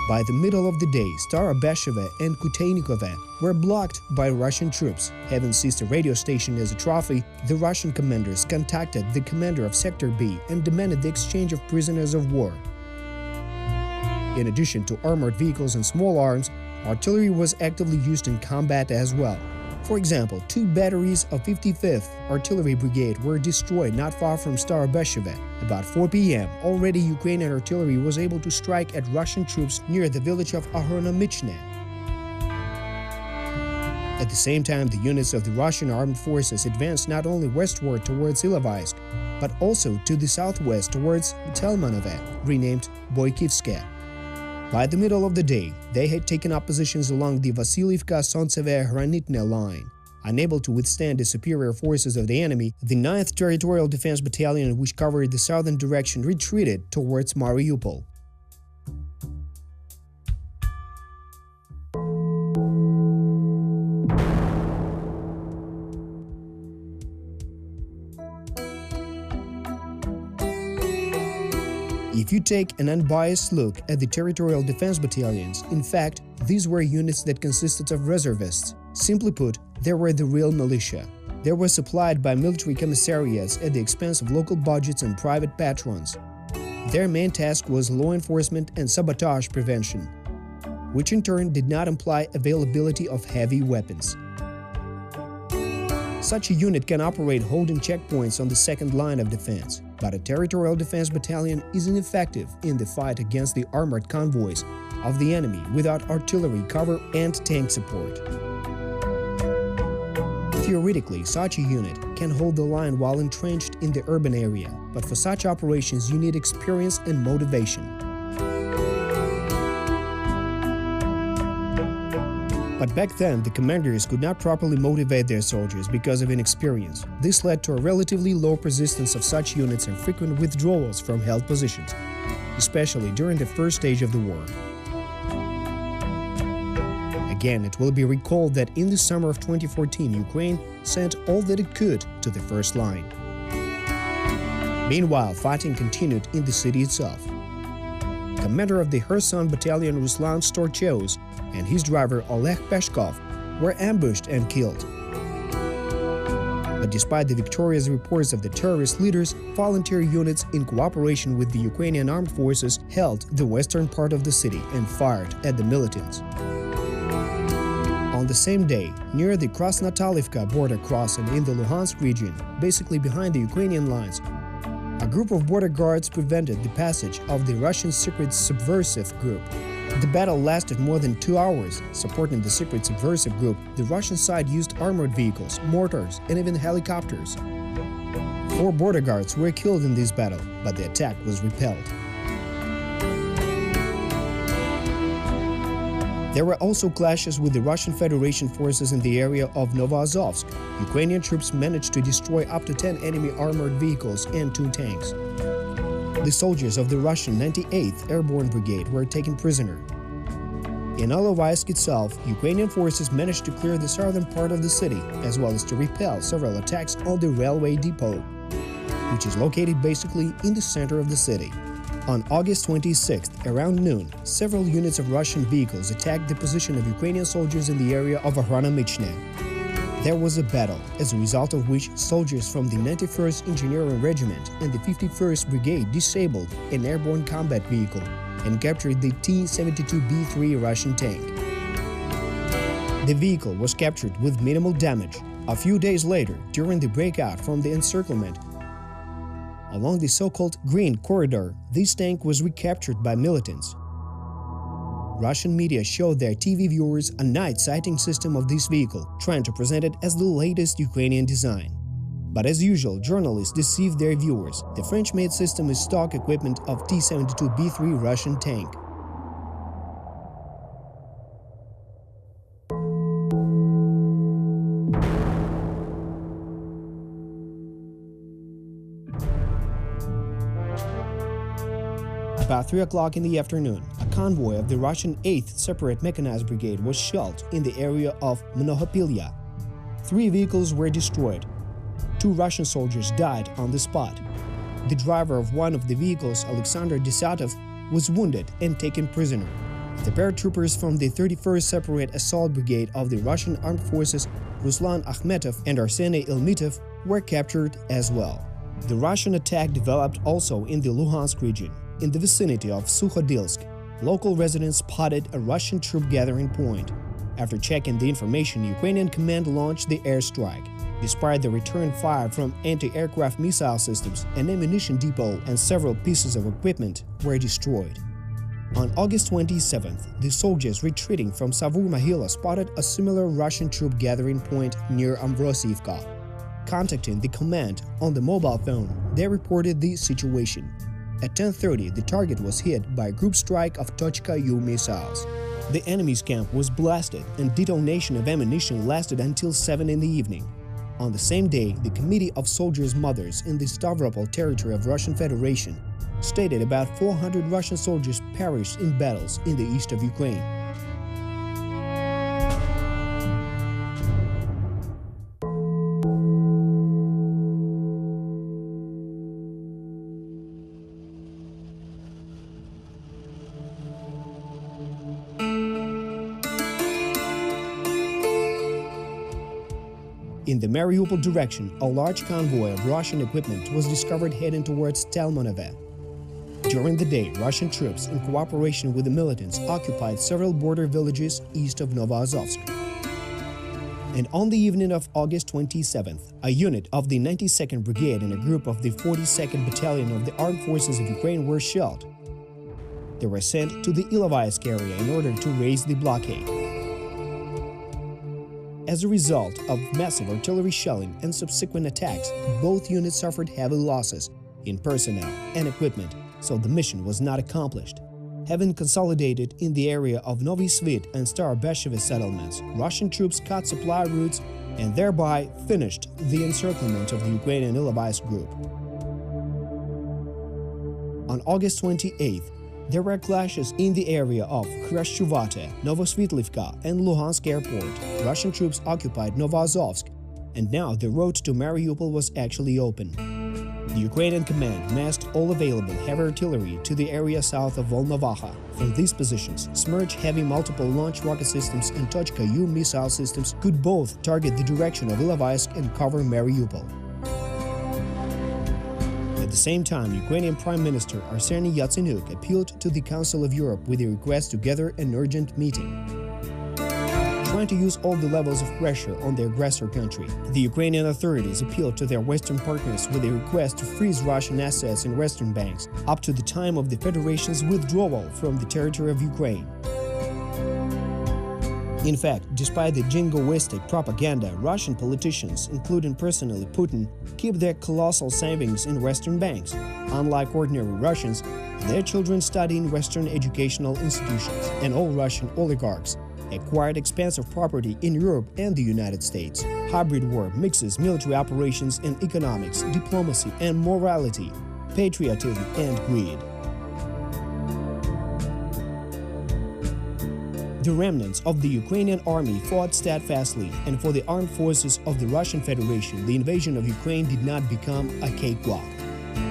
By the middle of the day, Starobesheve and Kuteynikove were blocked by Russian troops. Having seized a radio station as a trophy, the Russian commanders contacted the commander of Sector B and demanded the exchange of prisoners of war. In addition to armored vehicles and small arms, artillery was actively used in combat as well. For example, 2 batteries of 55th Artillery Brigade were destroyed not far from Starobesheve. About 4 p.m., already Ukrainian artillery was able to strike at Russian troops near the village of Ahronomichne. At the same time, the units of the Russian armed forces advanced not only westward towards Ilovaisk, but also to the southwest towards Telmanove, renamed Boykivske. By the middle of the day, they had taken up positions along the Vasiliivka-Sontseve-Hranitne line. Unable to withstand the superior forces of the enemy, the 9th Territorial Defense Battalion, which covered the southern direction, retreated towards Mariupol. If you take an unbiased look at the Territorial Defense Battalions, in fact, these were units that consisted of reservists. Simply put, they were the real militia. They were supplied by military commissariats at the expense of local budgets and private patrons. Their main task was law enforcement and sabotage prevention, which in turn did not imply availability of heavy weapons. Such a unit can operate holding checkpoints on the second line of defense, but a Territorial Defense Battalion is ineffective in the fight against the armored convoys of the enemy without artillery cover and tank support. Theoretically, such a unit can hold the line while entrenched in the urban area, but for such operations you need experience and motivation. But back then, the commanders could not properly motivate their soldiers because of inexperience. This led to a relatively low persistence of such units and frequent withdrawals from held positions, especially during the first stage of the war. Again, it will be recalled that in the summer of 2014, Ukraine sent all that it could to the first line. Meanwhile, fighting continued in the city itself. Commander of the Kherson Battalion Ruslan Storcheus and his driver Oleg Peshkov were ambushed and killed. But despite the victorious reports of the terrorist leaders, volunteer units in cooperation with the Ukrainian armed forces held the western part of the city and fired at the militants. On the same day, near the Krasnotalivka border crossing in the Luhansk region, basically behind the Ukrainian lines, a group of border guards prevented the passage of the Russian secret subversive group. The battle lasted more than 2 hours. Supporting the secret subversive group, the Russian side used armored vehicles, mortars, and even helicopters. 4 border guards were killed in this battle, but the attack was repelled. There were also clashes with the Russian Federation forces in the area of Novoazovsk. Ukrainian troops managed to destroy up to 10 enemy armored vehicles and 2 tanks. The soldiers of the Russian 98th Airborne Brigade were taken prisoner. In Ilovaisk itself, Ukrainian forces managed to clear the southern part of the city, as well as to repel several attacks on the railway depot, which is located basically in the center of the city. On August 26th, around noon, several units of Russian vehicles attacked the position of Ukrainian soldiers in the area of Ahranamichne. There was a battle, as a result of which soldiers from the 91st Engineering Regiment and the 51st Brigade disabled an airborne combat vehicle and captured the T-72B3 Russian tank. The vehicle was captured with minimal damage. A few days later, during the breakout from the encirclement along the so-called Green Corridor, this tank was recaptured by militants. Russian media showed their TV viewers a night sighting system of this vehicle, trying to present it as the latest Ukrainian design. But as usual, journalists deceived their viewers. The French-made system is stock equipment of T-72B3 Russian tank. About 3 o'clock in the afternoon, a convoy of the Russian 8th Separate Mechanized Brigade was shelled in the area of Mnohopilya. 3 vehicles were destroyed. 2 Russian soldiers died on the spot. The driver of one of the vehicles, Alexander Desatov, was wounded and taken prisoner. The paratroopers from the 31st Separate Assault Brigade of the Russian Armed Forces, Ruslan Akhmetov and Arseny Ilmitov, were captured as well. The Russian attack developed also in the Luhansk region. In the vicinity of Sukhodilsk, local residents spotted a Russian troop gathering point. After checking the information, Ukrainian command launched the airstrike. Despite the return fire from anti-aircraft missile systems, an ammunition depot and several pieces of equipment were destroyed. On August 27th, the soldiers retreating from Savur-Mahila spotted a similar Russian troop gathering point near Ambrosiivka. Contacting the command on the mobile phone, they reported the situation. At 10:30, the target was hit by a group strike of Thankyou missiles. The enemy's camp was blasted, and detonation of ammunition lasted until 7 in the evening. On the same day, the Committee of Soldiers' Mothers in the Stavropol territory of Russian Federation stated about 400 Russian soldiers perished in battles in the east of Ukraine. In the Mariupol direction, a large convoy of Russian equipment was discovered heading towards Stalemate. During the day, Russian troops, in cooperation with the militants, occupied several border villages east of Novoazovsk. And on the evening of August 27th, a unit of the 92nd Brigade and a group of the 42nd Battalion of the Armed Forces of Ukraine were shelled. They were sent to the Ilovaisk area in order to raise the blockade. As a result of massive artillery shelling and subsequent attacks, both units suffered heavy losses in personnel and equipment, so the mission was not accomplished. Having consolidated in the area of Novy Svit and Starobesheve settlements, Russian troops cut supply routes and thereby finished the encirclement of the Ukrainian Ilovaisk group. On August 28th, there were clashes in the area of Khrashchuvate, Novosvitlivka and Luhansk airport. Russian troops occupied Novoazovsk, and now the road to Mariupol was actually open. The Ukrainian command massed all available heavy artillery to the area south of Volnovakha. From these positions, Smerch heavy multiple launch rocket systems and Thankyou missile systems could both target the direction of Ilovaisk and cover Mariupol. At the same time, Ukrainian Prime Minister Arseny Yatsenyuk appealed to the Council of Europe with a request to gather an urgent meeting, trying to use all the levels of pressure on the aggressor country. The Ukrainian authorities appealed to their Western partners with a request to freeze Russian assets in Western banks up to the time of the Federation's withdrawal from the territory of Ukraine. In fact, despite the jingoistic propaganda, Russian politicians, including personally Putin, keep their colossal savings in Western banks. Unlike ordinary Russians, their children study in Western educational institutions, and all Russian oligarchs acquired expensive property in Europe and the United States. Hybrid war mixes military operations and economics, diplomacy and morality, patriotism and greed. The remnants of the Ukrainian army fought steadfastly, and for the armed forces of the Russian Federation, the invasion of Ukraine did not become a cakewalk.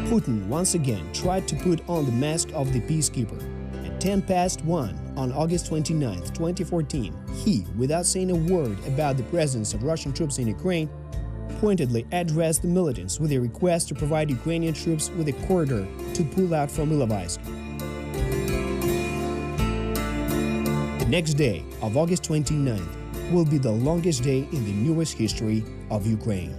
Putin once again tried to put on the mask of the peacekeeper. At 1:10 on August 29, 2014, he, without saying a word about the presence of Russian troops in Ukraine, pointedly addressed the militants with a request to provide Ukrainian troops with a corridor to pull out from Ilovaisk. The next day of August 29th will be the longest day in the newest history of Ukraine.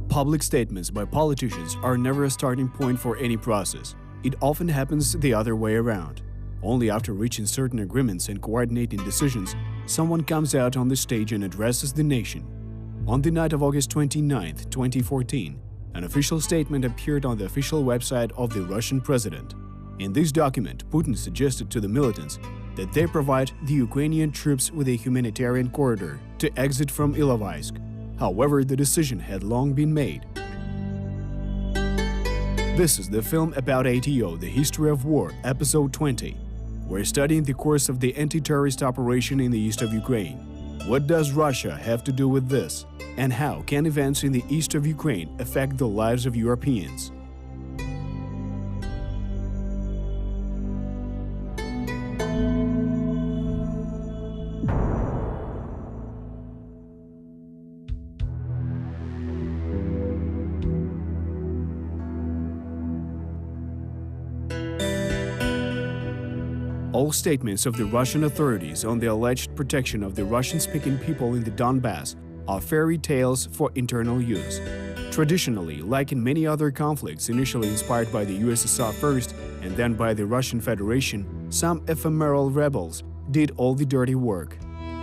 Public statements by politicians are never a starting point for any process. It often happens the other way around. Only after reaching certain agreements and coordinating decisions, someone comes out on the stage and addresses the nation. On the night of August 29, 2014, an official statement appeared on the official website of the Russian president. In this document, Putin suggested to the militants that they provide the Ukrainian troops with a humanitarian corridor to exit from Ilovaisk. However, the decision had long been made. This is the film about ATO, The History of War, Episode 20. We're studying the course of the anti-terrorist operation in the east of Ukraine. What does Russia have to do with this? And how can events in the east of Ukraine affect the lives of Europeans? All statements of the Russian authorities on the alleged protection of the Russian-speaking people in the Donbass are fairy tales for internal use. Traditionally, like in many other conflicts initially inspired by the USSR first and then by the Russian Federation, some ephemeral rebels did all the dirty work.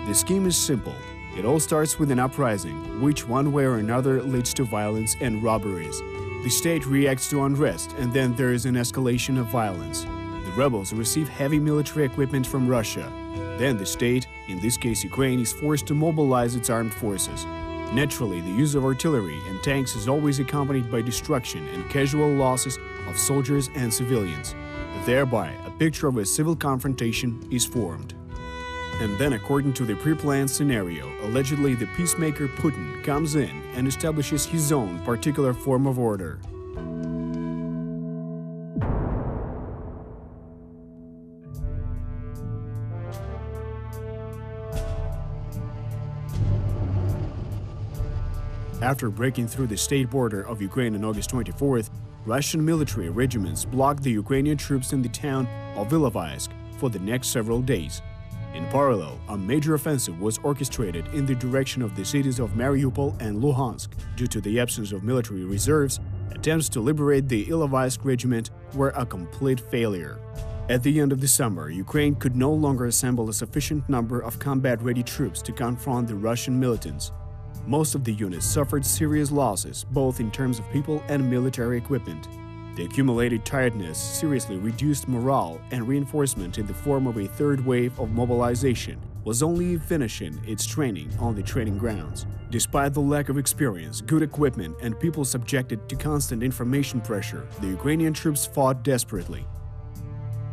The scheme is simple. It all starts with an uprising, which one way or another leads to violence and robberies. The state reacts to unrest, and then there is an escalation of violence. The rebels receive heavy military equipment from Russia. Then the state, in this case Ukraine, is forced to mobilize its armed forces. Naturally, the use of artillery and tanks is always accompanied by destruction and casual losses of soldiers and civilians. Thereby, a picture of a civil confrontation is formed. And then, according to the pre-planned scenario, allegedly the peacemaker Putin comes in and establishes his own particular form of order. After breaking through the state border of Ukraine on August 24th, Russian military regiments blocked the Ukrainian troops in the town of Ilovaisk for the next several days. In parallel, a major offensive was orchestrated in the direction of the cities of Mariupol and Luhansk. Due to the absence of military reserves, attempts to liberate the Ilovaisk regiment were a complete failure. At the end of the summer, Ukraine could no longer assemble a sufficient number of combat-ready troops to confront the Russian militants. Most of the units suffered serious losses, both in terms of people and military equipment. The accumulated tiredness seriously reduced morale, and reinforcement in the form of a third wave of mobilization was only finishing its training on the training grounds. Despite the lack of experience, good equipment, and people subjected to constant information pressure, the Ukrainian troops fought desperately.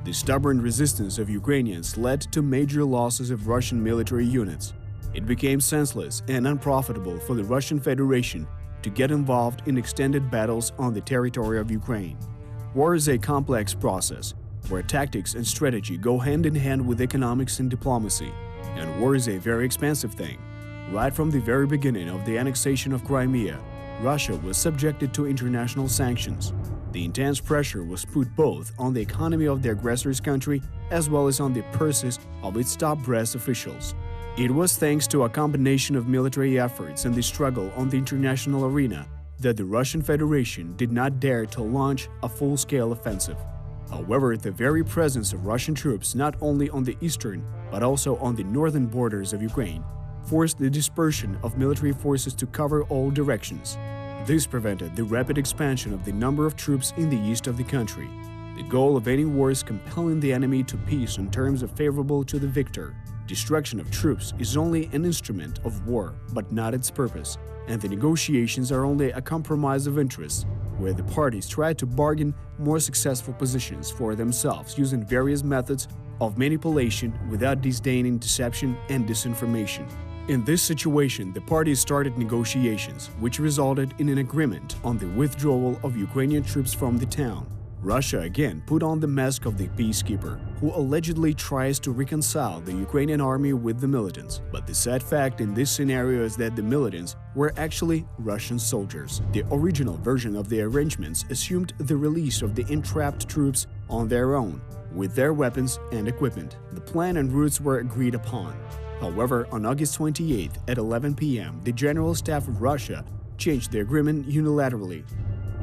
The stubborn resistance of Ukrainians led to major losses of Russian military units. It became senseless and unprofitable for the Russian Federation to get involved in extended battles on the territory of Ukraine. War is a complex process, where tactics and strategy go hand in hand with economics and diplomacy, and war is a very expensive thing. Right from the very beginning of the annexation of Crimea, Russia was subjected to international sanctions. The intense pressure was put both on the economy of the aggressor's country as well as on the purses of its top brass officials. It was thanks to a combination of military efforts and the struggle on the international arena that the Russian Federation did not dare to launch a full-scale offensive. However, the very presence of Russian troops not only on the eastern but also on the northern borders of Ukraine forced the dispersion of military forces to cover all directions. This prevented the rapid expansion of the number of troops in the east of the country. The goal of any war is compelling the enemy to peace on terms favorable to the victor. Destruction of troops is only an instrument of war, but not its purpose, and the negotiations are only a compromise of interests, where the parties try to bargain more successful positions for themselves using various methods of manipulation without disdaining deception and disinformation. In this situation, the parties started negotiations, which resulted in an agreement on the withdrawal of Ukrainian troops from the town. Russia again put on the mask of the peacekeeper, who allegedly tries to reconcile the Ukrainian army with the militants. But the sad fact in this scenario is that the militants were actually Russian soldiers. The original version of the arrangements assumed the release of the entrapped troops on their own, with their weapons and equipment. The plan and routes were agreed upon. However, on August 28th at 11 p.m., the General Staff of Russia changed the agreement unilaterally.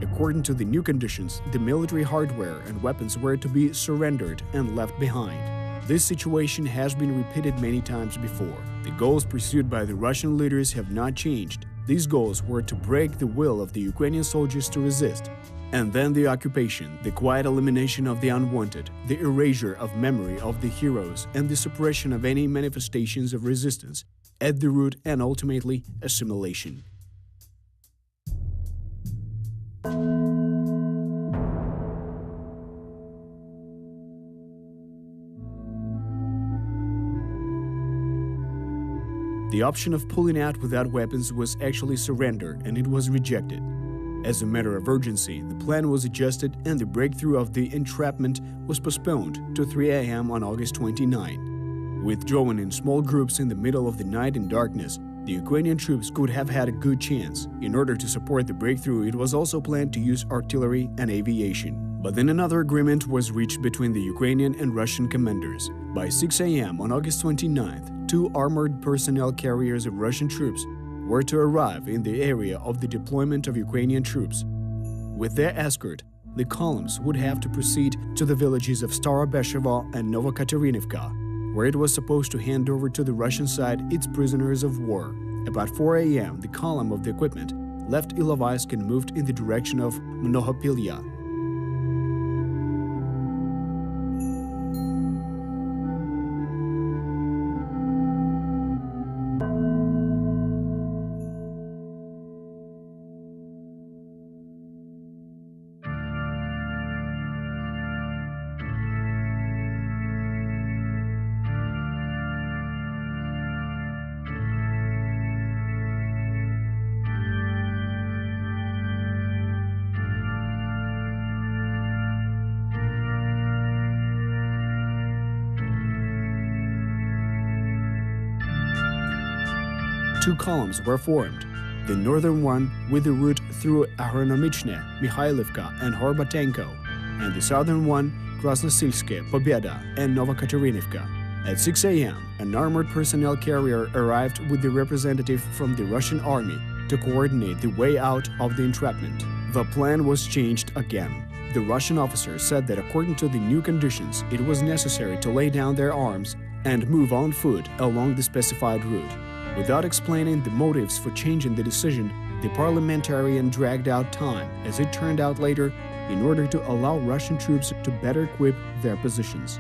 According to the new conditions, the military hardware and weapons were to be surrendered and left behind. This situation has been repeated many times before. The goals pursued by the Russian leaders have not changed. These goals were to break the will of the Ukrainian soldiers to resist, and then the occupation, the quiet elimination of the unwanted, the erasure of memory of the heroes, and the suppression of any manifestations of resistance at the root, and ultimately assimilation. The option of pulling out without weapons was actually surrender, and it was rejected. As a matter of urgency, the plan was adjusted and the breakthrough of the entrapment was postponed to 3 a.m. on August 29. Withdrawn in small groups in the middle of the night in darkness, the Ukrainian troops could have had a good chance. In order to support the breakthrough, it was also planned to use artillery and aviation. But then another agreement was reached between the Ukrainian and Russian commanders. By 6 a.m. on August 29th, 2 armored personnel carriers of Russian troops were to arrive in the area of the deployment of Ukrainian troops. With their escort, the columns would have to proceed to the villages of Starobeshevo and Novokaterinivka, where it was supposed to hand over to the Russian side its prisoners of war. About 4 a.m., the column of the equipment left Ilovaisk and moved in the direction of Mnohopilya. Two columns were formed, the northern one with the route through Agronomichne, Mikhailivka and Horbatenko, and the southern one Krasnosilske, Pobeda and Novokaterinivka. At 6 a.m., an armored personnel carrier arrived with the representative from the Russian army to coordinate the way out of the entrapment. The plan was changed again. The Russian officer said that according to the new conditions, it was necessary to lay down their arms and move on foot along the specified route. Without explaining the motives for changing the decision, the parliamentarian dragged out time, as it turned out later, in order to allow Russian troops to better equip their positions.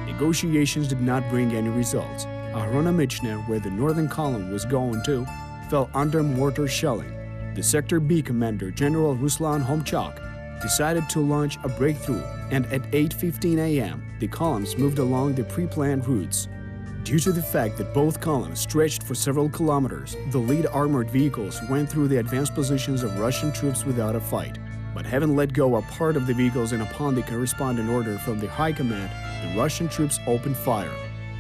Negotiations did not bring any results. Agronomichne, where the northern column was going to, fell under mortar shelling. The Sector B commander, General Ruslan Homchak, decided to launch a breakthrough, and at 8:15 a.m., the columns moved along the pre-planned routes. Due to the fact that both columns stretched for several kilometers, the lead armored vehicles went through the advanced positions of Russian troops without a fight. But having let go a part of the vehicles and upon the corresponding order from the High Command, the Russian troops opened fire.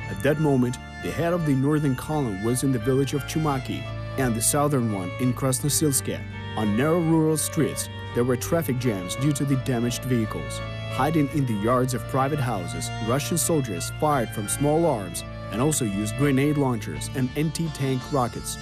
At that moment, the head of the northern column was in the village of Chumaki, and the southern one in Krasnosilske. On narrow rural streets, there were traffic jams due to the damaged vehicles. Hiding in the yards of private houses, Russian soldiers fired from small arms and also used grenade launchers and anti-tank rockets.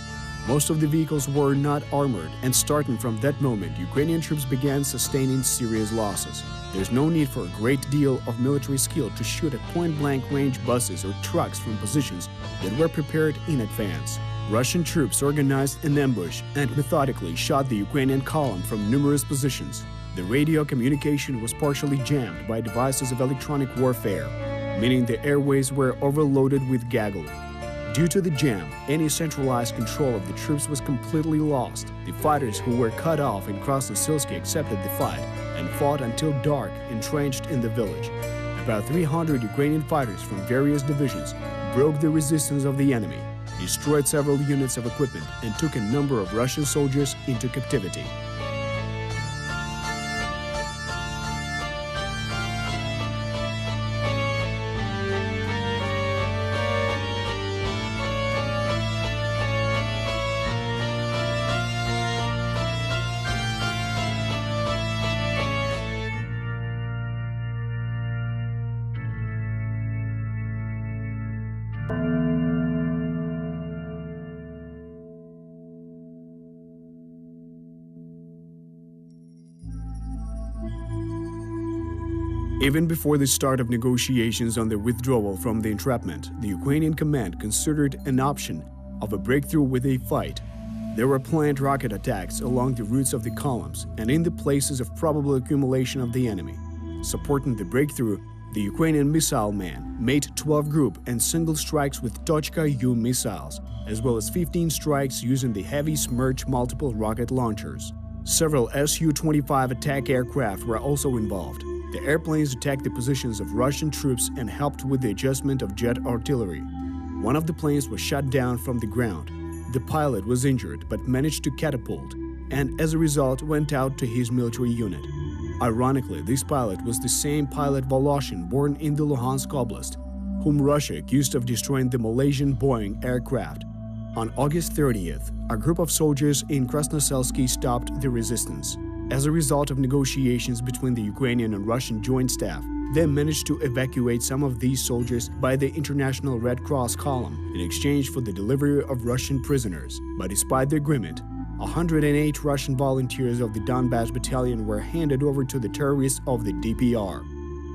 Most of the vehicles were not armored, and starting from that moment, Ukrainian troops began sustaining serious losses. There's no need for a great deal of military skill to shoot at point-blank range buses or trucks from positions that were prepared in advance. Russian troops organized an ambush and methodically shot the Ukrainian column from numerous positions. The radio communication was partially jammed by devices of electronic warfare, meaning the airways were overloaded with gaggle. Due to the jam, any centralized control of the troops was completely lost. The fighters who were cut off in Krasnosilsk accepted the fight and fought until dark, entrenched in the village. About 300 Ukrainian fighters from various divisions broke the resistance of the enemy, destroyed several units of equipment, and took a number of Russian soldiers into captivity. Even before the start of negotiations on the withdrawal from the entrapment, the Ukrainian command considered an option of a breakthrough with a fight. There were planned rocket attacks along the routes of the columns and in the places of probable accumulation of the enemy. Supporting the breakthrough, the Ukrainian missile man made 12 group and single strikes with .U missiles, as well as 15 strikes using the heavy Smerch multiple rocket launchers. Several Su-25 attack aircraft were also involved. The airplanes attacked the positions of Russian troops and helped with the adjustment of jet artillery. One of the planes was shot down from the ground. The pilot was injured but managed to catapult, and as a result went out to his military unit. Ironically, this pilot was the same pilot Voloshin born in the Luhansk Oblast, whom Russia accused of destroying the Malaysian Boeing aircraft. On August 30th, a group of soldiers in Krasnoselsky stopped the resistance. As a result of negotiations between the Ukrainian and Russian joint staff, they managed to evacuate some of these soldiers by the International Red Cross column in exchange for the delivery of Russian prisoners. But despite the agreement, 108 Russian volunteers of the Donbass battalion were handed over to the terrorists of the DPR.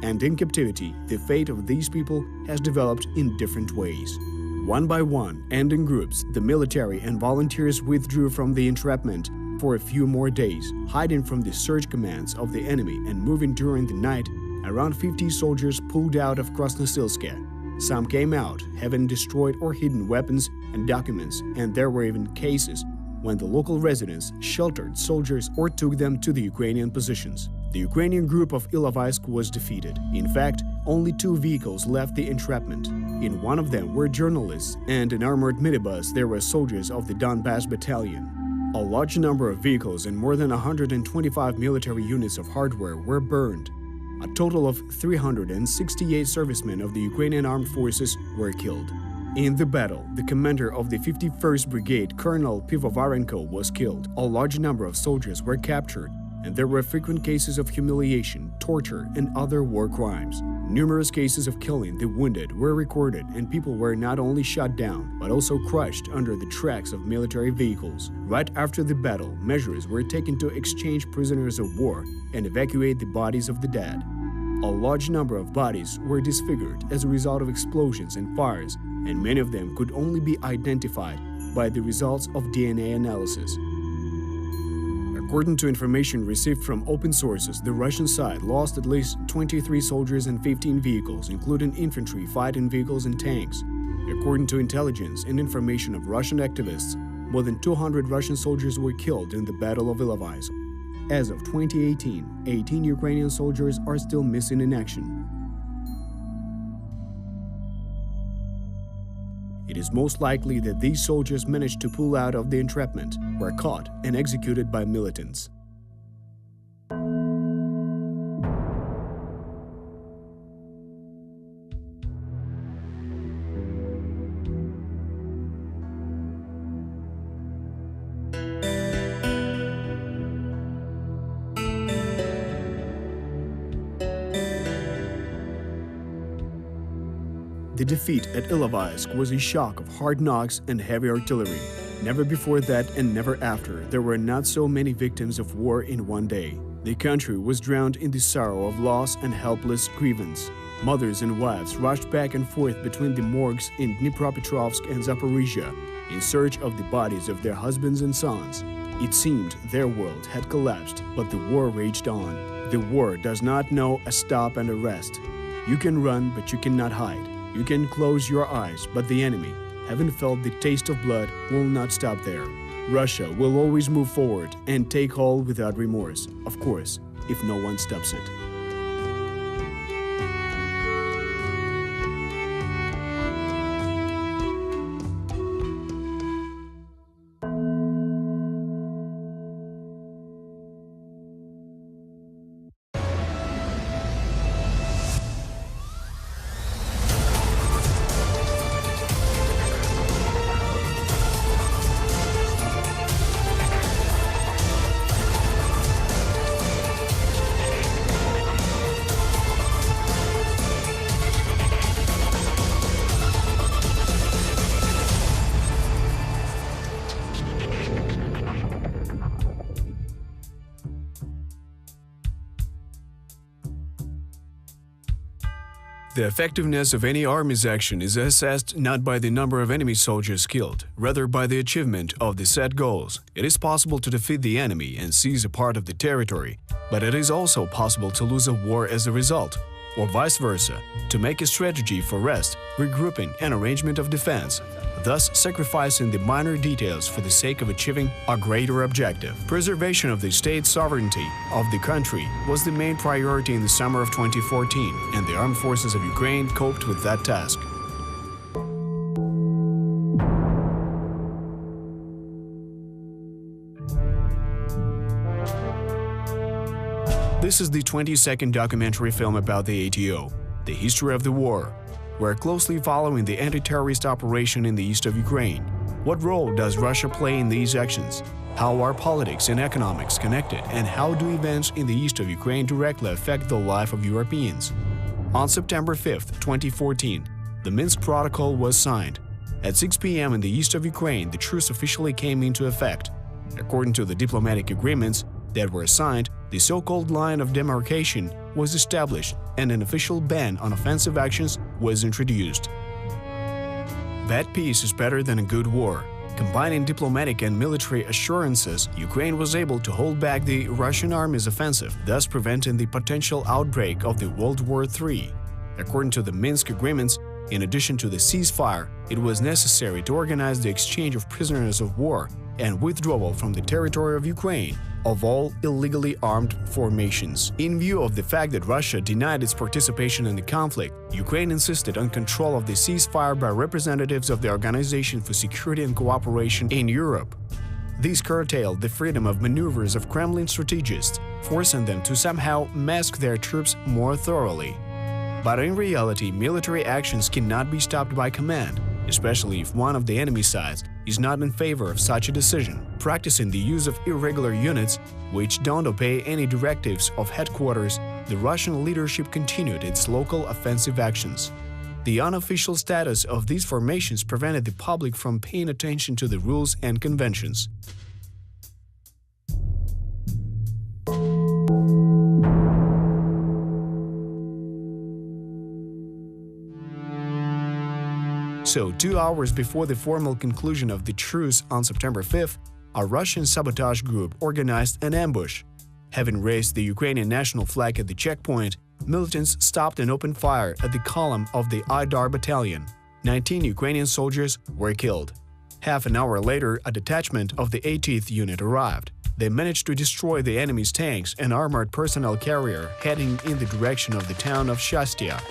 And in captivity, the fate of these people has developed in different ways. One by one, and in groups, the military and volunteers withdrew from the entrapment for a few more days, hiding from the search commands of the enemy and moving during the night. Around 50 soldiers pulled out of Krasnosilsk. Some came out, having destroyed or hidden weapons and documents, and there were even cases when the local residents sheltered soldiers or took them to the Ukrainian positions. The Ukrainian group of Ilovaisk was defeated. In fact, only 2 vehicles left the entrapment. In one of them were journalists, and in an armored minibus there were soldiers of the Donbass battalion. A large number of vehicles and more than 125 military units of hardware were burned. A total of 368 servicemen of the Ukrainian armed forces were killed. In the battle, the commander of the 51st Brigade, Colonel Pivovarenko, was killed. A large number of soldiers were captured, and there were frequent cases of humiliation, torture, and other war crimes. Numerous cases of killing the wounded were recorded, and people were not only shot down, but also crushed under the tracks of military vehicles. Right after the battle, measures were taken to exchange prisoners of war and evacuate the bodies of the dead. A large number of bodies were disfigured as a result of explosions and fires, and many of them could only be identified by the results of DNA analysis. According to information received from open sources, the Russian side lost at least 23 soldiers and 15 vehicles, including infantry, fighting vehicles, and tanks. According to intelligence and information of Russian activists, more than 200 Russian soldiers were killed in the Battle of Ilovaisk. As of 2018, 18 Ukrainian soldiers are still missing in action. It is most likely that these soldiers managed to pull out of the entrapment, were caught and executed by militants. The defeat at Ilovaisk was a shock of hard knocks and heavy artillery. Never before that and never after there were not so many victims of war in one day. The country was drowned in the sorrow of loss and helpless grievance. Mothers and wives rushed back and forth between the morgues in Dnipropetrovsk and Zaporizhia in search of the bodies of their husbands and sons. It seemed their world had collapsed, but the war raged on. The war does not know a stop and a rest. You can run, but you cannot hide. You can close your eyes, but the enemy, having felt the taste of blood, will not stop there. Russia will always move forward and take hold without remorse, of course, if no one stops it. The effectiveness of any army's action is assessed not by the number of enemy soldiers killed, rather by the achievement of the set goals. It is possible to defeat the enemy and seize a part of the territory, but it is also possible to lose a war as a result, or vice versa, to make a strategy for rest, regrouping, and arrangement of defense, thus sacrificing the minor details for the sake of achieving a greater objective. Preservation of the state sovereignty of the country was the main priority in the summer of 2014, and the armed forces of Ukraine coped with that task. This is the 22nd documentary film about the ATO, the history of the war. We're closely following the anti-terrorist operation in the east of Ukraine. What role does Russia play in these actions? How are politics and economics connected, and how do events in the east of Ukraine directly affect the life of Europeans? On September 5, 2014, the Minsk Protocol was signed. At 6 p.m. in the east of Ukraine, the truce officially came into effect. According to the diplomatic agreements that were signed, the so-called line of demarcation was established and an official ban on offensive actions was introduced. Bad peace is better than a good war. Combining diplomatic and military assurances, Ukraine was able to hold back the Russian army's offensive, thus preventing the potential outbreak of the World War III. According to the Minsk agreements, in addition to the ceasefire, it was necessary to organize the exchange of prisoners of war and withdrawal from the territory of Ukraine of all illegally armed formations. In view of the fact that Russia denied its participation in the conflict, Ukraine insisted on control of the ceasefire by representatives of the Organization for Security and Cooperation in Europe. These curtailed the freedom of maneuvers of Kremlin strategists, forcing them to somehow mask their troops more thoroughly. But in reality, military actions cannot be stopped by command, especially if one of the enemy sides is not in favor of such a decision. Practicing the use of irregular units, which don't obey any directives of headquarters, the Russian leadership continued its local offensive actions. The unofficial status of these formations prevented the public from paying attention to the rules and conventions. So, 2 hours before the formal conclusion of the truce on September 5th, a Russian sabotage group organized an ambush. Having raised the Ukrainian national flag at the checkpoint, militants stopped and opened fire at the column of the Aidar battalion. 19 Ukrainian soldiers were killed. Half an hour later, a detachment of the 80th unit arrived. They managed to destroy the enemy's tanks and armored personnel carrier heading in the direction of the town of Shastia.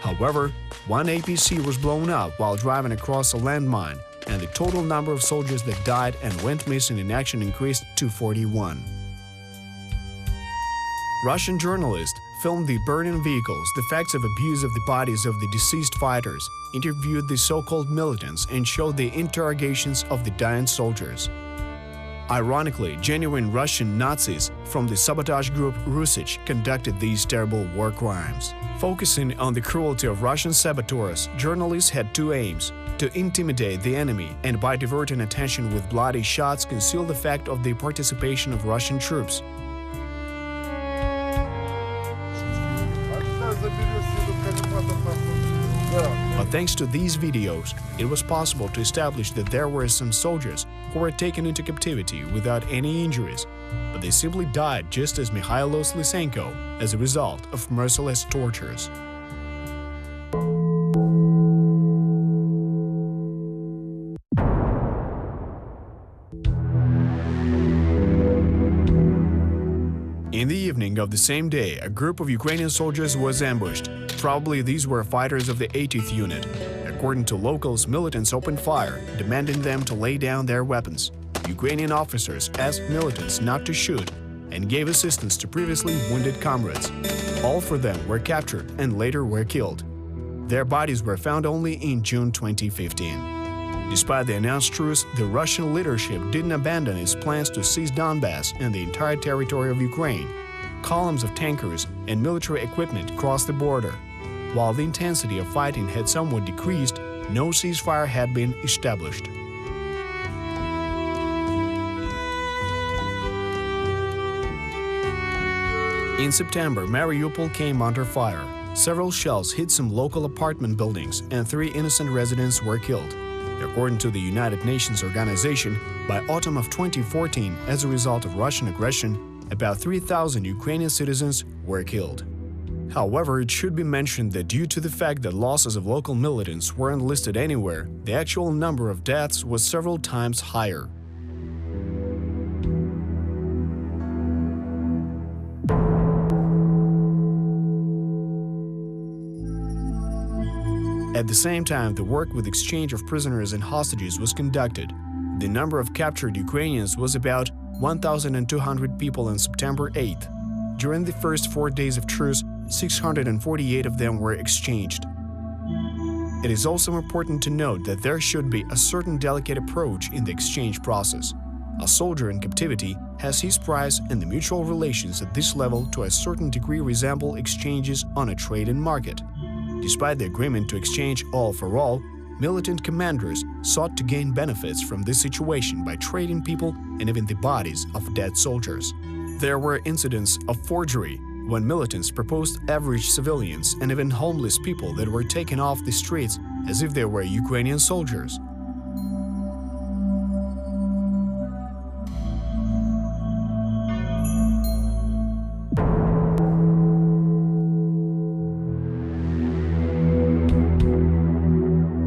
However, one APC was blown up while driving across a landmine, and the total number of soldiers that died and went missing in action increased to 41. Russian journalists filmed the burning vehicles, the facts of abuse of the bodies of the deceased fighters, interviewed the so-called militants, and showed the interrogations of the dying soldiers. Ironically, genuine Russian Nazis from the sabotage group Rusich conducted these terrible war crimes. Focusing on the cruelty of Russian saboteurs, journalists had two aims: to intimidate the enemy and by diverting attention with bloody shots conceal the fact of the participation of Russian troops. But thanks to these videos, it was possible to establish that there were some soldiers who were taken into captivity without any injuries, but they simply died just as Mikhailo Slisenko as a result of merciless tortures. In the evening of the same day, a group of Ukrainian soldiers was ambushed. Probably these were fighters of the 80th Unit. According to locals, militants opened fire, demanding them to lay down their weapons. Ukrainian officers asked militants not to shoot and gave assistance to previously wounded comrades. All of them were captured and later were killed. Their bodies were found only in June 2015. Despite the announced truce, the Russian leadership didn't abandon its plans to seize Donbass and the entire territory of Ukraine. Columns of tankers and military equipment crossed the border. While the intensity of fighting had somewhat decreased, no ceasefire had been established. In September, Mariupol came under fire. Several shells hit some local apartment buildings and 3 innocent residents were killed. According to the United Nations organization, by autumn of 2014, as a result of Russian aggression, about 3,000 Ukrainian citizens were killed. However, it should be mentioned that due to the fact that losses of local militants weren't listed anywhere, the actual number of deaths was several times higher. At the same time, the work with exchange of prisoners and hostages was conducted. The number of captured Ukrainians was about 1,200 people on September 8th. During the first 4 days of truce, 648 of them were exchanged. It is also important to note that there should be a certain delicate approach in the exchange process. A soldier in captivity has his price, and the mutual relations at this level to a certain degree resemble exchanges on a trade-in market. Despite the agreement to exchange all for all, militant commanders sought to gain benefits from this situation by trading people and even the bodies of dead soldiers. There were incidents of forgery when militants proposed average civilians and even homeless people that were taken off the streets as if they were Ukrainian soldiers.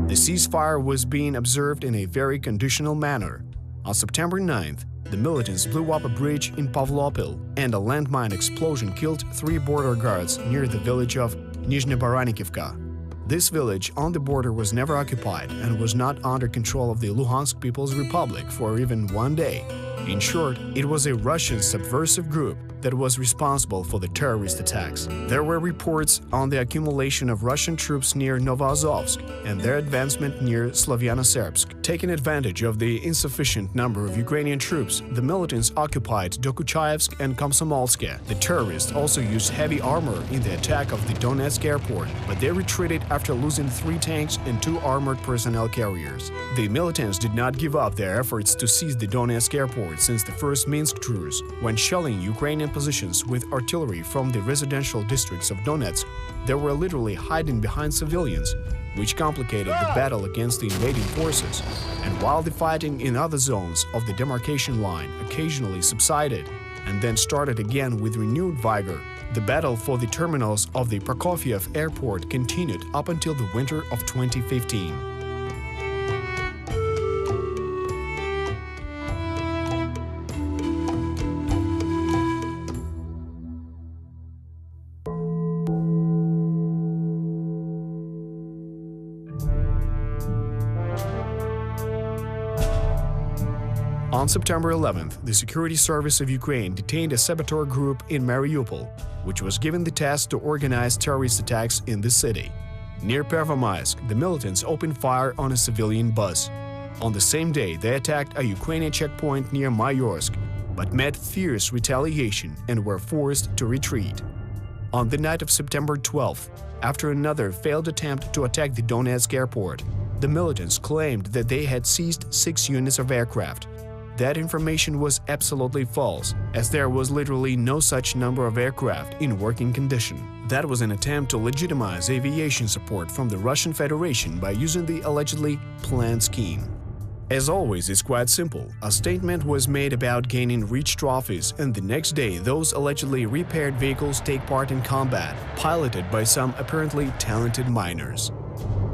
The ceasefire was being observed in a very conditional manner. On September 9th, the militants blew up a bridge in Pavlopil, and a landmine explosion killed 3 border guards near the village of Nizhne-Baranikivka. This village on the border was never occupied and was not under control of the Luhansk People's Republic for even 1 day. In short, it was a Russian subversive group that was responsible for the terrorist attacks. There were reports on the accumulation of Russian troops near Novoazovsk and their advancement near Slavyaноserbsk. Taking advantage of the insufficient number of Ukrainian troops, the militants occupied Dokuchaevsk and Komsomolsk. The terrorists also used heavy armor in the attack of the Donetsk airport, but they retreated after losing 3 tanks and 2 armored personnel carriers. The militants did not give up their efforts to seize the Donetsk airport since the first Minsk truce, when shelling Ukrainian positions with artillery from the residential districts of Donetsk. They were literally hiding behind civilians, which complicated the battle against the invading forces. And while the fighting in other zones of the demarcation line occasionally subsided and then started again with renewed vigor, the battle for the terminals of the Prokofiev airport continued up until the winter of 2015. On September 11th, the Security Service of Ukraine detained a saboteur group in Mariupol, which was given the task to organize terrorist attacks in the city. Near Pervomaisk, the militants opened fire on a civilian bus. On the same day, they attacked a Ukrainian checkpoint near Mayorsk, but met fierce retaliation and were forced to retreat. On the night of September 12th, after another failed attempt to attack the Donetsk airport, the militants claimed that they had seized 6 units of aircraft. That information was absolutely false, as there was literally no such number of aircraft in working condition. That was an attempt to legitimize aviation support from the Russian Federation by using the allegedly planned scheme. As always, it's quite simple. A statement was made about gaining rich trophies, and the next day those allegedly repaired vehicles take part in combat, piloted by some apparently talented miners.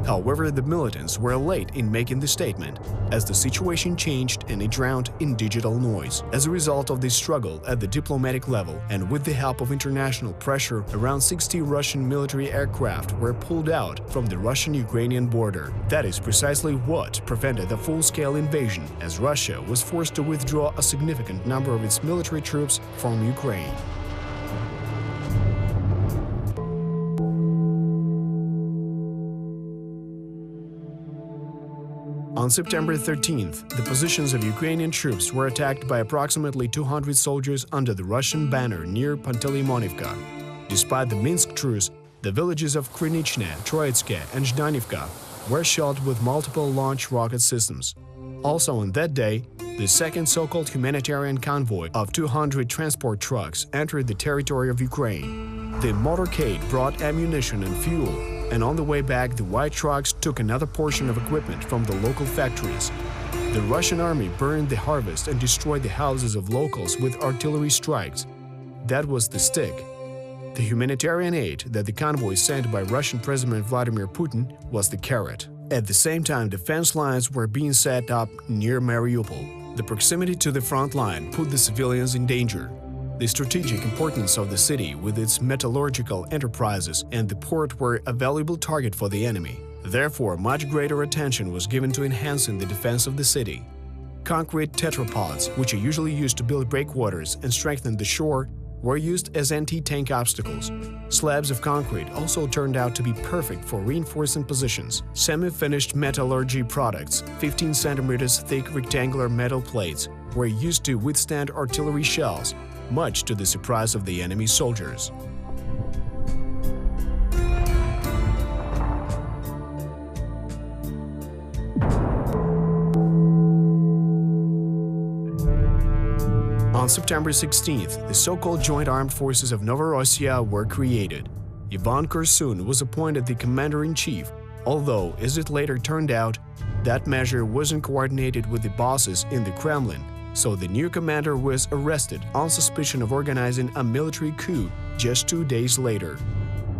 However, the militants were late in making the statement, as the situation changed and it drowned in digital noise. As a result of this struggle at the diplomatic level and with the help of international pressure, around 60 Russian military aircraft were pulled out from the Russian-Ukrainian border. That is precisely what prevented a full-scale invasion, as Russia was forced to withdraw a significant number of its military troops from Ukraine. On September 13th, the positions of Ukrainian troops were attacked by approximately 200 soldiers under the Russian banner near Panteleimonovka. Despite the Minsk truce, the villages of Krynichne, Troitske and Zhdanivka were shelled with multiple launch rocket systems. Also on that day, the second so-called humanitarian convoy of 200 transport trucks entered the territory of Ukraine. The motorcade brought ammunition and fuel, and on the way back the white trucks took another portion of equipment from the local factories. The Russian army burned the harvest and destroyed the houses of locals with artillery strikes. That was the stick. The humanitarian aid that the convoy sent by Russian President Vladimir Putin was the carrot. At the same time, defense lines were being set up near Mariupol. The proximity to the front line put the civilians in danger. The strategic importance of the city with its metallurgical enterprises and the port were a valuable target for the enemy. Therefore, much greater attention was given to enhancing the defense of the city. Concrete tetrapods, which are usually used to build breakwaters and strengthen the shore, were used as anti-tank obstacles. Slabs of concrete also turned out to be perfect for reinforcing positions. Semi-finished metallurgy products, 15 centimeters thick rectangular metal plates, were used to withstand artillery shells, much to the surprise of the enemy soldiers. On September 16th, the so-called Joint Armed Forces of Novorossiya were created. Ivan Korsun was appointed the commander-in-chief, although, as it later turned out, that measure wasn't coordinated with the bosses in the Kremlin, so the new commander was arrested on suspicion of organizing a military coup just 2 days later.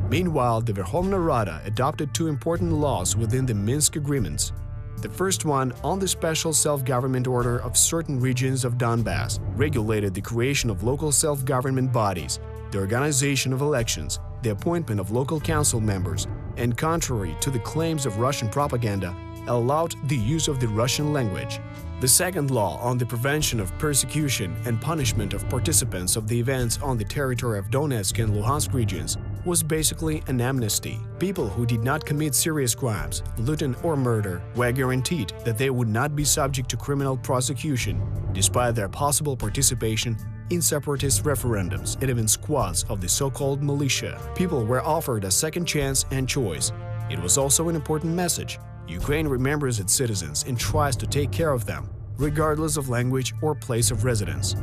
Meanwhile, the Verkhovna Rada adopted 2 important laws within the Minsk agreements. The first one, on the special self-government order of certain regions of Donbass, regulated the creation of local self-government bodies, the organization of elections, the appointment of local council members, and contrary to the claims of Russian propaganda, allowed the use of the Russian language. The second law on the prevention of persecution and punishment of participants of the events on the territory of Donetsk and Luhansk regions was basically an amnesty. People who did not commit serious crimes, looting or murder, were guaranteed that they would not be subject to criminal prosecution, despite their possible participation in separatist referendums and even squads of the so-called militia. People were offered a second chance and choice. It was also an important message. Ukraine remembers its citizens and tries to take care of them, regardless of language or place of residence.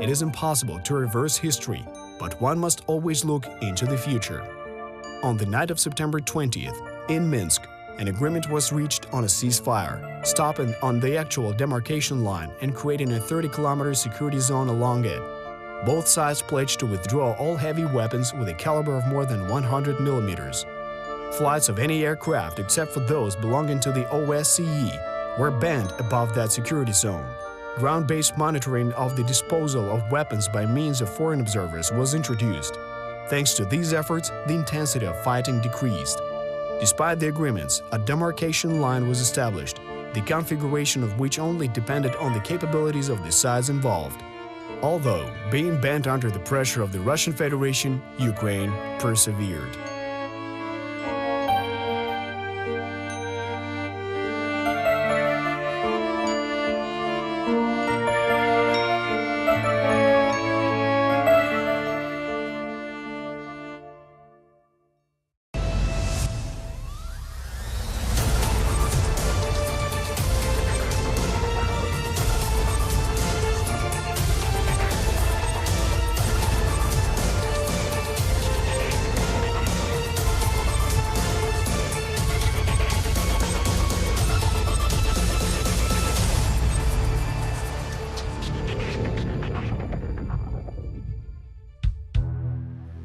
It is impossible to reverse history, but one must always look into the future. On the night of September 20th, in Minsk, an agreement was reached on a ceasefire, stopping on the actual demarcation line and creating a 30-kilometer security zone along it. Both sides pledged to withdraw all heavy weapons with a caliber of more than 100 millimeters. Flights of any aircraft except for those belonging to the OSCE were banned above that security zone. Ground-based monitoring of the disposal of weapons by means of foreign observers was introduced. Thanks to these efforts, the intensity of fighting decreased. Despite the agreements, a demarcation line was established, the configuration of which only depended on the capabilities of the sides involved. Although, being bent under the pressure of the Russian Federation, Ukraine persevered.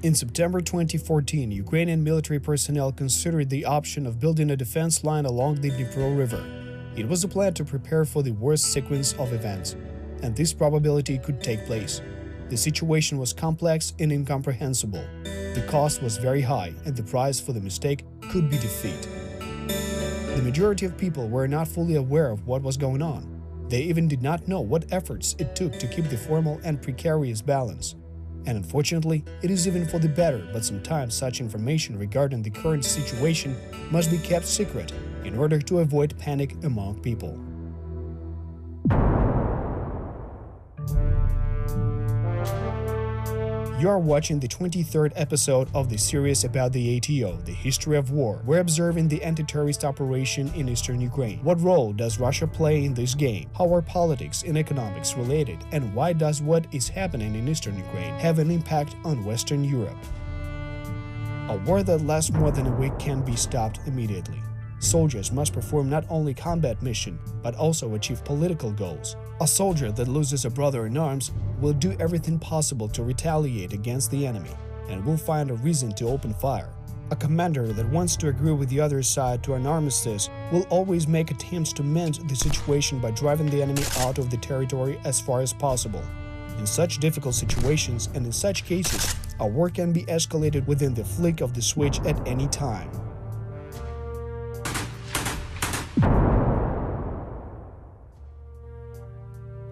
In September 2014, Ukrainian military personnel considered the option of building a defense line along the Dnipro River. It was a plan to prepare for the worst sequence of events, and this probability could take place. The situation was complex and incomprehensible. The cost was very high, and the price for the mistake could be defeat. The majority of people were not fully aware of what was going on. They even did not know what efforts it took to keep the formal and precarious balance. And unfortunately, it is even for the better, but sometimes such information regarding the current situation must be kept secret in order to avoid panic among people. You are watching the 23rd episode of the series about the ATO, the history of war. We're observing the anti-terrorist operation in eastern Ukraine. What role does Russia play in this game? How are politics and economics related? And why does what is happening in eastern Ukraine have an impact on Western Europe? A war that lasts more than a week can be stopped immediately. Soldiers must perform not only combat mission, but also achieve political goals. A soldier that loses a brother in arms will do everything possible to retaliate against the enemy, and will find a reason to open fire. A commander that wants to agree with the other side to an armistice will always make attempts to mend the situation by driving the enemy out of the territory as far as possible. In such difficult situations and in such cases, a war can be escalated within the flick of the switch at any time.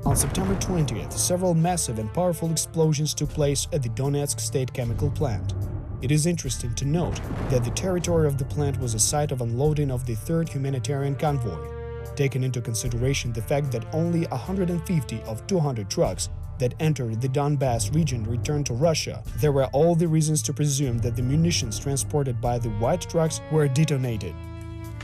On September 20th, several massive and powerful explosions took place at the Donetsk State Chemical Plant. It is interesting to note that the territory of the plant was a site of unloading of the third humanitarian convoy. Taking into consideration the fact that only 150 of 200 trucks that entered the Donbass region returned to Russia, there were all the reasons to presume that the munitions transported by the white trucks were detonated.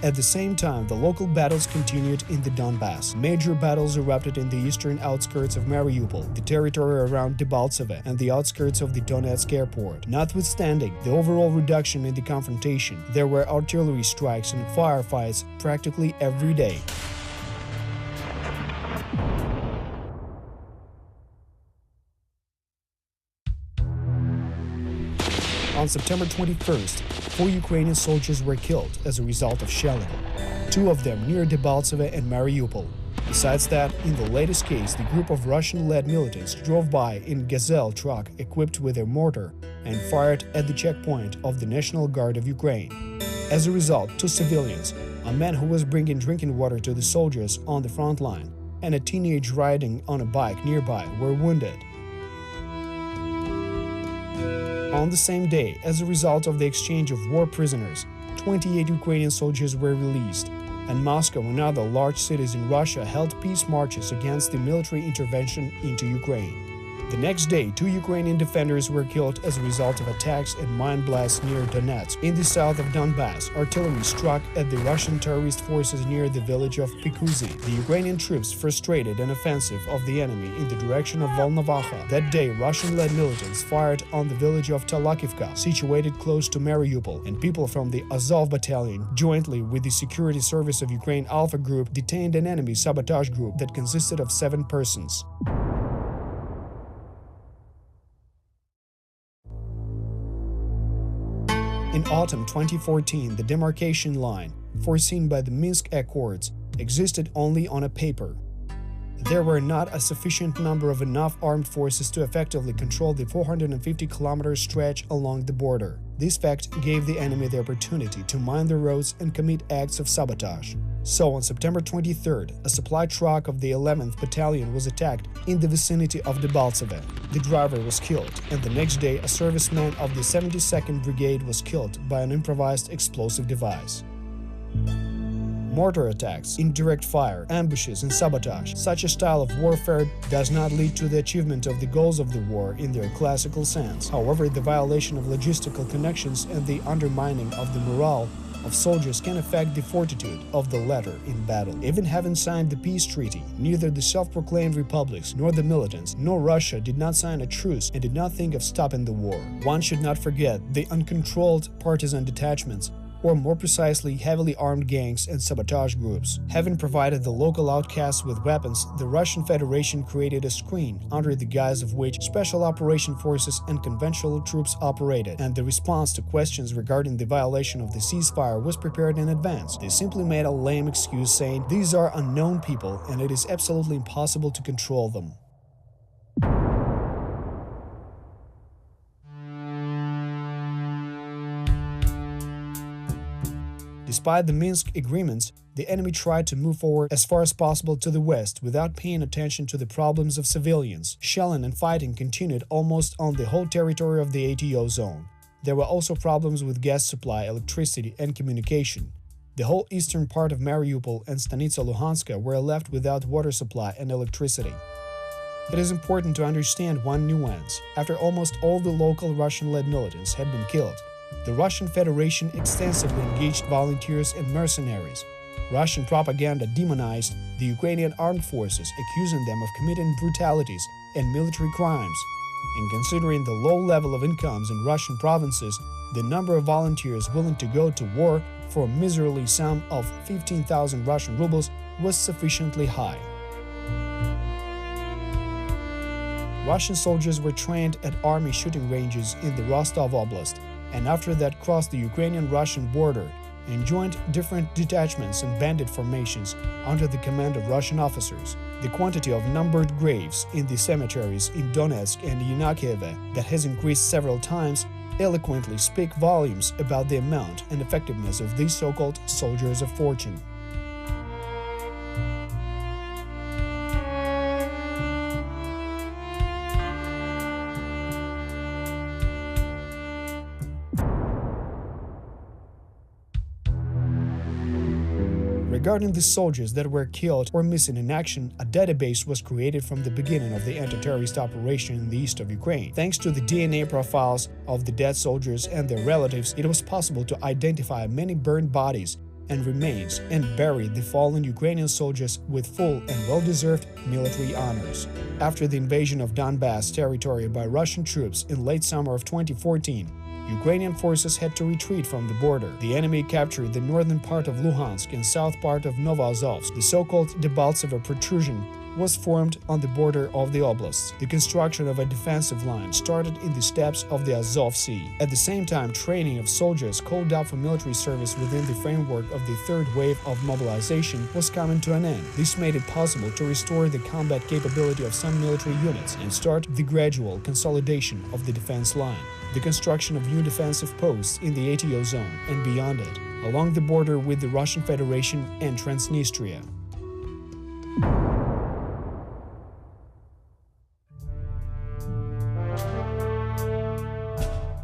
At the same time, the local battles continued in the Donbass. Major battles erupted in the eastern outskirts of Mariupol, the territory around Debaltseve, and the outskirts of the Donetsk airport. Notwithstanding the overall reduction in the confrontation, there were artillery strikes and firefights practically every day. On September 21st, 4 Ukrainian soldiers were killed as a result of shelling, 2 of them near Debaltseve and Mariupol. Besides that, in the latest case, the group of Russian-led militants drove by in Gazelle truck equipped with a mortar and fired at the checkpoint of the National Guard of Ukraine. As a result, 2 civilians, a man who was bringing drinking water to the soldiers on the front line, and a teenager riding on a bike nearby, were wounded. On the same day, as a result of the exchange of war prisoners, 28 Ukrainian soldiers were released, and Moscow and other large cities in Russia held peace marches against the military intervention into Ukraine. The next day, 2 Ukrainian defenders were killed as a result of attacks and mine blasts near Donetsk. In the south of Donbass, artillery struck at the Russian terrorist forces near the village of Pikuzi. The Ukrainian troops frustrated an offensive of the enemy in the direction of Volnovakha. That day, Russian-led militants fired on the village of Talakivka, situated close to Mariupol, and people from the Azov battalion, jointly with the Security Service of Ukraine Alpha Group, detained an enemy sabotage group that consisted of 7 persons. In autumn 2014, the demarcation line, foreseen by the Minsk Accords, existed only on a paper. There were not a sufficient number of enough armed forces to effectively control the 450-kilometer stretch along the border. This fact gave the enemy the opportunity to mine the roads and commit acts of sabotage. So on September 23rd, a supply truck of the 11th Battalion was attacked in the vicinity of Debaltseve. The driver was killed, and the next day a serviceman of the 72nd Brigade was killed by an improvised explosive device. Mortar attacks, indirect fire, ambushes and sabotage. Such a style of warfare does not lead to the achievement of the goals of the war in their classical sense. However, the violation of logistical connections and the undermining of the morale of soldiers can affect the fortitude of the latter in battle. Even having signed the peace treaty, neither the self-proclaimed republics nor the militants nor Russia did not sign a truce and did not think of stopping the war. One should not forget the uncontrolled partisan detachments, or more precisely heavily armed gangs and sabotage groups. Having provided the local outcasts with weapons, the Russian Federation created a screen under the guise of which special operation forces and conventional troops operated, and the response to questions regarding the violation of the ceasefire was prepared in advance. They simply made a lame excuse saying, "These are unknown people and it is absolutely impossible to control them." Despite the Minsk agreements, the enemy tried to move forward as far as possible to the west without paying attention to the problems of civilians. Shelling and fighting continued almost on the whole territory of the ATO zone. There were also problems with gas supply, electricity and communication. The whole eastern part of Mariupol and Stanitsa Luhanska were left without water supply and electricity. It is important to understand one nuance. After almost all the local Russian-led militants had been killed, the Russian Federation extensively engaged volunteers and mercenaries. Russian propaganda demonized the Ukrainian armed forces, accusing them of committing brutalities and military crimes. And considering the low level of incomes in Russian provinces, the number of volunteers willing to go to war for a miserly sum of 15,000 Russian rubles was sufficiently high. Russian soldiers were trained at army shooting ranges in the Rostov Oblast, and after that crossed the Ukrainian-Russian border and joined different detachments and bandit formations under the command of Russian officers. The quantity of numbered graves in the cemeteries in Donetsk and Yanakiev that has increased several times eloquently speak volumes about the amount and effectiveness of these so-called soldiers of fortune. Regarding the soldiers that were killed or missing in action, a database was created from the beginning of the anti-terrorist operation in the east of Ukraine. Thanks to the DNA profiles of the dead soldiers and their relatives, it was possible to identify many burned bodies and remains and bury the fallen Ukrainian soldiers with full and well-deserved military honors. After the invasion of Donbass territory by Russian troops in late summer of 2014, Ukrainian forces had to retreat from the border. The enemy captured the northern part of Luhansk and south part of Novoazovsk. The so-called Debaltseve protrusion was formed on the border of the oblasts. The construction of a defensive line started in the steppes of the Azov Sea. At the same time, training of soldiers called up for military service within the framework of the third wave of mobilization was coming to an end. This made it possible to restore the combat capability of some military units and start the gradual consolidation of the defense line. The construction of new defensive posts in the ATO zone and beyond it, along the border with the Russian Federation and Transnistria.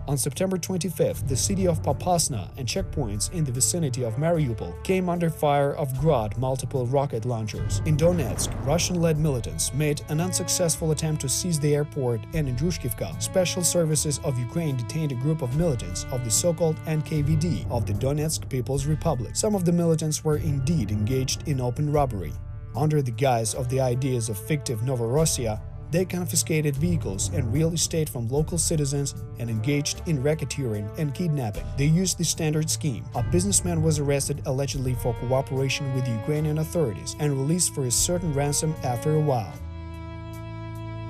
On September 25th, the city of Popasna and checkpoints in the vicinity of Mariupol came under fire of Grad multiple rocket launchers. In Donetsk, Russian-led militants made an unsuccessful attempt to seize the airport, and in Drushkivka, special services of Ukraine detained a group of militants of the so-called NKVD of the Donetsk People's Republic. Some of the militants were indeed engaged in open robbery. Under the guise of the ideas of fictive Novorossiya, they confiscated vehicles and real estate from local citizens and engaged in racketeering and kidnapping. They used the standard scheme. A businessman was arrested allegedly for cooperation with the Ukrainian authorities and released for a certain ransom after a while.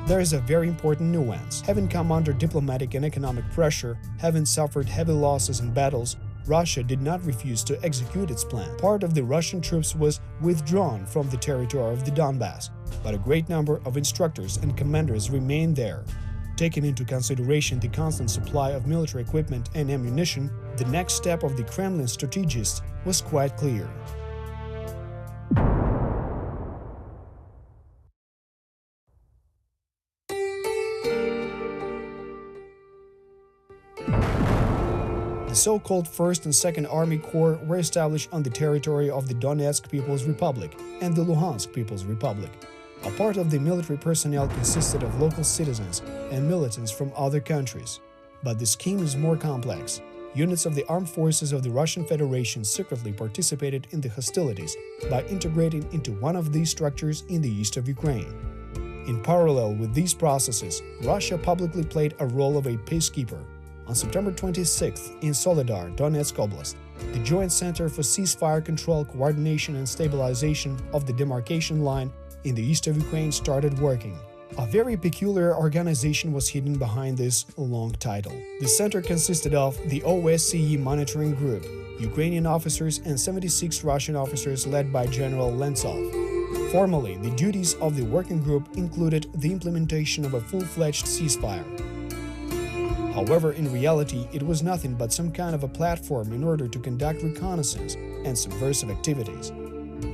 There is a very important nuance. Having come under diplomatic and economic pressure, having suffered heavy losses in battles, Russia did not refuse to execute its plan. Part of the Russian troops was withdrawn from the territory of the Donbass, but a great number of instructors and commanders remained there. Taking into consideration the constant supply of military equipment and ammunition, the next step of the Kremlin strategist was quite clear. The so-called 1st and 2nd Army Corps were established on the territory of the Donetsk People's Republic and the Luhansk People's Republic. A part of the military personnel consisted of local citizens and militants from other countries. But the scheme is more complex. Units of the armed forces of the Russian Federation secretly participated in the hostilities by integrating into one of these structures in the east of Ukraine. In parallel with these processes, Russia publicly played a role of a peacekeeper. On September 26th, in Soledar, Donetsk Oblast, the Joint Center for Ceasefire Control, Coordination and Stabilization of the Demarcation Line in the east of Ukraine started working. A very peculiar organization was hidden behind this long title. The center consisted of the OSCE Monitoring Group, Ukrainian officers and 76 Russian officers led by General Lentsov. Formally, the duties of the working group included the implementation of a full-fledged ceasefire. However, in reality, it was nothing but some kind of a platform in order to conduct reconnaissance and subversive activities.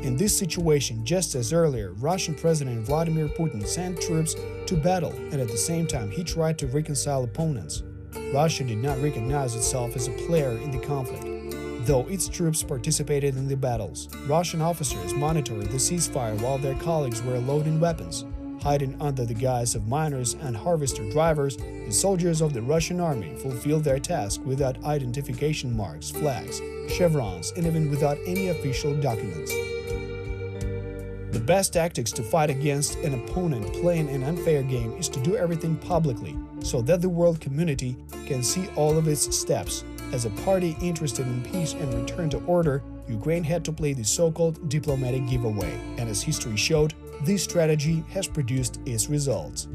In this situation, just as earlier, Russian President Vladimir Putin sent troops to battle, and at the same time he tried to reconcile opponents. Russia did not recognize itself as a player in the conflict, though its troops participated in the battles. Russian officers monitored the ceasefire while their colleagues were loading weapons. Hiding under the guise of miners and harvester drivers, the soldiers of the Russian army fulfilled their task without identification marks, flags, chevrons, and even without any official documents. The best tactics to fight against an opponent playing an unfair game is to do everything publicly, so that the world community can see all of its steps. As a party interested in peace and return to order, Ukraine had to play the so-called diplomatic giveaway, and as history showed, this strategy has produced its results.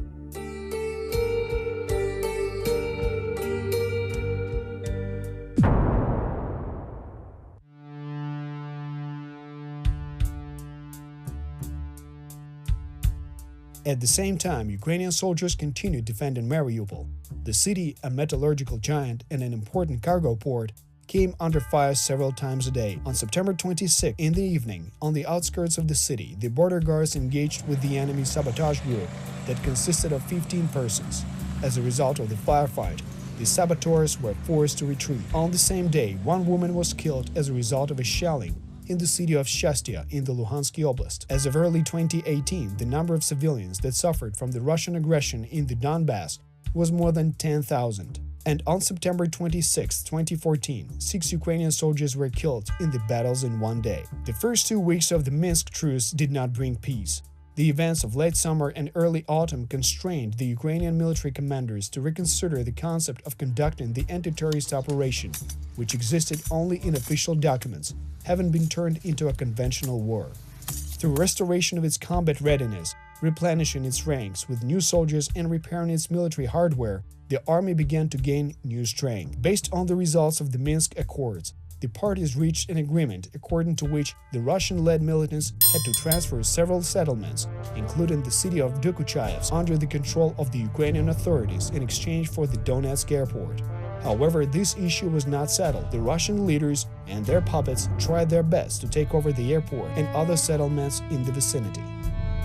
At the same time, Ukrainian soldiers continued defending Mariupol. The city, a metallurgical giant and an important cargo port, came under fire several times a day. On September 26 in the evening, on the outskirts of the city, the border guards engaged with the enemy sabotage group that consisted of 15 persons. As a result of the firefight, the saboteurs were forced to retreat. On the same day, one woman was killed as a result of a shelling in the city of Shastia in the Luhansk Oblast. As of early 2018, the number of civilians that suffered from the Russian aggression in the Donbass was more than 10,000. And on September 26, 2014, 6 Ukrainian soldiers were killed in the battles in one day. The first 2 weeks of the Minsk truce did not bring peace. The events of late summer and early autumn constrained the Ukrainian military commanders to reconsider the concept of conducting the anti-terrorist operation, which existed only in official documents, having been turned into a conventional war. Through restoration of its combat readiness, replenishing its ranks with new soldiers and repairing its military hardware, the army began to gain new strength. Based on the results of the Minsk Accords, the parties reached an agreement according to which the Russian-led militants had to transfer several settlements, including the city of Dokuchaevsk, under the control of the Ukrainian authorities in exchange for the Donetsk airport. However, this issue was not settled. The Russian leaders and their puppets tried their best to take over the airport and other settlements in the vicinity.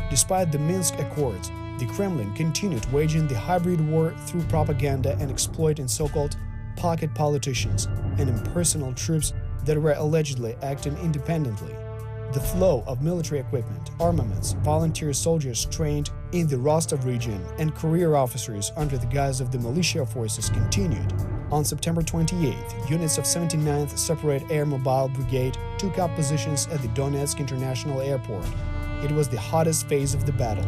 Despite the Minsk Accords, the Kremlin continued waging the hybrid war through propaganda and exploiting so-called pocket politicians and impersonal troops that were allegedly acting independently. The flow of military equipment, armaments, volunteer soldiers trained in the Rostov region, and career officers under the guise of the militia forces continued. On September 28th, units of 79th Separate Air Mobile Brigade took up positions at the Donetsk International Airport. It was the hottest phase of the battle.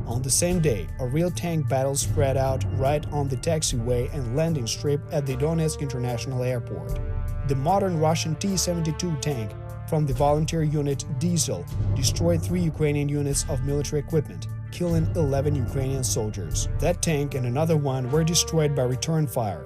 On the same day, a real tank battle spread out right on the taxiway and landing strip at the Donetsk International Airport. The modern Russian T-72 tank from the volunteer unit Diesel destroyed 3 Ukrainian units of military equipment, killing 11 Ukrainian soldiers. That tank and another one were destroyed by return fire.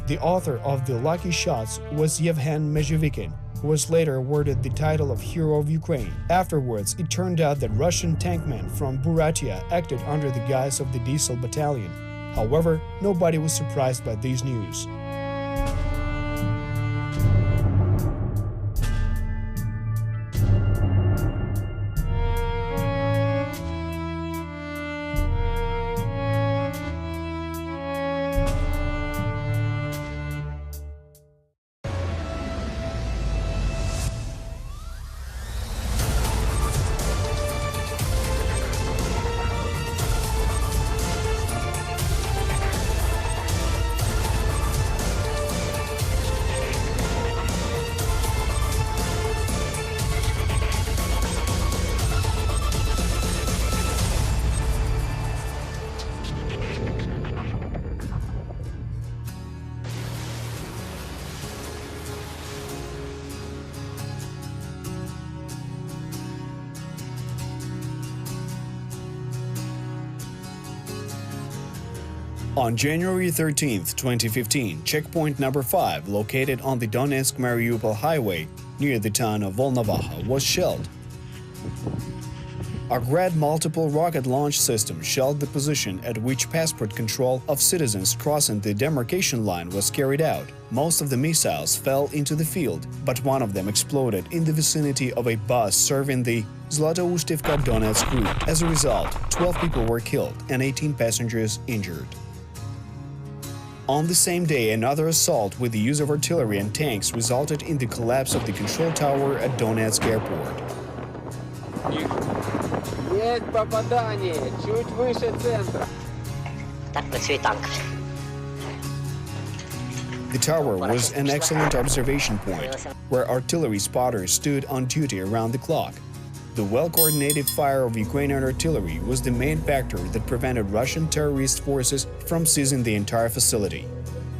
The author of the lucky shots was Yevhen Mezhevikin, who was later awarded the title of Hero of Ukraine. Afterwards, it turned out that Russian tankmen from Buryatia acted under the guise of the Diesel Battalion. However, nobody was surprised by this news. On January 13, 2015, checkpoint number 5, located on the Donetsk-Mariupol highway near the town of Volnovakha, was shelled. A Grad multiple rocket launch system shelled the position at which passport control of citizens crossing the demarcation line was carried out. Most of the missiles fell into the field, but one of them exploded in the vicinity of a bus serving the Zlatoustivka-Donetsk route. As a result, 12 people were killed and 18 passengers injured. On the same day, another assault with the use of artillery and tanks resulted in the collapse of the control tower at Donetsk airport. Есть попадание, чуть выше центра. The tower was an excellent observation point, where artillery spotters stood on duty around the clock. The well-coordinated fire of Ukrainian artillery was the main factor that prevented Russian terrorist forces from seizing the entire facility.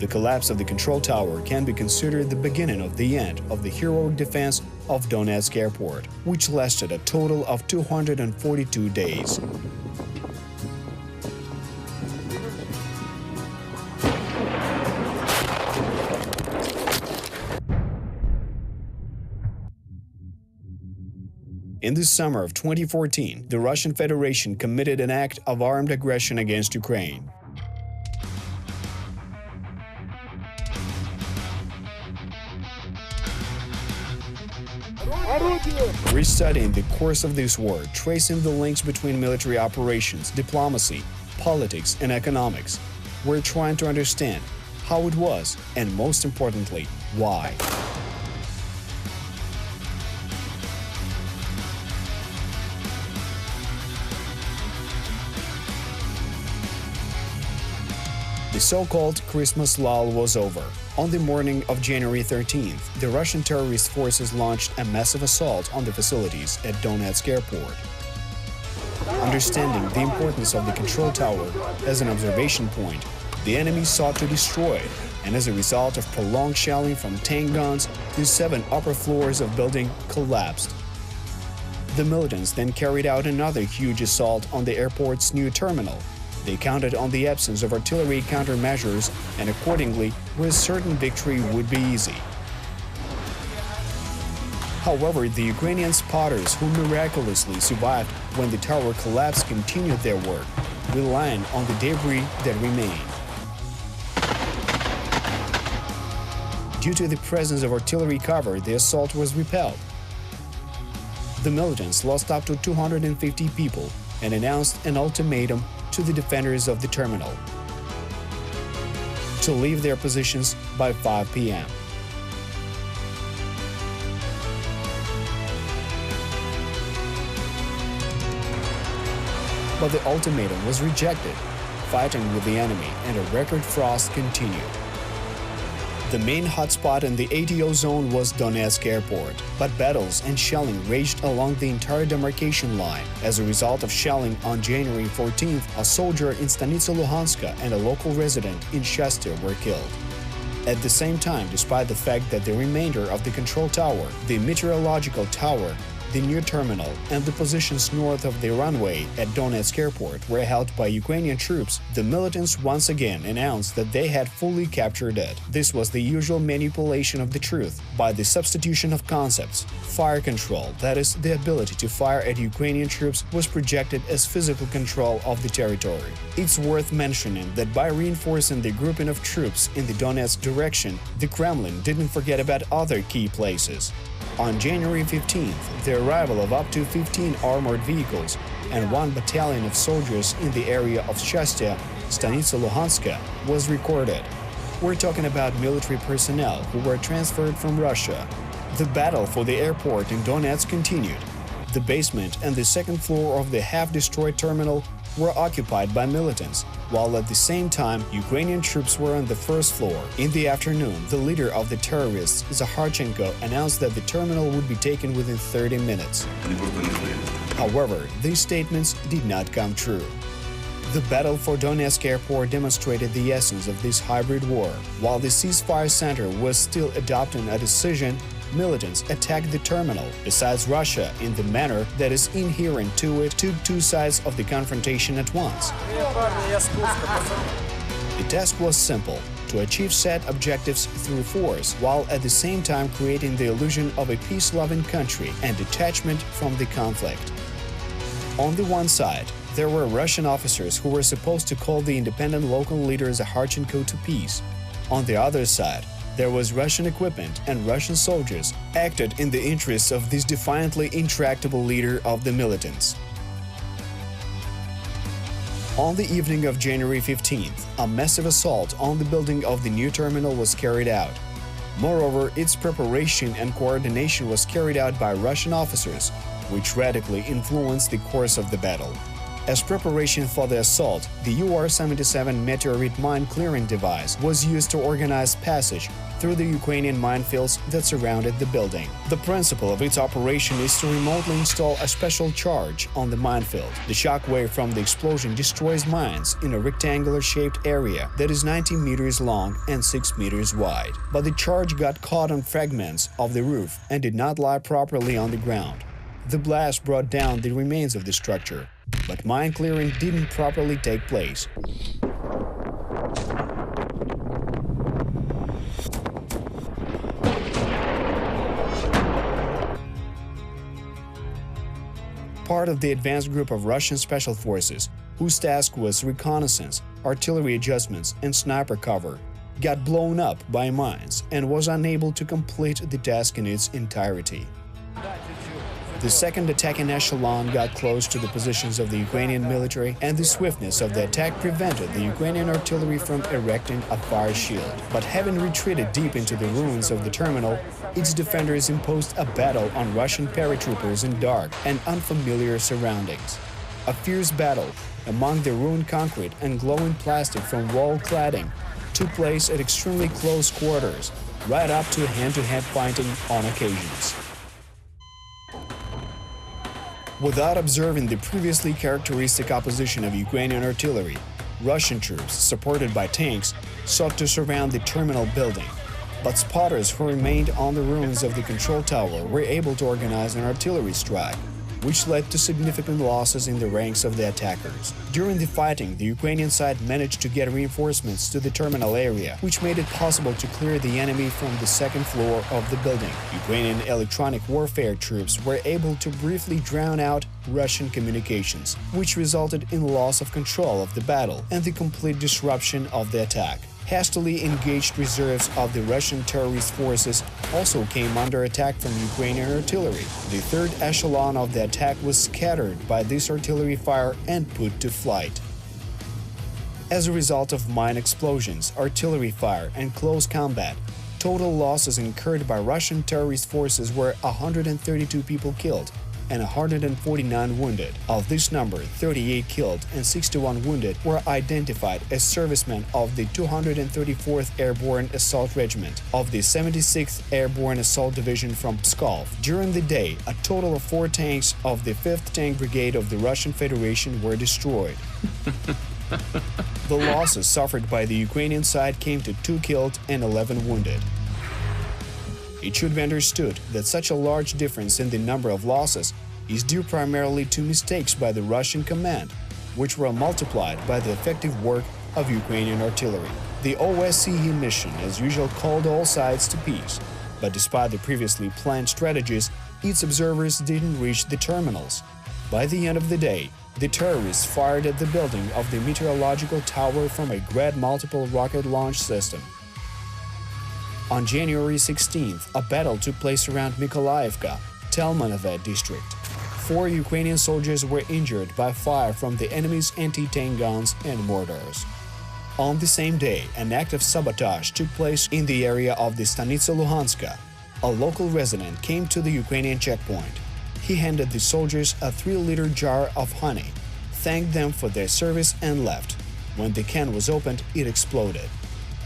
The collapse of the control tower can be considered the beginning of the end of the heroic defense of Donetsk airport, which lasted a total of 242 days. In the summer of 2014, the Russian Federation committed an act of armed aggression against Ukraine. We're studying the course of this war, tracing the links between military operations, diplomacy, politics, and economics. We're trying to understand how it was, and most importantly, why. The so-called Christmas lull was over. On the morning of January 13th, the Russian terrorist forces launched a massive assault on the facilities at Donetsk airport. Understanding the importance of the control tower as an observation point, the enemy sought to destroy it, and as a result of prolonged shelling from tank guns, the 7 upper floors of building collapsed. The militants then carried out another huge assault on the airport's new terminal. They counted on the absence of artillery countermeasures and accordingly were certain victory would be easy. However, the Ukrainian spotters who miraculously survived when the tower collapsed continued their work, relying on the debris that remained. Due to the presence of artillery cover, the assault was repelled. The militants lost up to 250 people and announced an ultimatum to the defenders of the terminal to leave their positions by 5 p.m. But the ultimatum was rejected. Fighting with the enemy and a record frost continued. The main hotspot in the ATO zone was Donetsk airport, but battles and shelling raged along the entire demarcation line. As a result of shelling on January 14th, a soldier in Stanitsa Luhanska and a local resident in Shastir were killed. At the same time, despite the fact that the remainder of the control tower, the meteorological tower, the new terminal, and the positions north of the runway at Donetsk airport were held by Ukrainian troops, the militants once again announced that they had fully captured it. This was the usual manipulation of the truth by the substitution of concepts. Fire control, that is, the ability to fire at Ukrainian troops, was projected as physical control of the territory. It's worth mentioning that by reinforcing the grouping of troops in the Donetsk direction, the Kremlin didn't forget about other key places. On January 15th, the arrival of up to 15 armored vehicles and 1 battalion of soldiers in the area of Shastia, Stanitsa Luhanska, was recorded. We're talking about military personnel who were transferred from Russia. The battle for the airport in Donetsk continued. The basement and the second floor of the half-destroyed terminal were occupied by militants, while at the same time Ukrainian troops were on the first floor. In the afternoon, the leader of the terrorists, Zakharchenko, announced that the terminal would be taken within 30 minutes. However, these statements did not come true. The battle for Donetsk airport demonstrated the essence of this hybrid war. While the ceasefire center was still adopting a decision, militants attacked the terminal, besides Russia, in the manner that is inherent to it, took two sides of the confrontation at once. The task was simple: to achieve set objectives through force, while at the same time creating the illusion of a peace-loving country and detachment from the conflict. On the one side, there were Russian officers who were supposed to call the independent local leader Zakharchenko to peace. On the other side, there was Russian equipment and Russian soldiers acted in the interests of this defiantly intractable leader of the militants. On the evening of January 15th, a massive assault on the building of the new terminal was carried out. Moreover, its preparation and coordination was carried out by Russian officers, which radically influenced the course of the battle. As preparation for the assault, the UR-77 meteorite mine-clearing device was used to organize passage through the Ukrainian minefields that surrounded the building. The principle of its operation is to remotely install a special charge on the minefield. The shockwave from the explosion destroys mines in a rectangular-shaped area that is 90 meters long and 6 meters wide. But the charge got caught on fragments of the roof and did not lie properly on the ground. The blast brought down the remains of the structure, but mine clearing didn't properly take place. Part of the advanced group of Russian special forces, whose task was reconnaissance, artillery adjustments, and sniper cover, got blown up by mines and was unable to complete the task in its entirety. The second attacking echelon got close to the positions of the Ukrainian military, and the swiftness of the attack prevented the Ukrainian artillery from erecting a fire shield. But having retreated deep into the ruins of the terminal, its defenders imposed a battle on Russian paratroopers in dark and unfamiliar surroundings. A fierce battle among the ruined concrete and glowing plastic from wall cladding took place at extremely close quarters, right up to hand-to-hand fighting on occasions. Without observing the previously characteristic opposition of Ukrainian artillery, Russian troops, supported by tanks, sought to surround the terminal building. But spotters who remained on the ruins of the control tower were able to organize an artillery strike, which led to significant losses in the ranks of the attackers. During the fighting, the Ukrainian side managed to get reinforcements to the terminal area, which made it possible to clear the enemy from the second floor of the building. Ukrainian electronic warfare troops were able to briefly drown out Russian communications, which resulted in loss of control of the battle and the complete disruption of the attack. Hastily engaged reserves of the Russian terrorist forces also came under attack from Ukrainian artillery. The third echelon of the attack was scattered by this artillery fire and put to flight. As a result of mine explosions, artillery fire, and close combat, total losses incurred by Russian terrorist forces were 132 people killed and 149 wounded. Of this number, 38 killed and 61 wounded were identified as servicemen of the 234th Airborne Assault Regiment of the 76th Airborne Assault Division from Pskov. During the day, a total of 4 tanks of the 5th Tank Brigade of the Russian Federation were destroyed. The losses suffered by the Ukrainian side came to 2 killed and 11 wounded. It should be understood that such a large difference in the number of losses is due primarily to mistakes by the Russian command, which were multiplied by the effective work of Ukrainian artillery. The OSCE mission, as usual, called all sides to peace, but despite the previously planned strategies, its observers didn't reach the terminals. By the end of the day, the terrorists fired at the building of the meteorological tower from a Grad multiple rocket launch system. On January 16th, a battle took place around Mykolaiivka, Telmanove district. 4 Ukrainian soldiers were injured by fire from the enemy's anti-tank guns and mortars. On the same day, an act of sabotage took place in the area of the Stanitsa Luhanska. A local resident came to the Ukrainian checkpoint. He handed the soldiers a 3-liter jar of honey, thanked them for their service and left. When the can was opened, it exploded.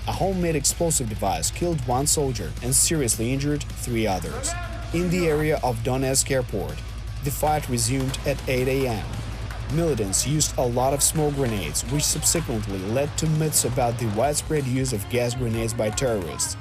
A homemade explosive device killed 1 soldier and seriously injured 3 others. In the area of Donetsk airport, the fight resumed at 8 a.m. Militants used a lot of smoke grenades, which subsequently led to myths about the widespread use of gas grenades by terrorists.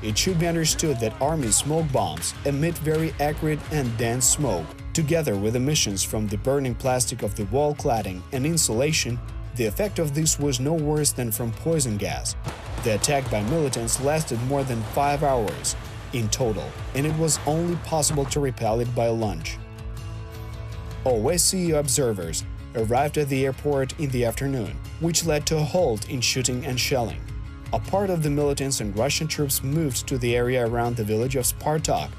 It should be understood that army smoke bombs emit very accurate and dense smoke. Together with emissions from the burning plastic of the wall cladding and insulation, the effect of this was no worse than from poison gas. The attack by militants lasted more than 5 hours in total, and it was only possible to repel it by lunch. OSCE observers arrived at the airport in the afternoon, which led to a halt in shooting and shelling. A part of the militants and Russian troops moved to the area around the village of Spartak,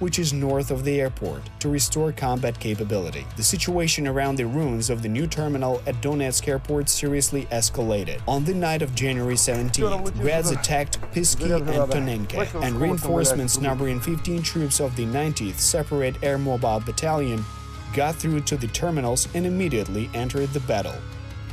which is north of the airport, to restore combat capability. The situation around the ruins of the new terminal at Donetsk airport seriously escalated. On the night of January 17th, Grads attacked Pisky and Tonenka, and reinforcements numbering 15 troops of the 90th Separate Air Mobile Battalion got through to the terminals and immediately entered the battle.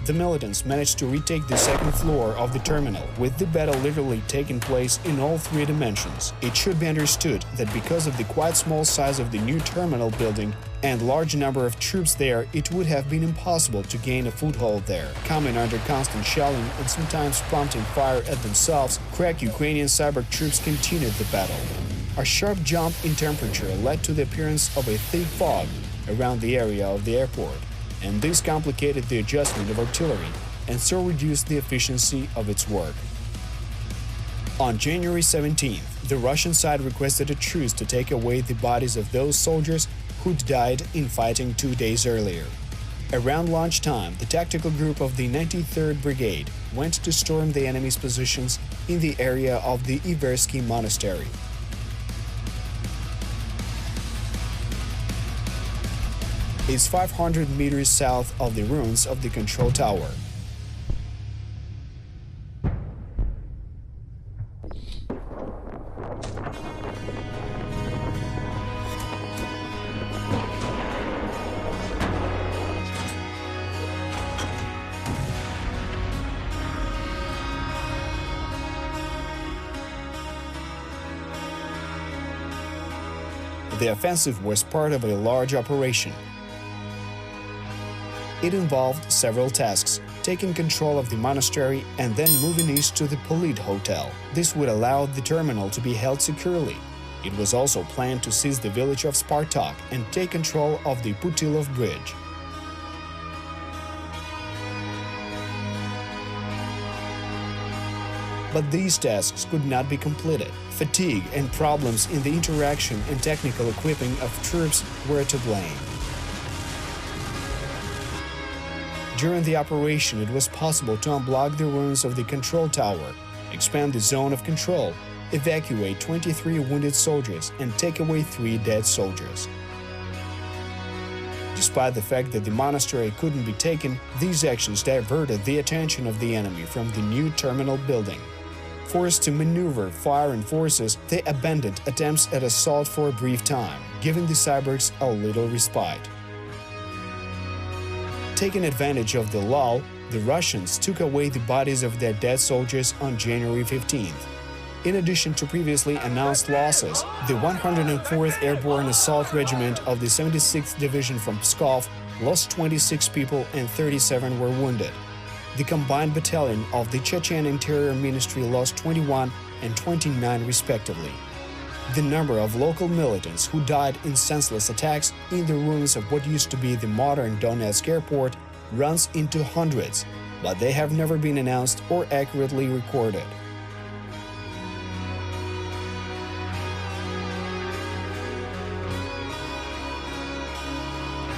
The militants managed to retake the 2nd floor of the terminal, with the battle literally taking place in all 3 dimensions. It should be understood that because of the quite small size of the new terminal building and large number of troops there, it would have been impossible to gain a foothold there. Coming under constant shelling and sometimes prompting fire at themselves, crack Ukrainian cyber troops continued the battle. A sharp jump in temperature led to the appearance of a thick fog around the area of the airport, and this complicated the adjustment of artillery and so reduced the efficiency of its work. On January 17th, the Russian side requested a truce to take away the bodies of those soldiers who'd died in fighting 2 days earlier. Around lunchtime, the tactical group of the 93rd Brigade went to storm the enemy's positions in the area of the Ilovaisk monastery. It's 500 meters south of the ruins of the control tower. The offensive was part of a large operation. It involved several tasks, taking control of the monastery and then moving east to the Polit Hotel. This would allow the terminal to be held securely. It was also planned to seize the village of Spartak and take control of the Putilov Bridge. But these tasks could not be completed. Fatigue and problems in the interaction and technical equipping of troops were to blame. During the operation, it was possible to unblock the ruins of the control tower, expand the zone of control, evacuate 23 wounded soldiers, and take away 3 dead soldiers. Despite the fact that the monastery couldn't be taken, these actions diverted the attention of the enemy from the new terminal building. Forced to maneuver foreign forces, they abandoned attempts at assault for a brief time, giving the cyborgs a little respite. Taking advantage of the lull, the Russians took away the bodies of their dead soldiers on January 15th. In addition to previously announced losses, the 104th Airborne Assault Regiment of the 76th Division from Pskov lost 26 people and 37 were wounded. The combined battalion of the Chechen Interior Ministry lost 21 and 29 respectively. The number of local militants who died in senseless attacks in the ruins of what used to be the modern Donetsk airport runs into hundreds, but they have never been announced or accurately recorded.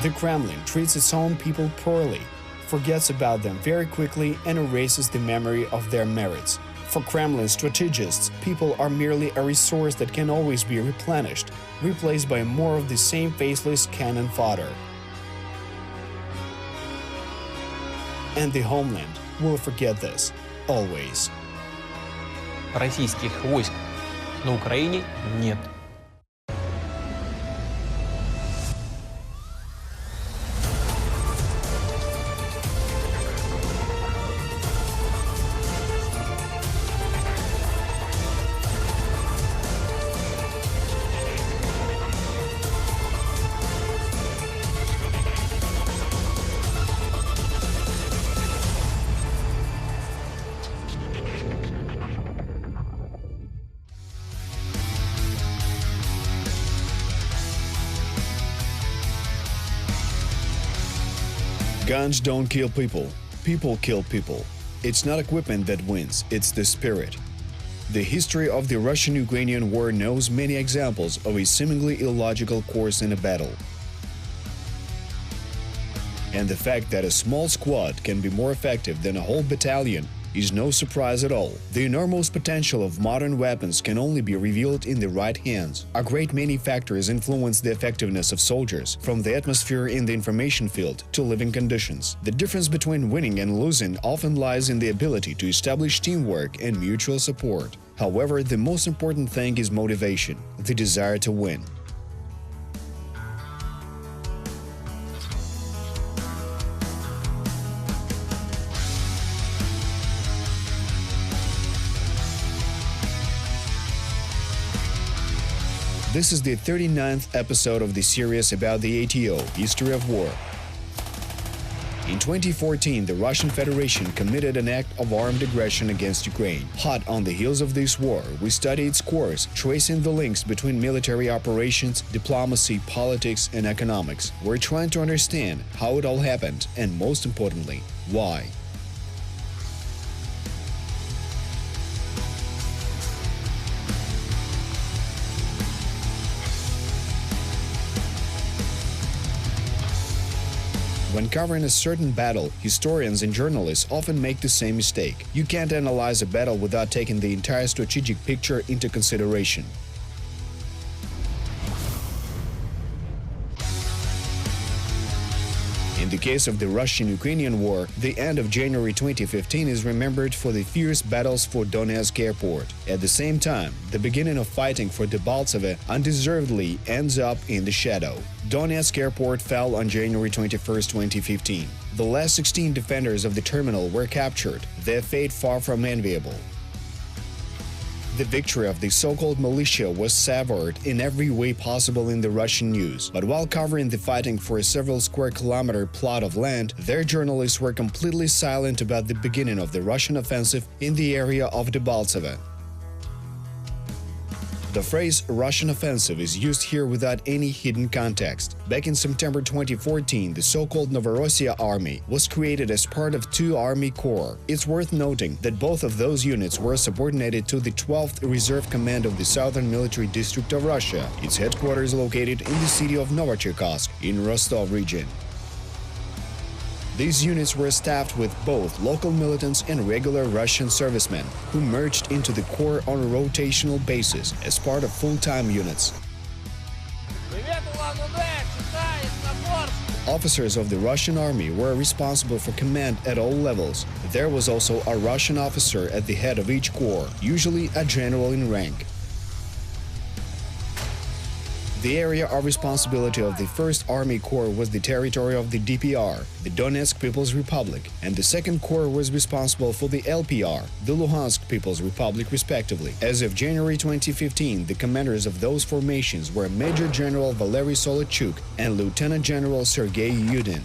The Kremlin treats its own people poorly, forgets about them very quickly, and erases the memory of their merits. For Kremlin strategists, people are merely a resource that can always be replenished, replaced by more of the same faceless cannon fodder. And the homeland will forget this, always. Российских войск на Украине нет. Guns don't kill people, people kill people. It's not equipment that wins, it's the spirit. The history of the Russian-Ukrainian war knows many examples of a seemingly illogical course in a battle. And the fact that a small squad can be more effective than a whole battalion is no surprise at all. The enormous potential of modern weapons can only be revealed in the right hands. A great many factors influence the effectiveness of soldiers, from the atmosphere in the information field to living conditions. The difference between winning and losing often lies in the ability to establish teamwork and mutual support. However, the most important thing is motivation, the desire to win. This is the 39th episode of the series about the ATO, History of War. In 2014, the Russian Federation committed an act of armed aggression against Ukraine. Hot on the heels of this war, we study its course, tracing the links between military operations, diplomacy, politics, and economics. We're trying to understand how it all happened, and most importantly, why. When covering a certain battle, historians and journalists often make the same mistake. You can't analyze a battle without taking the entire strategic picture into consideration. In the case of the Russian-Ukrainian war, the end of January 2015 is remembered for the fierce battles for Donetsk airport. At the same time, the beginning of fighting for Debaltseve undeservedly ends up in the shadow. Donetsk airport fell on January 21, 2015. The last 16 defenders of the terminal were captured, their fate far from enviable. The victory of the so-called militia was savored in every way possible in the Russian news, but while covering the fighting for a several square kilometer plot of land, their journalists were completely silent about the beginning of the Russian offensive in the area of Debaltseve. The phrase Russian offensive is used here without any hidden context. Back in September 2014, the so-called Novorossiya army was created as part of two army corps. It's worth noting that both of those units were subordinated to the 12th Reserve Command of the Southern Military District of Russia. Its headquarters located in the city of Novocherkassk in Rostov region. These units were staffed with both local militants and regular Russian servicemen, who merged into the corps on a rotational basis as part of full-time units. Officers of the Russian army were responsible for command at all levels. There was also a Russian officer at the head of each corps, usually a general in rank. The area of responsibility of the 1st Army Corps was the territory of the DPR, the Donetsk People's Republic, and the 2nd Corps was responsible for the LPR, the Luhansk People's Republic, respectively. As of January 2015, the commanders of those formations were Major General Valery Solochuk and Lieutenant General Sergei Yudin.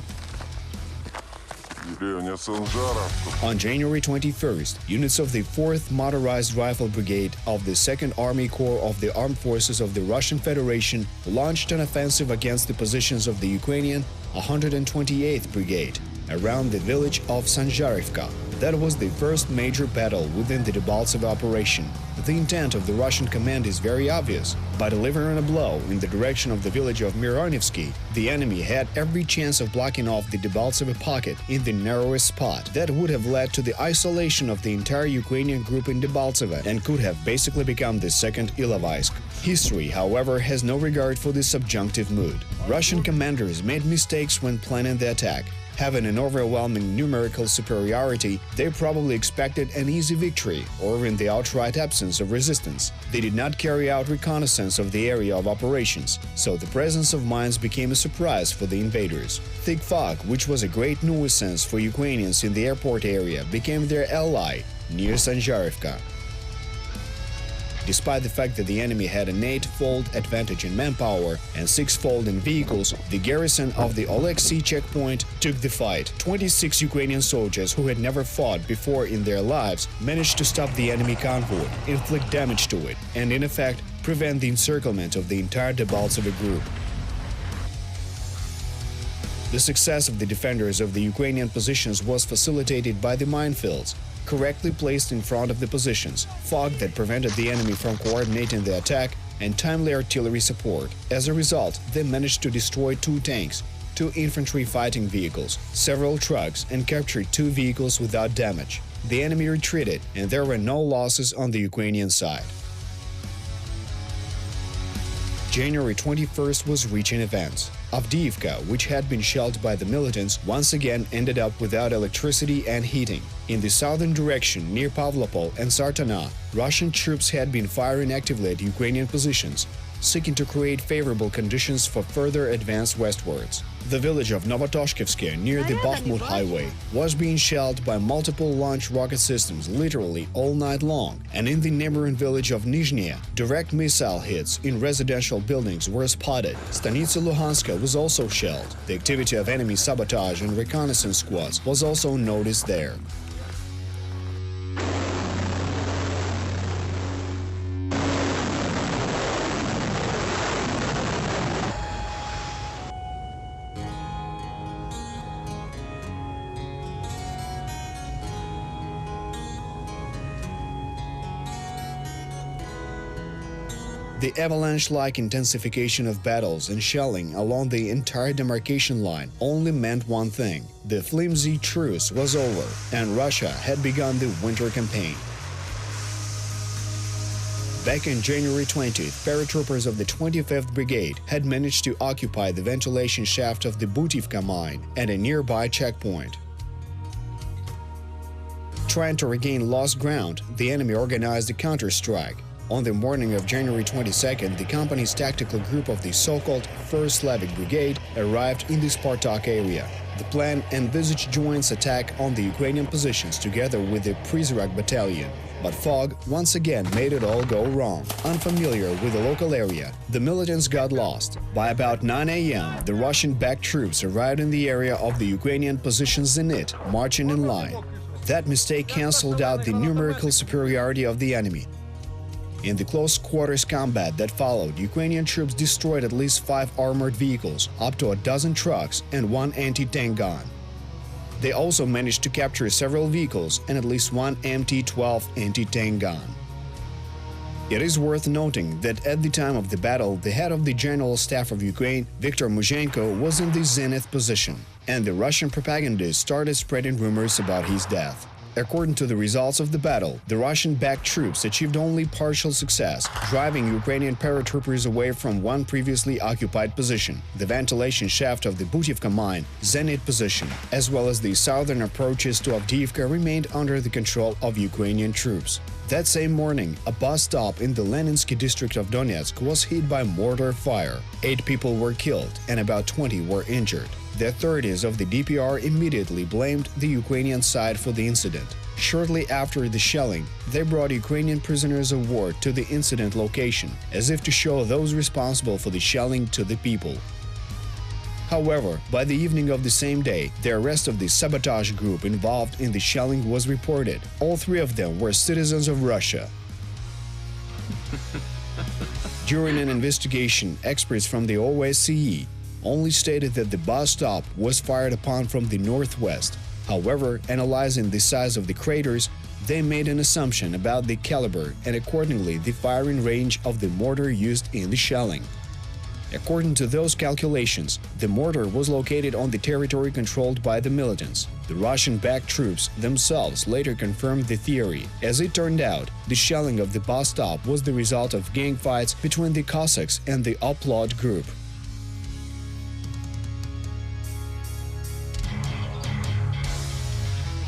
On January 21st, units of the 4th Motorized Rifle Brigade of the 2nd Army Corps of the Armed Forces of the Russian Federation launched an offensive against the positions of the Ukrainian 128th Brigade around the village of Sanzharivka. That was the first major battle within the Debaltseve operation. The intent of the Russian command is very obvious. By delivering a blow in the direction of the village of Mironivsky, the enemy had every chance of blocking off the Debaltseve pocket in the narrowest spot. That would have led to the isolation of the entire Ukrainian group in Debaltseve and could have basically become the second Ilovaisk. History, however, has no regard for this subjunctive mood. Russian commanders made mistakes when planning the attack. Having an overwhelming numerical superiority, they probably expected an easy victory or in the outright absence of resistance. They did not carry out reconnaissance of the area of operations, so the presence of mines became a surprise for the invaders. Thick fog, which was a great nuisance for Ukrainians in the airport area, became their ally near Sanzharivka. Despite the fact that the enemy had an 8-fold advantage in manpower and 6-fold in vehicles, the garrison of the Oleksii checkpoint took the fight. 26 Ukrainian soldiers who had never fought before in their lives managed to stop the enemy convoy, inflict damage to it, and in effect prevent the encirclement of the entire Debaltseve group. The success of the defenders of the Ukrainian positions was facilitated by the minefields, correctly placed in front of the positions, fog that prevented the enemy from coordinating the attack, and timely artillery support. As a result, they managed to destroy 2 tanks, 2 infantry fighting vehicles, several trucks, and captured 2 vehicles without damage. The enemy retreated, and there were no losses on the Ukrainian side. January 21st was reaching events. Avdiivka, which had been shelled by the militants, once again ended up without electricity and heating. In the southern direction, near Pavlopol and Sartana, Russian troops had been firing actively at Ukrainian positions, seeking to create favorable conditions for further advance westwards. The village of Novotoshkivsky, near the Bakhmut highway, was being shelled by multiple launch rocket systems literally all night long, and in the neighboring village of Nizhnya, direct missile hits in residential buildings were spotted. Stanitsa Luhanska was also shelled. The activity of enemy sabotage and reconnaissance squads was also noticed there. The avalanche-like intensification of battles and shelling along the entire demarcation line only meant one thing: the flimsy truce was over, and Russia had begun the winter campaign. Back on January 20th, paratroopers of the 25th Brigade had managed to occupy the ventilation shaft of the Butivka mine at a nearby checkpoint. Trying to regain lost ground, the enemy organized a counter-strike. On the morning of January 22nd, the company's tactical group of the so-called 1st Slavic Brigade arrived in the Spartak area. The plan envisaged joint attack on the Ukrainian positions together with the Prizrak battalion. But fog once again made it all go wrong. Unfamiliar with the local area, the militants got lost. By about 9 a.m., the Russian-backed troops arrived in the area of the Ukrainian positions in it, marching in line. That mistake cancelled out the numerical superiority of the enemy. In the close quarters combat that followed, Ukrainian troops destroyed at least 5 armored vehicles, up to a dozen trucks, and 1 anti-tank gun. They also managed to capture several vehicles and at least 1 MT-12 anti-tank gun. It is worth noting that at the time of the battle, the head of the General Staff of Ukraine, Viktor Muzhenko, was in the zenith position, and the Russian propagandists started spreading rumors about his death. According to the results of the battle, the Russian-backed troops achieved only partial success, driving Ukrainian paratroopers away from one previously occupied position, the ventilation shaft of the Butivka mine, zenith position, as well as the southern approaches to Avdiivka remained under the control of Ukrainian troops. That same morning, a bus stop in the Leninsky district of Donetsk was hit by mortar fire. 8 people were killed and about 20 were injured. The authorities of the DPR immediately blamed the Ukrainian side for the incident. Shortly after the shelling, they brought Ukrainian prisoners of war to the incident location, as if to show those responsible for the shelling to the people. However, by the evening of the same day, the arrest of the sabotage group involved in the shelling was reported. All three of them were citizens of Russia. During an investigation, experts from the OSCE only stated that the bus stop was fired upon from the northwest. However, analyzing the size of the craters, they made an assumption about the caliber and accordingly the firing range of the mortar used in the shelling. According to those calculations, the mortar was located on the territory controlled by the militants. The Russian-backed troops themselves later confirmed the theory. As it turned out, the shelling of the bus stop was the result of gang fights between the Cossacks and the Oplot group.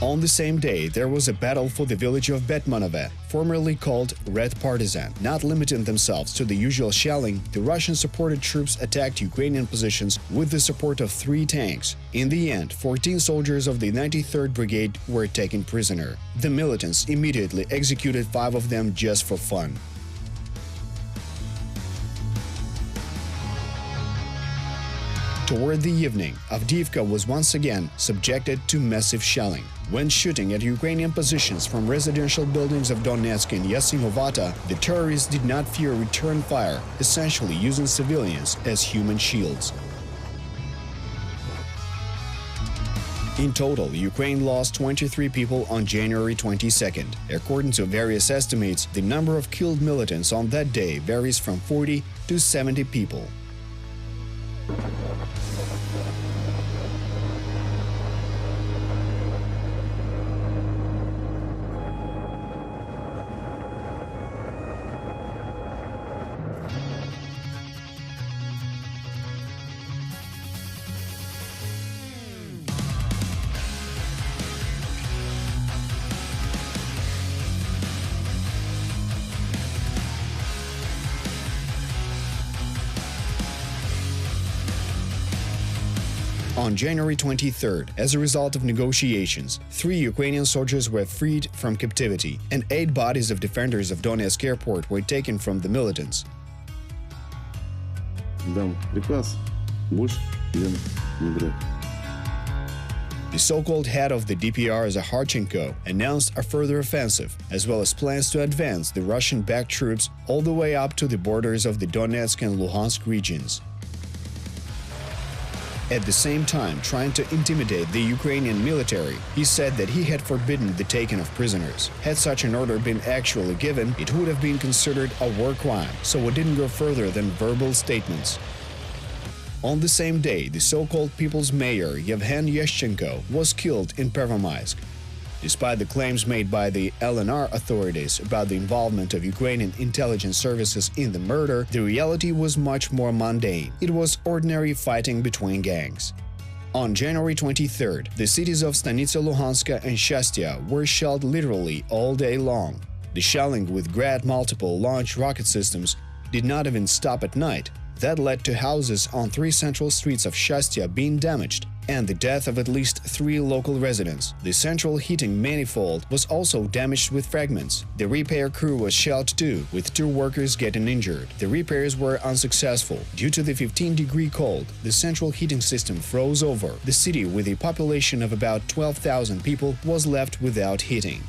On the same day, there was a battle for the village of Betmanove, formerly called Red Partisan. Not limiting themselves to the usual shelling, the Russian-supported troops attacked Ukrainian positions with the support of 3 tanks. In the end, 14 soldiers of the 93rd Brigade were taken prisoner. The militants immediately executed 5 of them just for fun. Toward the evening, Avdiivka was once again subjected to massive shelling. When shooting at Ukrainian positions from residential buildings of Donetsk and Yasinovata, the terrorists did not fear return fire, essentially using civilians as human shields. In total, Ukraine lost 23 people on January 22nd. According to various estimates, the number of killed militants on that day varies from 40 to 70 people. On January 23rd, as a result of negotiations, 3 Ukrainian soldiers were freed from captivity, and 8 bodies of defenders of Donetsk airport were taken from the militants. The so-called head of the DPR, Zakharchenko, announced a further offensive, as well as plans to advance the Russian-backed troops all the way up to the borders of the Donetsk and Luhansk regions. At the same time, trying to intimidate the Ukrainian military, he said that he had forbidden the taking of prisoners. Had such an order been actually given, it would have been considered a war crime, so it didn't go further than verbal statements. On the same day, the so-called people's mayor, Yevhen Yashchenko, was killed in Pervomaisk. Despite the claims made by the LNR authorities about the involvement of Ukrainian intelligence services in the murder, the reality was much more mundane. It was ordinary fighting between gangs. On January 23rd, the cities of Stanitsa Luhanska and Shastya were shelled literally all day long. The shelling with Grad multiple launch rocket systems did not even stop at night. That led to houses on 3 central streets of Shastya being damaged and the death of at least 3 local residents. The central heating manifold was also damaged with fragments. The repair crew was shelled too, with 2 workers getting injured. The repairs were unsuccessful. Due to the 15-degree cold, the central heating system froze over. The city, with a population of about 12,000 people, was left without heating.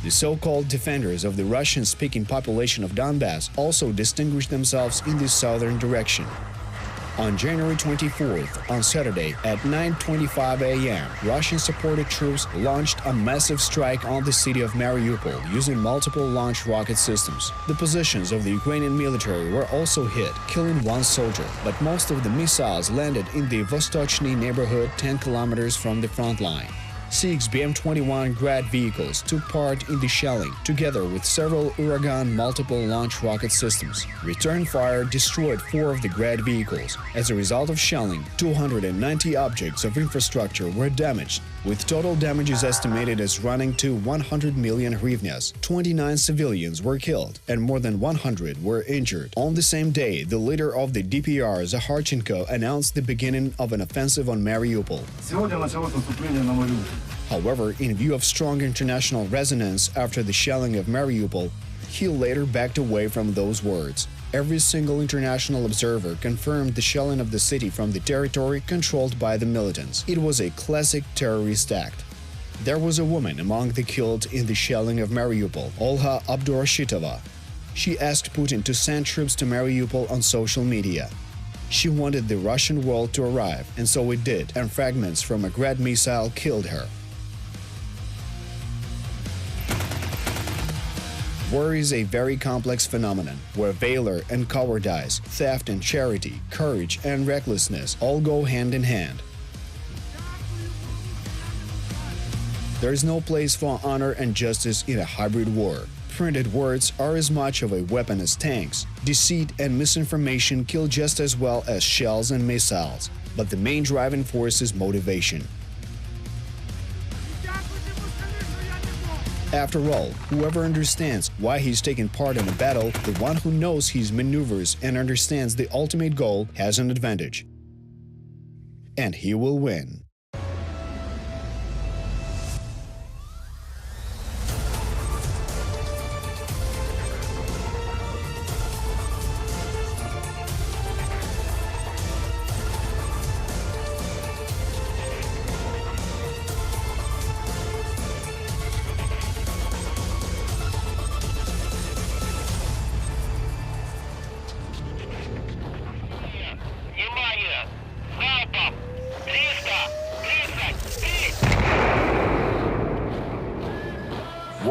The so-called defenders of the Russian-speaking population of Donbass also distinguished themselves in the southern direction. On January 24th, on Saturday, at 9:25 a.m., Russian-supported troops launched a massive strike on the city of Mariupol using multiple launch rocket systems. The positions of the Ukrainian military were also hit, killing 1 soldier, but most of the missiles landed in the Vostochny neighborhood 10 kilometers from the front line. 6 BM-21 Grad vehicles took part in the shelling, together with several Uragan multiple launch rocket systems. Return fire destroyed 4 of the Grad vehicles. As a result of shelling, 290 objects of infrastructure were damaged, with total damages estimated as running to 100 million hryvnias. 29 civilians were killed, and more than 100 were injured. On the same day, the leader of the DPR, Zakharchenko, announced the beginning of an offensive on Mariupol. However, in view of strong international resonance after the shelling of Mariupol, he later backed away from those words. Every single international observer confirmed the shelling of the city from the territory controlled by the militants. It was a classic terrorist act. There was a woman among the killed in the shelling of Mariupol, Olha Abdurashitova. She asked Putin to send troops to Mariupol on social media. She wanted the Russian world to arrive, and so it did, and fragments from a Grad missile killed her. War is a very complex phenomenon, where valor and cowardice, theft and charity, courage and recklessness all go hand in hand. There is no place for honor and justice in a hybrid war. Printed words are as much of a weapon as tanks. Deceit and misinformation kill just as well as shells and missiles, but the main driving force is motivation. After all, whoever understands why he's taking part in a battle, the one who knows his maneuvers and understands the ultimate goal has an advantage. And he will win.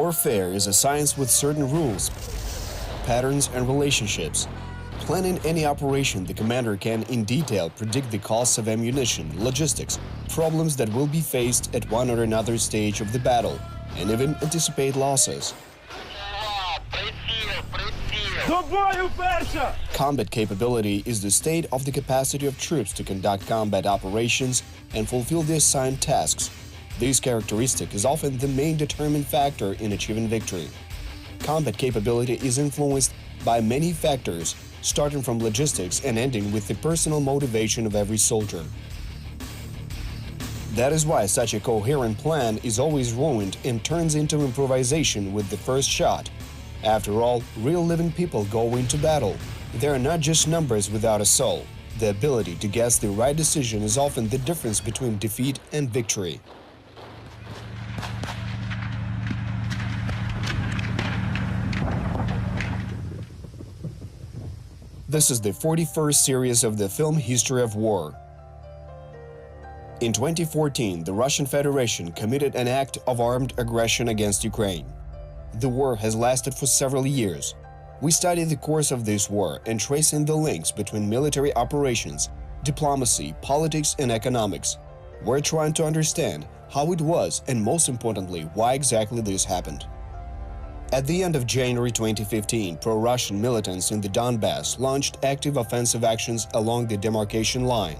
Warfare is a science with certain rules, patterns, and relationships. Planning any operation, the commander can in detail predict the costs of ammunition, logistics, problems that will be faced at one or another stage of the battle, and even anticipate losses. Combat capability is the state of the capacity of troops to conduct combat operations and fulfill the assigned tasks. This characteristic is often the main determining factor in achieving victory. Combat capability is influenced by many factors, starting from logistics and ending with the personal motivation of every soldier. That is why such a coherent plan is always ruined and turns into improvisation with the first shot. After all, real living people go into battle. They are not just numbers without a soul. The ability to guess the right decision is often the difference between defeat and victory. This is the 41st series of the film History of War. In 2014, the Russian Federation committed an act of armed aggression against Ukraine. The war has lasted for several years. We study the course of this war and tracing the links between military operations, diplomacy, politics, and economics. We're trying to understand how it was and, most importantly, why exactly this happened. At the end of January 2015, pro-Russian militants in the Donbass launched active offensive actions along the demarcation line.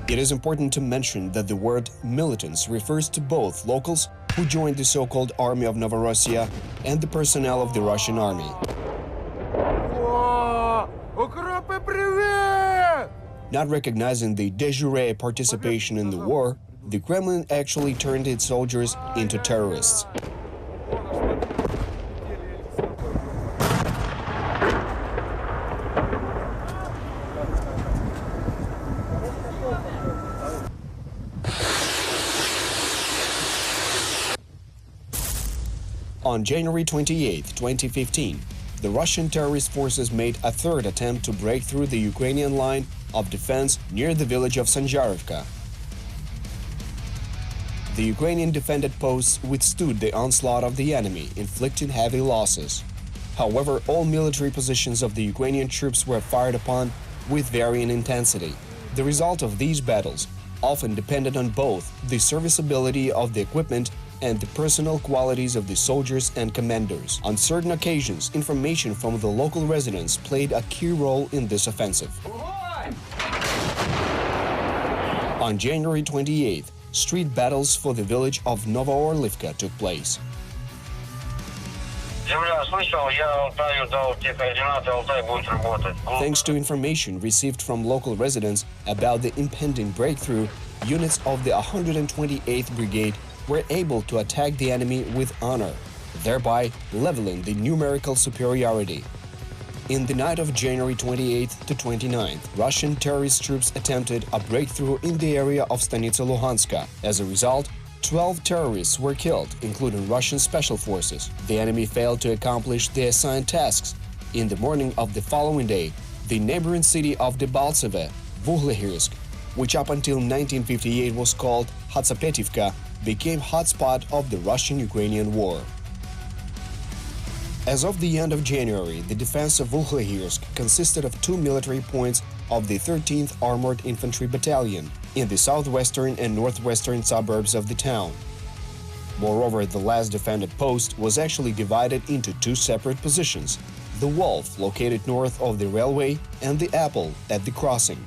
It is important to mention that the word militants refers to both locals who joined the so-called Army of Novorossiya and the personnel of the Russian army. Not recognizing the de jure participation in the war, the Kremlin actually turned its soldiers into terrorists. On January 28, 2015, the Russian terrorist forces made a third attempt to break through the Ukrainian line of defense near the village of Sanjarivka. The Ukrainian defended posts withstood the onslaught of the enemy, inflicting heavy losses. However, all military positions of the Ukrainian troops were fired upon with varying intensity. The result of these battles often depended on both the serviceability of the equipment and the personal qualities of the soldiers and commanders. On certain occasions, information from the local residents played a key role in this offensive. On January 28th, street battles for the village of Novoorlivka took place. Thanks to information received from local residents about the impending breakthrough, units of the 128th Brigade were able to attack the enemy with honor, thereby leveling the numerical superiority. In the night of January 28th to 29th, Russian terrorist troops attempted a breakthrough in the area of Stanitsa Luhanska. As a result, 12 terrorists were killed, including Russian special forces. The enemy failed to accomplish the assigned tasks. In the morning of the following day, the neighboring city of Debaltseve, Vuhlehirsk, which up until 1958 was called Hatsapetivka, became hotspot of the Russian-Ukrainian war. As of the end of January, the defense of Vuhlehirsk consisted of 2 military points of the 13th Armored Infantry Battalion in the southwestern and northwestern suburbs of the town. Moreover, the last defended post was actually divided into 2 separate positions: the Wolf, located north of the railway, and the Apple at the crossing.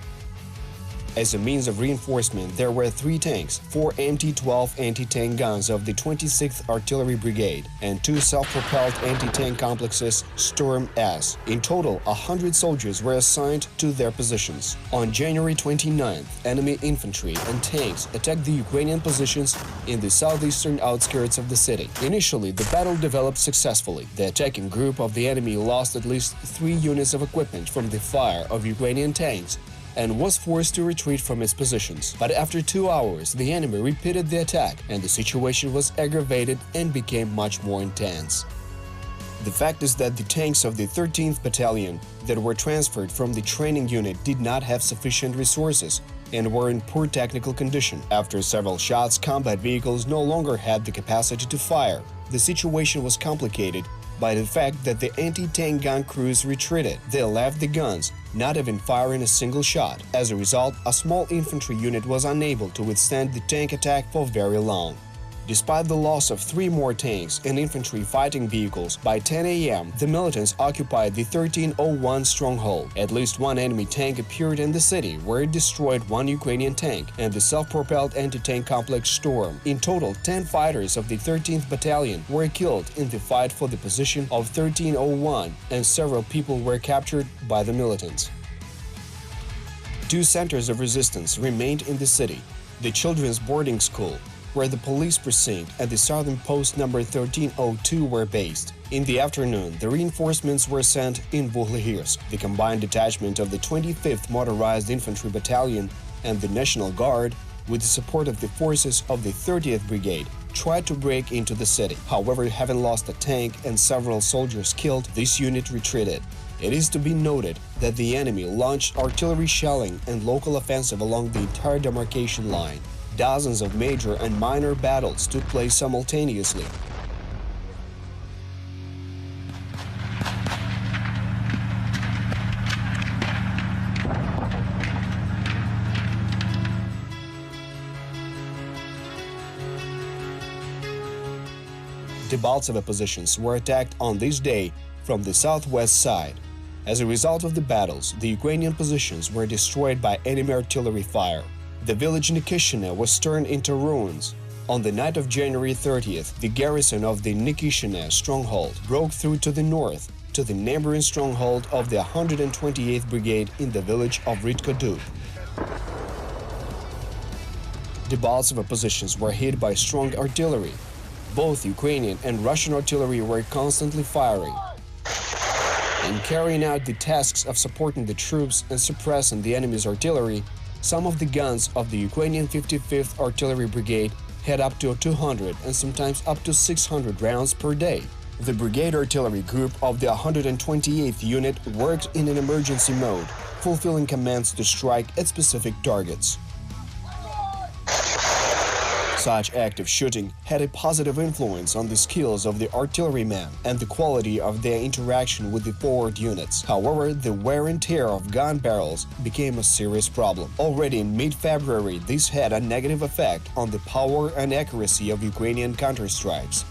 As a means of reinforcement, there were 3 tanks, 4 MT-12 anti-tank guns of the 26th Artillery Brigade, and 2 self-propelled anti-tank complexes Storm S. In total, 100 soldiers were assigned to their positions. On January 29th, enemy infantry and tanks attacked the Ukrainian positions in the southeastern outskirts of the city. Initially, the battle developed successfully. The attacking group of the enemy lost at least 3 units of equipment from the fire of Ukrainian tanks and was forced to retreat from its positions. But after 2 hours, the enemy repeated the attack, and the situation was aggravated and became much more intense. The fact is that the tanks of the 13th Battalion that were transferred from the training unit did not have sufficient resources and were in poor technical condition. After several shots, combat vehicles no longer had the capacity to fire. The situation was complicated by the fact that the anti-tank gun crews retreated. They left the guns, not even firing a single shot. As a result, a small infantry unit was unable to withstand the tank attack for very long. Despite the loss of 3 more tanks and infantry fighting vehicles, by 10 a.m. the militants occupied the 1301 stronghold. At least 1 enemy tank appeared in the city, where it destroyed 1 Ukrainian tank and the self-propelled anti-tank complex Storm. In total, 10 fighters of the 13th Battalion were killed in the fight for the position of 1301, and several people were captured by the militants. 2 centers of resistance remained in the city: the children's boarding school, where the police precinct and the southern post number 1302 were based. In the afternoon, the reinforcements were sent in Vuhlehirsk. The combined detachment of the 25th Motorized Infantry Battalion and the National Guard, with the support of the forces of the 30th Brigade, tried to break into the city. However, having lost a tank and several soldiers killed, this unit retreated. It is to be noted that the enemy launched artillery shelling and local offensive along the entire demarcation line. Dozens of major and minor battles took place simultaneously. Debaltseve positions were attacked on this day from the southwest side. As a result of the battles, the Ukrainian positions were destroyed by enemy artillery fire. The village Nikishina was turned into ruins. On the night of January 30th, the garrison of the Nikishina stronghold broke through to the north, to the neighboring stronghold of the 128th Brigade in the village of Ritkodub. Debaltseve positions were hit by strong artillery. Both Ukrainian and Russian artillery were constantly firing. In carrying out the tasks of supporting the troops and suppressing the enemy's artillery, some of the guns of the Ukrainian 55th Artillery Brigade had up to 200 and sometimes up to 600 rounds per day. The brigade artillery group of the 128th unit worked in an emergency mode, fulfilling commands to strike at specific targets. Such active shooting had a positive influence on the skills of the artillerymen and the quality of their interaction with the forward units. However, the wear and tear of gun barrels became a serious problem. Already in mid-February, this had a negative effect on the power and accuracy of Ukrainian counterstrikes.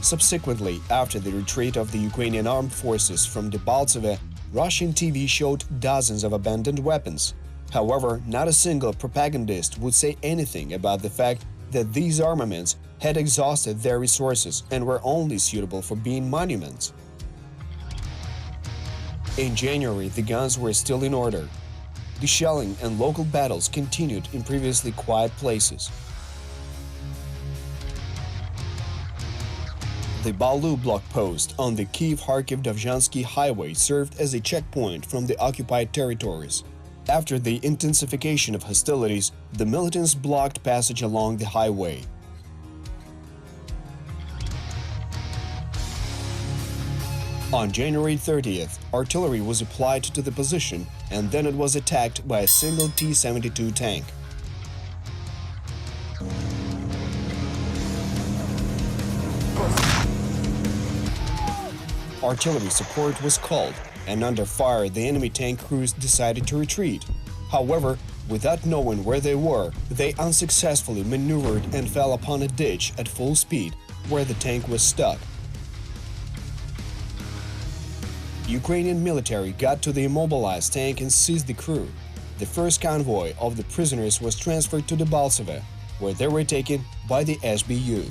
Subsequently, after the retreat of the Ukrainian armed forces from Debaltseve, Russian TV showed dozens of abandoned weapons. However, not a single propagandist would say anything about the fact that these armaments had exhausted their resources and were only suitable for being monuments. In January, the guns were still in order. The shelling and local battles continued in previously quiet places. The Balu block post on the Kyiv-Kharkiv-Dovzhansky highway served as a checkpoint from the occupied territories. After the intensification of hostilities, the militants blocked passage along the highway. On January 30th, artillery was applied to the position, and then it was attacked by a single T-72 tank. Artillery support was called, and under fire the enemy tank crews decided to retreat. However, without knowing where they were, they unsuccessfully maneuvered and fell upon a ditch at full speed, where the tank was stuck. Ukrainian military got to the immobilized tank and seized the crew. The first convoy of the prisoners was transferred to Debaltseve, where they were taken by the SBU.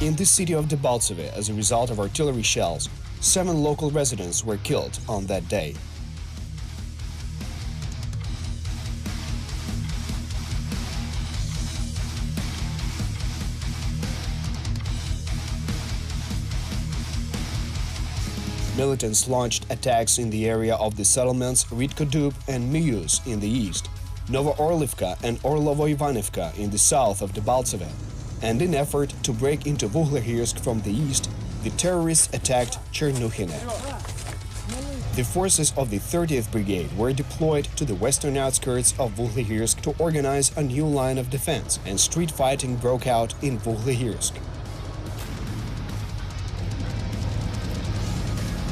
In the city of Debaltseve, as a result of artillery shells, 7 local residents were killed on that day. Militants launched attacks in the area of the settlements Ridkodub and Myus in the east, Novoorlivka and Orlovo-Ivanivka in the south of Debaltseve, and in effort to break into Vuhlehirsk from the east, the terrorists attacked Chernuhine. The forces of the 30th Brigade were deployed to the western outskirts of Vuhlehirsk to organize a new line of defense, and street fighting broke out in Vuhlehirsk.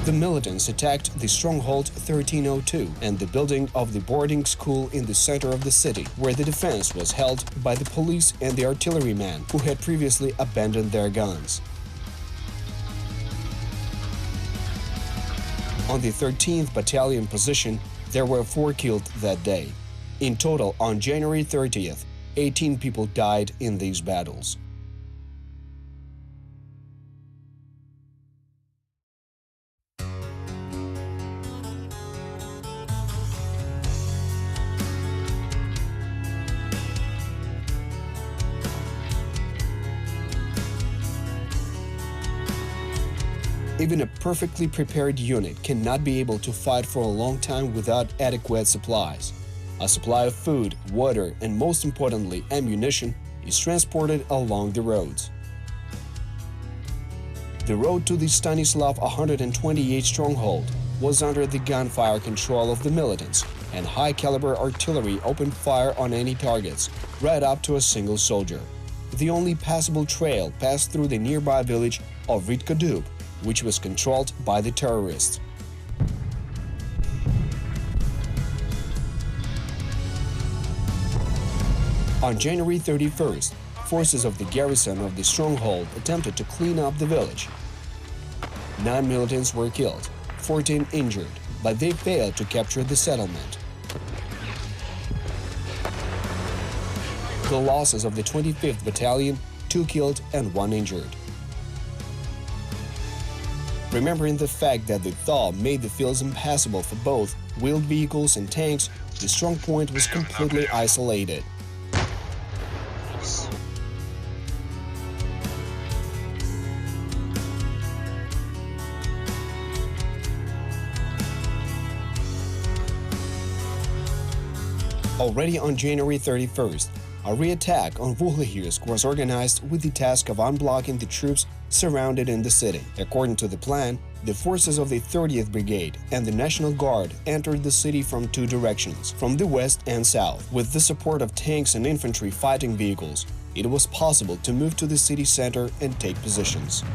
The militants attacked the stronghold 1302 and the building of the boarding school in the center of the city, where the defense was held by the police and the artillerymen who had previously abandoned their guns. On the 13th Battalion position, there were 4 killed that day. In total, on January 30th, 18 people died in these battles. Even a perfectly prepared unit cannot be able to fight for a long time without adequate supplies. A supply of food, water, and most importantly, ammunition is transported along the roads. The road to the Stanislav 128 stronghold was under the gunfire control of the militants, and high-caliber artillery opened fire on any targets, right up to a single soldier. The only passable trail passed through the nearby village of Ridkodub, which was controlled by the terrorists. On January 31st, forces of the garrison of the stronghold attempted to clean up the village. 9 militants were killed, 14 injured, but they failed to capture the settlement. The losses of the 25th Battalion, 2 killed and 1 injured. Remembering the fact that the thaw made the fields impassable for both wheeled vehicles and tanks, the strong point was completely isolated. Already on January 31st, a re-attack on Vuhlehirsk was organized with the task of unblocking the troops surrounded in the city. According to the plan, the forces of the 30th Brigade and the National Guard entered the city from 2 directions, from the west and south. With the support of tanks and infantry fighting vehicles, it was possible to move to the city center and take positions.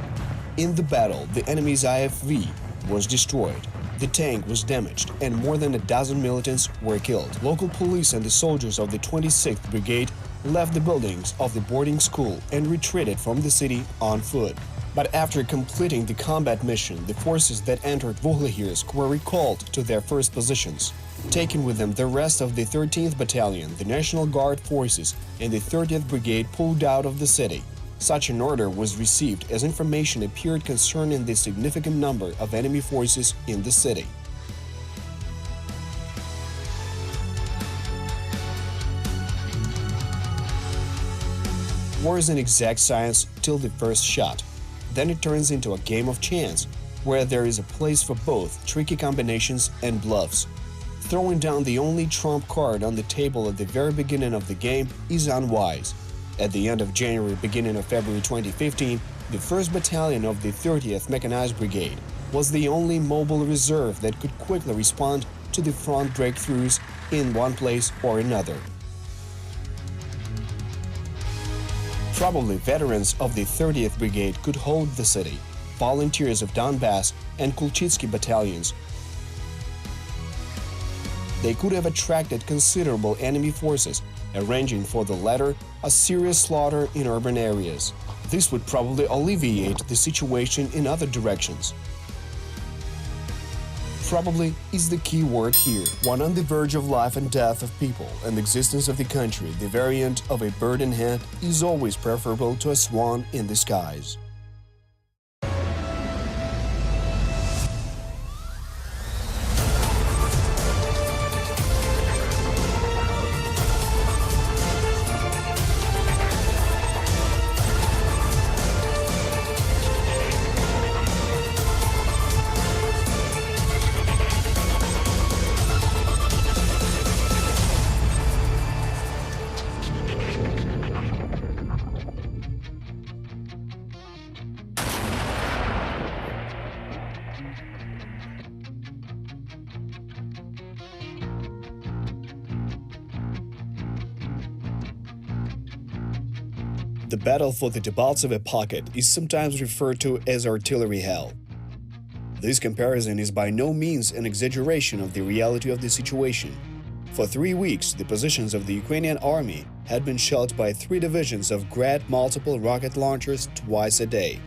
In the battle, the enemy's IFV was destroyed. The tank was damaged, and more than a dozen militants were killed. Local police and the soldiers of the 26th Brigade left the buildings of the boarding school and retreated from the city on foot. But after completing the combat mission, the forces that entered Vuhlehirsk were recalled to their first positions, taking with them the rest of the 13th Battalion, the National Guard forces, and the 30th Brigade pulled out of the city. Such an order was received as information appeared concerning the significant number of enemy forces in the city. War is an exact science till the first shot. Then it turns into a game of chance, where there is a place for both tricky combinations and bluffs. Throwing down the only trump card on the table at the very beginning of the game is unwise. At the end of January, beginning of February 2015, the 1st Battalion of the 30th Mechanized Brigade was the only mobile reserve that could quickly respond to the front breakthroughs in one place or another. Probably veterans of the 30th Brigade could hold the city, volunteers of Donbass and Kulchitsky battalions. They could have attracted considerable enemy forces, arranging for the latter a serious slaughter in urban areas. This would probably alleviate the situation in other directions. Probably is the key word here. One on the verge of life and death of people and the existence of the country, the variant of a bird in hand is always preferable to a swan in the skies. The battle for the Debaltseve pocket is sometimes referred to as artillery hell. This comparison is by no means an exaggeration of the reality of the situation. For 3 weeks, the positions of the Ukrainian army had been shelled by 3 divisions of Grad multiple rocket launchers twice a day.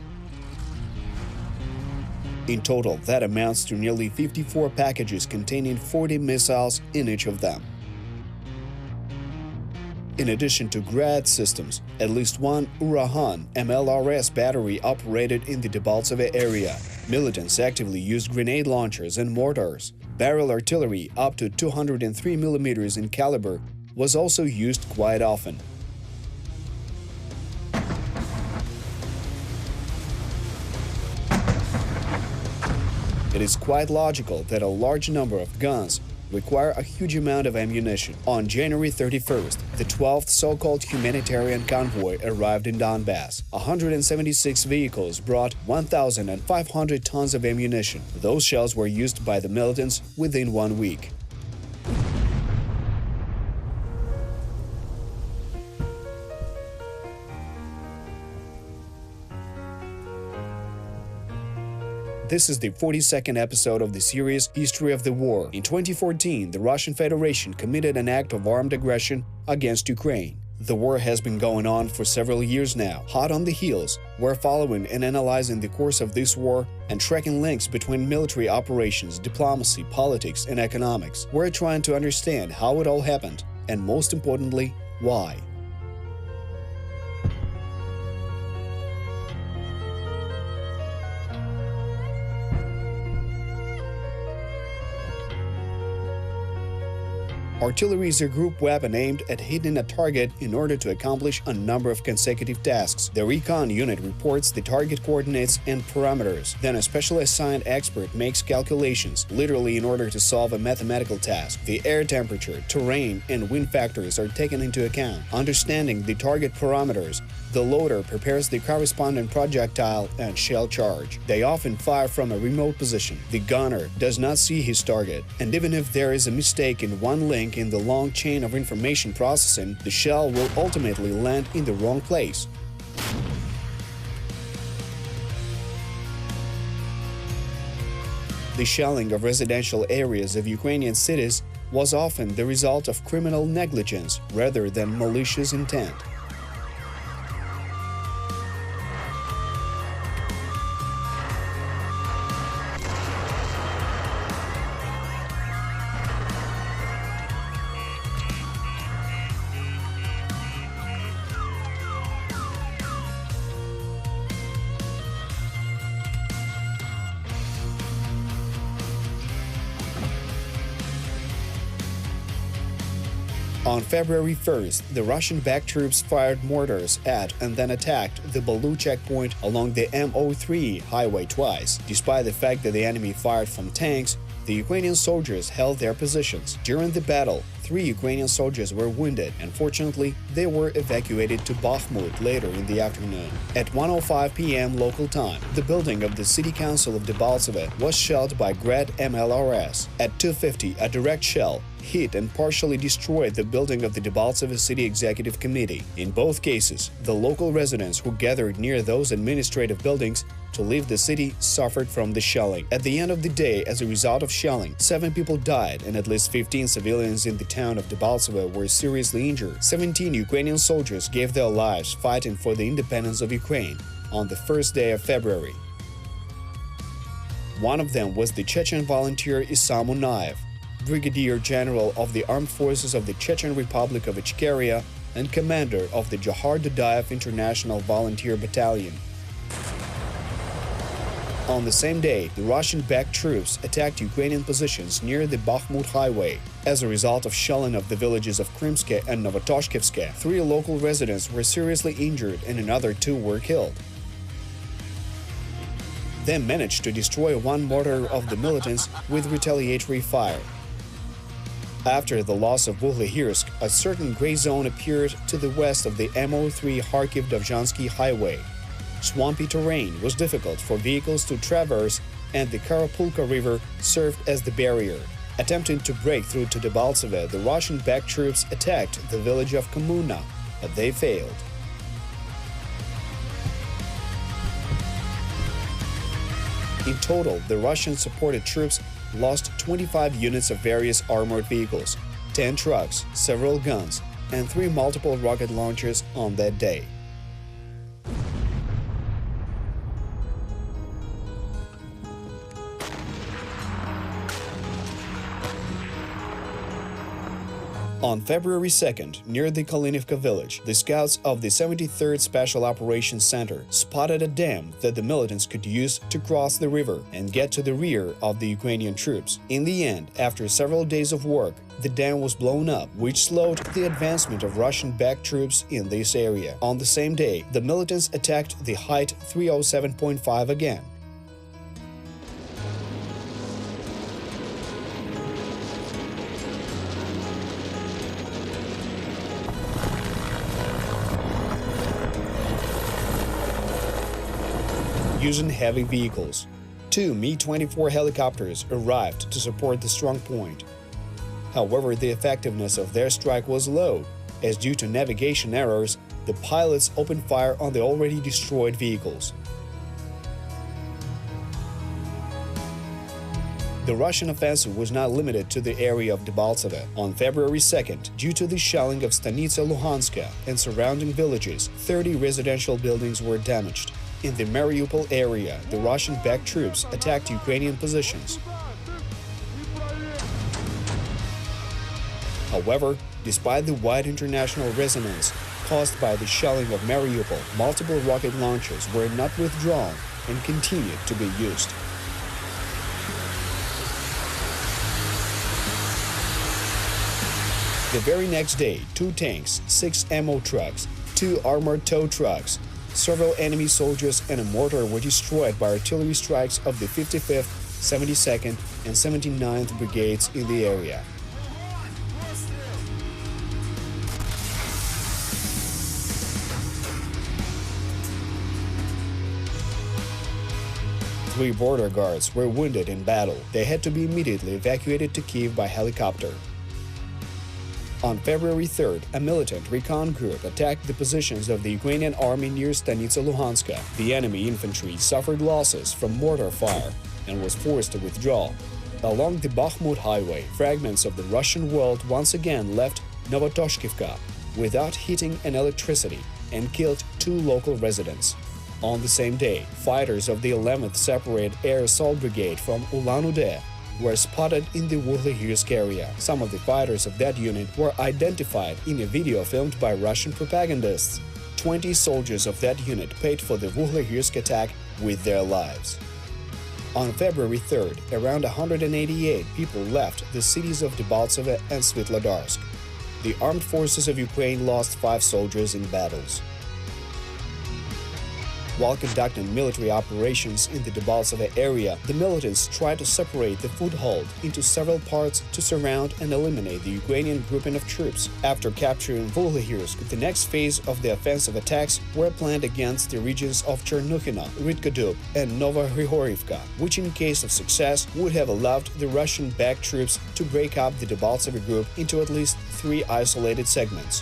In total, that amounts to nearly 54 packages containing 40 missiles in each of them. In addition to Grad systems, at least one Urahan MLRS battery operated in the Debaltseve area. Militants actively used grenade launchers and mortars. Barrel artillery up to 203 mm in caliber was also used quite often. It is quite logical that a large number of guns require a huge amount of ammunition. On January 31st, the 12th so-called humanitarian convoy arrived in Donbass. 176 vehicles brought 1,500 tons of ammunition. Those shells were used by the militants within 1 week. This is the 42nd episode of the series History of the War. In 2014, the Russian Federation committed an act of armed aggression against Ukraine. The war has been going on for several years now. Hot on the heels, we're following and analyzing the course of this war and tracking links between military operations, diplomacy, politics, and economics. We're trying to understand how it all happened, and most importantly, why. Artillery is a group weapon aimed at hitting a target in order to accomplish a number of consecutive tasks. The recon unit reports the target coordinates and parameters. Then a specially assigned expert makes calculations, literally in order to solve a mathematical task. The air temperature, terrain, and wind factors are taken into account. Understanding the target parameters, the loader prepares the corresponding projectile and shell charge. They often fire from a remote position. The gunner does not see his target, and even if there is a mistake in one link in the long chain of information processing, the shell will ultimately land in the wrong place. The shelling of residential areas of Ukrainian cities was often the result of criminal negligence rather than malicious intent. On February 1st, the Russian-backed troops fired mortars at and then attacked the Balu checkpoint along the M03 highway twice. Despite the fact that the enemy fired from tanks, the Ukrainian soldiers held their positions. During the battle, 3 Ukrainian soldiers were wounded, and fortunately, they were evacuated to Bakhmut later in the afternoon. At 1:05 p.m. local time, the building of the City Council of Debaltseve was shelled by Grad MLRS. At 2:50, a direct shell hit and partially destroyed the building of the Debaltseve City Executive Committee. In both cases, the local residents who gathered near those administrative buildings to leave the city suffered from the shelling. At the end of the day, as a result of shelling, 7 people died and at least 15 civilians in the town of Debaltseve were seriously injured. 17 Ukrainian soldiers gave their lives fighting for the independence of Ukraine on the first day of February. One of them was the Chechen volunteer Isam Unayev, Brigadier General of the Armed Forces of the Chechen Republic of Ichkeria and commander of the Johar Dudayev International Volunteer Battalion. On the same day, the Russian-backed troops attacked Ukrainian positions near the Bakhmut highway. As a result of shelling of the villages of Krymske and Novotoshkivske, 3 local residents were seriously injured and another 2 were killed. They managed to destroy 1 mortar of the militants with retaliatory fire. After the loss of Vuhlehirsk, a certain gray zone appeared to the west of the M03 Kharkiv-Dovzhansky highway. Swampy terrain was difficult for vehicles to traverse, and the Karapulka River served as the barrier. Attempting to break through to Debaltseve, the Russian-backed troops attacked the village of Komuna, but they failed. In total, the Russian-supported troops lost 25 units of various armored vehicles, 10 trucks, several guns, and 3 multiple rocket launchers on that day. On February 2nd, near the Kalinivka village, the scouts of the 73rd Special Operations Center spotted a dam that the militants could use to cross the river and get to the rear of the Ukrainian troops. In the end, after several days of work, the dam was blown up, which slowed the advancement of Russian-backed troops in this area. On the same day, the militants attacked the height 307.5 again. Using heavy vehicles. 2 Mi-24 helicopters arrived to support the strong point. However, the effectiveness of their strike was low, as due to navigation errors, the pilots opened fire on the already destroyed vehicles. The Russian offensive was not limited to the area of Debaltseve. On February 2nd, due to the shelling of Stanitsa Luhanska and surrounding villages, 30 residential buildings were damaged. In the Mariupol area, the Russian-backed troops attacked Ukrainian positions. However, despite the wide international resonance caused by the shelling of Mariupol, multiple rocket launchers were not withdrawn and continued to be used. The very next day, 2 tanks, 6 ammo trucks, 2 armored tow trucks, several enemy soldiers and a mortar were destroyed by artillery strikes of the 55th, 72nd, and 79th Brigades in the area. Three border guards were wounded in battle. They had to be immediately evacuated to Kiev by helicopter. On February 3rd, a militant recon group attacked the positions of the Ukrainian army near Stanitsa Luhanska. The enemy infantry suffered losses from mortar fire and was forced to withdraw. Along the Bakhmut highway, fragments of the Russian world once again left Novotoshkivka without heating and electricity and killed 2 local residents. On the same day, fighters of the 11th Separate Air Assault Brigade from Ulan-Ude were spotted in the Vuhlehirsk area. Some of the fighters of that unit were identified in a video filmed by Russian propagandists. 20 soldiers of that unit paid for the Vuhlehirsk attack with their lives. On February 3rd, around 188 people left the cities of Debaltseve and Svitlodarsk. the armed forces of Ukraine lost 5 soldiers in battles. While conducting military operations in the Debaltseve area, the militants tried to separate the foothold into several parts to surround and eliminate the Ukrainian grouping of troops. After capturing Volhyhirsk, the next phase of the offensive attacks were planned against the regions of Chernuhino, Rytkodub, and Novogrigorivka, which in case of success would have allowed the Russian-backed troops to break up the Debaltseve group into at least 3 isolated segments.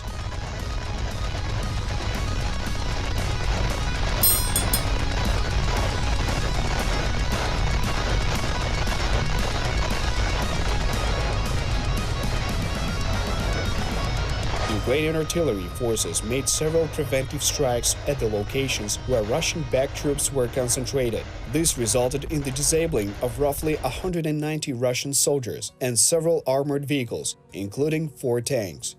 Ukrainian artillery forces made several preventive strikes at the locations where Russian-backed troops were concentrated. This resulted in the disabling of roughly 190 Russian soldiers and several armored vehicles, including 4 tanks.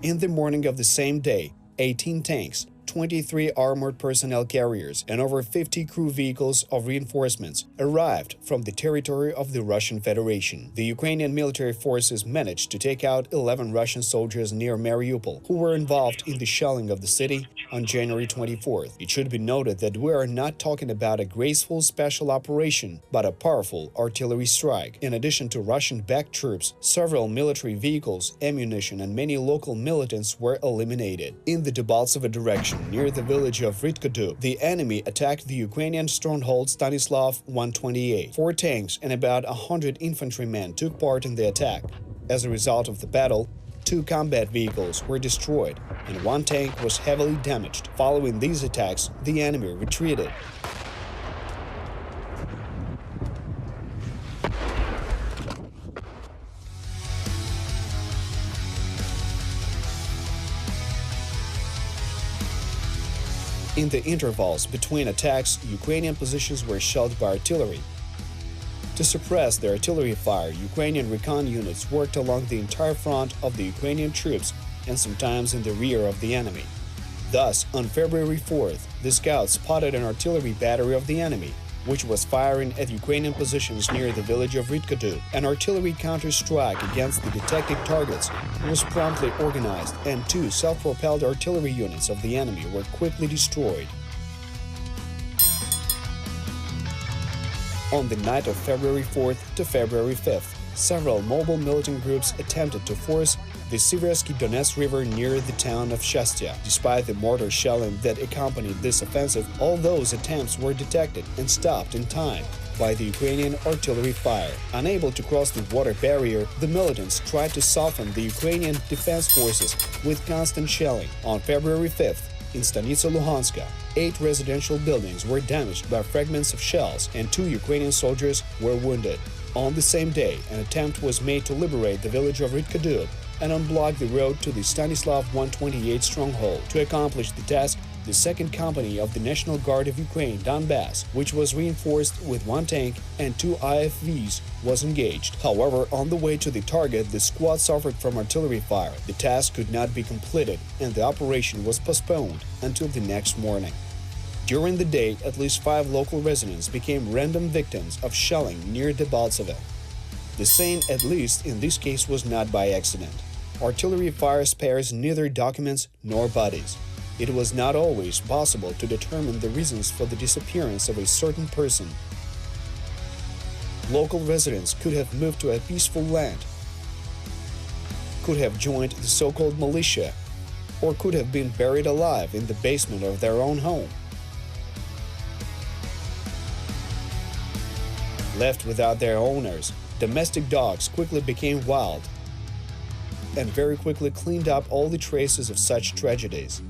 In the morning of the same day, 18 tanks, 23 armored personnel carriers, and over 50 crew vehicles of reinforcements arrived from the territory of the Russian Federation. The Ukrainian military forces managed to take out 11 Russian soldiers near Mariupol who were involved in the shelling of the city on January 24th. It should be noted that we are not talking about a graceful special operation, but a powerful artillery strike. In addition to Russian-backed troops, several military vehicles, ammunition, and many local militants were eliminated. In the Debaltseve direction, near the village of Rytkodub, the enemy attacked the Ukrainian stronghold Stanislav 128. 4 tanks and about 100 infantrymen took part in the attack. As a result of the battle, 2 combat vehicles were destroyed and 1 tank was heavily damaged. Following these attacks, the enemy retreated. In the intervals between attacks, Ukrainian positions were shelled by artillery. To suppress the artillery fire, Ukrainian recon units worked along the entire front of the Ukrainian troops and sometimes in the rear of the enemy. Thus, on February 4th, the scouts spotted an artillery battery of the enemy, which was firing at Ukrainian positions near the village of Rytkodub. An artillery counter-strike against the detected targets was promptly organized, and 2 self-propelled artillery units of the enemy were quickly destroyed. On the night of February 4th to February 5th, several mobile militant groups attempted to force the Siversky Donets River near the town of Shastya. Despite the mortar shelling that accompanied this offensive, all those attempts were detected and stopped in time by the Ukrainian artillery fire. Unable to cross the water barrier, the militants tried to soften the Ukrainian defense forces with constant shelling. On February 5th, in Stanitsa Luhanska, 8 residential buildings were damaged by fragments of shells and 2 Ukrainian soldiers were wounded. On the same day, an attempt was made to liberate the village of Rytkodub and unblock the road to the Stanislav 128 stronghold. To accomplish the task, the 2nd Company of the National Guard of Ukraine, Donbass, which was reinforced with 1 tank and 2 IFVs, was engaged. However, on the way to the target, the squad suffered from artillery fire. The task could not be completed, and the operation was postponed until the next morning. During the day, at least 5 local residents became random victims of shelling near Debaltseve. The saying, at least in this case, was not by accident. Artillery fire spares neither documents nor bodies. It was not always possible to determine the reasons for the disappearance of a certain person. Local residents could have moved to a peaceful land, could have joined the so-called militia, or could have been buried alive in the basement of their own home. Left without their owners, domestic dogs quickly became wild and very quickly cleaned up all the traces of such tragedies.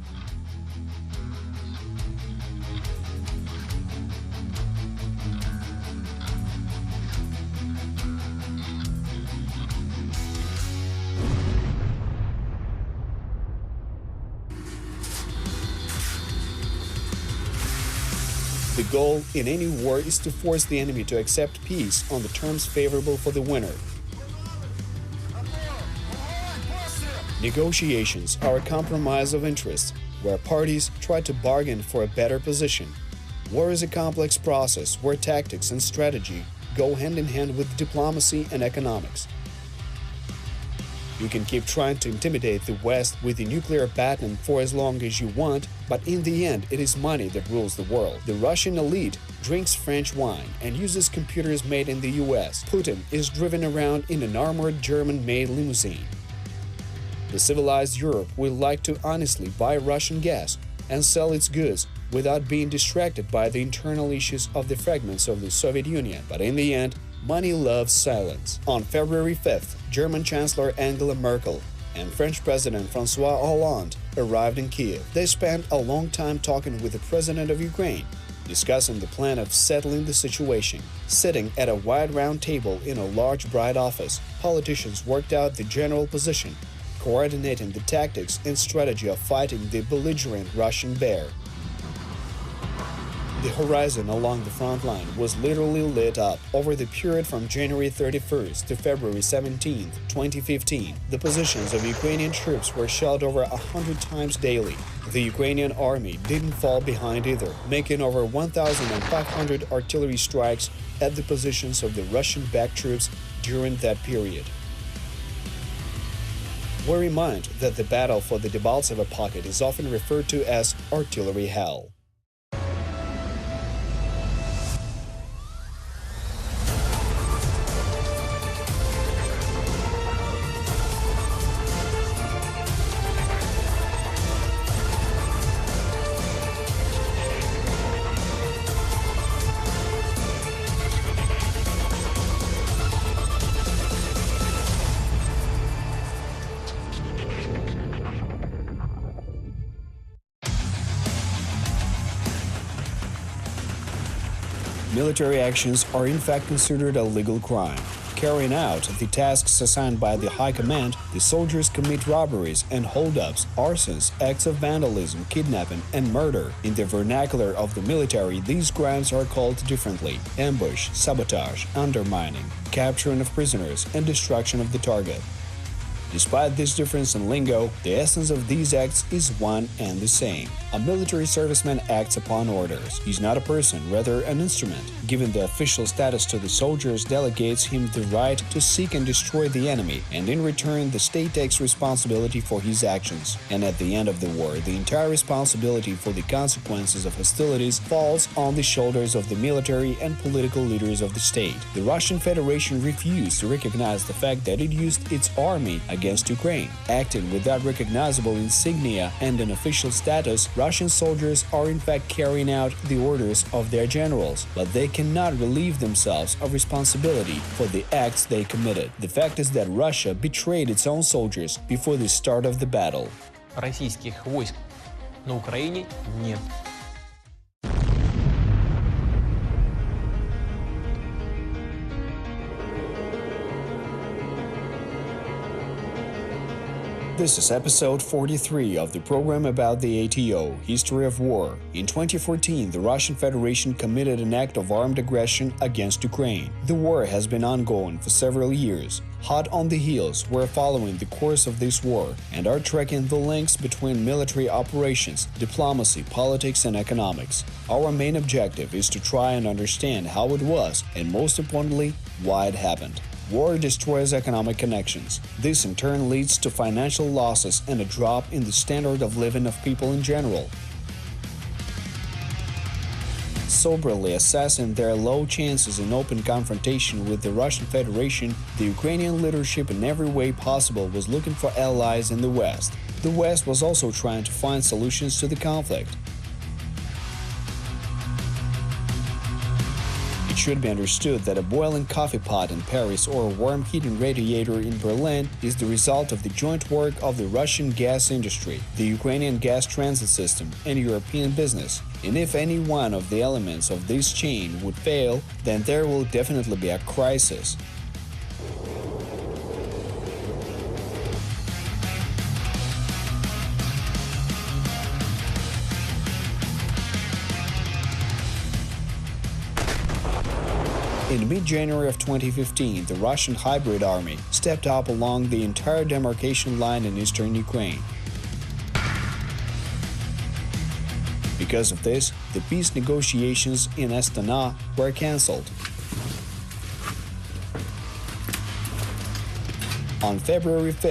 The goal in any war is to force the enemy to accept peace on the terms favorable for the winner. Negotiations are a compromise of interests, where parties try to bargain for a better position. War is a complex process where tactics and strategy go hand in hand with diplomacy and economics. You can keep trying to intimidate the West with the nuclear patent for as long as you want, but in the end it is money that rules the world. The Russian elite drinks French wine and uses computers made in the US. Putin is driven around in an armored German-made limousine. The civilized Europe will like to honestly buy Russian gas and sell its goods without being distracted by the internal issues of the fragments of the Soviet Union. But in the end, money loves silence. On February 5th, German Chancellor Angela Merkel and French President François Hollande arrived in Kiev. They spent a long time talking with the President of Ukraine, discussing the plan of settling the situation. Sitting at a wide round table in a large bright office, politicians worked out the general position, coordinating the tactics and strategy of fighting the belligerent Russian bear. The horizon along the front line was literally lit up. Over the period from January 31st to February 17, 2015, the positions of Ukrainian troops were shelled over 100 times daily. The Ukrainian army didn't fall behind either, making over 1,500 artillery strikes at the positions of the Russian-backed troops during that period. Bear in mind that the battle for the Debaltseve pocket is often referred to as artillery hell. Military actions are in fact considered a legal crime. Carrying out the tasks assigned by the High Command, the soldiers commit robberies and holdups, arsons, acts of vandalism, kidnapping, and murder. In the vernacular of the military, these crimes are called differently: ambush, sabotage, undermining, capturing of prisoners, and destruction of the target. Despite this difference in lingo, the essence of these acts is one and the same. A military serviceman acts upon orders. He's not a person, rather an instrument. Given the official status to the soldiers delegates him the right to seek and destroy the enemy, and in return the state takes responsibility for his actions. And at the end of the war, the entire responsibility for the consequences of hostilities falls on the shoulders of the military and political leaders of the state. The Russian Federation refused to recognize the fact that it used its army against Ukraine. Acting without recognizable insignia and an official status, Russian soldiers are in fact carrying out the orders of their generals, but they cannot relieve themselves of responsibility for the acts they committed. The fact is that Russia betrayed its own soldiers before the start of the battle. Российских войск на Украине нет. This is episode 43 of the program about the ATO, History of War. In 2014, the Russian Federation committed an act of armed aggression against Ukraine. The war has been ongoing for several years. Hot on the heels, we're following the course of this war and are tracking the links between military operations, diplomacy, politics, and economics. Our main objective is to try and understand how it was, and most importantly, why it happened. War destroys economic connections. This in turn leads to financial losses and a drop in the standard of living of people in general. Soberly assessing their low chances in open confrontation with the Russian Federation, the Ukrainian leadership in every way possible was looking for allies in the West. The West was also trying to find solutions to the conflict. It should be understood that a boiling coffee pot in Paris or a warm heating radiator in Berlin is the result of the joint work of the Russian gas industry, the Ukrainian gas transit system, and European business. And if any one of the elements of this chain would fail, then there will definitely be a crisis. In mid-January of 2015, the Russian hybrid army stepped up along the entire demarcation line in eastern Ukraine. Because of this, the peace negotiations in Astana were cancelled. On February 5,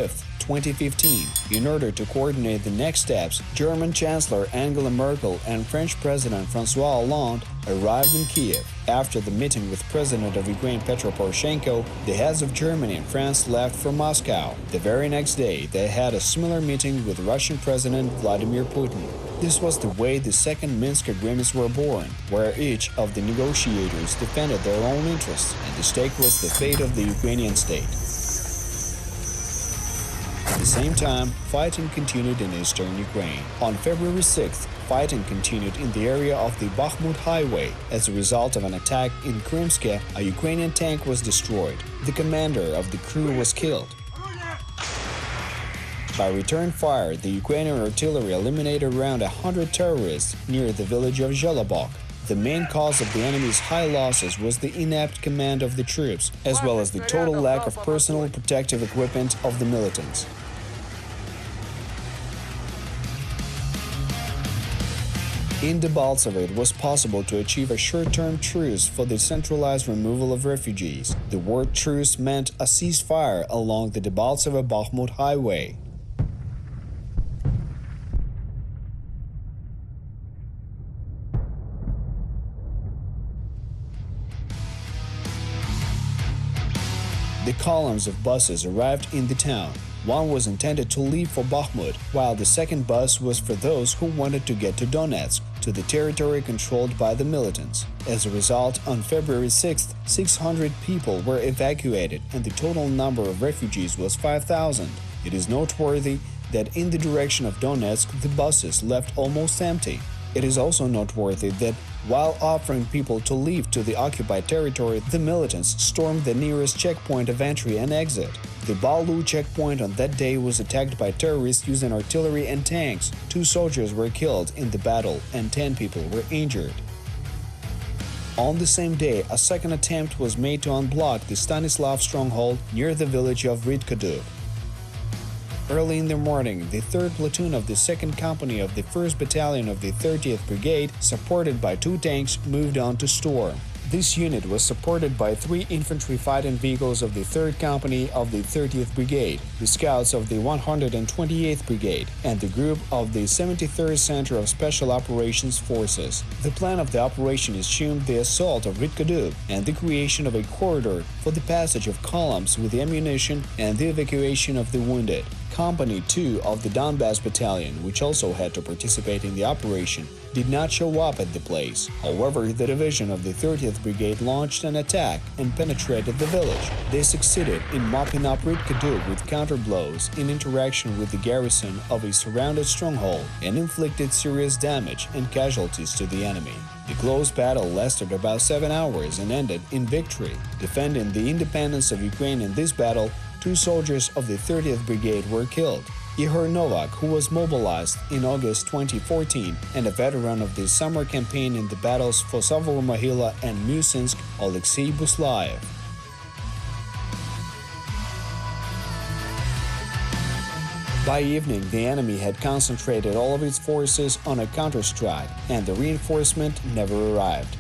2015, in order to coordinate the next steps, German Chancellor Angela Merkel and French President François Hollande arrived in Kiev. After the meeting with President of Ukraine Petro Poroshenko, the heads of Germany and France left for Moscow. The very next day, they had a similar meeting with Russian President Vladimir Putin. This was the way the second Minsk agreements were born, where each of the negotiators defended their own interests, and the stake was the fate of the Ukrainian state. At the same time, fighting continued in eastern Ukraine. On February 6th, fighting continued in the area of the Bakhmut highway. As a result of an attack in Crimea, a Ukrainian tank was destroyed. The commander of the crew was killed. By return fire, the Ukrainian artillery eliminated around 100 terrorists near the village of Zhelobok. The main cause of the enemy's high losses was the inept command of the troops, as well as the total lack of personal protective equipment of the militants. In Debaltseve, it was possible to achieve a short-term truce for the centralized removal of refugees. The word truce meant a ceasefire along the Debaltseve-Bakhmut highway. The columns of buses arrived in the town. One was intended to leave for Bakhmut, while the second bus was for those who wanted to get to Donetsk, to the territory controlled by the militants. As a result, on February 6th, 600 people were evacuated and the total number of refugees was 5,000. It is noteworthy that in the direction of Donetsk, the buses left almost empty. It is also noteworthy that while offering people to leave to the occupied territory, the militants stormed the nearest checkpoint of entry and exit. The Balu checkpoint on that day was attacked by terrorists using artillery and tanks. 2 soldiers were killed in the battle and 10 people were injured. On the same day, a second attempt was made to unblock the Stanislav stronghold near the village of Ridkodub. Early in the morning, the 3rd platoon of the 2nd company of the 1st battalion of the 30th Brigade, supported by 2 tanks, moved on to storm. This unit was supported by 3 infantry fighting vehicles of the 3rd Company of the 30th Brigade, the scouts of the 128th Brigade, and the group of the 73rd Center of Special Operations Forces. The plan of the operation assumed the assault of Ridkodub and the creation of a corridor for the passage of columns with ammunition and the evacuation of the wounded. Company 2 of the Donbass Battalion, which also had to participate in the operation, did not show up at the place. However, the division of the 30th Brigade launched an attack and penetrated the village. They succeeded in mopping up Ridkodub with counterblows in interaction with the garrison of a surrounded stronghold and inflicted serious damage and casualties to the enemy. The close battle lasted about 7 hours and ended in victory. Defending the independence of Ukraine in this battle, 2 soldiers of the 30th Brigade were killed. Ihor Novak, who was mobilized in August 2014 and a veteran of the summer campaign in the battles for Savoromohila and Musinsk, Alexei Buslaev. By evening, the enemy had concentrated all of its forces on a counterstrike, and the reinforcement never arrived.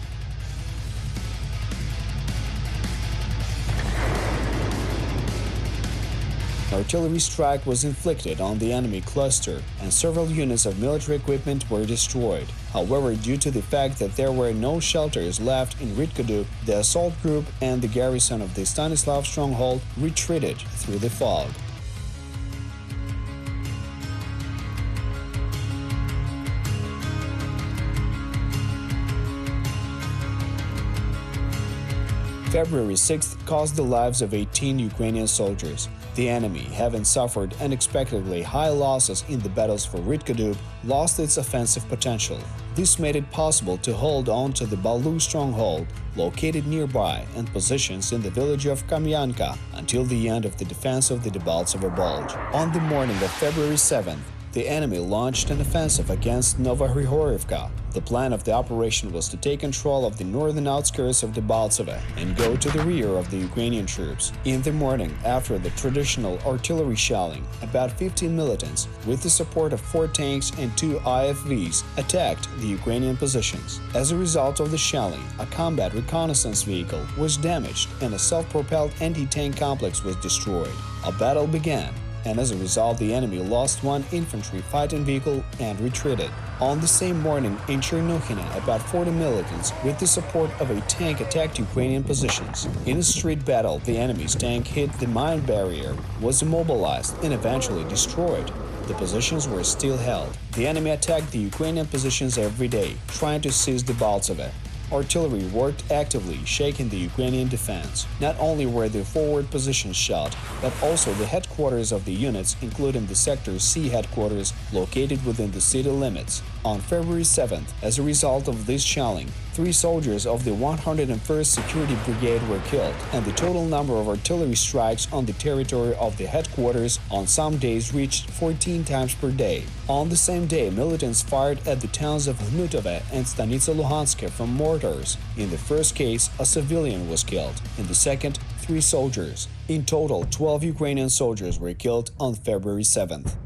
Artillery strike was inflicted on the enemy cluster, and several units of military equipment were destroyed. However, due to the fact that there were no shelters left in Ridkodub, the assault group and the garrison of the Stanislav stronghold retreated through the fog. February 6th cost the lives of 18 Ukrainian soldiers. The enemy, having suffered unexpectedly high losses in the battles for Ridkodub, lost its offensive potential. This made it possible to hold on to the Balu stronghold, located nearby, and positions in the village of Kamyanka until the end of the defense of the Debaltseve Bulge. On the morning of February 7th, the enemy launched an offensive against Novogrigorivka. The plan of the operation was to take control of the northern outskirts of Debaltseve and go to the rear of the Ukrainian troops. In the morning, after the traditional artillery shelling, about 15 militants, with the support of 4 tanks and 2 IFVs, attacked the Ukrainian positions. As a result of the shelling, a combat reconnaissance vehicle was damaged and a self-propelled anti-tank complex was destroyed. A battle began, and as a result the enemy lost one infantry fighting vehicle and retreated. On the same morning in Chernuhina, about 40 militants with the support of a tank attacked Ukrainian positions. In a street battle, the enemy's tank hit the mine barrier, was immobilized and eventually destroyed. The positions were still held. The enemy attacked the Ukrainian positions every day, trying to seize Debaltseve. Artillery worked actively, shaking the Ukrainian defense. Not only were the forward positions shot, but also the headquarters of the units, including the Sector C headquarters located within the city limits. On February 7th, as a result of this shelling, 3 soldiers of the 101st Security Brigade were killed, and the total number of artillery strikes on the territory of the headquarters on some days reached 14 times per day. On the same day, militants fired at the towns of Hnutove and Stanitsa Luhanska from mortars. In the first case, a civilian was killed. In the second, 3 soldiers. In total, 12 Ukrainian soldiers were killed on February 7th.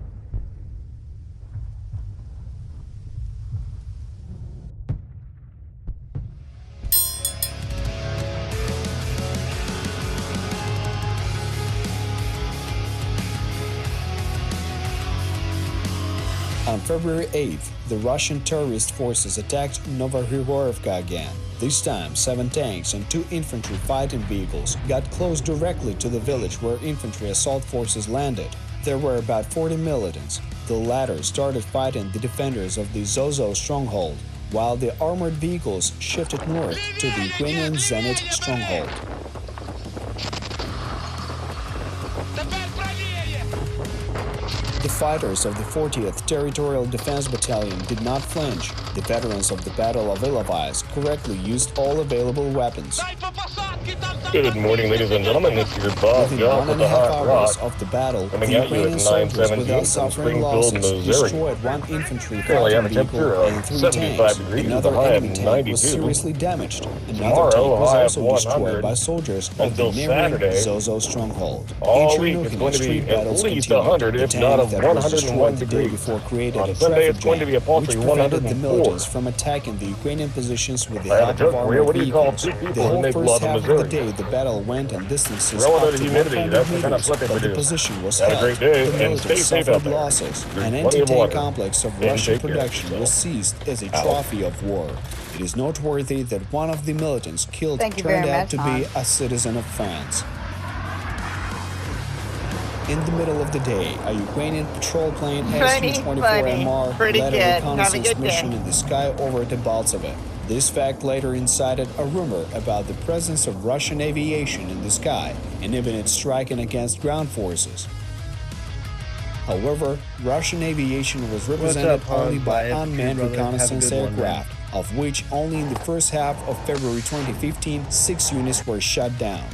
On February 8th, the Russian terrorist forces attacked Novogrigorivka again. This time, 7 tanks and 2 infantry fighting vehicles got close directly to the village where infantry assault forces landed. There were about 40 militants. The latter started fighting the defenders of the Zozo stronghold, while the armored vehicles shifted north to the Ukrainian Zenit stronghold. The fighters of the 40th Territorial Defense Battalion did not flinch. The veterans of the Battle of Ilovaisk correctly used all available weapons. Good morning, ladies and gentlemen. It's your boss, Within 1.5 Hot Rock. hours of the battle, the Coming at you Ukrainian at soldiers 9:17 without from suffering Springfield, losses Missouri. destroyed 1 infantry Currently fighting have a temperature vehicle of and 3 75 tanks. degrees, Another with a high of enemy tank 92. was seriously damaged. Another Tomorrow, tank was a high of also 100 destroyed by soldiers of the until neighboring Saturday. Zozo stronghold. All In week Chernuhina, it's going to be street at battles least continued. 100, The if tank not of that was 101 destroyed the day degrees. before created On a Sunday, traffic it's going to be a jam, paltry which prevented the 104. militants from attacking the Ukrainian positions with the I have a help joke of for you. armored What do you call vehicles. two The people who whole make first love in half of the Missouri? day, the battle went on distances Relative up to humidity, 100 that's the kind of meters, flipping but we the do. position was Have a held. great day, The and militants stay safe suffered out there. losses. Drink An plenty of anti-tank water. complex of And Russian take care of production was yourself. seized as a Out. trophy of war. It is noteworthy that one of the militants killed Thank you turned very out much, to be a citizen of France. In the middle of the day, a Ukrainian patrol plane Su-24MR led a reconnaissance mission in the sky over Debaltseve. This fact later incited a rumor about the presence of Russian aviation in the sky and even its striking against ground forces. However, Russian aviation was represented only by unmanned reconnaissance aircraft, of which only in the first half of February 2015, 6 units were shot down.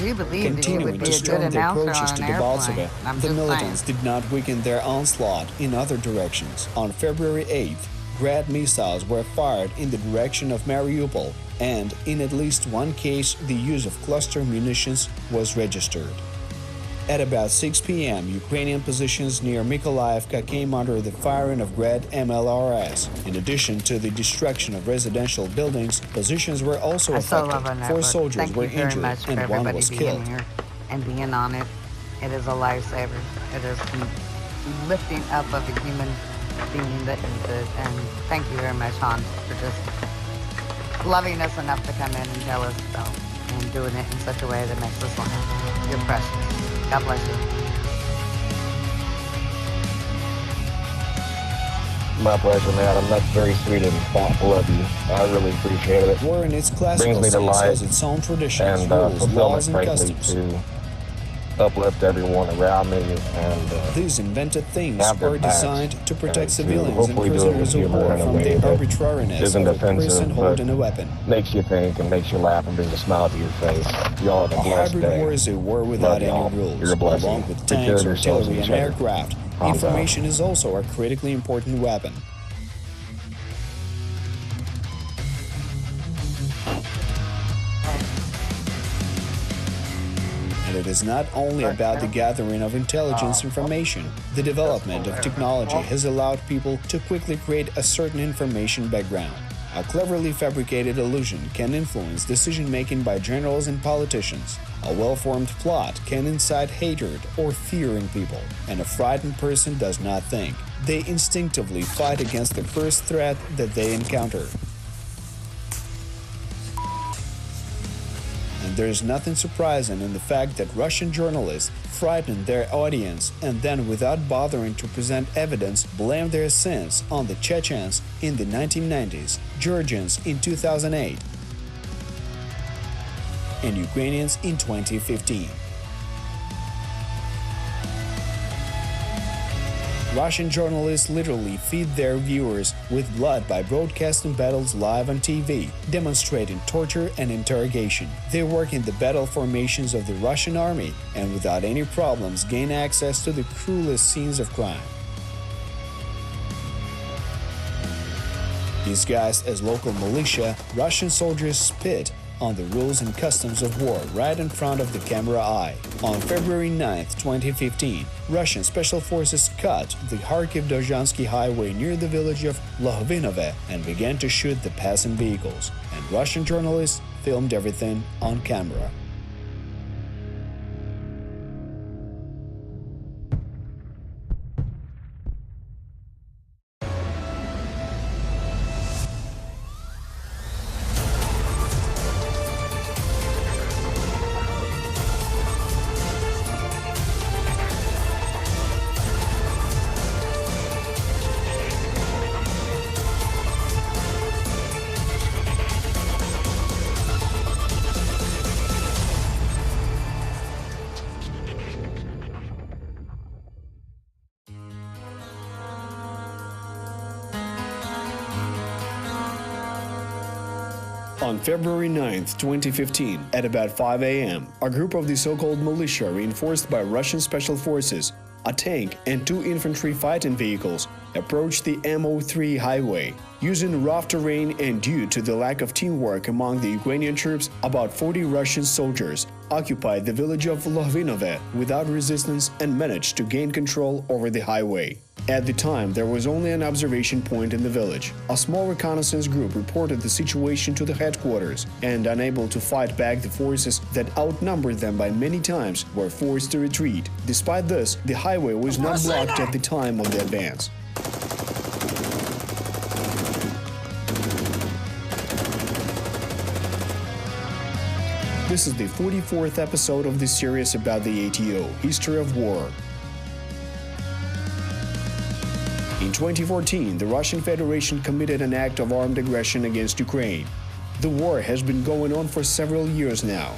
We believed that you Continuing would be to a good storm the announcer approaches on to an airplane. Debaltseve, I'm the just militants saying. did not weaken their onslaught in other directions. On February 8th, Grad missiles were fired in the direction of Mariupol, and in at least one case, the use of cluster munitions was registered. At about 6 p.m., Ukrainian positions near Mykolaiivka came under the firing of Grad MLRS. In addition to the destruction of residential buildings, positions were also I so love our affected. 4 network. soldiers Thank were you very injured much for and 1 everybody was being killed. here and being on it. It is a lifesaver. It is lifting up of a human being that needs it. And thank you very much, Hans, for just loving us enough to come in and tell us so, and doing it in such a way that makes us laugh. You're precious. God bless you. My pleasure, madam. That's very sweet and thoughtful of you. I really appreciate it. War in its classical Brings me to sense life has its own traditions, and rules, fulfillment, laws, and frankly, customs. to uplift everyone around me and These invented things have their are backs designed to and protect to civilians and hopefully do it with prisoners of humor war in a from way the that arbitrariness isn't of a person offensive, holding but a weapon. makes you think and makes you laugh and brings a smile to your face. Y'all have a A blessed hybrid day. war is a war without any y'all. rules. You're a blessing. Along with Take care tanks, of yourselves artillery, and and each other. aircraft, Calm information is also a critically important weapon. And it is not only about the gathering of intelligence information. The development of technology has allowed people to quickly create a certain information background. A cleverly fabricated illusion can influence decision-making by generals and politicians. A well-formed plot can incite hatred or fear in people, and a frightened person does not think. They instinctively fight against the first threat that they encounter. And there is nothing surprising in the fact that Russian journalists frighten their audience and then, without bothering to present evidence, blame their sins on the Chechens in the 1990s, Georgians in 2008, and Ukrainians in 2015. Russian journalists literally feed their viewers with blood by broadcasting battles live on TV, demonstrating torture and interrogation. They work in the battle formations of the Russian army and without any problems gain access to the cruelest scenes of crime. Disguised as local militia, Russian soldiers spit on the rules and customs of war right in front of the camera eye. On February 9, 2015, Russian special forces cut the Kharkiv-Dozhansky highway near the village of Lohvinove and began to shoot the passing vehicles, and Russian journalists filmed everything on camera. On February 9, 2015, at about 5 a.m., a group of the so-called militia reinforced by Russian special forces, a tank and 2 infantry fighting vehicles approached the MO3 highway. Using rough terrain and due to the lack of teamwork among the Ukrainian troops, about 40 Russian soldiers occupied the village of Lohvinove without resistance and managed to gain control over the highway. At the time, there was only an observation point in the village. A small reconnaissance group reported the situation to the headquarters, and unable to fight back the forces that outnumbered them by many times, were forced to retreat. Despite this, the highway was not blocked at the time of the advance. This is the 44th episode of this series about the ATO, History of War. In 2014, the Russian Federation committed an act of armed aggression against Ukraine. The war has been going on for several years now.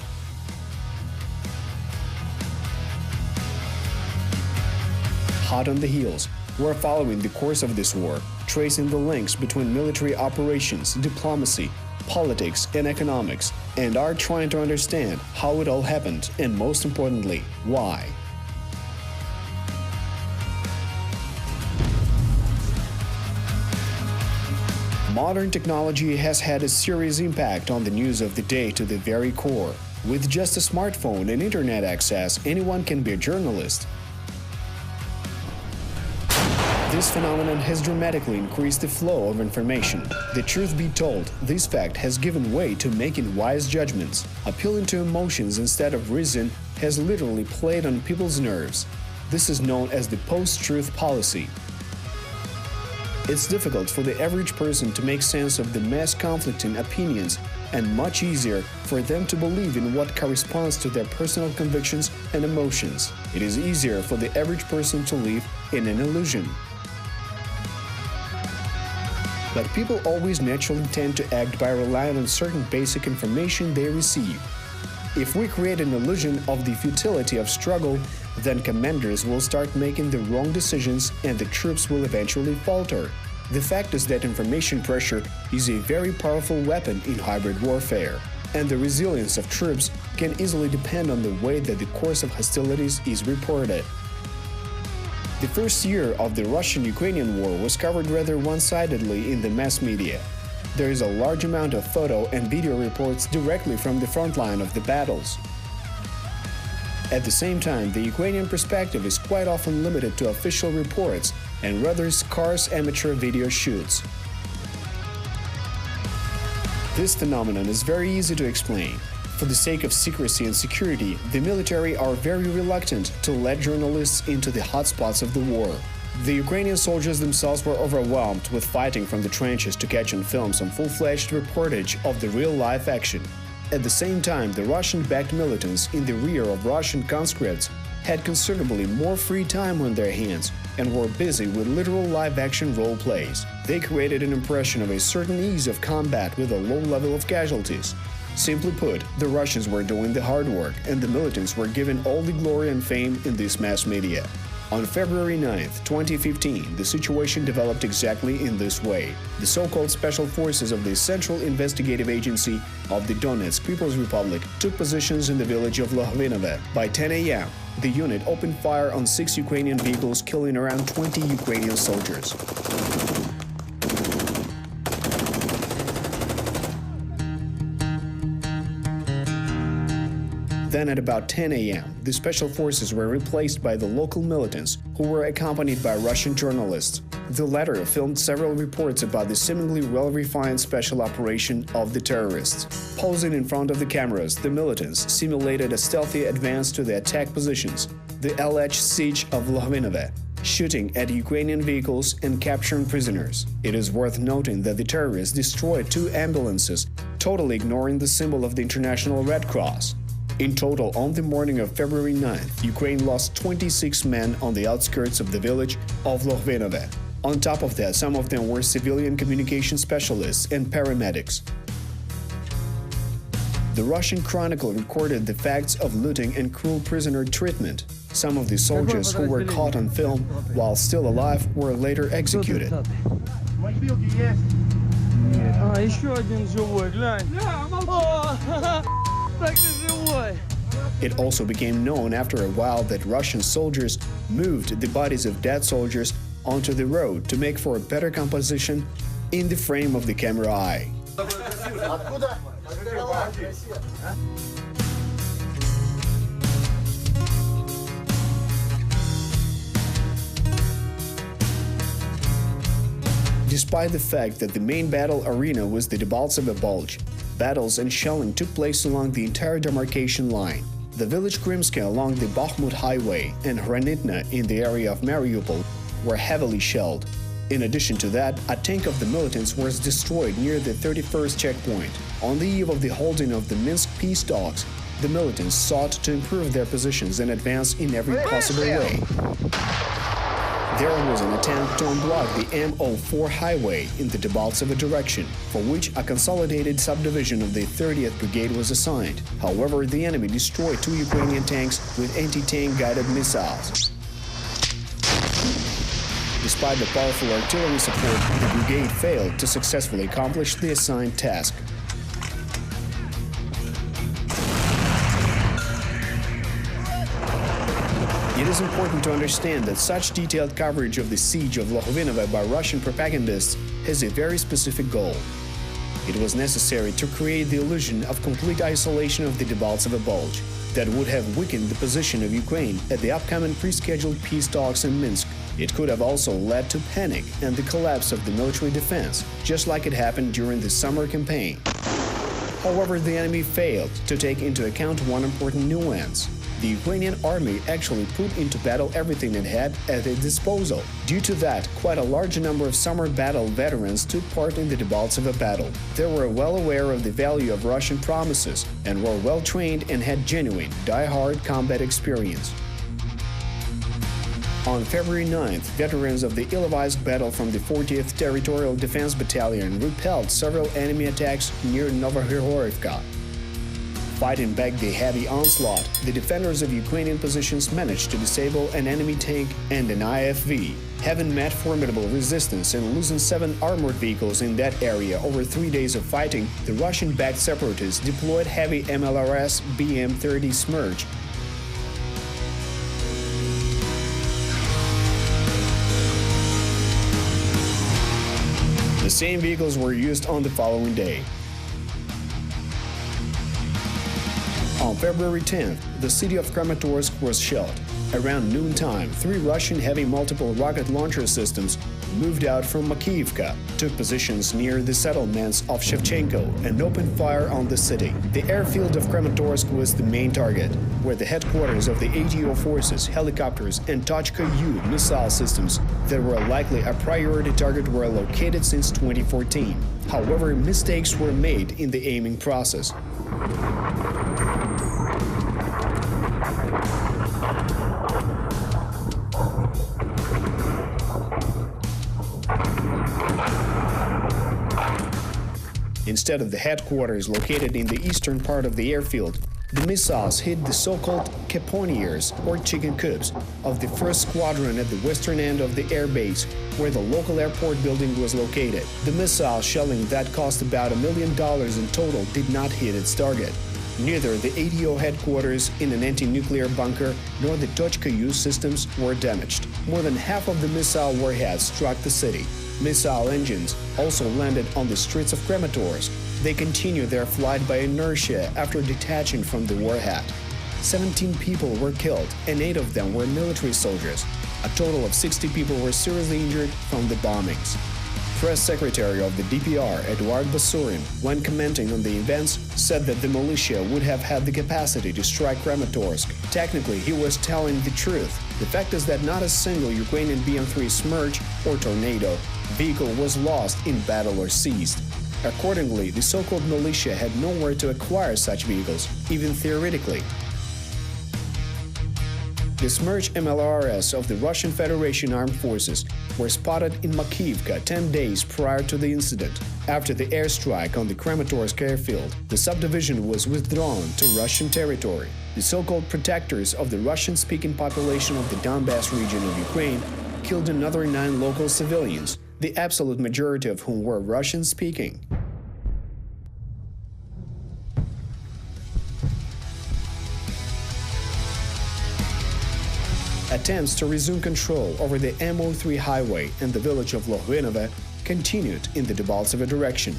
Hot on the heels, we're following the course of this war, tracing the links between military operations, diplomacy, politics, and economics, and are trying to understand how it all happened and, most importantly, why. Modern technology has had a serious impact on the news of the day to the very core. With just a smartphone and internet access, anyone can be a journalist. This phenomenon has dramatically increased the flow of information. The truth be told, this fact has given way to making wise judgments. Appealing to emotions instead of reason has literally played on people's nerves. This is known as the post-truth policy. It's difficult for the average person to make sense of the mass conflicting opinions, and much easier for them to believe in what corresponds to their personal convictions and emotions. It is easier for the average person to live in an illusion. But people always naturally tend to act by relying on certain basic information they receive. If we create an illusion of the futility of struggle, then commanders will start making the wrong decisions and the troops will eventually falter. The fact is that information pressure is a very powerful weapon in hybrid warfare, and the resilience of troops can easily depend on the way that the course of hostilities is reported. The first year of the Russian-Ukrainian war was covered rather one-sidedly in the mass media. There is a large amount of photo and video reports directly from the front line of the battles. At the same time, the Ukrainian perspective is quite often limited to official reports and rather scarce amateur video shoots. This phenomenon is very easy to explain. For the sake of secrecy and security, the military are very reluctant to let journalists into the hotspots of the war. The Ukrainian soldiers themselves were overwhelmed with fighting from the trenches to catch on film some full-fledged reportage of the real-life action. At the same time, the Russian-backed militants in the rear of Russian conscripts had considerably more free time on their hands and were busy with literal live-action role plays. They created an impression of a certain ease of combat with a low level of casualties. Simply put, the Russians were doing the hard work, and the militants were given all the glory and fame in this mass media. On February 9, 2015, the situation developed exactly in this way. The so-called Special Forces of the Central Investigative Agency of the Donetsk People's Republic took positions in the village of Lohvinove. By 10 a.m., the unit opened fire on 6 Ukrainian vehicles, killing around 20 Ukrainian soldiers. Then at about 10 a.m., the special forces were replaced by the local militants, who were accompanied by Russian journalists. The latter filmed several reports about the seemingly well-refined special operation of the terrorists. Posing in front of the cameras, the militants simulated a stealthy advance to the attack positions, the alleged siege of Lohvinove, shooting at Ukrainian vehicles and capturing prisoners. It is worth noting that the terrorists destroyed 2 ambulances, totally ignoring the symbol of the International Red Cross. In total, on the morning of February 9th, Ukraine lost 26 men on the outskirts of the village of Lohvinove. On top of that, some of them were civilian communication specialists and paramedics. The Russian Chronicle recorded the facts of looting and cruel prisoner treatment. Some of the soldiers who were caught on film while still alive were later executed. It also became known after a while that Russian soldiers moved the bodies of dead soldiers onto the road to make for a better composition in the frame of the camera eye. Despite the fact that the main battle arena was the Debaltseve Bulge, battles and shelling took place along the entire demarcation line. The village Crimea along the Bakhmut highway and Hranitna in the area of Mariupol were heavily shelled. In addition to that, a tank of the militants was destroyed near the 31st checkpoint. On the eve of the holding of the Minsk peace talks, the militants sought to improve their positions and advance in every possible way. There was an attempt to unblock the M04 highway in the Debaltseve direction, for which a consolidated subdivision of the 30th Brigade was assigned. However, the enemy destroyed 2 Ukrainian tanks with anti-tank guided missiles. Despite the powerful artillery support, the brigade failed to successfully accomplish the assigned task. It is important to understand that such detailed coverage of the siege of Lohvinove by Russian propagandists has a very specific goal. It was necessary to create the illusion of complete isolation of the Debaltseve Bulge that would have weakened the position of Ukraine at the upcoming pre-scheduled peace talks in Minsk. It could have also led to panic and the collapse of the military defense, just like it happened during the summer campaign. However, the enemy failed to take into account one important nuance. The Ukrainian army actually put into battle everything it had at its disposal. Due to that, quite a large number of summer battle veterans took part in the Debaltseve battle. They were well aware of the value of Russian promises and were well trained and had genuine, die-hard combat experience. On February 9th, veterans of the Ilovaisk battle from the 40th Territorial Defense Battalion repelled several enemy attacks near Novogorivka. Fighting back the heavy onslaught, the defenders of Ukrainian positions managed to disable an enemy tank and an IFV. Having met formidable resistance and losing 7 armored vehicles in that area over 3 days of fighting, the Russian-backed separatists deployed heavy MLRS BM-30 Smerch. The same vehicles were used on the following day. On February 10th, the city of Kramatorsk was shelled. Around noontime, 3 Russian heavy multiple rocket launcher systems moved out from Makiivka, took positions near the settlements of Shevchenko and opened fire on the city. The airfield of Kramatorsk was the main target, where the headquarters of the ATO forces, helicopters and Thankyou missile systems that were likely a priority target were located since 2014. However, mistakes were made in the aiming process. Instead of the headquarters located in the eastern part of the airfield, the missiles hit the so-called caponiers, or chicken coops, of the 1st Squadron at the western end of the airbase, where the local airport building was located. The missile shelling that cost about $1 million in total did not hit its target. Neither the ATO headquarters in an anti-nuclear bunker nor the Thankyou systems were damaged. More than half of the missile warheads struck the city. Missile engines also landed on the streets of Kramatorsk. They continued their flight by inertia after detaching from the warhead. 17 people were killed, and 8 of them were military soldiers. A total of 60 people were seriously injured from the bombings. Press Secretary of the DPR, Eduard Basurin, when commenting on the events, said that the militia would have had the capacity to strike Kramatorsk. Technically, he was telling the truth. The fact is that not a single Ukrainian BM-3 Smerch or Tornado vehicle was lost in battle or seized. Accordingly, the so-called militia had nowhere to acquire such vehicles, even theoretically. The Smerch MLRS of the Russian Federation Armed Forces were spotted in Makiivka 10 days prior to the incident. After the airstrike on the Kramatorsk airfield, the subdivision was withdrawn to Russian territory. The so-called protectors of the Russian-speaking population of the Donbass region of Ukraine killed another 9 local civilians, the absolute majority of whom were Russian-speaking. Attempts to resume control over the MO3 highway and the village of Lohvinove continued in the Debaltseve direction.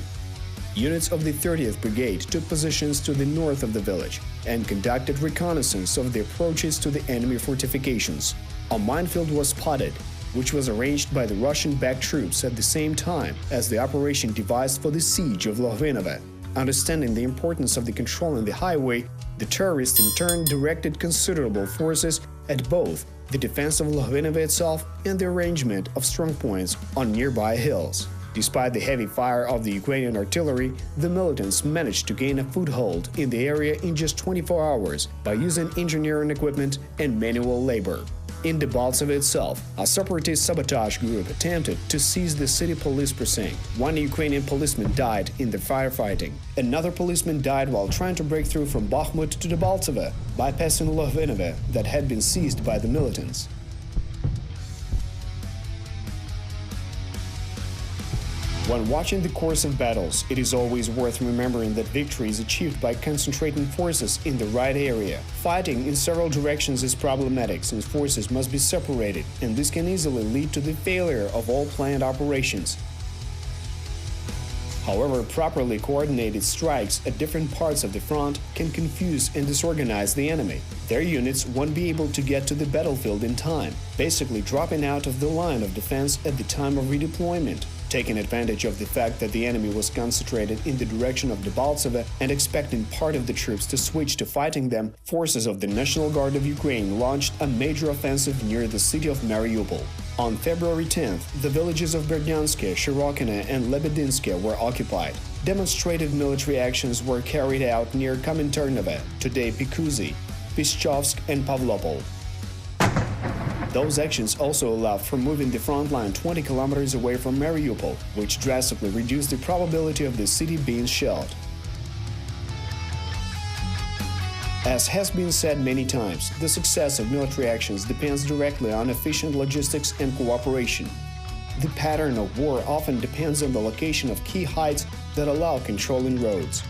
Units of the 30th Brigade took positions to the north of the village and conducted reconnaissance of the approaches to the enemy fortifications. A minefield was spotted, which was arranged by the Russian-backed troops at the same time as the operation devised for the siege of Lohvinove. Understanding the importance of the controlling the highway, the terrorists in turn directed considerable forces at both the defense of Lohvinove itself and the arrangement of strongpoints on nearby hills. Despite the heavy fire of the Ukrainian artillery, the militants managed to gain a foothold in the area in just 24 hours by using engineering equipment and manual labor. In Debaltseve itself, a separatist sabotage group attempted to seize the city police precinct. 1 Ukrainian policeman died in the firefighting. Another policeman died while trying to break through from Bakhmut to Debaltseve, bypassing Lohvinove that had been seized by the militants. When watching the course of battles, it is always worth remembering that victory is achieved by concentrating forces in the right area. Fighting in several directions is problematic since forces must be separated, and this can easily lead to the failure of all planned operations. However, properly coordinated strikes at different parts of the front can confuse and disorganize the enemy. Their units won't be able to get to the battlefield in time, basically dropping out of the line of defense at the time of redeployment. Taking advantage of the fact that the enemy was concentrated in the direction of Debaltseve and expecting part of the troops to switch to fighting them, forces of the National Guard of Ukraine launched a major offensive near the city of Mariupol. On February 10th, the villages of Berdyanske, Shirokine and Lebedinske were occupied. Demonstrative military actions were carried out near Kominternovo, today Pikuzi, Pischovsk and Pavlopol. Those actions also allowed for moving the front line 20 kilometers away from Mariupol, which drastically reduced the probability of the city being shelled. As has been said many times, the success of military actions depends directly on efficient logistics and cooperation. The pattern of war often depends on the location of key heights that allow controlling roads.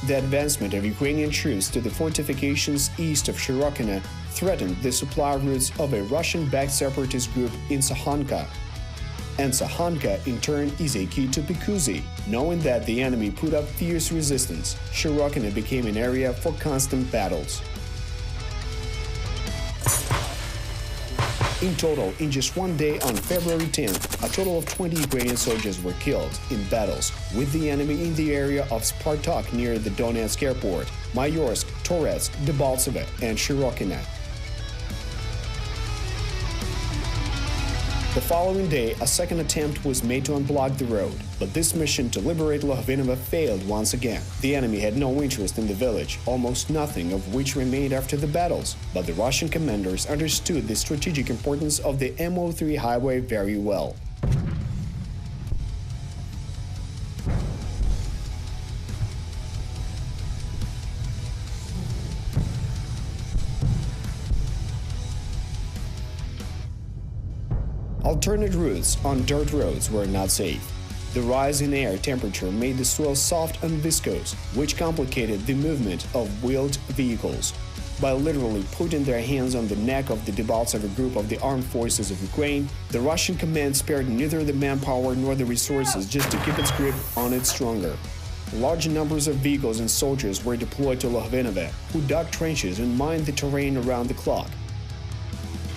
The advancement of Ukrainian troops to the fortifications east of Shirokine threatened the supply routes of a Russian-backed separatist group in Sahanka. And Sahanka, in turn, is a key to Pikuzi. Knowing that the enemy put up fierce resistance, Shirokine became an area for constant battles. In total, in just one day on February 10th, a total of 20 Ukrainian soldiers were killed in battles with the enemy in the area of Spartak near the Donetsk airport, Mayorsk, Toretsk, Debaltseve, and Shirokina. The following day, a second attempt was made to unblock the road, but this mission to liberate Lohvinovo failed once again. The enemy had no interest in the village, almost nothing of which remained after the battles, but the Russian commanders understood the strategic importance of the MO3 highway very well. Alternate routes on dirt roads were not safe. The rise in air temperature made the soil soft and viscous, which complicated the movement of wheeled vehicles. By literally putting their hands on the neck of the Debaltseve group of the armed forces of Ukraine, the Russian command spared neither the manpower nor the resources just to keep its grip on it stronger. Large numbers of vehicles and soldiers were deployed to Lohvinovo, who dug trenches and mined the terrain around the clock.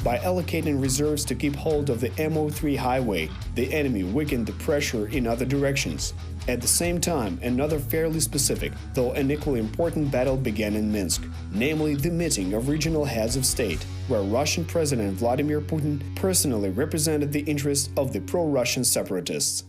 By allocating reserves to keep hold of the MO3 highway, the enemy weakened the pressure in other directions. At the same time, another fairly specific, though an equally important battle began in Minsk, namely the meeting of regional heads of state, where Russian President Vladimir Putin personally represented the interests of the pro-Russian separatists.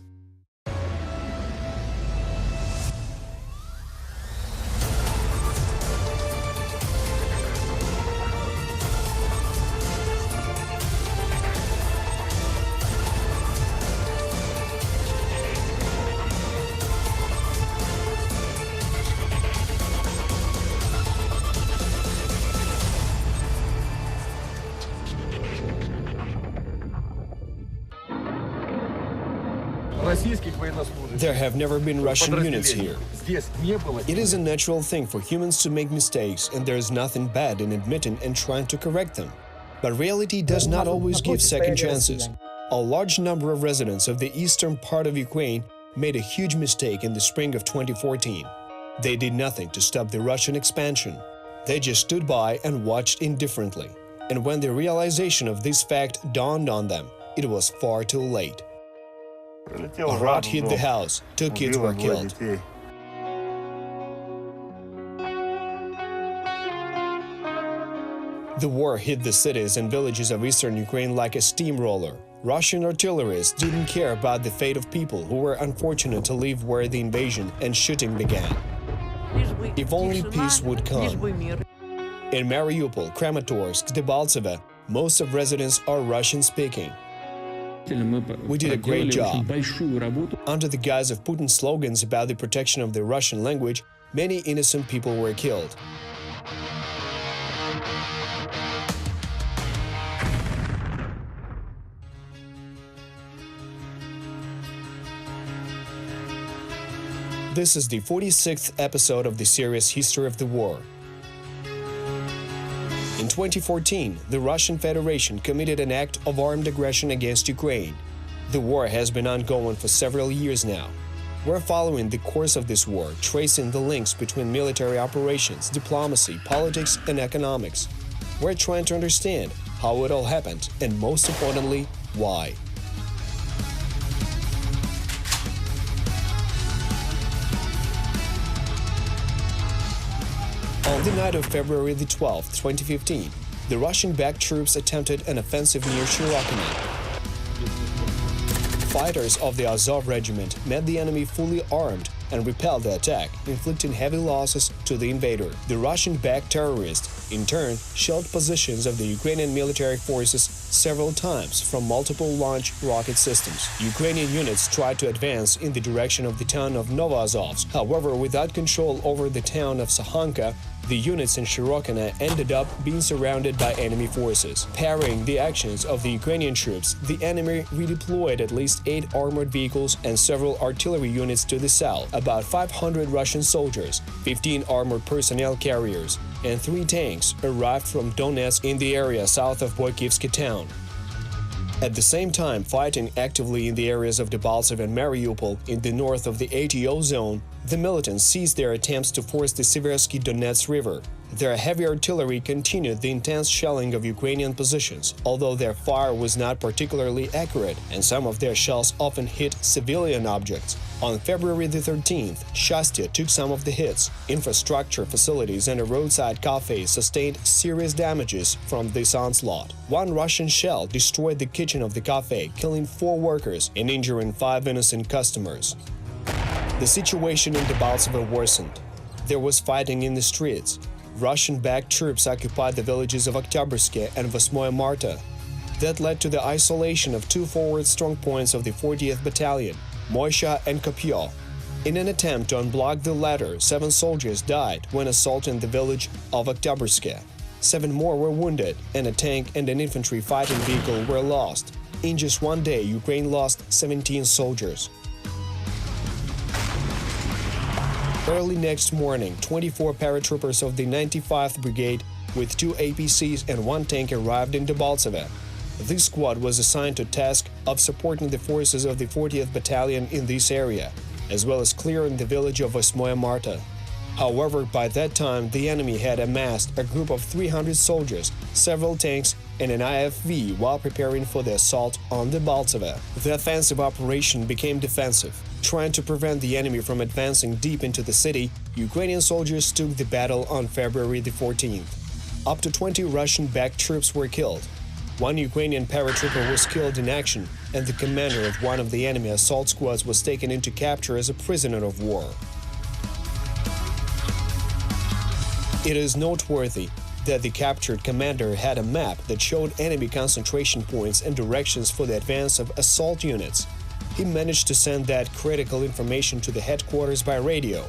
There have never been Russian units here. It is a natural thing for humans to make mistakes, and there is nothing bad in admitting and trying to correct them. But reality does not always give second chances. A large number of residents of the eastern part of Ukraine made a huge mistake in the spring of 2014. They did nothing to stop the Russian expansion. They just stood by and watched indifferently. And when the realization of this fact dawned on them, it was far too late. A rat hit the house, 2 kids were killed. The war hit the cities and villages of eastern Ukraine like a steamroller. Russian artillerists didn't care about the fate of people who were unfortunate to live where the invasion and shooting began. If only peace would come. In Mariupol, Kramatorsk, Debaltseve, most of residents are Russian-speaking. We did a great job. Under the guise of Putin's slogans about the protection of the Russian language, many innocent people were killed. This is the 46th episode of the series History of the War. In 2014, the Russian Federation committed an act of armed aggression against Ukraine. The war has been ongoing for several years now. We're following the course of this war, tracing the links between military operations, diplomacy, politics, and economics. We're trying to understand how it all happened, and most importantly, why. On the night of February the 12th, 2015, the Russian-backed troops attempted an offensive near Shirokina. Fighters of the Azov regiment met the enemy fully armed and repelled the attack, inflicting heavy losses to the invader. The Russian-backed terrorists, in turn, shelled positions of the Ukrainian military forces several times from multiple launch rocket systems. Ukrainian units tried to advance in the direction of the town of Novoazovsk. However, without control over the town of Sahanka, the units in Shirokina ended up being surrounded by enemy forces. Parrying the actions of the Ukrainian troops, the enemy redeployed at least 8 armored vehicles and several artillery units to the south, about 500 Russian soldiers, 15 armored personnel carriers, and 3 tanks arrived from Donetsk in the area south of Boykivsky town. At the same time, fighting actively in the areas of Debaltseve and Mariupol in the north of the ATO zone, The militants ceased their attempts to force the Seversky Donets River. Their heavy artillery continued the intense shelling of Ukrainian positions, although their fire was not particularly accurate and some of their shells often hit civilian objects. On February the 13th, Shastia took some of the hits. Infrastructure facilities and a roadside cafe sustained serious damages from this onslaught. One Russian shell destroyed the kitchen of the cafe, killing 4 workers and injuring 5 innocent customers. The situation in Debaltseve worsened. There was fighting in the streets. Russian-backed troops occupied the villages of Oktyabrskoye and Vasmoye Marta. That led to the isolation of 2 forward strongpoints of the 40th Battalion, Moisha and Kopyo. In an attempt to unblock the latter, 7 soldiers died when assaulting the village of Oktyabrskoye. 7 more were wounded, and a tank and an infantry fighting vehicle were lost. In just one day, Ukraine lost 17 soldiers. Early next morning, 24 paratroopers of the 95th Brigade with 2 APCs and 1 tank arrived in Debaltseve. This squad was assigned to task of supporting the forces of the 40th Battalion in this area, as well as clearing the village of Vasmoye Marta. However, by that time, the enemy had amassed a group of 300 soldiers, several tanks, and an IFV while preparing for the assault on Debaltseve. The offensive operation became defensive. Trying to prevent the enemy from advancing deep into the city, Ukrainian soldiers took the battle on February the 14th. Up to 20 Russian-backed troops were killed. 1 Ukrainian paratrooper was killed in action, and the commander of one of the enemy assault squads was taken into capture as a prisoner of war. It is noteworthy that the captured commander had a map that showed enemy concentration points and directions for the advance of assault units. He managed to send that critical information to the headquarters by radio.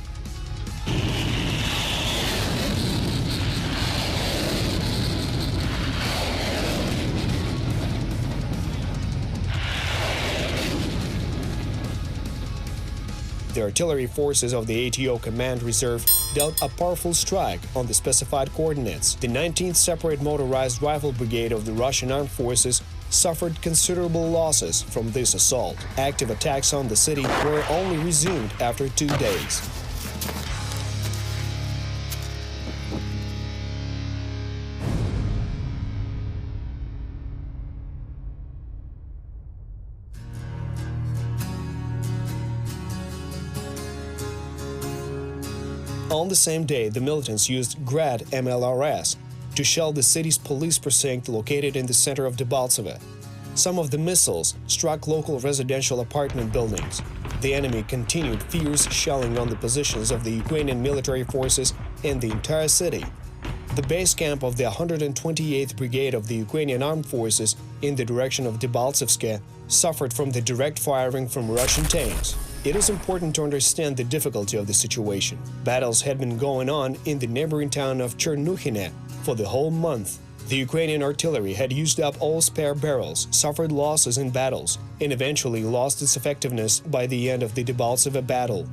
The artillery forces of the ATO Command Reserve dealt a powerful strike on the specified coordinates. The 19th Separate Motorized Rifle Brigade of the Russian Armed Forces suffered considerable losses from this assault. Active attacks on the city were only resumed after 2 days. On the same day, the militants used Grad MLRS to shell the city's police precinct located in the center of Debaltseve. Some of the missiles struck local residential apartment buildings. The enemy continued fierce shelling on the positions of the Ukrainian military forces in the entire city. The base camp of the 128th Brigade of the Ukrainian Armed Forces in the direction of Debaltsevsk suffered from the direct firing from Russian tanks. It is important to understand the difficulty of the situation. Battles had been going on in the neighboring town of Chernukhine for the whole month. The Ukrainian artillery had used up all spare barrels, suffered losses in battles, and eventually lost its effectiveness by the end of the Debaltseve battle.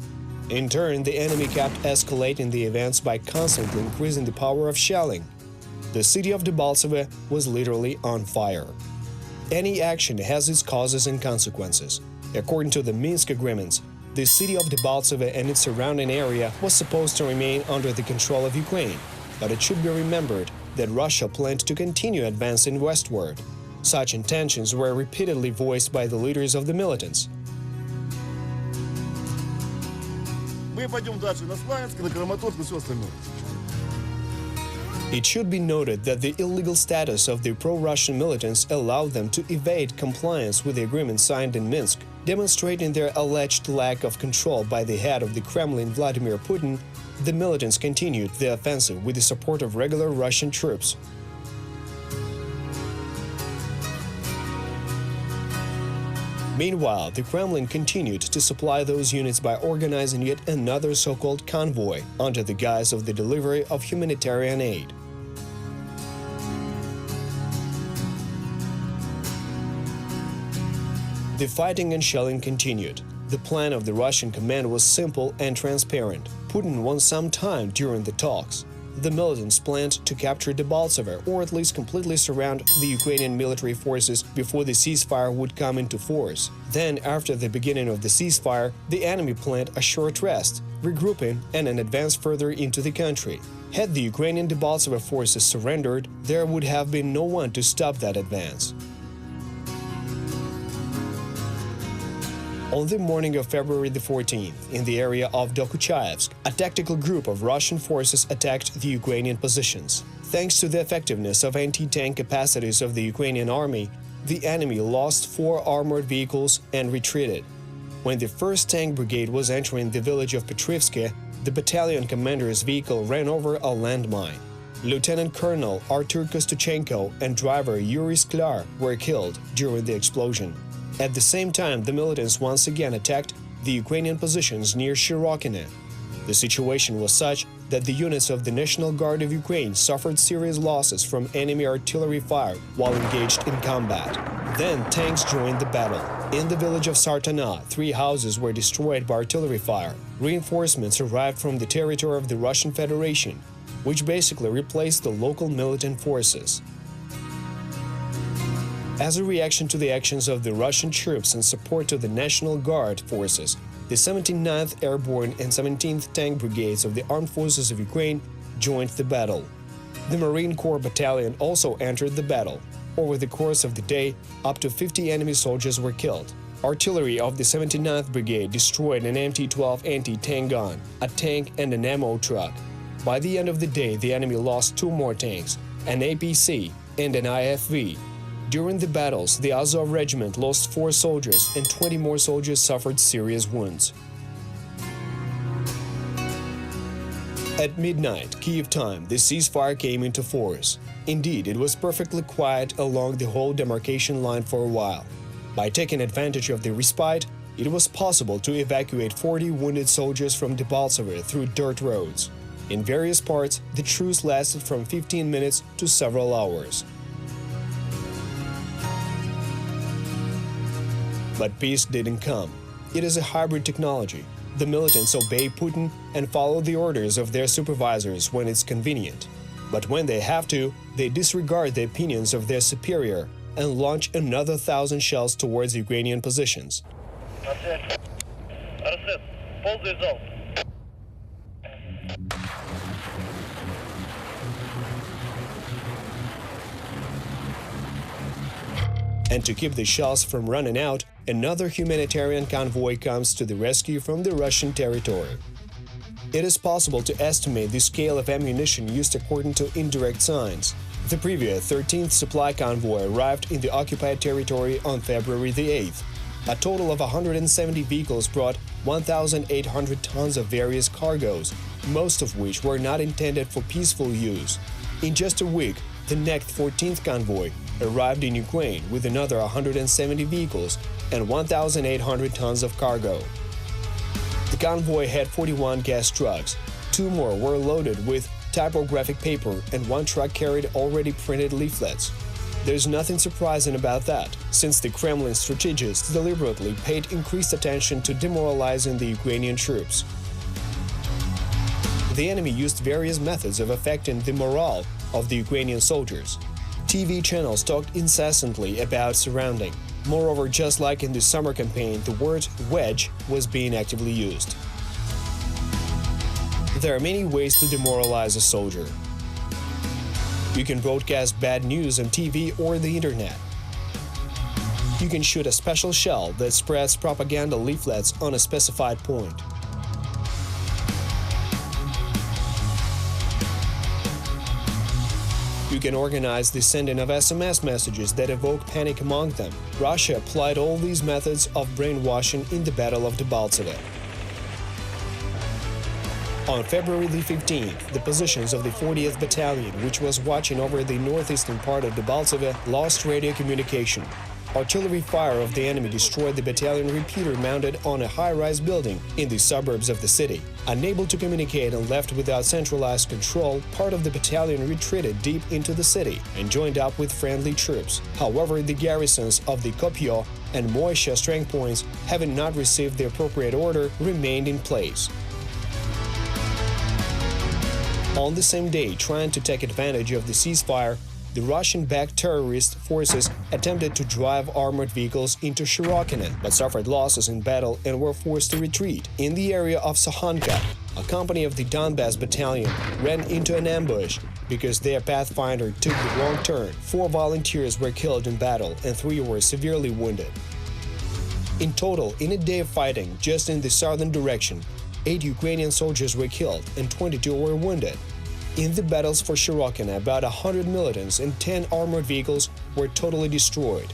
In turn, the enemy kept escalating the events by constantly increasing the power of shelling. The city of Debaltseve was literally on fire. Any action has its causes and consequences. According to the Minsk agreements, the city of Debaltseve and its surrounding area was supposed to remain under the control of Ukraine, but it should be remembered that Russia planned to continue advancing westward. Such intentions were repeatedly voiced by the leaders of the militants. It should be noted that the illegal status of the pro-Russian militants allowed them to evade compliance with the agreement signed in Minsk, demonstrating their alleged lack of control by the head of the Kremlin, Vladimir Putin. The militants continued the offensive with the support of regular Russian troops. Meanwhile, the Kremlin continued to supply those units by organizing yet another so-called convoy under the guise of the delivery of humanitarian aid. The fighting and shelling continued. The plan of the Russian command was simple and transparent. Putin won some time during the talks. the militants planned to capture Debaltseve or at least completely surround the Ukrainian military forces before the ceasefire would come into force. Then, after the beginning of the ceasefire, the enemy planned a short rest, regrouping and an advance further into the country. Had the Ukrainian Debaltseve forces surrendered, there would have been no one to stop that advance. On the morning of February the 14th, in the area of Dokuchaevsk, a tactical group of Russian forces attacked the Ukrainian positions. Thanks to the effectiveness of anti-tank capacities of the Ukrainian army, the enemy lost 4 armored vehicles and retreated. When the 1st Tank Brigade was entering the village of Petrivske, the battalion commander's vehicle ran over a landmine. Lieutenant Colonel Artur Kostuchenko and driver Yuri Sklar were killed during the explosion. At the same time, the militants once again attacked the Ukrainian positions near Shirokine. The situation was such that the units of the National Guard of Ukraine suffered serious losses from enemy artillery fire while engaged in combat. Then tanks joined the battle. In the village of Sartana, 3 houses were destroyed by artillery fire. Reinforcements arrived from the territory of the Russian Federation, which basically replaced the local militant forces. As a reaction to the actions of the Russian troops in support to the National Guard forces, the 79th Airborne and 17th Tank Brigades of the Armed Forces of Ukraine joined the battle. The Marine Corps Battalion also entered the battle. Over the course of the day, up to 50 enemy soldiers were killed. Artillery of the 79th Brigade destroyed an MT-12 anti-tank gun, a tank and an ammo truck. By the end of the day, the enemy lost 2 more tanks, an APC and an IFV. During the battles, the Azov Regiment lost 4 soldiers and 20 more soldiers suffered serious wounds. At midnight, Kiev time, the ceasefire came into force. Indeed, it was perfectly quiet along the whole demarcation line for a while. By taking advantage of the respite, it was possible to evacuate 40 wounded soldiers from Debaltseve through dirt roads. In various parts, the truce lasted from 15 minutes to several hours. But peace didn't come. It is a hybrid technology. The militants obey Putin and follow the orders of their supervisors when it's convenient. But when they have to, they disregard the opinions of their superior and launch another 1,000 shells towards Ukrainian positions. And to keep the shells from running out, another humanitarian convoy comes to the rescue from the Russian territory. It is possible to estimate the scale of ammunition used according to indirect signs. The previous 13th supply convoy arrived in the occupied territory on February the 8th. A total of 170 vehicles brought 1,800 tons of various cargoes, most of which were not intended for peaceful use. In just a week, the next 14th convoy arrived in Ukraine with another 170 vehicles and 1,800 tons of cargo. The convoy had 41 gas trucks. 2 more were loaded with typographic paper and 1 truck carried already printed leaflets. There's nothing surprising about that, since the Kremlin strategists deliberately paid increased attention to demoralizing the Ukrainian troops. The enemy used various methods of affecting the morale of the Ukrainian soldiers. TV channels talked incessantly about surrounding. Moreover, just like in the summer campaign, the word wedge was being actively used. There are many ways to demoralize a soldier. You can broadcast bad news on TV or the internet. You can shoot a special shell that spreads propaganda leaflets on a specified point. You can organize the sending of SMS messages that evoke panic among them. Russia applied all these methods of brainwashing in the Battle of Debaltseve. On February the 15th, the positions of the 40th Battalion, which was watching over the northeastern part of Debaltseve, lost radio communication. Artillery fire of the enemy destroyed the battalion repeater mounted on a high-rise building in the suburbs of the city. Unable to communicate and left without centralized control, part of the battalion retreated deep into the city and joined up with friendly troops. However, the garrisons of the Kopyo and Moisha strength points, having not received the appropriate order, remained in place. On the same day, trying to take advantage of the ceasefire, the Russian-backed terrorist forces attempted to drive armored vehicles into Shirokina, but suffered losses in battle and were forced to retreat. In the area of Sohanka, a company of the Donbass battalion ran into an ambush because their pathfinder took the wrong turn. 4 volunteers were killed in battle and 3 were severely wounded. In total, in a day of fighting, just in the southern direction, 8 Ukrainian soldiers were killed and 22 were wounded. In the battles for Shirokina, about 100 militants and 10 armored vehicles were totally destroyed.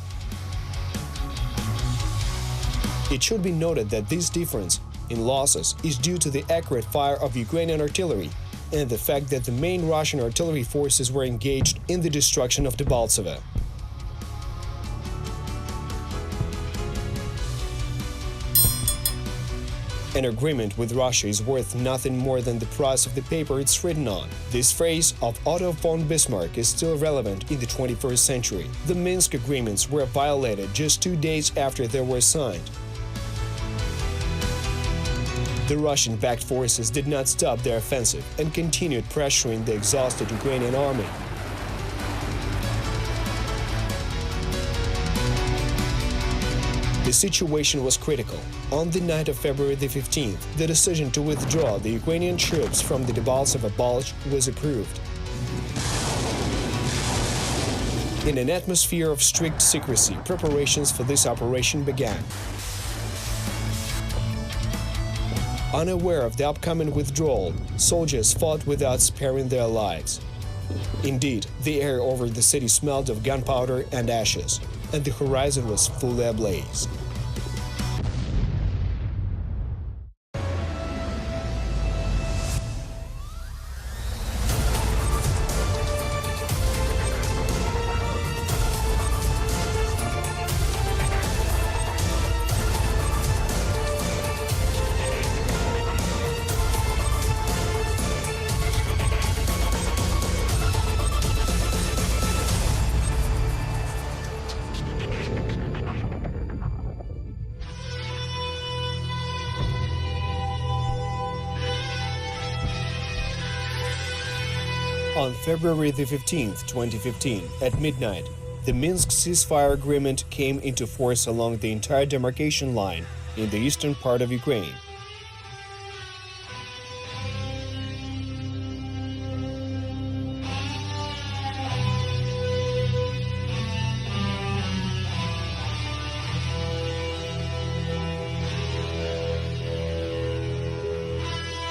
It should be noted that this difference in losses is due to the accurate fire of Ukrainian artillery and the fact that the main Russian artillery forces were engaged in the destruction of Debaltseve. An agreement with Russia is worth nothing more than the price of the paper it's written on. This phrase of Otto von Bismarck is still relevant in the 21st century. The Minsk agreements were violated just 2 days after they were signed. The Russian-backed forces did not stop their offensive and continued pressuring the exhausted Ukrainian army. The situation was critical. On the night of February the 15th, the decision to withdraw the Ukrainian troops from the Debaltseve Bulge was approved. In an atmosphere of strict secrecy, preparations for this operation began. Unaware of the upcoming withdrawal, soldiers fought without sparing their lives. Indeed, the air over the city smelled of gunpowder and ashes, and the horizon was fully ablaze. On February the 15th, 2015, at midnight, the Minsk ceasefire agreement came into force along the entire demarcation line in the eastern part of Ukraine.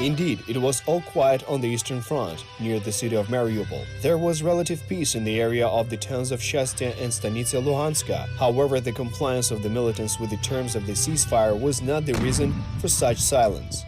Indeed, it was all quiet on the Eastern Front, near the city of Mariupol. There was relative peace in the area of the towns of Shastia and Stanitsa Luhanska. However, the compliance of the militants with the terms of the ceasefire was not the reason for such silence.